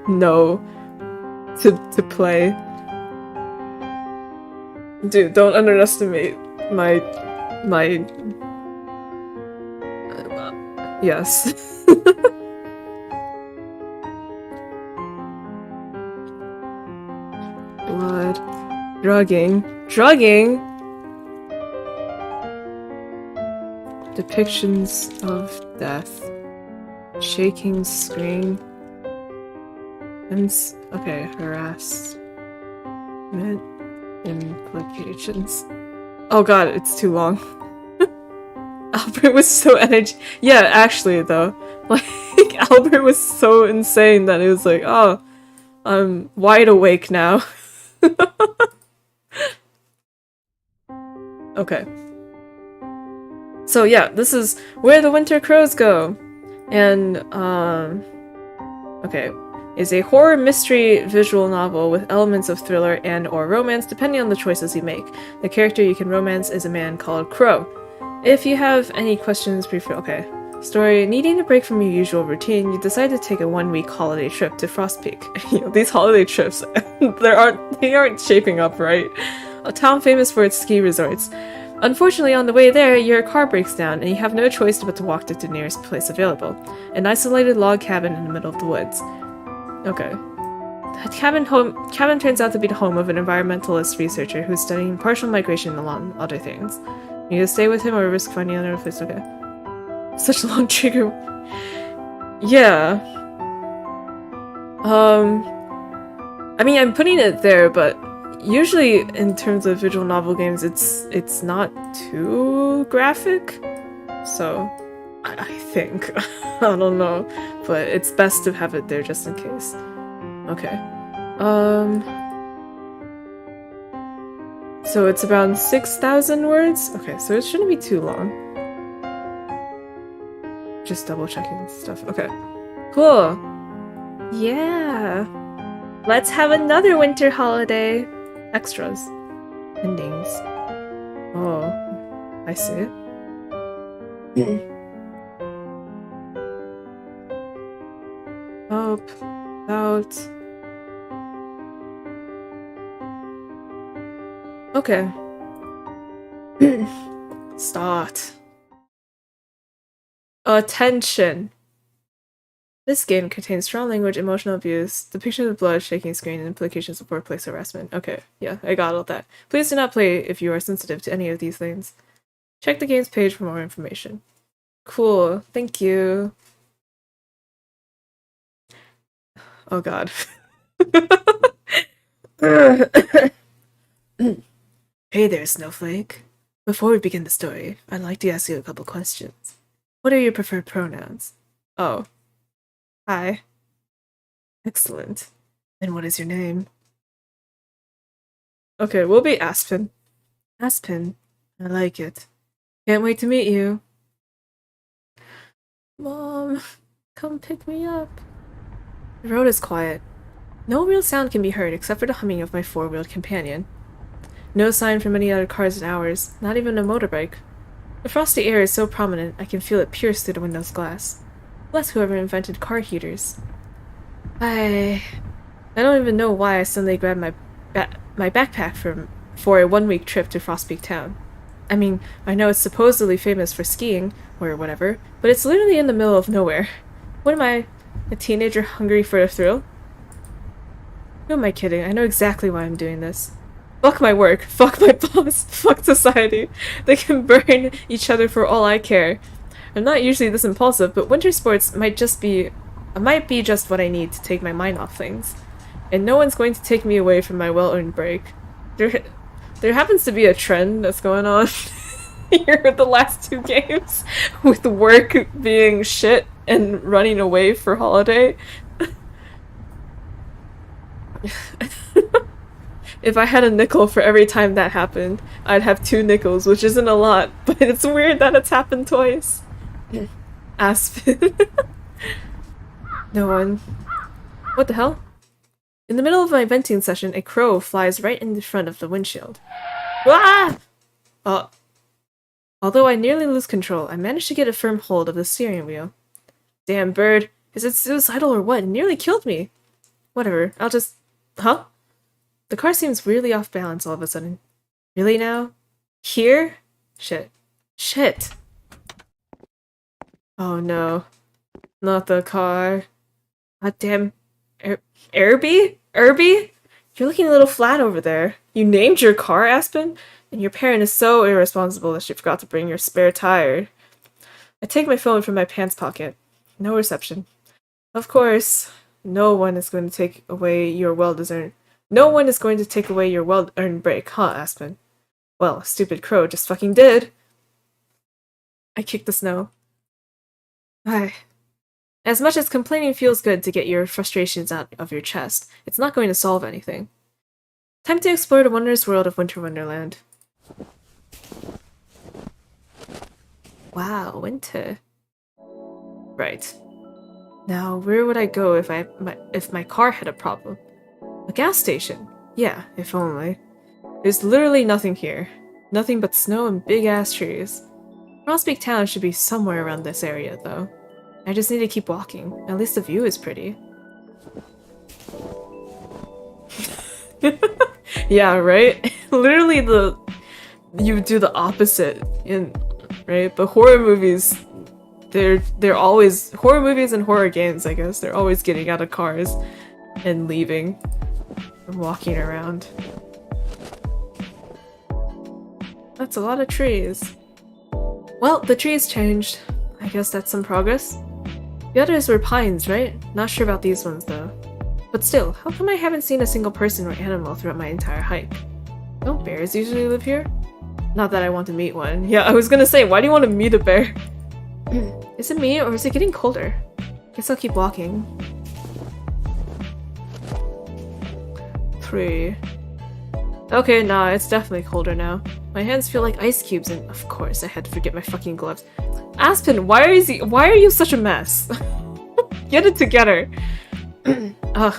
know, to play. Dude, don't underestimate my yes. Blood. Drugging. Depictions of death. Shaking screen. Okay, harassment implications. Oh god, it's too long. Albert was so yeah, actually though. Like, Albert was so insane that it was like, oh, I'm wide awake now. Okay. So yeah, this is Where the Winter Crows Go. And, okay. Is a horror mystery visual novel with elements of thriller and or romance depending on the choices you make. The character you can romance is a man called Crow. If you have any questions, okay. Story: needing a break from your usual routine, you decide to take a 1-week holiday trip to Frost Peak. You know, these holiday trips, they aren't shaping up right. A town famous for its ski resorts. Unfortunately, on the way there, your car breaks down and you have no choice but to walk to the nearest place available. An isolated log cabin in the middle of the woods. Okay. The cabin turns out to be the home of an environmentalist researcher who's studying partial migration along other things. You either stay with him or risk finding another place. Okay. Such a long trigger. Yeah. I mean, I'm putting it there, but usually in terms of visual novel games, it's not too graphic. So, I think. I don't know. But it's best to have it there just in case. Okay. So it's around 6,000 words? Okay, so it shouldn't be too long. Just double checking stuff. Okay. Cool. Yeah. Let's have another winter holiday. Extras. Endings. Oh. I see. Hope. Doubt. Okay. Start. Attention! This game contains strong language, emotional abuse, depictions of blood, shaking screen, and implications of workplace harassment. Okay, yeah, I got all that. Please do not play if you are sensitive to any of these things. Check the game's page for more information. Cool, thank you. Oh god. Hey there, Snowflake. Before we begin the story, I'd like to ask you a couple questions. What are your preferred pronouns? Oh. Hi. Excellent. And what is your name? Okay, we'll be Aspen. Aspen. I like it. Can't wait to meet you. Mom, come pick me up. The road is quiet. No real sound can be heard except for the humming of my four-wheeled companion. No sign from any other cars and ours, not even a motorbike. The frosty air is so prominent I can feel it pierce through the window's glass. Bless whoever invented car heaters. I don't even know why I suddenly grabbed my backpack for a one-week trip to Frostpeak Town. I mean, I know it's supposedly famous for skiing, or whatever, but it's literally in the middle of nowhere. What am I, a teenager hungry for a thrill? Who am I kidding? I know exactly why I'm doing this. Fuck my work, fuck my boss, fuck society. They can burn each other for all I care. I'm not usually this impulsive, but winter sports might be just what I need to take my mind off things. And no one's going to take me away from my well-earned break. There happens to be a trend that's going on here with the last two games, with work being shit and running away for holiday. If I had a nickel for every time that happened, I'd have 2 nickels, which isn't a lot, but it's weird that it's happened twice. Aspen. No one. What the hell? In the middle of my venting session, a crow flies right in the front of the windshield. Ah! Although I nearly lose control, I managed to get a firm hold of the steering wheel. Damn bird. Is it suicidal or what? It nearly killed me. Whatever, I'll just... Huh? The car seems weirdly off balance all of a sudden. Really now? Here? Shit. Shit! Oh no. Not the car. God damn. Irby? You're looking a little flat over there. You named your car, Aspen? And your parent is so irresponsible that she forgot to bring your spare tire. I take my phone from my pants pocket. No reception. Of course, no one is going to take away your well-earned break, huh, Aspen? Well, a stupid crow just fucking did. I kick the snow. Ay. As much as complaining feels good to get your frustrations out of your chest, it's not going to solve anything. Time to explore the wondrous world of Winter Wonderland. Wow, winter. Right. Now, where would I go if my car had a problem? A gas station. Yeah, if only. There's literally nothing here. Nothing but snow and big-ass trees. Frostpeak Town should be somewhere around this area, though. I just need to keep walking. At least the view is pretty. Yeah, right? Literally you do the opposite right? But horror movies, they're always horror movies and horror games, I guess. They're always getting out of cars and leaving and walking around. That's a lot of trees. Well, the trees changed. I guess that's some progress. The others were pines, right? Not sure about these ones, though. But still, how come I haven't seen a single person or animal throughout my entire hike? Don't bears usually live here? Not that I want to meet one. Yeah, I was gonna say, why do you want to meet a bear? Is it me, or is it getting colder? Guess I'll keep walking. 3. Okay, nah, it's definitely colder now. My hands feel like ice cubes, and of course I had to forget my fucking gloves. Aspen, why are you such a mess? Get it together. Ugh.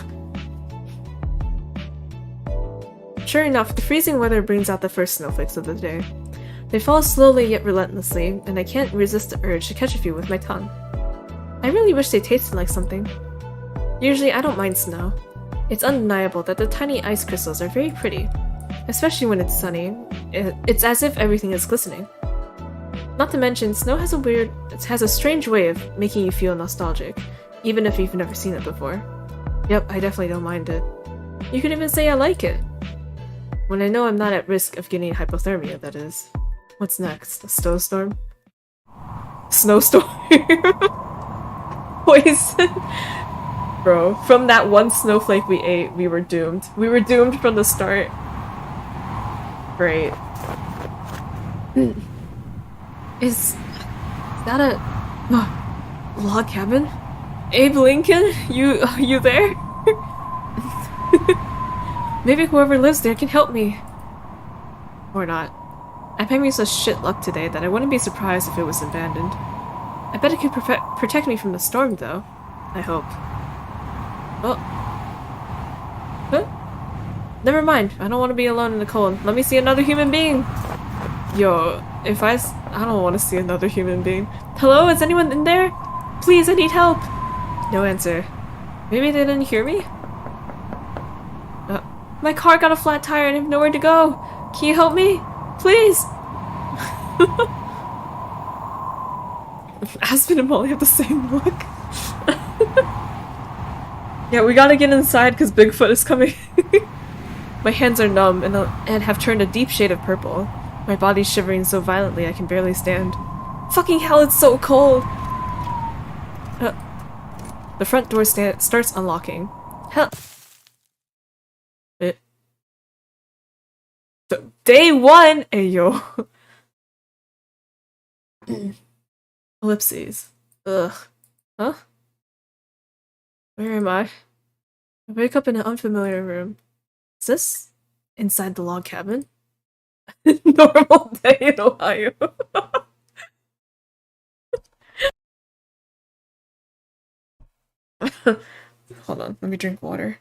Sure enough, the freezing weather brings out the first snowflakes of the day. They fall slowly yet relentlessly, and I can't resist the urge to catch a few with my tongue. I really wish they tasted like something. Usually I don't mind snow. It's undeniable that the tiny ice crystals are very pretty, especially when it's sunny. It's as if everything is glistening. Not to mention, snow has a strange way of making you feel nostalgic, even if you've never seen it before. Yep, I definitely don't mind it. You could even say I like it. When I know I'm not at risk of getting hypothermia, that is. What's next? A snowstorm? Snowstorm? Poison? Bro, from that one snowflake we ate, we were doomed. We were doomed from the start. Great. Is that a log cabin? Abe Lincoln? You there? Maybe whoever lives there can help me. Or not. I'm having such shit luck today that I wouldn't be surprised if it was abandoned. I bet it could protect me from the storm, though. I hope. Oh. Huh? Never mind. I don't want to be alone in the cold. Let me see another human being. Yo, if I don't want to see another human being. Hello? Is anyone in there? Please, I need help. No answer. Maybe they didn't hear me? My car got a flat tire and I have nowhere to go. Can you help me? Please! Aspen and Molly have the same look. Yeah, we gotta get inside because Bigfoot is coming. My hands are numb and have turned a deep shade of purple. My body's shivering so violently I can barely stand. Fucking hell, it's so cold! The front door starts unlocking. Hell. Day 1! Ayo. Ellipses. Ugh. Huh? Where am I? I wake up in an unfamiliar room. Is this inside the log cabin? Normal day in Ohio. Hold on, let me drink water.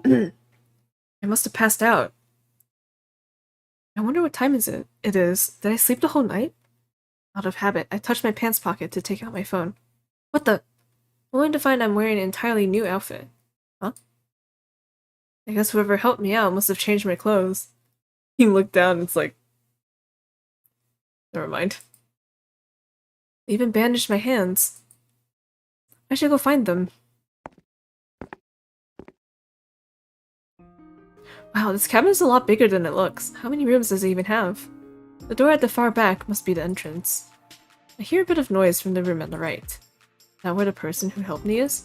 I must have passed out. I wonder what time it is. Did I sleep the whole night? Out of habit, I touched my pants pocket to take out my phone. What the? Only to find I'm wearing an entirely new outfit. Huh? I guess whoever helped me out must have changed my clothes. You look down and it's like... Never mind. They even bandaged my hands. I should go find them. Wow, this cabin is a lot bigger than it looks. How many rooms does it even have? The door at the far back must be the entrance. I hear a bit of noise from the room on the right. Is that where the person who helped me is?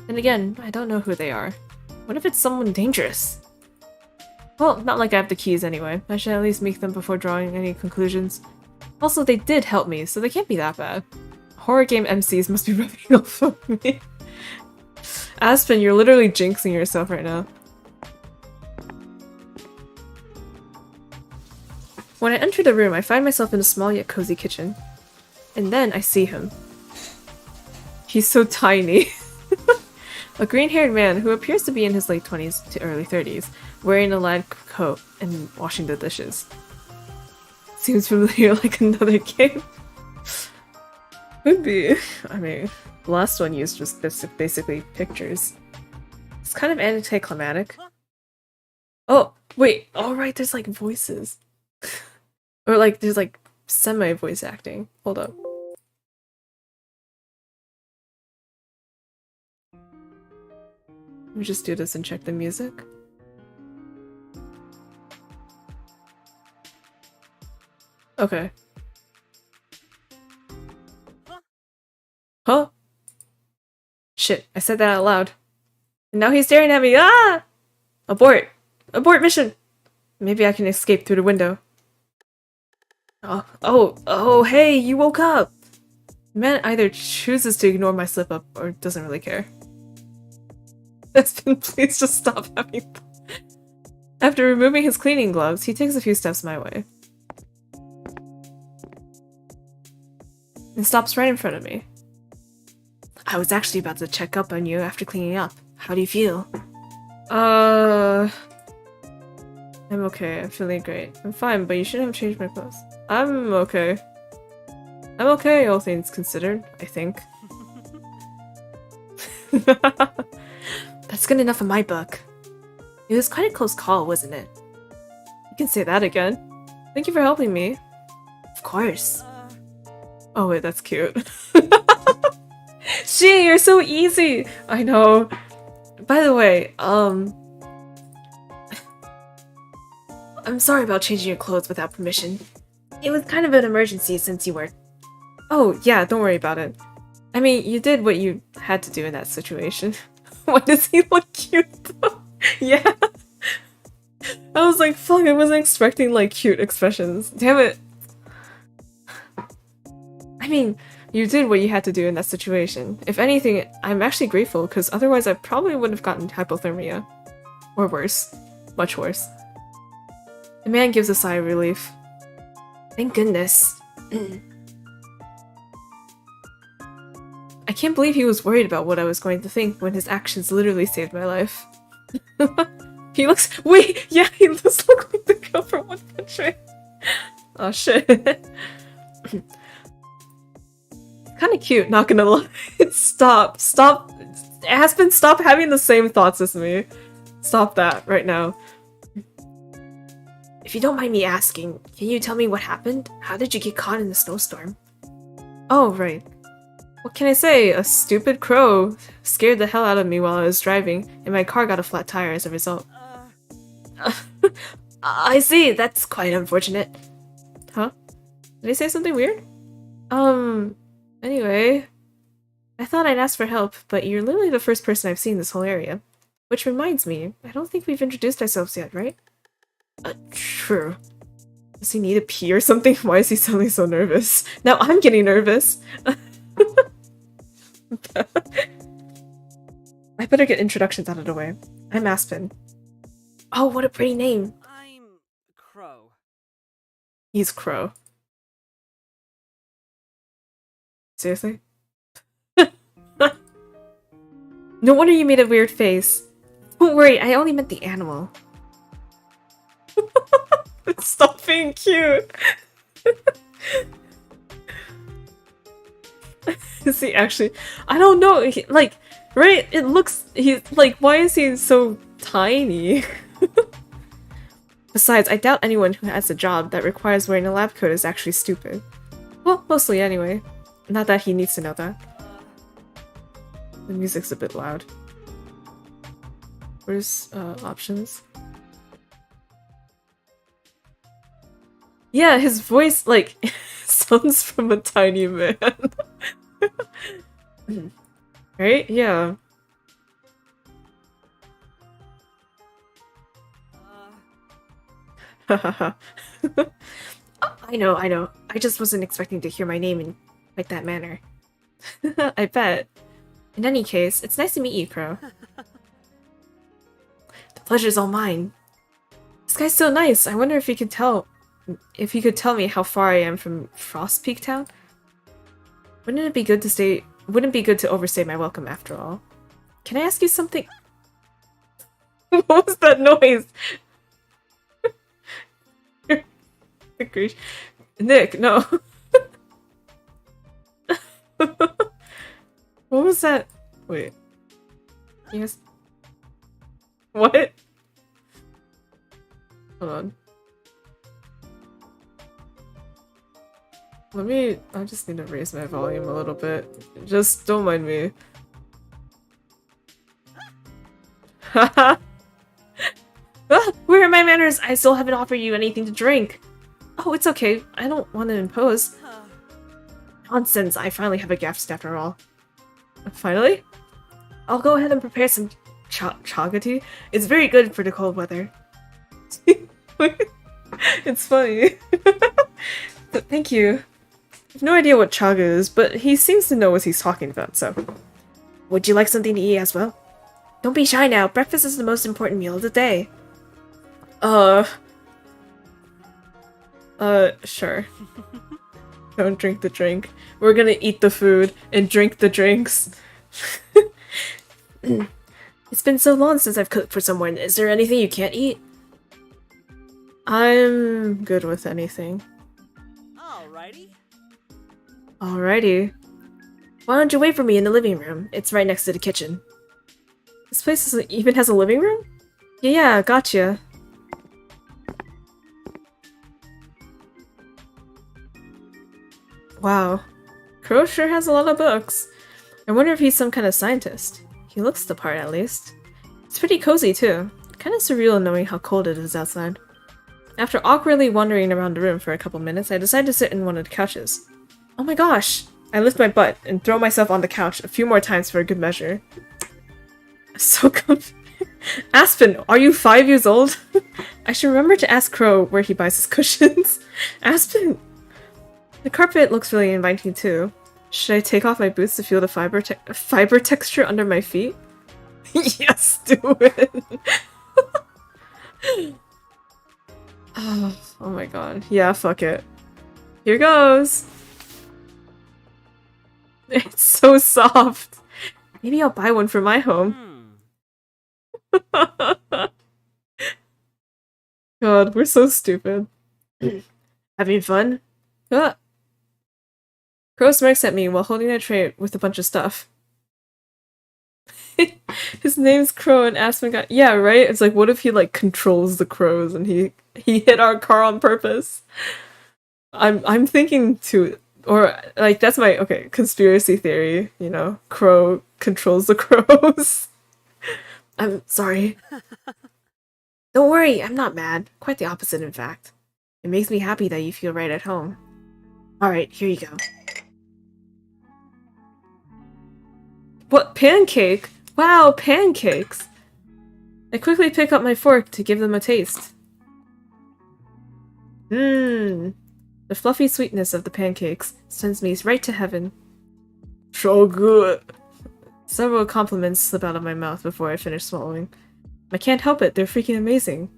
And again, I don't know who they are. What if it's someone dangerous? Well, not like I have the keys anyway. I should at least meet them before drawing any conclusions. Also, they did help me, so they can't be that bad. Horror game MCs must be rubbing off on me. Aspen, you're literally jinxing yourself right now. When I enter the room, I find myself in a small yet cozy kitchen. And then I see him. He's so tiny. A green-haired man who appears to be in his late 20s to early 30s, wearing a lab coat and washing the dishes. Seems familiar like another game. Could be. I mean, the last one used was basically pictures. It's kind of anticlimactic. Oh, wait. Oh, right, there's like voices. Or like, there's like semi-voice acting. Hold up. Let me just do this and check the music. Okay. Huh? Shit, I said that out loud. And now he's staring at me. Ah! Abort! Abort mission! Maybe I can escape through the window. Oh, hey, you woke up! The man either chooses to ignore my slip-up or doesn't really care. Espen, please just stop having fun. After removing his cleaning gloves, he takes a few steps my way. And stops right in front of me. I was actually about to check up on you after cleaning up. How do you feel? I'm okay. I'm feeling great. I'm fine, but you shouldn't have changed my clothes. I'm okay. I'm okay, all things considered, I think. That's good enough in my book. It was quite a close call, wasn't it? You can say that again. Thank you for helping me. Of course. Oh wait, that's cute. Gee, you're so easy! I know. By the way, I'm sorry about changing your clothes without permission. It was kind of an emergency since you were... Oh, yeah, don't worry about it. I mean, you did what you had to do in that situation. Why does he look cute though? Yeah. I was like, fuck, I wasn't expecting like cute expressions. Damn it. I mean, you did what you had to do in that situation. If anything, I'm actually grateful, because otherwise I probably would have gotten hypothermia. Or worse. Much worse. The man gives a sigh of relief. Thank goodness. I can't believe he was worried about what I was going to think when his actions literally saved my life. He looks- wait! Yeah, he does look like the girl from One Punch Man. Oh shit. Kinda cute, not gonna lie. Stop. Stop. Aspen, stop having the same thoughts as me. Stop that right now. If you don't mind me asking, can you tell me what happened? How did you get caught in the snowstorm? Oh, right. What can I say? A stupid crow scared the hell out of me while I was driving, and my car got a flat tire as a result. I see, that's quite unfortunate. Huh? Did I say something weird? Anyway, I thought I'd ask for help, but you're literally the first person I've seen in this whole area. Which reminds me, I don't think we've introduced ourselves yet, right? True. Does he need to pee or something? Why is he suddenly so nervous? Now I'm getting nervous! I better get introductions out of the way. I'm Aspen. Oh, what a pretty name! I'm Crow. He's Crow. Seriously? No wonder you made a weird face. Don't worry, I only meant the animal. Stop being cute! Is he actually- I don't know, like, right? It looks- he's like, why is he so tiny? Besides, I doubt anyone who has a job that requires wearing a lab coat is actually stupid. Well, mostly anyway. Not that he needs to know that. The music's a bit loud. Where's, options? Yeah, his voice, like, sounds from a tiny man. Right? Yeah. I know. I just wasn't expecting to hear my name in like that manner. I bet. In any case, it's nice to meet you, Crow. The pleasure's all mine. This guy's so nice. I wonder if he could tell me how far I am from Frost Peak Town. Wouldn't it be good to overstay my welcome after all? Can I ask you something? What was that noise? Nick, no. What was that? Wait. Yes. What? Hold on. I just need to raise my volume a little bit. Just don't mind me. Haha! Where are my manners? I still haven't offered you anything to drink. Oh, it's okay. I don't want to impose. Nonsense, I finally have a guest after all. Finally? I'll go ahead and prepare some chaga tea. It's very good for the cold weather. It's funny. Thank you. I have no idea what chaga is, but he seems to know what he's talking about, so... Would you like something to eat as well? Don't be shy now. Breakfast is the most important meal of the day. Sure. Don't drink the drink. We're gonna eat the food and drink the drinks. It's been so long since I've cooked for someone. Is there anything you can't eat? I'm good with anything. Alrighty. Alrighty. Why don't you wait for me in the living room? It's right next to the kitchen. This place even has a living room? Yeah, gotcha. Wow. Crow sure has a lot of books. I wonder if he's some kind of scientist. He looks the part, at least. It's pretty cozy, too. Kind of surreal knowing how cold it is outside. After awkwardly wandering around the room for a couple minutes, I decide to sit in one of the couches. Oh my gosh! I lift my butt and throw myself on the couch a few more times for a good measure. So confused. Aspen, are you 5 years old? I should remember to ask Crow where he buys his cushions. Aspen! The carpet looks really inviting too. Should I take off my boots to feel the fiber texture under my feet? Yes, do it! Oh my god. Yeah, fuck it. Here goes! It's so soft! Maybe I'll buy one for my home. God, we're so stupid. Having fun? Ah. Crow smirks at me while holding a tray with a bunch of stuff. His name's Crow and Aspen got— yeah, right? It's like, what if he, like, controls the crows and he hit our car on purpose? I'm thinking to— or, like, that's my— okay, conspiracy theory, you know? Crow controls the crows. I'm sorry. Don't worry, I'm not mad. Quite the opposite, in fact. It makes me happy that you feel right at home. Alright, here you go. What? Pancake? Wow, pancakes! I quickly pick up my fork to give them a taste. Mmm. The fluffy sweetness of the pancakes sends me right to heaven. So good! Several compliments slip out of my mouth before I finish swallowing. I can't help it, they're freaking amazing.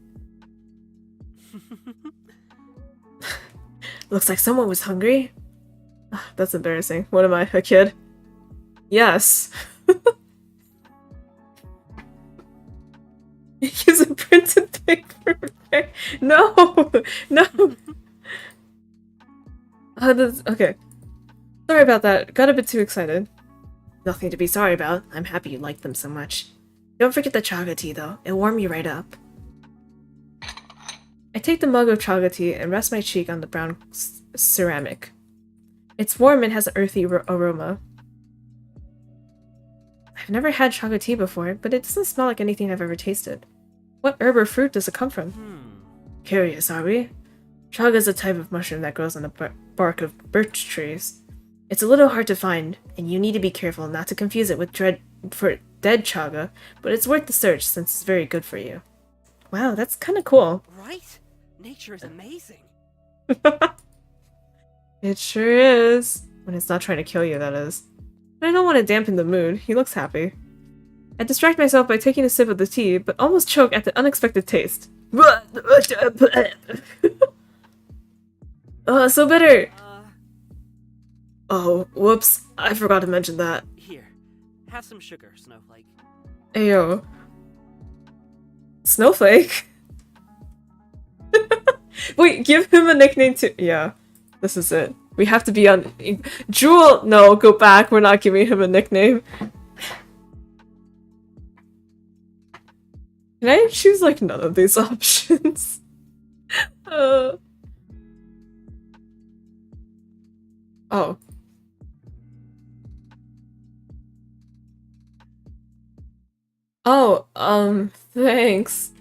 Looks like someone was hungry. That's embarrassing. What am I, a kid? Yes. Use a printed paper. No! No! Okay. Sorry about that. Got a bit too excited. Nothing to be sorry about. I'm happy you like them so much. Don't forget the chaga tea, though. It'll warm you right up. I take the mug of chaga tea and rest my cheek on the brown ceramic. It's warm and has an earthy aroma. I've never had chaga tea before, but it doesn't smell like anything I've ever tasted. What herb or fruit does it come from? Curious, are we? Chaga is a type of mushroom that grows on the bark of birch trees. It's a little hard to find, and you need to be careful not to confuse it with dead chaga, but it's worth the search since it's very good for you. Wow, that's kind of cool. Right? Nature is amazing. It sure is. When it's not trying to kill you, that is. But I don't want to dampen the mood. He looks happy. I distract myself by taking a sip of the tea, but almost choke at the unexpected taste. Oh, so bitter! Oh, whoops. I forgot to mention that. Here, have some sugar, Snowflake. Ayo. Snowflake? Wait, give him a nickname too. Yeah, this is it. We have to be on— Jewel! No, go back. We're not giving him a nickname. Can I choose, like, none of these options? Oh. Oh, thanks.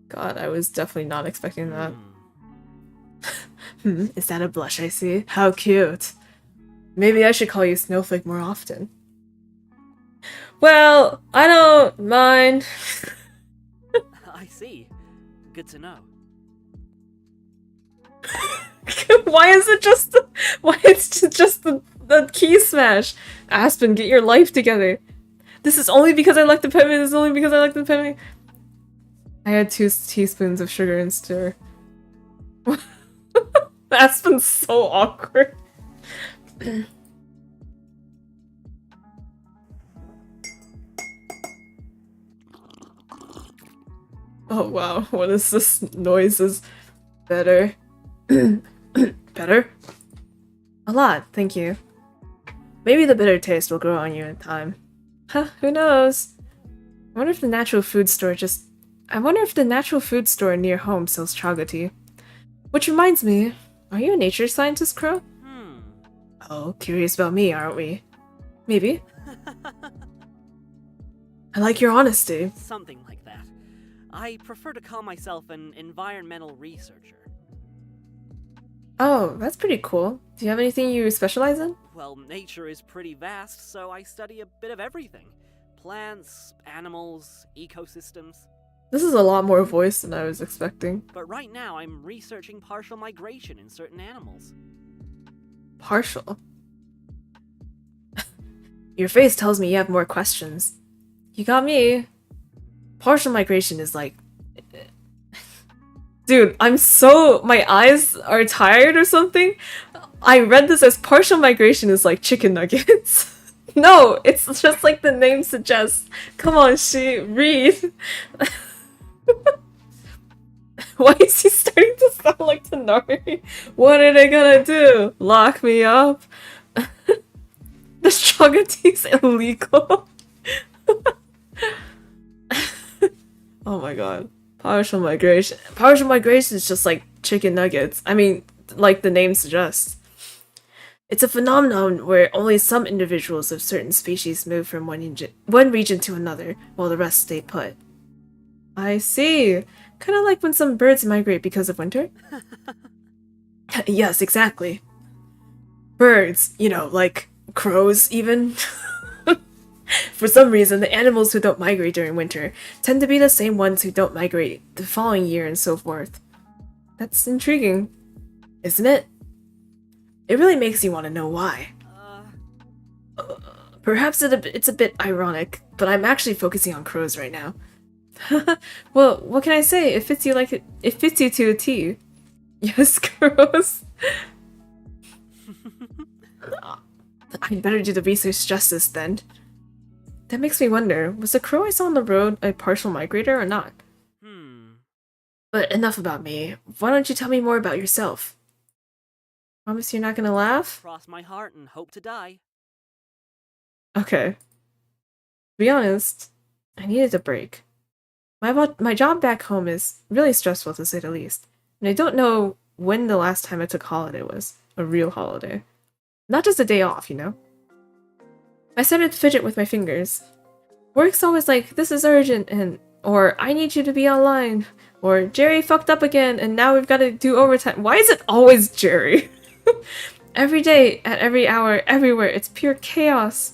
God, I was definitely not expecting that. Is that a blush I see? How cute. Maybe I should call you Snowflake more often. Well, I don't mind. I see. Good to know. Why is it just the— why it's just the key smash? Aspen, get your life together. This is only because I like the peppermint. This is only because I like the peppermint. I had 2 teaspoons of sugar and stir. Aspen's so awkward. Oh wow, what is this noise? Is better. Better? A lot, thank you. Maybe the bitter taste will grow on you in time. Huh, who knows? I wonder if the natural food store near home sells chaga tea. Which reminds me, are you a nature scientist, Crow? Oh, curious about me, aren't we? Maybe. I like your honesty. Something like that. I prefer to call myself an environmental researcher. Oh, that's pretty cool. Do you have anything you specialize in? Well, nature is pretty vast, so I study a bit of everything. Plants, animals, ecosystems. This is a lot more voice than I was expecting. But right now, I'm researching partial migration in certain animals. Partial? Your face tells me you have more questions. You got me. Partial migration is like... Dude, my eyes are tired or something. I read this as partial migration is like chicken nuggets. No, it's just like the name suggests. Come on, read. Why is he starting to sound like Tanari? What are they gonna do? Lock me up? The Stroganoff's illegal. Oh my god. Partial migration. Partial migration is just like chicken nuggets. I mean, like the name suggests. It's a phenomenon where only some individuals of certain species move from one region to another, while the rest stay put. I see. Kind of like when some birds migrate because of winter. Yes, exactly. Birds, you know, like crows even. For some reason, the animals who don't migrate during winter tend to be the same ones who don't migrate the following year and so forth. That's intriguing, isn't it? It really makes you want to know why. Perhaps it's a bit ironic, but I'm actually focusing on crows right now. Well, what can I say? It fits you to a T. Yes, crows. I'd better do the research justice then. That makes me wonder, was the crow I saw on the road a partial migrator or not? But enough about me. Why don't you tell me more about yourself? Promise you're not gonna laugh? Cross my heart and hope to die. Okay. To be honest, I needed a break. My job back home is really stressful to say the least, and I don't know when the last time I took holiday was. A real holiday. Not just a day off, you know? I started to fidget with my fingers. Work's always like, this is urgent, or I need you to be online, or Jerry fucked up again and now we've got to do overtime. Why is it always Jerry? Every day, at every hour, everywhere, it's pure chaos.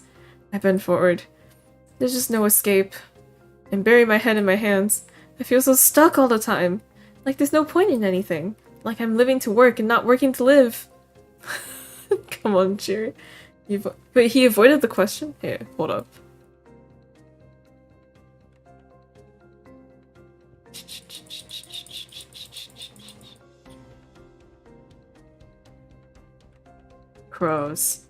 I bend forward. There's just no escape. And bury my head in my hands. I feel so stuck all the time. Like there's no point in anything. Like I'm living to work and not working to live. Come on, Jerry. Wait, he avoided the question? Here, hold up. Crows.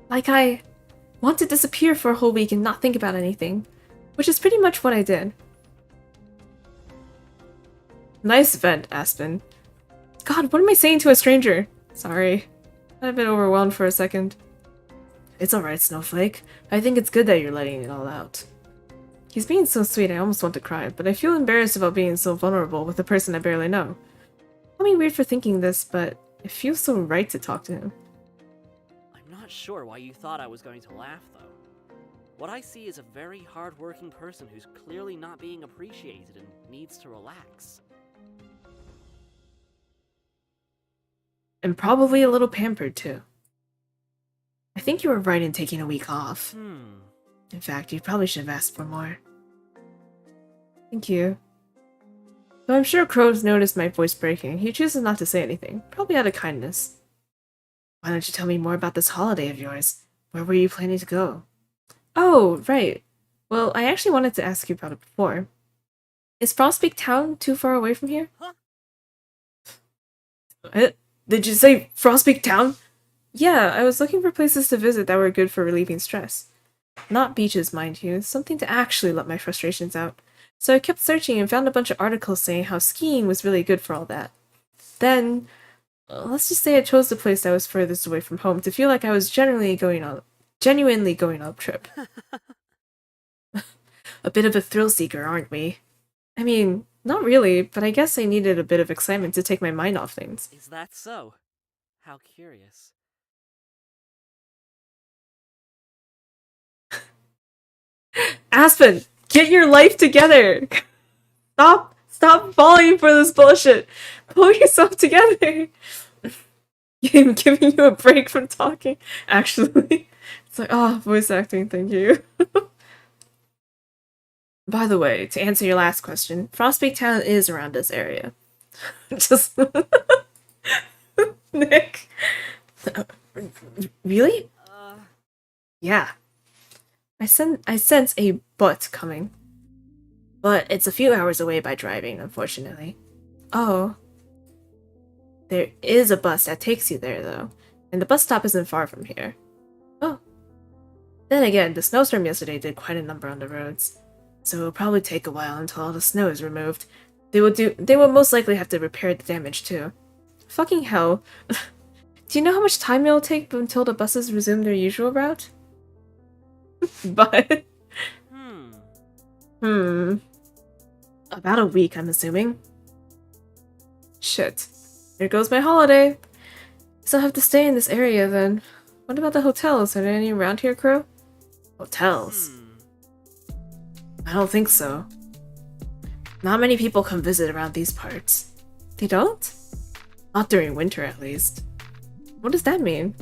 Like I want to disappear for a whole week and not think about anything, which is pretty much what I did. Nice vent, Aspen. God, what am I saying to a stranger? Sorry. I've been overwhelmed for a second. It's alright, Snowflake. I think it's good that you're letting it all out. He's being so sweet, I almost want to cry, but I feel embarrassed about being so vulnerable with a person I barely know. Call me weird for thinking this, but it feels so right to talk to him. I'm not sure why you thought I was going to laugh, though. What I see is a very hard-working person who's clearly not being appreciated and needs to relax. And probably a little pampered, too. I think you were right in taking a week off. In fact, you probably should have asked for more. Thank you. Though I'm sure Crow's noticed my voice breaking, he chooses not to say anything, probably out of kindness. Why don't you tell me more about this holiday of yours? Where were you planning to go? Oh, right. Well, I actually wanted to ask you about it before. Is Frostpeak Town too far away from here? Huh? Did you say Frostpeak Town? Yeah, I was looking for places to visit that were good for relieving stress. Not beaches, mind you, something to actually let my frustrations out. So I kept searching and found a bunch of articles saying how skiing was really good for all that. Then, let's just say I chose the place that was furthest away from home to feel like I was genuinely going on a trip. A bit of a thrill seeker, aren't we? I mean, not really, but I guess I needed a bit of excitement to take my mind off things. Is that so? How curious. Aspen, get your life together! Stop falling for this bullshit! Pull yourself together! game giving you a break from talking. Actually, it's like, oh, voice acting, thank you. By the way, to answer your last question, Frostpeak Town is around this area. Just Nick. Really? Yeah. I sense a but coming. But it's a few hours away by driving, unfortunately. Oh. There is a bus that takes you there, though. And the bus stop isn't far from here. Oh. Then again, the snowstorm yesterday did quite a number on the roads. So it'll probably take a while until all the snow is removed. They will most likely have to repair the damage, too. Fucking hell. Do you know how much time it'll take until the buses resume their usual route? But... About a week, I'm assuming. Shit. Here goes my holiday. Guess I'll have to stay in this area then. What about the hotels? Are there any around here, Crow? Hotels? I don't think so. Not many people come visit around these parts. They don't? Not during winter, at least. What does that mean?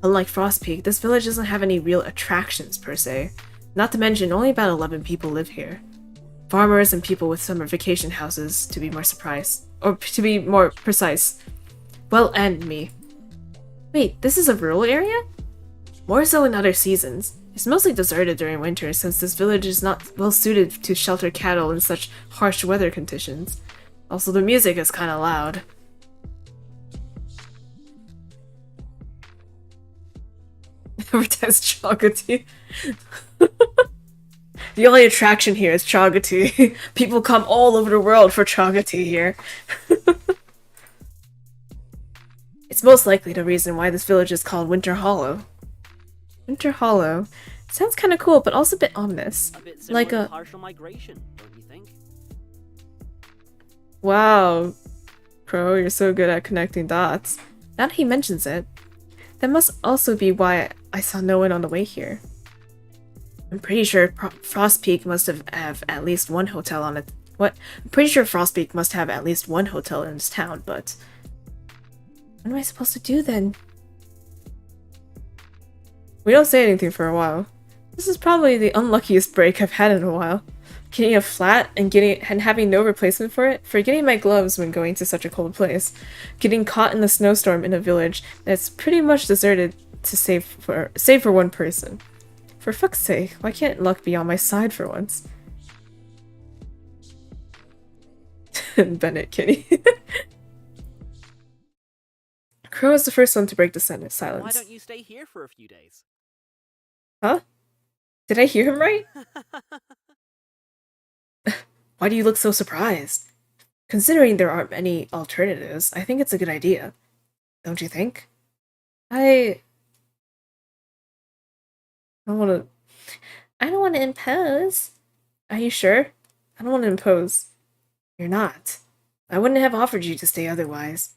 Unlike Frost Peak, this village doesn't have any real attractions, per se. Not to mention, only about 11 people live here. Farmers and people with summer vacation houses, to be more precise. Well, and me. Wait, this is a rural area? More so in other seasons. It's mostly deserted during winter, since this village is not well suited to shelter cattle in such harsh weather conditions. Also, the music is kinda loud. Advertise Chogati. The only attraction here is Chogati. People come all over the world for Chogati here. It's most likely the reason why this village is called Winter Hollow. Winter Hollow. Sounds kind of cool, but also a bit ominous. A bit similar Like to a... partial migration, don't you think? Wow. Crow, you're so good at connecting dots. Now that he mentions it, that must also be why I saw no one on the way here. I'm pretty sure Frost Peak must have at least one hotel on it. What? I'm pretty sure Frost Peak must have at least one hotel in this town, but... What am I supposed to do then? We don't say anything for a while. This is probably the unluckiest break I've had in a while. Getting a flat and having no replacement for it, forgetting my gloves when going to such a cold place, getting caught in the snowstorm in a village that's pretty much deserted to save for one person. For fuck's sake, why can't luck be on my side for once? Bennett Kitty. Crow is the first one to break the silence. Why don't you stay here for a few days? Huh? Did I hear him right? Why do you look so surprised? Considering there aren't many alternatives, I think it's a good idea. Don't you think? I don't want to impose. Are you sure? I don't want to impose. You're not. I wouldn't have offered you to stay otherwise.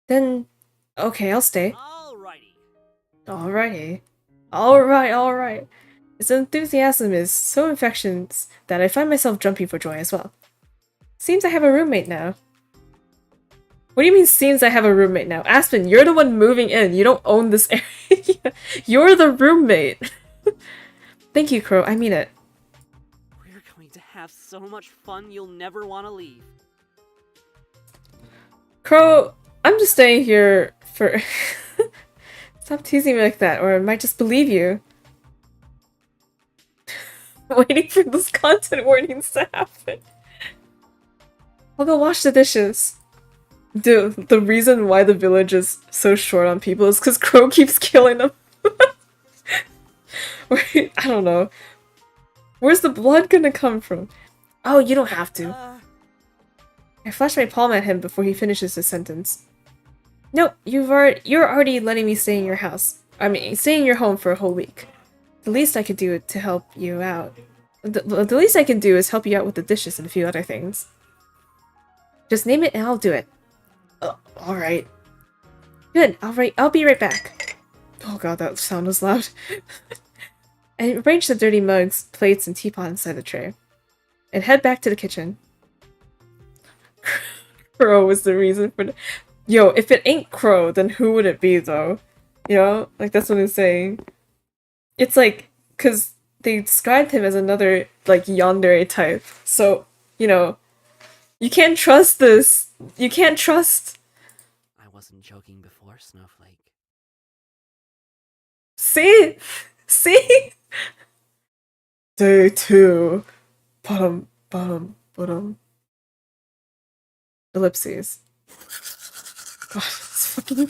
Then, okay, I'll stay. Alrighty. Alright. His enthusiasm is so infectious that I find myself jumping for joy as well. Seems I have a roommate now. What do you mean, seems I have a roommate now? Aspen, you're the one moving in. You don't own this area. You're the roommate. Thank you, Crow. I mean it. We're going to have so much fun you'll never want to leave. Crow, I'm just staying here for... Stop teasing me like that, or I might just believe you. Waiting for those content warnings to happen. I'll go wash the dishes. Dude, the reason why the village is so short on people is because Crow keeps killing them. Wait, I don't know. Where's the blood gonna come from? Oh, you don't have to. I flashed my palm at him before he finishes his sentence. Nope, you're already letting me stay in your house. I mean, stay in your home for a whole week. The least I could do to help you out. The least I can do is help you out with the dishes and a few other things. Just name it and I'll do it. Alright. Good, I'll be right back. Oh god, that sound was loud. I arrange the dirty mugs, plates, and teapot inside the tray. And head back to the kitchen. Crow was the reason for Yo, if it ain't Crow, then who would it be though? You know? Like that's what I'm saying. It's like, cause they described him as another, like, yandere type. So, you know, you can't trust this. You can't trust. I wasn't joking before, Snowflake. See? See? Day 2. Bottom, bottom, bottom. Ellipses. God, it's fucking.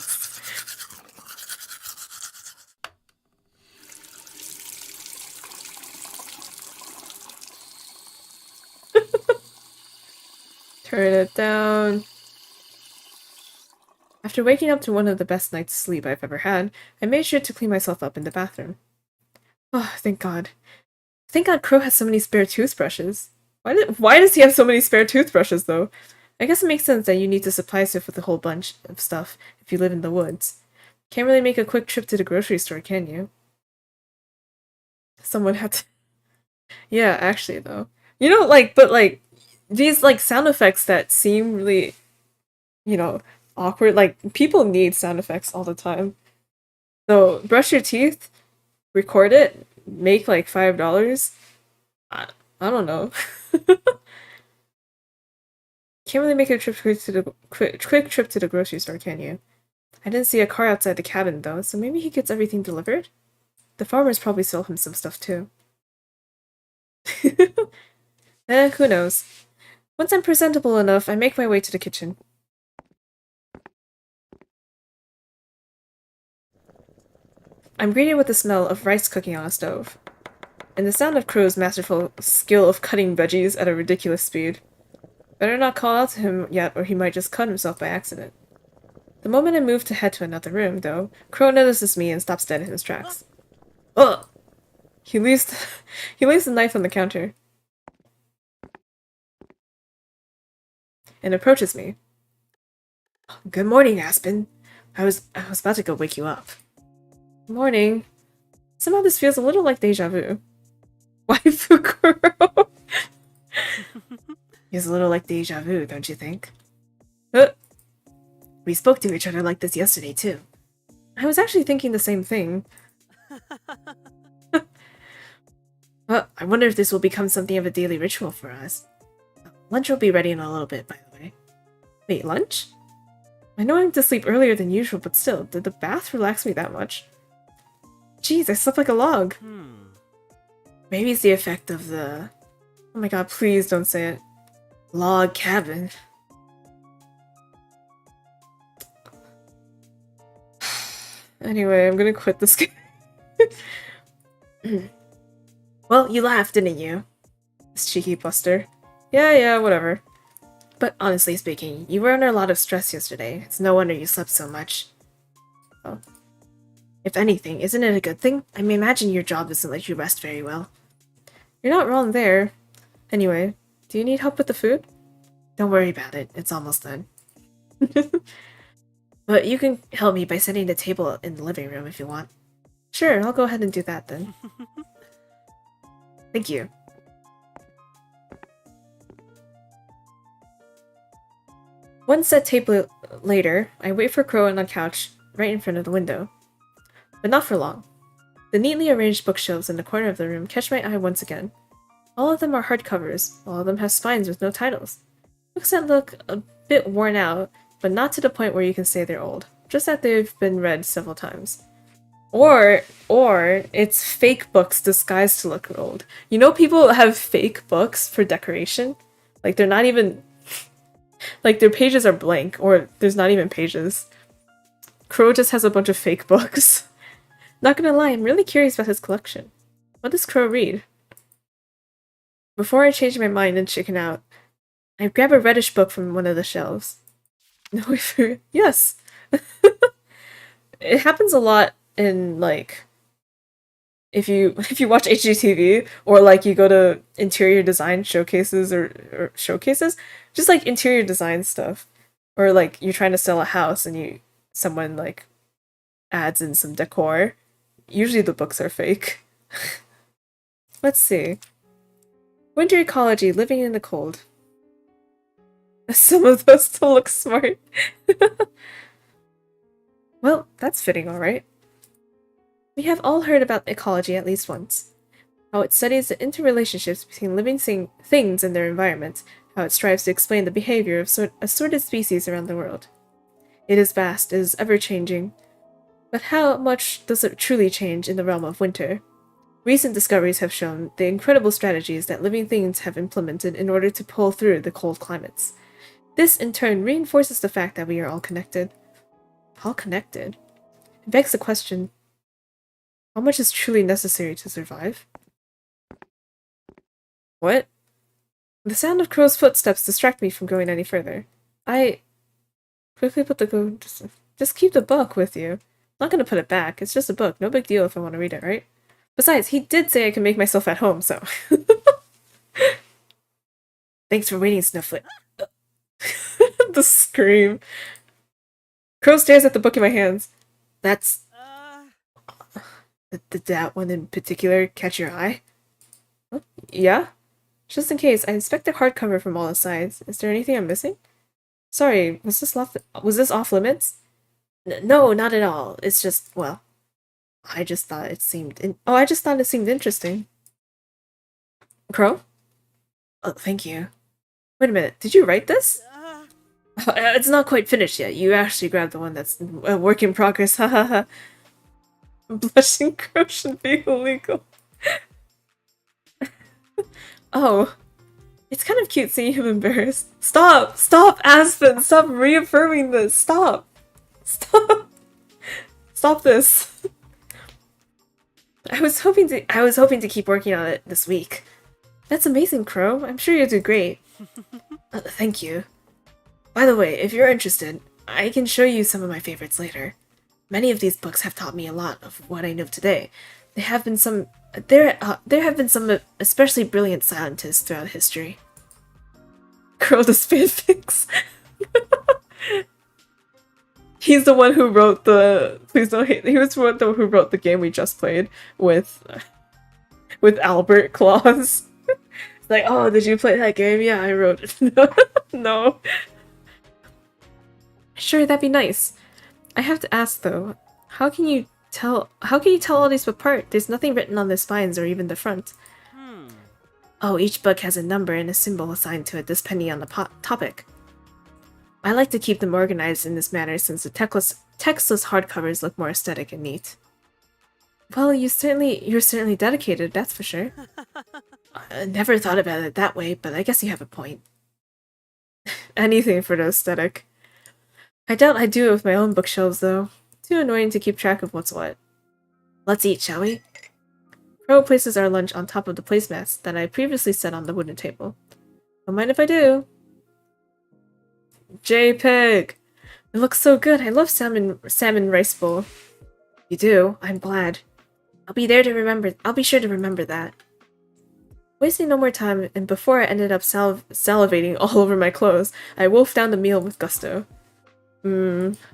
Turn it down. After waking up to one of the best nights of sleep I've ever had, I made sure to clean myself up in the bathroom. Oh, thank God. Thank God Crow has so many spare toothbrushes. Why does he have so many spare toothbrushes, though? I guess it makes sense that you need to supply yourself with a whole bunch of stuff if you live in the woods. Can't really make a quick trip to the grocery store, can you? Someone had to... Yeah, actually, though. You know, like, but, like, these, like, sound effects that seem really, you know, awkward. Like, people need sound effects all the time. So, brush your teeth, record it, make, like, $5. I don't know. Can't really make a trip to the quick trip to the grocery store, can you? I didn't see a car outside the cabin though, so maybe he gets everything delivered? The farmers probably sell him some stuff too. Who knows? Once I'm presentable enough, I make my way to the kitchen. I'm greeted with the smell of rice cooking on a stove, and the sound of Crow's masterful skill of cutting veggies at a ridiculous speed. Better not call out to him yet, or he might just cut himself by accident. The moment I move to head to another room, though, Crow notices me and stops dead in his tracks. Ugh! He leaves the knife on the counter and approaches me. Good morning, Aspen. I was about to go wake you up. Morning. Somehow this feels a little like deja vu. Waifu Crow. Feels a little like deja vu, don't you think? We spoke to each other like this yesterday, too. I was actually thinking the same thing. I wonder if this will become something of a daily ritual for us. Lunch will be ready in a little bit, by the way. Wait, lunch? I know I'm to sleep earlier than usual, but still, did the bath relax me that much? Jeez, I slept like a log. Maybe it's the effect of the... Oh my god, please don't say it. Log cabin. Anyway, I'm gonna quit this game. Well, you laughed, didn't you? This cheeky buster. Yeah, whatever. But honestly speaking, you were under a lot of stress yesterday. It's no wonder you slept so much. Oh. If anything, isn't it a good thing? I may imagine your job doesn't let you rest very well. You're not wrong there. Anyway, do you need help with the food? Don't worry about it. It's almost done. But you can help me by setting the table in the living room if you want. Sure, I'll go ahead and do that then. Thank you. One set table later, I wait for Crow on the couch right in front of the window. But not for long. The neatly arranged bookshelves in the corner of the room catch my eye once again. All of them are hardcovers. All of them have spines with no titles. Books that look a bit worn out, but not to the point where you can say they're old. Just that they've been read several times. Or it's fake books disguised to look old. You know, people have fake books for decoration? Like, they're not even... Like, their pages are blank, or there's not even pages. Crow just has a bunch of fake books. Not gonna lie, I'm really curious about his collection. What does Crow read? Before I change my mind and chicken out, I grab a reddish book from one of the shelves. No, yes! It happens a lot in, like... If you watch HGTV, or like you go to interior design showcases or showcases, just like interior design stuff, or like you're trying to sell a house and someone like adds in some decor. Usually the books are fake. Let's see. Winter ecology, living in the cold. Some of those still look smart. Well, that's fitting, alright. We have all heard about ecology at least once. How it studies the interrelationships between living things and their environment, how it strives to explain the behavior of assorted species around the world. It is vast, it is ever-changing. But how much does it truly change in the realm of winter? Recent discoveries have shown the incredible strategies that living things have implemented in order to pull through the cold climates. This, in turn, reinforces the fact that we are all connected. All connected? It begs the question, how much is truly necessary to survive? What? The sound of Crow's footsteps distract me from going any further. I quickly put the just keep the book with you. I'm not gonna put it back. It's just a book. No big deal if I want to read it, right? Besides, he did say I can make myself at home, so. Thanks for waiting, Snowflake. The scream. Crow stares at the book in my hands. That's... Did that one in particular catch your eye? Oh, yeah? Just in case, I inspect the hardcover from all the sides. Is there anything I'm missing? Sorry, was this off limits? No, not at all. It's just, well, I just thought it seemed interesting. Crow? Oh, thank you. Wait a minute, did you write this? It's not quite finished yet. You actually grabbed the one that's a work in progress. Hahaha. Blushing Crow should be illegal. Oh. It's kind of cute seeing him embarrassed. Stop! Stop, Aspen! Stop reaffirming this! Stop! Stop! Stop this! I was hoping to keep working on it this week. That's amazing, Crow. I'm sure you'll do great. Thank you. By the way, if you're interested, I can show you some of my favorites later. Many of these books have taught me a lot of what I know today. There have been some especially brilliant scientists throughout history. Crow the fanfics. He's the one who wrote the. Please don't hate. He was the one who wrote the game we just played with Albert Claus. It's like, oh, did you play that game? Yeah, I wrote it. No. Sure, that'd be nice. I have to ask though, how can you tell all these apart? There's nothing written on the spines or even the front. Oh, each book has a number and a symbol assigned to it depending on the topic. I like to keep them organized in this manner since the textless hardcovers look more aesthetic and neat. Well, you're certainly dedicated, that's for sure. I never thought about it that way, but I guess you have a point. Anything for the aesthetic. I doubt I'd do it with my own bookshelves, though. Too annoying to keep track of what's what. Let's eat, shall we? Crow places our lunch on top of the placemats that I previously set on the wooden table. Don't mind if I do. JPEG! It looks so good. I love salmon rice bowl. You do? I'm glad. I'll be sure to remember that. Wasting no more time, and before I ended up salivating all over my clothes, I wolfed down the meal with gusto.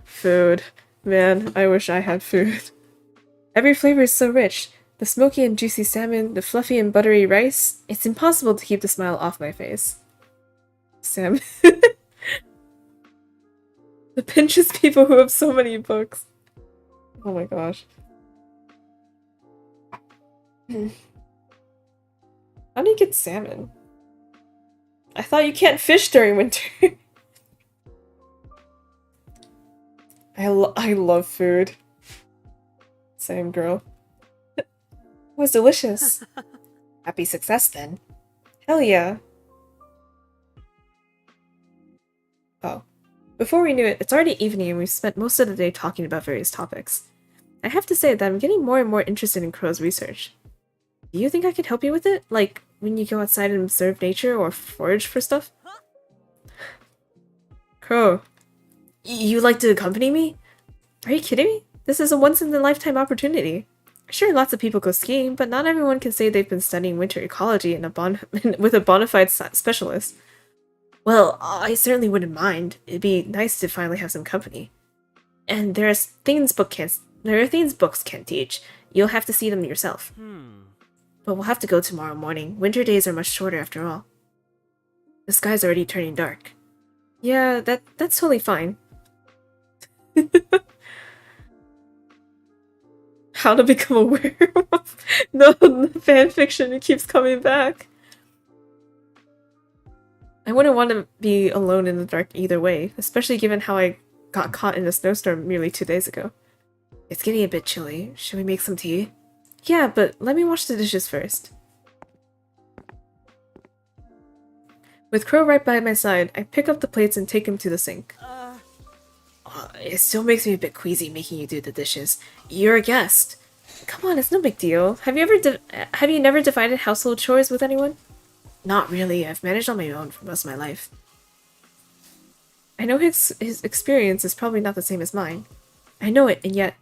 Food. Man, I wish I had food. Every flavor is so rich. The smoky and juicy salmon, the fluffy and buttery rice. It's impossible to keep the smile off my face. Salmon. The Pinterest people who have so many books. Oh my gosh. How do you get salmon? I thought you can't fish during winter. I love food. Same, girl. It was delicious. Happy success then. Hell yeah. Oh. Before we knew it, it's already evening and we've spent most of the day talking about various topics. I have to say that I'm getting more and more interested in Crow's research. Do you think I could help you with it? Like, when you go outside and observe nature or forage for stuff? Crow. You like to accompany me? Are you kidding me? This is a once-in-a-lifetime opportunity. Sure, lots of people go skiing, but not everyone can say they've been studying winter ecology with a bona fide specialist. Well, I certainly wouldn't mind. It'd be nice to finally have some company. And there are things books can't teach. You'll have to see them yourself. But we'll have to go tomorrow morning. Winter days are much shorter after all. The sky's already turning dark. Yeah, that's totally fine. How to become a werewolf? No, the fan fiction, it keeps coming back. I wouldn't want to be alone in the dark either way, especially given how I got caught in a snowstorm merely 2 days ago. It's getting a bit chilly. Should we make some tea? Yeah, but let me wash the dishes first. With Crow right by my side, I pick up the plates and take them to the sink. It still makes me a bit queasy making you do the dishes. You're a guest. Come on, it's no big deal. Have you never divided household chores with anyone? Not really. I've managed on my own for most of my life. I know his experience is probably not the same as mine. I know it, and yet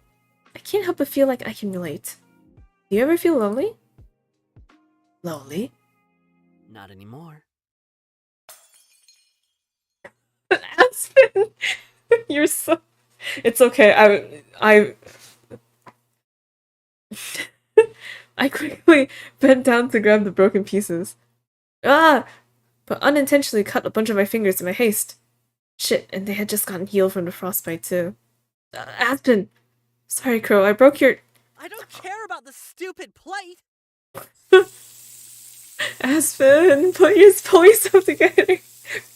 I can't help but feel like I can relate. Do you ever feel lonely? Lonely? Not anymore. Aspen! You're so... It's okay, I quickly bent down to grab the broken pieces. Ah! But unintentionally cut a bunch of my fingers in my haste. Shit, and they had just gotten healed from the frostbite too. Aspen! Sorry, Crow, I broke your... I don't care about the stupid plate! Aspen, please pull yourself together.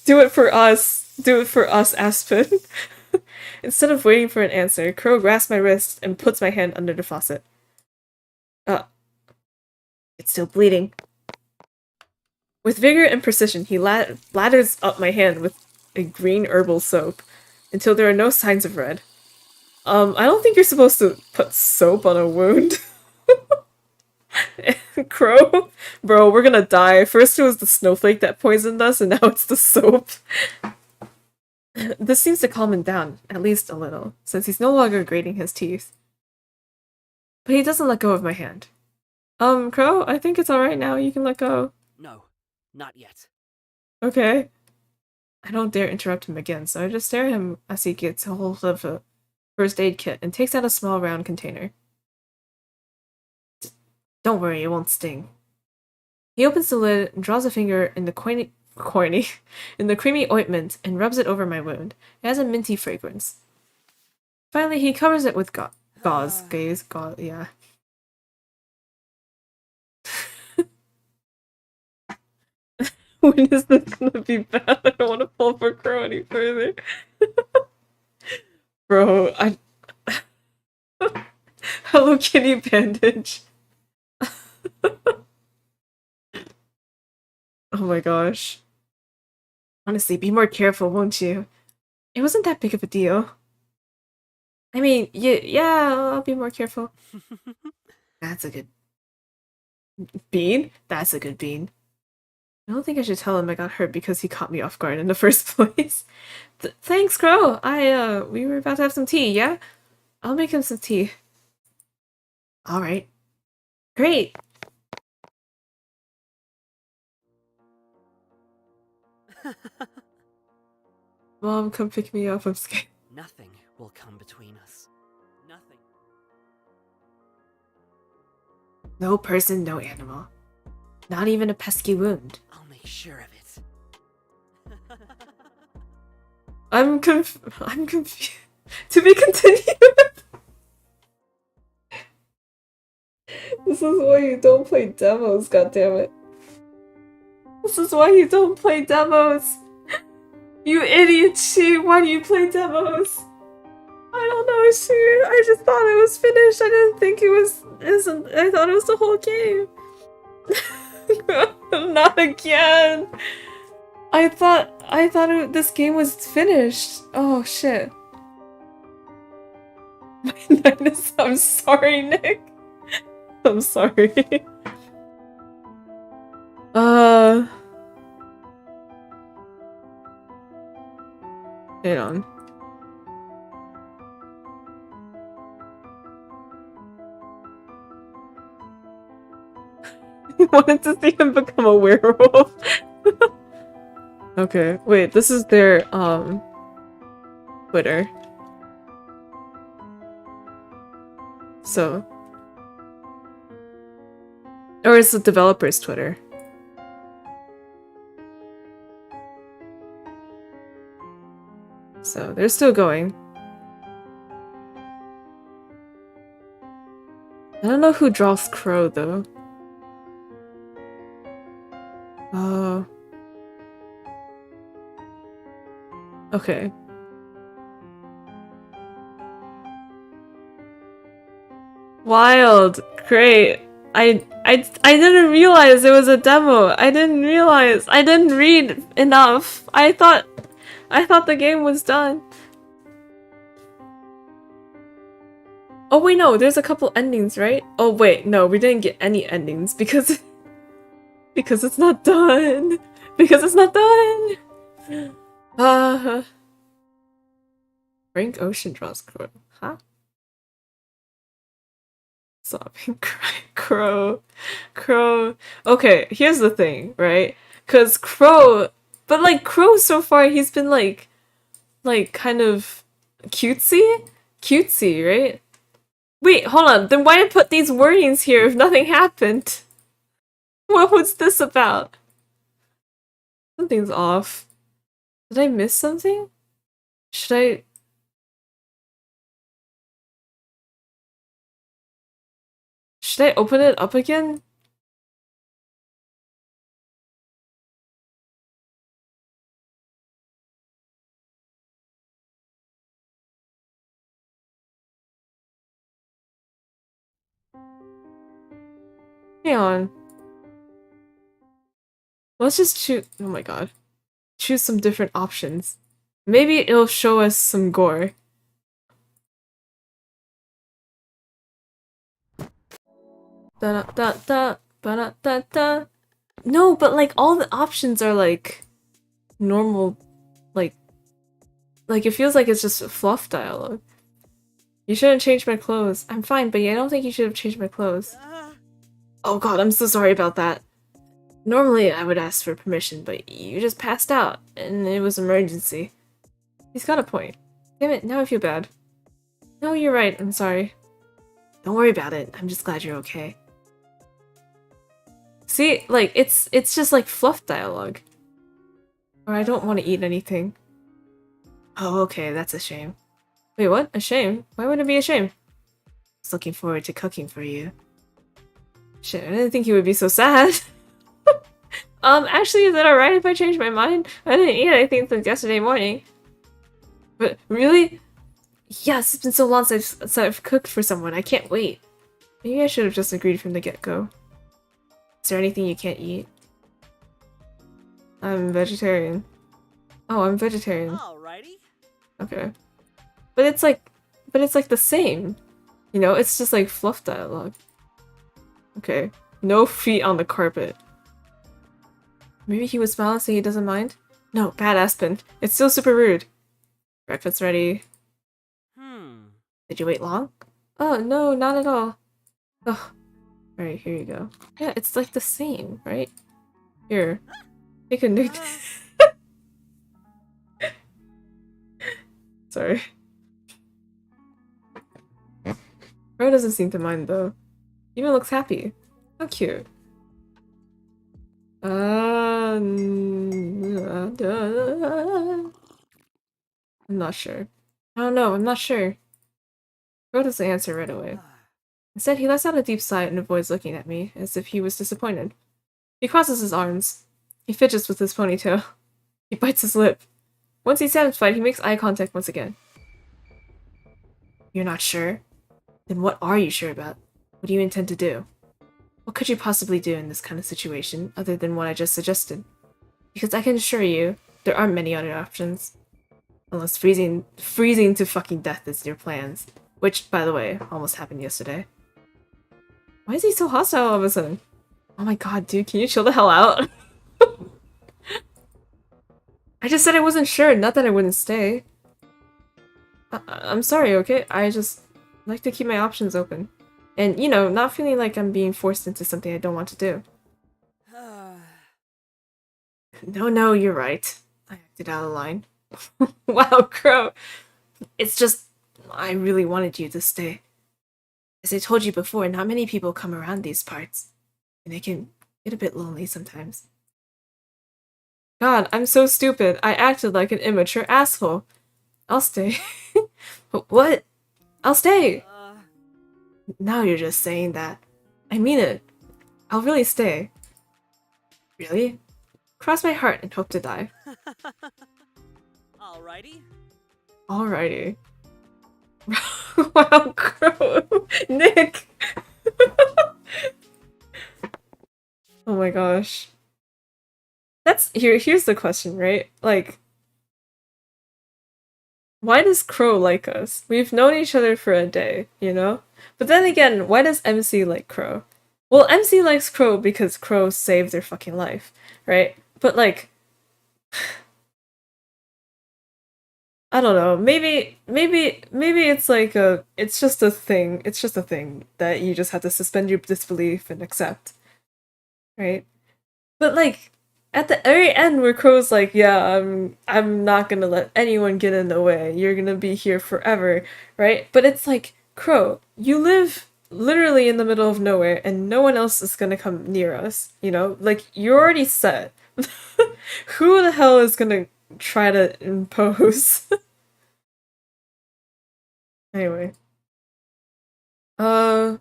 Do it for us. Do it for us, Aspen. Instead of waiting for an answer, Crow grasps my wrist and puts my hand under the faucet. It's still bleeding. With vigor and precision, he lathers up my hand with a green herbal soap until there are no signs of red. I don't think you're supposed to put soap on a wound. Crow? Bro, we're gonna die. First it was the snowflake that poisoned us, and now it's the soap. This seems to calm him down, at least a little, since he's no longer grating his teeth. But he doesn't let go of my hand. Crow, I think it's alright now. You can let go. No, not yet. Okay. I don't dare interrupt him again, so I just stare at him as he gets a hold of a first aid kit and takes out a small round container. Don't worry, it won't sting. He opens the lid and draws a finger in the in the creamy ointment and rubs it over my wound. It has a minty fragrance. Finally, he covers it with gauze. Yeah. When is this gonna be bad? I don't want to fall for Crow any further. Bro, Hello Kitty bandage. Oh my gosh. Honestly, be more careful, won't you? It wasn't that big of a deal. I mean, yeah, I'll be more careful. That's a good... bean? That's a good bean. I don't think I should tell him I got hurt because he caught me off guard in the first place. Thanks, Crow! We were about to have some tea, yeah? I'll make him some tea. Alright. Great! Mom, come pick me up, I'm scared. Nothing will come between us. Nothing. No person, no animal. Not even a pesky wound. I'll make sure of it. I'm confused. To be continued. This is why you don't play demos, goddammit. This is why you don't play demos. You idiot, she. Why do you play demos? I don't know, she. I just thought it was finished. I didn't think it was. I thought it was the whole game. Not again. I thought this game was finished. Oh shit. I'm sorry, Nick. I'm sorry. Hang on. I wanted to see him become a werewolf. Okay, wait, this is their, Twitter. So. Or it's the developer's Twitter. So they're still going. I don't know who draws Crow though. Oh. Okay. Wild. Great. I didn't realize it was a demo. I didn't realize. I didn't read enough. I thought the game was done. Oh wait, no, there's a couple endings, right? Oh wait, no, we didn't get any endings because it's not done. Because it's not done. Frank Ocean draws Crow. Huh? Sobbing Crow. Okay, here's the thing, right? Cause Crow, but like Crow so far he's been like kind of cutesy, right? Wait, hold on. Then why did I put these wordings here if nothing happened? What was this about? Something's off. Did I miss something? Should I open it up again? Hang on. Let's just choose. Oh my god. Choose some different options. Maybe it'll show us some gore. Da da da da da da. No, but like all the options are like normal, like it feels like it's just fluff dialogue. You shouldn't change my clothes. I'm fine, but I don't think you should have changed my clothes. Oh god, I'm so sorry about that. Normally I would ask for permission, but you just passed out, and it was an emergency. He's got a point. Damn it, now I feel bad. No, you're right, I'm sorry. Don't worry about it, I'm just glad you're okay. See, like, it's just like fluff dialogue. Or I don't want to eat anything. Oh, okay, that's a shame. Wait, what? A shame? Why would it be a shame? I was looking forward to cooking for you. Shit, I didn't think you would be so sad. Actually, is it alright if I change my mind? I didn't eat anything since yesterday morning. But, really? Yes, it's been so long since I've cooked for someone, I can't wait. Maybe I should have just agreed from the get-go. Is there anything you can't eat? I'm vegetarian. Oh, I'm vegetarian. Alrighty. Okay. But it's like the same. You know, it's just like fluff dialogue. Okay. No feet on the carpet. Maybe he was smiling so he doesn't mind? No, bad Aspen. It's still super rude. Breakfast ready. Did you wait long? Oh, no, not at all. Oh. Alright, here you go. Yeah, it's like the same, right? Here. Take a nuke. Sorry. Ro doesn't seem to mind though. Even looks happy. How cute. I'm not sure. I don't know, I'm not sure. Ro doesn't answer right away. Instead, he lets out a deep sigh and avoids looking at me, as if he was disappointed. He crosses his arms. He fidgets with his ponytail. He bites his lip. Once he's satisfied, he makes eye contact once again. You're not sure? Then what are you sure about? What do you intend to do? What could you possibly do in this kind of situation, other than what I just suggested? Because I can assure you, there aren't many other options. Unless freezing to fucking death is your plans. Which, by the way, almost happened yesterday. Why is he so hostile all of a sudden? Oh my god, dude, can you chill the hell out? I just said I wasn't sure, not that I wouldn't stay. I'm sorry, okay? I just like to keep my options open. And, you know, not feeling like I'm being forced into something I don't want to do. No, you're right. I acted out of line. Wow, Crow. It's just, I really wanted you to stay. As I told you before, not many people come around these parts. And it can get a bit lonely sometimes. God, I'm so stupid. I acted like an immature asshole. I'll stay. What? I'll stay! Uh, Now you're just saying that. I mean it. I'll really stay. Really? Cross my heart and hope to die. alrighty. Alrighty. Wow, Crow! Nick! Oh my gosh. Here's the question, right? Like, why does Crow like us? We've known each other for a day, you know? But then again, why does MC like Crow? Well, MC likes Crow because Crow saved their fucking life, right? But like, I don't know. Maybe it's like it's just a thing. It's just a thing that you just have to suspend your disbelief and accept, right? But like at the very end, where Crow's like, "Yeah, I'm not gonna let anyone get in the way. You're gonna be here forever," right? But it's like, Crow, you live literally in the middle of nowhere, and no one else is gonna come near us. You know, like you're already set. Who the hell is gonna try to impose? Anyway. Uh,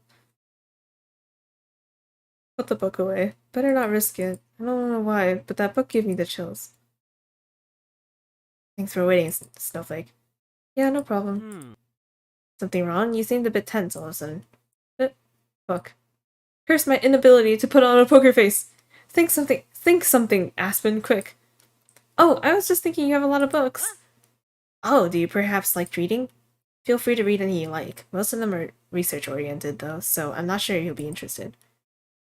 put the book away. Better not risk it. I don't know why, but that book gave me the chills. Thanks for waiting, Snowflake. Yeah, no problem. Something wrong? You seemed a bit tense all of a sudden. Book. Curse my inability to put on a poker face. Think something, Aspen, quick. Oh, I was just thinking you have a lot of books. Oh, do you perhaps like reading? Feel free to read any you like. Most of them are research-oriented, though, so I'm not sure you'll be interested.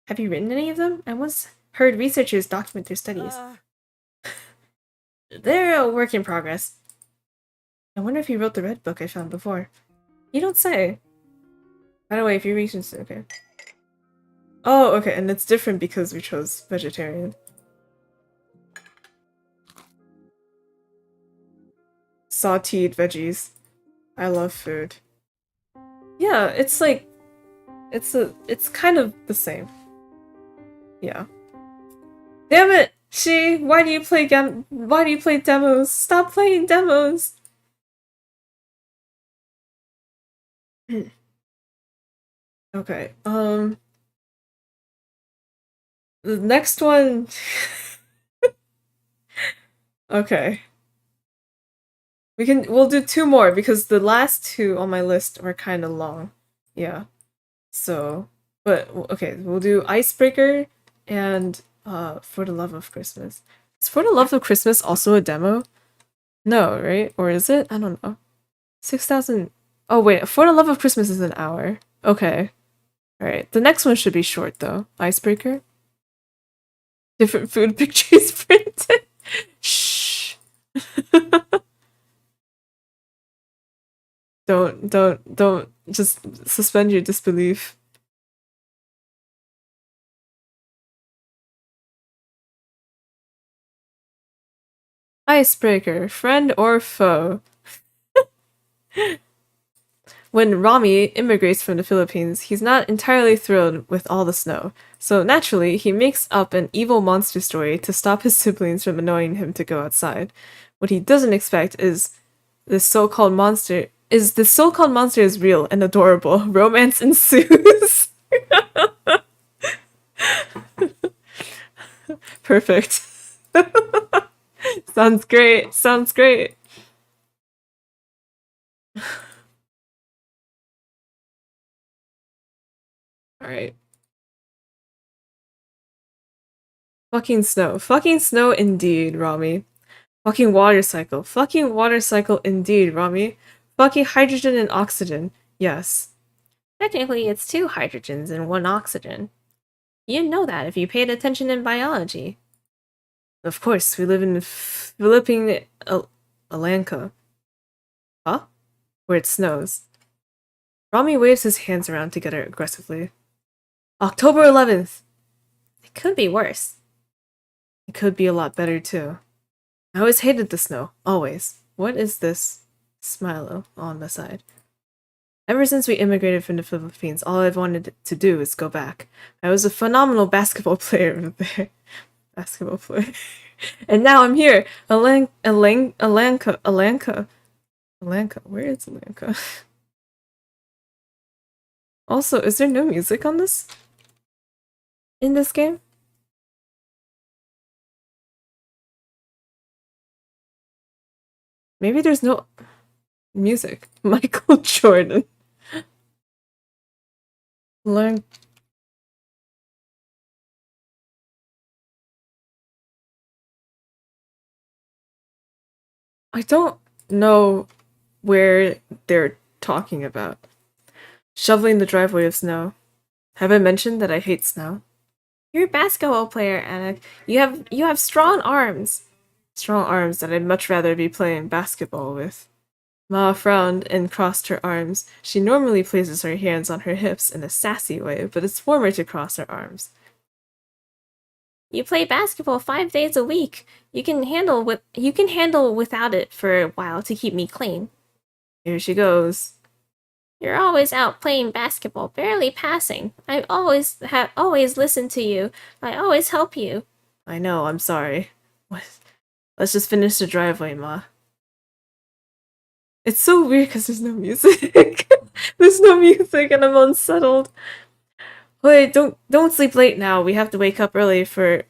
Have you written any of them? I once heard researchers document their studies. They're a work in progress. I wonder if you wrote the red book I found before. You don't say. By the way, if you research... okay. Oh, okay, and it's different because we chose vegetarian. Sauteed veggies. I love food. Yeah, it's like... It's kind of the same. Yeah. Damn it! Why do you play demos? Stop playing demos! Okay, the next one... okay. We'll do two more, because the last two on my list were kind of long. Yeah. So, but, okay, we'll do Icebreaker and, For the Love of Christmas. Is For the Love of Christmas also a demo? No, right? Or is it? I don't know. 6,000... Oh, wait, For the Love of Christmas is an hour. Okay. Alright, the next one should be short, though. Icebreaker? Different food pictures printed? Shh. Don't just suspend your disbelief. Icebreaker, friend or foe? When Rami immigrates from the Philippines, he's not entirely thrilled with all the snow, so naturally he makes up an evil monster story to stop his siblings from annoying him to go outside. What he doesn't expect is this so-called monster is real and adorable. Romance ensues. Perfect. Sounds great. Sounds great. Alright. Fucking snow. Fucking snow indeed, Rami. Fucking water cycle. Fucking water cycle indeed, Rami. Fucking hydrogen and oxygen. Yes. Technically, it's two hydrogens and one oxygen. You know that if you paid attention in biology. Of course, we live in Philippine Alanka. Huh? Where it snows. Rami waves his hands around together aggressively. October 11th! It could be worse. It could be a lot better, too. I always hated the snow. Always. What is this? Smilo on the side. Ever since we immigrated from the Philippines, all I've wanted to do is go back. I was a phenomenal basketball player over there. Basketball player. And now I'm here. Alanka. Lanka, where is Lanka? Also, is there no music on this? In this game? Maybe there's no music. Michael Jordan. Learn. I don't know where they're talking about. Shoveling the driveway of snow. Have I mentioned that I hate snow? You're a basketball player, Anna. You have strong arms. Strong arms that I'd much rather be playing basketball with. Ma frowned and crossed her arms. She normally places her hands on her hips in a sassy way, but it's warmer to cross her arms. You play basketball 5 days a week. You can handle without it for a while to keep me clean. Here she goes. You're always out playing basketball, barely passing. I always listen to you. I always help you. I know, I'm sorry. What? Let's just finish the driveway, Ma. It's so weird because there's no music. There's no music and I'm unsettled. Wait, don't sleep late now. We have to wake up early for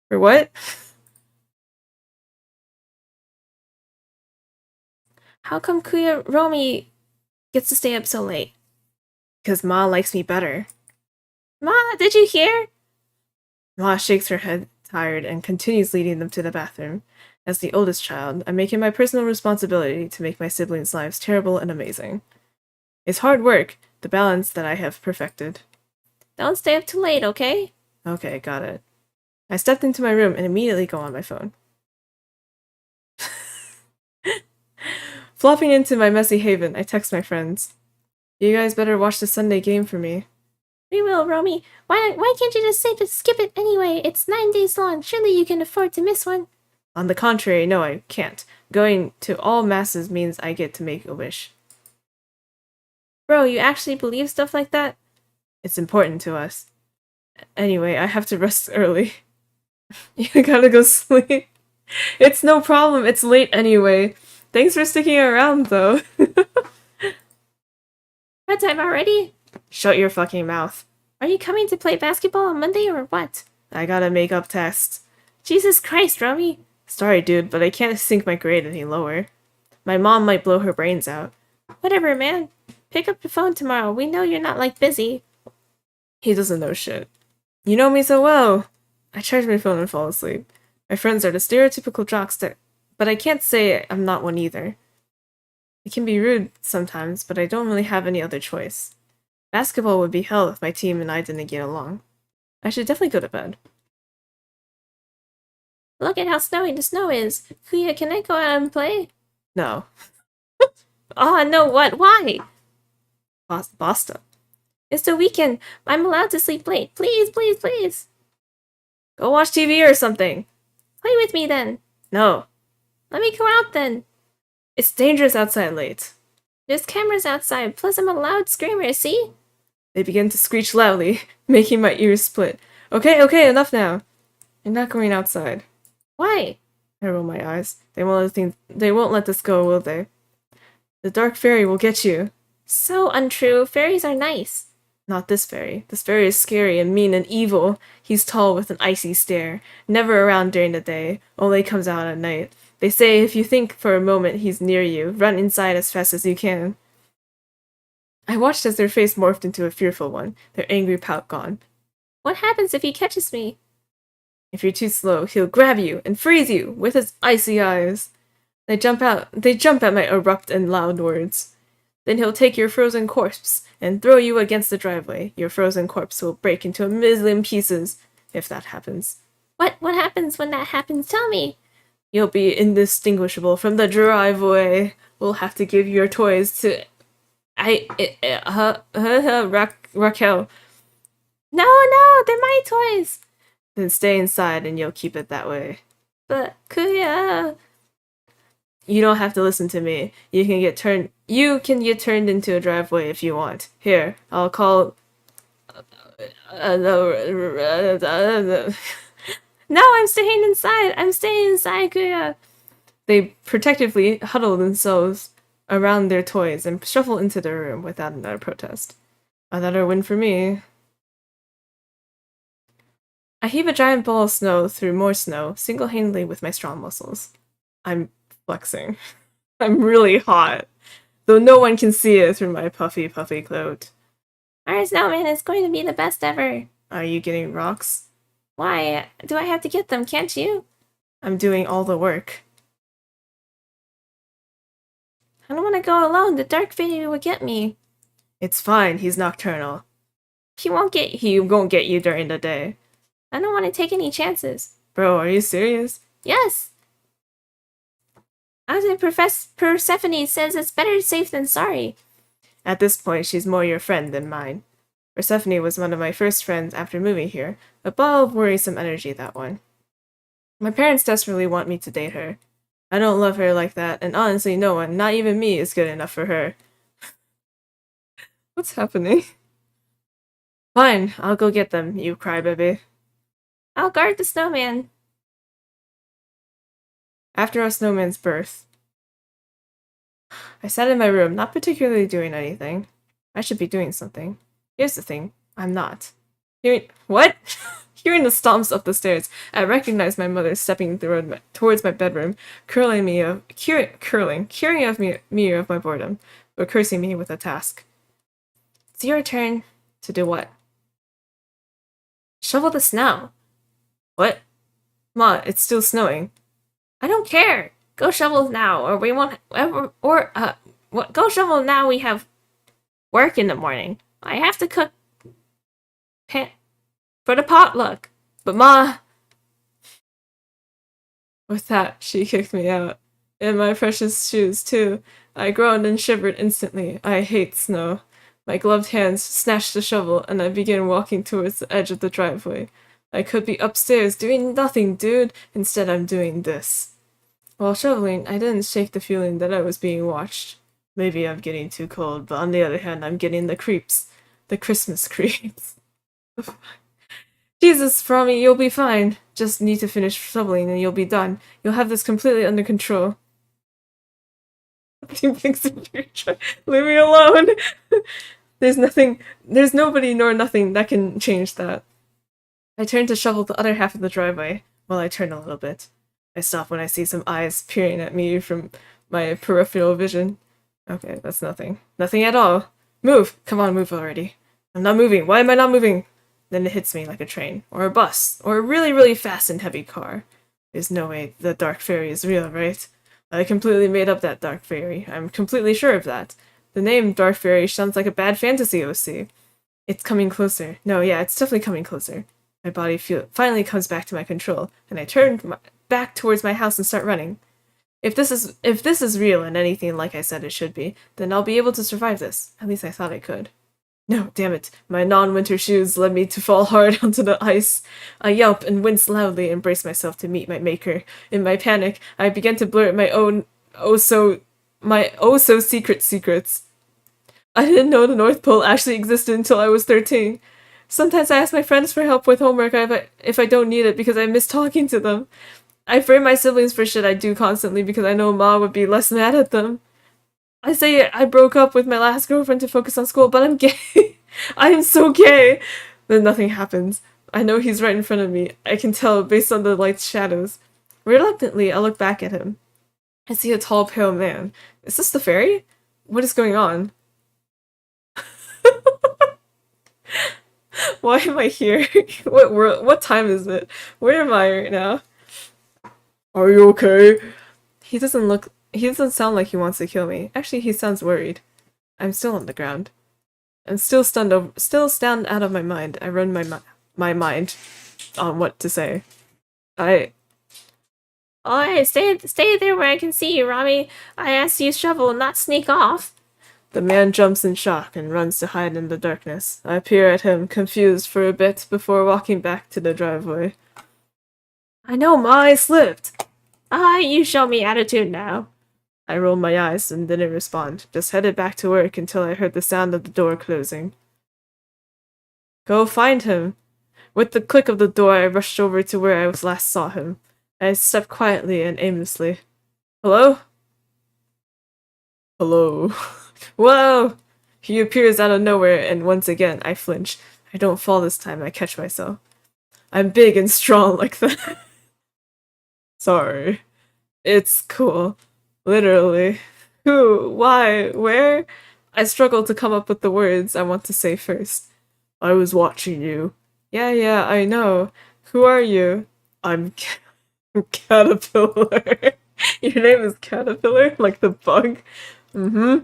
what? How come Kuya Romy gets to stay up so late? Because Ma likes me better. Ma, did you hear? Ma shakes her head, tired, and continues leading them to the bathroom. As the oldest child, I make it my personal responsibility to make my siblings' lives terrible and amazing. It's hard work, the balance that I have perfected. Don't stay up too late, okay? Okay, got it. I stepped into my room and immediately go on my phone. Flopping into my messy haven, I text my friends. You guys better watch the Sunday game for me. We will, Romy. Why can't you just skip it anyway? It's 9 days long. Surely you can afford to miss one. On the contrary, no, I can't. Going to all masses means I get to make a wish. Bro, you actually believe stuff like that? It's important to us. Anyway, I have to rest early. You gotta go sleep. It's no problem, it's late anyway. Thanks for sticking around, though. Bedtime already? Shut your fucking mouth. Are you coming to play basketball on Monday or what? I gotta make up tests. Jesus Christ, Romy. Sorry, dude, but I can't sink my grade any lower. My mom might blow her brains out. Whatever, man. Pick up the phone tomorrow. We know you're not, like, busy. He doesn't know shit. You know me so well. I charge my phone and fall asleep. My friends are the stereotypical jockster, but I can't say I'm not one either. It can be rude sometimes, but I don't really have any other choice. Basketball would be hell if my team and I didn't get along. I should definitely go to bed. Look at how snowy the snow is. Kuya, can I go out and play? No. Oh, no, what? Why? Basta. It's the weekend. I'm allowed to sleep late. Please, please, please. Go watch TV or something. Play with me then. No. Let me go out then. It's dangerous outside late. There's cameras outside, plus I'm a loud screamer, see? They begin to screech loudly, making my ears split. Okay, enough now. You're not going outside. Why? I roll my eyes. They won't let this go, will they? The dark fairy will get you. So untrue. Fairies are nice. Not this fairy. This fairy is scary and mean and evil. He's tall with an icy stare, never around during the day, only comes out at night. They say if you think for a moment he's near you, run inside as fast as you can. I watched as their face morphed into a fearful one, their angry pout gone. What happens if he catches me? If you're too slow, he'll grab you and freeze you with his icy eyes. They jump at my abrupt and loud words. Then he'll take your frozen corpse and throw you against the driveway. Your frozen corpse will break into a million pieces, if that happens. What happens when that happens? Tell me! You'll be indistinguishable from the driveway. We'll have to give your toys to... Raquel. No, they're my toys! Then stay inside and you'll keep it that way. But, Kuya... You don't have to listen to me. You can get turned into a driveway if you want. Here, I'll call... No, I'm staying inside. Kuya. They protectively huddle themselves around their toys and shuffle into their room without another protest. Another win for me. I heave a giant ball of snow through more snow, single-handedly with my strong muscles. I'm flexing. I'm really hot, though no one can see it through my puffy cloak. Our snowman is going to be the best ever. Are you getting rocks? Why do I have to get them, can't you? I'm doing all the work. I don't want to go alone. The dark fairy will get me. It's fine, he's nocturnal. He won't get you during the day. I don't want to take any chances. Bro, are you serious? Yes. As Persephone says, it's better safe than sorry. At this point, she's more your friend than mine. Persephone was one of my first friends after moving here. A ball of worrisome energy, that one. My parents desperately want me to date her. I don't love her like that, and honestly no one, not even me, is good enough for her. What's happening? Fine, I'll go get them, you crybaby. I'll guard the snowman. After a snowman's birth, I sat in my room, not particularly doing anything. I should be doing something. Here's the thing, I'm not. Hearing the stomps up the stairs, I recognized my mother stepping towards my bedroom, curing me of my boredom, but cursing me with a task. It's your turn. To do what? Shovel the snow. What? Ma, it's still snowing. I don't care. Go shovel now, or we won't go shovel now. We have work in the morning. I have to cook for the potluck. But Ma... With that, she kicked me out. In my precious shoes, too. I groaned and shivered instantly. I hate snow. My gloved hands snatched the shovel, and I began walking towards the edge of the driveway. I could be upstairs doing nothing, dude. Instead, I'm doing this. While shoveling, I didn't shake the feeling that I was being watched. Maybe I'm getting too cold, but on the other hand, I'm getting the creeps. The Christmas creeps. Jesus, Frommy, you'll be fine. Just need to finish shoveling and you'll be done. You'll have this completely under control. Leave me alone. There's nobody nor nothing that can change that. I turned to shovel the other half of the driveway. Well, I turn a little bit. I stop when I see some eyes peering at me from my peripheral vision. Okay, that's nothing. Nothing at all. Move! Come on, move already. I'm not moving. Why am I not moving? Then it hits me like a train, or a bus, or a really, really fast and heavy car. There's no way the Dark Fairy is real, right? I completely made up that Dark Fairy. I'm completely sure of that. The name Dark Fairy sounds like a bad fantasy OC. It's coming closer. No, yeah, it's definitely coming closer. My body finally comes back to my control, and I turn back towards my house and start running. If this is real and anything like I said it should be, then I'll be able to survive this. At least I thought I could. No, damn it. My non-winter shoes led me to fall hard onto the ice. I yelp and wince loudly and brace myself to meet my maker. In my panic, I began to blurt my secret secrets. I didn't know the North Pole actually existed until I was 13. Sometimes I ask my friends for help with homework if I don't need it because I miss talking to them. I frame my siblings for shit I do constantly because I know Ma would be less mad at them. I say I broke up with my last girlfriend to focus on school, but I'm gay. I am so gay. Then nothing happens. I know he's right in front of me. I can tell based on the light's shadows. Reluctantly, I look back at him. I see a tall, pale man. Is this the fairy? What is going on? Why am I here? What time is it? Where am I right now? Are you okay? He doesn't sound like he wants to kill me. Actually, he sounds worried. I'm still on the ground. I'm still stunned out of my mind. I run my mind on what to say. Alright, stay there where I can see you, Rami. I asked you to shovel, not sneak off. The man jumps in shock and runs to hide in the darkness. I peer at him, confused for a bit, before walking back to the driveway. I know, Ma, I slipped! You show me attitude now. I rolled my eyes and didn't respond, just headed back to work until I heard the sound of the door closing. Go find him! With the click of the door, I rushed over to where I last saw him. I stepped quietly and aimlessly. Hello? Hello. Whoa! He appears out of nowhere, and once again, I flinch. I don't fall this time, I catch myself. I'm big and strong like that. Sorry. It's cool. Literally. Who? Why? Where? I struggle to come up with the words I want to say first. I was watching you. Yeah, I know. Who are you? I'm Caterpillar. Your name is Caterpillar? Like the bug? Mm-hmm.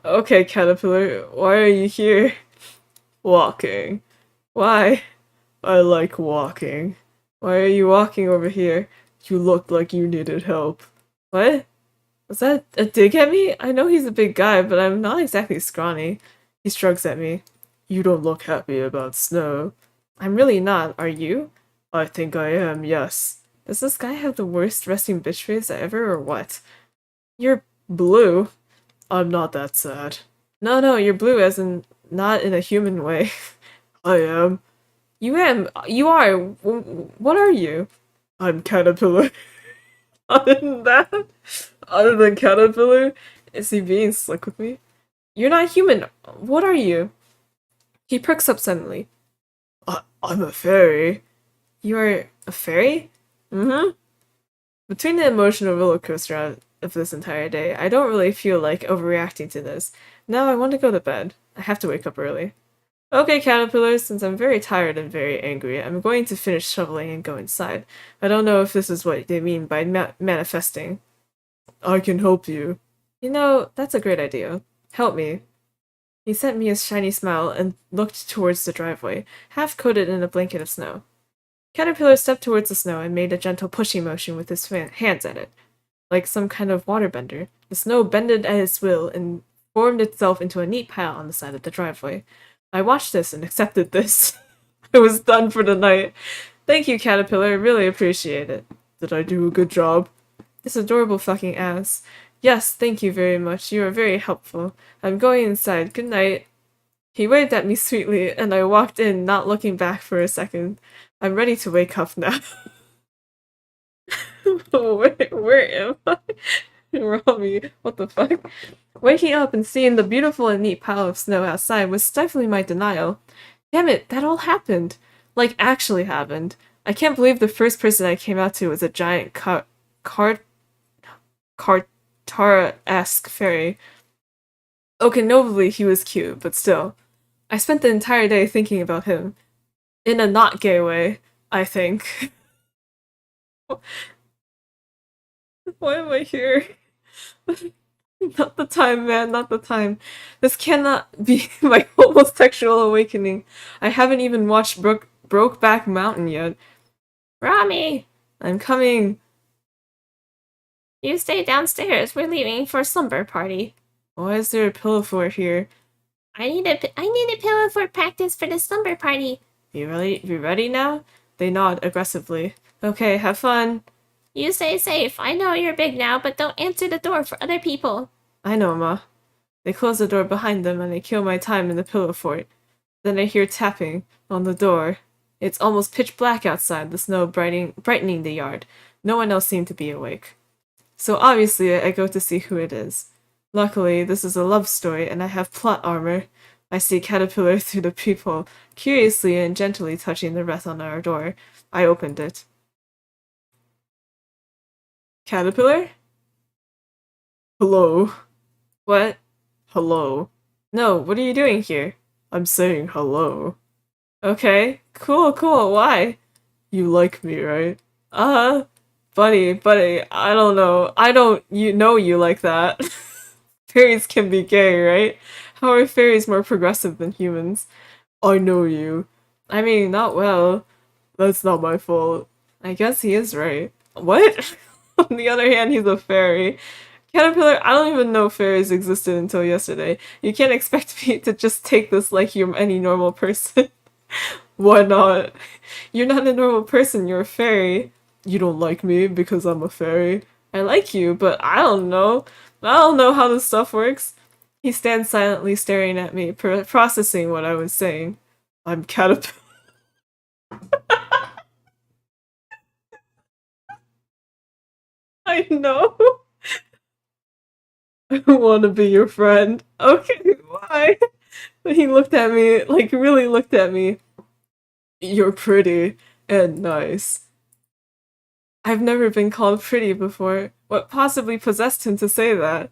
Okay, Caterpillar, why are you here? Walking. Why? I like walking. Why are you walking over here? You looked like you needed help. What? Was that a dig at me? I know he's a big guy, but I'm not exactly scrawny. He shrugs at me. You don't look happy about snow. I'm really not, are you? I think I am, yes. Does this guy have the worst resting bitch face ever, or what? You're blue. I'm not that sad. No, you're blue as in not in a human way. I am. You are. What are you? I'm Caterpillar. Other than Caterpillar, is he being slick with me? You're not human. What are you? He perks up suddenly. I'm a fairy. You're a fairy? Mm-hmm. Between the emotional roller coaster of this entire day, I don't really feel like overreacting to this. Now I want to go to bed. I have to wake up early. Okay, caterpillars, since I'm very tired and very angry, I'm going to finish shoveling and go inside. I don't know if this is what they mean by manifesting. I can help you. You know, that's a great idea. Help me. He sent me a shiny smile and looked towards the driveway, half coated in a blanket of snow. Caterpillar stepped towards the snow and made a gentle pushing motion with his hands at it. Like some kind of waterbender, the snow bended at its will and formed itself into a neat pile on the side of the driveway. I watched this and accepted this. I was done for the night. Thank you, Caterpillar. Really appreciate it. Did I do a good job? This adorable fucking ass. Yes, thank you very much. You are very helpful. I'm going inside. Good night. He waved at me sweetly, and I walked in, not looking back for a second. I'm ready to wake up now. Where am I? Robbie, what the fuck? Waking up and seeing the beautiful and neat pile of snow outside was stifling my denial. Damn it, that all happened. Like, actually happened. I can't believe the first person I came out to was a giant Kartara-esque fairy. Okay, nobly he was cute, but still. I spent the entire day thinking about him. In a not gay way, I think. Why am I here? Not the time, man, not the time. This cannot be my homosexual awakening. I haven't even watched Brokeback Mountain yet. Rami! I'm coming. You stay downstairs. We're leaving for a slumber party. Why is there a pillow fort here? I need a pillow fort practice for the slumber party. You ready now? They nod aggressively. Okay, have fun. You stay safe. I know you're big now, but don't answer the door for other people. I know, Ma. They close the door behind them and they kill my time in the pillow fort. Then I hear tapping on the door. It's almost pitch black outside, the snow brightening the yard. No one else seemed to be awake. So obviously I go to see who it is. Luckily, this is a love story and I have plot armor. I see Caterpillar through the peephole, curiously and gently touching the wreath on our door. I opened it. Caterpillar? Hello. What? Hello. No, what are you doing here? I'm saying hello. Okay, cool, why? You like me, right? Buddy, I don't know. You like that. Fairies can be gay, right? How are fairies more progressive than humans? I know you. I mean, not well. That's not my fault. I guess he is right. What? On the other hand, he's a fairy. Caterpillar, I don't even know fairies existed until yesterday. You can't expect me to just take this like you're any normal person. Why not? You're not a normal person, you're a fairy. You don't like me because I'm a fairy. I like you, but I don't know. I don't know how this stuff works. He stands silently staring at me, processing what I was saying. I'm Caterpillar. I know. I want to be your friend. Okay, why? He looked at me, like really looked at me. You're pretty and nice. I've never been called pretty before. What possibly possessed him to say that?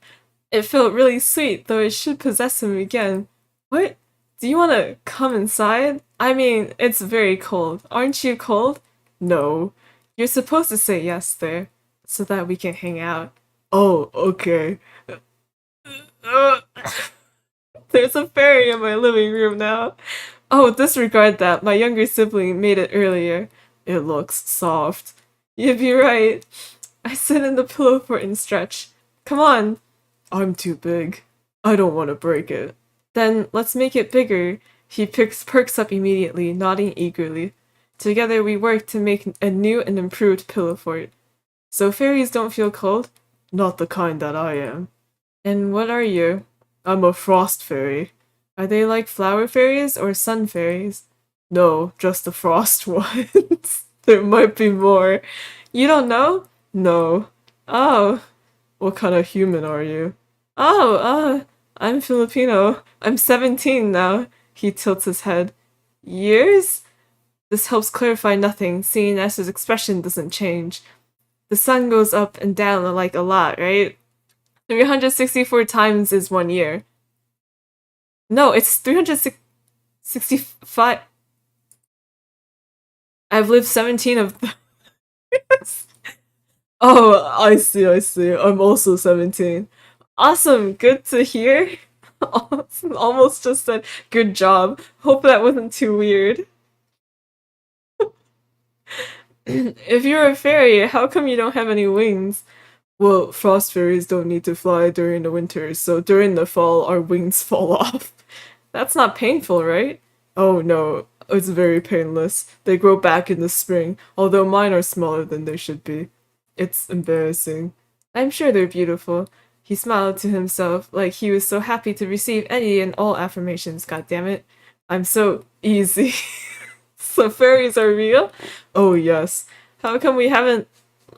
It felt really sweet, though it should possess him again. What? Do you want to come inside? I mean, it's very cold. Aren't you cold? No. You're supposed to say yes there, so that we can hang out. Oh, okay. There's a fairy in my living room now. Oh, disregard that. My younger sibling made it earlier. It looks soft. You'd be right. I sit in the pillow fort and stretch. Come on. I'm too big. I don't want to break it. Then let's make it bigger. He perks up immediately, nodding eagerly. Together we work to make a new and improved pillow fort. So fairies don't feel cold? Not the kind that I am. And what are you? I'm a frost fairy. Are they like flower fairies or sun fairies? No, just the frost ones. There might be more. You don't know? No. Oh. What kind of human are you? Oh, I'm Filipino. I'm 17 now. He tilts his head. Years? This helps clarify nothing, seeing as his expression doesn't change. The sun goes up and down like a lot, right? 364 times is 1 year. No, it's 365. I've lived 17 of them. Oh, I see. I'm also 17. Awesome, good to hear. Almost just said good job. Hope that wasn't too weird. If you're a fairy, how come you don't have any wings? Well, frost fairies don't need to fly during the winter, so during the fall our wings fall off. That's not painful, right? Oh no, it's very painless. They grow back in the spring, although mine are smaller than they should be. It's embarrassing. I'm sure they're beautiful. He smiled to himself, like he was so happy to receive any and all affirmations, goddammit. I'm so easy. So fairies are real? Oh yes. How come we haven't,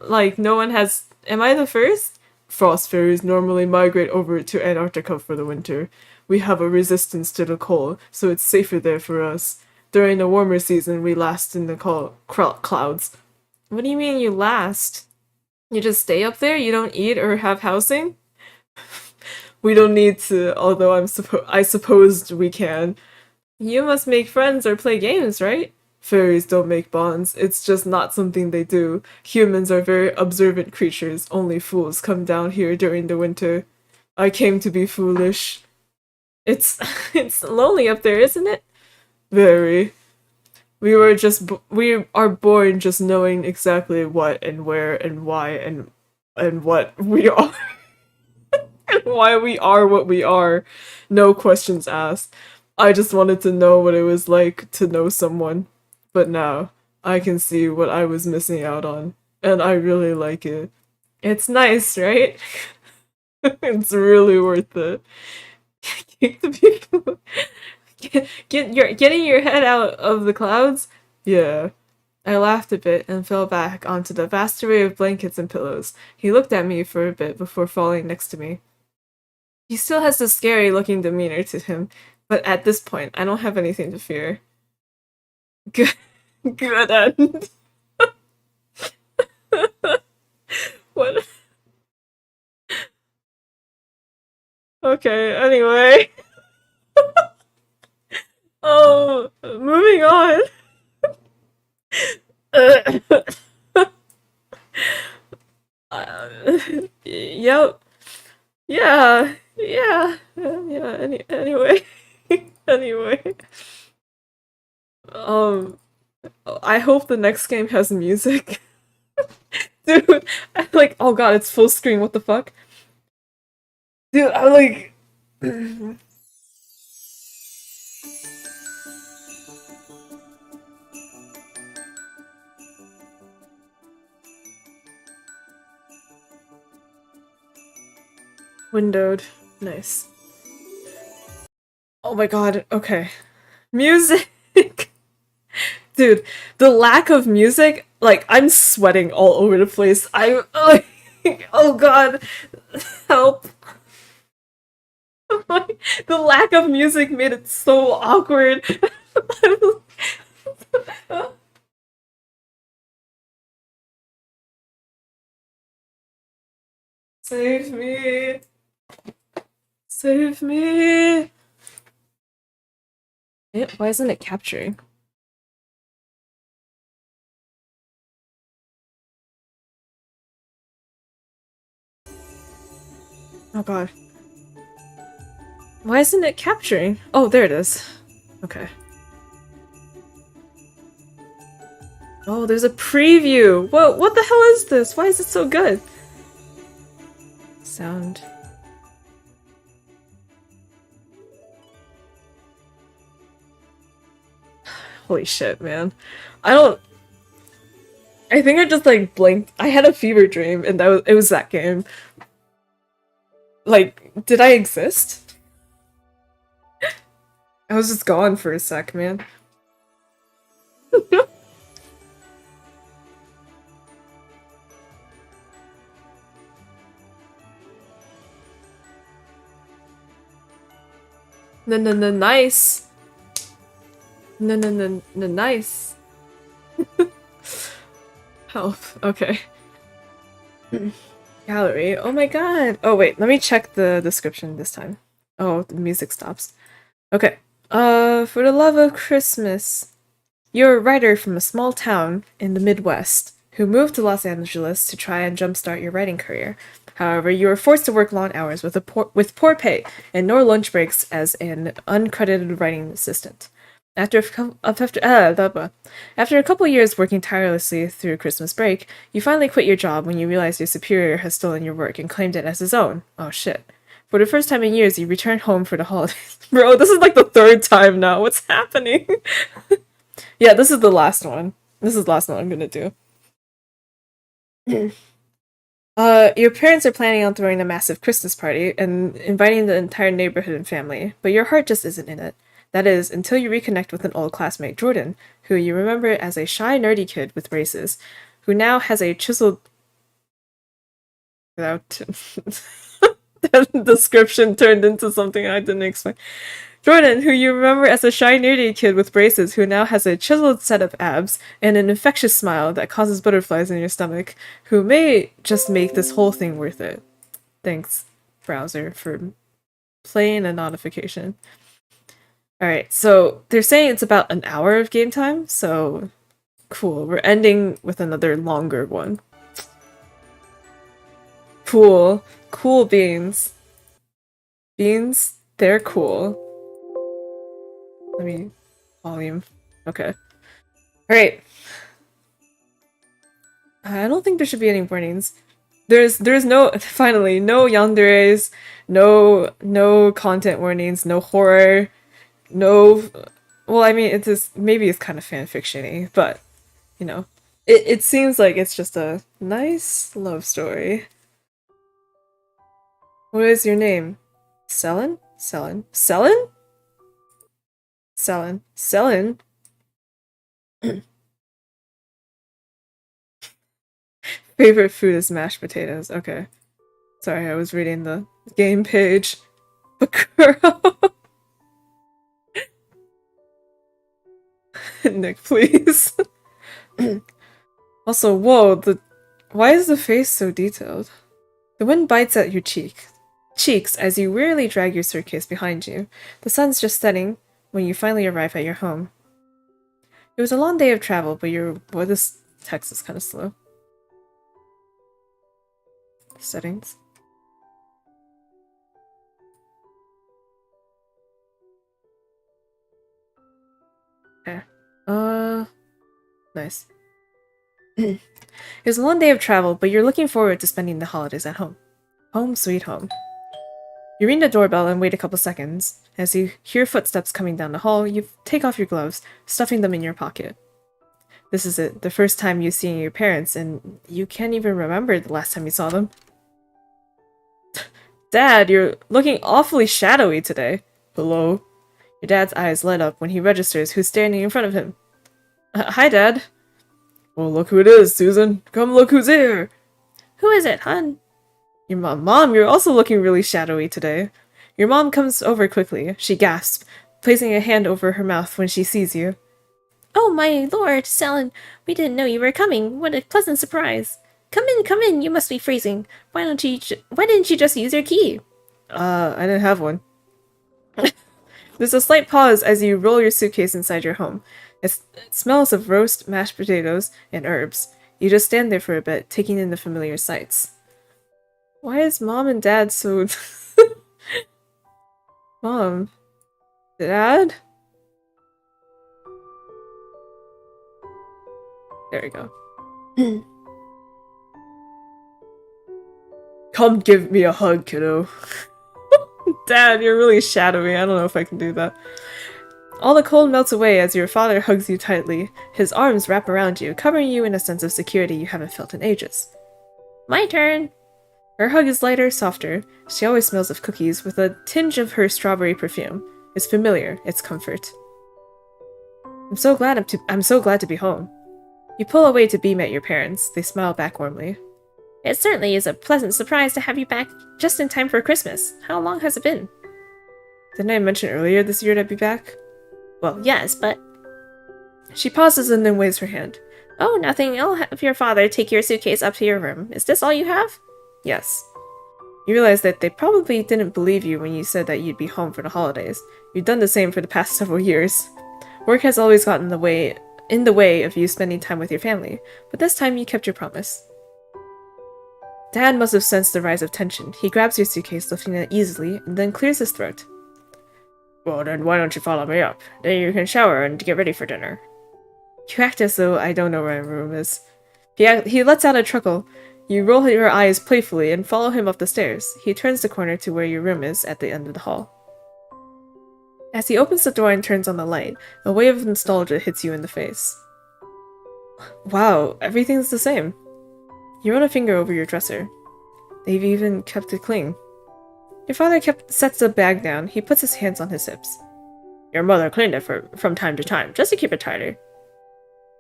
like, no one has... Am I the first? Frost fairies normally migrate over to Antarctica for the winter. We have a resistance to the cold, so it's safer there for us. During the warmer season, we last in the clouds. What do you mean you last? You just stay up there? You don't eat or have housing? We don't need to, although I supposed we can. You must make friends or play games, right? Fairies don't make bonds, it's just not something they do. Humans are very observant creatures, only fools come down here during the winter. I came to be foolish. It's it's lonely up there, isn't it? Very. We are born just knowing exactly what and where and why and what we are. And why we are what we are. No questions asked. I just wanted to know what it was like to know someone. But now, I can see what I was missing out on. And I really like it. It's nice, right? It's really worth it. Getting your head out of the clouds? Yeah. I laughed a bit and fell back onto the vast array of blankets and pillows. He looked at me for a bit before falling next to me. He still has this scary-looking demeanor to him, but at this point, I don't have anything to fear. Good end. What? Okay, anyway. Oh, moving on. Yep. Yeah. Anyway. Anyway. I hope the next game has music. Dude, I'm like, oh god, it's full screen, what the fuck? Dude, I'm like... Windowed. Nice. Oh my god, okay. Music! Dude, the lack of music, like, I'm sweating all over the place. I'm like, oh god, help. The lack of music made it so awkward. Save me. Save me. Why isn't it capturing? Oh god. Why isn't it capturing? Oh, there it is. Okay. Oh, there's a preview! What the hell is this? Why is it so good? Sound. Holy shit, man. I think I just like blinked. I had a fever dream and it was that game. Like, did I exist? I was just gone for a sec, man. Nice. Nice. Help. Okay. Gallery. Oh my god. Oh wait, let me check the description this time. Oh, the music stops. Okay. For the love of Christmas. You're a writer from a small town in the Midwest who moved to Los Angeles to try and jumpstart your writing career. However, you were forced to work long hours with poor pay and no lunch breaks as an uncredited writing assistant. After a couple years working tirelessly through Christmas break, you finally quit your job when you realize your superior has stolen your work and claimed it as his own. Oh shit. For the first time in years, you return home for the holidays. Bro, this is like the third time now. What's happening? Yeah, this is the last one. This is the last one I'm gonna do. Your parents are planning on throwing a massive Christmas party and inviting the entire neighborhood and family, but your heart just isn't in it. That is, until you reconnect with an old classmate, Jordan, who you remember as a shy, nerdy kid with braces, who now has a chiseled... Without... That description turned into something I didn't expect. Jordan, who you remember as a shy, nerdy kid with braces, who now has a chiseled set of abs and an infectious smile that causes butterflies in your stomach, who may just make this whole thing worth it. Thanks, browser, for playing a notification. Alright, so they're saying it's about an hour of game time, so cool. We're ending with another longer one. Cool. Cool beans. Beans, they're cool. Let me... volume. Okay. Alright. I don't think there should be any warnings. There's no... finally, no yanderes, no content warnings, no horror, no... Well, I mean, maybe it's kind of fanfiction-y, but, you know. It seems like it's just a nice love story. What is your name? Selin? Selin? Selin? Selin. Selin? Favorite food is mashed potatoes. Okay. Sorry, I was reading the game page. But girl... Nick, please. Also, whoa, why is the face so detailed? The wind bites at your cheeks as you wearily drag your suitcase behind you. The sun's just setting when you finally arrive at your home. It was a long day of travel, but boy, this text is kind of slow. Settings. Okay. Nice. It was a long day of travel, but you're looking forward to spending the holidays at home. Home sweet home. You ring the doorbell and wait a couple seconds. As you hear footsteps coming down the hall, you take off your gloves, stuffing them in your pocket. This is it, the first time you see your parents, and you can't even remember the last time you saw them. Dad, you're looking awfully shadowy today. Hello? Your dad's eyes light up when he registers who's standing in front of him. Hi, Dad. Well, look who it is, Susan. Come look who's here. Who is it, hun? Your mom. Mom, you're also looking really shadowy today. Your mom comes over quickly. She gasps, placing a hand over her mouth when she sees you. Oh my lord, Selen, we didn't know you were coming. What a pleasant surprise. Come in, you must be freezing. Why didn't you just use your key? I didn't have one. There's a slight pause as you roll your suitcase inside your home. It smells of roast, mashed potatoes, and herbs. You just stand there for a bit, taking in the familiar sights. Why is Mom and Dad so... Mom? Dad? There we go. Come give me a hug, kiddo. Dad, you're really shadowy. I don't know if I can do that. All the cold melts away as your father hugs you tightly. His arms wrap around you, covering you in a sense of security you haven't felt in ages. My turn. Her hug is lighter, softer. She always smells of cookies, with a tinge of her strawberry perfume. It's familiar. It's comfort. I'm so glad to be home. You pull away to beam at your parents. They smile back warmly. It certainly is a pleasant surprise to have you back just in time for Christmas. How long has it been? Didn't I mention earlier this year to be back? Well, yes, but... She pauses and then waves her hand. Oh, nothing. I'll have your father take your suitcase up to your room. Is this all you have? Yes. You realize that they probably didn't believe you when you said that you'd be home for the holidays. You've done the same for the past several years. Work has always gotten in the way of you spending time with your family, but this time you kept your promise. Dad must have sensed the rise of tension. He grabs your suitcase, lifting it easily, and then clears his throat. Well, then why don't you follow me up? Then you can shower and get ready for dinner. You act as though I don't know where my room is. He lets out a chuckle. You roll your eyes playfully and follow him up the stairs. He turns the corner to where your room is at the end of the hall. As he opens the door and turns on the light, a wave of nostalgia hits you in the face. Wow, everything's the same. You run a finger over your dresser. They've even kept it clean. Your father sets the bag down. He puts his hands on his hips. Your mother cleaned it from time to time, just to keep it tidy.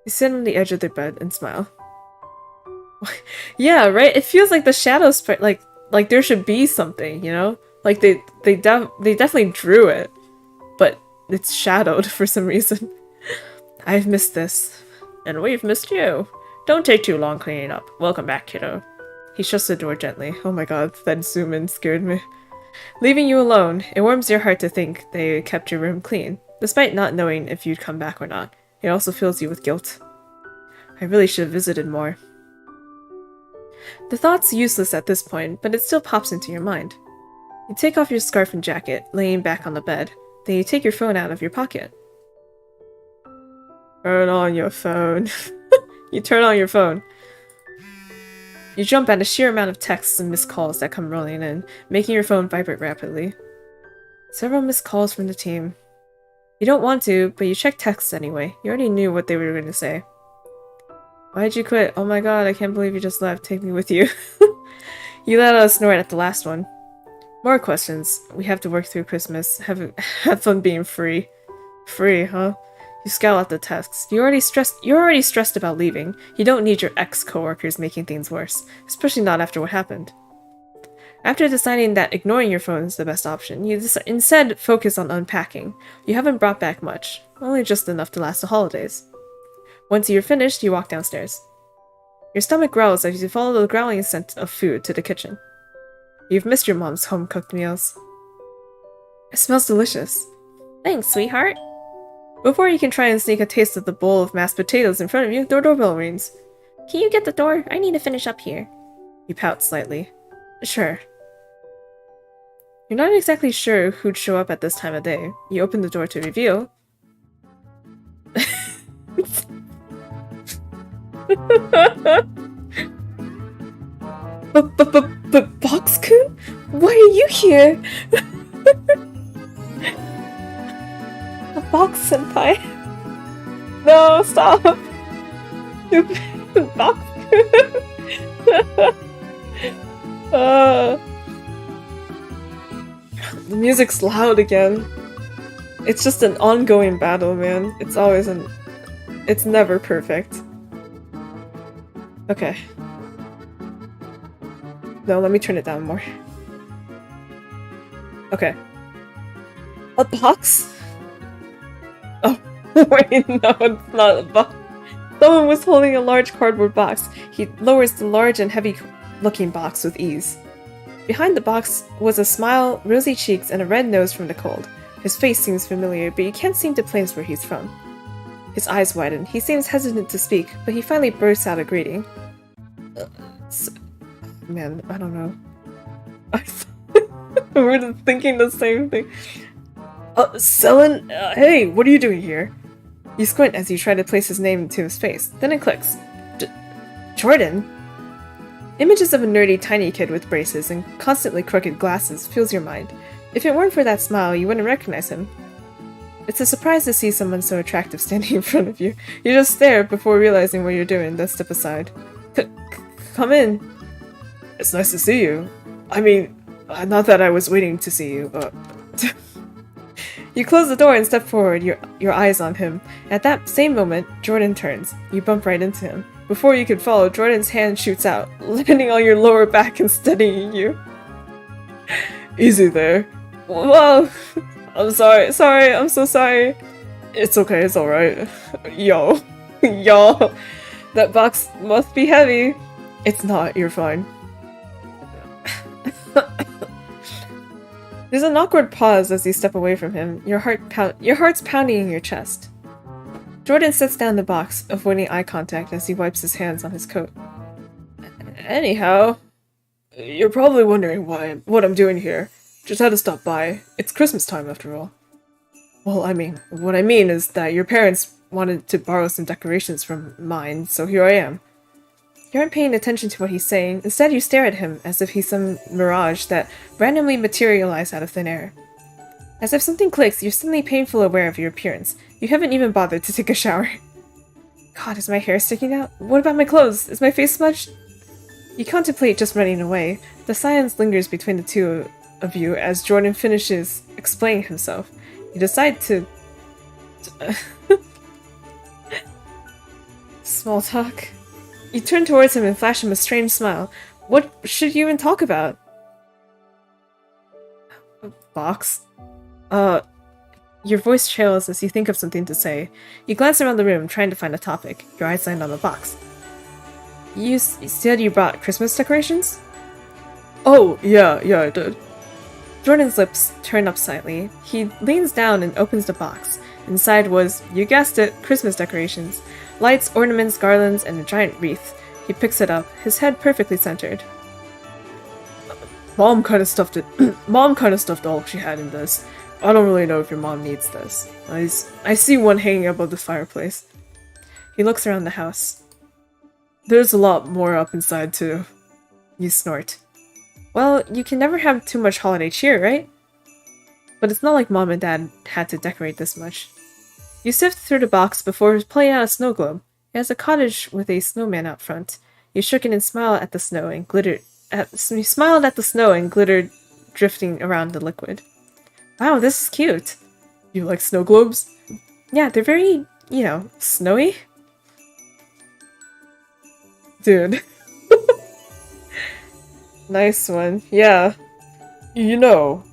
You sit on the edge of the bed and smile. Yeah, right? It feels like the shadow sprite, like there should be something, you know? Like they definitely drew it, but it's shadowed for some reason. I've missed this. And we've missed you. Don't take too long cleaning up. Welcome back, kiddo. He shuts the door gently. Oh my god, that zoom in scared me. Leaving you alone, it warms your heart to think they kept your room clean, despite not knowing if you'd come back or not. It also fills you with guilt. I really should have visited more. The thought's useless at this point, but it still pops into your mind. You take off your scarf and jacket, laying back on the bed. Then you take your phone out of your pocket. Turn on your phone. You turn on your phone. You jump at a sheer amount of texts and missed calls that come rolling in, making your phone vibrate rapidly. Several missed calls from the team. You don't want to, but you check texts anyway. You already knew what they were going to say. Why'd you quit? Oh my god, I can't believe you just left. Take me with you. You let out a snort at the last one. More questions. We have to work through Christmas. Have fun being free. Free, huh? You scowl at the texts. You're already stressed about leaving. You don't need your ex-coworkers making things worse, especially not after what happened. After deciding that ignoring your phone is the best option, you instead focus on unpacking. You haven't brought back much, only just enough to last the holidays. Once you're finished, you walk downstairs. Your stomach growls as you follow the growling scent of food to the kitchen. You've missed your mom's home-cooked meals. It smells delicious. Thanks, sweetheart. Before you can try and sneak a taste of the bowl of mashed potatoes in front of you, the doorbell rings. Can you get the door? I need to finish up here. You pout slightly. Sure. You're not exactly sure who'd show up at this time of day. You open the door to reveal... Box-kun? Why are you here? A box senpai. No, stop. Box-kun. The music's loud again. It's just an ongoing battle, man. It's never perfect. Okay. No, let me turn it down more. Okay. A box? Oh, wait, no, it's not a box. Someone was holding a large cardboard box. He lowers the large and heavy-looking box with ease. Behind the box was a smile, rosy cheeks, and a red nose from the cold. His face seems familiar, but you can't seem to place where he's from. His eyes widen. He seems hesitant to speak, but he finally bursts out a greeting. Man, I don't know. We're just thinking the same thing. Selen? Hey, what are you doing here? You squint as you try to place his name to his face. Then it clicks. Jordan? Images of a nerdy tiny kid with braces and constantly crooked glasses fills your mind. If it weren't for that smile, you wouldn't recognize him. It's a surprise to see someone so attractive standing in front of you. You just stare before realizing what you're doing, then step aside. Come in. It's nice to see you. I mean, not that I was waiting to see you, but... You close the door and step forward, your eyes on him. At that same moment, Jordan turns. You bump right into him. Before you can follow, Jordan's hand shoots out, landing on your lower back and steadying you. Easy there. Whoa! I'm sorry, I'm so sorry. It's okay, it's alright. Yo. That box must be heavy. It's not, you're fine. There's an awkward pause as you step away from him, your heart's pounding in your chest. Jordan sets down the box, avoiding eye contact as he wipes his hands on his coat. Anyhow, you're probably wondering what I'm doing here. Just had to stop by. It's Christmas time after all. Well, what I mean is that your parents wanted to borrow some decorations from mine, so here I am. You aren't paying attention to what he's saying. Instead, you stare at him as if he's some mirage that randomly materialized out of thin air. As if something clicks, you're suddenly painfully aware of your appearance. You haven't even bothered to take a shower. God, is my hair sticking out? What about my clothes? Is my face smudged? You contemplate just running away. The silence lingers between the two of you as Jordan finishes explaining himself. You decide to... Small talk. You turn towards him and flash him a strange smile. What should you even talk about? Box? Your voice trails as you think of something to say. You glance around the room, trying to find a topic. Your eyes land on the box. You said you brought Christmas decorations? Oh, yeah, I did. Jordan's lips turn up slightly. He leans down and opens the box. Inside was, you guessed it, Christmas decorations. Lights, ornaments, garlands, and a giant wreath. He picks it up, his head perfectly centered. Mom kind of stuffed all she had in this. I don't really know if your mom needs this. I see one hanging above the fireplace. He looks around the house. There's a lot more up inside too. You snort. Well, you can never have too much holiday cheer, right? But it's not like Mom and Dad had to decorate this much. You sift through the box before pulling out a snow globe. It has a cottage with a snowman out front. You shook it and smiled at the snow and glittered. You smiled at the snow and glittered, drifting around the liquid. Wow, this is cute. You like snow globes? Yeah, they're very, snowy. Dude. Nice one. Yeah. You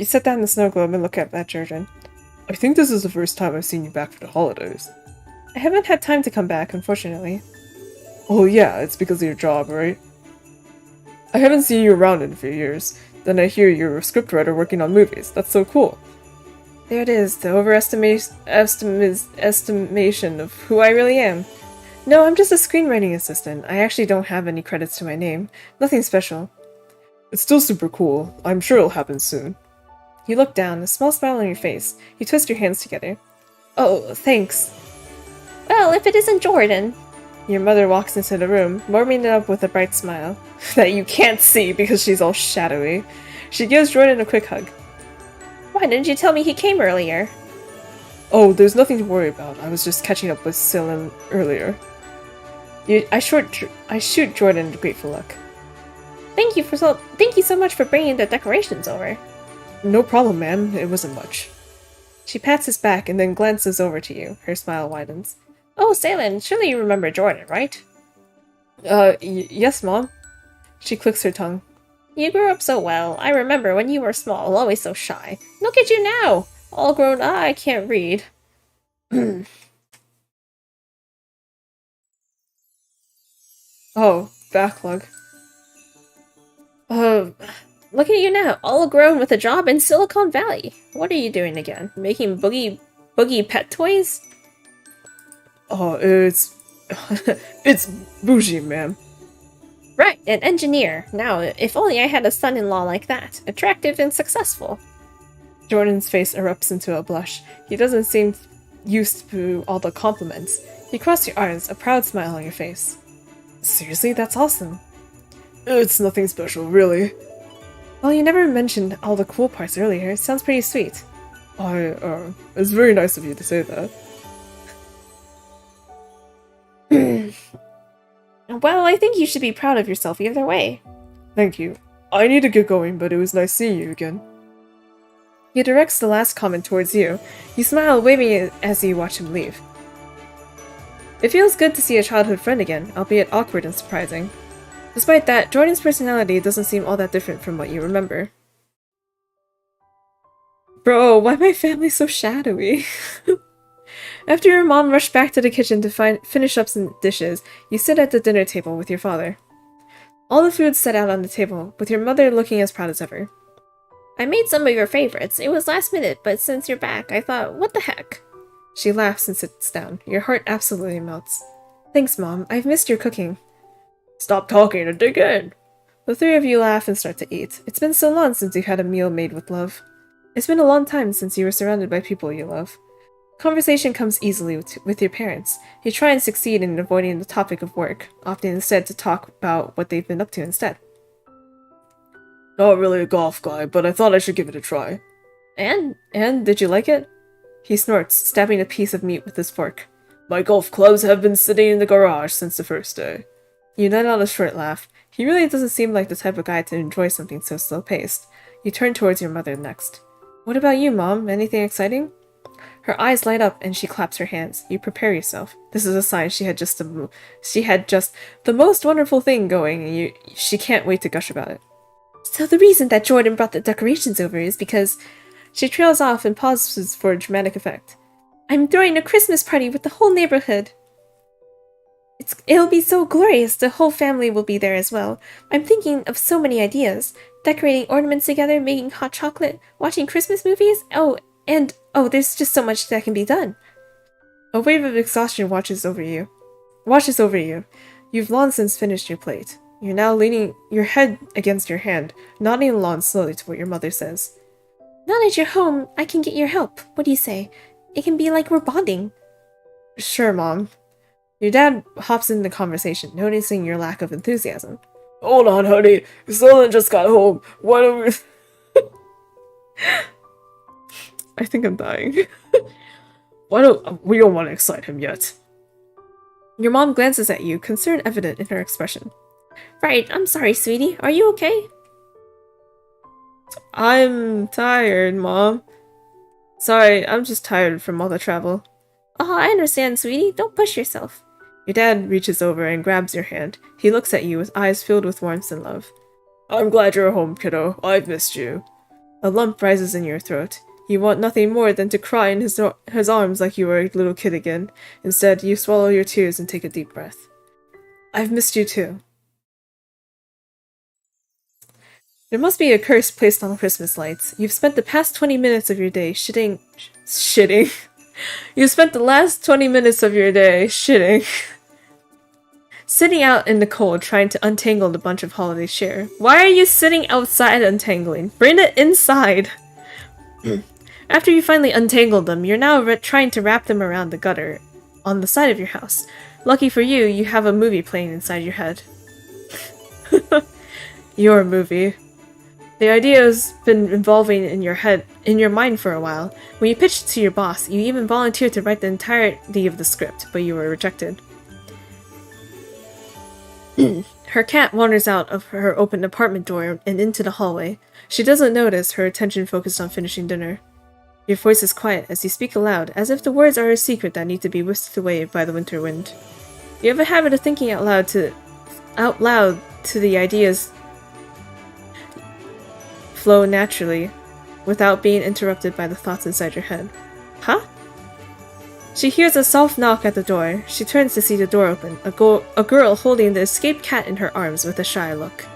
set down the snow globe and look up at Jordan. I think this is the first time I've seen you back for the holidays. I haven't had time to come back, unfortunately. Oh yeah, it's because of your job, right? I haven't seen you around in a few years. Then I hear you're a scriptwriter working on movies. That's so cool. There it is, the estimation of who I really am. No, I'm just a screenwriting assistant. I actually don't have any credits to my name. Nothing special. It's still super cool. I'm sure it'll happen soon. You look down, a small smile on your face. You twist your hands together. Oh, thanks. Well, if it isn't Jordan. Your mother walks into the room, warming it up with a bright smile that you can't see because she's all shadowy. She gives Jordan a quick hug. Why didn't you tell me he came earlier? Oh, there's nothing to worry about. I was just catching up with Selen earlier. I shoot Jordan a grateful look. Thank you so much for bringing the decorations over. No problem, ma'am. It wasn't much. She pats his back and then glances over to you. Her smile widens. Oh, Selen, surely you remember Jordan, right? Yes, Mom. She clicks her tongue. You grew up so well. I remember when you were small, always so shy. Look at you now! All grown up, I can't read. Oh, backlog. Look at you now, all grown with a job in Silicon Valley. What are you doing again? Making boogie pet toys? Oh, it's... it's bougie, ma'am. Right, an engineer. Now, if only I had a son-in-law like that. Attractive and successful. Jordan's face erupts into a blush. He doesn't seem used to all the compliments. You cross your arms, a proud smile on your face. Seriously, that's awesome. It's nothing special, really. Well, you never mentioned all the cool parts earlier. It sounds pretty sweet. It's very nice of you to say that. Well, I think you should be proud of yourself either way. Thank you. I need to get going, but it was nice seeing you again. He directs the last comment towards you. You smile, waving it as you watch him leave. It feels good to see a childhood friend again, albeit awkward and surprising. Despite that, Jordan's personality doesn't seem all that different from what you remember. Bro, why my family so shadowy? After your mom rushed back to the kitchen to finish up some dishes, you sit at the dinner table with your father. All the food's set out on the table, with your mother looking as proud as ever. I made some of your favorites. It was last minute, but since you're back, I thought, what the heck? She laughs and sits down. Your heart absolutely melts. Thanks, Mom. I've missed your cooking. Stop talking and dig in. The three of you laugh and start to eat. It's been so long since you've had a meal made with love. It's been a long time since you were surrounded by people you love. Conversation comes easily with your parents. You try and succeed in avoiding the topic of work, opting instead to talk about what they've been up to instead. Not really a golf guy, but I thought I should give it a try. And did you like it? He snorts, stabbing a piece of meat with his fork. My golf clubs have been sitting in the garage since the first day. You let out a short laugh. He really doesn't seem like the type of guy to enjoy something so slow-paced. You turn towards your mother next. What about you, Mom? Anything exciting? Her eyes light up and she claps her hands. You prepare yourself. This is a sign she had just the most wonderful thing going, and she can't wait to gush about it. So the reason that Jordan brought the decorations over is because... She trails off and pauses for a dramatic effect. I'm throwing a Christmas party with the whole neighborhood. It'll be so glorious. The whole family will be there as well. I'm thinking of so many ideas. Decorating ornaments together, making hot chocolate, watching Christmas movies. There's just so much that can be done. A wave of exhaustion washes over you. You've long since finished your plate. You're now leaning your head against your hand, nodding along slowly to what your mother says. Now that you're home, I can get your help. What do you say? It can be like we're bonding. Sure, Mom. Your dad hops in the conversation, noticing your lack of enthusiasm. Hold on, honey. Someone just got home. Why don't we... I think I'm dying. We don't want to excite him yet. Your mom glances at you, concern evident in her expression. Right, I'm sorry, sweetie. Are you okay? I'm tired, Mom. Sorry, I'm just tired from all the travel. Oh, I understand, sweetie. Don't push yourself. Your dad reaches over and grabs your hand. He looks at you with eyes filled with warmth and love. I'm glad you're home, kiddo. I've missed you. A lump rises in your throat. You want nothing more than to cry in his arms like you were a little kid again. Instead, you swallow your tears and take a deep breath. I've missed you too. There must be a curse placed on Christmas lights. You've spent the past 20 minutes of your day shitting. You spent the last 20 minutes of your day shitting. Sitting out in the cold trying to untangle the bunch of holiday cheer. Why are you sitting outside untangling? Bring it inside! After you finally untangled them, you're now trying to wrap them around the gutter on the side of your house. Lucky for you, you have a movie playing inside your head. Your movie. The idea has been evolving in your mind for a while. When you pitched it to your boss, you even volunteered to write the entirety of the script, but you were rejected. Her cat wanders out of her open apartment door and into the hallway. She doesn't notice, her attention focused on finishing dinner. Your voice is quiet as you speak aloud, as if the words are a secret that need to be whisked away by the winter wind. You have a habit of thinking out loud to the ideas flow naturally, without being interrupted by the thoughts inside your head. Huh? She hears a soft knock at the door. She turns to see the door open, a girl holding the escaped cat in her arms with a shy look.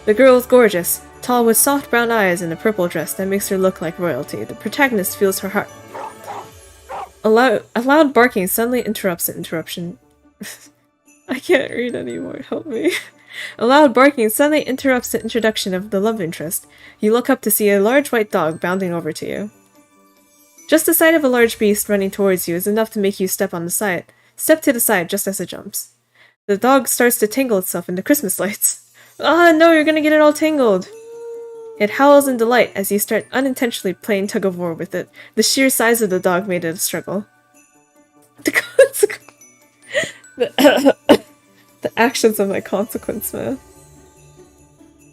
The girl is gorgeous, tall with soft brown eyes and a purple dress that makes her look like royalty. The protagonist feels her heart. A loud barking suddenly interrupts the interruption. I can't read anymore, help me. A loud barking suddenly interrupts the introduction of the love interest. You look up to see a large white dog bounding over to you. Just the sight of a large beast running towards you is enough to make you step to the side just as it jumps. The dog starts to tangle itself in the Christmas lights. Ah, no, you're gonna get it all tangled! It howls in delight as you start unintentionally playing tug-of-war with it. The sheer size of the dog made it a struggle. The actions of my consequence, man.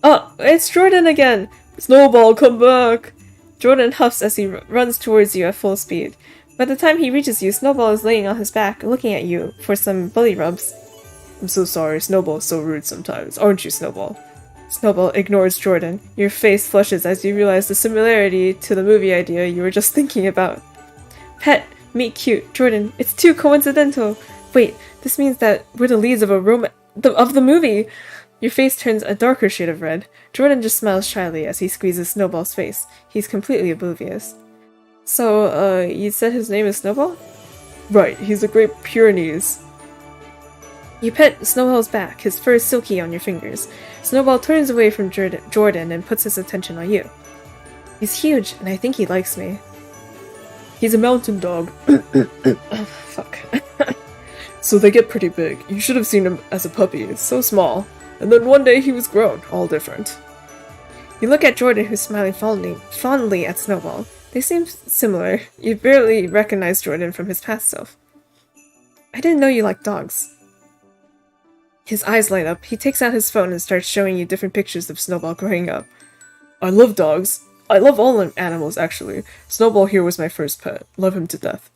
Oh, it's Jordan again! Snowball, come back! Jordan huffs as he runs towards you at full speed. By the time he reaches you, Snowball is laying on his back, looking at you for some belly rubs. I'm so sorry, Snowball's so rude sometimes, aren't you, Snowball? Snowball ignores Jordan. Your face flushes as you realize the similarity to the movie idea you were just thinking about. Pet, meet cute, Jordan, it's too coincidental. Wait, this means that we're the leads of of the movie! Your face turns a darker shade of red. Jordan just smiles shyly as he squeezes Snowball's face. He's completely oblivious. So, you said his name is Snowball? Right, he's a great Pyrenees. You pet Snowball's back, his fur silky on your fingers. Snowball turns away from Jordan and puts his attention on you. He's huge, and I think he likes me. He's a mountain dog. Oh, fuck. So they get pretty big. You should have seen him as a puppy. It's so small. And then one day he was grown, all different. You look at Jordan, who's smiling fondly at Snowball. They seem similar. You barely recognize Jordan from his past self. I didn't know you liked dogs. His eyes light up. He takes out his phone and starts showing you different pictures of Snowball growing up. I love dogs. I love all animals, actually. Snowball here was my first pet. Love him to death.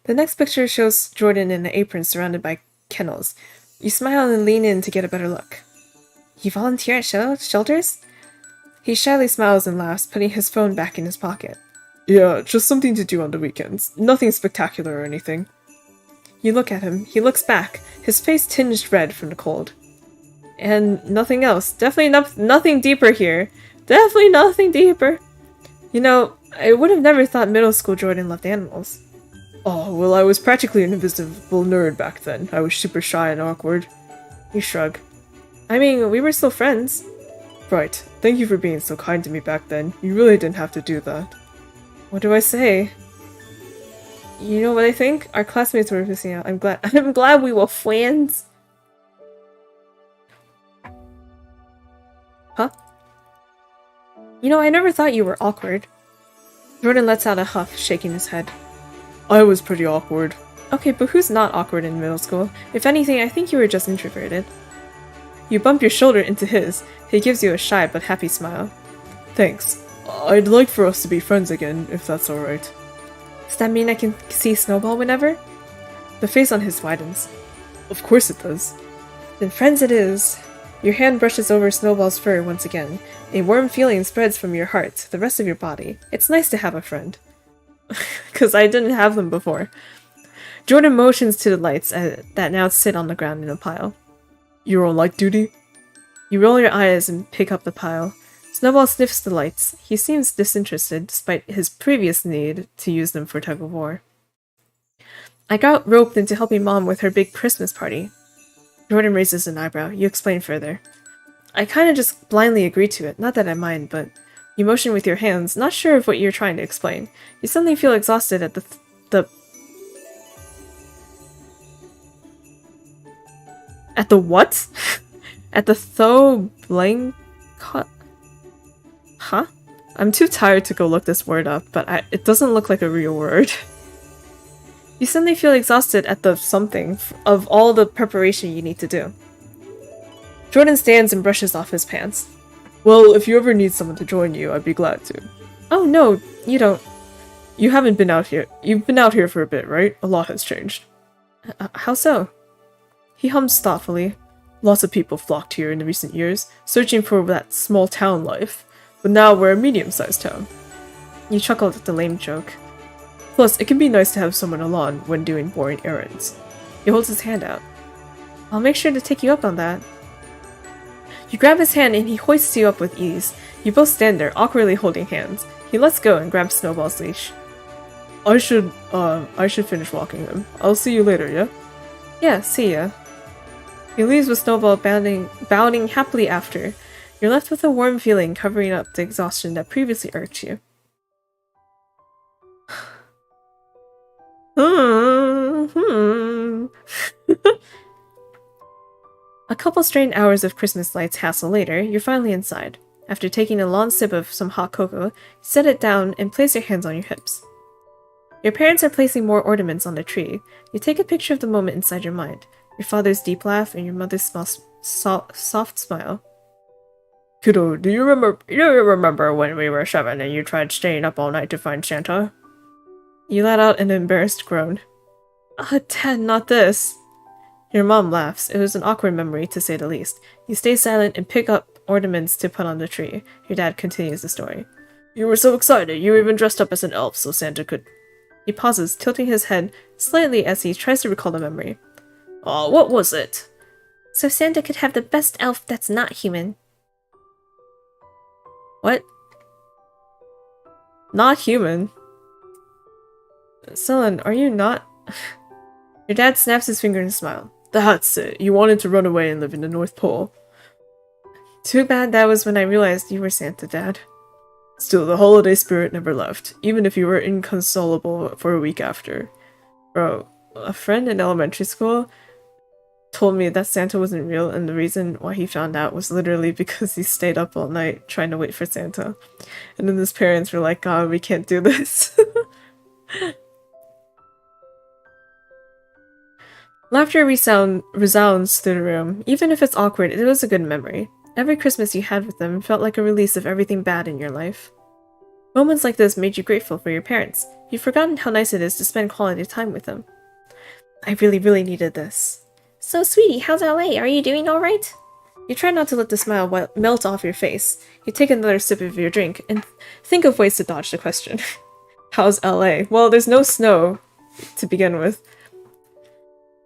The next picture shows Jordan in an apron surrounded by kennels. You smile and lean in to get a better look. You volunteer at shelters? He shyly smiles and laughs, putting his phone back in his pocket. Yeah, just something to do on the weekends. Nothing spectacular or anything. You look at him. He looks back, his face tinged red from the cold. And nothing else. Definitely nothing deeper here. Definitely nothing deeper. You know, I would have never thought middle school Jordan loved animals. Oh, well, I was practically an invisible nerd back then. I was super shy and awkward. You shrug. I mean, we were still friends. Right. Thank you for being so kind to me back then. You really didn't have to do that. What do I say? You know what I think? Our classmates were missing out. I'm glad we were friends. Huh? You know, I never thought you were awkward. Jordan lets out a huff, shaking his head. I was pretty awkward. Okay, but who's not awkward in middle school? If anything, I think you were just introverted. You bump your shoulder into his. He gives you a shy but happy smile. Thanks. I'd like for us to be friends again, if that's alright. Does that mean I can see Snowball whenever? The face on his widens. Of course it does. Then friends it is. Your hand brushes over Snowball's fur once again. A warm feeling spreads from your heart to the rest of your body. It's nice to have a friend. Because I didn't have them before. Jordan motions to the lights that now sit on the ground in a pile. You're on light duty? You roll your eyes and pick up the pile. Snowball sniffs the lights. He seems disinterested, despite his previous need to use them for tug-of-war. I got roped into helping Mom with her big Christmas party. Jordan raises an eyebrow. You explain further. I kinda just blindly agreed to it. Not that I mind, but... You motion with your hands, not sure of what you're trying to explain. You suddenly feel exhausted at At the what? At the blank... Huh? I'm too tired to go look this word up, but it doesn't look like a real word. You suddenly feel exhausted at the something of all the preparation you need to do. Jordan stands and brushes off his pants. Well, if you ever need someone to join you, I'd be glad to. Oh no, you don't. You haven't been out here. You've been out here for a bit, right? A lot has changed. How so? He hums thoughtfully. Lots of people flocked here in the recent years, searching for that small town life. but now we're a medium-sized town. You chuckled at the lame joke. Plus, it can be nice to have someone along when doing boring errands. He holds his hand out. I'll make sure to take you up on that. You grab his hand and he hoists you up with ease. You both stand there, awkwardly holding hands. He lets go and grabs Snowball's leash. I should finish walking them. I'll see you later, yeah? Yeah, see ya. He leaves with Snowball bounding happily after. You're left with a warm feeling covering up the exhaustion that previously irked you. A couple strained hours of Christmas lights hassle later, you're finally inside. After taking a long sip of some hot cocoa, you set it down and place your hands on your hips. Your parents are placing more ornaments on the tree. You take a picture of the moment inside your mind. Your father's deep laugh and your mother's soft smile. Kiddo, do you remember when we were 7 and you tried staying up all night to find Santa? You let out an embarrassed groan. Dad, not this. Your mom laughs. It was an awkward memory, to say the least. You stay silent and pick up ornaments to put on the tree. Your dad continues the story. You were so excited, you even dressed up as an elf so Santa could... He pauses, tilting his head slightly as he tries to recall the memory. Oh, what was it? So Santa could have the best elf that's not human. What? Not human? Sullen, are you not... Your dad snaps his finger and smiles. That's it. You wanted to run away and live in the North Pole. Too bad that was when I realized you were Santa, Dad. Still, the holiday spirit never left, even if you were inconsolable for a week after. Bro, a friend in elementary school told me that Santa wasn't real, and the reason why he found out was literally because he stayed up all night trying to wait for Santa. And then his parents were like, God, we can't do this. Laughter resounds through the room. Even if it's awkward, it was a good memory. Every Christmas you had with them felt like a release of everything bad in your life. Moments like this made you grateful for your parents. You've forgotten how nice it is to spend quality time with them. I really, really needed this. So, sweetie, how's LA? Are you doing alright? You try not to let the smile melt off your face. You take another sip of your drink and think of ways to dodge the question. How's LA? Well, there's no snow to begin with.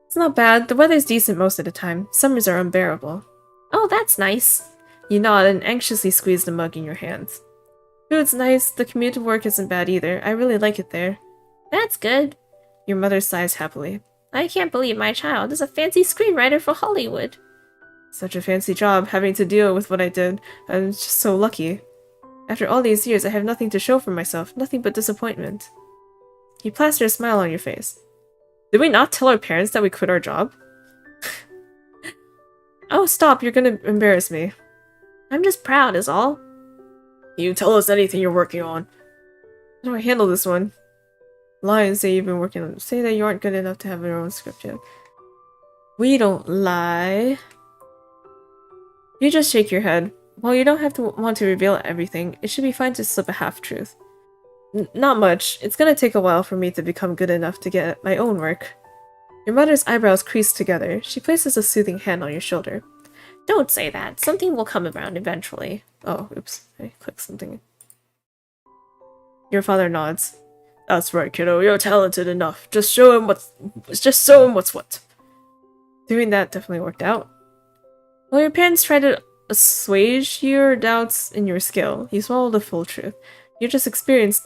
It's not bad. The weather's decent most of the time. Summers are unbearable. Oh, that's nice. You nod and anxiously squeeze the mug in your hands. Food's nice. The commute to work isn't bad either. I really like it there. That's good. Your mother sighs happily. I can't believe my child is a fancy screenwriter for Hollywood. Such a fancy job, having to deal with what I did. I'm just so lucky. After all these years, I have nothing to show for myself. Nothing but disappointment. You plaster a smile on your face. Did we not tell our parents that we quit our job? Oh, stop, you're gonna embarrass me. I'm just proud, is all. You tell us anything you're working on. How do I handle this one? Lie and say you've been working on it. Say that you aren't good enough to have your own script yet. We don't lie. You just shake your head. While you don't have to want to reveal everything, it should be fine to slip a half-truth. Not much. It's gonna take a while for me to become good enough to get my own work. Your mother's eyebrows crease together. She places a soothing hand on your shoulder. Don't say that. Something will come around eventually. Oh, oops. I clicked something. Your father nods. That's right, kiddo. You're talented enough. Just show him what's what. Doing that definitely worked out. While your parents try to assuage your doubts in your skill, you swallow the full truth. You're just experienced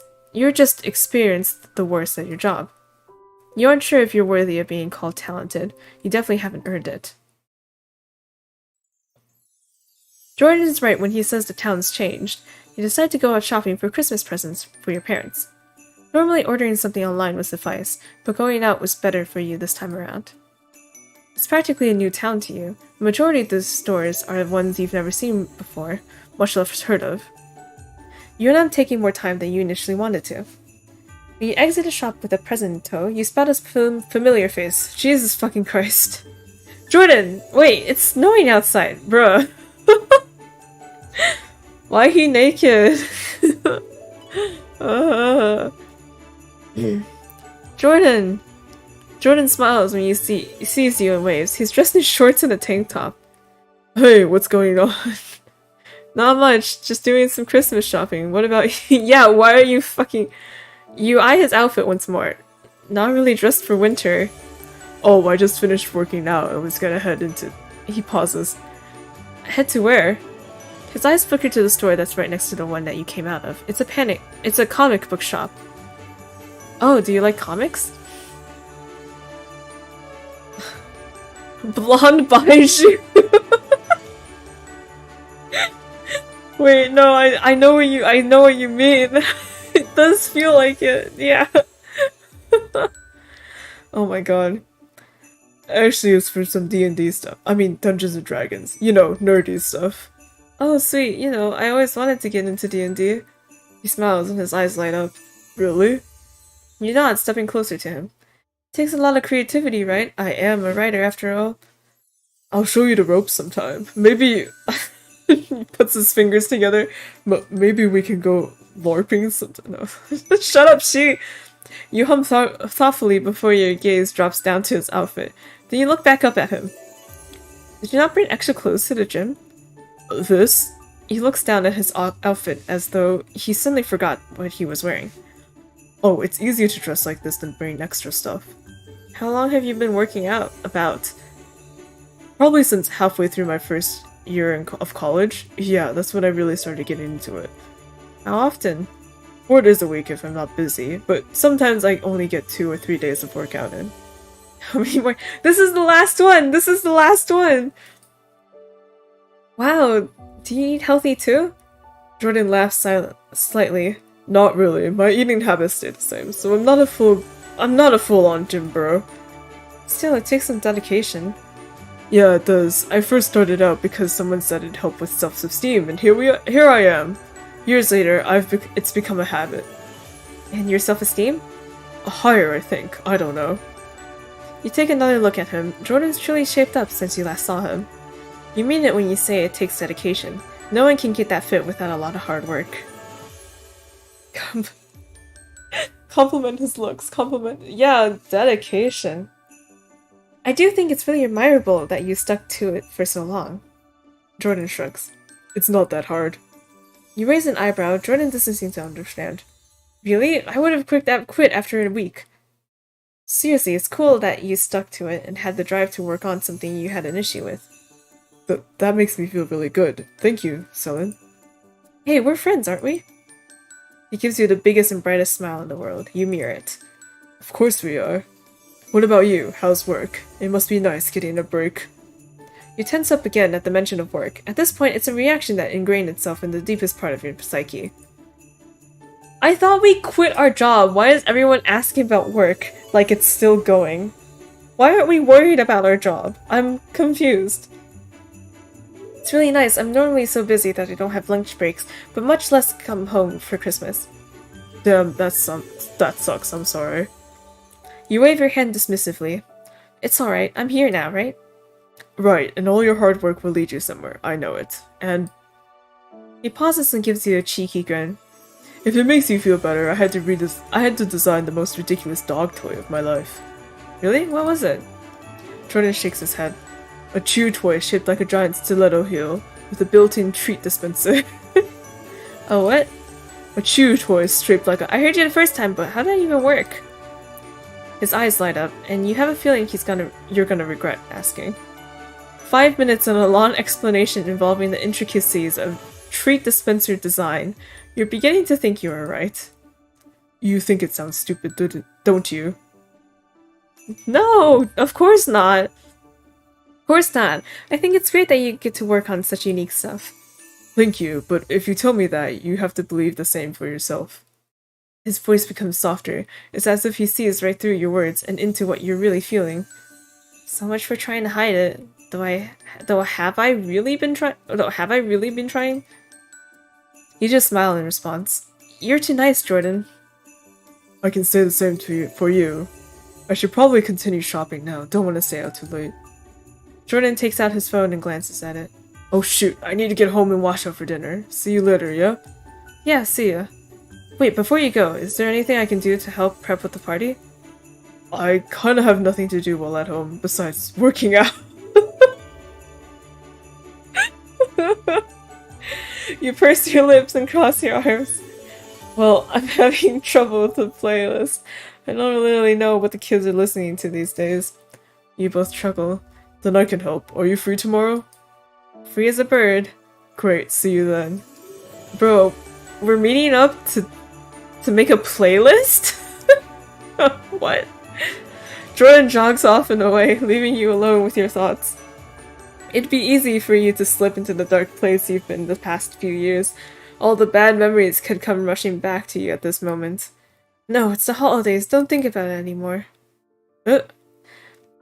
the worst at your job. You aren't sure if you're worthy of being called talented. You definitely haven't earned it. Jordan is right when he says the town's changed. You decide to go out shopping for Christmas presents for your parents. Normally ordering something online would suffice, but going out was better for you this time around. It's practically a new town to you. The majority of the stores are ones you've never seen before, much less heard of. You're not taking more time than you initially wanted to. When you exit a shop with a present in tow, you spot a familiar face. Jesus fucking Christ. Jordan! Wait, it's snowing outside, bruh. Why he naked? Jordan! Jordan smiles when he sees you and waves. He's dressed in shorts and a tank top. Hey, what's going on? Not much, just doing some Christmas shopping. What about you? Yeah, why are you fucking... You eye his outfit once more. Not really dressed for winter. Oh, I just finished working out. I was gonna head into... He pauses. Head to where? His eyes flicker to the store that's right next to the one that you came out of. It's a comic book shop. Oh, do you like comics? Blonde Baiju. Wait, no, I know what you mean. It does feel like it, yeah. Oh my god. Actually, it's for some D&D stuff. I mean, Dungeons and Dragons. You know, nerdy stuff. Oh, sweet. You know, I always wanted to get into D&D. He smiles and his eyes light up. Really? You nod, stepping closer to him. Takes a lot of creativity, right? I am a writer, after all. I'll show you the ropes sometime. Maybe... He puts his fingers together. But maybe we can go LARPing sometime. No. Shut up, she! You hum thoughtfully before your gaze drops down to his outfit. Then you look back up at him. Did you not bring extra clothes to the gym? This? He looks down at his outfit as though he suddenly forgot what he was wearing. Oh, it's easier to dress like this than bring extra stuff. How long have you been working out? About? Probably since halfway through my first year of college. Yeah, that's when I really started getting into it. How often? 4 days a week if I'm not busy, but sometimes I only get 2 or 3 days of workout in. How many more? This is the last one! This is the last one! Wow, do you eat healthy too? Jordan laughs slightly. Not really, my eating habits stay the same, so I'm not a full-on gym bro. Still, it takes some dedication. Yeah, it does. I first started out because someone said it helped with self-esteem, and here I am. Years later, it's become a habit. And your self-esteem? Higher, I think. I don't know. You take another look at him. Jordan's truly shaped up since you last saw him. You mean it when you say it takes dedication. No one can get that fit without a lot of hard work. Compliment his looks. Yeah, dedication. I do think it's really admirable that you stuck to it for so long. Jordan shrugs. It's not that hard. You raise an eyebrow. Jordan doesn't seem to understand. Really? I would have quit after a week. Seriously, it's cool that you stuck to it and had the drive to work on something you had an issue with. That makes me feel really good. Thank you, Selin. Hey, we're friends, aren't we? He gives you the biggest and brightest smile in the world. You mirror it. Of course we are. What about you? How's work? It must be nice getting a break. You tense up again at the mention of work. At this point, it's a reaction that ingrained itself in the deepest part of your psyche. I thought we quit our job. Why is everyone asking about work like it's still going? Why aren't we worried about our job? I'm confused. It's really nice. I'm normally so busy that I don't have lunch breaks, but much less come home for Christmas. Damn, that sucks. I'm sorry. You wave your hand dismissively. It's alright. I'm here now, right? Right, and all your hard work will lead you somewhere. I know it. And... He pauses and gives you a cheeky grin. If it makes you feel better, I had to design the most ridiculous dog toy of my life. Really? What was it? Jordan shakes his head. A chew toy shaped like a giant stiletto heel, with a built-in treat dispenser. A what? A chew toy shaped like a— I heard you the first time, but how did that even work? His eyes light up, and you have a feeling you're gonna regret asking. 5 minutes and a long explanation involving the intricacies of treat dispenser design. You're beginning to think you are right. You think it sounds stupid, don't you? No, of course not. Of course not. I think it's great that you get to work on such unique stuff. Thank you, but if you tell me that, you have to believe the same for yourself. His voice becomes softer. It's as if he sees right through your words and into what you're really feeling. So much for trying to hide it. Have I really been trying? You just smile in response. You're too nice, Jordan. I can say the same for you. I should probably continue shopping now. Don't want to stay out too late. Jordan takes out his phone and glances at it. Oh shoot, I need to get home and wash up for dinner. See you later, yeah? Yeah, see ya. Wait, before you go, is there anything I can do to help prep with the party? I kinda have nothing to do while at home, besides working out. You purse your lips and cross your arms. Well, I'm having trouble with the playlist. I don't really know what the kids are listening to these days. You both chuckle. Then I can help. Are you free tomorrow? Free as a bird. Great, see you then. Bro, we're meeting up to make a playlist? What? Jordan jogs off and away, leaving you alone with your thoughts. It'd be easy for you to slip into the dark place you've been the past few years. All the bad memories could come rushing back to you at this moment. No, it's the holidays, don't think about it anymore.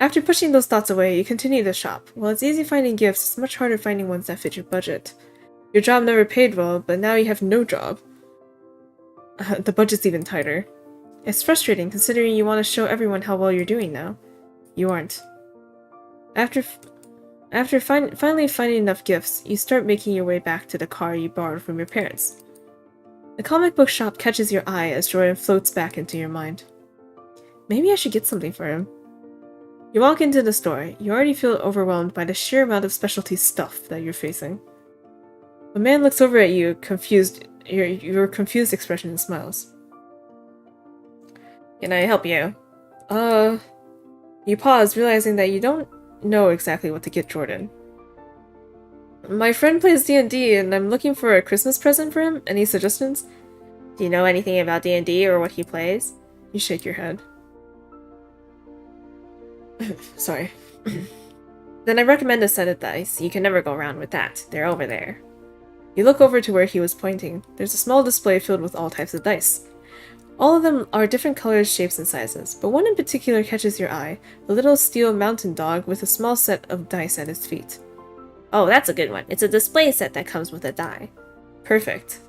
After pushing those thoughts away, you continue to shop. While it's easy finding gifts, it's much harder finding ones that fit your budget. Your job never paid well, but now you have no job. The budget's even tighter. It's frustrating considering you want to show everyone how well you're doing now. You aren't. After finally finding enough gifts, you start making your way back to the car you borrowed from your parents. The comic book shop catches your eye as Jordan floats back into your mind. Maybe I should get something for him. You walk into the store. You already feel overwhelmed by the sheer amount of specialty stuff that you're facing. A man looks over at you, confused. Your confused expression and smiles. Can I help you? You pause, realizing that you don't know exactly what to get Jordan. My friend plays D&D, and I'm looking for a Christmas present for him. Any suggestions? Do you know anything about D&D or what he plays? You shake your head. Sorry. Then I recommend a set of dice. You can never go wrong with that. They're over there. You look over to where he was pointing. There's a small display filled with all types of dice. All of them are different colors, shapes, and sizes, but one in particular catches your eye, a little steel mountain dog with a small set of dice at its feet. Oh, that's a good one. It's a display set that comes with a die. Perfect.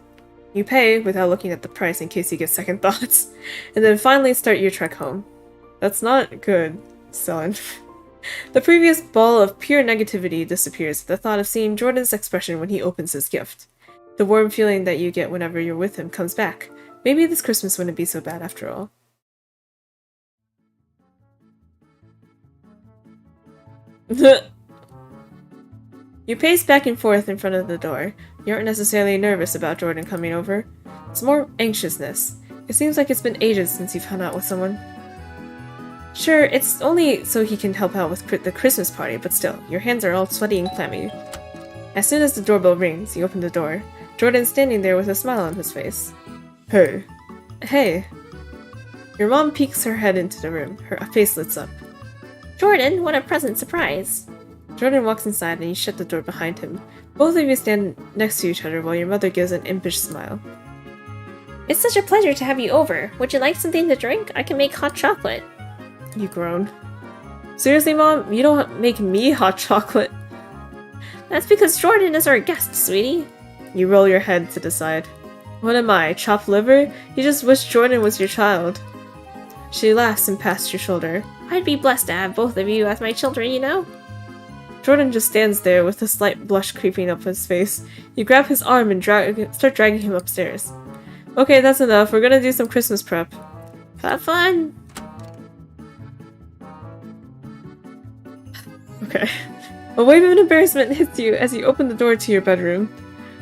You pay without looking at the price in case you get second thoughts, and then finally start your trek home. That's not good, son. The previous ball of pure negativity disappears at the thought of seeing Jordan's expression when he opens his gift. The warm feeling that you get whenever you're with him comes back. Maybe this Christmas wouldn't be so bad after all. You pace back and forth in front of the door. You aren't necessarily nervous about Jordan coming over. It's more anxiousness. It seems like it's been ages since you've hung out with someone. Sure, it's only so he can help out with the Christmas party, but still, your hands are all sweaty and clammy. As soon as the doorbell rings, you open the door. Jordan's standing there with a smile on his face. Hey. Hey. Your mom peeks her head into the room. Her face lights up. Jordan, what a pleasant surprise. Jordan walks inside and you shut the door behind him. Both of you stand next to each other while your mother gives an impish smile. It's such a pleasure to have you over. Would you like something to drink? I can make hot chocolate. You groan. Seriously, Mom? You don't make me hot chocolate. That's because Jordan is our guest, sweetie. You roll your head to the side. What am I, chopped liver? You just wish Jordan was your child. She laughs and pats your shoulder. I'd be blessed to have both of you as my children, you know? Jordan just stands there with a slight blush creeping up his face. You grab his arm and start dragging him upstairs. Okay, that's enough. We're gonna do some Christmas prep. Have fun! Okay. A wave of embarrassment hits you as you open the door to your bedroom.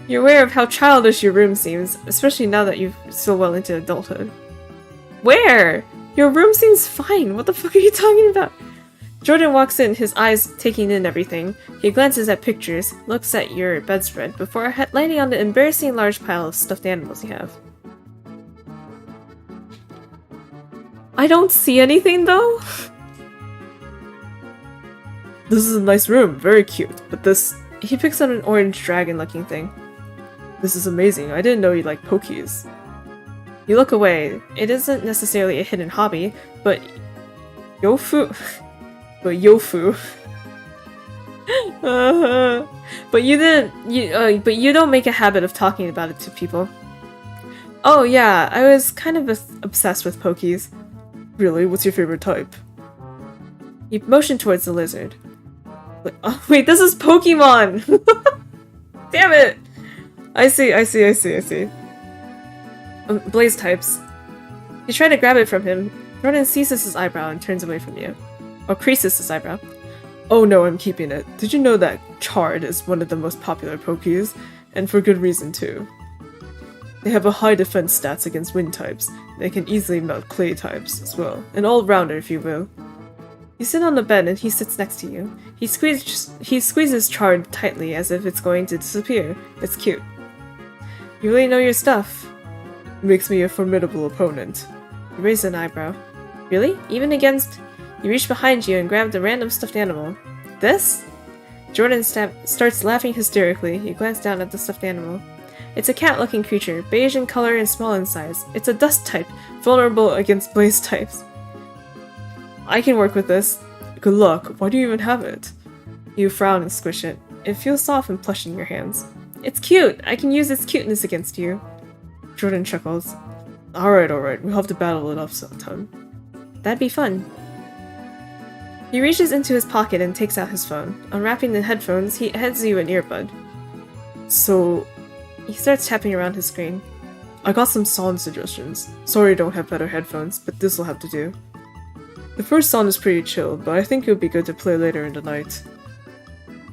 You're aware of how childish your room seems, especially now that you're so well into adulthood. Where? Your room seems fine. What the fuck are you talking about? Jordan walks in, his eyes taking in everything. He glances at pictures, looks at your bedspread, before landing on the embarrassing large pile of stuffed animals you have. I don't see anything, though. This is a nice room, very cute, but this... He picks out an orange dragon-looking thing. This is amazing, I didn't know you liked pokies. You look away. It isn't necessarily a hidden hobby, but... Yofu... But Yofu. But you don't make a habit of talking about it to people. Oh yeah, I was kind of obsessed with pokies. Really? What's your favorite type? You motion towards the lizard. Oh wait, this is Pokemon! Damn it! I see. Blaze types. You try to grab it from him. Ronan seizes his eyebrow and turns away from you. Or creases his eyebrow. Oh no, I'm keeping it. Did you know that Chard is one of the most popular Pokies? and for good reason too. They have a high defense stats against wind types. They can easily melt clay types as well. An all-rounder, if you will. You sit on the bed and he sits next to you. He squeezes Chard tightly as if it's going to disappear. It's cute. You really know your stuff. Makes me a formidable opponent. He raised an eyebrow. Really? Even against... You reach behind you and grab a random stuffed animal. This? Jordan starts laughing hysterically. You glance down at the stuffed animal. It's a cat-looking creature, beige in color and small in size. It's a dust type, vulnerable against blaze types. I can work with this. Good luck. Why do you even have it? You frown and squish it. It feels soft and plush in your hands. It's cute! I can use its cuteness against you. Jordan chuckles. Alright, we'll have to battle it up sometime. That'd be fun. He reaches into his pocket and takes out his phone. Unwrapping the headphones, he hands you an earbud. So... He starts tapping around his screen. I got some song suggestions. Sorry I don't have better headphones, but this'll have to do. The first song is pretty chill, but I think it would be good to play later in the night.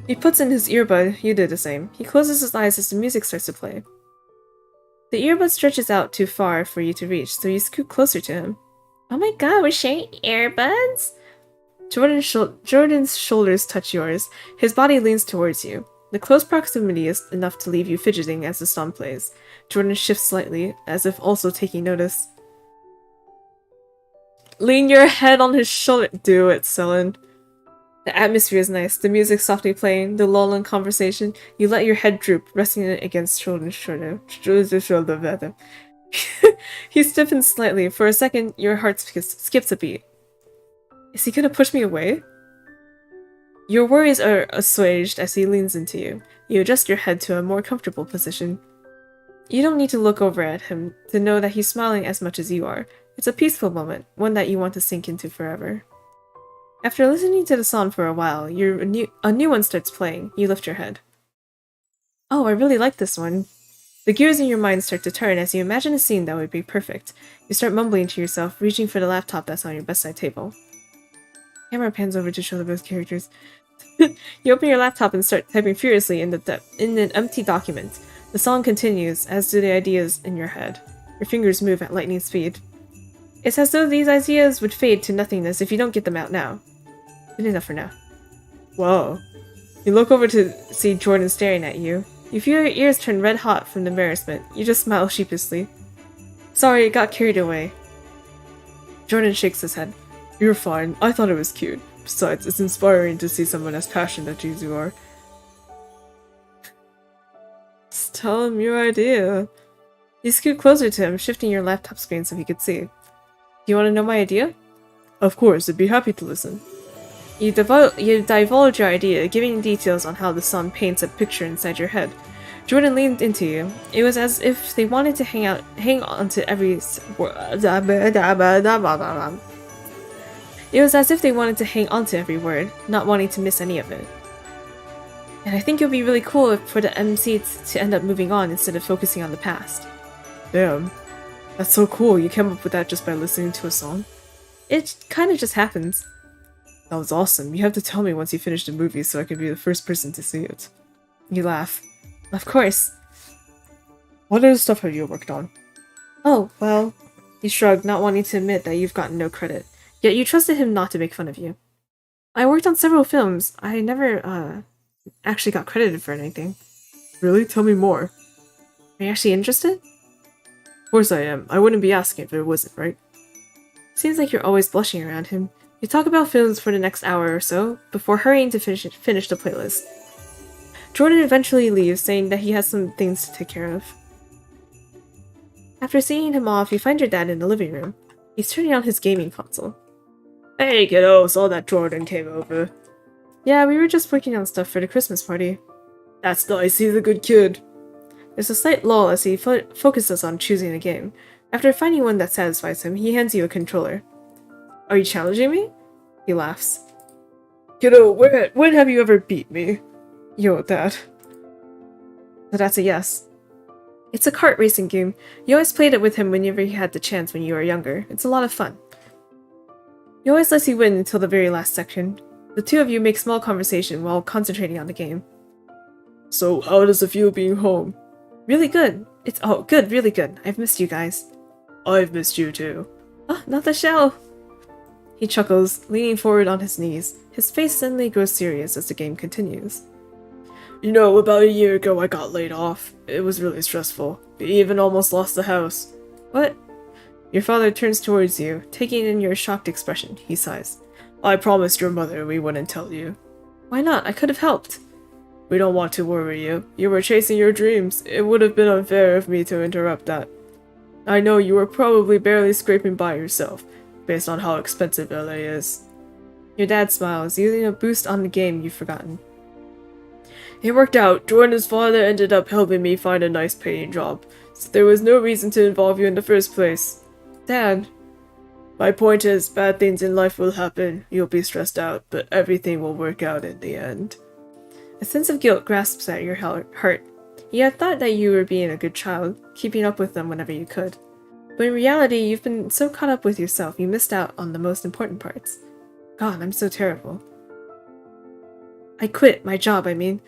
He puts in his earbud, you did the same. He closes his eyes as the music starts to play. The earbud stretches out too far for you to reach, so you scoot closer to him. Oh my god, we're sharing earbuds? Jordan's shoulders touch yours. His body leans towards you. The close proximity is enough to leave you fidgeting as the song plays. Jordan shifts slightly, as if also taking notice. Lean your head on his shoulder. Do it, Selen. The atmosphere is nice, the music softly playing, the lull in conversation. You let your head droop, resting it against Jordan's shoulder. He stiffens slightly. For a second, your heart skips a beat. Is he gonna push me away? Your worries are assuaged as he leans into you. You adjust your head to a more comfortable position. You don't need to look over at him to know that he's smiling as much as you are. It's a peaceful moment, one that you want to sink into forever. After listening to the song for a while, a new one starts playing. You lift your head. Oh, I really like this one. The gears in your mind start to turn as you imagine a scene that would be perfect. You start mumbling to yourself, reaching for the laptop that's on your bedside table. Camera pans over to show the both characters. You open your laptop and start typing furiously in an empty document. The song continues, as do the ideas in your head. Your fingers move at lightning speed. It's as though these ideas would fade to nothingness if you don't get them out now. Good enough for now. Whoa. You look over to see Jordan staring at you. You feel your ears turn red hot from the embarrassment. You just smile sheepishly. Sorry, it got carried away. Jordan shakes his head. You're fine. I thought it was cute. Besides, it's inspiring to see someone as passionate as you are. Just tell him your idea. You scoot closer to him, shifting your laptop screen so he could see. Do you want to know my idea? Of course, I'd be happy to listen. You divulge your idea, giving details on how the song paints a picture inside your head. Jordan leaned into you. It was as if they wanted to hang on to every word. It was as if they wanted to hang on to every word, not wanting to miss any of it. And I think it would be really cool for the MC to end up moving on instead of focusing on the past. Damn. That's so cool, you came up with that just by listening to a song? It kinda just happens. That was awesome. You have to tell me once you finish the movie so I can be the first person to see it. You laugh. Of course. What other stuff have you worked on? Oh, well... You shrugged, not wanting to admit that you've gotten no credit. Yet you trusted him not to make fun of you. I worked on several films. I never, actually got credited for anything. Really? Tell me more. Are you actually interested? Of course I am. I wouldn't be asking if it wasn't, right? Seems like you're always blushing around him. You talk about films for the next hour or so, before hurrying to finish the playlist. Jordan eventually leaves, saying that he has some things to take care of. After seeing him off, you find your dad in the living room. He's turning on his gaming console. Hey kiddo, saw that Jordan came over. Yeah, we were just working on stuff for the Christmas party. That's nice, he's a good kid. There's a slight lull as he focuses on choosing a game. After finding one that satisfies him, he hands you a controller. Are you challenging me? He laughs. Kiddo, when have you ever beat me? Yo, Dad. So that's a yes. It's a kart racing game. You always played it with him whenever you had the chance when you were younger. It's a lot of fun. He always lets you win until the very last section. The two of you make small conversation while concentrating on the game. So, how does it feel being home? Really good. Oh, good, really good. I've missed you guys. I've missed you too. Oh, not the shell! He chuckles, leaning forward on his knees. His face suddenly grows serious as the game continues. You know, about a year ago I got laid off. It was really stressful. We even almost lost the house. What? Your father turns towards you, taking in your shocked expression. He sighs. I promised your mother we wouldn't tell you. Why not? I could have helped. We don't want to worry you. You were chasing your dreams. It would have been unfair of me to interrupt that. I know you were probably barely scraping by yourself, based on how expensive LA is. Your dad smiles, using a boost on the game you've forgotten. It worked out. Jordan's father ended up helping me find a nice paying job, so there was no reason to involve you in the first place. Dad. My point is, bad things in life will happen. You'll be stressed out, but everything will work out in the end. A sense of guilt grasps at your heart. You had thought that you were being a good child, keeping up with them whenever you could. But in reality, you've been so caught up with yourself, you missed out on the most important parts. God, I'm so terrible. I quit my job, I mean.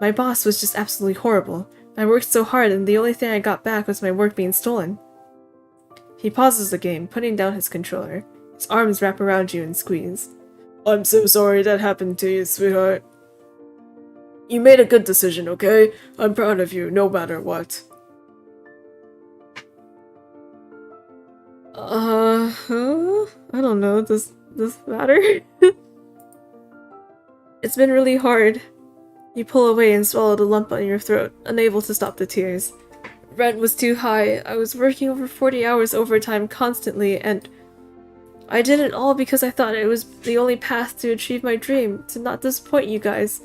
My boss was just absolutely horrible. I worked so hard and the only thing I got back was my work being stolen. He pauses the game, putting down his controller. His arms wrap around you and squeeze. I'm so sorry that happened to you, sweetheart. You made a good decision, okay? I'm proud of you, no matter what. I don't know, does this matter? It's been really hard. You pull away and swallow the lump on your throat, unable to stop the tears. Rent was too high. I was working over 40 hours overtime constantly, and I did it all because I thought it was the only path to achieve my dream, to not disappoint you guys.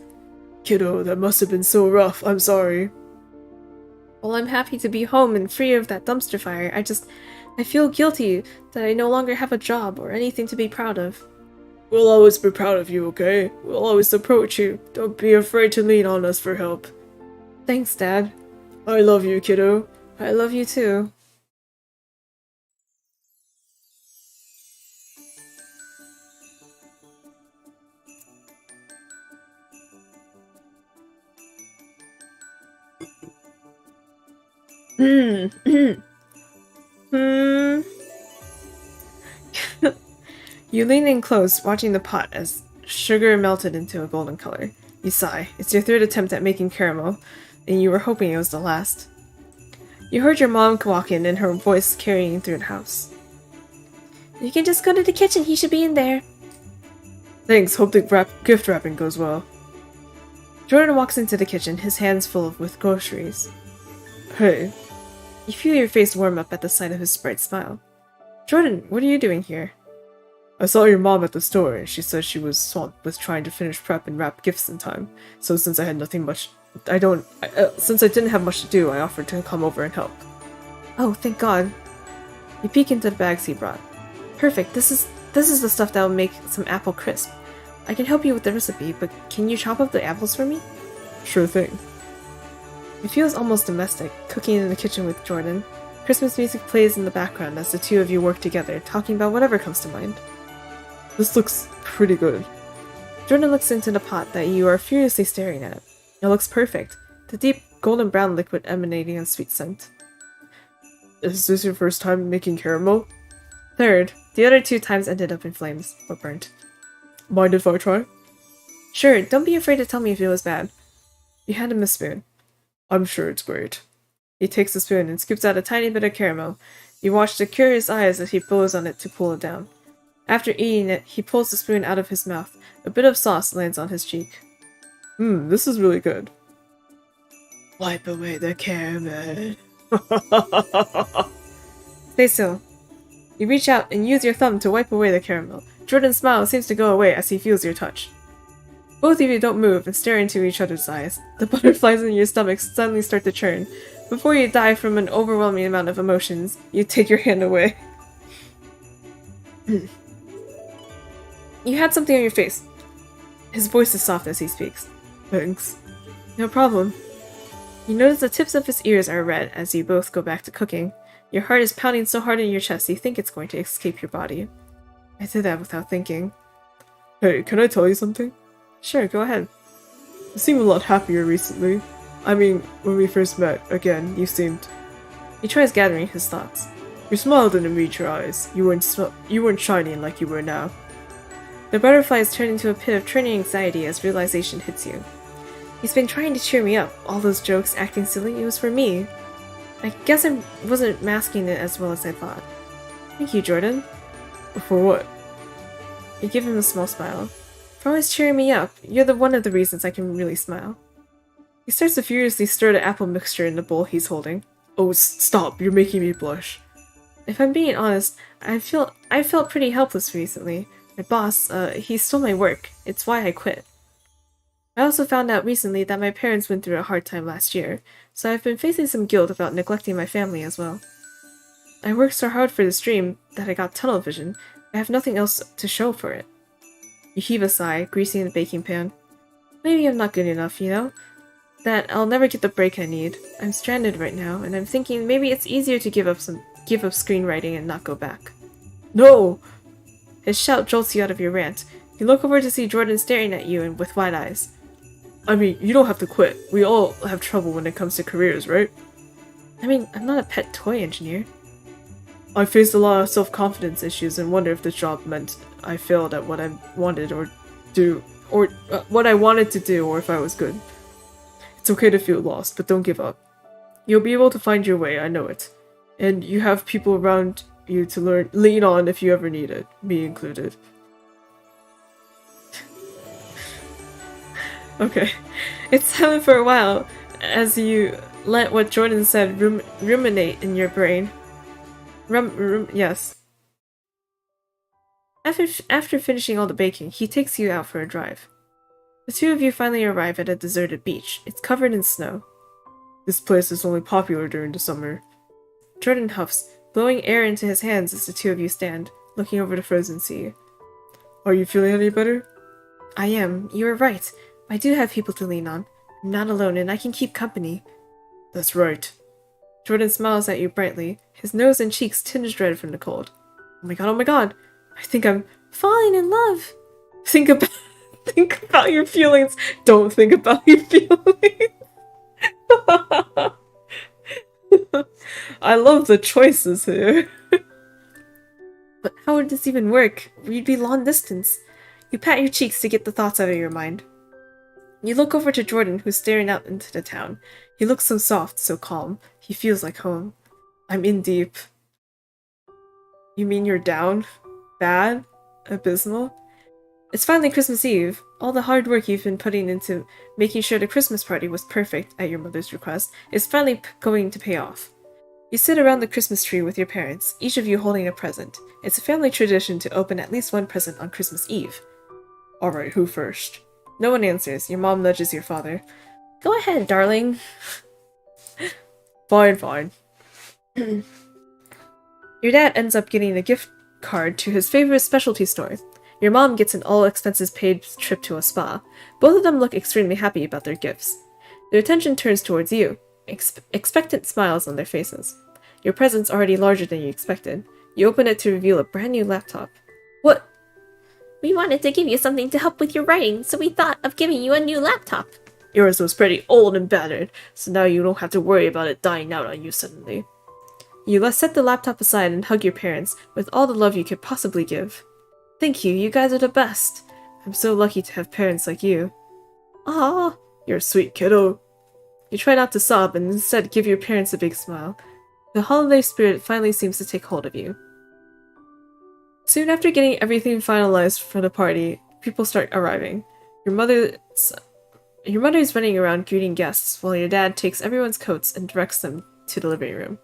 Kiddo, that must have been so rough. I'm sorry. Well, I'm happy to be home and free of that dumpster fire. I feel guilty that I no longer have a job or anything to be proud of. We'll always be proud of you, okay? We'll always approach you. Don't be afraid to lean on us for help. Thanks, Dad. I love you, kiddo. I love you too. You lean in close, watching the pot as sugar melted into a golden color. You sigh. It's your third attempt at making caramel, and you were hoping it was the last. You heard your mom walk in and her voice carrying through the house. You can just go to the kitchen, he should be in there. Thanks, hope the gift wrapping goes well. Jordan walks into the kitchen, his hands full with groceries. Hey. You feel your face warm up at the sight of his bright smile. Jordan, what are you doing here? I saw your mom at the store, and she said she was swamped with trying to finish prep and wrap gifts in time. So since I didn't have much to do, I offered to come over and help. Oh, thank God. You peek into the bags he brought. Perfect, this is the stuff that will make some apple crisp. I can help you with the recipe, but can you chop up the apples for me? Sure thing. It feels almost domestic, cooking in the kitchen with Jordan. Christmas music plays in the background as the two of you work together, talking about whatever comes to mind. This looks pretty good. Jordan looks into the pot that you are furiously staring at. It looks perfect, the deep golden brown liquid emanating a sweet scent. Is this your first time making caramel? Third. The other 2 times ended up in flames, or burnt. Mind if I try? Sure, don't be afraid to tell me if it was bad. You hand him a spoon. I'm sure it's great. He takes the spoon and scoops out a tiny bit of caramel. You watch the curious eyes as he blows on it to cool it down. After eating it, he pulls the spoon out of his mouth. A bit of sauce lands on his cheek. This is really good. Wipe away the caramel. Stay still. You reach out and use your thumb to wipe away the caramel. Jordan's smile seems to go away as he feels your touch. Both of you don't move and stare into each other's eyes. The butterflies in your stomach suddenly start to churn. Before you die from an overwhelming amount of emotions, you take your hand away. You had something on your face. His voice is soft as he speaks. Thanks. No problem. You notice the tips of his ears are red as you both go back to cooking. Your heart is pounding so hard in your chest you think it's going to escape your body. I did that without thinking. Hey, can I tell you something? Sure, go ahead. You seem a lot happier recently. I mean, when we first met, again, you seemed... He tries gathering his thoughts. Your smile didn't meet your eyes. You weren't shining like you were now. The butterflies turn into a pit of churning anxiety as realization hits you. He's been trying to cheer me up. All those jokes, acting silly, it was for me. I guess I wasn't masking it as well as I thought. Thank you, Jordan. For what? You give him a small smile. For always cheering me up. You're one of the reasons I can really smile. He starts to furiously stir the apple mixture in the bowl he's holding. Oh, stop! You're making me blush. If I'm being honest, I felt pretty helpless recently. My boss, he stole my work. It's why I quit. I also found out recently that my parents went through a hard time last year, so I've been facing some guilt about neglecting my family as well. I worked so hard for this dream that I got tunnel vision. I have nothing else to show for it. You heave a sigh, greasing the baking pan. Maybe I'm not good enough, you know? That I'll never get the break I need. I'm stranded right now, and I'm thinking maybe it's easier to give up screenwriting and not go back. No! His shout jolts you out of your rant. You look over to see Jordan staring at you and with wide eyes. I mean, you don't have to quit. We all have trouble when it comes to careers, right? I mean, I'm not a pet toy engineer. I faced a lot of self-confidence issues and wonder if this job meant I failed at what I wanted to do, or if I was good. It's okay to feel lost, but don't give up. You'll be able to find your way, I know it. And you have people around you to lean on if you ever need it, me included. Okay. It's silent for a while, as you let what Jordan said ruminate in your brain. Yes. After finishing all the baking, he takes you out for a drive. The two of you finally arrive at a deserted beach. It's covered in snow. This place is only popular during the summer. Jordan huffs, blowing air into his hands as the two of you stand, looking over the frozen sea. Are you feeling any better? I am. You are right. I do have people to lean on. I'm not alone, and I can keep company. That's right. Jordan smiles at you brightly, his nose and cheeks tinged red from the cold. Oh my god. I think I'm falling in love. Think about your feelings. Don't think about your feelings. I love the choices here. But how would this even work? We'd be long distance. You pat your cheeks to get the thoughts out of your mind. You look over to Jordan, who's staring out into the town. He looks so soft, so calm. He feels like home. I'm in deep. You mean you're down? Bad? Abysmal? It's finally Christmas Eve. All the hard work you've been putting into making sure the Christmas party was perfect at your mother's request is finally going to pay off. You sit around the Christmas tree with your parents, each of you holding a present. It's a family tradition to open at least one present on Christmas Eve. Alright, who first? No one answers. Your mom nudges your father. Go ahead, darling. Fine. Your dad ends up getting a gift card to his favorite specialty store. Your mom gets an all-expenses-paid trip to a spa. Both of them look extremely happy about their gifts. Their attention turns towards you, expectant smiles on their faces. Your present's already larger than you expected. You open it to reveal a brand new laptop. What? We wanted to give you something to help with your writing, so we thought of giving you a new laptop. Yours was pretty old and battered, so now you don't have to worry about it dying out on you suddenly. You set the laptop aside and hug your parents with all the love you could possibly give. Thank you, you guys are the best. I'm so lucky to have parents like you. Aw, you're a sweet kiddo. You try not to sob and instead give your parents a big smile. The holiday spirit finally seems to take hold of you. Soon after getting everything finalized for the party, people start arriving. Your mother is running around greeting guests, while your dad takes everyone's coats and directs them to the living room.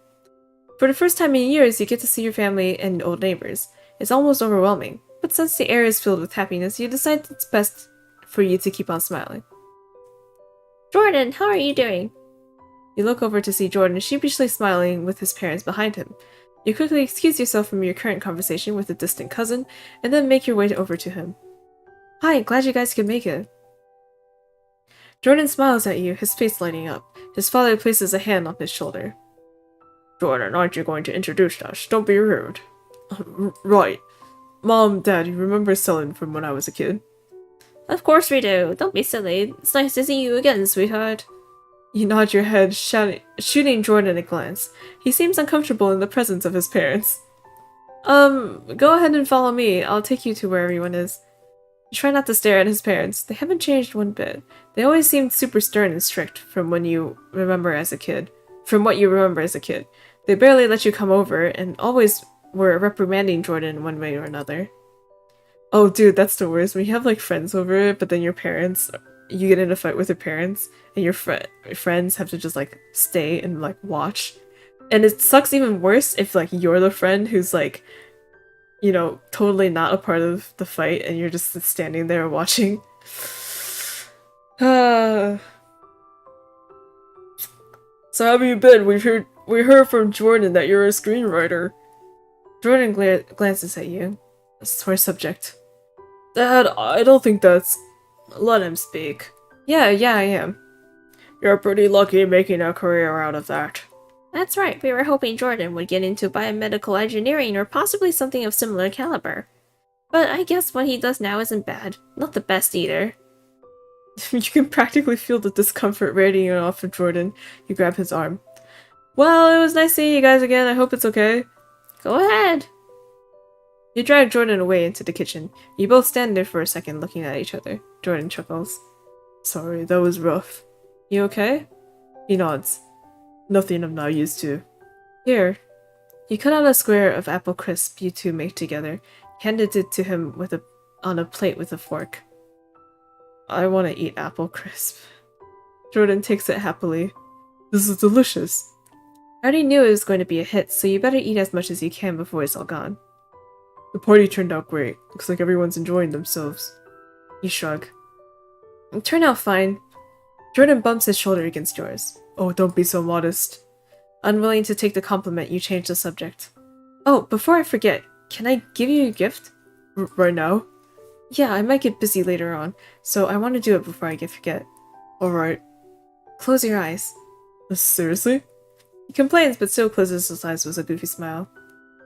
For the first time in years, you get to see your family and old neighbors. It's almost overwhelming, but since the air is filled with happiness, you decide it's best for you to keep on smiling. Jordan, how are you doing? You look over to see Jordan sheepishly smiling with his parents behind him. You quickly excuse yourself from your current conversation with a distant cousin, and then make your way over to him. Hi, glad you guys could make it. Jordan smiles at you, his face lighting up. His father places a hand on his shoulder. Jordan, aren't you going to introduce us? Don't be rude. Right. Mom, Dad, you remember Selin from when I was a kid? Of course we do. Don't be silly. It's nice to see you again, sweetheart. You nod your head, shooting Jordan a glance. He seems uncomfortable in the presence of his parents. Go ahead and follow me. I'll take you to where everyone is. You try not to stare at his parents. They haven't changed one bit. They always seemed super stern and strict from what you remember as a kid. They barely let you come over and always were reprimanding Jordan one way or another. Oh dude, that's the worst. When you have like friends over, but then your parents, you get in a fight with your parents and your friends have to just like stay and like watch. And it sucks even worse if like you're the friend who's like, you know, totally not a part of the fight and you're just standing there watching. So how have you been? We heard from Jordan that you're a screenwriter. Jordan glances at you. A sore subject. Dad, I don't think that's... Let him speak. Yeah, I am. You're pretty lucky making a career out of that. That's right, we were hoping Jordan would get into biomedical engineering or possibly something of similar caliber. But I guess what he does now isn't bad. Not the best either. You can practically feel the discomfort radiating off of Jordan. You grab his arm. Well, it was nice seeing you guys again. I hope it's okay. Go ahead. You drag Jordan away into the kitchen. You both stand there for a second looking at each other. Jordan chuckles. Sorry, that was rough. You okay? He nods. Nothing I'm not used to. Here. You cut out a square of apple crisp you two make together. Handed it to him on a plate with a fork. I want to eat apple crisp. Jordan takes it happily. This is delicious. I already knew it was going to be a hit, so you better eat as much as you can before it's all gone. The party turned out great. Looks like everyone's enjoying themselves. You shrug. It turned out fine. Jordan bumps his shoulder against yours. Oh, don't be so modest. Unwilling to take the compliment, you change the subject. Oh, before I forget, can I give you a gift? Right now? Yeah, I might get busy later on, so I want to do it before I forget. Alright. Close your eyes. Seriously? He complains, but still closes his eyes with a goofy smile.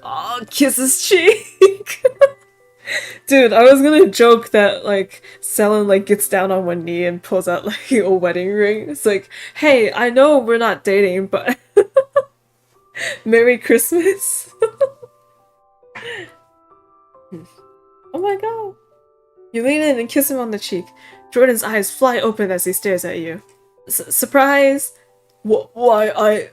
Oh, kiss his cheek! Dude, I was gonna joke that, like, Selen, like, gets down on one knee and pulls out, like, a wedding ring. It's like, hey, I know we're not dating, but... Merry Christmas! Oh my god! You lean in and kiss him on the cheek. Jordan's eyes fly open as he stares at you. Surprise! Why,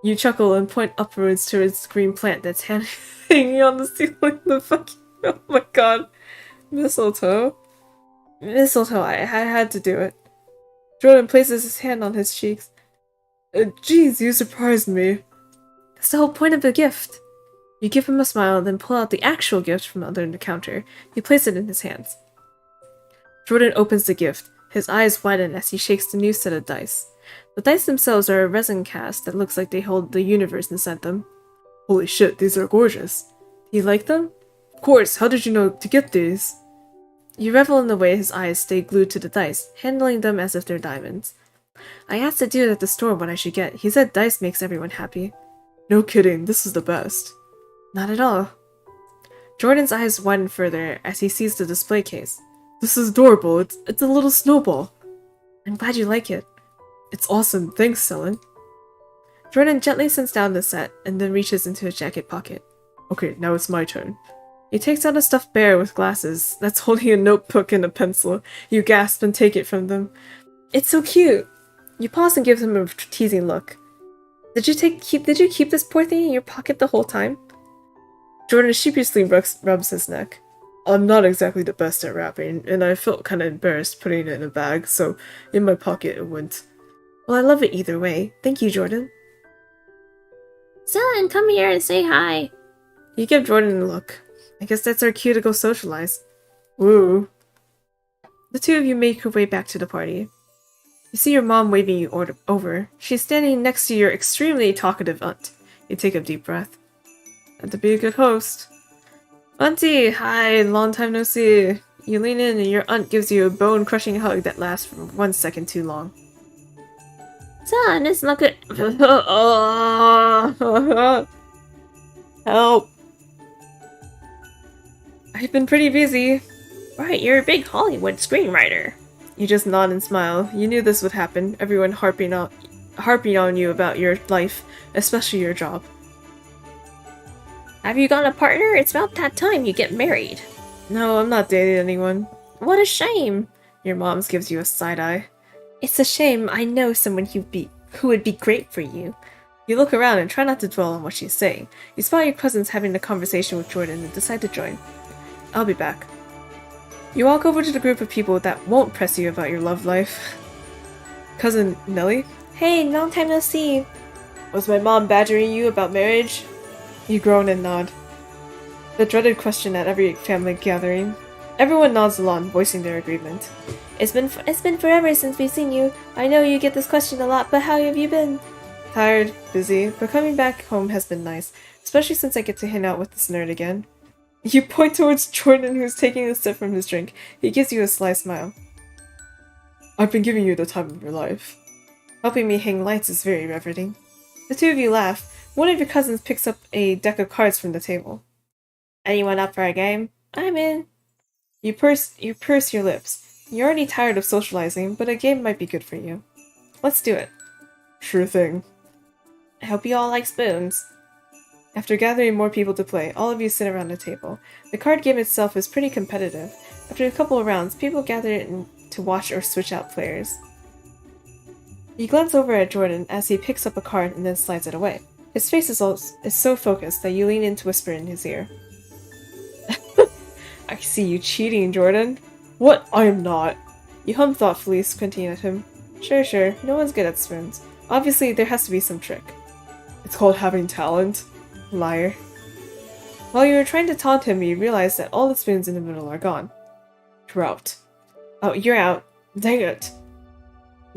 You chuckle and point upwards to its green plant that's hanging on the ceiling. The fucking... Oh my god. Mistletoe? Mistletoe, I had to do it. Jordan places his hand on his cheeks. Jeez, you surprised me. That's the whole point of the gift. You give him a smile, then pull out the actual gift from under the counter. You place it in his hands. Jordan opens the gift. His eyes widen as he shakes the new set of dice. The dice themselves are a resin cast that looks like they hold the universe inside them. Holy shit, these are gorgeous. Do you like them? Of course, how did you know to get these? You revel in the way his eyes stay glued to the dice, handling them as if they're diamonds. I asked the dude at the store what I should get. He said dice makes everyone happy. No kidding, this is the best. Not at all. Jordan's eyes widen further as he sees the display case. This is adorable. It's a little snowball. I'm glad you like it. It's awesome. Thanks, Selen. Jordan gently sets down the set and then reaches into his jacket pocket. Okay, now it's my turn. He takes out a stuffed bear with glasses that's holding a notebook and a pencil. You gasp and take it from them. It's so cute. You pause and give him a teasing look. Did you keep this poor thing in your pocket the whole time? Jordan sheepishly rubs his neck. I'm not exactly the best at rapping, and I felt kind of embarrassed putting it in a bag, so in my pocket it went. Well, I love it either way. Thank you, Jordan. Selen, come here and say hi. You give Jordan a look. I guess that's our cue to go socialize. Woo. The two of you make your way back to the party. You see your mom waving you over. She's standing next to your extremely talkative aunt. You take a deep breath. Had to be a good host. Auntie, hi, long time no see. You lean in and your aunt gives you a bone-crushing hug that lasts for 1 second too long. Son, it's not good. Help. I've been pretty busy. Right, you're a big Hollywood screenwriter. You just nod and smile. You knew this would happen. Everyone harping on you about your life, especially your job. Have you got a partner? It's about that time you get married. No, I'm not dating anyone. What a shame. Your mom's gives you a side eye. It's a shame. I know someone who would be great for you. You look around and try not to dwell on what she's saying. You spot your cousins having a conversation with Jordan and decide to join. I'll be back. You walk over to the group of people that won't press you about your love life. Cousin Nellie? Hey, long time no see. Was my mom badgering you about marriage? You groan and nod. The dreaded question at every family gathering. Everyone nods along, voicing their agreement. It's been forever since we've seen you. I know you get this question a lot, but how have you been? Tired, busy, but coming back home has been nice, especially since I get to hang out with this nerd again. You point towards Jordan, who's taking a sip from his drink. He gives you a sly smile. I've been giving you the time of your life. Helping me hang lights is very riveting. The two of you laugh. One of your cousins picks up a deck of cards from the table. Anyone up for a game? I'm in. You purse your lips. You're already tired of socializing, but a game might be good for you. Let's do it. Sure thing. I hope you all like spoons. After gathering more people to play, all of you sit around a table. The card game itself is pretty competitive. After a couple of rounds, people gather in to watch or switch out players. You glance over at Jordan as he picks up a card and then slides it away. His face is so focused that you lean in to whisper in his ear. I see you cheating, Jordan. What? I am not. You hum thoughtfully, squinting at him. Sure, no one's good at spoons. Obviously, there has to be some trick. It's called having talent. Liar. While you were trying to taunt him, you realize that all the spoons in the middle are gone. You're out. Oh, you're out. Dang it.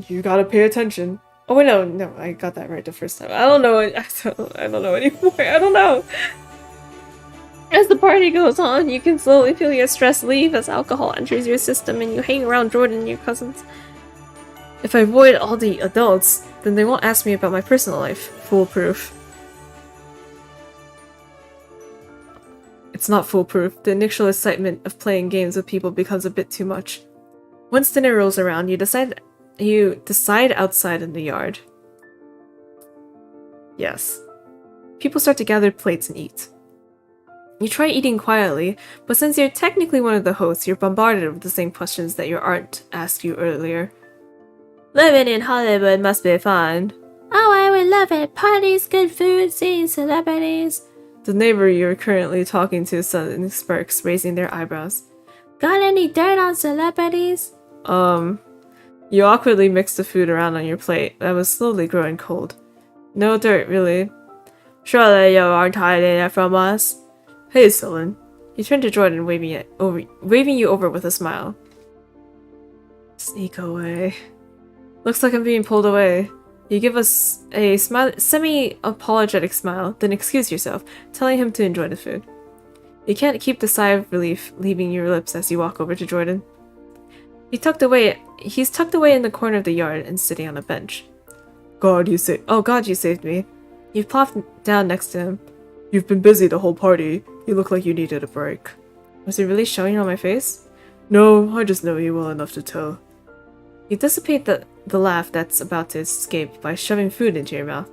You gotta pay attention. Oh wait, no, I got that right the first time. I don't know anymore. I don't know. As the party goes on, you can slowly feel your stress leave as alcohol enters your system and you hang around Jordan and your cousins. If I avoid all the adults, then they won't ask me about my personal life. Foolproof. It's not foolproof. The initial excitement of playing games with people becomes a bit too much. Once dinner rolls around, you decide outside in the yard. Yes. People start to gather plates and eat. You try eating quietly, but since you're technically one of the hosts, you're bombarded with the same questions that your aunt asked you earlier. Living in Hollywood must be fun. Oh, I would love it. Parties, good food, seeing celebrities. The neighbor you're currently talking to suddenly sparks, raising their eyebrows. Got any dirt on celebrities? You awkwardly mix the food around on your plate that was slowly growing cold. No dirt, really. Surely you aren't hiding it from us. Hey, Sullen. You turn to Jordan, waving you over with a smile. Sneak away. Looks like I'm being pulled away. You give us a semi-apologetic smile, then excuse yourself, telling him to enjoy the food. You can't keep the sigh of relief leaving your lips as you walk over to Jordan. He's tucked away in the corner of the yard and sitting on a bench. God, you saved me. You've plopped down next to him. You've been busy the whole party. You look like you needed a break. Was it really showing on my face? No, I just know you well enough to tell. You dissipate the laugh that's about to escape by shoving food into your mouth.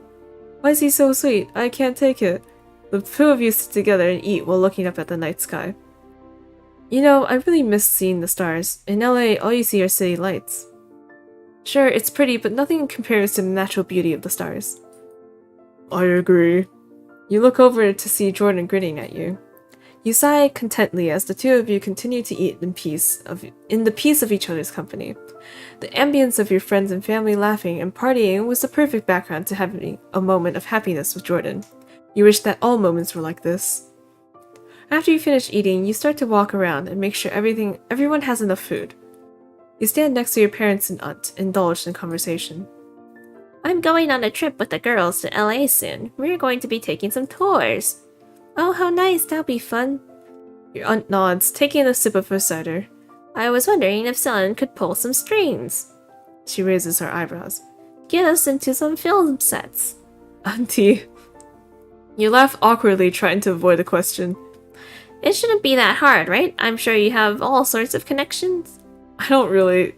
Why is he so sweet? I can't take it. The two of you sit together and eat while looking up at the night sky. You know, I really miss seeing the stars. In LA, all you see are city lights. Sure, it's pretty, but nothing compares to the natural beauty of the stars. I agree. You look over to see Jordan grinning at you. You sigh contentedly as the two of you continue to eat in the peace of each other's company. The ambience of your friends and family laughing and partying was the perfect background to having a moment of happiness with Jordan. You wish that all moments were like this. After you finish eating, you start to walk around and make sure everyone has enough food. You stand next to your parents and aunt, indulged in conversation. I'm going on a trip with the girls to LA soon. We're going to be taking some tours. Oh, how nice. That'll be fun. Your aunt nods, taking a sip of her cider. I was wondering if Sun could pull some strings. She raises her eyebrows. Get us into some film sets. Auntie. You laugh awkwardly, trying to avoid the question. It shouldn't be that hard, right? I'm sure you have all sorts of connections. I don't really.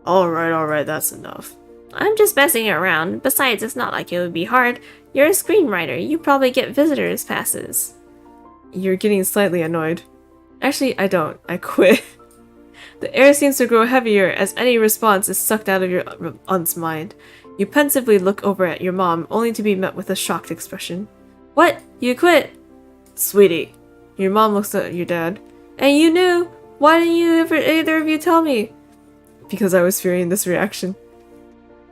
Alright, that's enough. I'm just messing around. Besides, it's not like it would be hard. You're a screenwriter. You probably get visitors passes. You're getting slightly annoyed. Actually, I don't. I quit. The air seems to grow heavier as any response is sucked out of your aunt's mind. You pensively look over at your mom, only to be met with a shocked expression. What? You quit? Sweetie. Your mom looks at your dad. And you knew? Why didn't either of you tell me? Because I was fearing this reaction.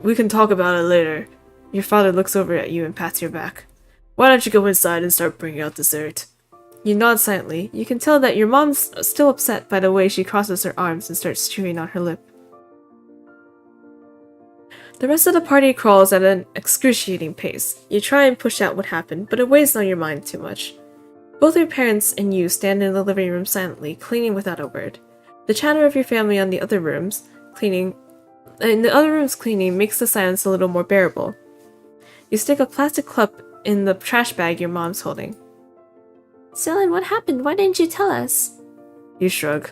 We can talk about it later. Your father looks over at you and pats your back. Why don't you go inside and start bringing out dessert? You nod silently. You can tell that your mom's still upset by the way she crosses her arms and starts chewing on her lip. The rest of the party crawls at an excruciating pace. You try and push out what happened, but it weighs on your mind too much. Both your parents and you stand in the living room silently, cleaning without a word. The chatter of your family in the other rooms cleaning makes the silence a little more bearable. You stick a plastic cup in the trash bag your mom's holding. Dylan, what happened? Why didn't you tell us? You shrug.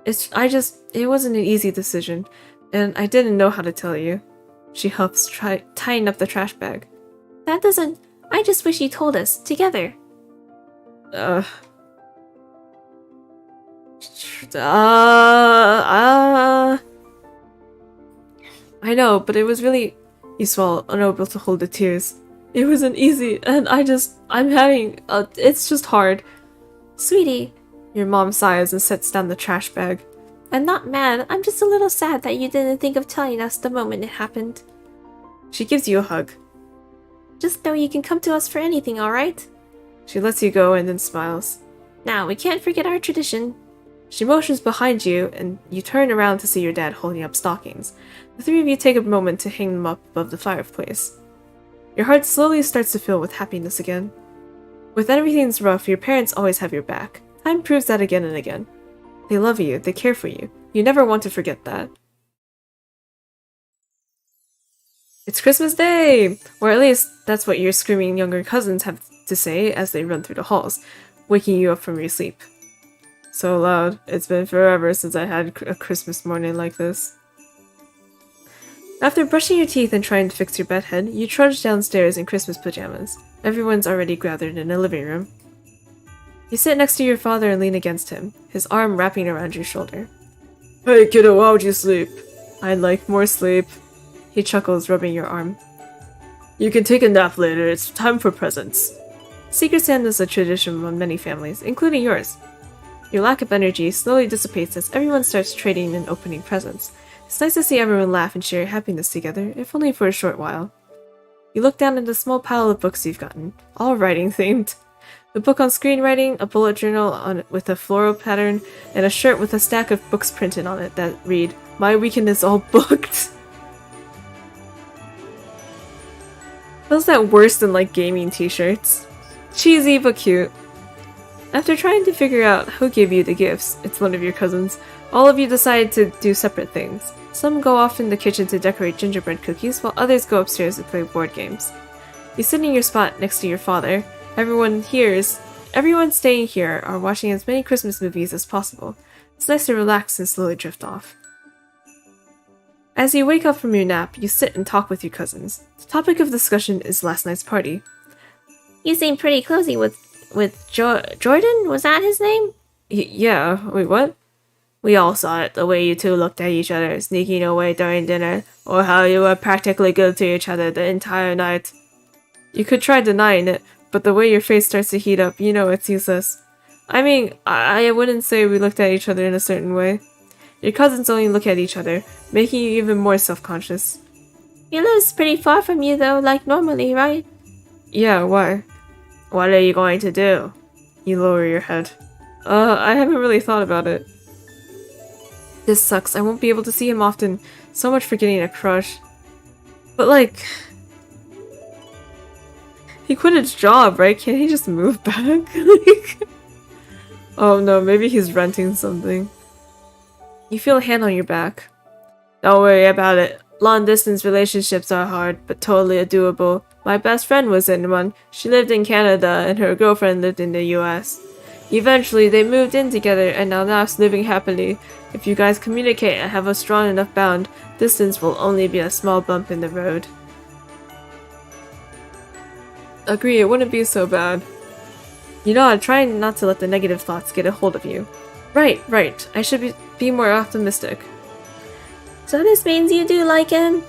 It wasn't an easy decision, and I didn't know how to tell you. She huffs, tying up the trash bag. I just wish you told us, together. I know, but it was really... You swallow, unable to hold the tears. It wasn't easy, and it's just hard. Sweetie. Your mom sighs and sets down the trash bag. I'm not mad. I'm just a little sad that you didn't think of telling us the moment it happened. She gives you a hug. Just know you can come to us for anything, alright? She lets you go and then smiles. Now, we can't forget our tradition. She motions behind you, and you turn around to see your dad holding up stockings. The three of you take a moment to hang them up above the fireplace. Your heart slowly starts to fill with happiness again. When everything's rough, your parents always have your back. Time proves that again and again. They love you, they care for you. You never want to forget that. It's Christmas Day! Or at least, that's what your screaming younger cousins have to say as they run through the halls, waking you up from your sleep. So loud. It's been forever since I had a Christmas morning like this. After brushing your teeth and trying to fix your bedhead, you trudge downstairs in Christmas pajamas. Everyone's already gathered in the living room. You sit next to your father and lean against him, his arm wrapping around your shoulder. Hey kiddo, how'd you sleep? I'd like more sleep. He chuckles, rubbing your arm. You can take a nap later, it's time for presents. Secret Santa is a tradition among many families, including yours. Your lack of energy slowly dissipates as everyone starts trading and opening presents. It's nice to see everyone laugh and share happiness together, if only for a short while. You look down at the small pile of books you've gotten, all writing themed. A book on screenwriting, a bullet journal with a floral pattern, and a shirt with a stack of books printed on it that read, "My weekend is all booked." Feels that worse than like gaming t-shirts. Cheesy but cute. After trying to figure out who gave you the gifts, it's one of your cousins, all of you decide to do separate things. Some go off in the kitchen to decorate gingerbread cookies, while others go upstairs to play board games. You sit in your spot next to your father. Everyone staying here are watching as many Christmas movies as possible. It's nice to relax and slowly drift off. As you wake up from your nap, you sit and talk with your cousins. The topic of discussion is last night's party. You seem pretty cozy with Jordan? Was that his name? Yeah. Wait, what? We all saw it, the way you two looked at each other, sneaking away during dinner, or how you were practically good to each other the entire night. You could try denying it, but the way your face starts to heat up, you know it's useless. I mean, I wouldn't say we looked at each other in a certain way. Your cousins only look at each other, making you even more self-conscious. He lives pretty far from you though, like normally, right? Yeah, why? What are you going to do? You lower your head. I haven't really thought about it. This sucks, I won't be able to see him often. So much for getting a crush. But like... He quit his job, right? Can't he just move back? Like... Oh no, maybe he's renting something. You feel a hand on your back. Don't worry about it. Long-distance relationships are hard, but totally doable. My best friend was in one. She lived in Canada, and her girlfriend lived in the US. Eventually, they moved in together and now living happily. If you guys communicate and have a strong enough bond, distance will only be a small bump in the road. Agree, it wouldn't be so bad. You know, I'm trying not to let the negative thoughts get a hold of you. Right. I should be more optimistic. So this means you do like him?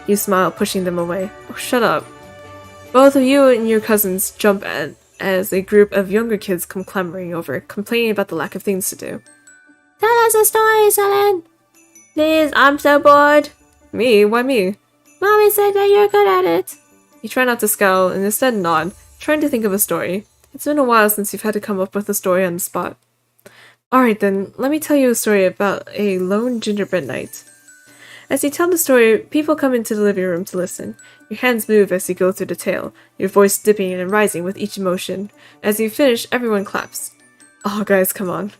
You smile, pushing them away. Oh, shut up. Both of you and your cousins jump as a group of younger kids come clambering over, complaining about the lack of things to do. Tell us a story, Selen. Please, I'm so bored. Me? Why me? Mommy said that you're good at it. You try not to scowl and instead nod, trying to think of a story. It's been a while since you've had to come up with a story on the spot. Alright then, let me tell you a story about a lone gingerbread knight. As you tell the story, people come into the living room to listen. Your hands move as you go through the tale, your voice dipping and rising with each emotion. As you finish, everyone claps. Oh guys, come on.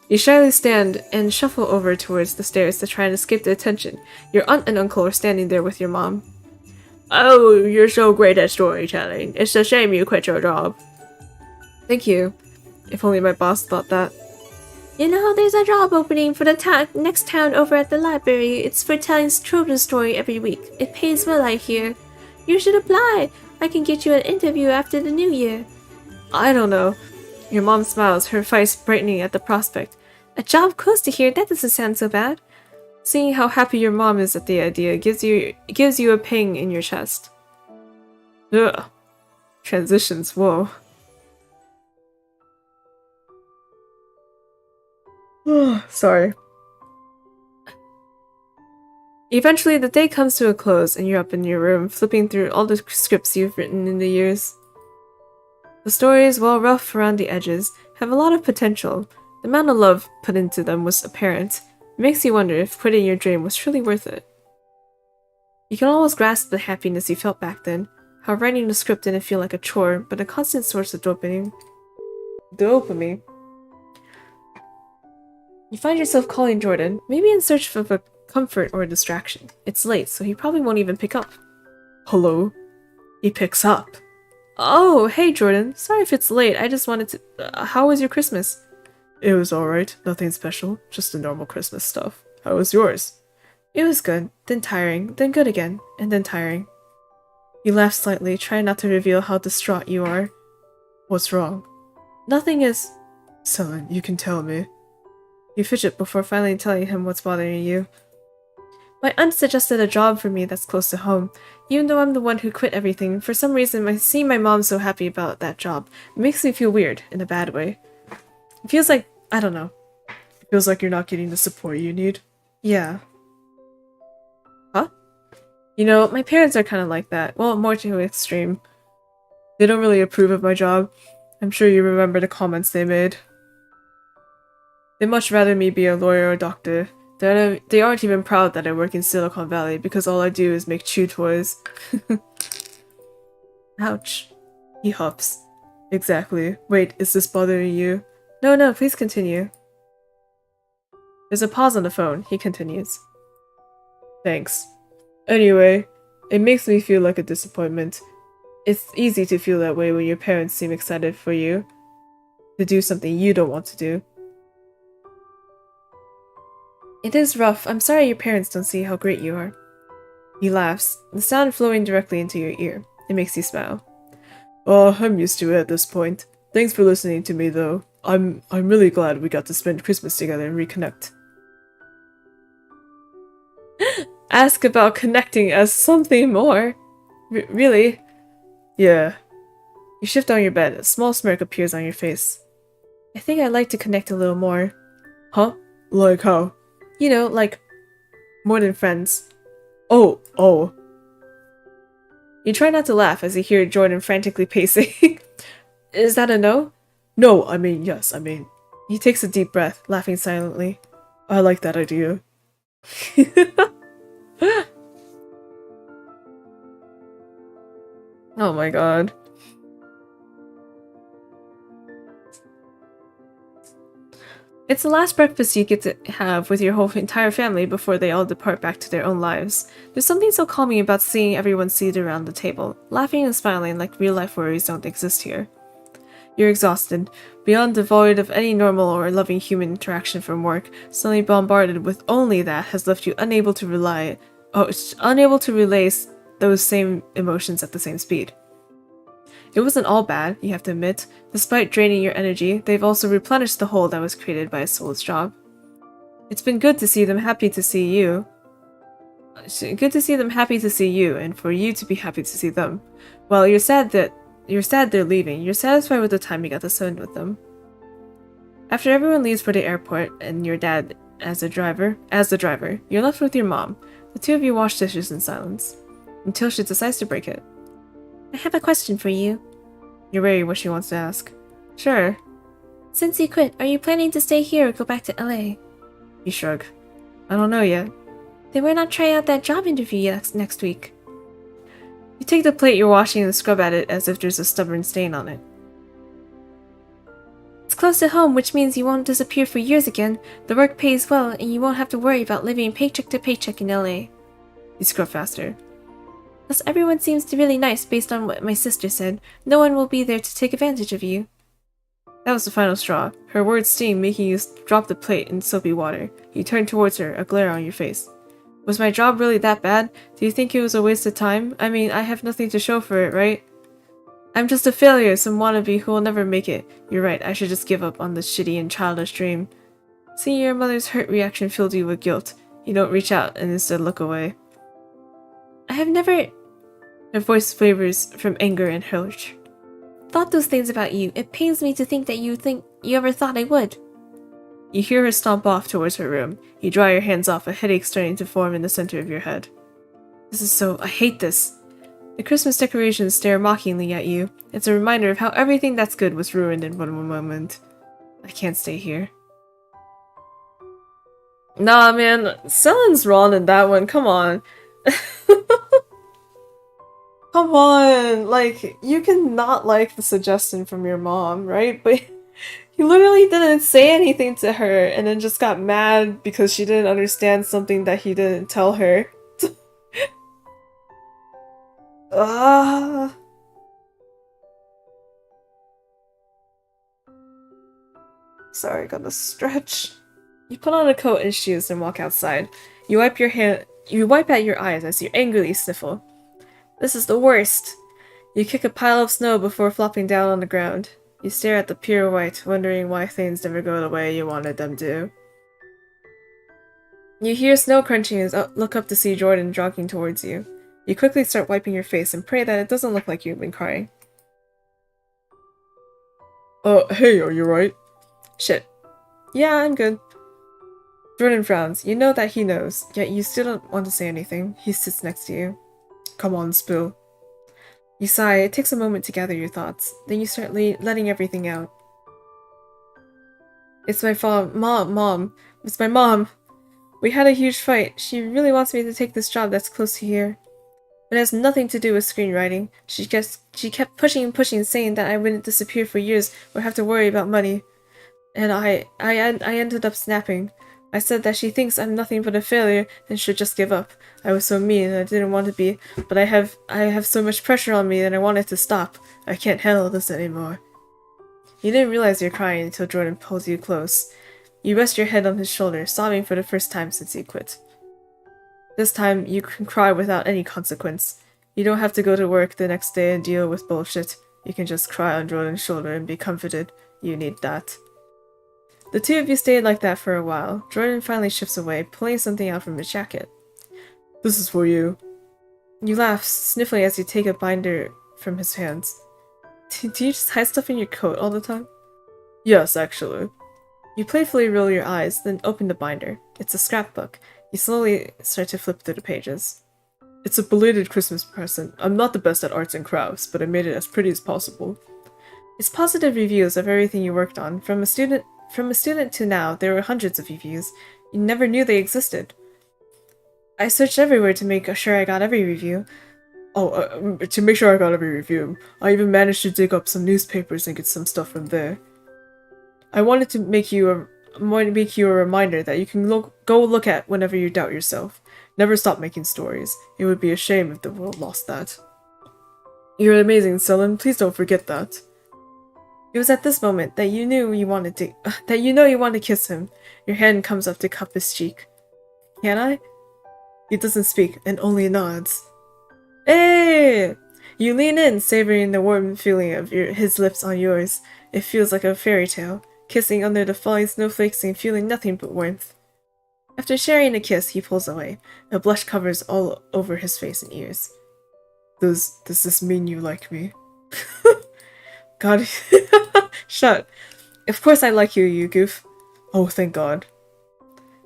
You shyly stand and shuffle over towards the stairs to try and escape the attention. Your aunt and uncle are standing there with your mom. Oh, you're so great at storytelling. It's a shame you quit your job. Thank you. If only my boss thought that. You know, there's a job opening for the next town over at the library. It's for telling children's story every week. It pays well, I hear. You should apply. I can get you an interview after the new year. I don't know. Your mom smiles, her face brightening at the prospect. A job close to here, that doesn't sound so bad. Seeing how happy your mom is at the idea gives you a pang in your chest. Ugh. Transitions, whoa. Sorry. Eventually, the day comes to a close and you're up in your room, flipping through all the scripts you've written in the years. The stories, while rough around the edges, have a lot of potential. The amount of love put into them was apparent. It makes you wonder if quitting your dream was truly worth it. You can almost grasp the happiness you felt back then, how writing the script didn't feel like a chore, but a constant source of dopamine. You find yourself calling Jordan, maybe in search of a comfort or a distraction. It's late, so he probably won't even pick up. Hello? He picks up. Oh, hey Jordan. Sorry if it's late, I just wanted to... how was your Christmas? It was alright. Nothing special. Just the normal Christmas stuff. How was yours? It was good, then tiring, then good again, and then tiring. You laugh slightly, trying not to reveal how distraught you are. What's wrong? Nothing is... Selen, you can tell me. You fidget before finally telling him what's bothering you. My aunt suggested a job for me that's close to home. Even though I'm the one who quit everything, for some reason seeing my mom so happy about that job makes me feel weird, in a bad way. It feels like, I don't know. It feels like you're not getting the support you need. Yeah. Huh? You know, my parents are kind of like that. Well, more to an extreme. They don't really approve of my job. I'm sure you remember the comments they made. They'd much rather me be a lawyer or a doctor. They aren't even proud that I work in Silicon Valley because all I do is make chew toys. Ouch. He huffs. Exactly. Wait, is this bothering you? No, please continue. There's a pause on the phone. He continues. Thanks. Anyway, it makes me feel like a disappointment. It's easy to feel that way when your parents seem excited for you to do something you don't want to do. It is rough. I'm sorry your parents don't see how great you are. He laughs, the sound flowing directly into your ear. It makes you smile. Oh, I'm used to it at this point. Thanks for listening to me, though. I'm really glad we got to spend Christmas together and reconnect. Ask about connecting as something more. Really? Yeah. You shift on your bed. A small smirk appears on your face. I think I'd like to connect a little more. Huh? Like how? You know, like, more than friends. Oh. You try not to laugh as you hear Jordan frantically pacing. Is that a no? No, I mean, yes, He takes a deep breath, laughing silently. I like that idea. Oh my god. It's the last breakfast you get to have with your whole entire family before they all depart back to their own lives. There's something so calming about seeing everyone seated around the table, laughing and smiling like real-life worries don't exist here. You're exhausted, beyond devoid of any normal or loving human interaction from work. Suddenly bombarded with only that has left you unable to relay those same emotions at the same speed. It wasn't all bad, you have to admit. Despite draining your energy, they've also replenished the hole that was created by a soul's job. It's been good to see them happy to see you. Good to see them happy to see you, and for you to be happy to see them. Well, you're sad they're leaving. You're satisfied with the time you got to spend with them. After everyone leaves for the airport, and your dad as the driver, you're left with your mom. The two of you wash dishes in silence, until she decides to break it. I have a question for you. You're wary what she wants to ask. Sure. Since you quit, are you planning to stay here or go back to LA? You shrug. I don't know yet. Then why not try out that job interview next week? You take the plate you're washing and scrub at it as if there's a stubborn stain on it. It's close to home, which means you won't disappear for years again. The work pays well, and you won't have to worry about living paycheck to paycheck in LA. You scrub faster. Plus, everyone seems to be really nice based on what my sister said. No one will be there to take advantage of you. That was the final straw. Her words sting, making you drop the plate in soapy water. You turn towards her, a glare on your face. Was my job really that bad? Do you think it was a waste of time? I mean, I have nothing to show for it, right? I'm just a failure, some wannabe who will never make it. You're right, I should just give up on this shitty and childish dream. Seeing your mother's hurt reaction filled you with guilt. You don't reach out and instead look away. I have never... Her voice flavors from anger and hurt. Thought those things about you. It pains me to think that you ever thought I would. You hear her stomp off towards her room. You dry your hands off, a headache starting to form in the center of your head. This is so... I hate this. The Christmas decorations stare mockingly at you. It's a reminder of how everything that's good was ruined in one moment. I can't stay here. Nah, man. Selen's wrong in that one. Come on. Come on. Like, you can not like the suggestion from your mom, right? But... he literally didn't say anything to her and then just got mad because she didn't understand something that he didn't tell her. Sorry, gotta stretch. You put on a coat and shoes and walk outside. You wipe at your eyes as you angrily sniffle. This is the worst. You kick a pile of snow before flopping down on the ground. You stare at the pure white, wondering why things never go the way you wanted them to. You hear snow crunching and look up to see Jordan jogging towards you. You quickly start wiping your face and pray that it doesn't look like you've been crying. Hey, are you right? Shit. Yeah, I'm good. Jordan frowns. You know that he knows, yet you still don't want to say anything. He sits next to you. Come on, spill. You sigh. It takes a moment to gather your thoughts. Then you start letting everything out. It's my fault. Mom. It's my mom. We had a huge fight. She really wants me to take this job that's close to here. It has nothing to do with screenwriting. She kept pushing, saying that I wouldn't disappear for years or have to worry about money. And I ended up snapping. I said that she thinks I'm nothing but a failure and should just give up. I was so mean and I didn't want to be, but I have so much pressure on me that I wanted to stop. I can't handle this anymore. You didn't realize you're crying until Jordan pulls you close. You rest your head on his shoulder, sobbing for the first time since you quit. This time, you can cry without any consequence. You don't have to go to work the next day and deal with bullshit. You can just cry on Jordan's shoulder and be comforted. You need that. The two of you stayed like that for a while. Jordan finally shifts away, pulling something out from his jacket. This is for you. You laugh, sniffling as you take a binder from his hands. Do you just hide stuff in your coat all the time? Yes, actually. You playfully roll your eyes, then open the binder. It's a scrapbook. You slowly start to flip through the pages. It's a belated Christmas present. I'm not the best at arts and crafts, but I made it as pretty as possible. It's positive reviews of everything you worked on. From a student to now, there were hundreds of reviews. You never knew they existed. I searched everywhere to make sure I got every review. To make sure I got every review, I even managed to dig up some newspapers and get some stuff from there. I wanted to make you a reminder that you can go look at whenever you doubt yourself. Never stop making stories. It would be a shame if the world lost that. You're amazing, Selen. Please don't forget that. It was at this moment that you knew you wanted to you wanted to kiss him. Your hand comes up to cup his cheek. Can I? He doesn't speak and only nods. Hey! You lean in, savoring the warm feeling of his lips on yours. It feels like a fairy tale, kissing under the falling snowflakes and feeling nothing but warmth. After sharing a kiss, he pulls away. A blush covers all over his face and ears. Does this mean you like me? God. Shut. Of course I like you, you goof. Oh, thank God.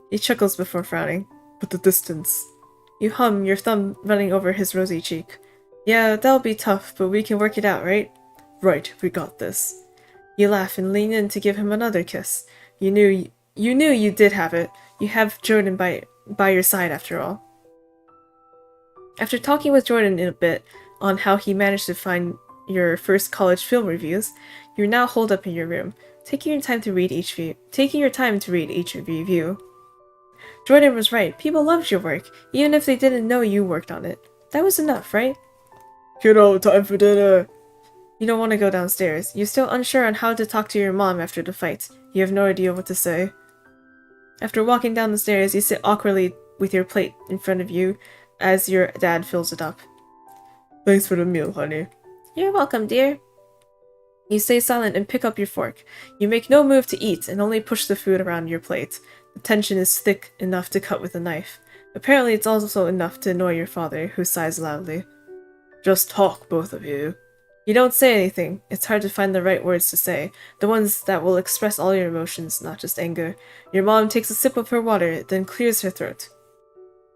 He chuckles before frowning. But the distance. You hum, your thumb running over his rosy cheek. Yeah, that'll be tough, but we can work it out, right? Right, we got this. You laugh and lean in to give him another kiss. You knew you did have it. You have Jordan by your side after all. After talking with Jordan in a bit on how he managed to find your first college film reviews, you're now holed up in your room, taking your time to read each review. Jordan was right. People loved your work, even if they didn't know you worked on it. That was enough, right? Kiddo, time for dinner. You don't want to go downstairs. You're still unsure on how to talk to your mom after the fight. You have no idea what to say. After walking down the stairs, you sit awkwardly with your plate in front of you as your dad fills it up. Thanks for the meal, honey. You're welcome, dear. You stay silent and pick up your fork. You make no move to eat and only push the food around your plate. The tension is thick enough to cut with a knife. Apparently it's also enough to annoy your father, who sighs loudly. Just talk, both of you. You don't say anything. It's hard to find the right words to say, the ones that will express all your emotions, not just anger. Your mom takes a sip of her water, then clears her throat.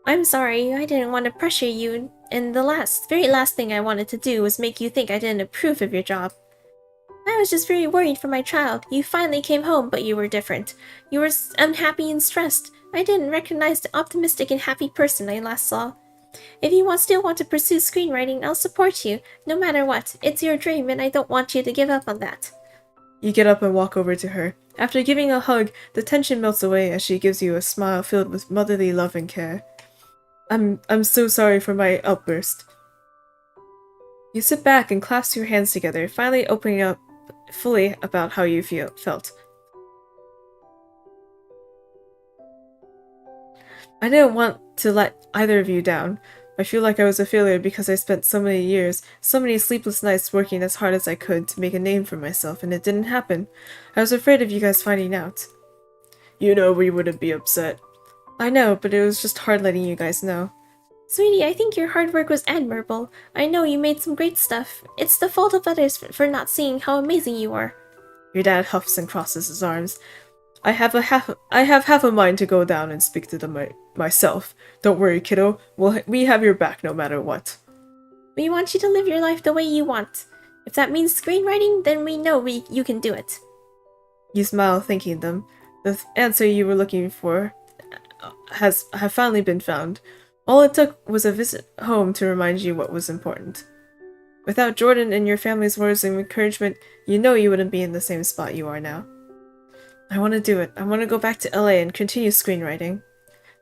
I'm sorry, I didn't want to pressure you, and the very last thing I wanted to do was make you think I didn't approve of your job. I was just very worried for my child. You finally came home, but you were different. You were unhappy and stressed. I didn't recognize the optimistic and happy person I last saw. If you still want to pursue screenwriting, I'll support you, no matter what. It's your dream, and I don't want you to give up on that. You get up and walk over to her. After giving a hug, the tension melts away as she gives you a smile filled with motherly love and care. I'm so sorry for my outburst. You sit back and clasp your hands together, finally opening up fully about how you felt. I didn't want to let either of you down. I feel like I was a failure because I spent so many years, so many sleepless nights working as hard as I could to make a name for myself, and it didn't happen. I was afraid of you guys finding out. You know we wouldn't be upset. I know, but it was just hard letting you guys know. Sweetie, I think your hard work was admirable. I know you made some great stuff. It's the fault of others for not seeing how amazing you are. Your dad huffs and crosses his arms. I have half a mind to go down and speak to them myself. Don't worry, kiddo. We have your back no matter what. We want you to live your life the way you want. If that means screenwriting, then we know you can do it. You smile, thanking them. The answer you were looking for have finally been found. All it took was a visit home to remind you what was important. Without Jordan and your family's words of encouragement, you know you wouldn't be in the same spot you are now. I want to do it. I want to go back to LA and continue screenwriting.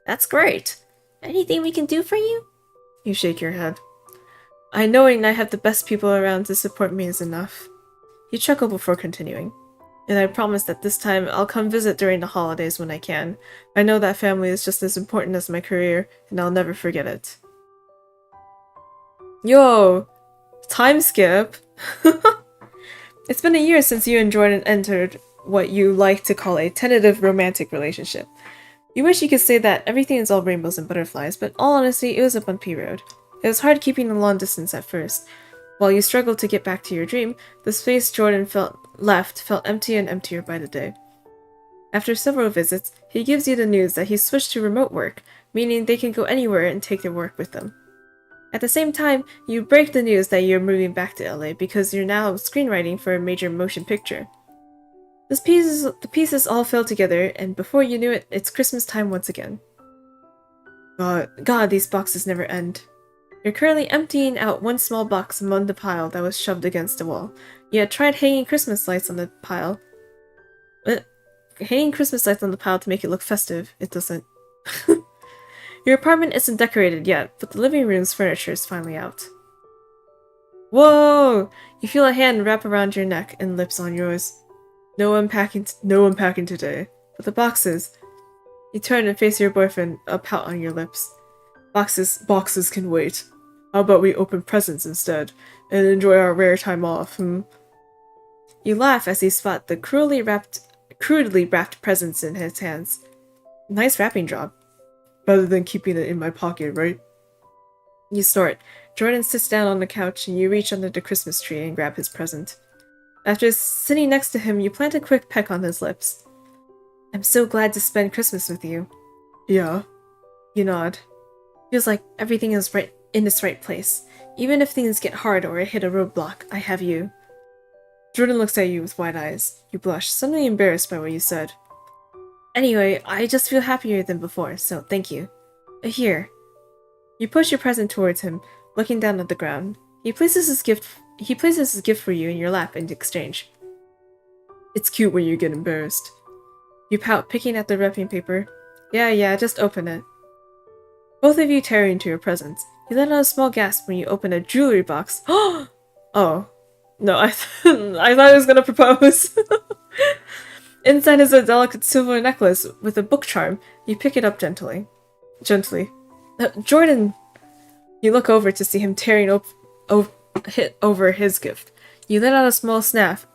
That's great. Anything we can do for you? You shake your head. Knowing I have the best people around to support me is enough. You chuckle before continuing. And I promise that this time I'll come visit during the holidays when I can. I know that family is just as important as my career, and I'll never forget it. Yo! Time skip! It's been a year since you and Jordan entered what you like to call a tentative romantic relationship. You wish you could say that everything is all rainbows and butterflies, but all honesty, it was a bumpy road. It was hard keeping the long distance at first. While you struggled to get back to your dream, the space Jordan felt empty and emptier by the day. After several visits, he gives you the news that he's switched to remote work, meaning they can go anywhere and take their work with them. At the same time, you break the news that you're moving back to LA because you're now screenwriting for a major motion picture. The pieces all fell together, and before you knew it, it's Christmas time once again. God, these boxes never end. You're currently emptying out one small box among the pile that was shoved against the wall. You had tried hanging Christmas lights on the pile. Hanging Christmas lights on the pile to make it look festive. It doesn't. Your apartment isn't decorated yet, but the living room's furniture is finally out. Whoa! You feel a hand wrap around your neck and lips on yours. No unpacking today. But the boxes. You turn and face your boyfriend, a pout on your lips. Boxes can wait. How about we open presents instead, and enjoy our rare time off, hmm? You laugh as you spot the crudely wrapped presents in his hands. Nice wrapping job. Better than keeping it in my pocket, right? You snort. Jordan sits down on the couch and you reach under the Christmas tree and grab his present. After sitting next to him, you plant a quick peck on his lips. I'm so glad to spend Christmas with you. Yeah. You nod. Feels like everything is right in its right place. Even if things get hard or I hit a roadblock, I have you. Jordan looks at you with wide eyes. You blush, suddenly embarrassed by what you said. Anyway, I just feel happier than before, so thank you. Here. You push your present towards him, looking down at the ground. He places his gift for you in your lap in exchange. It's cute when you get embarrassed. You pout, picking at the wrapping paper. Yeah, just open it. Both of you tear into your presents. You let out a small gasp when you open a jewelry box. Oh. No, I thought I was gonna propose. Inside is a delicate silver necklace with a book charm. You pick it up gently. Jordan! You look over to see him tearing over his gift. You let out a small snaff?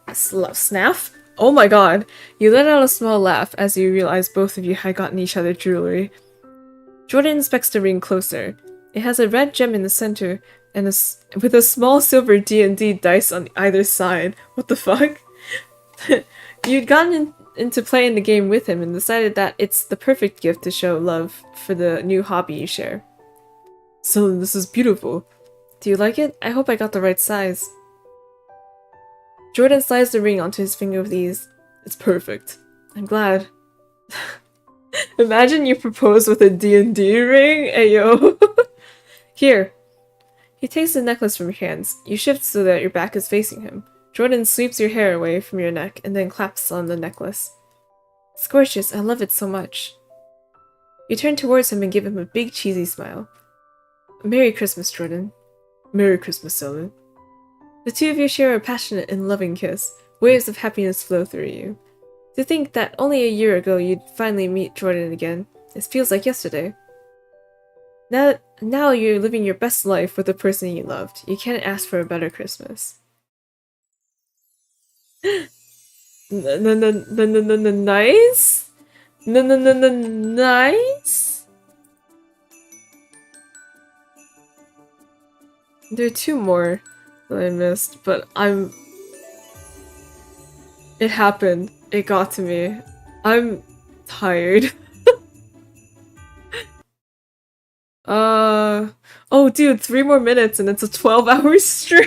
Oh my god! You let out a small laugh as you realize both of you had gotten each other jewelry. Jordan inspects the ring closer. It has a red gem in the center and with a small silver D&D dice on either side. What the fuck? You'd gotten into playing the game with him and decided that it's the perfect gift to show love for the new hobby you share. So this is beautiful. Do you like it? I hope I got the right size. Jordan slides the ring onto his finger with ease. It's perfect. I'm glad. Imagine you propose with a D&D ring? Ayo. Here. He takes the necklace from your hands. You shift so that your back is facing him. Jordan sweeps your hair away from your neck and then claps on the necklace. It's gorgeous. I love it so much. You turn towards him and give him a big cheesy smile. Merry Christmas, Jordan. Merry Christmas, Selden. The two of you share a passionate and loving kiss. Waves of happiness flow through you. To think that only a year ago you'd finally meet Jordan again, it feels like yesterday. Now you're living your best life with the person you loved. You can't ask for a better Christmas. Nice? Nice? There are two more that I missed, but it happened. It got to me. I'm tired. Oh dude, 3 more minutes and it's a 12-hour stream!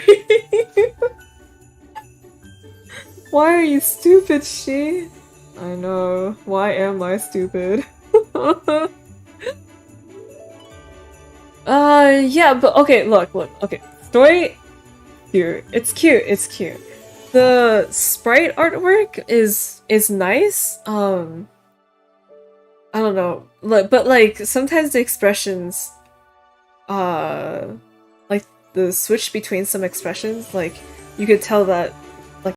Why are you stupid, she? I know. Why am I stupid? Yeah, but okay, look, okay. Story here. It's cute. The sprite artwork is nice. I don't know. But like sometimes the expressions like the switch between some expressions, like you could tell that